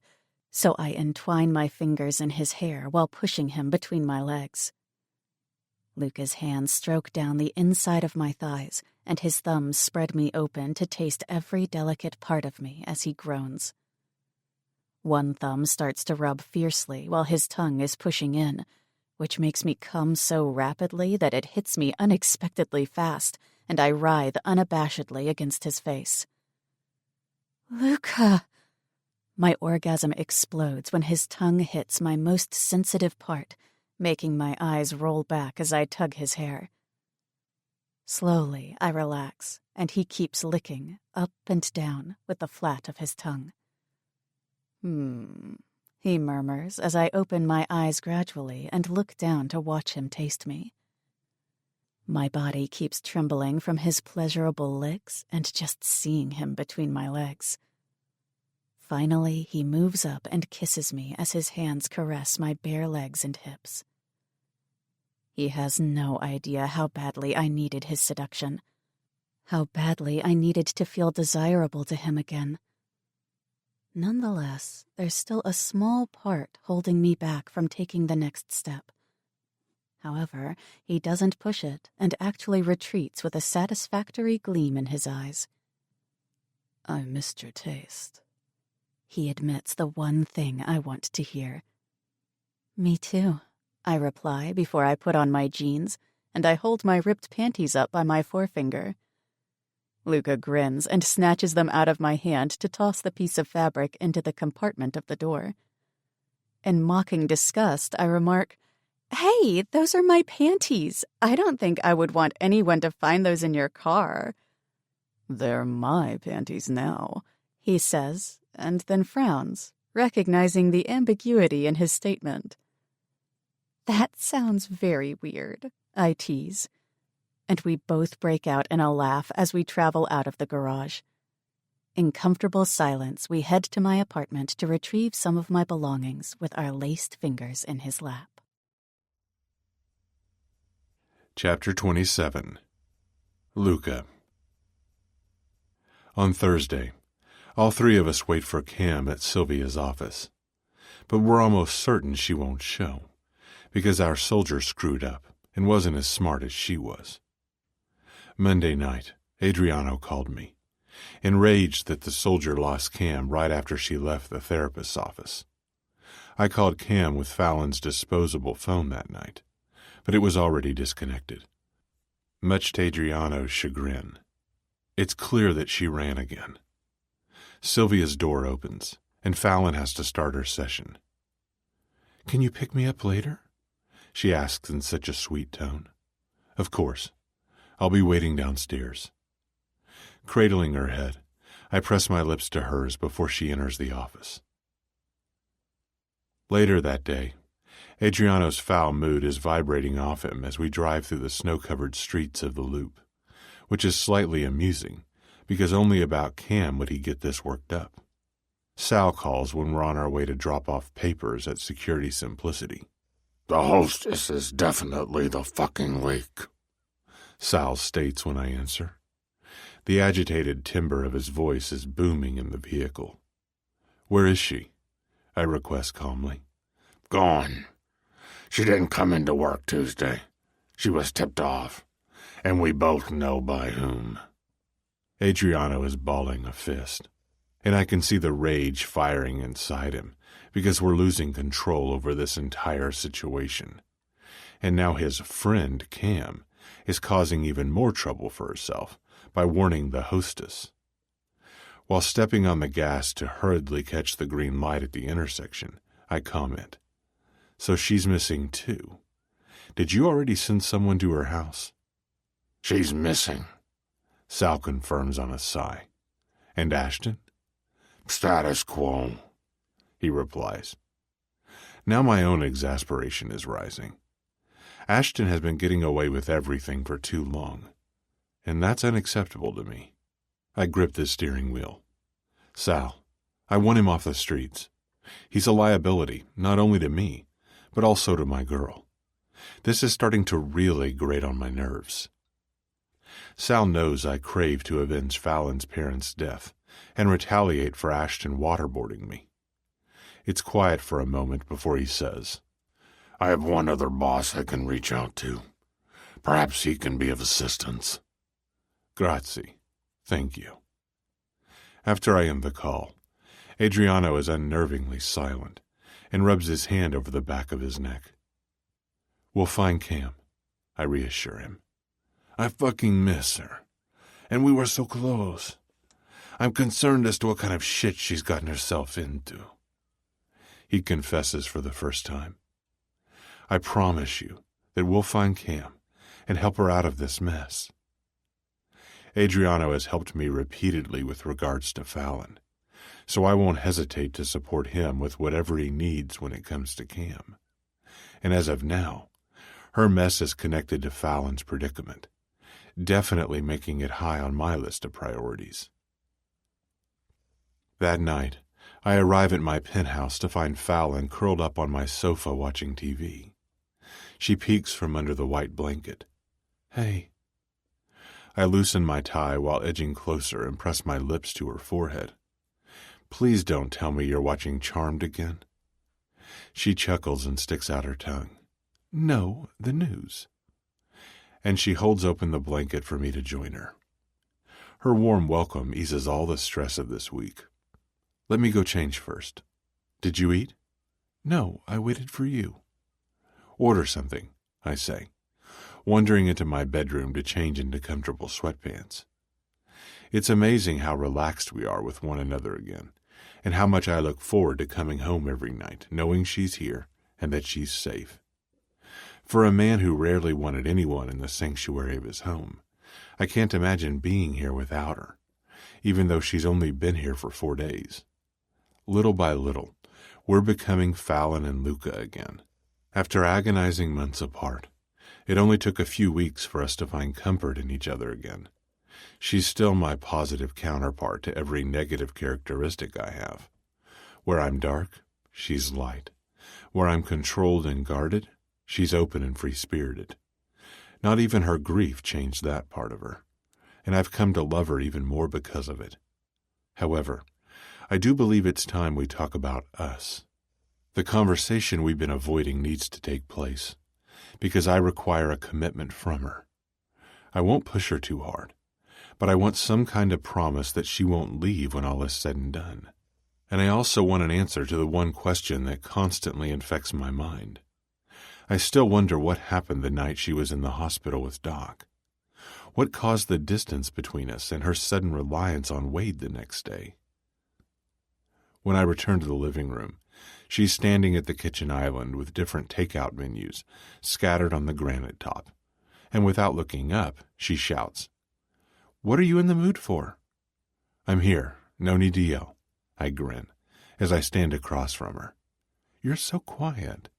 so I entwine my fingers in his hair while pushing him between my legs. Luca's hands stroke down the inside of my thighs, and his thumbs spread me open to taste every delicate part of me as he groans. One thumb starts to rub fiercely while his tongue is pushing in, which makes me come so rapidly that it hits me unexpectedly fast, and I writhe unabashedly against his face. "Luca!" My orgasm explodes when his tongue hits my most sensitive part, making my eyes roll back as I tug his hair. Slowly, I relax, and he keeps licking, up and down, with the flat of his tongue. He murmurs as I open my eyes gradually and look down to watch him taste me. My body keeps trembling from his pleasurable licks and just seeing him between my legs. Finally, he moves up and kisses me as his hands caress my bare legs and hips. He has no idea how badly I needed his seduction, how badly I needed to feel desirable to him again. Nonetheless, there's still a small part holding me back from taking the next step. However, he doesn't push it and actually retreats with a satisfactory gleam in his eyes. I missed your taste. He admits the one thing I want to hear. Me too, I reply before I put on my jeans, and I hold my ripped panties up by my forefinger. Luca grins and snatches them out of my hand to toss the piece of fabric into the compartment of the door. In mocking disgust, I remark, "Hey, those are my panties. I don't think I would want anyone to find those in your car." "They're my panties now," he says, and then frowns, recognizing the ambiguity in his statement. That sounds very weird, I tease. And we both break out in a laugh as we travel out of the garage. In comfortable silence, we head to my apartment to retrieve some of my belongings with our laced fingers in his lap. Chapter 27. Luca. On Thursday, all three of us wait for Cam at Sylvia's office. But we're almost certain she won't show, because our soldier screwed up and wasn't as smart as she was. Monday night, Adriano called me, enraged that the soldier lost Cam right after she left the therapist's office. I called Cam with Fallon's disposable phone that night, but it was already disconnected. Much to Adriano's chagrin, it's clear that she ran again. Sylvia's door opens, and Fallon has to start her session. "Can you pick me up later?" she asks in such a sweet tone. "Of course. I'll be waiting downstairs." Cradling her head, I press my lips to hers before she enters the office. Later that day, Adriano's foul mood is vibrating off him as we drive through the snow-covered streets of the Loop, which is slightly amusing, because only about Cam would he get this worked up. Sal calls when we're on our way to drop off papers at Security Simplicity. "The hostess is definitely the fucking leak," Sal states when I answer. The agitated timbre of his voice is booming in the vehicle. "Where is she?" I request calmly. "Gone. She didn't come into work Tuesday. She was tipped off, and we both know by whom." Adriano is balling a fist, and I can see the rage firing inside him because we're losing control over this entire situation. And now his friend, Cam, is causing even more trouble for herself by warning the hostess. While stepping on the gas to hurriedly catch the green light at the intersection, I comment, "So she's missing too. Did you already send someone to her house?" "She's missing," Sal confirms on a sigh. "And Ashton?" "Status quo," he replies. Now my own exasperation is rising. Ashton has been getting away with everything for too long, and that's unacceptable to me. I grip the steering wheel. "Sal, I want him off the streets. He's a liability, not only to me, but also to my girl. This is starting to really grate on my nerves." Sal knows I crave to avenge Fallon's parents' death and retaliate for Ashton waterboarding me. It's quiet for a moment before he says, "I have one other boss I can reach out to. Perhaps he can be of assistance." "Grazie. Thank you." After I end the call, Adriano is unnervingly silent and rubs his hand over the back of his neck. "We'll find Cam," I reassure him. "I fucking miss her. And we were so close. I'm concerned as to what kind of shit she's gotten herself into." He confesses for the first time. "I promise you that we'll find Cam and help her out of this mess." Adriano has helped me repeatedly with regards to Fallon, so I won't hesitate to support him with whatever he needs when it comes to Cam. And as of now, her mess is connected to Fallon's predicament, definitely making it high on my list of priorities. That night, I arrive at my penthouse to find Fallon curled up on my sofa watching TV. She peeks from under the white blanket. "Hey." I loosen my tie while edging closer and press my lips to her forehead. Please don't tell me you're watching Charmed again. She chuckles and sticks out her tongue. No, the news. And she holds open the blanket for me to join her. Her warm welcome eases all the stress of this week. Let me go change first. Did you eat? No, I waited for you. Order something, I say, wandering into my bedroom to change into comfortable sweatpants. It's amazing how relaxed we are with one another again, and how much I look forward to coming home every night, knowing she's here and that she's safe. For a man who rarely wanted anyone in the sanctuary of his home, I can't imagine being here without her, even though she's only been here for 4 days. Little by little, we're becoming Fallon and Luca again. After agonizing months apart, it only took a few weeks for us to find comfort in each other again. She's still my positive counterpart to every negative characteristic I have. Where I'm dark, she's light. Where I'm controlled and guarded, she's open and free-spirited. Not even her grief changed that part of her, and I've come to love her even more because of it. However, I do believe it's time we talk about us. The conversation we've been avoiding needs to take place, because I require a commitment from her. I won't push her too hard, but I want some kind of promise that she won't leave when all is said and done. And I also want an answer to the one question that constantly infects my mind. I still wonder what happened the night she was in the hospital with Doc. What caused the distance between us and her sudden reliance on Wade the next day? When I return to the living room, she's standing at the kitchen island with different takeout menus scattered on the granite top, and without looking up, she shouts, "What are you in the mood for?" "I'm here. No need to yell." I grin as I stand across from her. "You're so quiet."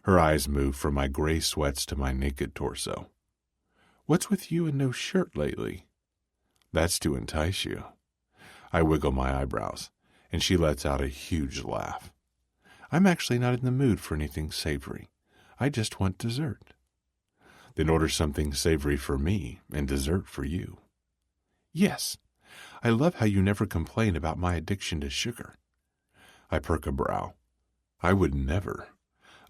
Her eyes move from my gray sweats to my naked torso. "What's with you and no shirt lately?" "That's to entice you." I wiggle my eyebrows, and she lets out a huge laugh. "I'm actually not in the mood for anything savory. I just want dessert." "Then order something savory for me and dessert for you." "Yes. I love how you never complain about my addiction to sugar." I perk a brow. "I would never.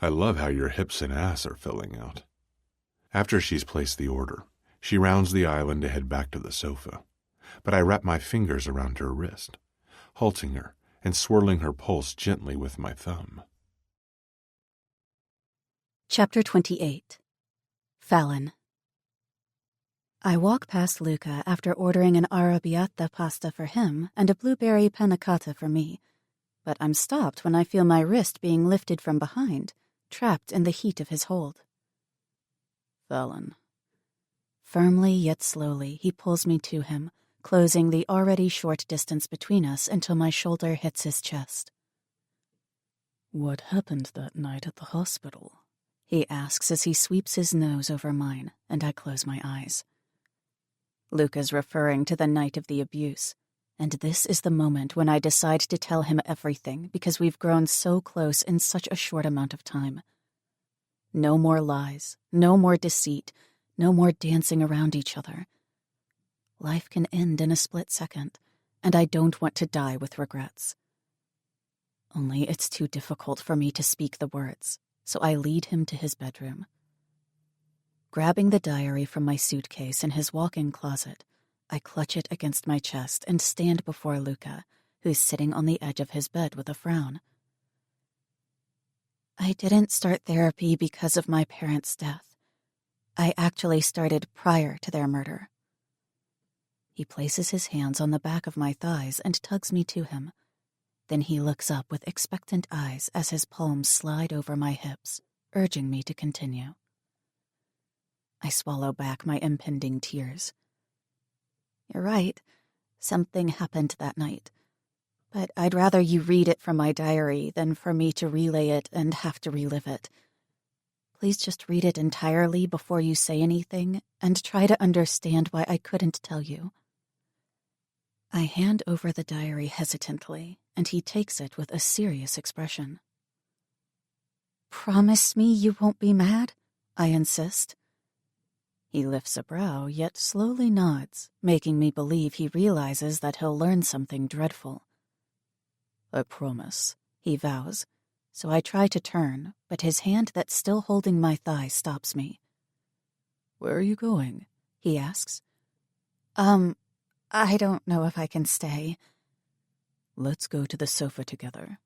I love how your hips and ass are filling out." After she's placed the order, she rounds the island to head back to the sofa, but I wrap my fingers around her wrist, halting her and swirling her pulse gently with my thumb. Chapter 28. Fallon. I walk past Luca after ordering an arrabbiata pasta for him and a blueberry panna cotta for me, but I'm stopped when I feel my wrist being lifted from behind, trapped in the heat of his hold. Fallon. Firmly yet slowly, he pulls me to him, closing the already short distance between us until my shoulder hits his chest. What happened that night at the hospital? He asks as he sweeps his nose over mine, and I close my eyes. Luca's referring to the night of the abuse, and this is the moment when I decide to tell him everything because we've grown so close in such a short amount of time. No more lies, no more deceit, no more dancing around each other. Life can end in a split second, and I don't want to die with regrets. Only it's too difficult for me to speak the words, so I lead him to his bedroom. Grabbing the diary from my suitcase in his walk-in closet, I clutch it against my chest and stand before Luca, who's sitting on the edge of his bed with a frown. I didn't start therapy because of my parents' death. I actually started prior to their murder. He places his hands on the back of my thighs and tugs me to him. Then he looks up with expectant eyes as his palms slide over my hips, urging me to continue. I swallow back my impending tears. You're right. Something happened that night. But I'd rather you read it from my diary than for me to relay it and have to relive it. Please just read it entirely before you say anything and try to understand why I couldn't tell you. I hand over the diary hesitantly, and he takes it with a serious expression. Promise me you won't be mad? I insist. He lifts a brow, yet slowly nods, making me believe he realizes that he'll learn something dreadful. I promise, he vows. So I try to turn, but his hand that's still holding my thigh stops me. Where are you going? He asks. I don't know if I can stay. Let's go to the sofa together.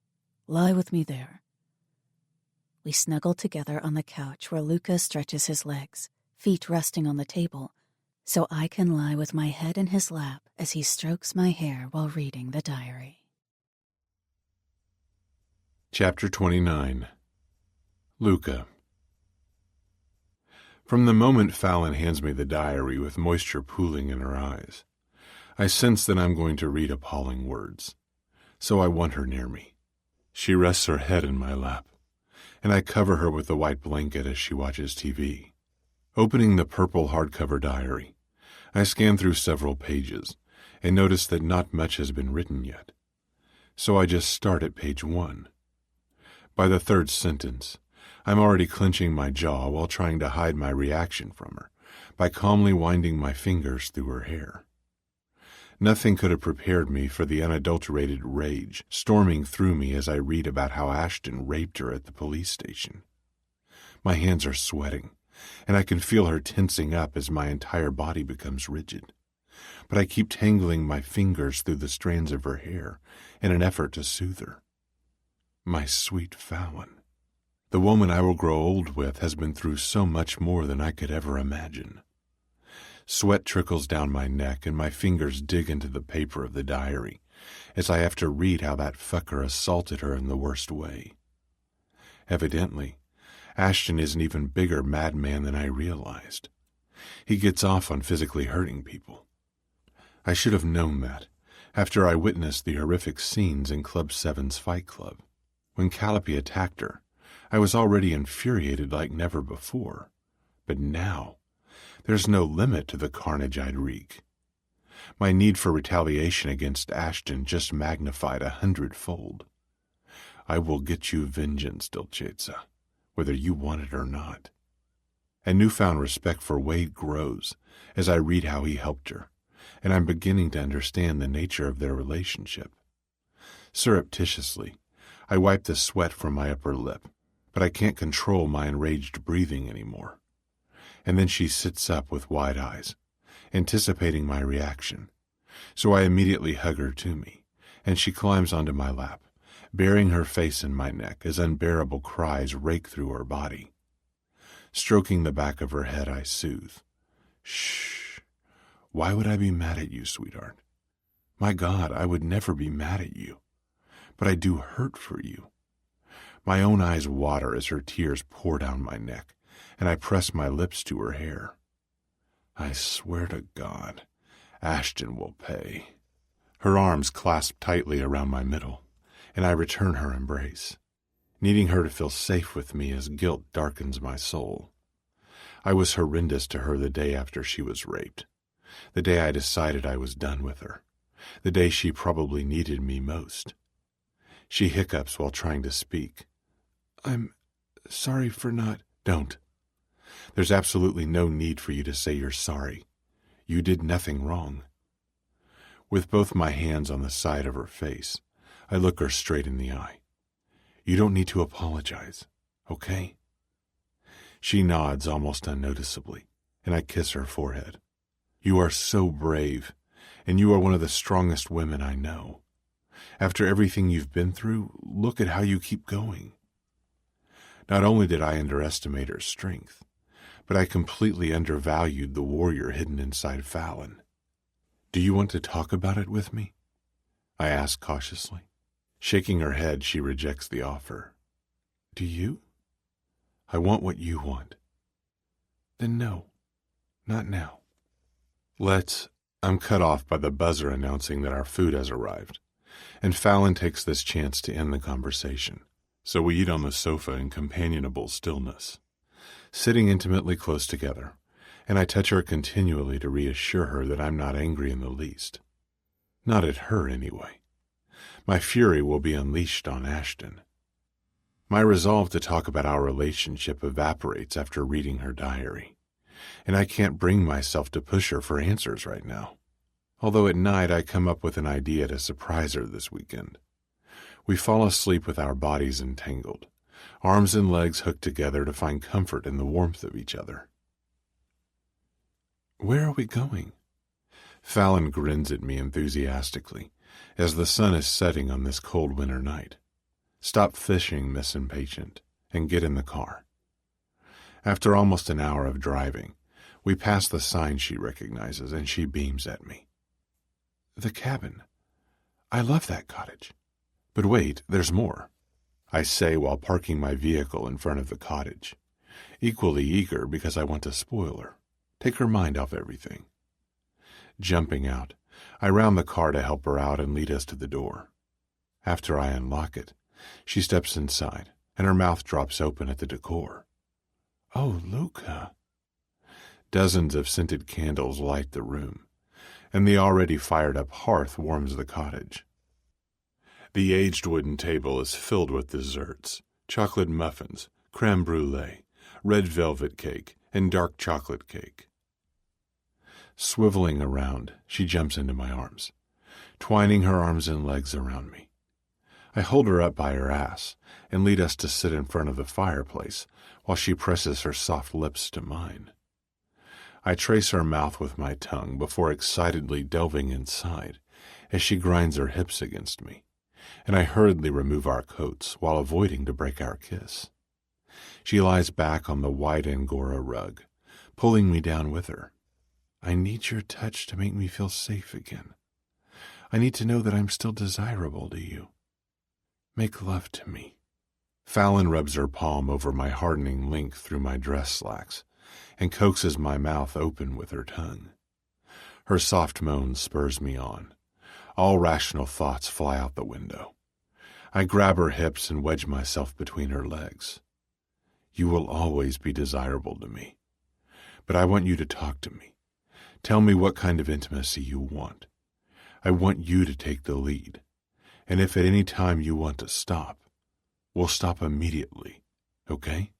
Lie with me there. We snuggle together on the couch where Luca stretches his legs, feet resting on the table, so I can lie with my head in his lap as he strokes my hair while reading the diary. Chapter 29. Luca. From the moment Fallon hands me the diary with moisture pooling in her eyes, I sense that I'm going to read appalling words. So I want her near me. She rests her head in my lap, and I cover her with the white blanket as she watches TV. Opening the purple hardcover diary, I scan through several pages and notice that not much has been written yet. So I just start at page 1. By the third sentence, I'm already clenching my jaw while trying to hide my reaction from her by calmly winding my fingers through her hair. Nothing could have prepared me for the unadulterated rage storming through me as I read about how Ashton raped her at the police station. My hands are sweating, and I can feel her tensing up as my entire body becomes rigid. But I keep tangling my fingers through the strands of her hair in an effort to soothe her. My sweet Fallon. The woman I will grow old with has been through so much more than I could ever imagine. Sweat trickles down my neck and my fingers dig into the paper of the diary as I have to read how that fucker assaulted her in the worst way. Evidently, Ashton is an even bigger madman than I realized. He gets off on physically hurting people. I should have known that after I witnessed the horrific scenes in Club 7's Fight Club. When Calliope attacked her, I was already infuriated like never before. But now, there's no limit to the carnage I'd wreak. My need for retaliation against Ashton just magnified 100-fold. I will get you vengeance, Dolcezza, whether you want it or not. A newfound respect for Wade grows as I read how he helped her, and I'm beginning to understand the nature of their relationship. Surreptitiously, I wipe the sweat from my upper lip, but I can't control my enraged breathing anymore. And then she sits up with wide eyes, anticipating my reaction. So I immediately hug her to me, and she climbs onto my lap, burying her face in my neck as unbearable cries rake through her body. Stroking the back of her head, I soothe. Shh. Why would I be mad at you, sweetheart? My God, I would never be mad at you. But I do hurt for you. My own eyes water as her tears pour down my neck, and I press my lips to her hair. I swear to God, Ashton will pay. Her arms clasp tightly around my middle, and I return her embrace, needing her to feel safe with me as guilt darkens my soul. I was horrendous to her the day after she was raped, the day I decided I was done with her, the day she probably needed me most. She hiccups while trying to speak. I'm sorry for not... Don't. There's absolutely no need for you to say you're sorry. You did nothing wrong. With both my hands on the side of her face, I look her straight in the eye. You don't need to apologize, okay? She nods almost unnoticeably, and I kiss her forehead. You are so brave, and you are one of the strongest women I know. After everything you've been through, look at how you keep going. Not only did I underestimate her strength, but I completely undervalued the warrior hidden inside Fallon. Do you want to talk about it with me? I ask cautiously. Shaking her head, she rejects the offer. Do you? I want what you want. Then no, not now. I'm cut off by the buzzer announcing that our food has arrived, and Fallon takes this chance to end the conversation. So we eat on the sofa in companionable stillness, sitting intimately close together, and I touch her continually to reassure her that I'm not angry in the least. Not at her, anyway. My fury will be unleashed on Ashton. My resolve to talk about our relationship evaporates after reading her diary, and I can't bring myself to push her for answers right now. Although at night I come up with an idea to surprise her this weekend. We fall asleep with our bodies entangled, arms and legs hooked together to find comfort in the warmth of each other. Where are we going? Fallon grins at me enthusiastically as the sun is setting on this cold winter night. Stop fishing, Miss Impatient, and get in the car. After almost an hour of driving, we pass the sign she recognizes, and she beams at me. The cabin. I love that cottage. But wait, there's more, I say while parking my vehicle in front of the cottage, equally eager because I want to spoil her, take her mind off everything. Jumping out, I round the car to help her out and lead us to the door. After I unlock it, she steps inside, and her mouth drops open at the decor. Oh, Luca. Dozens of scented candles light the room, and the already fired-up hearth warms the cottage. The aged wooden table is filled with desserts, chocolate muffins, creme brulee, red velvet cake, and dark chocolate cake. Swiveling around, she jumps into my arms, twining her arms and legs around me. I hold her up by her ass and lead us to sit in front of the fireplace while she presses her soft lips to mine. I trace her mouth with my tongue before excitedly delving inside as she grinds her hips against me, and I hurriedly remove our coats while avoiding to break our kiss. She lies back on the white Angora rug, pulling me down with her. I need your touch to make me feel safe again. I need to know that I'm still desirable to you. Make love to me. Fallon rubs her palm over my hardening length through my dress slacks and coaxes my mouth open with her tongue. Her soft moan spurs me on. All rational thoughts fly out the window. I grab her hips and wedge myself between her legs. You will always be desirable to me, but I want you to talk to me. Tell me what kind of intimacy you want. I want you to take the lead, and if at any time you want to stop, we'll stop immediately, okay?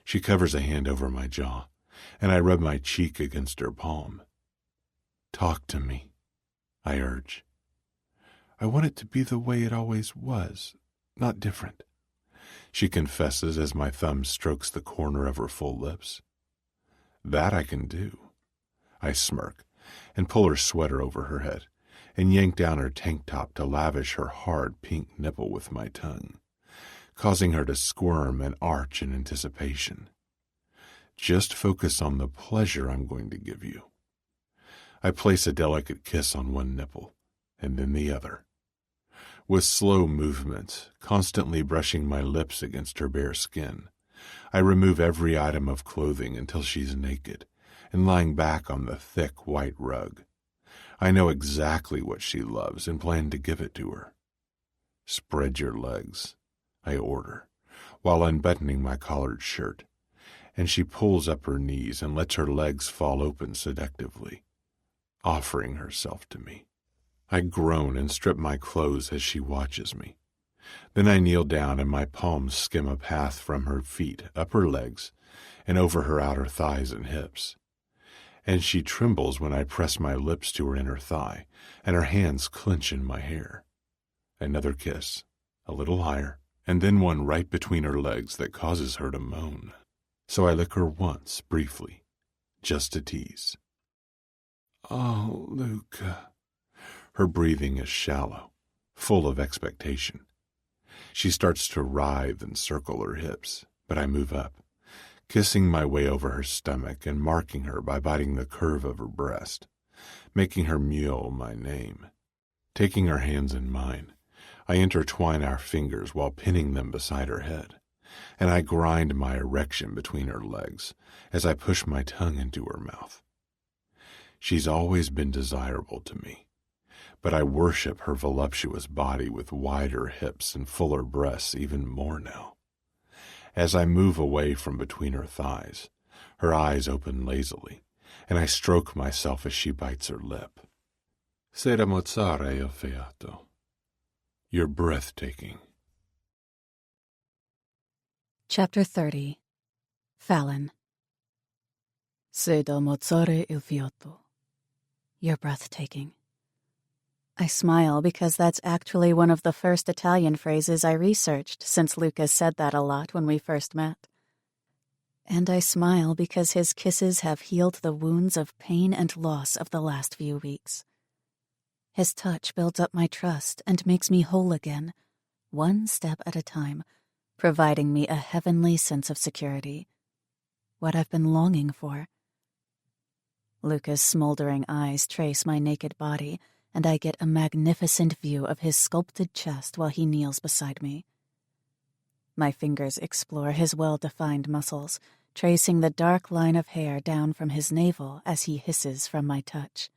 She covers a hand over my jaw, and I rub my cheek against her palm. Talk to me, I urge. I want it to be the way it always was, not different, she confesses as my thumb strokes the corner of her full lips. That I can do. I smirk and pull her sweater over her head and yank down her tank top to lavish her hard pink nipple with my tongue, causing her to squirm and arch in anticipation. Just focus on the pleasure I'm going to give you. I place a delicate kiss on one nipple and then the other. With slow movements, constantly brushing my lips against her bare skin, I remove every item of clothing until she's naked and lying back on the thick white rug. I know exactly what she loves and plan to give it to her. Spread your legs, I order, while unbuttoning my collared shirt, and she pulls up her knees and lets her legs fall open seductively, offering herself to me. I groan and strip my clothes as she watches me. Then I kneel down and my palms skim a path from her feet, up her legs, and over her outer thighs and hips. And she trembles when I press my lips to her inner thigh, and her hands clench in my hair. Another kiss, a little higher, and then one right between her legs that causes her to moan. So I lick her once, briefly, just to tease. Oh, Luca. Her breathing is shallow, full of expectation. She starts to writhe and circle her hips, but I move up, kissing my way over her stomach and marking her by biting the curve of her breast, making her mew my name. Taking her hands in mine, I intertwine our fingers while pinning them beside her head, and I grind my erection between her legs as I push my tongue into her mouth. She's always been desirable to me, but I worship her voluptuous body with wider hips and fuller breasts even more now. As I move away from between her thighs, her eyes open lazily, and I stroke myself as she bites her lip. Sera mozzare il fiato. You're breathtaking. Chapter 30. Fallon. Se da mozzare il fiato. You're breathtaking. I smile because that's actually one of the first Italian phrases I researched since Luca said that a lot when we first met. And I smile because his kisses have healed the wounds of pain and loss of the last few weeks. His touch builds up my trust and makes me whole again, one step at a time, providing me a heavenly sense of security, what I've been longing for. Luca's smoldering eyes trace my naked body, and I get a magnificent view of his sculpted chest while he kneels beside me. My fingers explore his well-defined muscles, tracing the dark line of hair down from his navel as he hisses from my touch,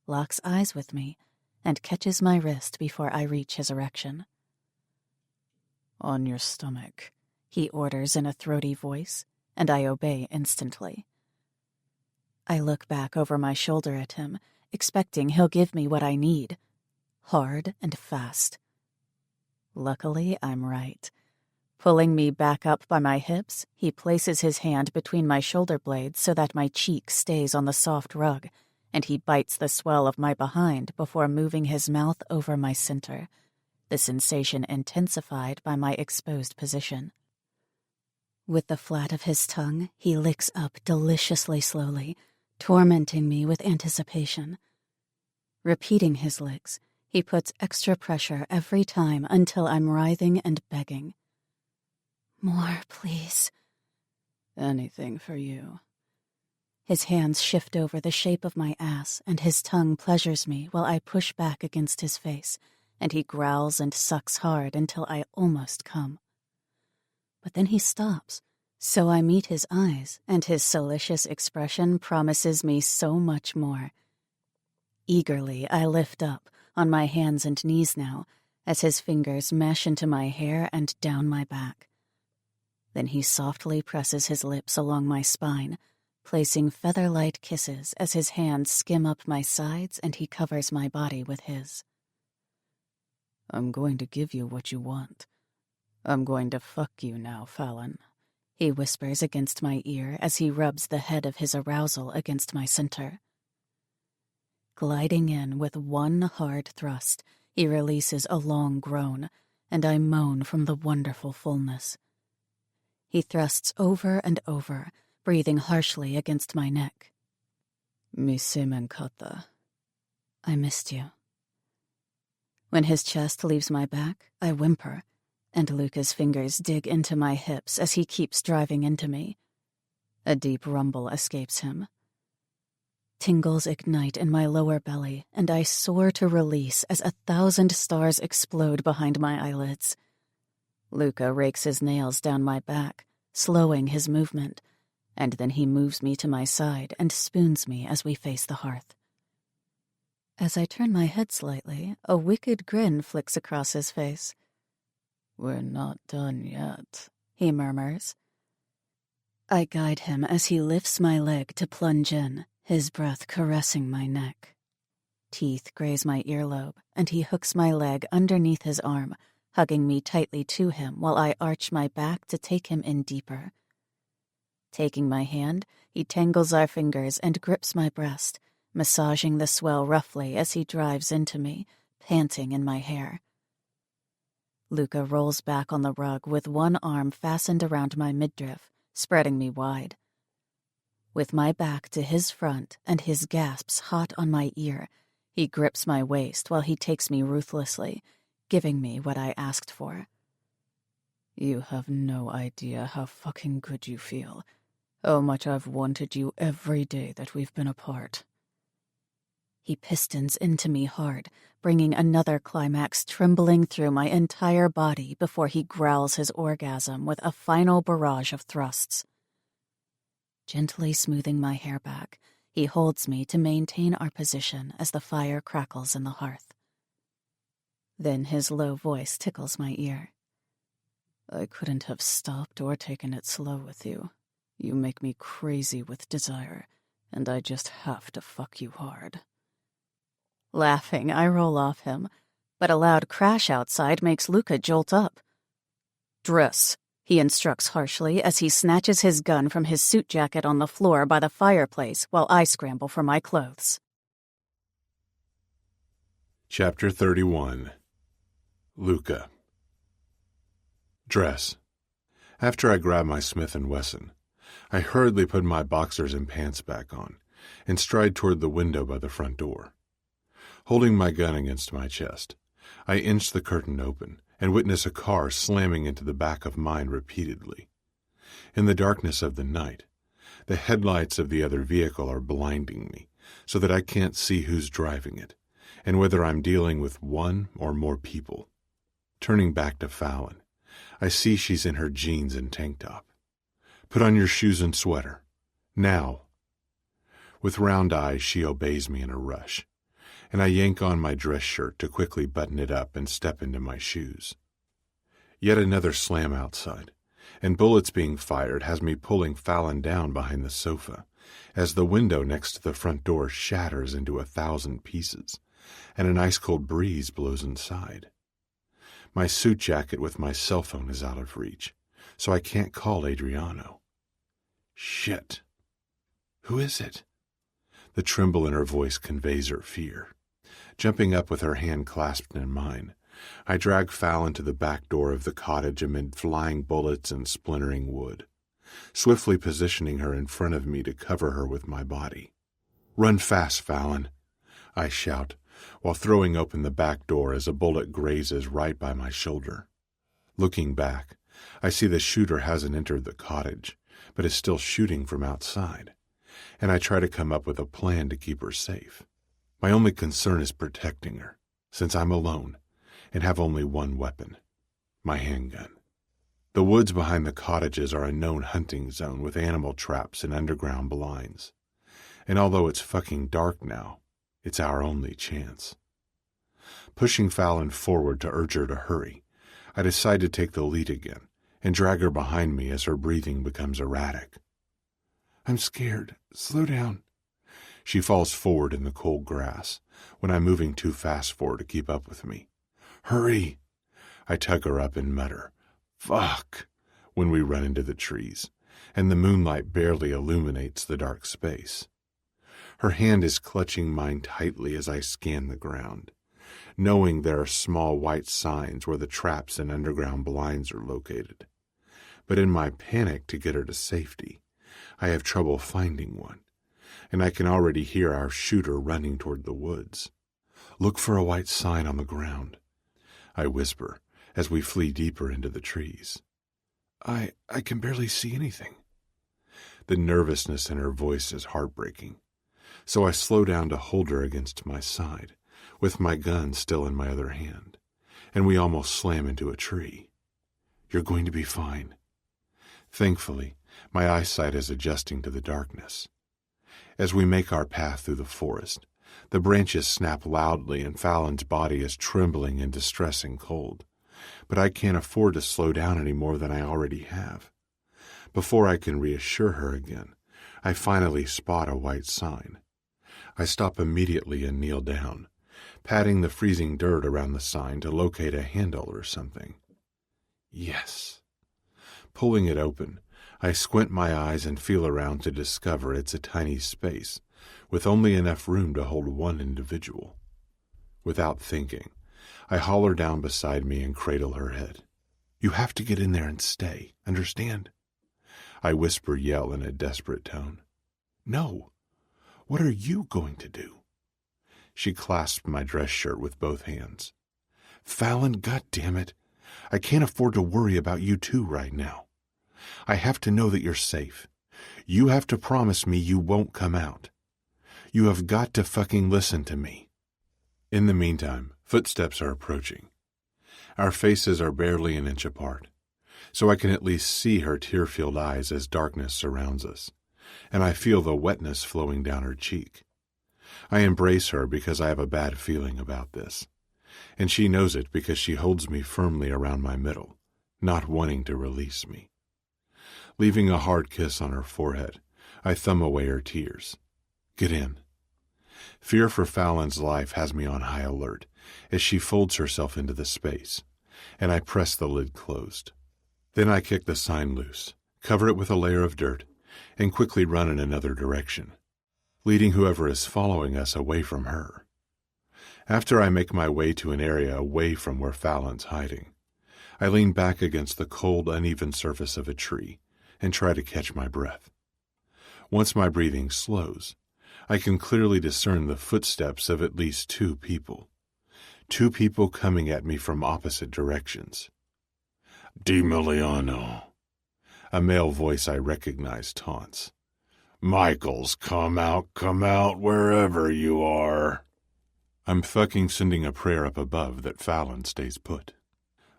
locks eyes with me, and catches my wrist before I reach his erection. "On your stomach," he orders in a throaty voice, and I obey instantly. I look back over my shoulder at him, expecting he'll give me what I need, hard and fast. Luckily, I'm right. Pulling me back up by my hips, he places his hand between my shoulder blades so that my cheek stays on the soft rug, and he bites the swell of my behind before moving his mouth over my center, the sensation intensified by my exposed position. With the flat of his tongue, he licks up deliciously slowly, tormenting me with anticipation. Repeating his licks, he puts extra pressure every time until I'm writhing and begging. "More, please." "Anything for you." His hands shift over the shape of my ass, and his tongue pleasures me while I push back against his face, and he growls and sucks hard until I almost come. But then he stops, so I meet his eyes, and his salacious expression promises me so much more. Eagerly, I lift up, on my hands and knees now, as his fingers mesh into my hair and down my back. Then he softly presses his lips along my spine, placing feather-light kisses as his hands skim up my sides and he covers my body with his. "I'm going to give you what you want. I'm going to fuck you now, Fallon," he whispers against my ear as he rubs the head of his arousal against my center. Gliding in with one hard thrust, he releases a long groan, and I moan from the wonderful fullness. He thrusts over and over, breathing harshly against my neck. "Mi sei mancata." "I missed you." When his chest leaves my back, I whimper, and Luca's fingers dig into my hips as he keeps driving into me. A deep rumble escapes him. Tingles ignite in my lower belly, and I soar to release as 1,000 stars explode behind my eyelids. Luca rakes his nails down my back, slowing his movement, and then he moves me to my side and spoons me as we face the hearth. As I turn my head slightly, a wicked grin flicks across his face. "We're not done yet," he murmurs. I guide him as he lifts my leg to plunge in, his breath caressing my neck. Teeth graze my earlobe, and he hooks my leg underneath his arm, hugging me tightly to him while I arch my back to take him in deeper. Taking my hand, he tangles our fingers and grips my breast, massaging the swell roughly as he drives into me, panting in my hair. Luca rolls back on the rug with one arm fastened around my midriff, spreading me wide. With my back to his front and his gasps hot on my ear, he grips my waist while he takes me ruthlessly, giving me what I asked for. "You have no idea how fucking good you feel, how much I've wanted you every day that we've been apart." He pistons into me hard, bringing another climax trembling through my entire body before he growls his orgasm with a final barrage of thrusts. Gently smoothing my hair back, he holds me to maintain our position as the fire crackles in the hearth. Then his low voice tickles my ear. "I couldn't have stopped or taken it slow with you. You make me crazy with desire, and I just have to fuck you hard." Laughing, I roll off him, but a loud crash outside makes Luca jolt up. "Dress," he instructs harshly as he snatches his gun from his suit jacket on the floor by the fireplace while I scramble for my clothes. Chapter 31. Luca. Dress. After I grab my Smith & Wesson, I hurriedly put my boxers and pants back on and stride toward the window by the front door. Holding my gun against my chest, I inch the curtain open and witness a car slamming into the back of mine repeatedly. In the darkness of the night, the headlights of the other vehicle are blinding me so that I can't see who's driving it and whether I'm dealing with one or more people. Turning back to Fallon, I see she's in her jeans and tank top. Put on your shoes and sweater. Now. With round eyes, she obeys me in a rush, and I yank on my dress shirt to quickly button it up and step into my shoes. Yet another slam outside, and bullets being fired has me pulling Fallon down behind the sofa as the window next to the front door shatters into 1,000 pieces, and an ice-cold breeze blows inside. My suit jacket with my cell phone is out of reach, so I can't call Adriano. Shit. Who is it? The tremble in her voice conveys her fear. Jumping up with her hand clasped in mine, I drag Fallon to the back door of the cottage amid flying bullets and splintering wood, swiftly positioning her in front of me to cover her with my body. Run fast, Fallon, I shout, while throwing open the back door as a bullet grazes right by my shoulder. Looking back, I see the shooter hasn't entered the cottage, but is still shooting from outside, and I try to come up with a plan to keep her safe. My only concern is protecting her, since I'm alone and have only one weapon, my handgun. The woods behind the cottages are a known hunting zone with animal traps and underground blinds, and although it's fucking dark now, it's our only chance. Pushing Fallon forward to urge her to hurry, I decide to take the lead again and drag her behind me as her breathing becomes erratic. I'm scared. Slow down. She falls forward in the cold grass when I'm moving too fast for her to keep up with me. Hurry! I tug her up and mutter, fuck, when we run into the trees, and the moonlight barely illuminates the dark space. Her hand is clutching mine tightly as I scan the ground, knowing there are small white signs where the traps and underground blinds are located. But in my panic to get her to safety, I have trouble finding one, and I can already hear our shooter running toward the woods. Look for a white sign on the ground, I whisper as we flee deeper into the trees. I can barely see anything. The nervousness in her voice is heartbreaking, so I slow down to hold her against my side, with my gun still in my other hand, and we almost slam into a tree. You're going to be fine. Thankfully, my eyesight is adjusting to the darkness. As we make our path through the forest, the branches snap loudly and Fallon's body is trembling in distressing cold, but I can't afford to slow down any more than I already have. Before I can reassure her again, I finally spot a white sign. I stop immediately and kneel down, patting the freezing dirt around the sign to locate a handle or something. Yes. Pulling it open, I squint my eyes and feel around to discover it's a tiny space, with only enough room to hold one individual. Without thinking, I haul her down beside me and cradle her head. You have to get in there and stay, understand? I yell in a desperate tone. No. What are you going to do? She clasped my dress shirt with both hands. Fallon, goddammit, I can't afford to worry about you too right now. I have to know that you're safe. You have to promise me you won't come out. You have got to fucking listen to me. In the meantime, footsteps are approaching. Our faces are barely an inch apart, so I can at least see her tear-filled eyes as darkness surrounds us, and I feel the wetness flowing down her cheek. I embrace her because I have a bad feeling about this, and she knows it because she holds me firmly around my middle, not wanting to release me. Leaving a hard kiss on her forehead, I thumb away her tears. Get in. Fear for Fallon's life has me on high alert as she folds herself into the space, and I press the lid closed. Then I kick the sign loose, cover it with a layer of dirt, and quickly run in another direction, leading whoever is following us away from her. After I make my way to an area away from where Fallon's hiding, I lean back against the cold, uneven surface of a tree and try to catch my breath. Once my breathing slows, I can clearly discern the footsteps of at least 2 people. 2 people coming at me from opposite directions. "DiMiliano," a male voice I recognize taunts. "Michaels, come out, wherever you are." I'm fucking sending a prayer up above that Fallon stays put.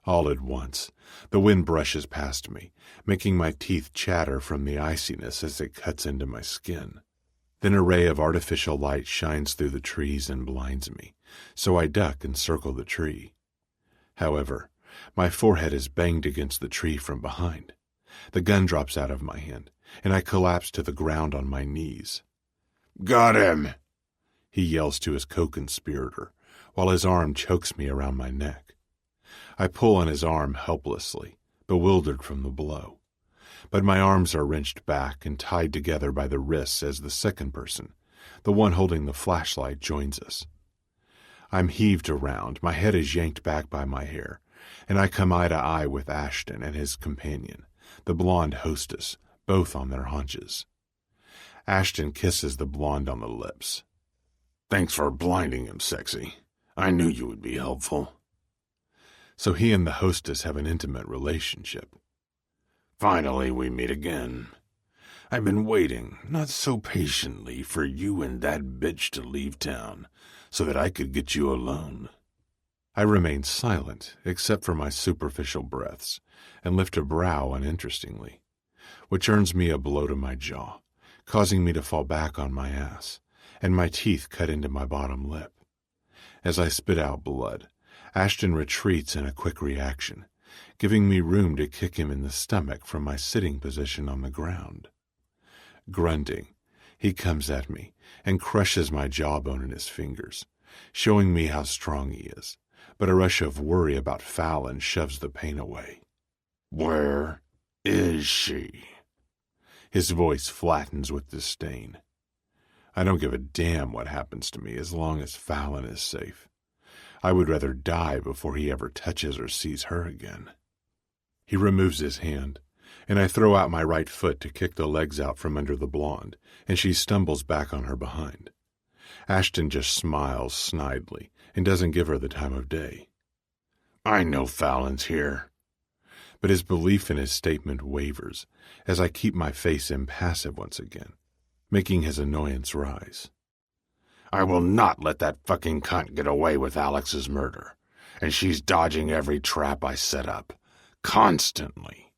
All at once, the wind brushes past me, making my teeth chatter from the iciness as it cuts into my skin. Then a ray of artificial light shines through the trees and blinds me, so I duck and circle the tree. However, my forehead is banged against the tree from behind. The gun drops out of my hand, and I collapse to the ground on my knees. "Got him!" he yells to his co-conspirator, while his arm chokes me around my neck. I pull on his arm helplessly, bewildered from the blow. But my arms are wrenched back and tied together by the wrists as the second person, the one holding the flashlight, joins us. I'm heaved around, my head is yanked back by my hair, and I come eye to eye with Ashton and his companion, the blonde hostess, both on their haunches. Ashton kisses the blonde on the lips. "Thanks for blinding him, sexy. I knew you would be helpful." So he and the hostess have an intimate relationship. "Finally we meet again. I've been waiting, not so patiently, for you and that bitch to leave town, so that I could get you alone." I remain silent, except for my superficial breaths, and lift a brow uninterestingly, which earns me a blow to my jaw, causing me to fall back on my ass, and my teeth cut into my bottom lip. As I spit out blood, Ashton retreats in a quick reaction, giving me room to kick him in the stomach from my sitting position on the ground. Grunting, he comes at me and crushes my jawbone in his fingers, showing me how strong he is, but a rush of worry about Fallon shoves the pain away. "Where is she?" His voice flattens with disdain. I don't give a damn what happens to me as long as Fallon is safe. I would rather die before he ever touches or sees her again. He removes his hand, and I throw out my right foot to kick the legs out from under the blonde, and she stumbles back on her behind. Ashton just smiles snidely and doesn't give her the time of day. "I know Fallon's here." But his belief in his statement wavers as I keep my face impassive once again, making his annoyance rise. "I will not let that fucking cunt get away with Alex's murder, and she's dodging every trap I set up. Constantly."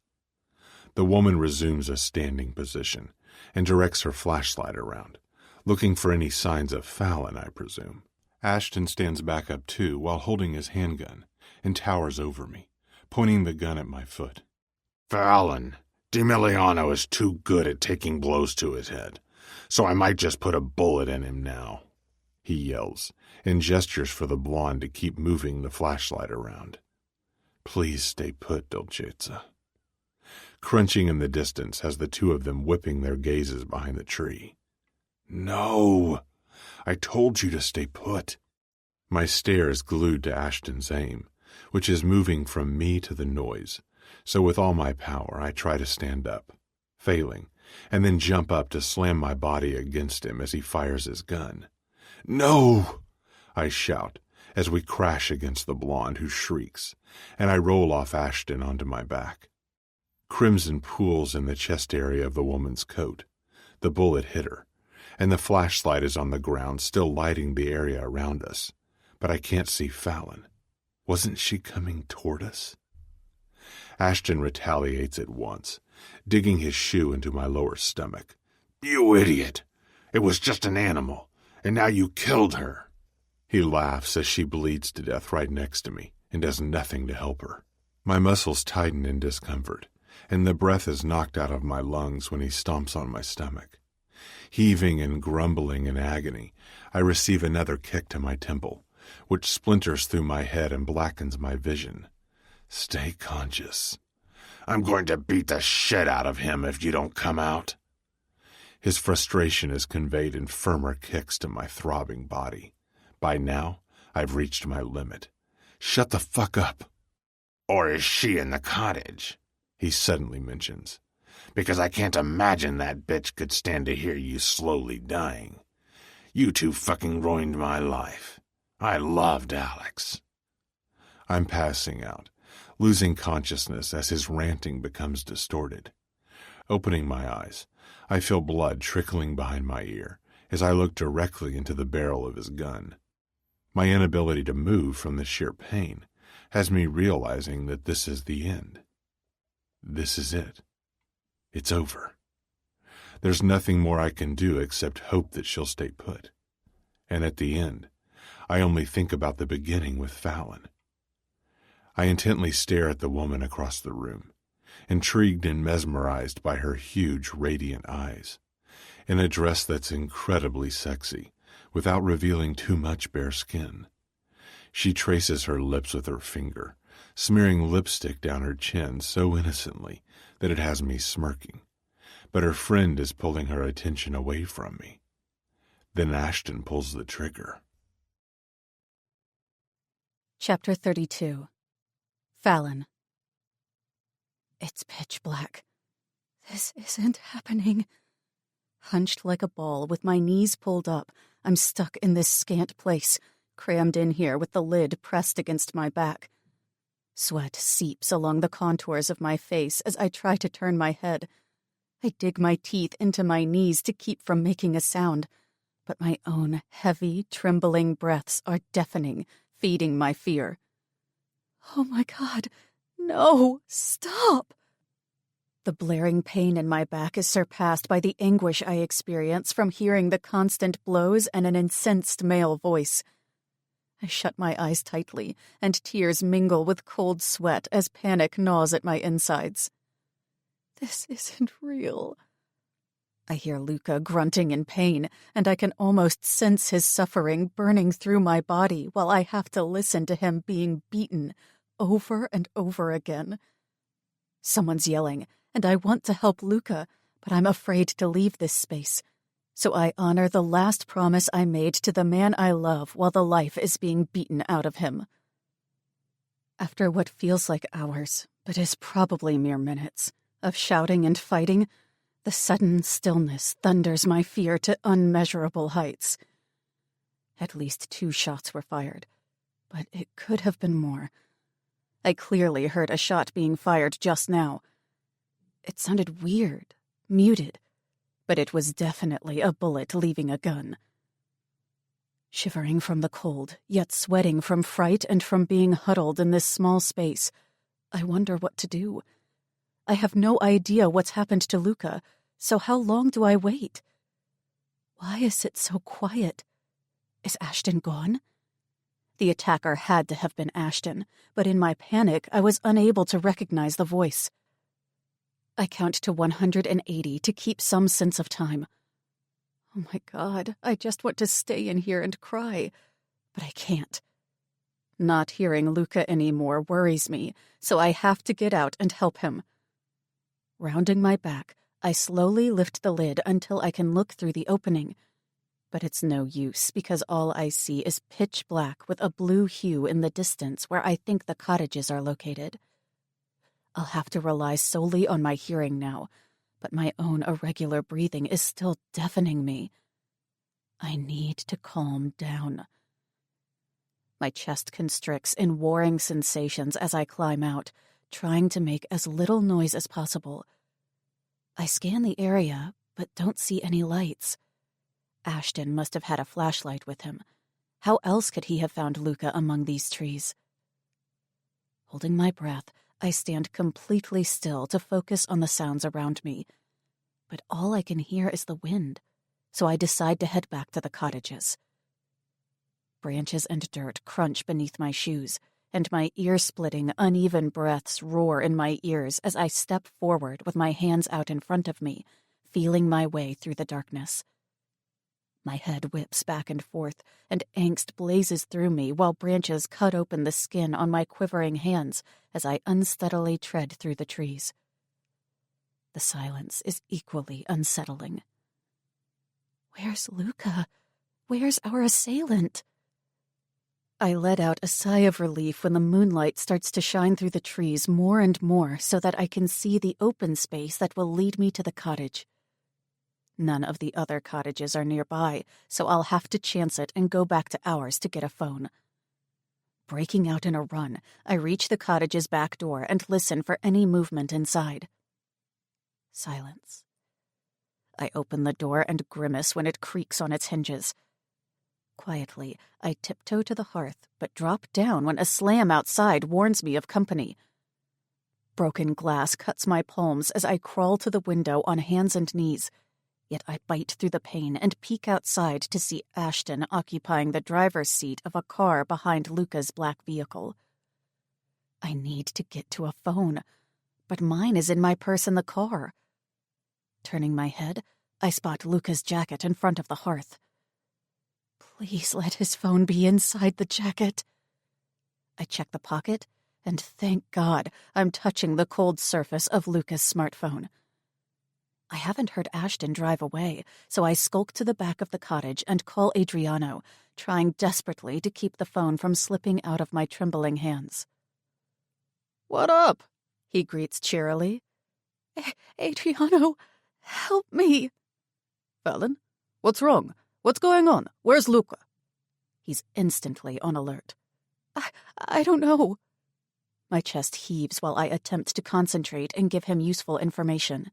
The woman resumes a standing position and directs her flashlight around, looking for any signs of Fallon, I presume. Ashton stands back up too while holding his handgun and towers over me, pointing the gun at my foot. "Fallon, DiMiliano is too good at taking blows to his head, so I might just put a bullet in him now," he yells, and gestures for the blonde to keep moving the flashlight around. "Please stay put, Dolcezza." Crunching in the distance has the 2 of them whipping their gazes behind the tree. "No, I told you to stay put." My stare is glued to Ashton's aim, which is moving from me to the noise, so with all my power I try to stand up, failing, and then jump up to slam my body against him as he fires his gun. "No!" I shout as we crash against the blonde, who shrieks, and I roll off Ashton onto my back. Crimson pools in the chest area of the woman's coat. The bullet hit her, and the flashlight is on the ground, still lighting the area around us. But I can't see Fallon. Wasn't she coming toward us? Ashton retaliates at once, digging his shoe into my lower stomach. "You idiot! It was just an animal, and now you killed her." He laughs as she bleeds to death right next to me and does nothing to help her. My muscles tighten in discomfort, and the breath is knocked out of my lungs when he stomps on my stomach. Heaving and grumbling in agony, I receive another kick to my temple, which splinters through my head and blackens my vision. "Stay conscious. I'm going to beat the shit out of him if you don't come out." His frustration is conveyed in firmer kicks to my throbbing body. By now, I've reached my limit. Shut the fuck up. Or is she in the cottage? He suddenly mentions. Because I can't imagine that bitch could stand to hear you slowly dying. You two fucking ruined my life. I loved Alex. I'm passing out, losing consciousness as his ranting becomes distorted. Opening my eyes, I feel blood trickling behind my ear as I look directly into the barrel of his gun. My inability to move from the sheer pain has me realizing that this is the end. This is it. It's over. There's nothing more I can do except hope that she'll stay put. And at the end, I only think about the beginning with Fallon. I intently stare at the woman across the room, intrigued and mesmerized by her huge, radiant eyes, in a dress that's incredibly sexy, without revealing too much bare skin. She traces her lips with her finger, smearing lipstick down her chin so innocently that it has me smirking. But her friend is pulling her attention away from me. Then Ashton pulls the trigger. Chapter 32. Fallon. It's pitch black. This isn't happening. Hunched like a ball, with my knees pulled up, I'm stuck in this scant place, crammed in here with the lid pressed against my back. Sweat seeps along the contours of my face as I try to turn my head. I dig my teeth into my knees to keep from making a sound, but my own heavy, trembling breaths are deafening, feeding my fear. Oh my God, no, stop! The blaring pain in my back is surpassed by the anguish I experience from hearing the constant blows and an incensed male voice. I shut my eyes tightly, and tears mingle with cold sweat as panic gnaws at my insides. This isn't real. I hear Luca grunting in pain, and I can almost sense his suffering burning through my body while I have to listen to him being beaten over and over again. Someone's yelling, and I want to help Luca, but I'm afraid to leave this space. So I honor the last promise I made to the man I love while the life is being beaten out of him. After what feels like hours, but is probably mere minutes, of shouting and fighting, the sudden stillness thunders my fear to unmeasurable heights. At least 2 shots were fired, but it could have been more. I clearly heard a shot being fired just now. It sounded weird, muted, but it was definitely a bullet leaving a gun. Shivering from the cold, yet sweating from fright and from being huddled in this small space, I wonder what to do. I have no idea what's happened to Luca, so how long do I wait? Why is it so quiet? Is Ashton gone? The attacker had to have been Ashton, but in my panic, I was unable to recognize the voice. I count to 180 to keep some sense of time. Oh my God, I just want to stay in here and cry, but I can't. Not hearing Luca anymore worries me, so I have to get out and help him. Rounding my back, I slowly lift the lid until I can look through the opening. But it's no use because all I see is pitch black with a blue hue in the distance where I think the cottages are located. I'll have to rely solely on my hearing now, but my own irregular breathing is still deafening me. I need to calm down. My chest constricts in warring sensations as I climb out, trying to make as little noise as possible. I scan the area, but don't see any lights. Ashton must have had a flashlight with him. How else could he have found Luca among these trees? Holding my breath, I stand completely still to focus on the sounds around me. But all I can hear is the wind, so I decide to head back to the cottages. Branches and dirt crunch beneath my shoes, and my ear-splitting, uneven breaths roar in my ears as I step forward with my hands out in front of me, feeling my way through the darkness. My head whips back and forth, and angst blazes through me while branches cut open the skin on my quivering hands as I unsteadily tread through the trees. The silence is equally unsettling. Where's Luca? Where's our assailant? I let out a sigh of relief when the moonlight starts to shine through the trees more and more so that I can see the open space that will lead me to the cottage. None of the other cottages are nearby, so I'll have to chance it and go back to ours to get a phone. Breaking out in a run, I reach the cottage's back door and listen for any movement inside. Silence. I open the door and grimace when it creaks on its hinges. Quietly, I tiptoe to the hearth, but drop down when a slam outside warns me of company. Broken glass cuts my palms as I crawl to the window on hands and knees, yet I bite through the pane and peek outside to see Ashton occupying the driver's seat of a car behind Luca's black vehicle. I need to get to a phone, but mine is in my purse in the car. Turning my head, I spot Luca's jacket in front of the hearth. Please let his phone be inside the jacket. I check the pocket, and thank God I'm touching the cold surface of Luca's smartphone. I haven't heard Ashton drive away, so I skulk to the back of the cottage and call Adriano, trying desperately to keep the phone from slipping out of my trembling hands. What up? He greets cheerily. Adriano, help me. Fallon, what's wrong? What's going on? Where's Luca? He's instantly on alert. I don't know. My chest heaves while I attempt to concentrate and give him useful information.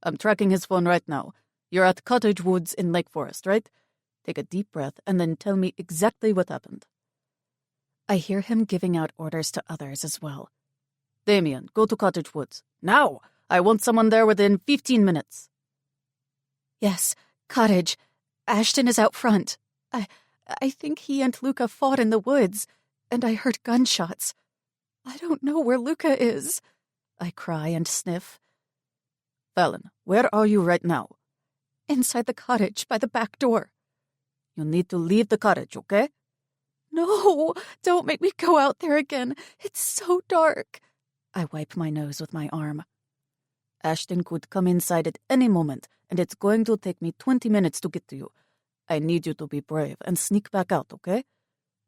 I'm tracking his phone right now. You're at Cottage Woods in Lake Forest, right? Take a deep breath and then tell me exactly what happened. I hear him giving out orders to others as well. Damien, go to Cottage Woods. Now! I want someone there within 15 minutes. Yes, cottage. Ashton is out front. I think he and Luca fought in the woods, and I heard gunshots. I don't know where Luca is. I cry and sniff. Fallon, where are you right now? Inside the cottage, by the back door. You need to leave the cottage, okay? No, don't make me go out there again. It's so dark. I wipe my nose with my arm. Ashton could come inside at any moment, and it's going to take me 20 minutes to get to you. I need you to be brave and sneak back out, okay?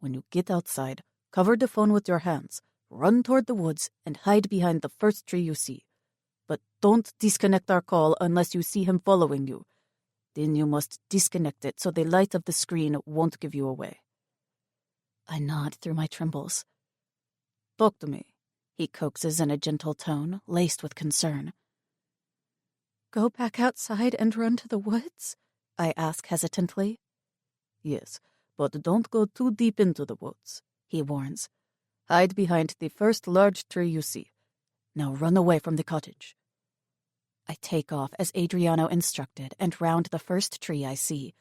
When you get outside, cover the phone with your hands, run toward the woods, and hide behind the first tree you see. But don't disconnect our call unless you see him following you. Then you must disconnect it so the light of the screen won't give you away. I nod through my trembles. Talk to me, he coaxes in a gentle tone, laced with concern. Go back outside and run to the woods? I ask hesitantly. Yes, but don't go too deep into the woods, he warns. Hide behind the first large tree you see. Now run away from the cottage. I take off as Adriano instructed and round the first tree I see.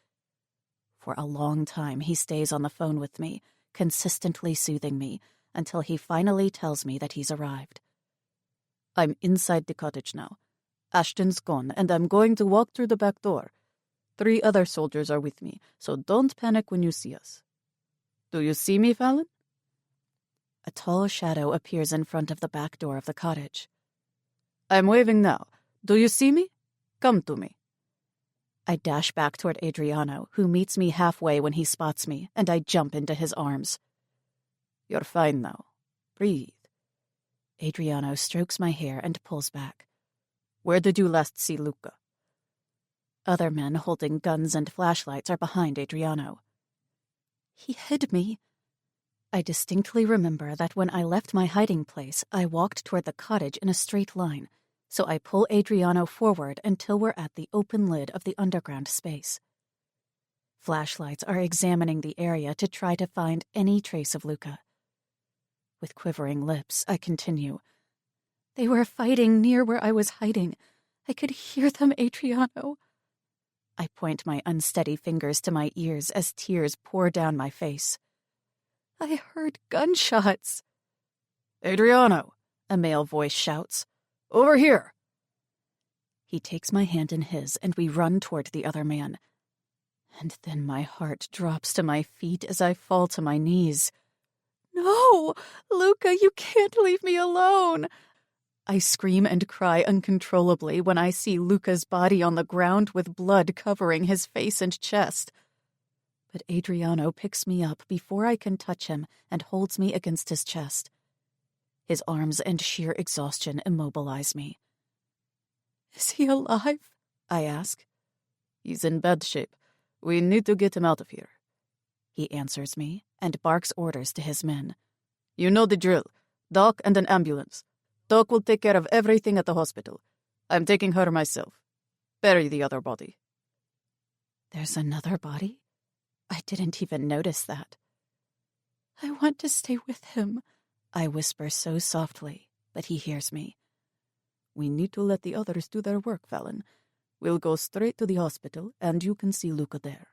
For a long time he stays on the phone with me, consistently soothing me, until he finally tells me that he's arrived. I'm inside the cottage now. Ashton's gone, and I'm going to walk through the back door. 3 other soldiers are with me, so don't panic when you see us. Do you see me, Fallon? A tall shadow appears in front of the back door of the cottage. I'm waving now. Do you see me? Come to me. I dash back toward Adriano, who meets me halfway when he spots me, and I jump into his arms. You're fine now. Breathe. Adriano strokes my hair and pulls back. Where did you last see Luca? Other men holding guns and flashlights are behind Adriano. He hid me. I distinctly remember that when I left my hiding place, I walked toward the cottage in a straight line, so I pull Adriano forward until we're at the open lid of the underground space. Flashlights are examining the area to try to find any trace of Luca. With quivering lips, I continue. They were fighting near where I was hiding. I could hear them, Adriano. I point my unsteady fingers to my ears as tears pour down my face. I heard gunshots. Adriano, a male voice shouts. Over here. He takes my hand in his, and we run toward the other man. And then my heart drops to my feet as I fall to my knees. No, Luca, you can't leave me alone. I scream and cry uncontrollably when I see Luca's body on the ground with blood covering his face and chest. But Adriano picks me up before I can touch him and holds me against his chest. His arms and sheer exhaustion immobilize me. "Is he alive?" I ask. "He's in bad shape. We need to get him out of here," he answers me and barks orders to his men. "You know the drill. Doc and an ambulance. Doc will take care of everything at the hospital. I'm taking her myself. Bury the other body." There's another body? I didn't even notice that. "I want to stay with him," I whisper so softly, but he hears me. "We need to let the others do their work, Fallon. We'll go straight to the hospital, and you can see Luca there."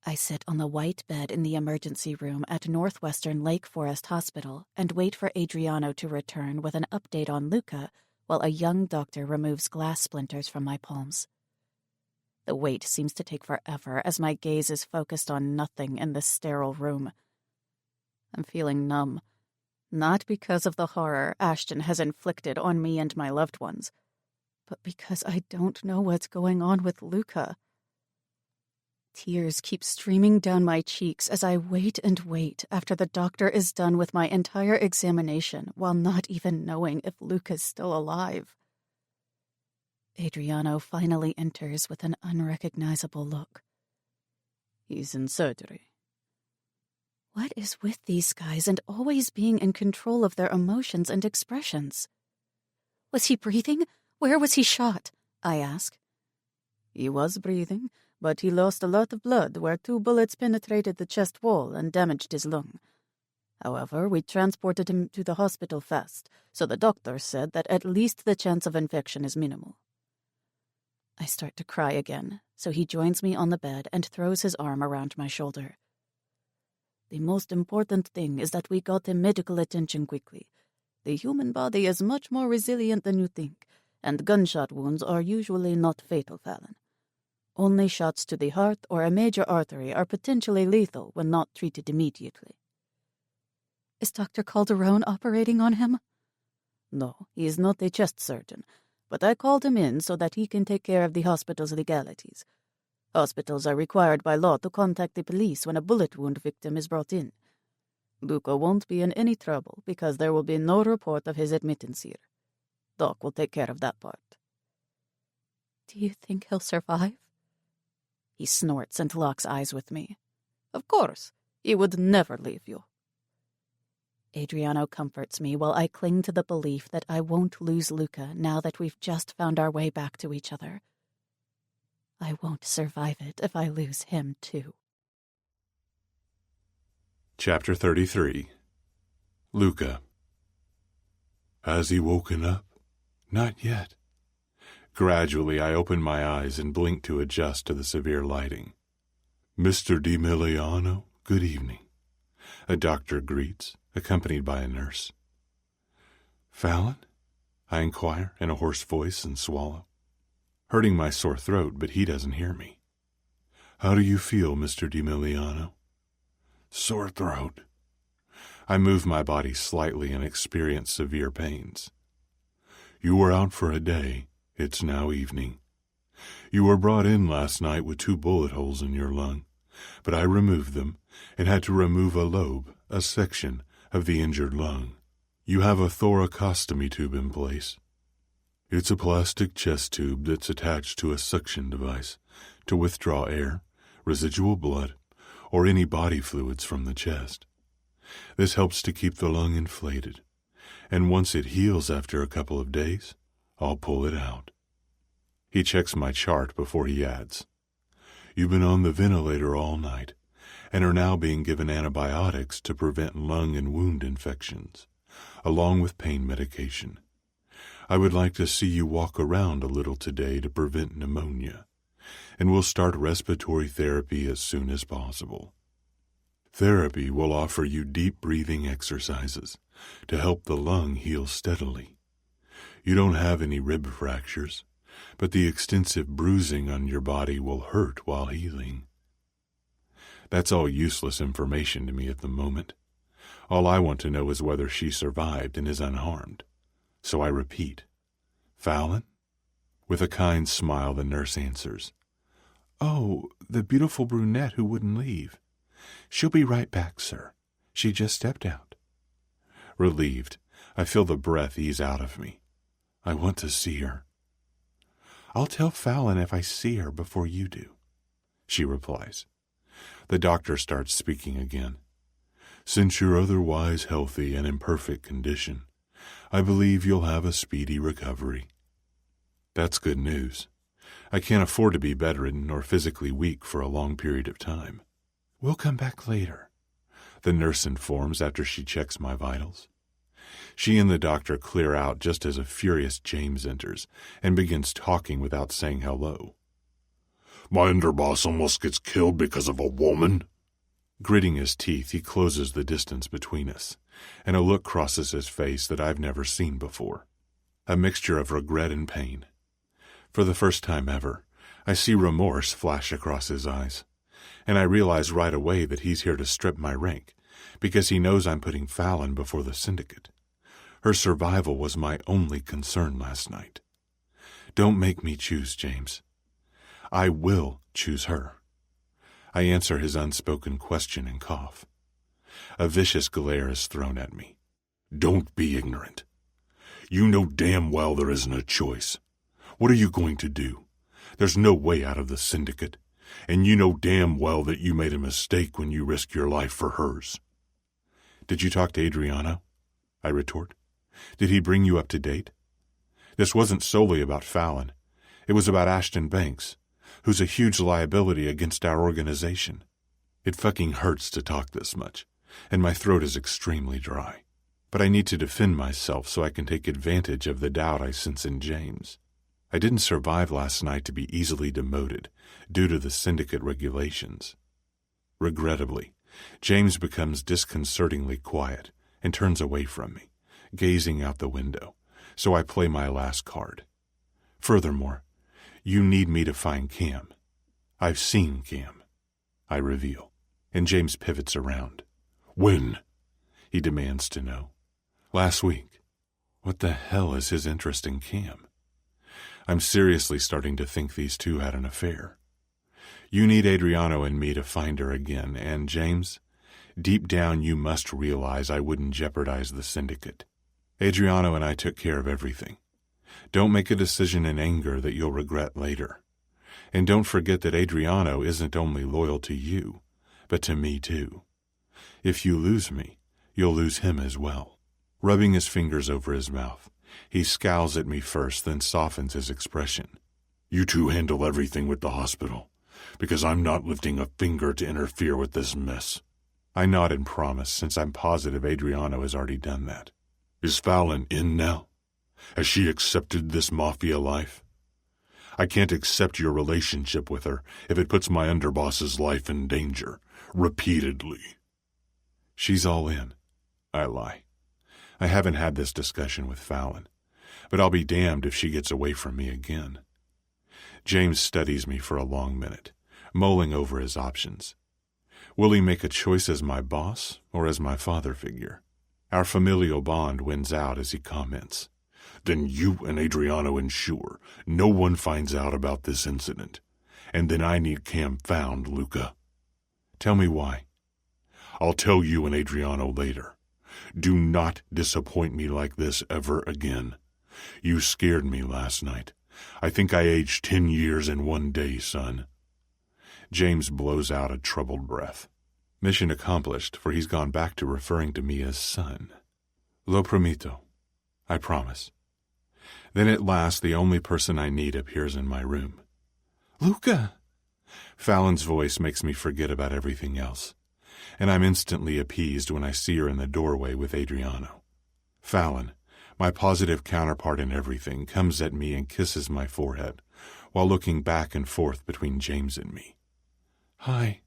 I sit on the white bed in the emergency room at Northwestern Lake Forest Hospital and wait for Adriano to return with an update on Luca while a young doctor removes glass splinters from my palms. The wait seems to take forever as my gaze is focused on nothing in this sterile room. I'm feeling numb, not because of the horror Ashton has inflicted on me and my loved ones, but because I don't know what's going on with Luca. Tears keep streaming down my cheeks as I wait and wait after the doctor is done with my entire examination while not even knowing if Luca's still alive. Adriano finally enters with an unrecognizable look. "He's in surgery." What is with these guys and always being in control of their emotions and expressions? Was he breathing? Where was he shot? I ask. "He was breathing, but he lost a lot of blood where 2 bullets penetrated the chest wall and damaged his lung. However, we transported him to the hospital fast, so the doctor said that at least the chance of infection is minimal." I start to cry again, so he joins me on the bed and throws his arm around my shoulder. "The most important thing is that we got him medical attention quickly. The human body is much more resilient than you think, and gunshot wounds are usually not fatal, Fallon. Only shots to the heart or a major artery are potentially lethal when not treated immediately." "Is Dr. Calderon operating on him?" "No, he is not a chest surgeon, but I called him in so that he can take care of the hospital's legalities. Hospitals are required by law to contact the police when a bullet wound victim is brought in. Luca won't be in any trouble because there will be no report of his admittance here. Doc will take care of that part." "Do you think he'll survive?" He snorts and locks eyes with me. "Of course. He would never leave you." Adriano comforts me while I cling to the belief that I won't lose Luca now that we've just found our way back to each other. I won't survive it if I lose him, too. Chapter 33. Luca. Has he woken up? Not yet. Gradually, I open my eyes and blink to adjust to the severe lighting. "Mr. DiMiliano, good evening." A doctor greets, accompanied by a nurse. "Fallon?" I inquire in a hoarse voice and swallow, hurting my sore throat, but he doesn't hear me. "How do you feel, Mr. DiMiliano?" "Sore throat." I move my body slightly and experience severe pains. "You were out for a day. It's now evening. You were brought in last night with 2 bullet holes in your lung, but I removed them and had to remove a lobe, a section, of the injured lung. You have a thoracostomy tube in place. It's a plastic chest tube that's attached to a suction device to withdraw air, residual blood, or any body fluids from the chest. This helps to keep the lung inflated, and once it heals after a couple of days, I'll pull it out." He checks my chart before he adds, "You've been on the ventilator all night and are now being given antibiotics to prevent lung and wound infections, along with pain medication. I would like to see you walk around a little today to prevent pneumonia, and we'll start respiratory therapy as soon as possible. Therapy will offer you deep breathing exercises to help the lung heal steadily. You don't have any rib fractures, but the extensive bruising on your body will hurt while healing." That's all useless information to me at the moment. All I want to know is whether she survived and is unharmed. So I repeat, "Fallon?" With a kind smile, the nurse answers, "Oh, the beautiful brunette who wouldn't leave. She'll be right back, sir. She just stepped out." Relieved, I feel the breath ease out of me. I want to see her. "I'll tell Fallon if I see her before you do," she replies. The doctor starts speaking again. "Since you're otherwise healthy and in perfect condition, I believe you'll have a speedy recovery." That's good news. I can't afford to be bedridden or physically weak for a long period of time. "We'll come back later," the nurse informs after she checks my vitals. She and the doctor clear out just as a furious James enters and begins talking without saying hello. "My underboss almost gets killed because of a woman." Gritting his teeth, he closes the distance between us, and a look crosses his face that I've never seen before. A mixture of regret and pain. For the first time ever, I see remorse flash across his eyes, and I realize right away that he's here to strip my rank, because he knows I'm putting Fallon before the Syndicate. Her survival was my only concern last night. Don't make me choose, James. I will choose her. I answer his unspoken question and cough. A vicious glare is thrown at me. "Don't be ignorant. You know damn well there isn't a choice. What are you going to do? There's no way out of the Syndicate, and you know damn well that you made a mistake when you risked your life for hers." "Did you talk to Adriano?" I retort. "Did he bring you up to date? This wasn't solely about Fallon. It was about Ashton Banks, who's a huge liability against our organization." It fucking hurts to talk this much, and my throat is extremely dry. But I need to defend myself so I can take advantage of the doubt I sense in James. I didn't survive last night to be easily demoted due to the Syndicate regulations. Regrettably, James becomes disconcertingly quiet and turns away from me, gazing out the window, so I play my last card. "Furthermore, you need me to find Cam. I've seen Cam," I reveal, and James pivots around. "When?" he demands to know. "Last week." What the hell is his interest in Cam? I'm seriously starting to think these two had an affair. You need Adriano and me to find her again, and James, deep down you must realize I wouldn't jeopardize the Syndicate. Adriano and I took care of everything. Don't make a decision in anger that you'll regret later. And don't forget that Adriano isn't only loyal to you, but to me too. If you lose me, you'll lose him as well. Rubbing his fingers over his mouth, he scowls at me first, then softens his expression. "You two handle everything with the hospital, because I'm not lifting a finger to interfere with this mess." I nod and promise, since I'm positive Adriano has already done that. "Is Fallon in now? Has she accepted this Mafia life? I can't accept your relationship with her if it puts my underboss's life in danger, repeatedly." "She's all in," I lie. I haven't had this discussion with Fallon, but I'll be damned if she gets away from me again. James studies me for a long minute, mulling over his options. Will he make a choice as my boss or as my father figure? Our familial bond wins out as he comments. "Then you and Adriano ensure no one finds out about this incident, and then I need Cam found, Luca." "Tell me why." "I'll tell you and Adriano later. Do not disappoint me like this ever again. You scared me last night. I think I aged 10 years in one day, son." James blows out a troubled breath. Mission accomplished, for he's gone back to referring to me as son. "Lo prometo." I promise. Then at last the only person I need appears in my room. "Luca!" Fallon's voice makes me forget about everything else, and I'm instantly appeased when I see her in the doorway with Adriano. Fallon, my positive counterpart in everything, comes at me and kisses my forehead, while looking back and forth between James and me. "Hi,"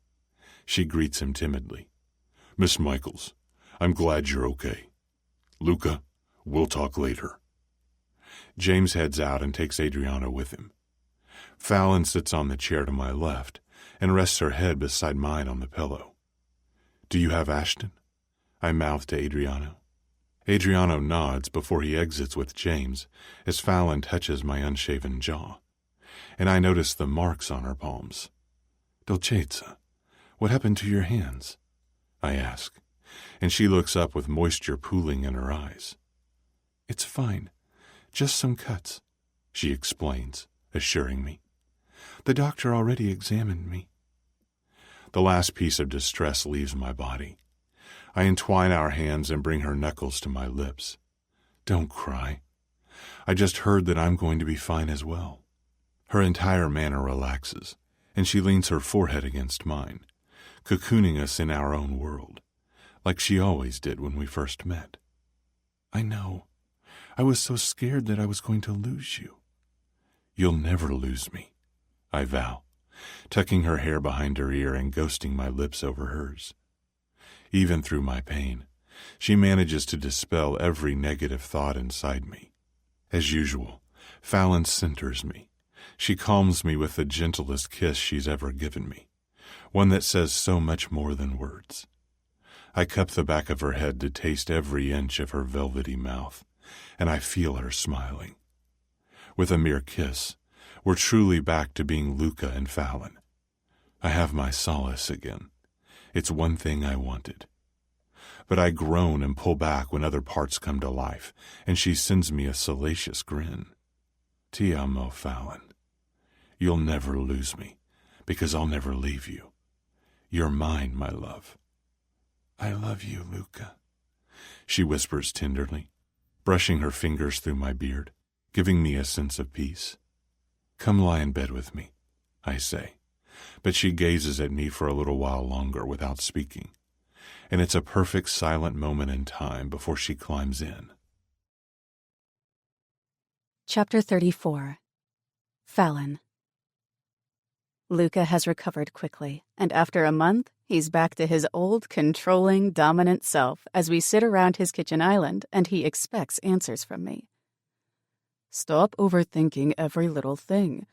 she greets him timidly. "Miss Michaels, I'm glad you're okay. Luca, we'll talk later." James heads out and takes Adriano with him. Fallon sits on the chair to my left and rests her head beside mine on the pillow. "Do you have Ashton?" I mouth to Adriano. Adriano nods before he exits with James as Fallon touches my unshaven jaw, and I notice the marks on her palms. Dolcezza, what happened to your hands? I ask, and she looks up with moisture pooling in her eyes. It's fine, just some cuts, she explains, assuring me. The doctor already examined me. The last piece of distress leaves my body. I entwine our hands and bring her knuckles to my lips. Don't cry. I just heard that I'm going to be fine as well. Her entire manner relaxes, and she leans her forehead against mine, cocooning us in our own world, like she always did when we first met. I know. I was so scared that I was going to lose you. You'll never lose me, I vow, tucking her hair behind her ear and ghosting my lips over hers. Even through my pain, she manages to dispel every negative thought inside me. As usual, Fallon centers me. She calms me with the gentlest kiss she's ever given me, one that says so much more than words. I cup the back of her head to taste every inch of her velvety mouth, and I feel her smiling. With a mere kiss, we're truly back to being Luca and Fallon. I have my solace again. It's one thing I wanted. But I groan and pull back when other parts come to life, and she sends me a salacious grin. Ti amo, Fallon. You'll never lose me, because I'll never leave you. You're mine, my love. I love you, Luca, she whispers tenderly, brushing her fingers through my beard, giving me a sense of peace. Come lie in bed with me, I say, but she gazes at me for a little while longer without speaking, and it's a perfect silent moment in time before she climbs in. Chapter 34. Fallon. Luca has recovered quickly, and after a month, he's back to his old, controlling, dominant self as we sit around his kitchen island and he expects answers from me. Stop overthinking every little thing.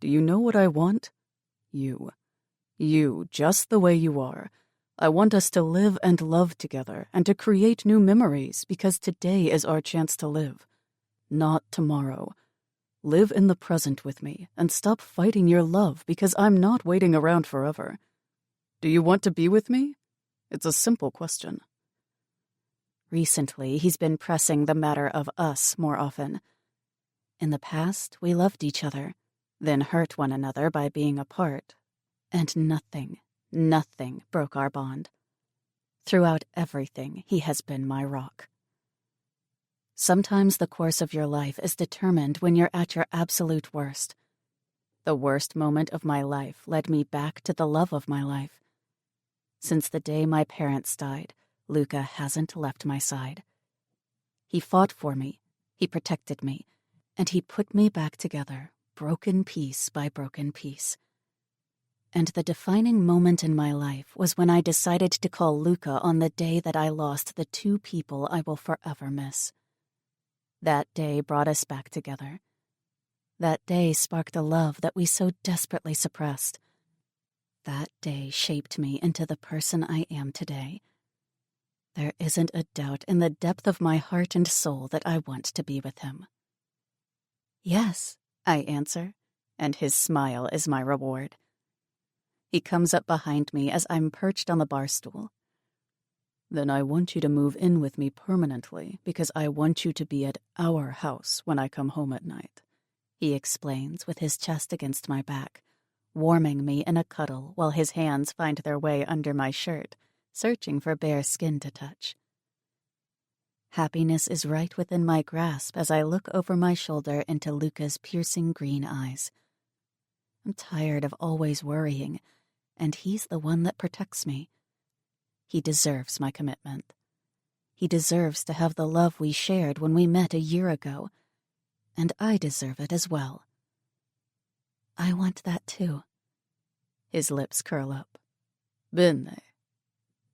Do you know what I want? You. You, just the way you are. I want us to live and love together and to create new memories because today is our chance to live. Not tomorrow. Live in the present with me and stop fighting your love because I'm not waiting around forever. Do you want to be with me? It's a simple question. Recently, he's been pressing the matter of us more often. In the past, we loved each other, then hurt one another by being apart, and nothing broke our bond. Throughout everything, he has been my rock. Sometimes the course of your life is determined when you're at your absolute worst. The worst moment of my life led me back to the love of my life. Since the day my parents died, Luca hasn't left my side. He fought for me, he protected me, and he put me back together, broken piece by broken piece. And the defining moment in my life was when I decided to call Luca on the day that I lost the two people I will forever miss. That day brought us back together. That day sparked a love that we so desperately suppressed. That day shaped me into the person I am today. There isn't a doubt in the depth of my heart and soul that I want to be with him. Yes, I answer, and his smile is my reward. He comes up behind me as I'm perched on the bar stool. Then I want you to move in with me permanently because I want you to be at our house when I come home at night, he explains with his chest against my back, warming me in a cuddle while his hands find their way under my shirt, searching for bare skin to touch. Happiness is right within my grasp as I look over my shoulder into Luca's piercing green eyes. I'm tired of always worrying, and he's the one that protects me. He deserves my commitment. He deserves to have the love we shared when we met a year ago, and I deserve it as well. I want that too. His lips curl up. Bene.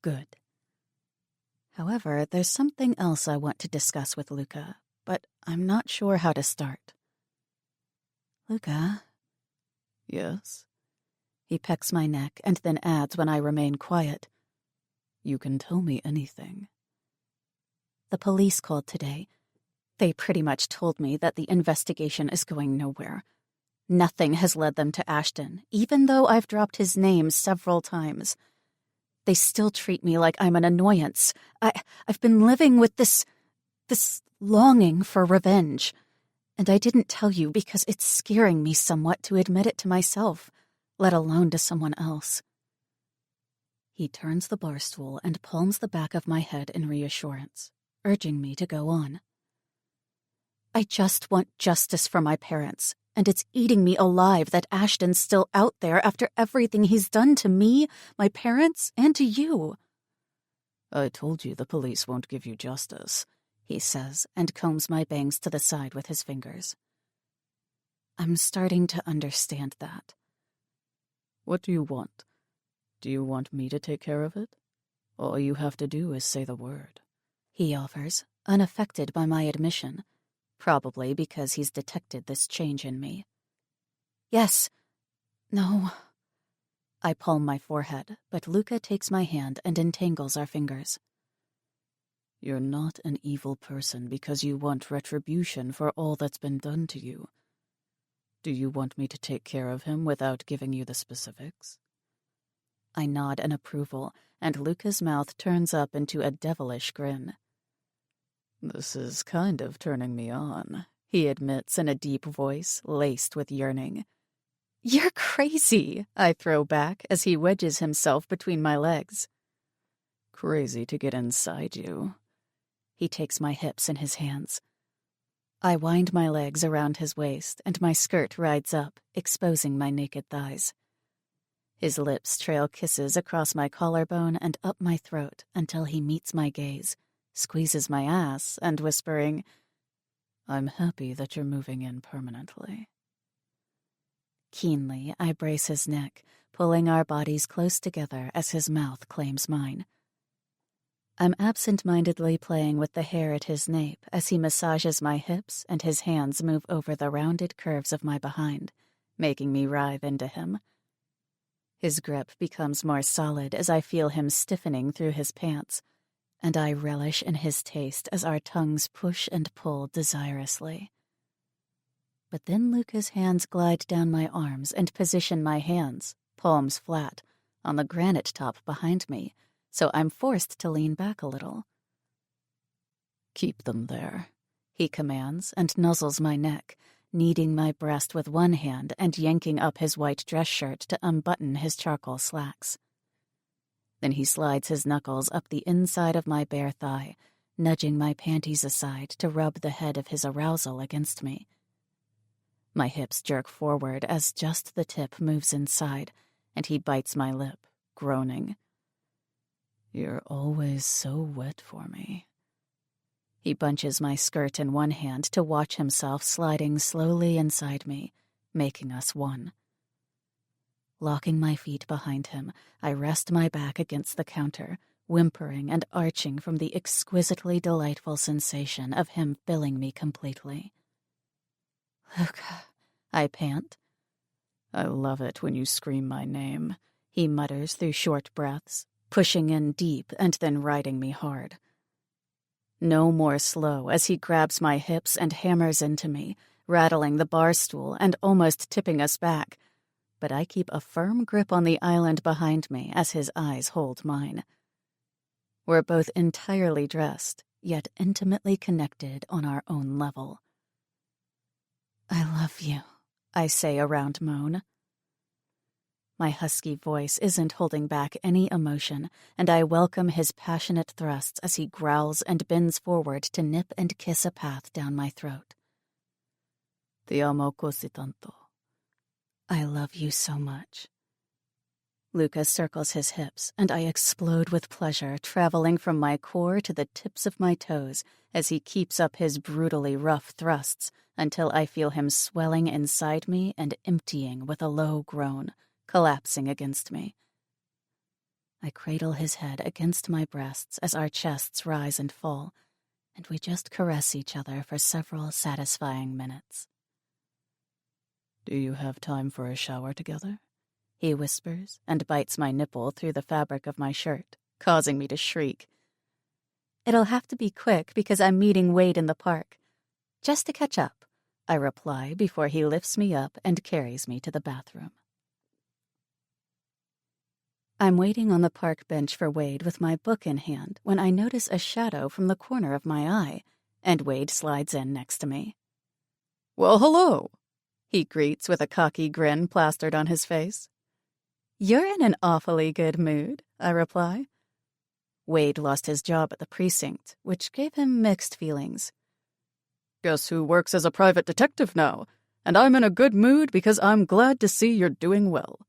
Good. However, there's something else I want to discuss with Luca, but I'm not sure how to start. Luca? Yes? He pecks my neck and then adds when I remain quiet. You can tell me anything. The police called today. They pretty much told me that the investigation is going nowhere. Nothing has led them to Ashton, even though I've dropped his name several times. They still treat me like I'm an annoyance. I've been living with this longing for revenge. And I didn't tell you because it's scaring me somewhat to admit it to myself, let alone to someone else. He turns the bar stool and palms the back of my head in reassurance, urging me to go on. I just want justice for my parents, and it's eating me alive that Ashton's still out there after everything he's done to me, my parents, and to you. I told you the police won't give you justice, he says, and combs my bangs to the side with his fingers. I'm starting to understand that. What do you want? Do you want me to take care of it? All you have to do is say the word, he offers, unaffected by my admission, probably because he's detected this change in me. Yes. No. I palm my forehead, but Luca takes my hand and entangles our fingers. You're not an evil person because you want retribution for all that's been done to you. Do you want me to take care of him without giving you the specifics? I nod in approval, and Luca's mouth turns up into a devilish grin. This is kind of turning me on, he admits in a deep voice laced with yearning. You're crazy, I throw back as he wedges himself between my legs. Crazy to get inside you. He takes my hips in his hands. I wind my legs around his waist, and my skirt rides up, exposing my naked thighs. His lips trail kisses across my collarbone and up my throat until he meets my gaze, squeezes my ass, and whispering, I'm happy that you're moving in permanently. Keenly, I brace his neck, pulling our bodies close together as his mouth claims mine. I'm absent-mindedly playing with the hair at his nape as he massages my hips and his hands move over the rounded curves of my behind, making me writhe into him. His grip becomes more solid as I feel him stiffening through his pants, and I relish in his taste as our tongues push and pull desirously. But then Luca's hands glide down my arms and position my hands, palms flat, on the granite top behind me, so I'm forced to lean back a little. Keep them there, he commands and nuzzles my neck, kneading my breast with one hand and yanking up his white dress shirt to unbutton his charcoal slacks. Then he slides his knuckles up the inside of my bare thigh, nudging my panties aside to rub the head of his arousal against me. My hips jerk forward as just the tip moves inside, and he bites my lip, groaning. You're always so wet for me. He bunches my skirt in one hand to watch himself sliding slowly inside me, making us one. Locking my feet behind him, I rest my back against the counter, whimpering and arching from the exquisitely delightful sensation of him filling me completely. Luca, I pant. I love it when you scream my name, he mutters through short breaths, pushing in deep and then riding me hard. No more slow as he grabs my hips and hammers into me, rattling the bar stool and almost tipping us back. But I keep a firm grip on the island behind me as his eyes hold mine. We're both entirely dressed, yet intimately connected on our own level. I love you, I say a round moan. My husky voice isn't holding back any emotion, and I welcome his passionate thrusts as he growls and bends forward to nip and kiss a path down my throat. Ti amo così tanto. I love you so much. Luca circles his hips, and I explode with pleasure, traveling from my core to the tips of my toes as he keeps up his brutally rough thrusts until I feel him swelling inside me and emptying with a low groan, collapsing against me. I cradle his head against my breasts as our chests rise and fall, and we just caress each other for several satisfying minutes. Do you have time for a shower together? He whispers and bites my nipple through the fabric of my shirt, causing me to shriek. It'll have to be quick because I'm meeting Wade in the park. Just to catch up. I reply before he lifts me up and carries me to the bathroom. I'm waiting on the park bench for Wade with my book in hand when I notice a shadow from the corner of my eye, and Wade slides in next to me. "Well, hello," he greets with a cocky grin plastered on his face. "You're in an awfully good mood," I reply. Wade lost his job at the precinct, which gave him mixed feelings. "Guess who works as a private detective now? And I'm in a good mood because I'm glad to see you're doing well."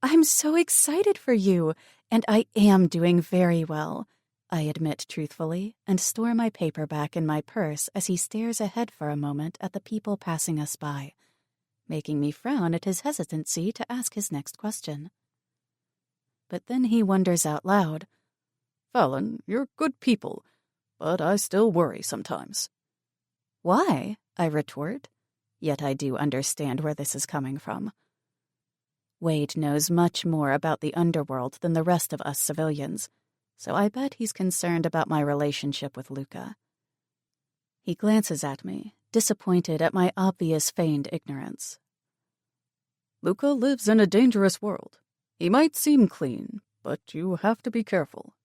"I'm so excited for you, and I am doing very well," I admit truthfully and store my paper back in my purse as he stares ahead for a moment at the people passing us by, making me frown at his hesitancy to ask his next question. But then he wonders out loud, "Fallon, you're good people, but I still worry sometimes." "Why?" I retort, yet I do understand where this is coming from. Wade knows much more about the underworld than the rest of us civilians, so I bet he's concerned about my relationship with Luca. He glances at me, disappointed at my obvious feigned ignorance. "Luca lives in a dangerous world. He might seem clean, but you have to be careful."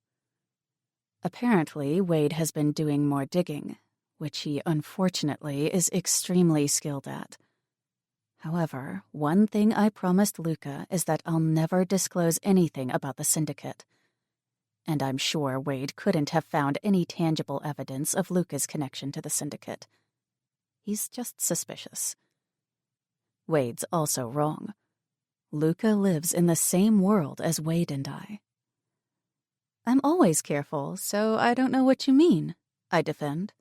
Apparently, Wade has been doing more digging, which he unfortunately is extremely skilled at. However, one thing I promised Luca is that I'll never disclose anything about the Syndicate. And I'm sure Wade couldn't have found any tangible evidence of Luca's connection to the Syndicate. He's just suspicious. Wade's also wrong. Luca lives in the same world as Wade and I. "I'm always careful, so I don't know what you mean," I defend.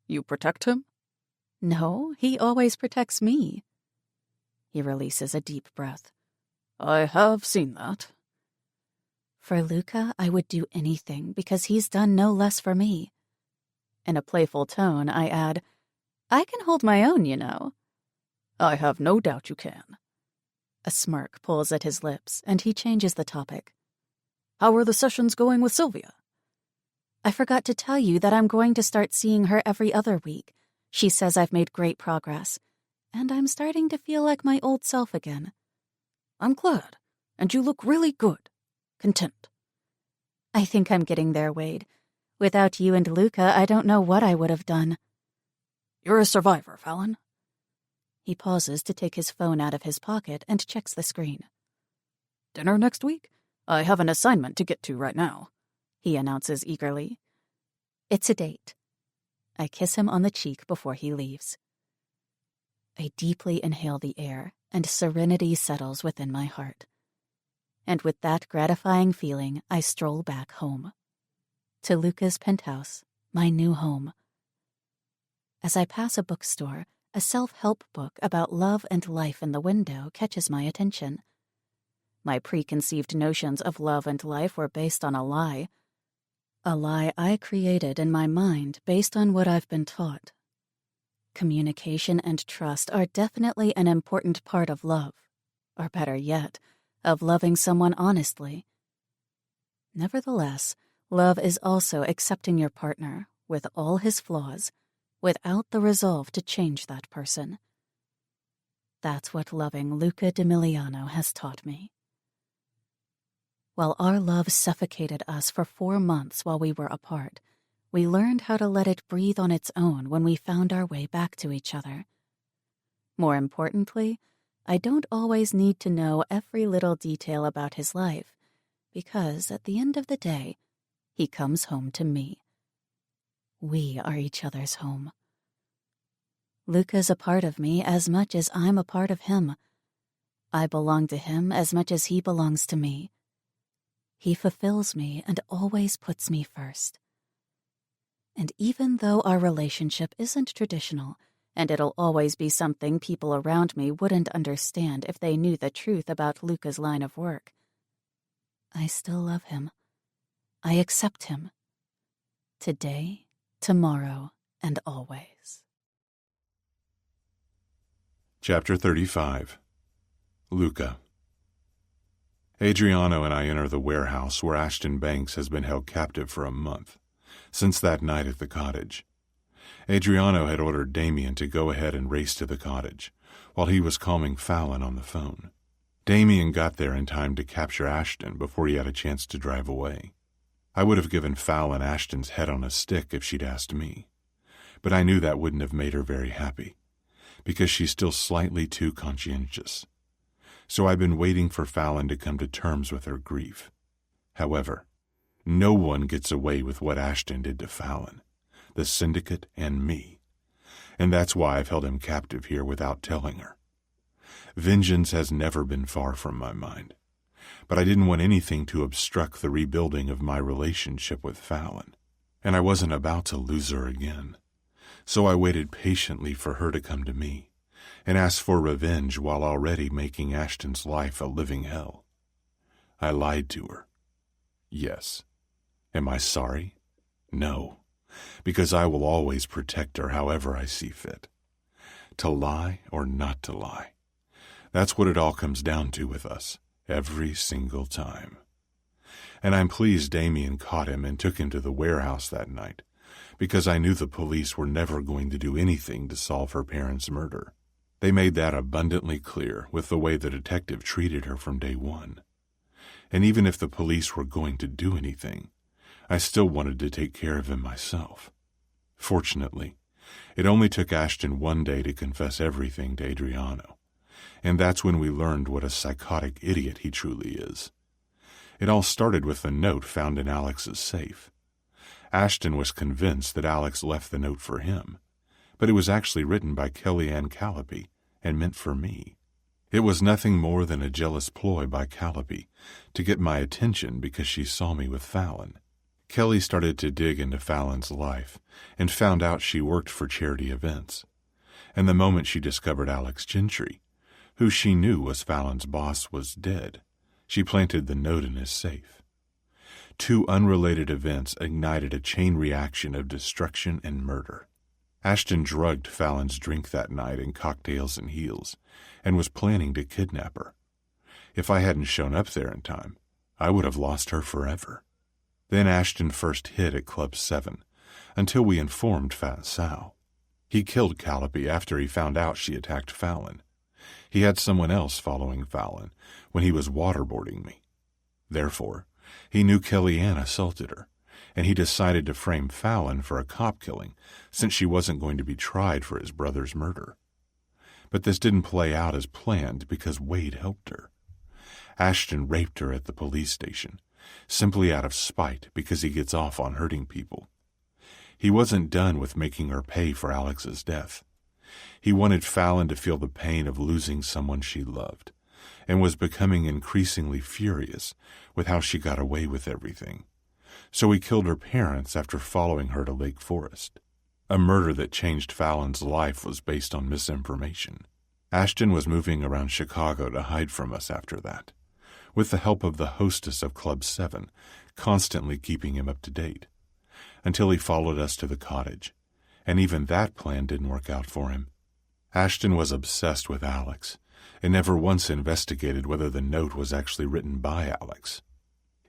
"You protect him?" "No, he always protects me." He releases a deep breath. "I have seen that." "For Luca, I would do anything because he's done no less for me." In a playful tone, I add, "I can hold my own, you know." "I have no doubt you can." A smirk pulls at his lips, and he changes the topic. "How are the sessions going with Sylvia?" "I forgot to tell you that I'm going to start seeing her every other week. She says I've made great progress, and I'm starting to feel like my old self again." "I'm glad, and you look really good. Content." "I think I'm getting there, Wade. Without you and Luca, I don't know what I would have done." "You're a survivor, Fallon." He pauses to take his phone out of his pocket and checks the screen. "Dinner next week? I have an assignment to get to right now," he announces eagerly. "It's a date." I kiss him on the cheek before he leaves. I deeply inhale the air, and serenity settles within my heart. And with that gratifying feeling, I stroll back home. To Luca's penthouse, my new home. As I pass a bookstore, a self-help book about love and life in the window catches my attention. My preconceived notions of love and life were based on a lie I created in my mind based on what I've been taught. Communication and trust are definitely an important part of love, or better yet, of loving someone honestly. Nevertheless, love is also accepting your partner, with all his flaws, without the resolve to change that person. That's what loving Luca D'Emiliano has taught me. While our love suffocated us for 4 months while we were apart, we learned how to let it breathe on its own when we found our way back to each other. More importantly, I don't always need to know every little detail about his life, because at the end of the day, he comes home to me. We are each other's home. Luca's a part of me as much as I'm a part of him. I belong to him as much as he belongs to me. He fulfills me and always puts me first. And even though our relationship isn't traditional, and it'll always be something people around me wouldn't understand if they knew the truth about Luca's line of work, I still love him. I accept him. Today, tomorrow, and always. Chapter 35. Luca. Adriano and I enter the warehouse where Ashton Banks has been held captive for a month, since that night at the cottage. Adriano had ordered Damien to go ahead and race to the cottage, while he was calming Fallon on the phone. Damien got there in time to capture Ashton before he had a chance to drive away. I would have given Fallon Ashton's head on a stick if she'd asked me, but I knew that wouldn't have made her very happy, because she's still slightly too conscientious. So I've been waiting for Fallon to come to terms with her grief. However, no one gets away with what Ashton did to Fallon, the Syndicate, and me, and that's why I've held him captive here without telling her. Vengeance has never been far from my mind, but I didn't want anything to obstruct the rebuilding of my relationship with Fallon, and I wasn't about to lose her again. So I waited patiently for her to come to me and ask for revenge while already making Ashton's life a living hell. I lied to her. Yes. Am I sorry? No, because I will always protect her however I see fit. To lie or not to lie. That's what it all comes down to with us, every single time. And I'm pleased Damien caught him and took him to the warehouse that night, because I knew the police were never going to do anything to solve her parents' murder. They made that abundantly clear with the way the detective treated her from day one. And even if the police were going to do anything, I still wanted to take care of him myself. Fortunately, it only took Ashton one day to confess everything to Adriano, and that's when we learned what a psychotic idiot he truly is. It all started with a note found in Alex's safe. Ashton was convinced that Alex left the note for him, but it was actually written by Kellyanne Callipy and meant for me. It was nothing more than a jealous ploy by Callipy to get my attention because she saw me with Fallon. Kelly started to dig into Fallon's life and found out she worked for charity events. And the moment she discovered Alex Gentry, who she knew was Fallon's boss, was dead, she planted the note in his safe. Two unrelated events ignited a chain reaction of destruction and murder. Ashton drugged Fallon's drink that night in cocktails and heels and was planning to kidnap her. If I hadn't shown up there in time, I would have lost her forever. Then Ashton first hid at Club 7 until we informed Fat Sal. He killed Callipy after he found out she attacked Fallon. He had someone else following Fallon when he was waterboarding me. Therefore, he knew Kellyanne assaulted her, and he decided to frame Fallon for a cop killing since she wasn't going to be tried for his brother's murder. But this didn't play out as planned because Wade helped her. Ashton raped her at the police station, simply out of spite because he gets off on hurting people. He wasn't done with making her pay for Alex's death. He wanted Fallon to feel the pain of losing someone she loved, and was becoming increasingly furious with how she got away with everything. So he killed her parents after following her to Lake Forest. A murder that changed Fallon's life was based on misinformation. Ashton was moving around Chicago to hide from us after that, with the help of the hostess of Club 7, constantly keeping him up to date, until he followed us to the cottage, and even that plan didn't work out for him. Ashton was obsessed with Alex, and never once investigated whether the note was actually written by Alex.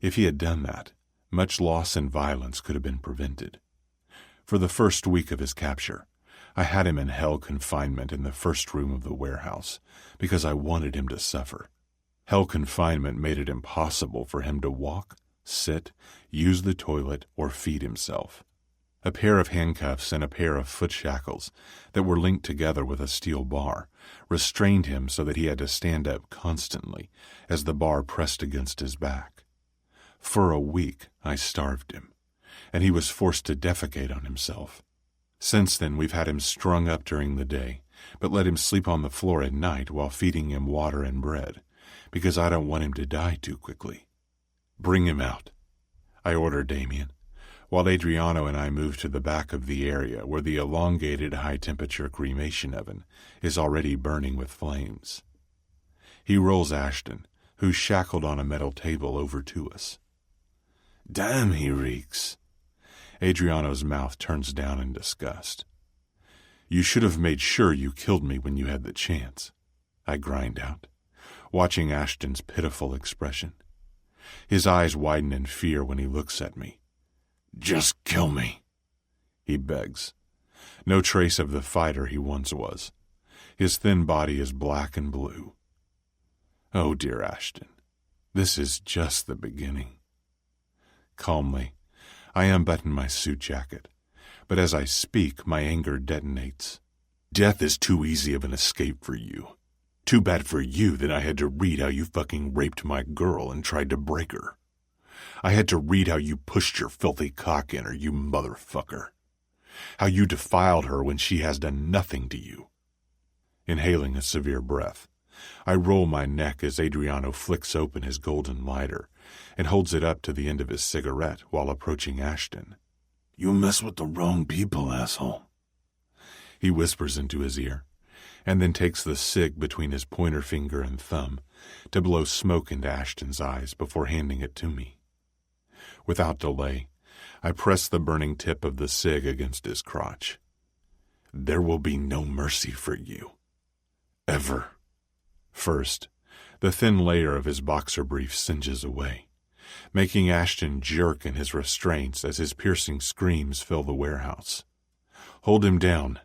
If he had done that, much loss and violence could have been prevented. For the first week of his capture, I had him in hell confinement in the first room of the warehouse because I wanted him to suffer. Hell confinement made it impossible for him to walk, sit, use the toilet, or feed himself. A pair of handcuffs and a pair of foot shackles that were linked together with a steel bar restrained him so that he had to stand up constantly as the bar pressed against his back. For a week, I starved him, and he was forced to defecate on himself. Since then, we've had him strung up during the day, but let him sleep on the floor at night while feeding him water and bread, because I don't want him to die too quickly. Bring him out, I ordered Damien, while Adriano and I moved to the back of the area where the elongated high-temperature cremation oven is already burning with flames. He rolls Ashton, who's shackled on a metal table, over to us. Damn, he reeks. Adriano's mouth turns down in disgust. You should have made sure you killed me when you had the chance, I grind out, watching Ashton's pitiful expression. His eyes widen in fear when he looks at me. Just kill me, he begs, No trace of the fighter he once was. His thin body is black and blue. Oh, dear Ashton, this is just the beginning. Calmly, I unbutton my suit jacket, but as I speak, my anger detonates. Death is too easy of an escape for you. Too bad for you that I had to read how you fucking raped my girl and tried to break her. I had to read how you pushed your filthy cock in her, you motherfucker. How you defiled her when she has done nothing to you. Inhaling a severe breath, I roll my neck as Adriano flicks open his golden lighter and holds it up to the end of his cigarette while approaching Ashton. You mess with the wrong people, asshole. He whispers into his ear, and then takes the cig between his pointer finger and thumb to blow smoke into Ashton's eyes before handing it to me. Without delay, I press the burning tip of the cig against his crotch. There will be no mercy for you. Ever. First, the thin layer of his boxer brief singes away, making Ashton jerk in his restraints as his piercing screams fill the warehouse. Hold him down,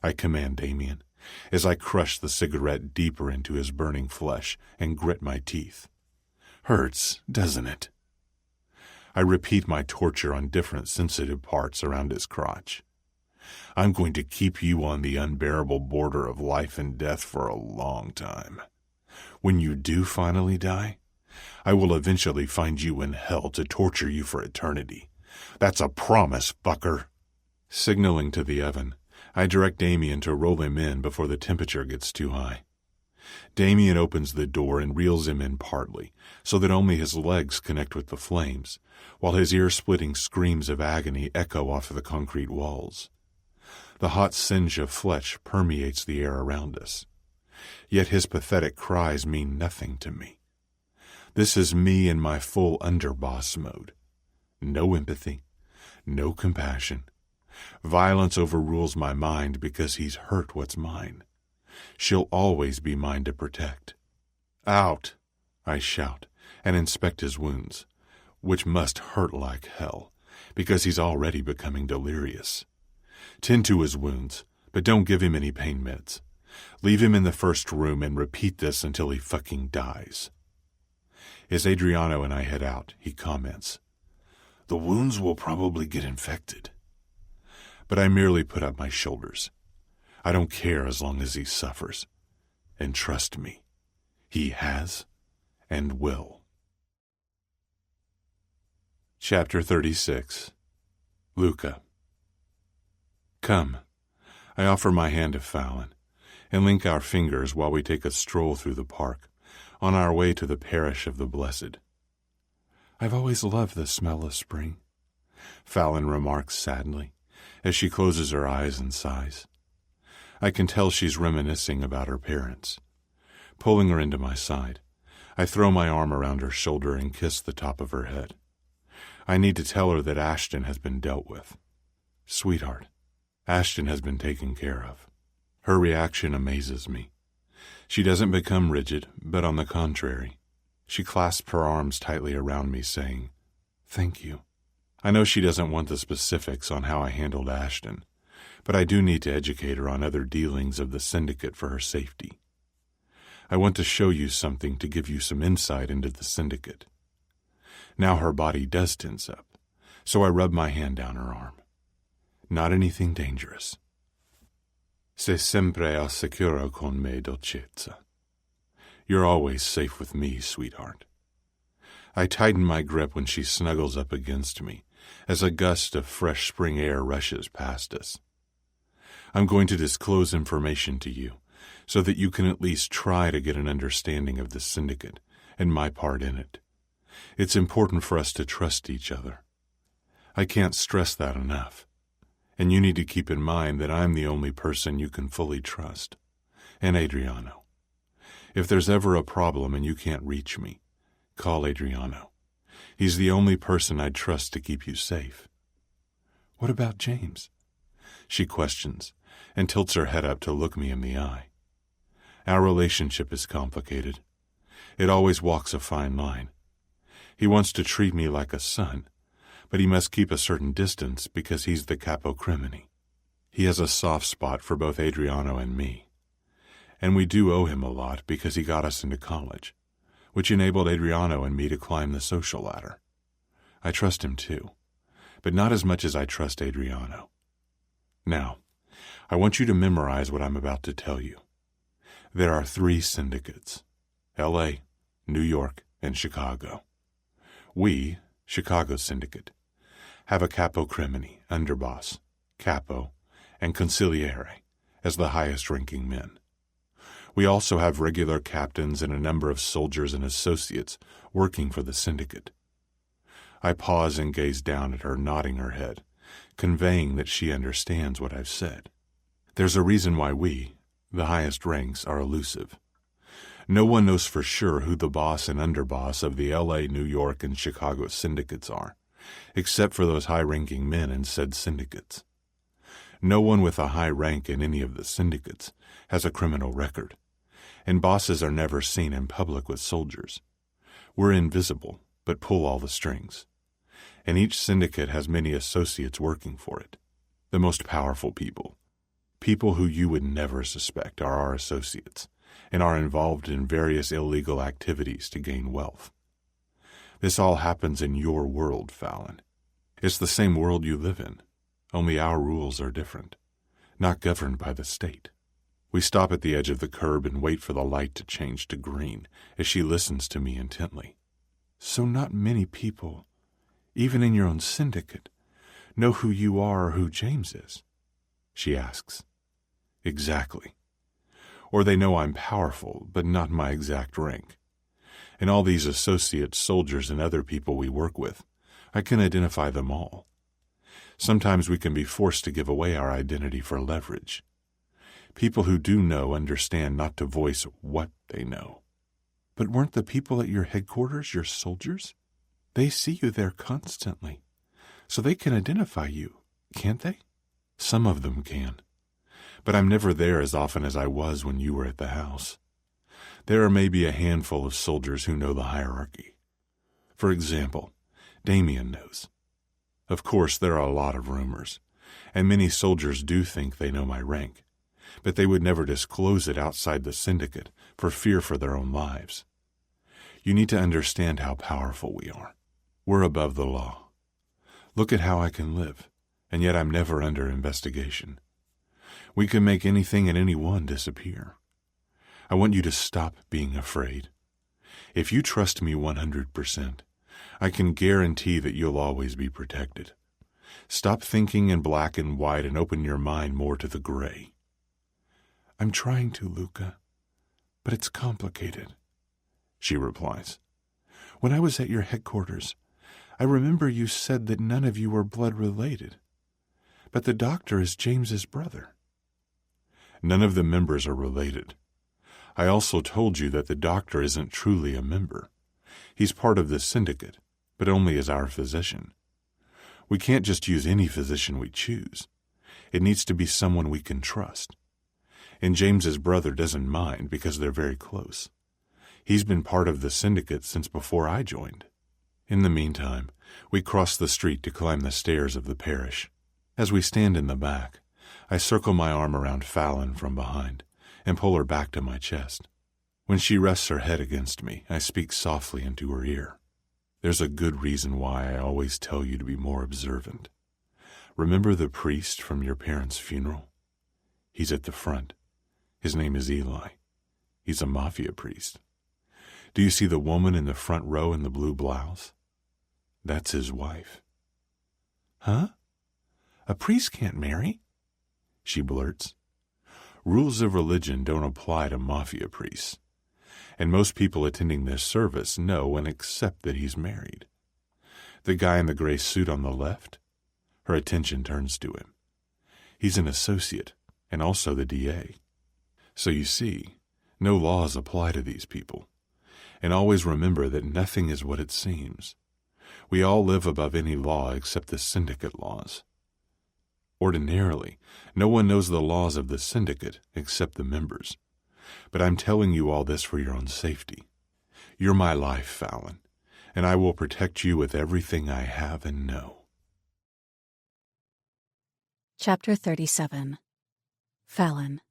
I command Damien, as I crush the cigarette deeper into his burning flesh and grit my teeth. Hurts, doesn't it? I repeat my torture on different sensitive parts around his crotch. I'm going to keep you on the unbearable border of life and death for a long time. When you do finally die, I will eventually find you in hell to torture you for eternity. That's a promise, fucker. Signaling to the oven, I direct Damien to roll him in before the temperature gets too high. Damien opens the door and reels him in partly, so that only his legs connect with the flames, while his ear-splitting screams of agony echo off the concrete walls. The hot singe of flesh permeates the air around us. Yet his pathetic cries mean nothing to me. This is me in my full underboss mode. No empathy, no compassion. Violence overrules my mind because he's hurt what's mine. She'll always be mine to protect. Out, I shout, and inspect his wounds, which must hurt like hell, because he's already becoming delirious. Tend to his wounds, but don't give him any pain meds. Leave him in the first room and repeat this until he fucking dies. As Adriano and I head out, he comments, The wounds will probably get infected. But I merely put up my shoulders. I don't care as long as he suffers. And trust me, he has and will. Chapter 36. Luca. Come, I offer my hand to Fallon, and link our fingers while we take a stroll through the park, on our way to the parish of the blessed. I've always loved the smell of spring, Fallon remarks sadly, as she closes her eyes and sighs. I can tell she's reminiscing about her parents. Pulling her into my side, I throw my arm around her shoulder and kiss the top of her head. I need to tell her that Ashton has been dealt with. Sweetheart, Ashton has been taken care of. Her reaction amazes me. She doesn't become rigid, but on the contrary, she clasps her arms tightly around me, saying, Thank you. I know she doesn't want the specifics on how I handled Ashton, but I do need to educate her on other dealings of the Syndicate for her safety. I want to show you something to give you some insight into the Syndicate. Now her body does tense up, so I rub my hand down her arm. Not anything dangerous. Sei sempre al sicuro con me, dolcezza. You're always safe with me, sweetheart. I tighten my grip when she snuggles up against me, as a gust of fresh spring air rushes past us. I'm going to disclose information to you, so that you can at least try to get an understanding of the Syndicate and my part in it. It's important for us to trust each other. I can't stress that enough. And you need to keep in mind that I'm the only person you can fully trust, and Adriano. If there's ever a problem and you can't reach me, call Adriano. He's the only person I'd trust to keep you safe. What about James? She questions, and tilts her head up to look me in the eye. Our relationship is complicated. It always walks a fine line. He wants to treat me like a son, but he must keep a certain distance because he's the capo crimine. He has a soft spot for both Adriano and me. And we do owe him a lot because he got us into college, which enabled Adriano and me to climb the social ladder. I trust him too, but not as much as I trust Adriano. Now, I want you to memorize what I'm about to tell you. There are 3 syndicates: L.A., New York, and Chicago. We, Chicago Syndicate, have a capo crimini, underboss, capo, and consigliere as the highest-ranking men. We also have regular captains and a number of soldiers and associates working for the syndicate. I pause and gaze down at her, nodding her head, conveying that she understands what I've said. There's a reason why we, the highest ranks, are elusive. No one knows for sure who the boss and underboss of the L.A., New York, and Chicago syndicates are, except for those high-ranking men in said syndicates. No one with a high rank in any of the syndicates has a criminal record, and bosses are never seen in public with soldiers. We're invisible, but pull all the strings. And each syndicate has many associates working for it. The most powerful people who you would never suspect, are our associates, and are involved in various illegal activities to gain wealth. This all happens in your world, Fallon. It's the same world you live in, only our rules are different, not governed by the state. We stop at the edge of the curb and wait for the light to change to green as she listens to me intently. So not many people, even in your own syndicate, know who you are or who James is? She asks. Exactly. Or they know I'm powerful, but not my exact rank. And all these associates, soldiers, and other people we work with, I can identify them all. Sometimes we can be forced to give away our identity for leverage. People who do know understand not to voice what they know. But weren't the people at your headquarters your soldiers? They see you there constantly, so they can identify you, can't they? Some of them can. But I'm never there as often as I was when you were at the house. There are maybe a handful of soldiers who know the hierarchy. For example, Damien knows. Of course, there are a lot of rumors, and many soldiers do think they know my rank, but they would never disclose it outside the syndicate for fear for their own lives. You need to understand how powerful we are. We're above the law. Look at how I can live, and yet I'm never under investigation. We can make anything and anyone disappear. I want you to stop being afraid. If you trust me 100%, I can guarantee that you'll always be protected. Stop thinking in black and white and open your mind more to the gray. I'm trying to, Luca, but it's complicated, she replies. When I was at your headquarters, I remember you said that none of you were blood related, but the doctor is James's brother. None of the members are related. I also told you that the doctor isn't truly a member. He's part of the syndicate, but only as our physician. We can't just use any physician we choose. It needs to be someone we can trust. And James's brother doesn't mind because they're very close. He's been part of the syndicate since before I joined. In the meantime, we cross the street to climb the stairs of the parish. As we stand in the back, I circle my arm around Fallon from behind and pull her back to my chest. When she rests her head against me, I speak softly into her ear. There's a good reason why I always tell you to be more observant. Remember the priest from your parents' funeral? He's at the front. His name is Eli. He's a Mafia priest. Do you see the woman in the front row in the blue blouse? That's his wife. Huh? A priest can't marry? She blurts. Rules of religion don't apply to Mafia priests, and most people attending this service know and accept that he's married. The guy in the gray suit on the left? Her attention turns to him. He's an associate, and also the DA. So you see, no laws apply to these people. And always remember that nothing is what it seems. We all live above any law except the syndicate laws. Ordinarily, no one knows the laws of the syndicate except the members. But I'm telling you all this for your own safety. You're my life, Fallon, and I will protect you with everything I have and know. Chapter 37. Fallon.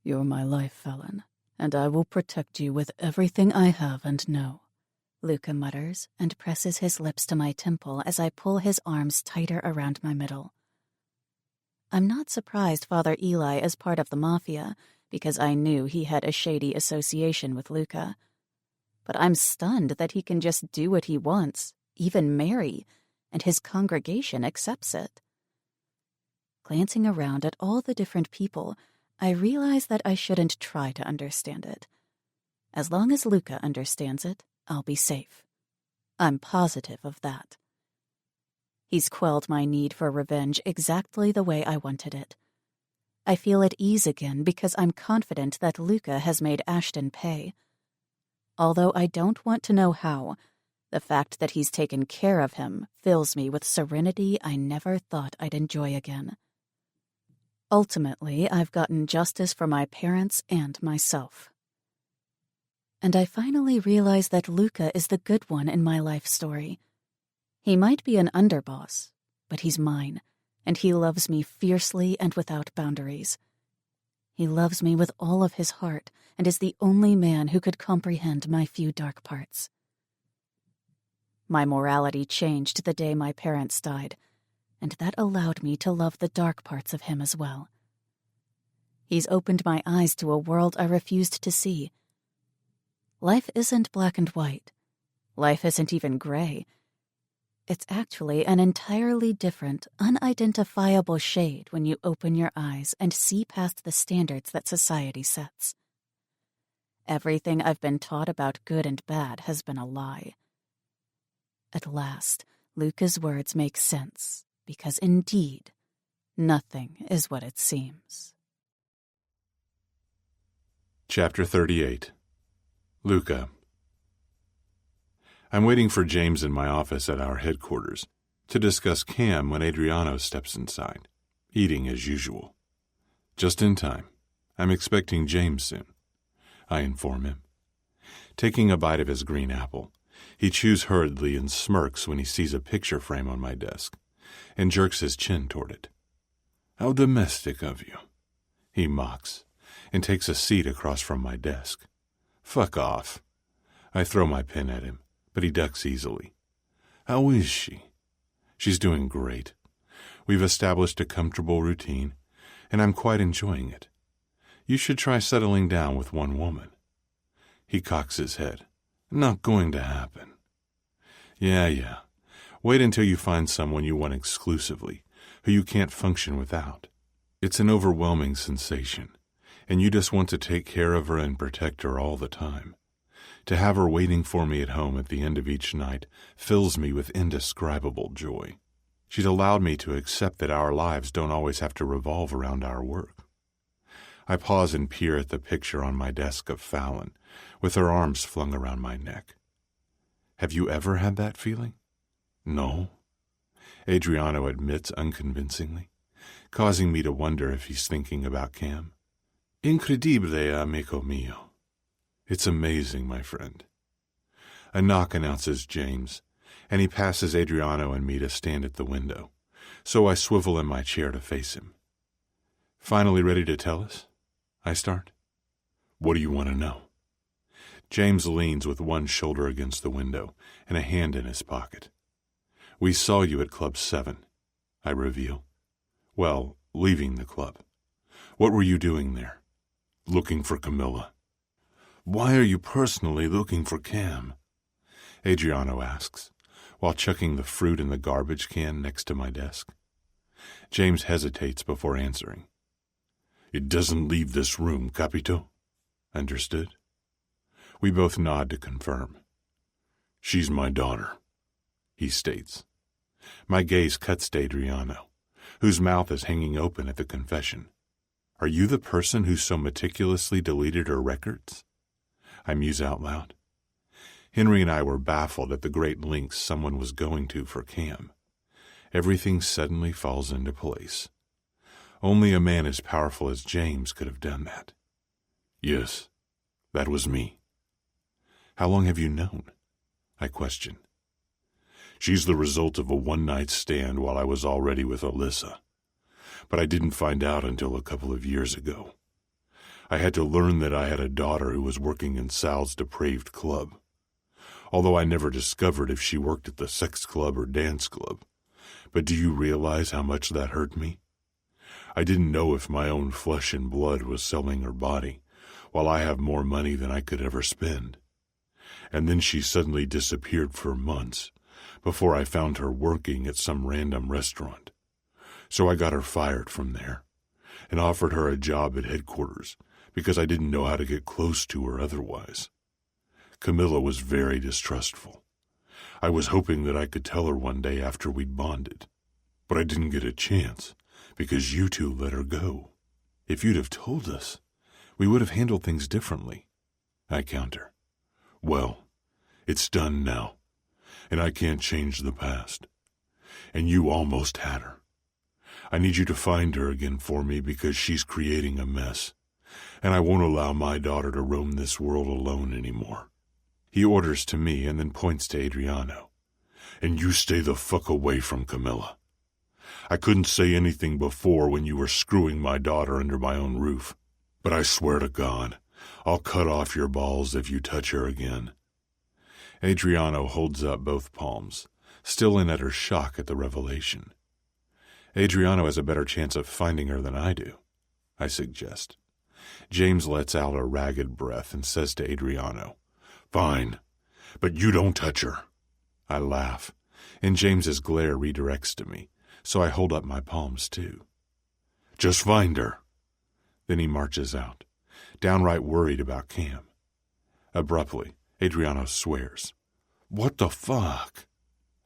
You're my life, Fallon, and I will protect you with everything I have and know. Luca mutters and presses his lips to my temple as I pull his arms tighter around my middle. I'm not surprised Father Eli is part of the Mafia, because I knew he had a shady association with Luca. But I'm stunned that he can just do what he wants, even marry, and his congregation accepts it. Glancing around at all the different people, I realize that I shouldn't try to understand it. As long as Luca understands it, I'll be safe. I'm positive of that. He's quelled my need for revenge exactly the way I wanted it. I feel at ease again because I'm confident that Luca has made Ashton pay. Although I don't want to know how, the fact that he's taken care of him fills me with serenity I never thought I'd enjoy again. Ultimately, I've gotten justice for my parents and myself. And I finally realize that Luca is the good one in my life story. He might be an underboss, but he's mine, and he loves me fiercely and without boundaries. He loves me with all of his heart and is the only man who could comprehend my few dark parts. My morality changed the day my parents died, and that allowed me to love the dark parts of him as well. He's opened my eyes to a world I refused to see. Life isn't black and white. Life isn't even gray. It's actually an entirely different, unidentifiable shade when you open your eyes and see past the standards that society sets. Everything I've been taught about good and bad has been a lie. At last, Luca's words make sense, because indeed, nothing is what it seems. Chapter 38. Luca. I'm waiting for James in my office at our headquarters to discuss Cam when Adriano steps inside, eating as usual. Just in time. I'm expecting James soon, I inform him. Taking a bite of his green apple, he chews hurriedly and smirks when he sees a picture frame on my desk, and jerks his chin toward it. How domestic of you, he mocks, and takes a seat across from my desk. Fuck off. I throw my pen at him, but he ducks easily. How is she? She's doing great. We've established a comfortable routine, and I'm quite enjoying it. You should try settling down with one woman. He cocks his head. Not going to happen. Yeah. Wait until you find someone you want exclusively, who you can't function without. It's an overwhelming sensation, and you just want to take care of her and protect her all the time. To have her waiting for me at home at the end of each night fills me with indescribable joy. She's allowed me to accept that our lives don't always have to revolve around our work. I pause and peer at the picture on my desk of Fallon, with her arms flung around my neck. Have you ever had that feeling? No, Adriano admits unconvincingly, causing me to wonder if he's thinking about Cam. Incredibile, amico mio. It's amazing, my friend. A knock announces James, and he passes Adriano and me to stand at the window, so I swivel in my chair to face him. Finally ready to tell us? I start. What do you want to know? James leans with one shoulder against the window and a hand in his pocket. We saw you at Club 7, I reveal. Well, leaving the club. What were you doing there? Looking for Camilla. Why are you personally looking for Cam? Adriano asks, while chucking the fruit in the garbage can next to my desk. James hesitates before answering. It doesn't leave this room, capito? Understood? We both nod to confirm. She's my daughter, he states. My gaze cuts to Adriano, whose mouth is hanging open at the confession. Are you the person who so meticulously deleted her records? I muse out loud. Henry and I were baffled at the great lengths someone was going to for Cam. Everything suddenly falls into place. Only a man as powerful as James could have done that. Yes, that was me. How long have you known? I question. She's the result of a one-night stand while I was already with Alyssa. But I didn't find out until a couple of years ago. I had to learn that I had a daughter who was working in Sal's depraved club. Although I never discovered if she worked at the sex club or dance club. But do you realize how much that hurt me? I didn't know if my own flesh and blood was selling her body, while I have more money than I could ever spend. And then she suddenly disappeared for months, before I found her working at some random restaurant. So I got her fired from there, and offered her a job at headquarters, because I didn't know how to get close to her otherwise. Camilla was very distrustful. I was hoping that I could tell her one day after we'd bonded, but I didn't get a chance, because you two let her go. If you'd have told us, we would have handled things differently. I counter. Well, it's done now, and I can't change the past. And you almost had her. I need you to find her again for me because she's creating a mess, and I won't allow my daughter to roam this world alone anymore. He orders to me and then points to Adriano. And you stay the fuck away from Camilla. I couldn't say anything before when you were screwing my daughter under my own roof, but I swear to God, I'll cut off your balls if you touch her again. Adriano holds up both palms, still in utter shock at the revelation. Adriano has a better chance of finding her than I do, I suggest. James lets out a ragged breath and says to Adriano, Fine, but you don't touch her. I laugh, and James's glare redirects to me, so I hold up my palms too. Just find her. Then he marches out, downright worried about Cam. Abruptly, Adriano swears. What the fuck?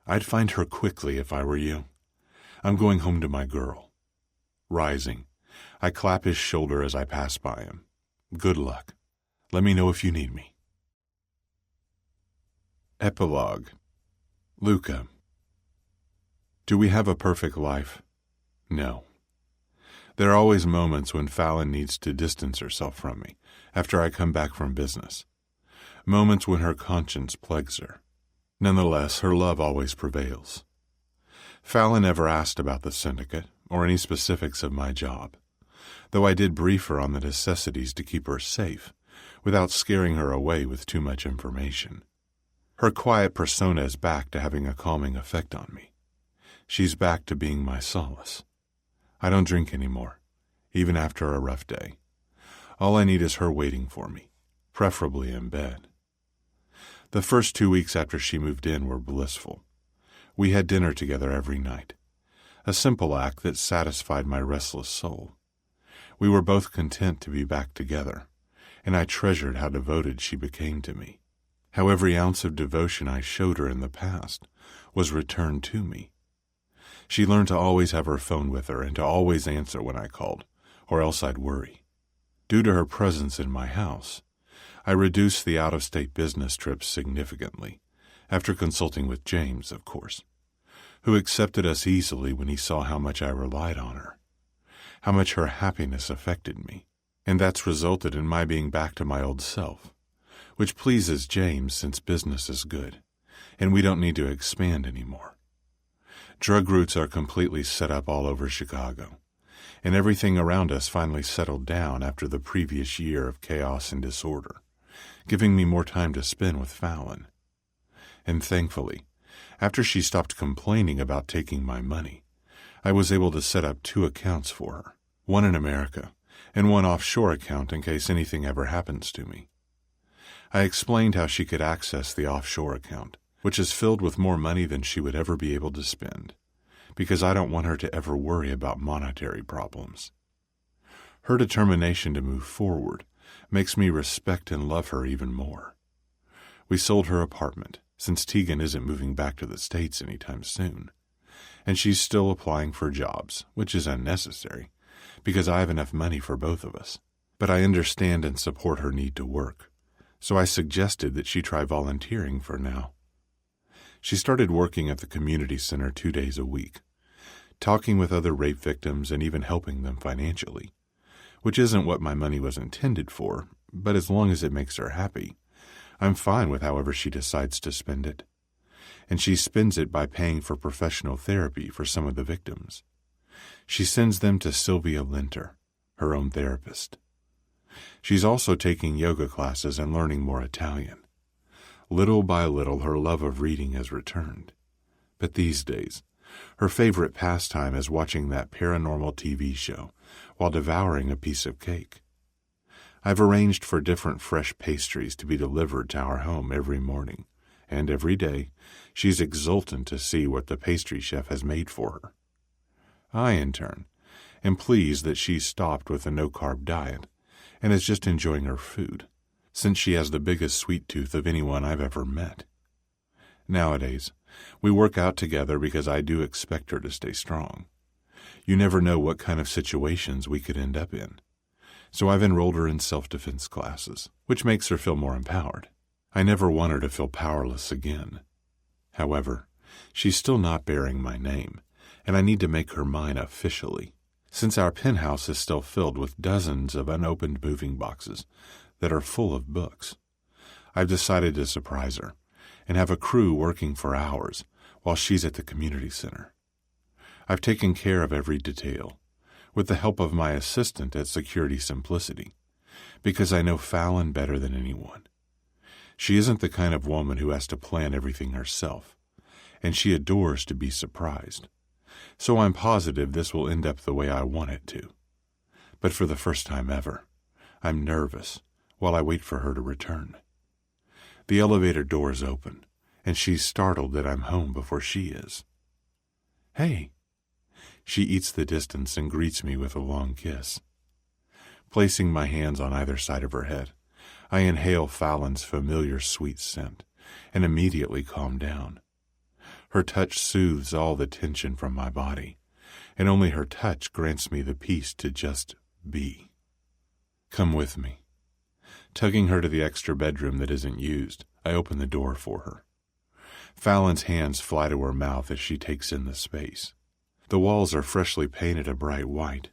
I'd find her quickly if I were you. I'm going home to my girl. Rising, I clap his shoulder as I pass by him. Good luck. Let me know if you need me. Epilogue. Luca. Do we have a perfect life? No. There are always moments when Fallon needs to distance herself from me after I come back from business. Moments when her conscience plagues her. Nonetheless, her love always prevails. Fallon never asked about the Syndicate or any specifics of my job, though I did brief her on the necessities to keep her safe without scaring her away with too much information. Her quiet persona is back to having a calming effect on me. She's back to being my solace. I don't drink anymore, even after a rough day. All I need is her waiting for me, preferably in bed. The first 2 weeks after she moved in were blissful. We had dinner together every night, a simple act that satisfied my restless soul. We were both content to be back together, and I treasured how devoted she became to me. How every ounce of devotion I showed her in the past was returned to me. She learned to always have her phone with her and to always answer when I called, or else I'd worry. Due to her presence in my house, I reduced the out-of-state business trips significantly, after consulting with James, of course, who accepted us easily when he saw how much I relied on her, how much her happiness affected me, and that's resulted in my being back to my old self, which pleases James since business is good, and we don't need to expand anymore. Drug routes are completely set up all over Chicago, and everything around us finally settled down after the previous year of chaos and disorder, giving me more time to spend with Fallon. And thankfully, after she stopped complaining about taking my money, I was able to set up 2 accounts for her, one in America and one offshore account in case anything ever happens to me. I explained how she could access the offshore account, which is filled with more money than she would ever be able to spend, because I don't want her to ever worry about monetary problems. Her determination to move forward makes me respect and love her even more. We sold her apartment, since Tegan isn't moving back to the States anytime soon, and she's still applying for jobs, which is unnecessary, because I have enough money for both of us. But I understand and support her need to work, so I suggested that she try volunteering for now. She started working at the community center 2 days a week, talking with other rape victims and even helping them financially, which isn't what my money was intended for, but as long as it makes her happy, I'm fine with however she decides to spend it. and she spends it by paying for professional therapy for some of the victims. She sends them to Sylvia Linter, her own therapist. She's also taking yoga classes and learning more Italian. Little by little, her love of reading has returned. But these days, her favorite pastime is watching that paranormal TV show while devouring a piece of cake. I've arranged for different fresh pastries to be delivered to our home every morning, and every day she's exultant to see what the pastry chef has made for her. I, in turn, am pleased that she's stopped with a no-carb diet and is just enjoying her food, since she has the biggest sweet tooth of anyone I've ever met. Nowadays, we work out together because I do expect her to stay strong. You never know what kind of situations we could end up in. So I've enrolled her in self-defense classes, which makes her feel more empowered. I never want her to feel powerless again. However, she's still not bearing my name, and I need to make her mine officially, since our penthouse is still filled with dozens of unopened moving boxes that are full of books. I've decided to surprise her and have a crew working for hours while she's at the community center. I've taken care of every detail, with the help of my assistant at Security Simplicity, because I know Fallon better than anyone. She isn't the kind of woman who has to plan everything herself, and she adores to be surprised. So I'm positive this will end up the way I want it to. But for the first time ever, I'm nervous while I wait for her to return. The elevator doors open, and she's startled that I'm home before she is. "Hey." She eats the distance and greets me with a long kiss. Placing my hands on either side of her head, I inhale Fallon's familiar sweet scent and immediately calm down. Her touch soothes all the tension from my body, and only her touch grants me the peace to just be. "Come with me." Tugging her to the extra bedroom that isn't used, I open the door for her. Fallon's hands fly to her mouth as she takes in the space. The walls are freshly painted a bright white,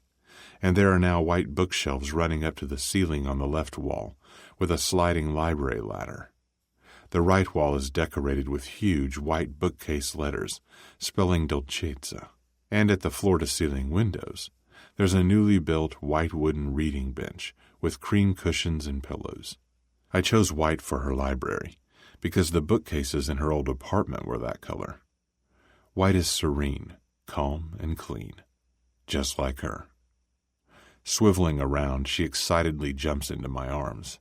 and there are now white bookshelves running up to the ceiling on the left wall with a sliding library ladder. The right wall is decorated with huge white bookcase letters spelling Dolcezza, and at the floor-to-ceiling windows, there's a newly built white wooden reading bench with cream cushions and pillows. I chose white for her library because the bookcases in her old apartment were that color. White is serene, calm, and clean, just like her. Swiveling around, she excitedly jumps into my arms.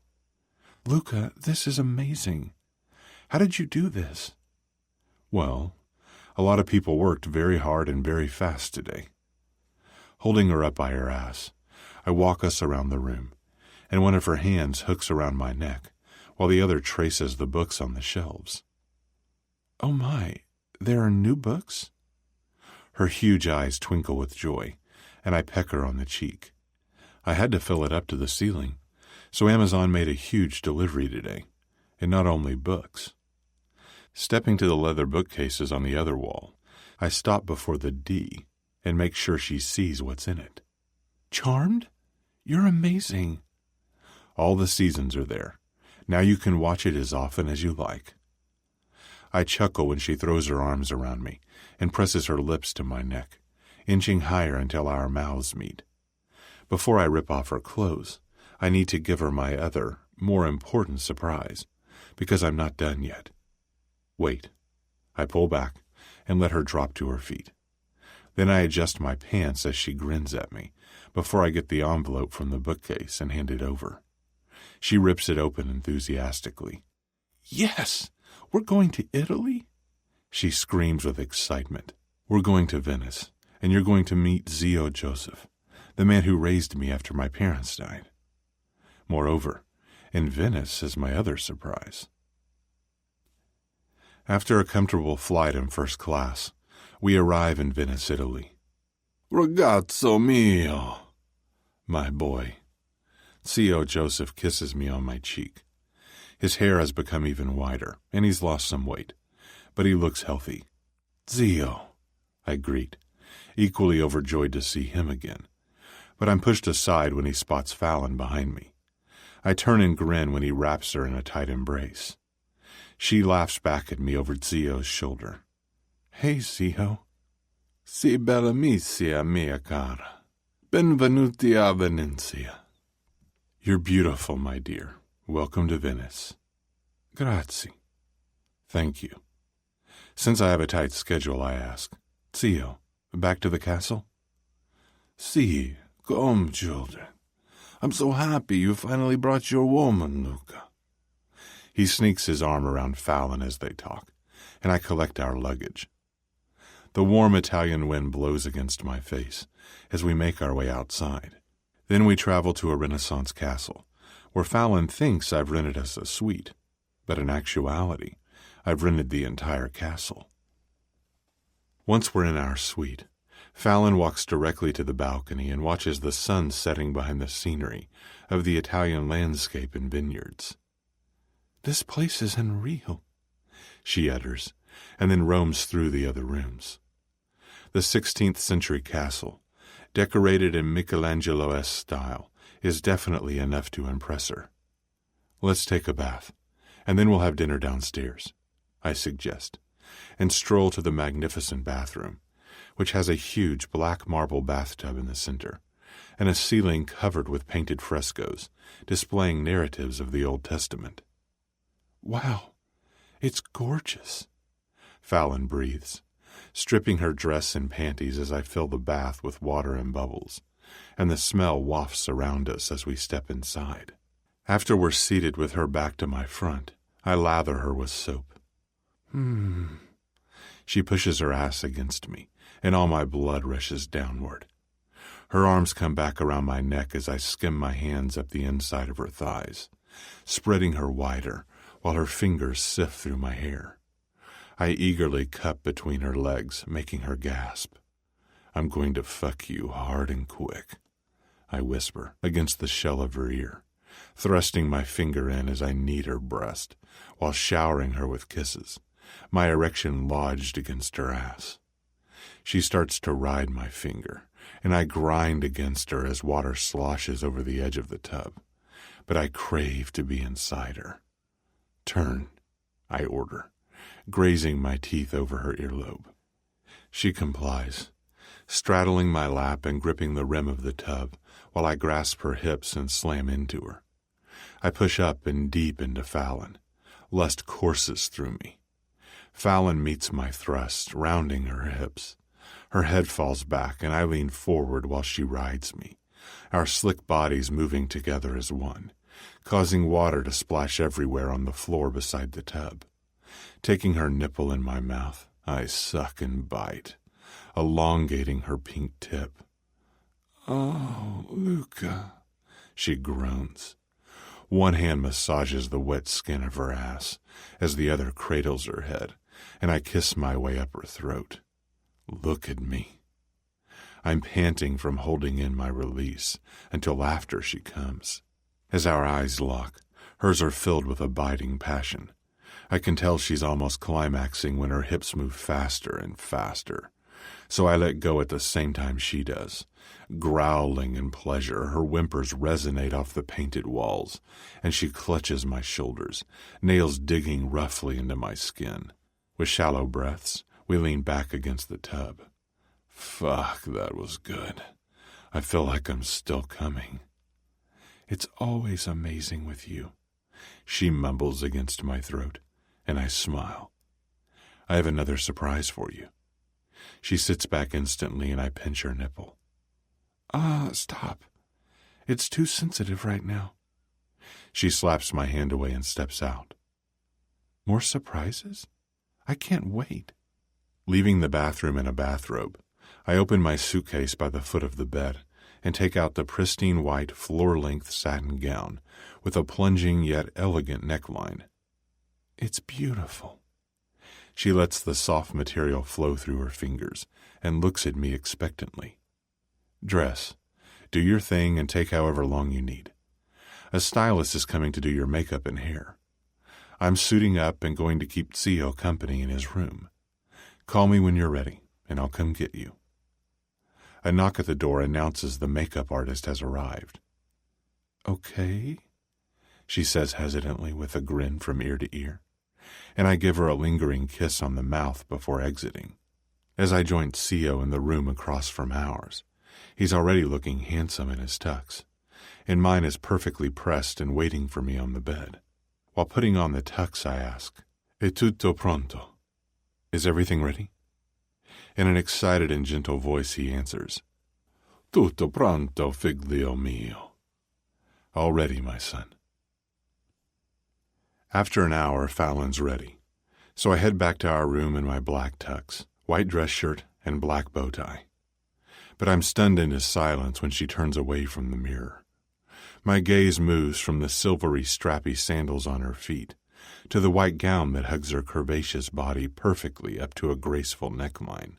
"Luca, this is amazing. How did you do this?" "Well, a lot of people worked very hard and very fast today." Holding her up by her ass, I walk us around the room, and one of her hands hooks around my neck, while the other traces the books on the shelves. "Oh my, there are new books?" Her huge eyes twinkle with joy, and I peck her on the cheek. I had to fill it up to the ceiling, so Amazon made a huge delivery today, and not only books. Stepping to the leather bookcases on the other wall, I stop before the D and make sure she sees what's in it. "Charmed? You're amazing." "All the seasons are there. Now you can watch it as often as you like." I chuckle when she throws her arms around me and presses her lips to my neck, inching higher until our mouths meet. Before I rip off her clothes, I need to give her my other, more important surprise, because I'm not done yet. "Wait." I pull back and let her drop to her feet. Then I adjust my pants as she grins at me, before I get the envelope from the bookcase and hand it over. She rips it open enthusiastically. "Yes! We're going to Italy?" She screams with excitement. "We're going to Venice, and you're going to meet Zio Joseph, the man who raised me after my parents died. Moreover, in Venice is my other surprise." After a comfortable flight in first class, we arrive in Venice, Italy. "Ragazzo mio." My boy. Zio Joseph kisses me on my cheek. His hair has become even whiter, and he's lost some weight, but he looks healthy. "Zio," I greet, equally overjoyed to see him again, but I'm pushed aside when he spots Fallon behind me. I turn and grin when he wraps her in a tight embrace. She laughs back at me over Zio's shoulder. Hey, Zio. Si bellissima, mia cara. Benvenuti a Venezia. You're beautiful, my dear. Welcome to Venice. Grazie. Thank you. Since I have a tight schedule, I ask, Zio, back to the castle? Si, come, children. I'm so happy you finally brought your woman, Luca. He sneaks his arm around Fallon as they talk, and I collect our luggage. The warm Italian wind blows against my face as we make our way outside. Then we travel to a Renaissance castle, where Fallon thinks I've rented us a suite, but in actuality, I've rented the entire castle. Once we're in our suite, Fallon walks directly to the balcony and watches the sun setting behind the scenery of the Italian landscape and vineyards. This place is unreal, she utters, and then roams through the other rooms. The 16th century castle, decorated in Michelangelo-esque style, is definitely enough to impress her. Let's take a bath, and then we'll have dinner downstairs, I suggest, and stroll to the magnificent bathroom, which has a huge black marble bathtub in the center, and a ceiling covered with painted frescoes, displaying narratives of the Old Testament. Wow, it's gorgeous, Fallon breathes, stripping her dress and panties as I fill the bath with water and bubbles, and the smell wafts around us as we step inside. After we're seated with her back to my front, I lather her with soap. She pushes her ass against me, and all my blood rushes downward. Her arms come back around my neck as I skim my hands up the inside of her thighs, spreading her wider while her fingers sift through my hair. I eagerly cup between her legs, making her gasp. I'm going to fuck you hard and quick, I whisper against the shell of her ear, thrusting my finger in as I knead her breast, while showering her with kisses, my erection lodged against her ass. She starts to ride my finger, and I grind against her as water sloshes over the edge of the tub, but I crave to be inside her. Turn, I order, grazing my teeth over her earlobe. She complies, straddling my lap and gripping the rim of the tub while I grasp her hips and slam into her. I push up and deep into Fallon. Lust courses through me. Fallon meets my thrust, rounding her hips. Her head falls back, and I lean forward while she rides me, our slick bodies moving together as one, causing water to splash everywhere on the floor beside the tub. Taking her nipple in my mouth, I suck and bite, elongating her pink tip. Oh, Luca, she groans. One hand massages the wet skin of her ass as the other cradles her head, and I kiss my way up her throat. Look at me. I'm panting from holding in my release until after she comes. As our eyes lock, hers are filled with abiding passion. I can tell she's almost climaxing when her hips move faster and faster, so I let go at the same time she does. Growling in pleasure, her whimpers resonate off the painted walls, and she clutches my shoulders, nails digging roughly into my skin. With shallow breaths, we lean back against the tub. Fuck, that was good. I feel like I'm still coming. It's always amazing with you, she mumbles against my throat, and I smile. I have another surprise for you. She sits back instantly, and I pinch her nipple. Stop. It's too sensitive right now. She slaps my hand away and steps out. More surprises? I can't wait. Leaving the bathroom in a bathrobe, I open my suitcase by the foot of the bed and take out the pristine white floor-length satin gown with a plunging yet elegant neckline. It's beautiful. She lets the soft material flow through her fingers and looks at me expectantly. Dress. Do your thing and take however long you need. A stylist is coming to do your makeup and hair. I'm suiting up and going to keep Zio company in his room. Call me when you're ready, and I'll come get you. A knock at the door announces the makeup artist has arrived. Okay, she says hesitantly with a grin from ear to ear. and I give her a lingering kiss on the mouth before exiting. As I join Sio in the room across from ours, he's already looking handsome in his tux, and mine is perfectly pressed and waiting for me on the bed. While putting on the tux, I ask, "È tutto pronto?" Is everything ready? In an excited and gentle voice, he answers, "Tutto pronto, figlio mio." All ready, my son. After an hour, Fallon's ready, so I head back to our room in my black tux, white dress shirt, and black bow tie. But I'm stunned into silence when she turns away from the mirror. My gaze moves from the silvery, strappy sandals on her feet to the white gown that hugs her curvaceous body perfectly up to a graceful neckline.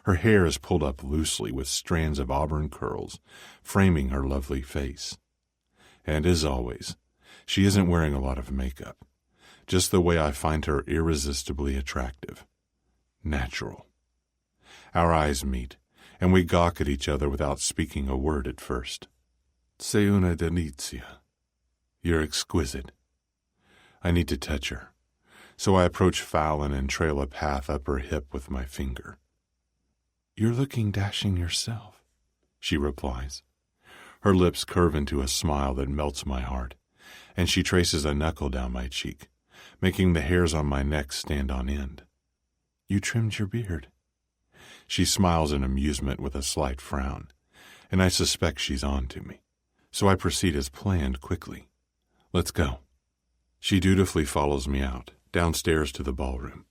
Her hair is pulled up loosely with strands of auburn curls, framing her lovely face. And as always, she isn't wearing a lot of makeup, just the way I find her irresistibly attractive. Natural. Our eyes meet, and we gawk at each other without speaking a word at first. "Sei una delizia." You're exquisite. I need to touch her, so I approach Fallon and trail a path up her hip with my finger. "You're looking dashing yourself," she replies. Her lips curve into a smile that melts my heart, and she traces a knuckle down my cheek, making the hairs on my neck stand on end. "You trimmed your beard." She smiles in amusement with a slight frown, and I suspect she's on to me, so I proceed as planned quickly. "Let's go." She dutifully follows me out, downstairs to the ballroom,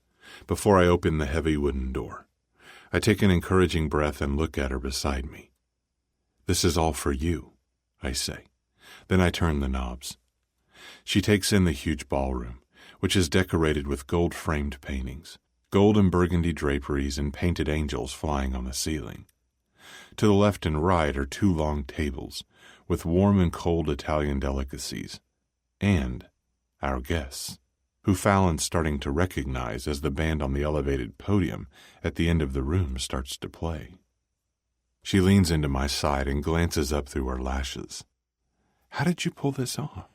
before I open the heavy wooden door. I take an encouraging breath and look at her beside me. "This is all for you," I say. Then I turn the knobs. She takes in the huge ballroom, which is decorated with gold-framed paintings, gold and burgundy draperies, and painted angels flying on the ceiling. To the left and right are two long tables with warm and cold Italian delicacies, and our guests, who Fallon's starting to recognize as the band on the elevated podium at the end of the room starts to play. She leans into my side and glances up through her lashes. "How did you pull this off?"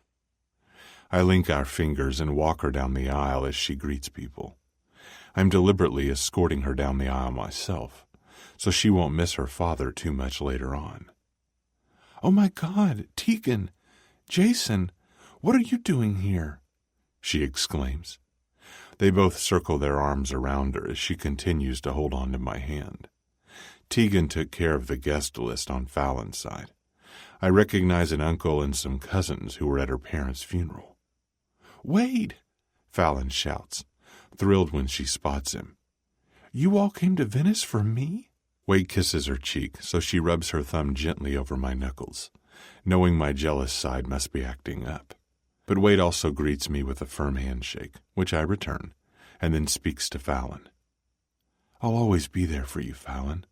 I link our fingers and walk her down the aisle as she greets people. I'm deliberately escorting her down the aisle myself, so she won't miss her father too much later on. "Oh my God, Tegan! Jason! What are you doing here?" she exclaims. They both circle their arms around her as she continues to hold on to my hand. Tegan took care of the guest list on Fallon's side. I recognize an uncle and some cousins who were at her parents' funeral. "Wade!" Fallon shouts, thrilled when she spots him. "You all came to Venice for me?" Wade kisses her cheek, so she rubs her thumb gently over my knuckles, knowing my jealous side must be acting up. But Wade also greets me with a firm handshake, which I return, and then speaks to Fallon. "I'll always be there for you, Fallon."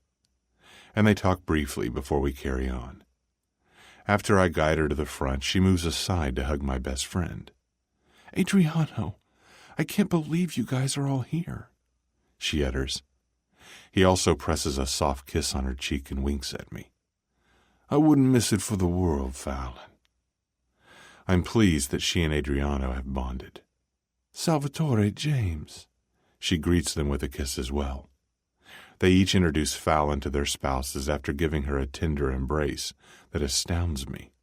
And they talk briefly before we carry on. After I guide her to the front, she moves aside to hug my best friend. "Adriano, I can't believe you guys are all here," she utters. He also presses a soft kiss on her cheek and winks at me. "I wouldn't miss it for the world, Fallon." I'm pleased that she and Adriano have bonded. "Salvatore, James." She greets them with a kiss as well. They each introduce Fallon to their spouses after giving her a tender embrace that astounds me.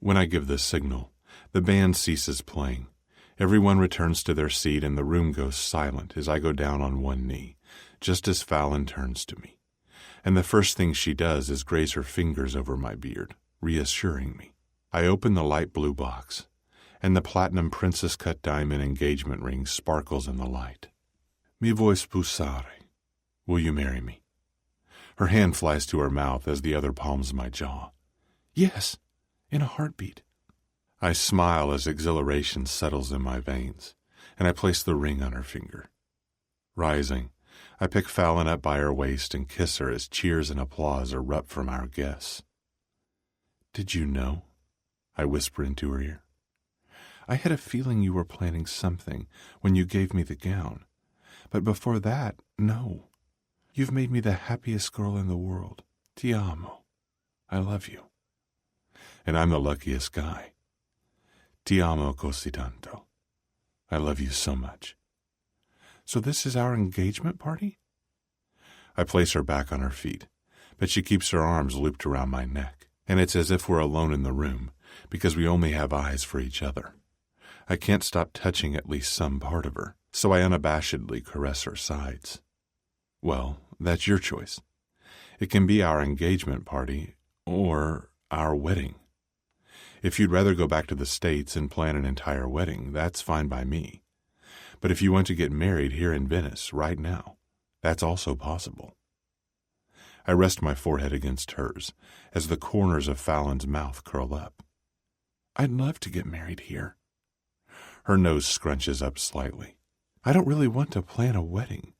When I give the signal, the band ceases playing. Everyone returns to their seat and the room goes silent as I go down on one knee, just as Fallon turns to me. And the first thing she does is graze her fingers over my beard, reassuring me. I open the light blue box, and the platinum princess-cut diamond engagement ring sparkles in the light. "Mi vuoi sposare? Will you marry me?" Her hand flies to her mouth as the other palms my jaw. "Yes, in a heartbeat." I smile as exhilaration settles in my veins, and I place the ring on her finger. Rising, I pick Fallon up by her waist and kiss her as cheers and applause erupt from our guests. "Did you know?" I whisper into her ear. "I had a feeling you were planning something when you gave me the gown, but before that, no. You've made me the happiest girl in the world. Ti amo. I love you." And I'm the luckiest guy. Ti amo così tanto. I love you so much. So this is our engagement party? I place her back on her feet, but she keeps her arms looped around my neck, and it's as if we're alone in the room, because we only have eyes for each other. I can't stop touching at least some part of her, so I unabashedly caress her sides. Well, that's your choice. It can be our engagement party or our wedding. If you'd rather go back to the States and plan an entire wedding, that's fine by me. But if you want to get married here in Venice right now, that's also possible. I rest my forehead against hers as the corners of Fallon's mouth curl up. I'd love to get married here. Her nose scrunches up slightly. I don't really want to plan a wedding,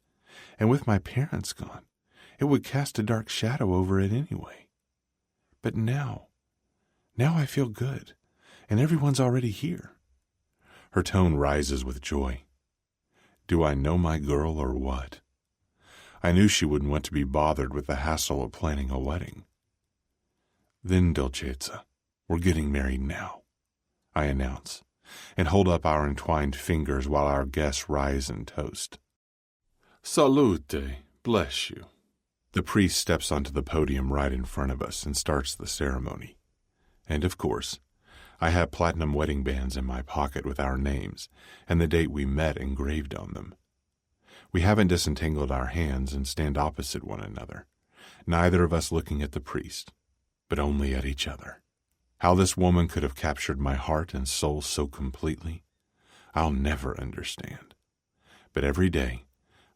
and with my parents gone, it would cast a dark shadow over it anyway. But now I feel good, and everyone's already here. Her tone rises with joy. Do I know my girl or what? I knew she wouldn't want to be bothered with the hassle of planning a wedding. Then, Dolcezza, we're getting married now, I announce, and hold up our entwined fingers while our guests rise and toast. Salute, bless you. The priest steps onto the podium right in front of us and starts the ceremony. And of course, I have platinum wedding bands in my pocket with our names and the date we met engraved on them. We haven't disentangled our hands and stand opposite one another, neither of us looking at the priest, but only at each other. How this woman could have captured my heart and soul so completely, I'll never understand. But every day,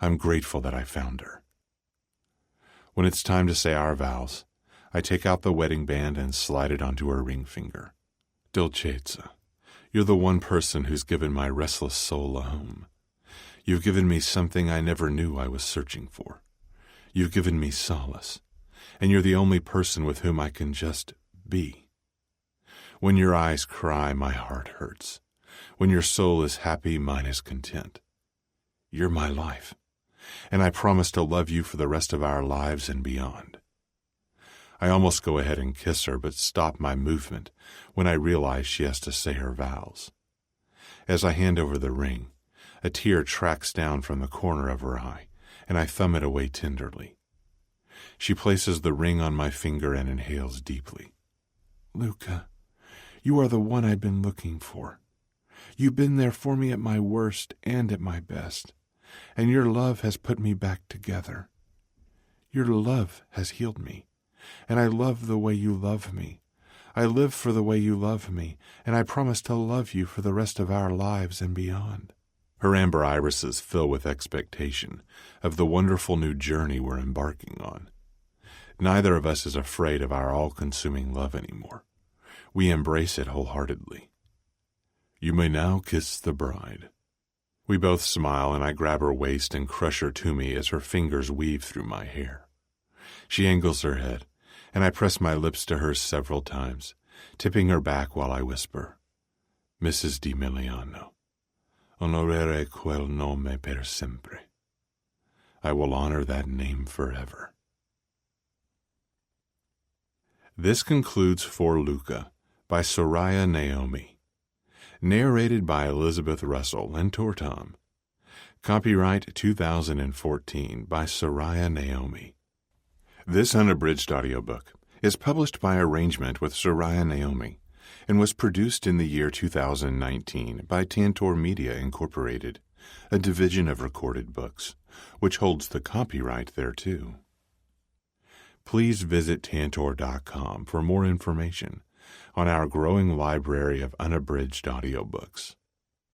I'm grateful that I found her. When it's time to say our vows, I take out the wedding band and slide it onto her ring finger. Dolcezza, you're the one person who's given my restless soul a home. You've given me something I never knew I was searching for. You've given me solace, and you're the only person with whom I can just be. When your eyes cry, my heart hurts. When your soul is happy, mine is content. You're my life, and I promise to love you for the rest of our lives and beyond. I almost go ahead and kiss her, but stop my movement when I realize she has to say her vows. As I hand over the ring, a tear tracks down from the corner of her eye, and I thumb it away tenderly. She places the ring on my finger and inhales deeply. Luca, you are the one I've been looking for. You've been there for me at my worst and at my best, and your love has put me back together. Your love has healed me, and I love the way you love me. I live for the way you love me, and I promise to love you for the rest of our lives and beyond. Her amber irises fill with expectation of the wonderful new journey we're embarking on. Neither of us is afraid of our all-consuming love anymore. We embrace it wholeheartedly. You may now kiss the bride. We both smile, and I grab her waist and crush her to me as her fingers weave through my hair. She angles her head, and I press my lips to hers several times, tipping her back while I whisper, Mrs. Di Miliano, onorare quel nome per sempre. I will honor that name forever. This concludes For Luca by Soraya Naomi. Narrated by Elizabeth Russell and Tortom. Copyright 2014 by Soraya Naomi. This unabridged audiobook is published by arrangement with Soraya Naomi and was produced in the year 2019 by Tantor Media Incorporated, a division of Recorded Books, which holds the copyright thereto. Please visit Tantor.com for more information on our growing library of unabridged audiobooks.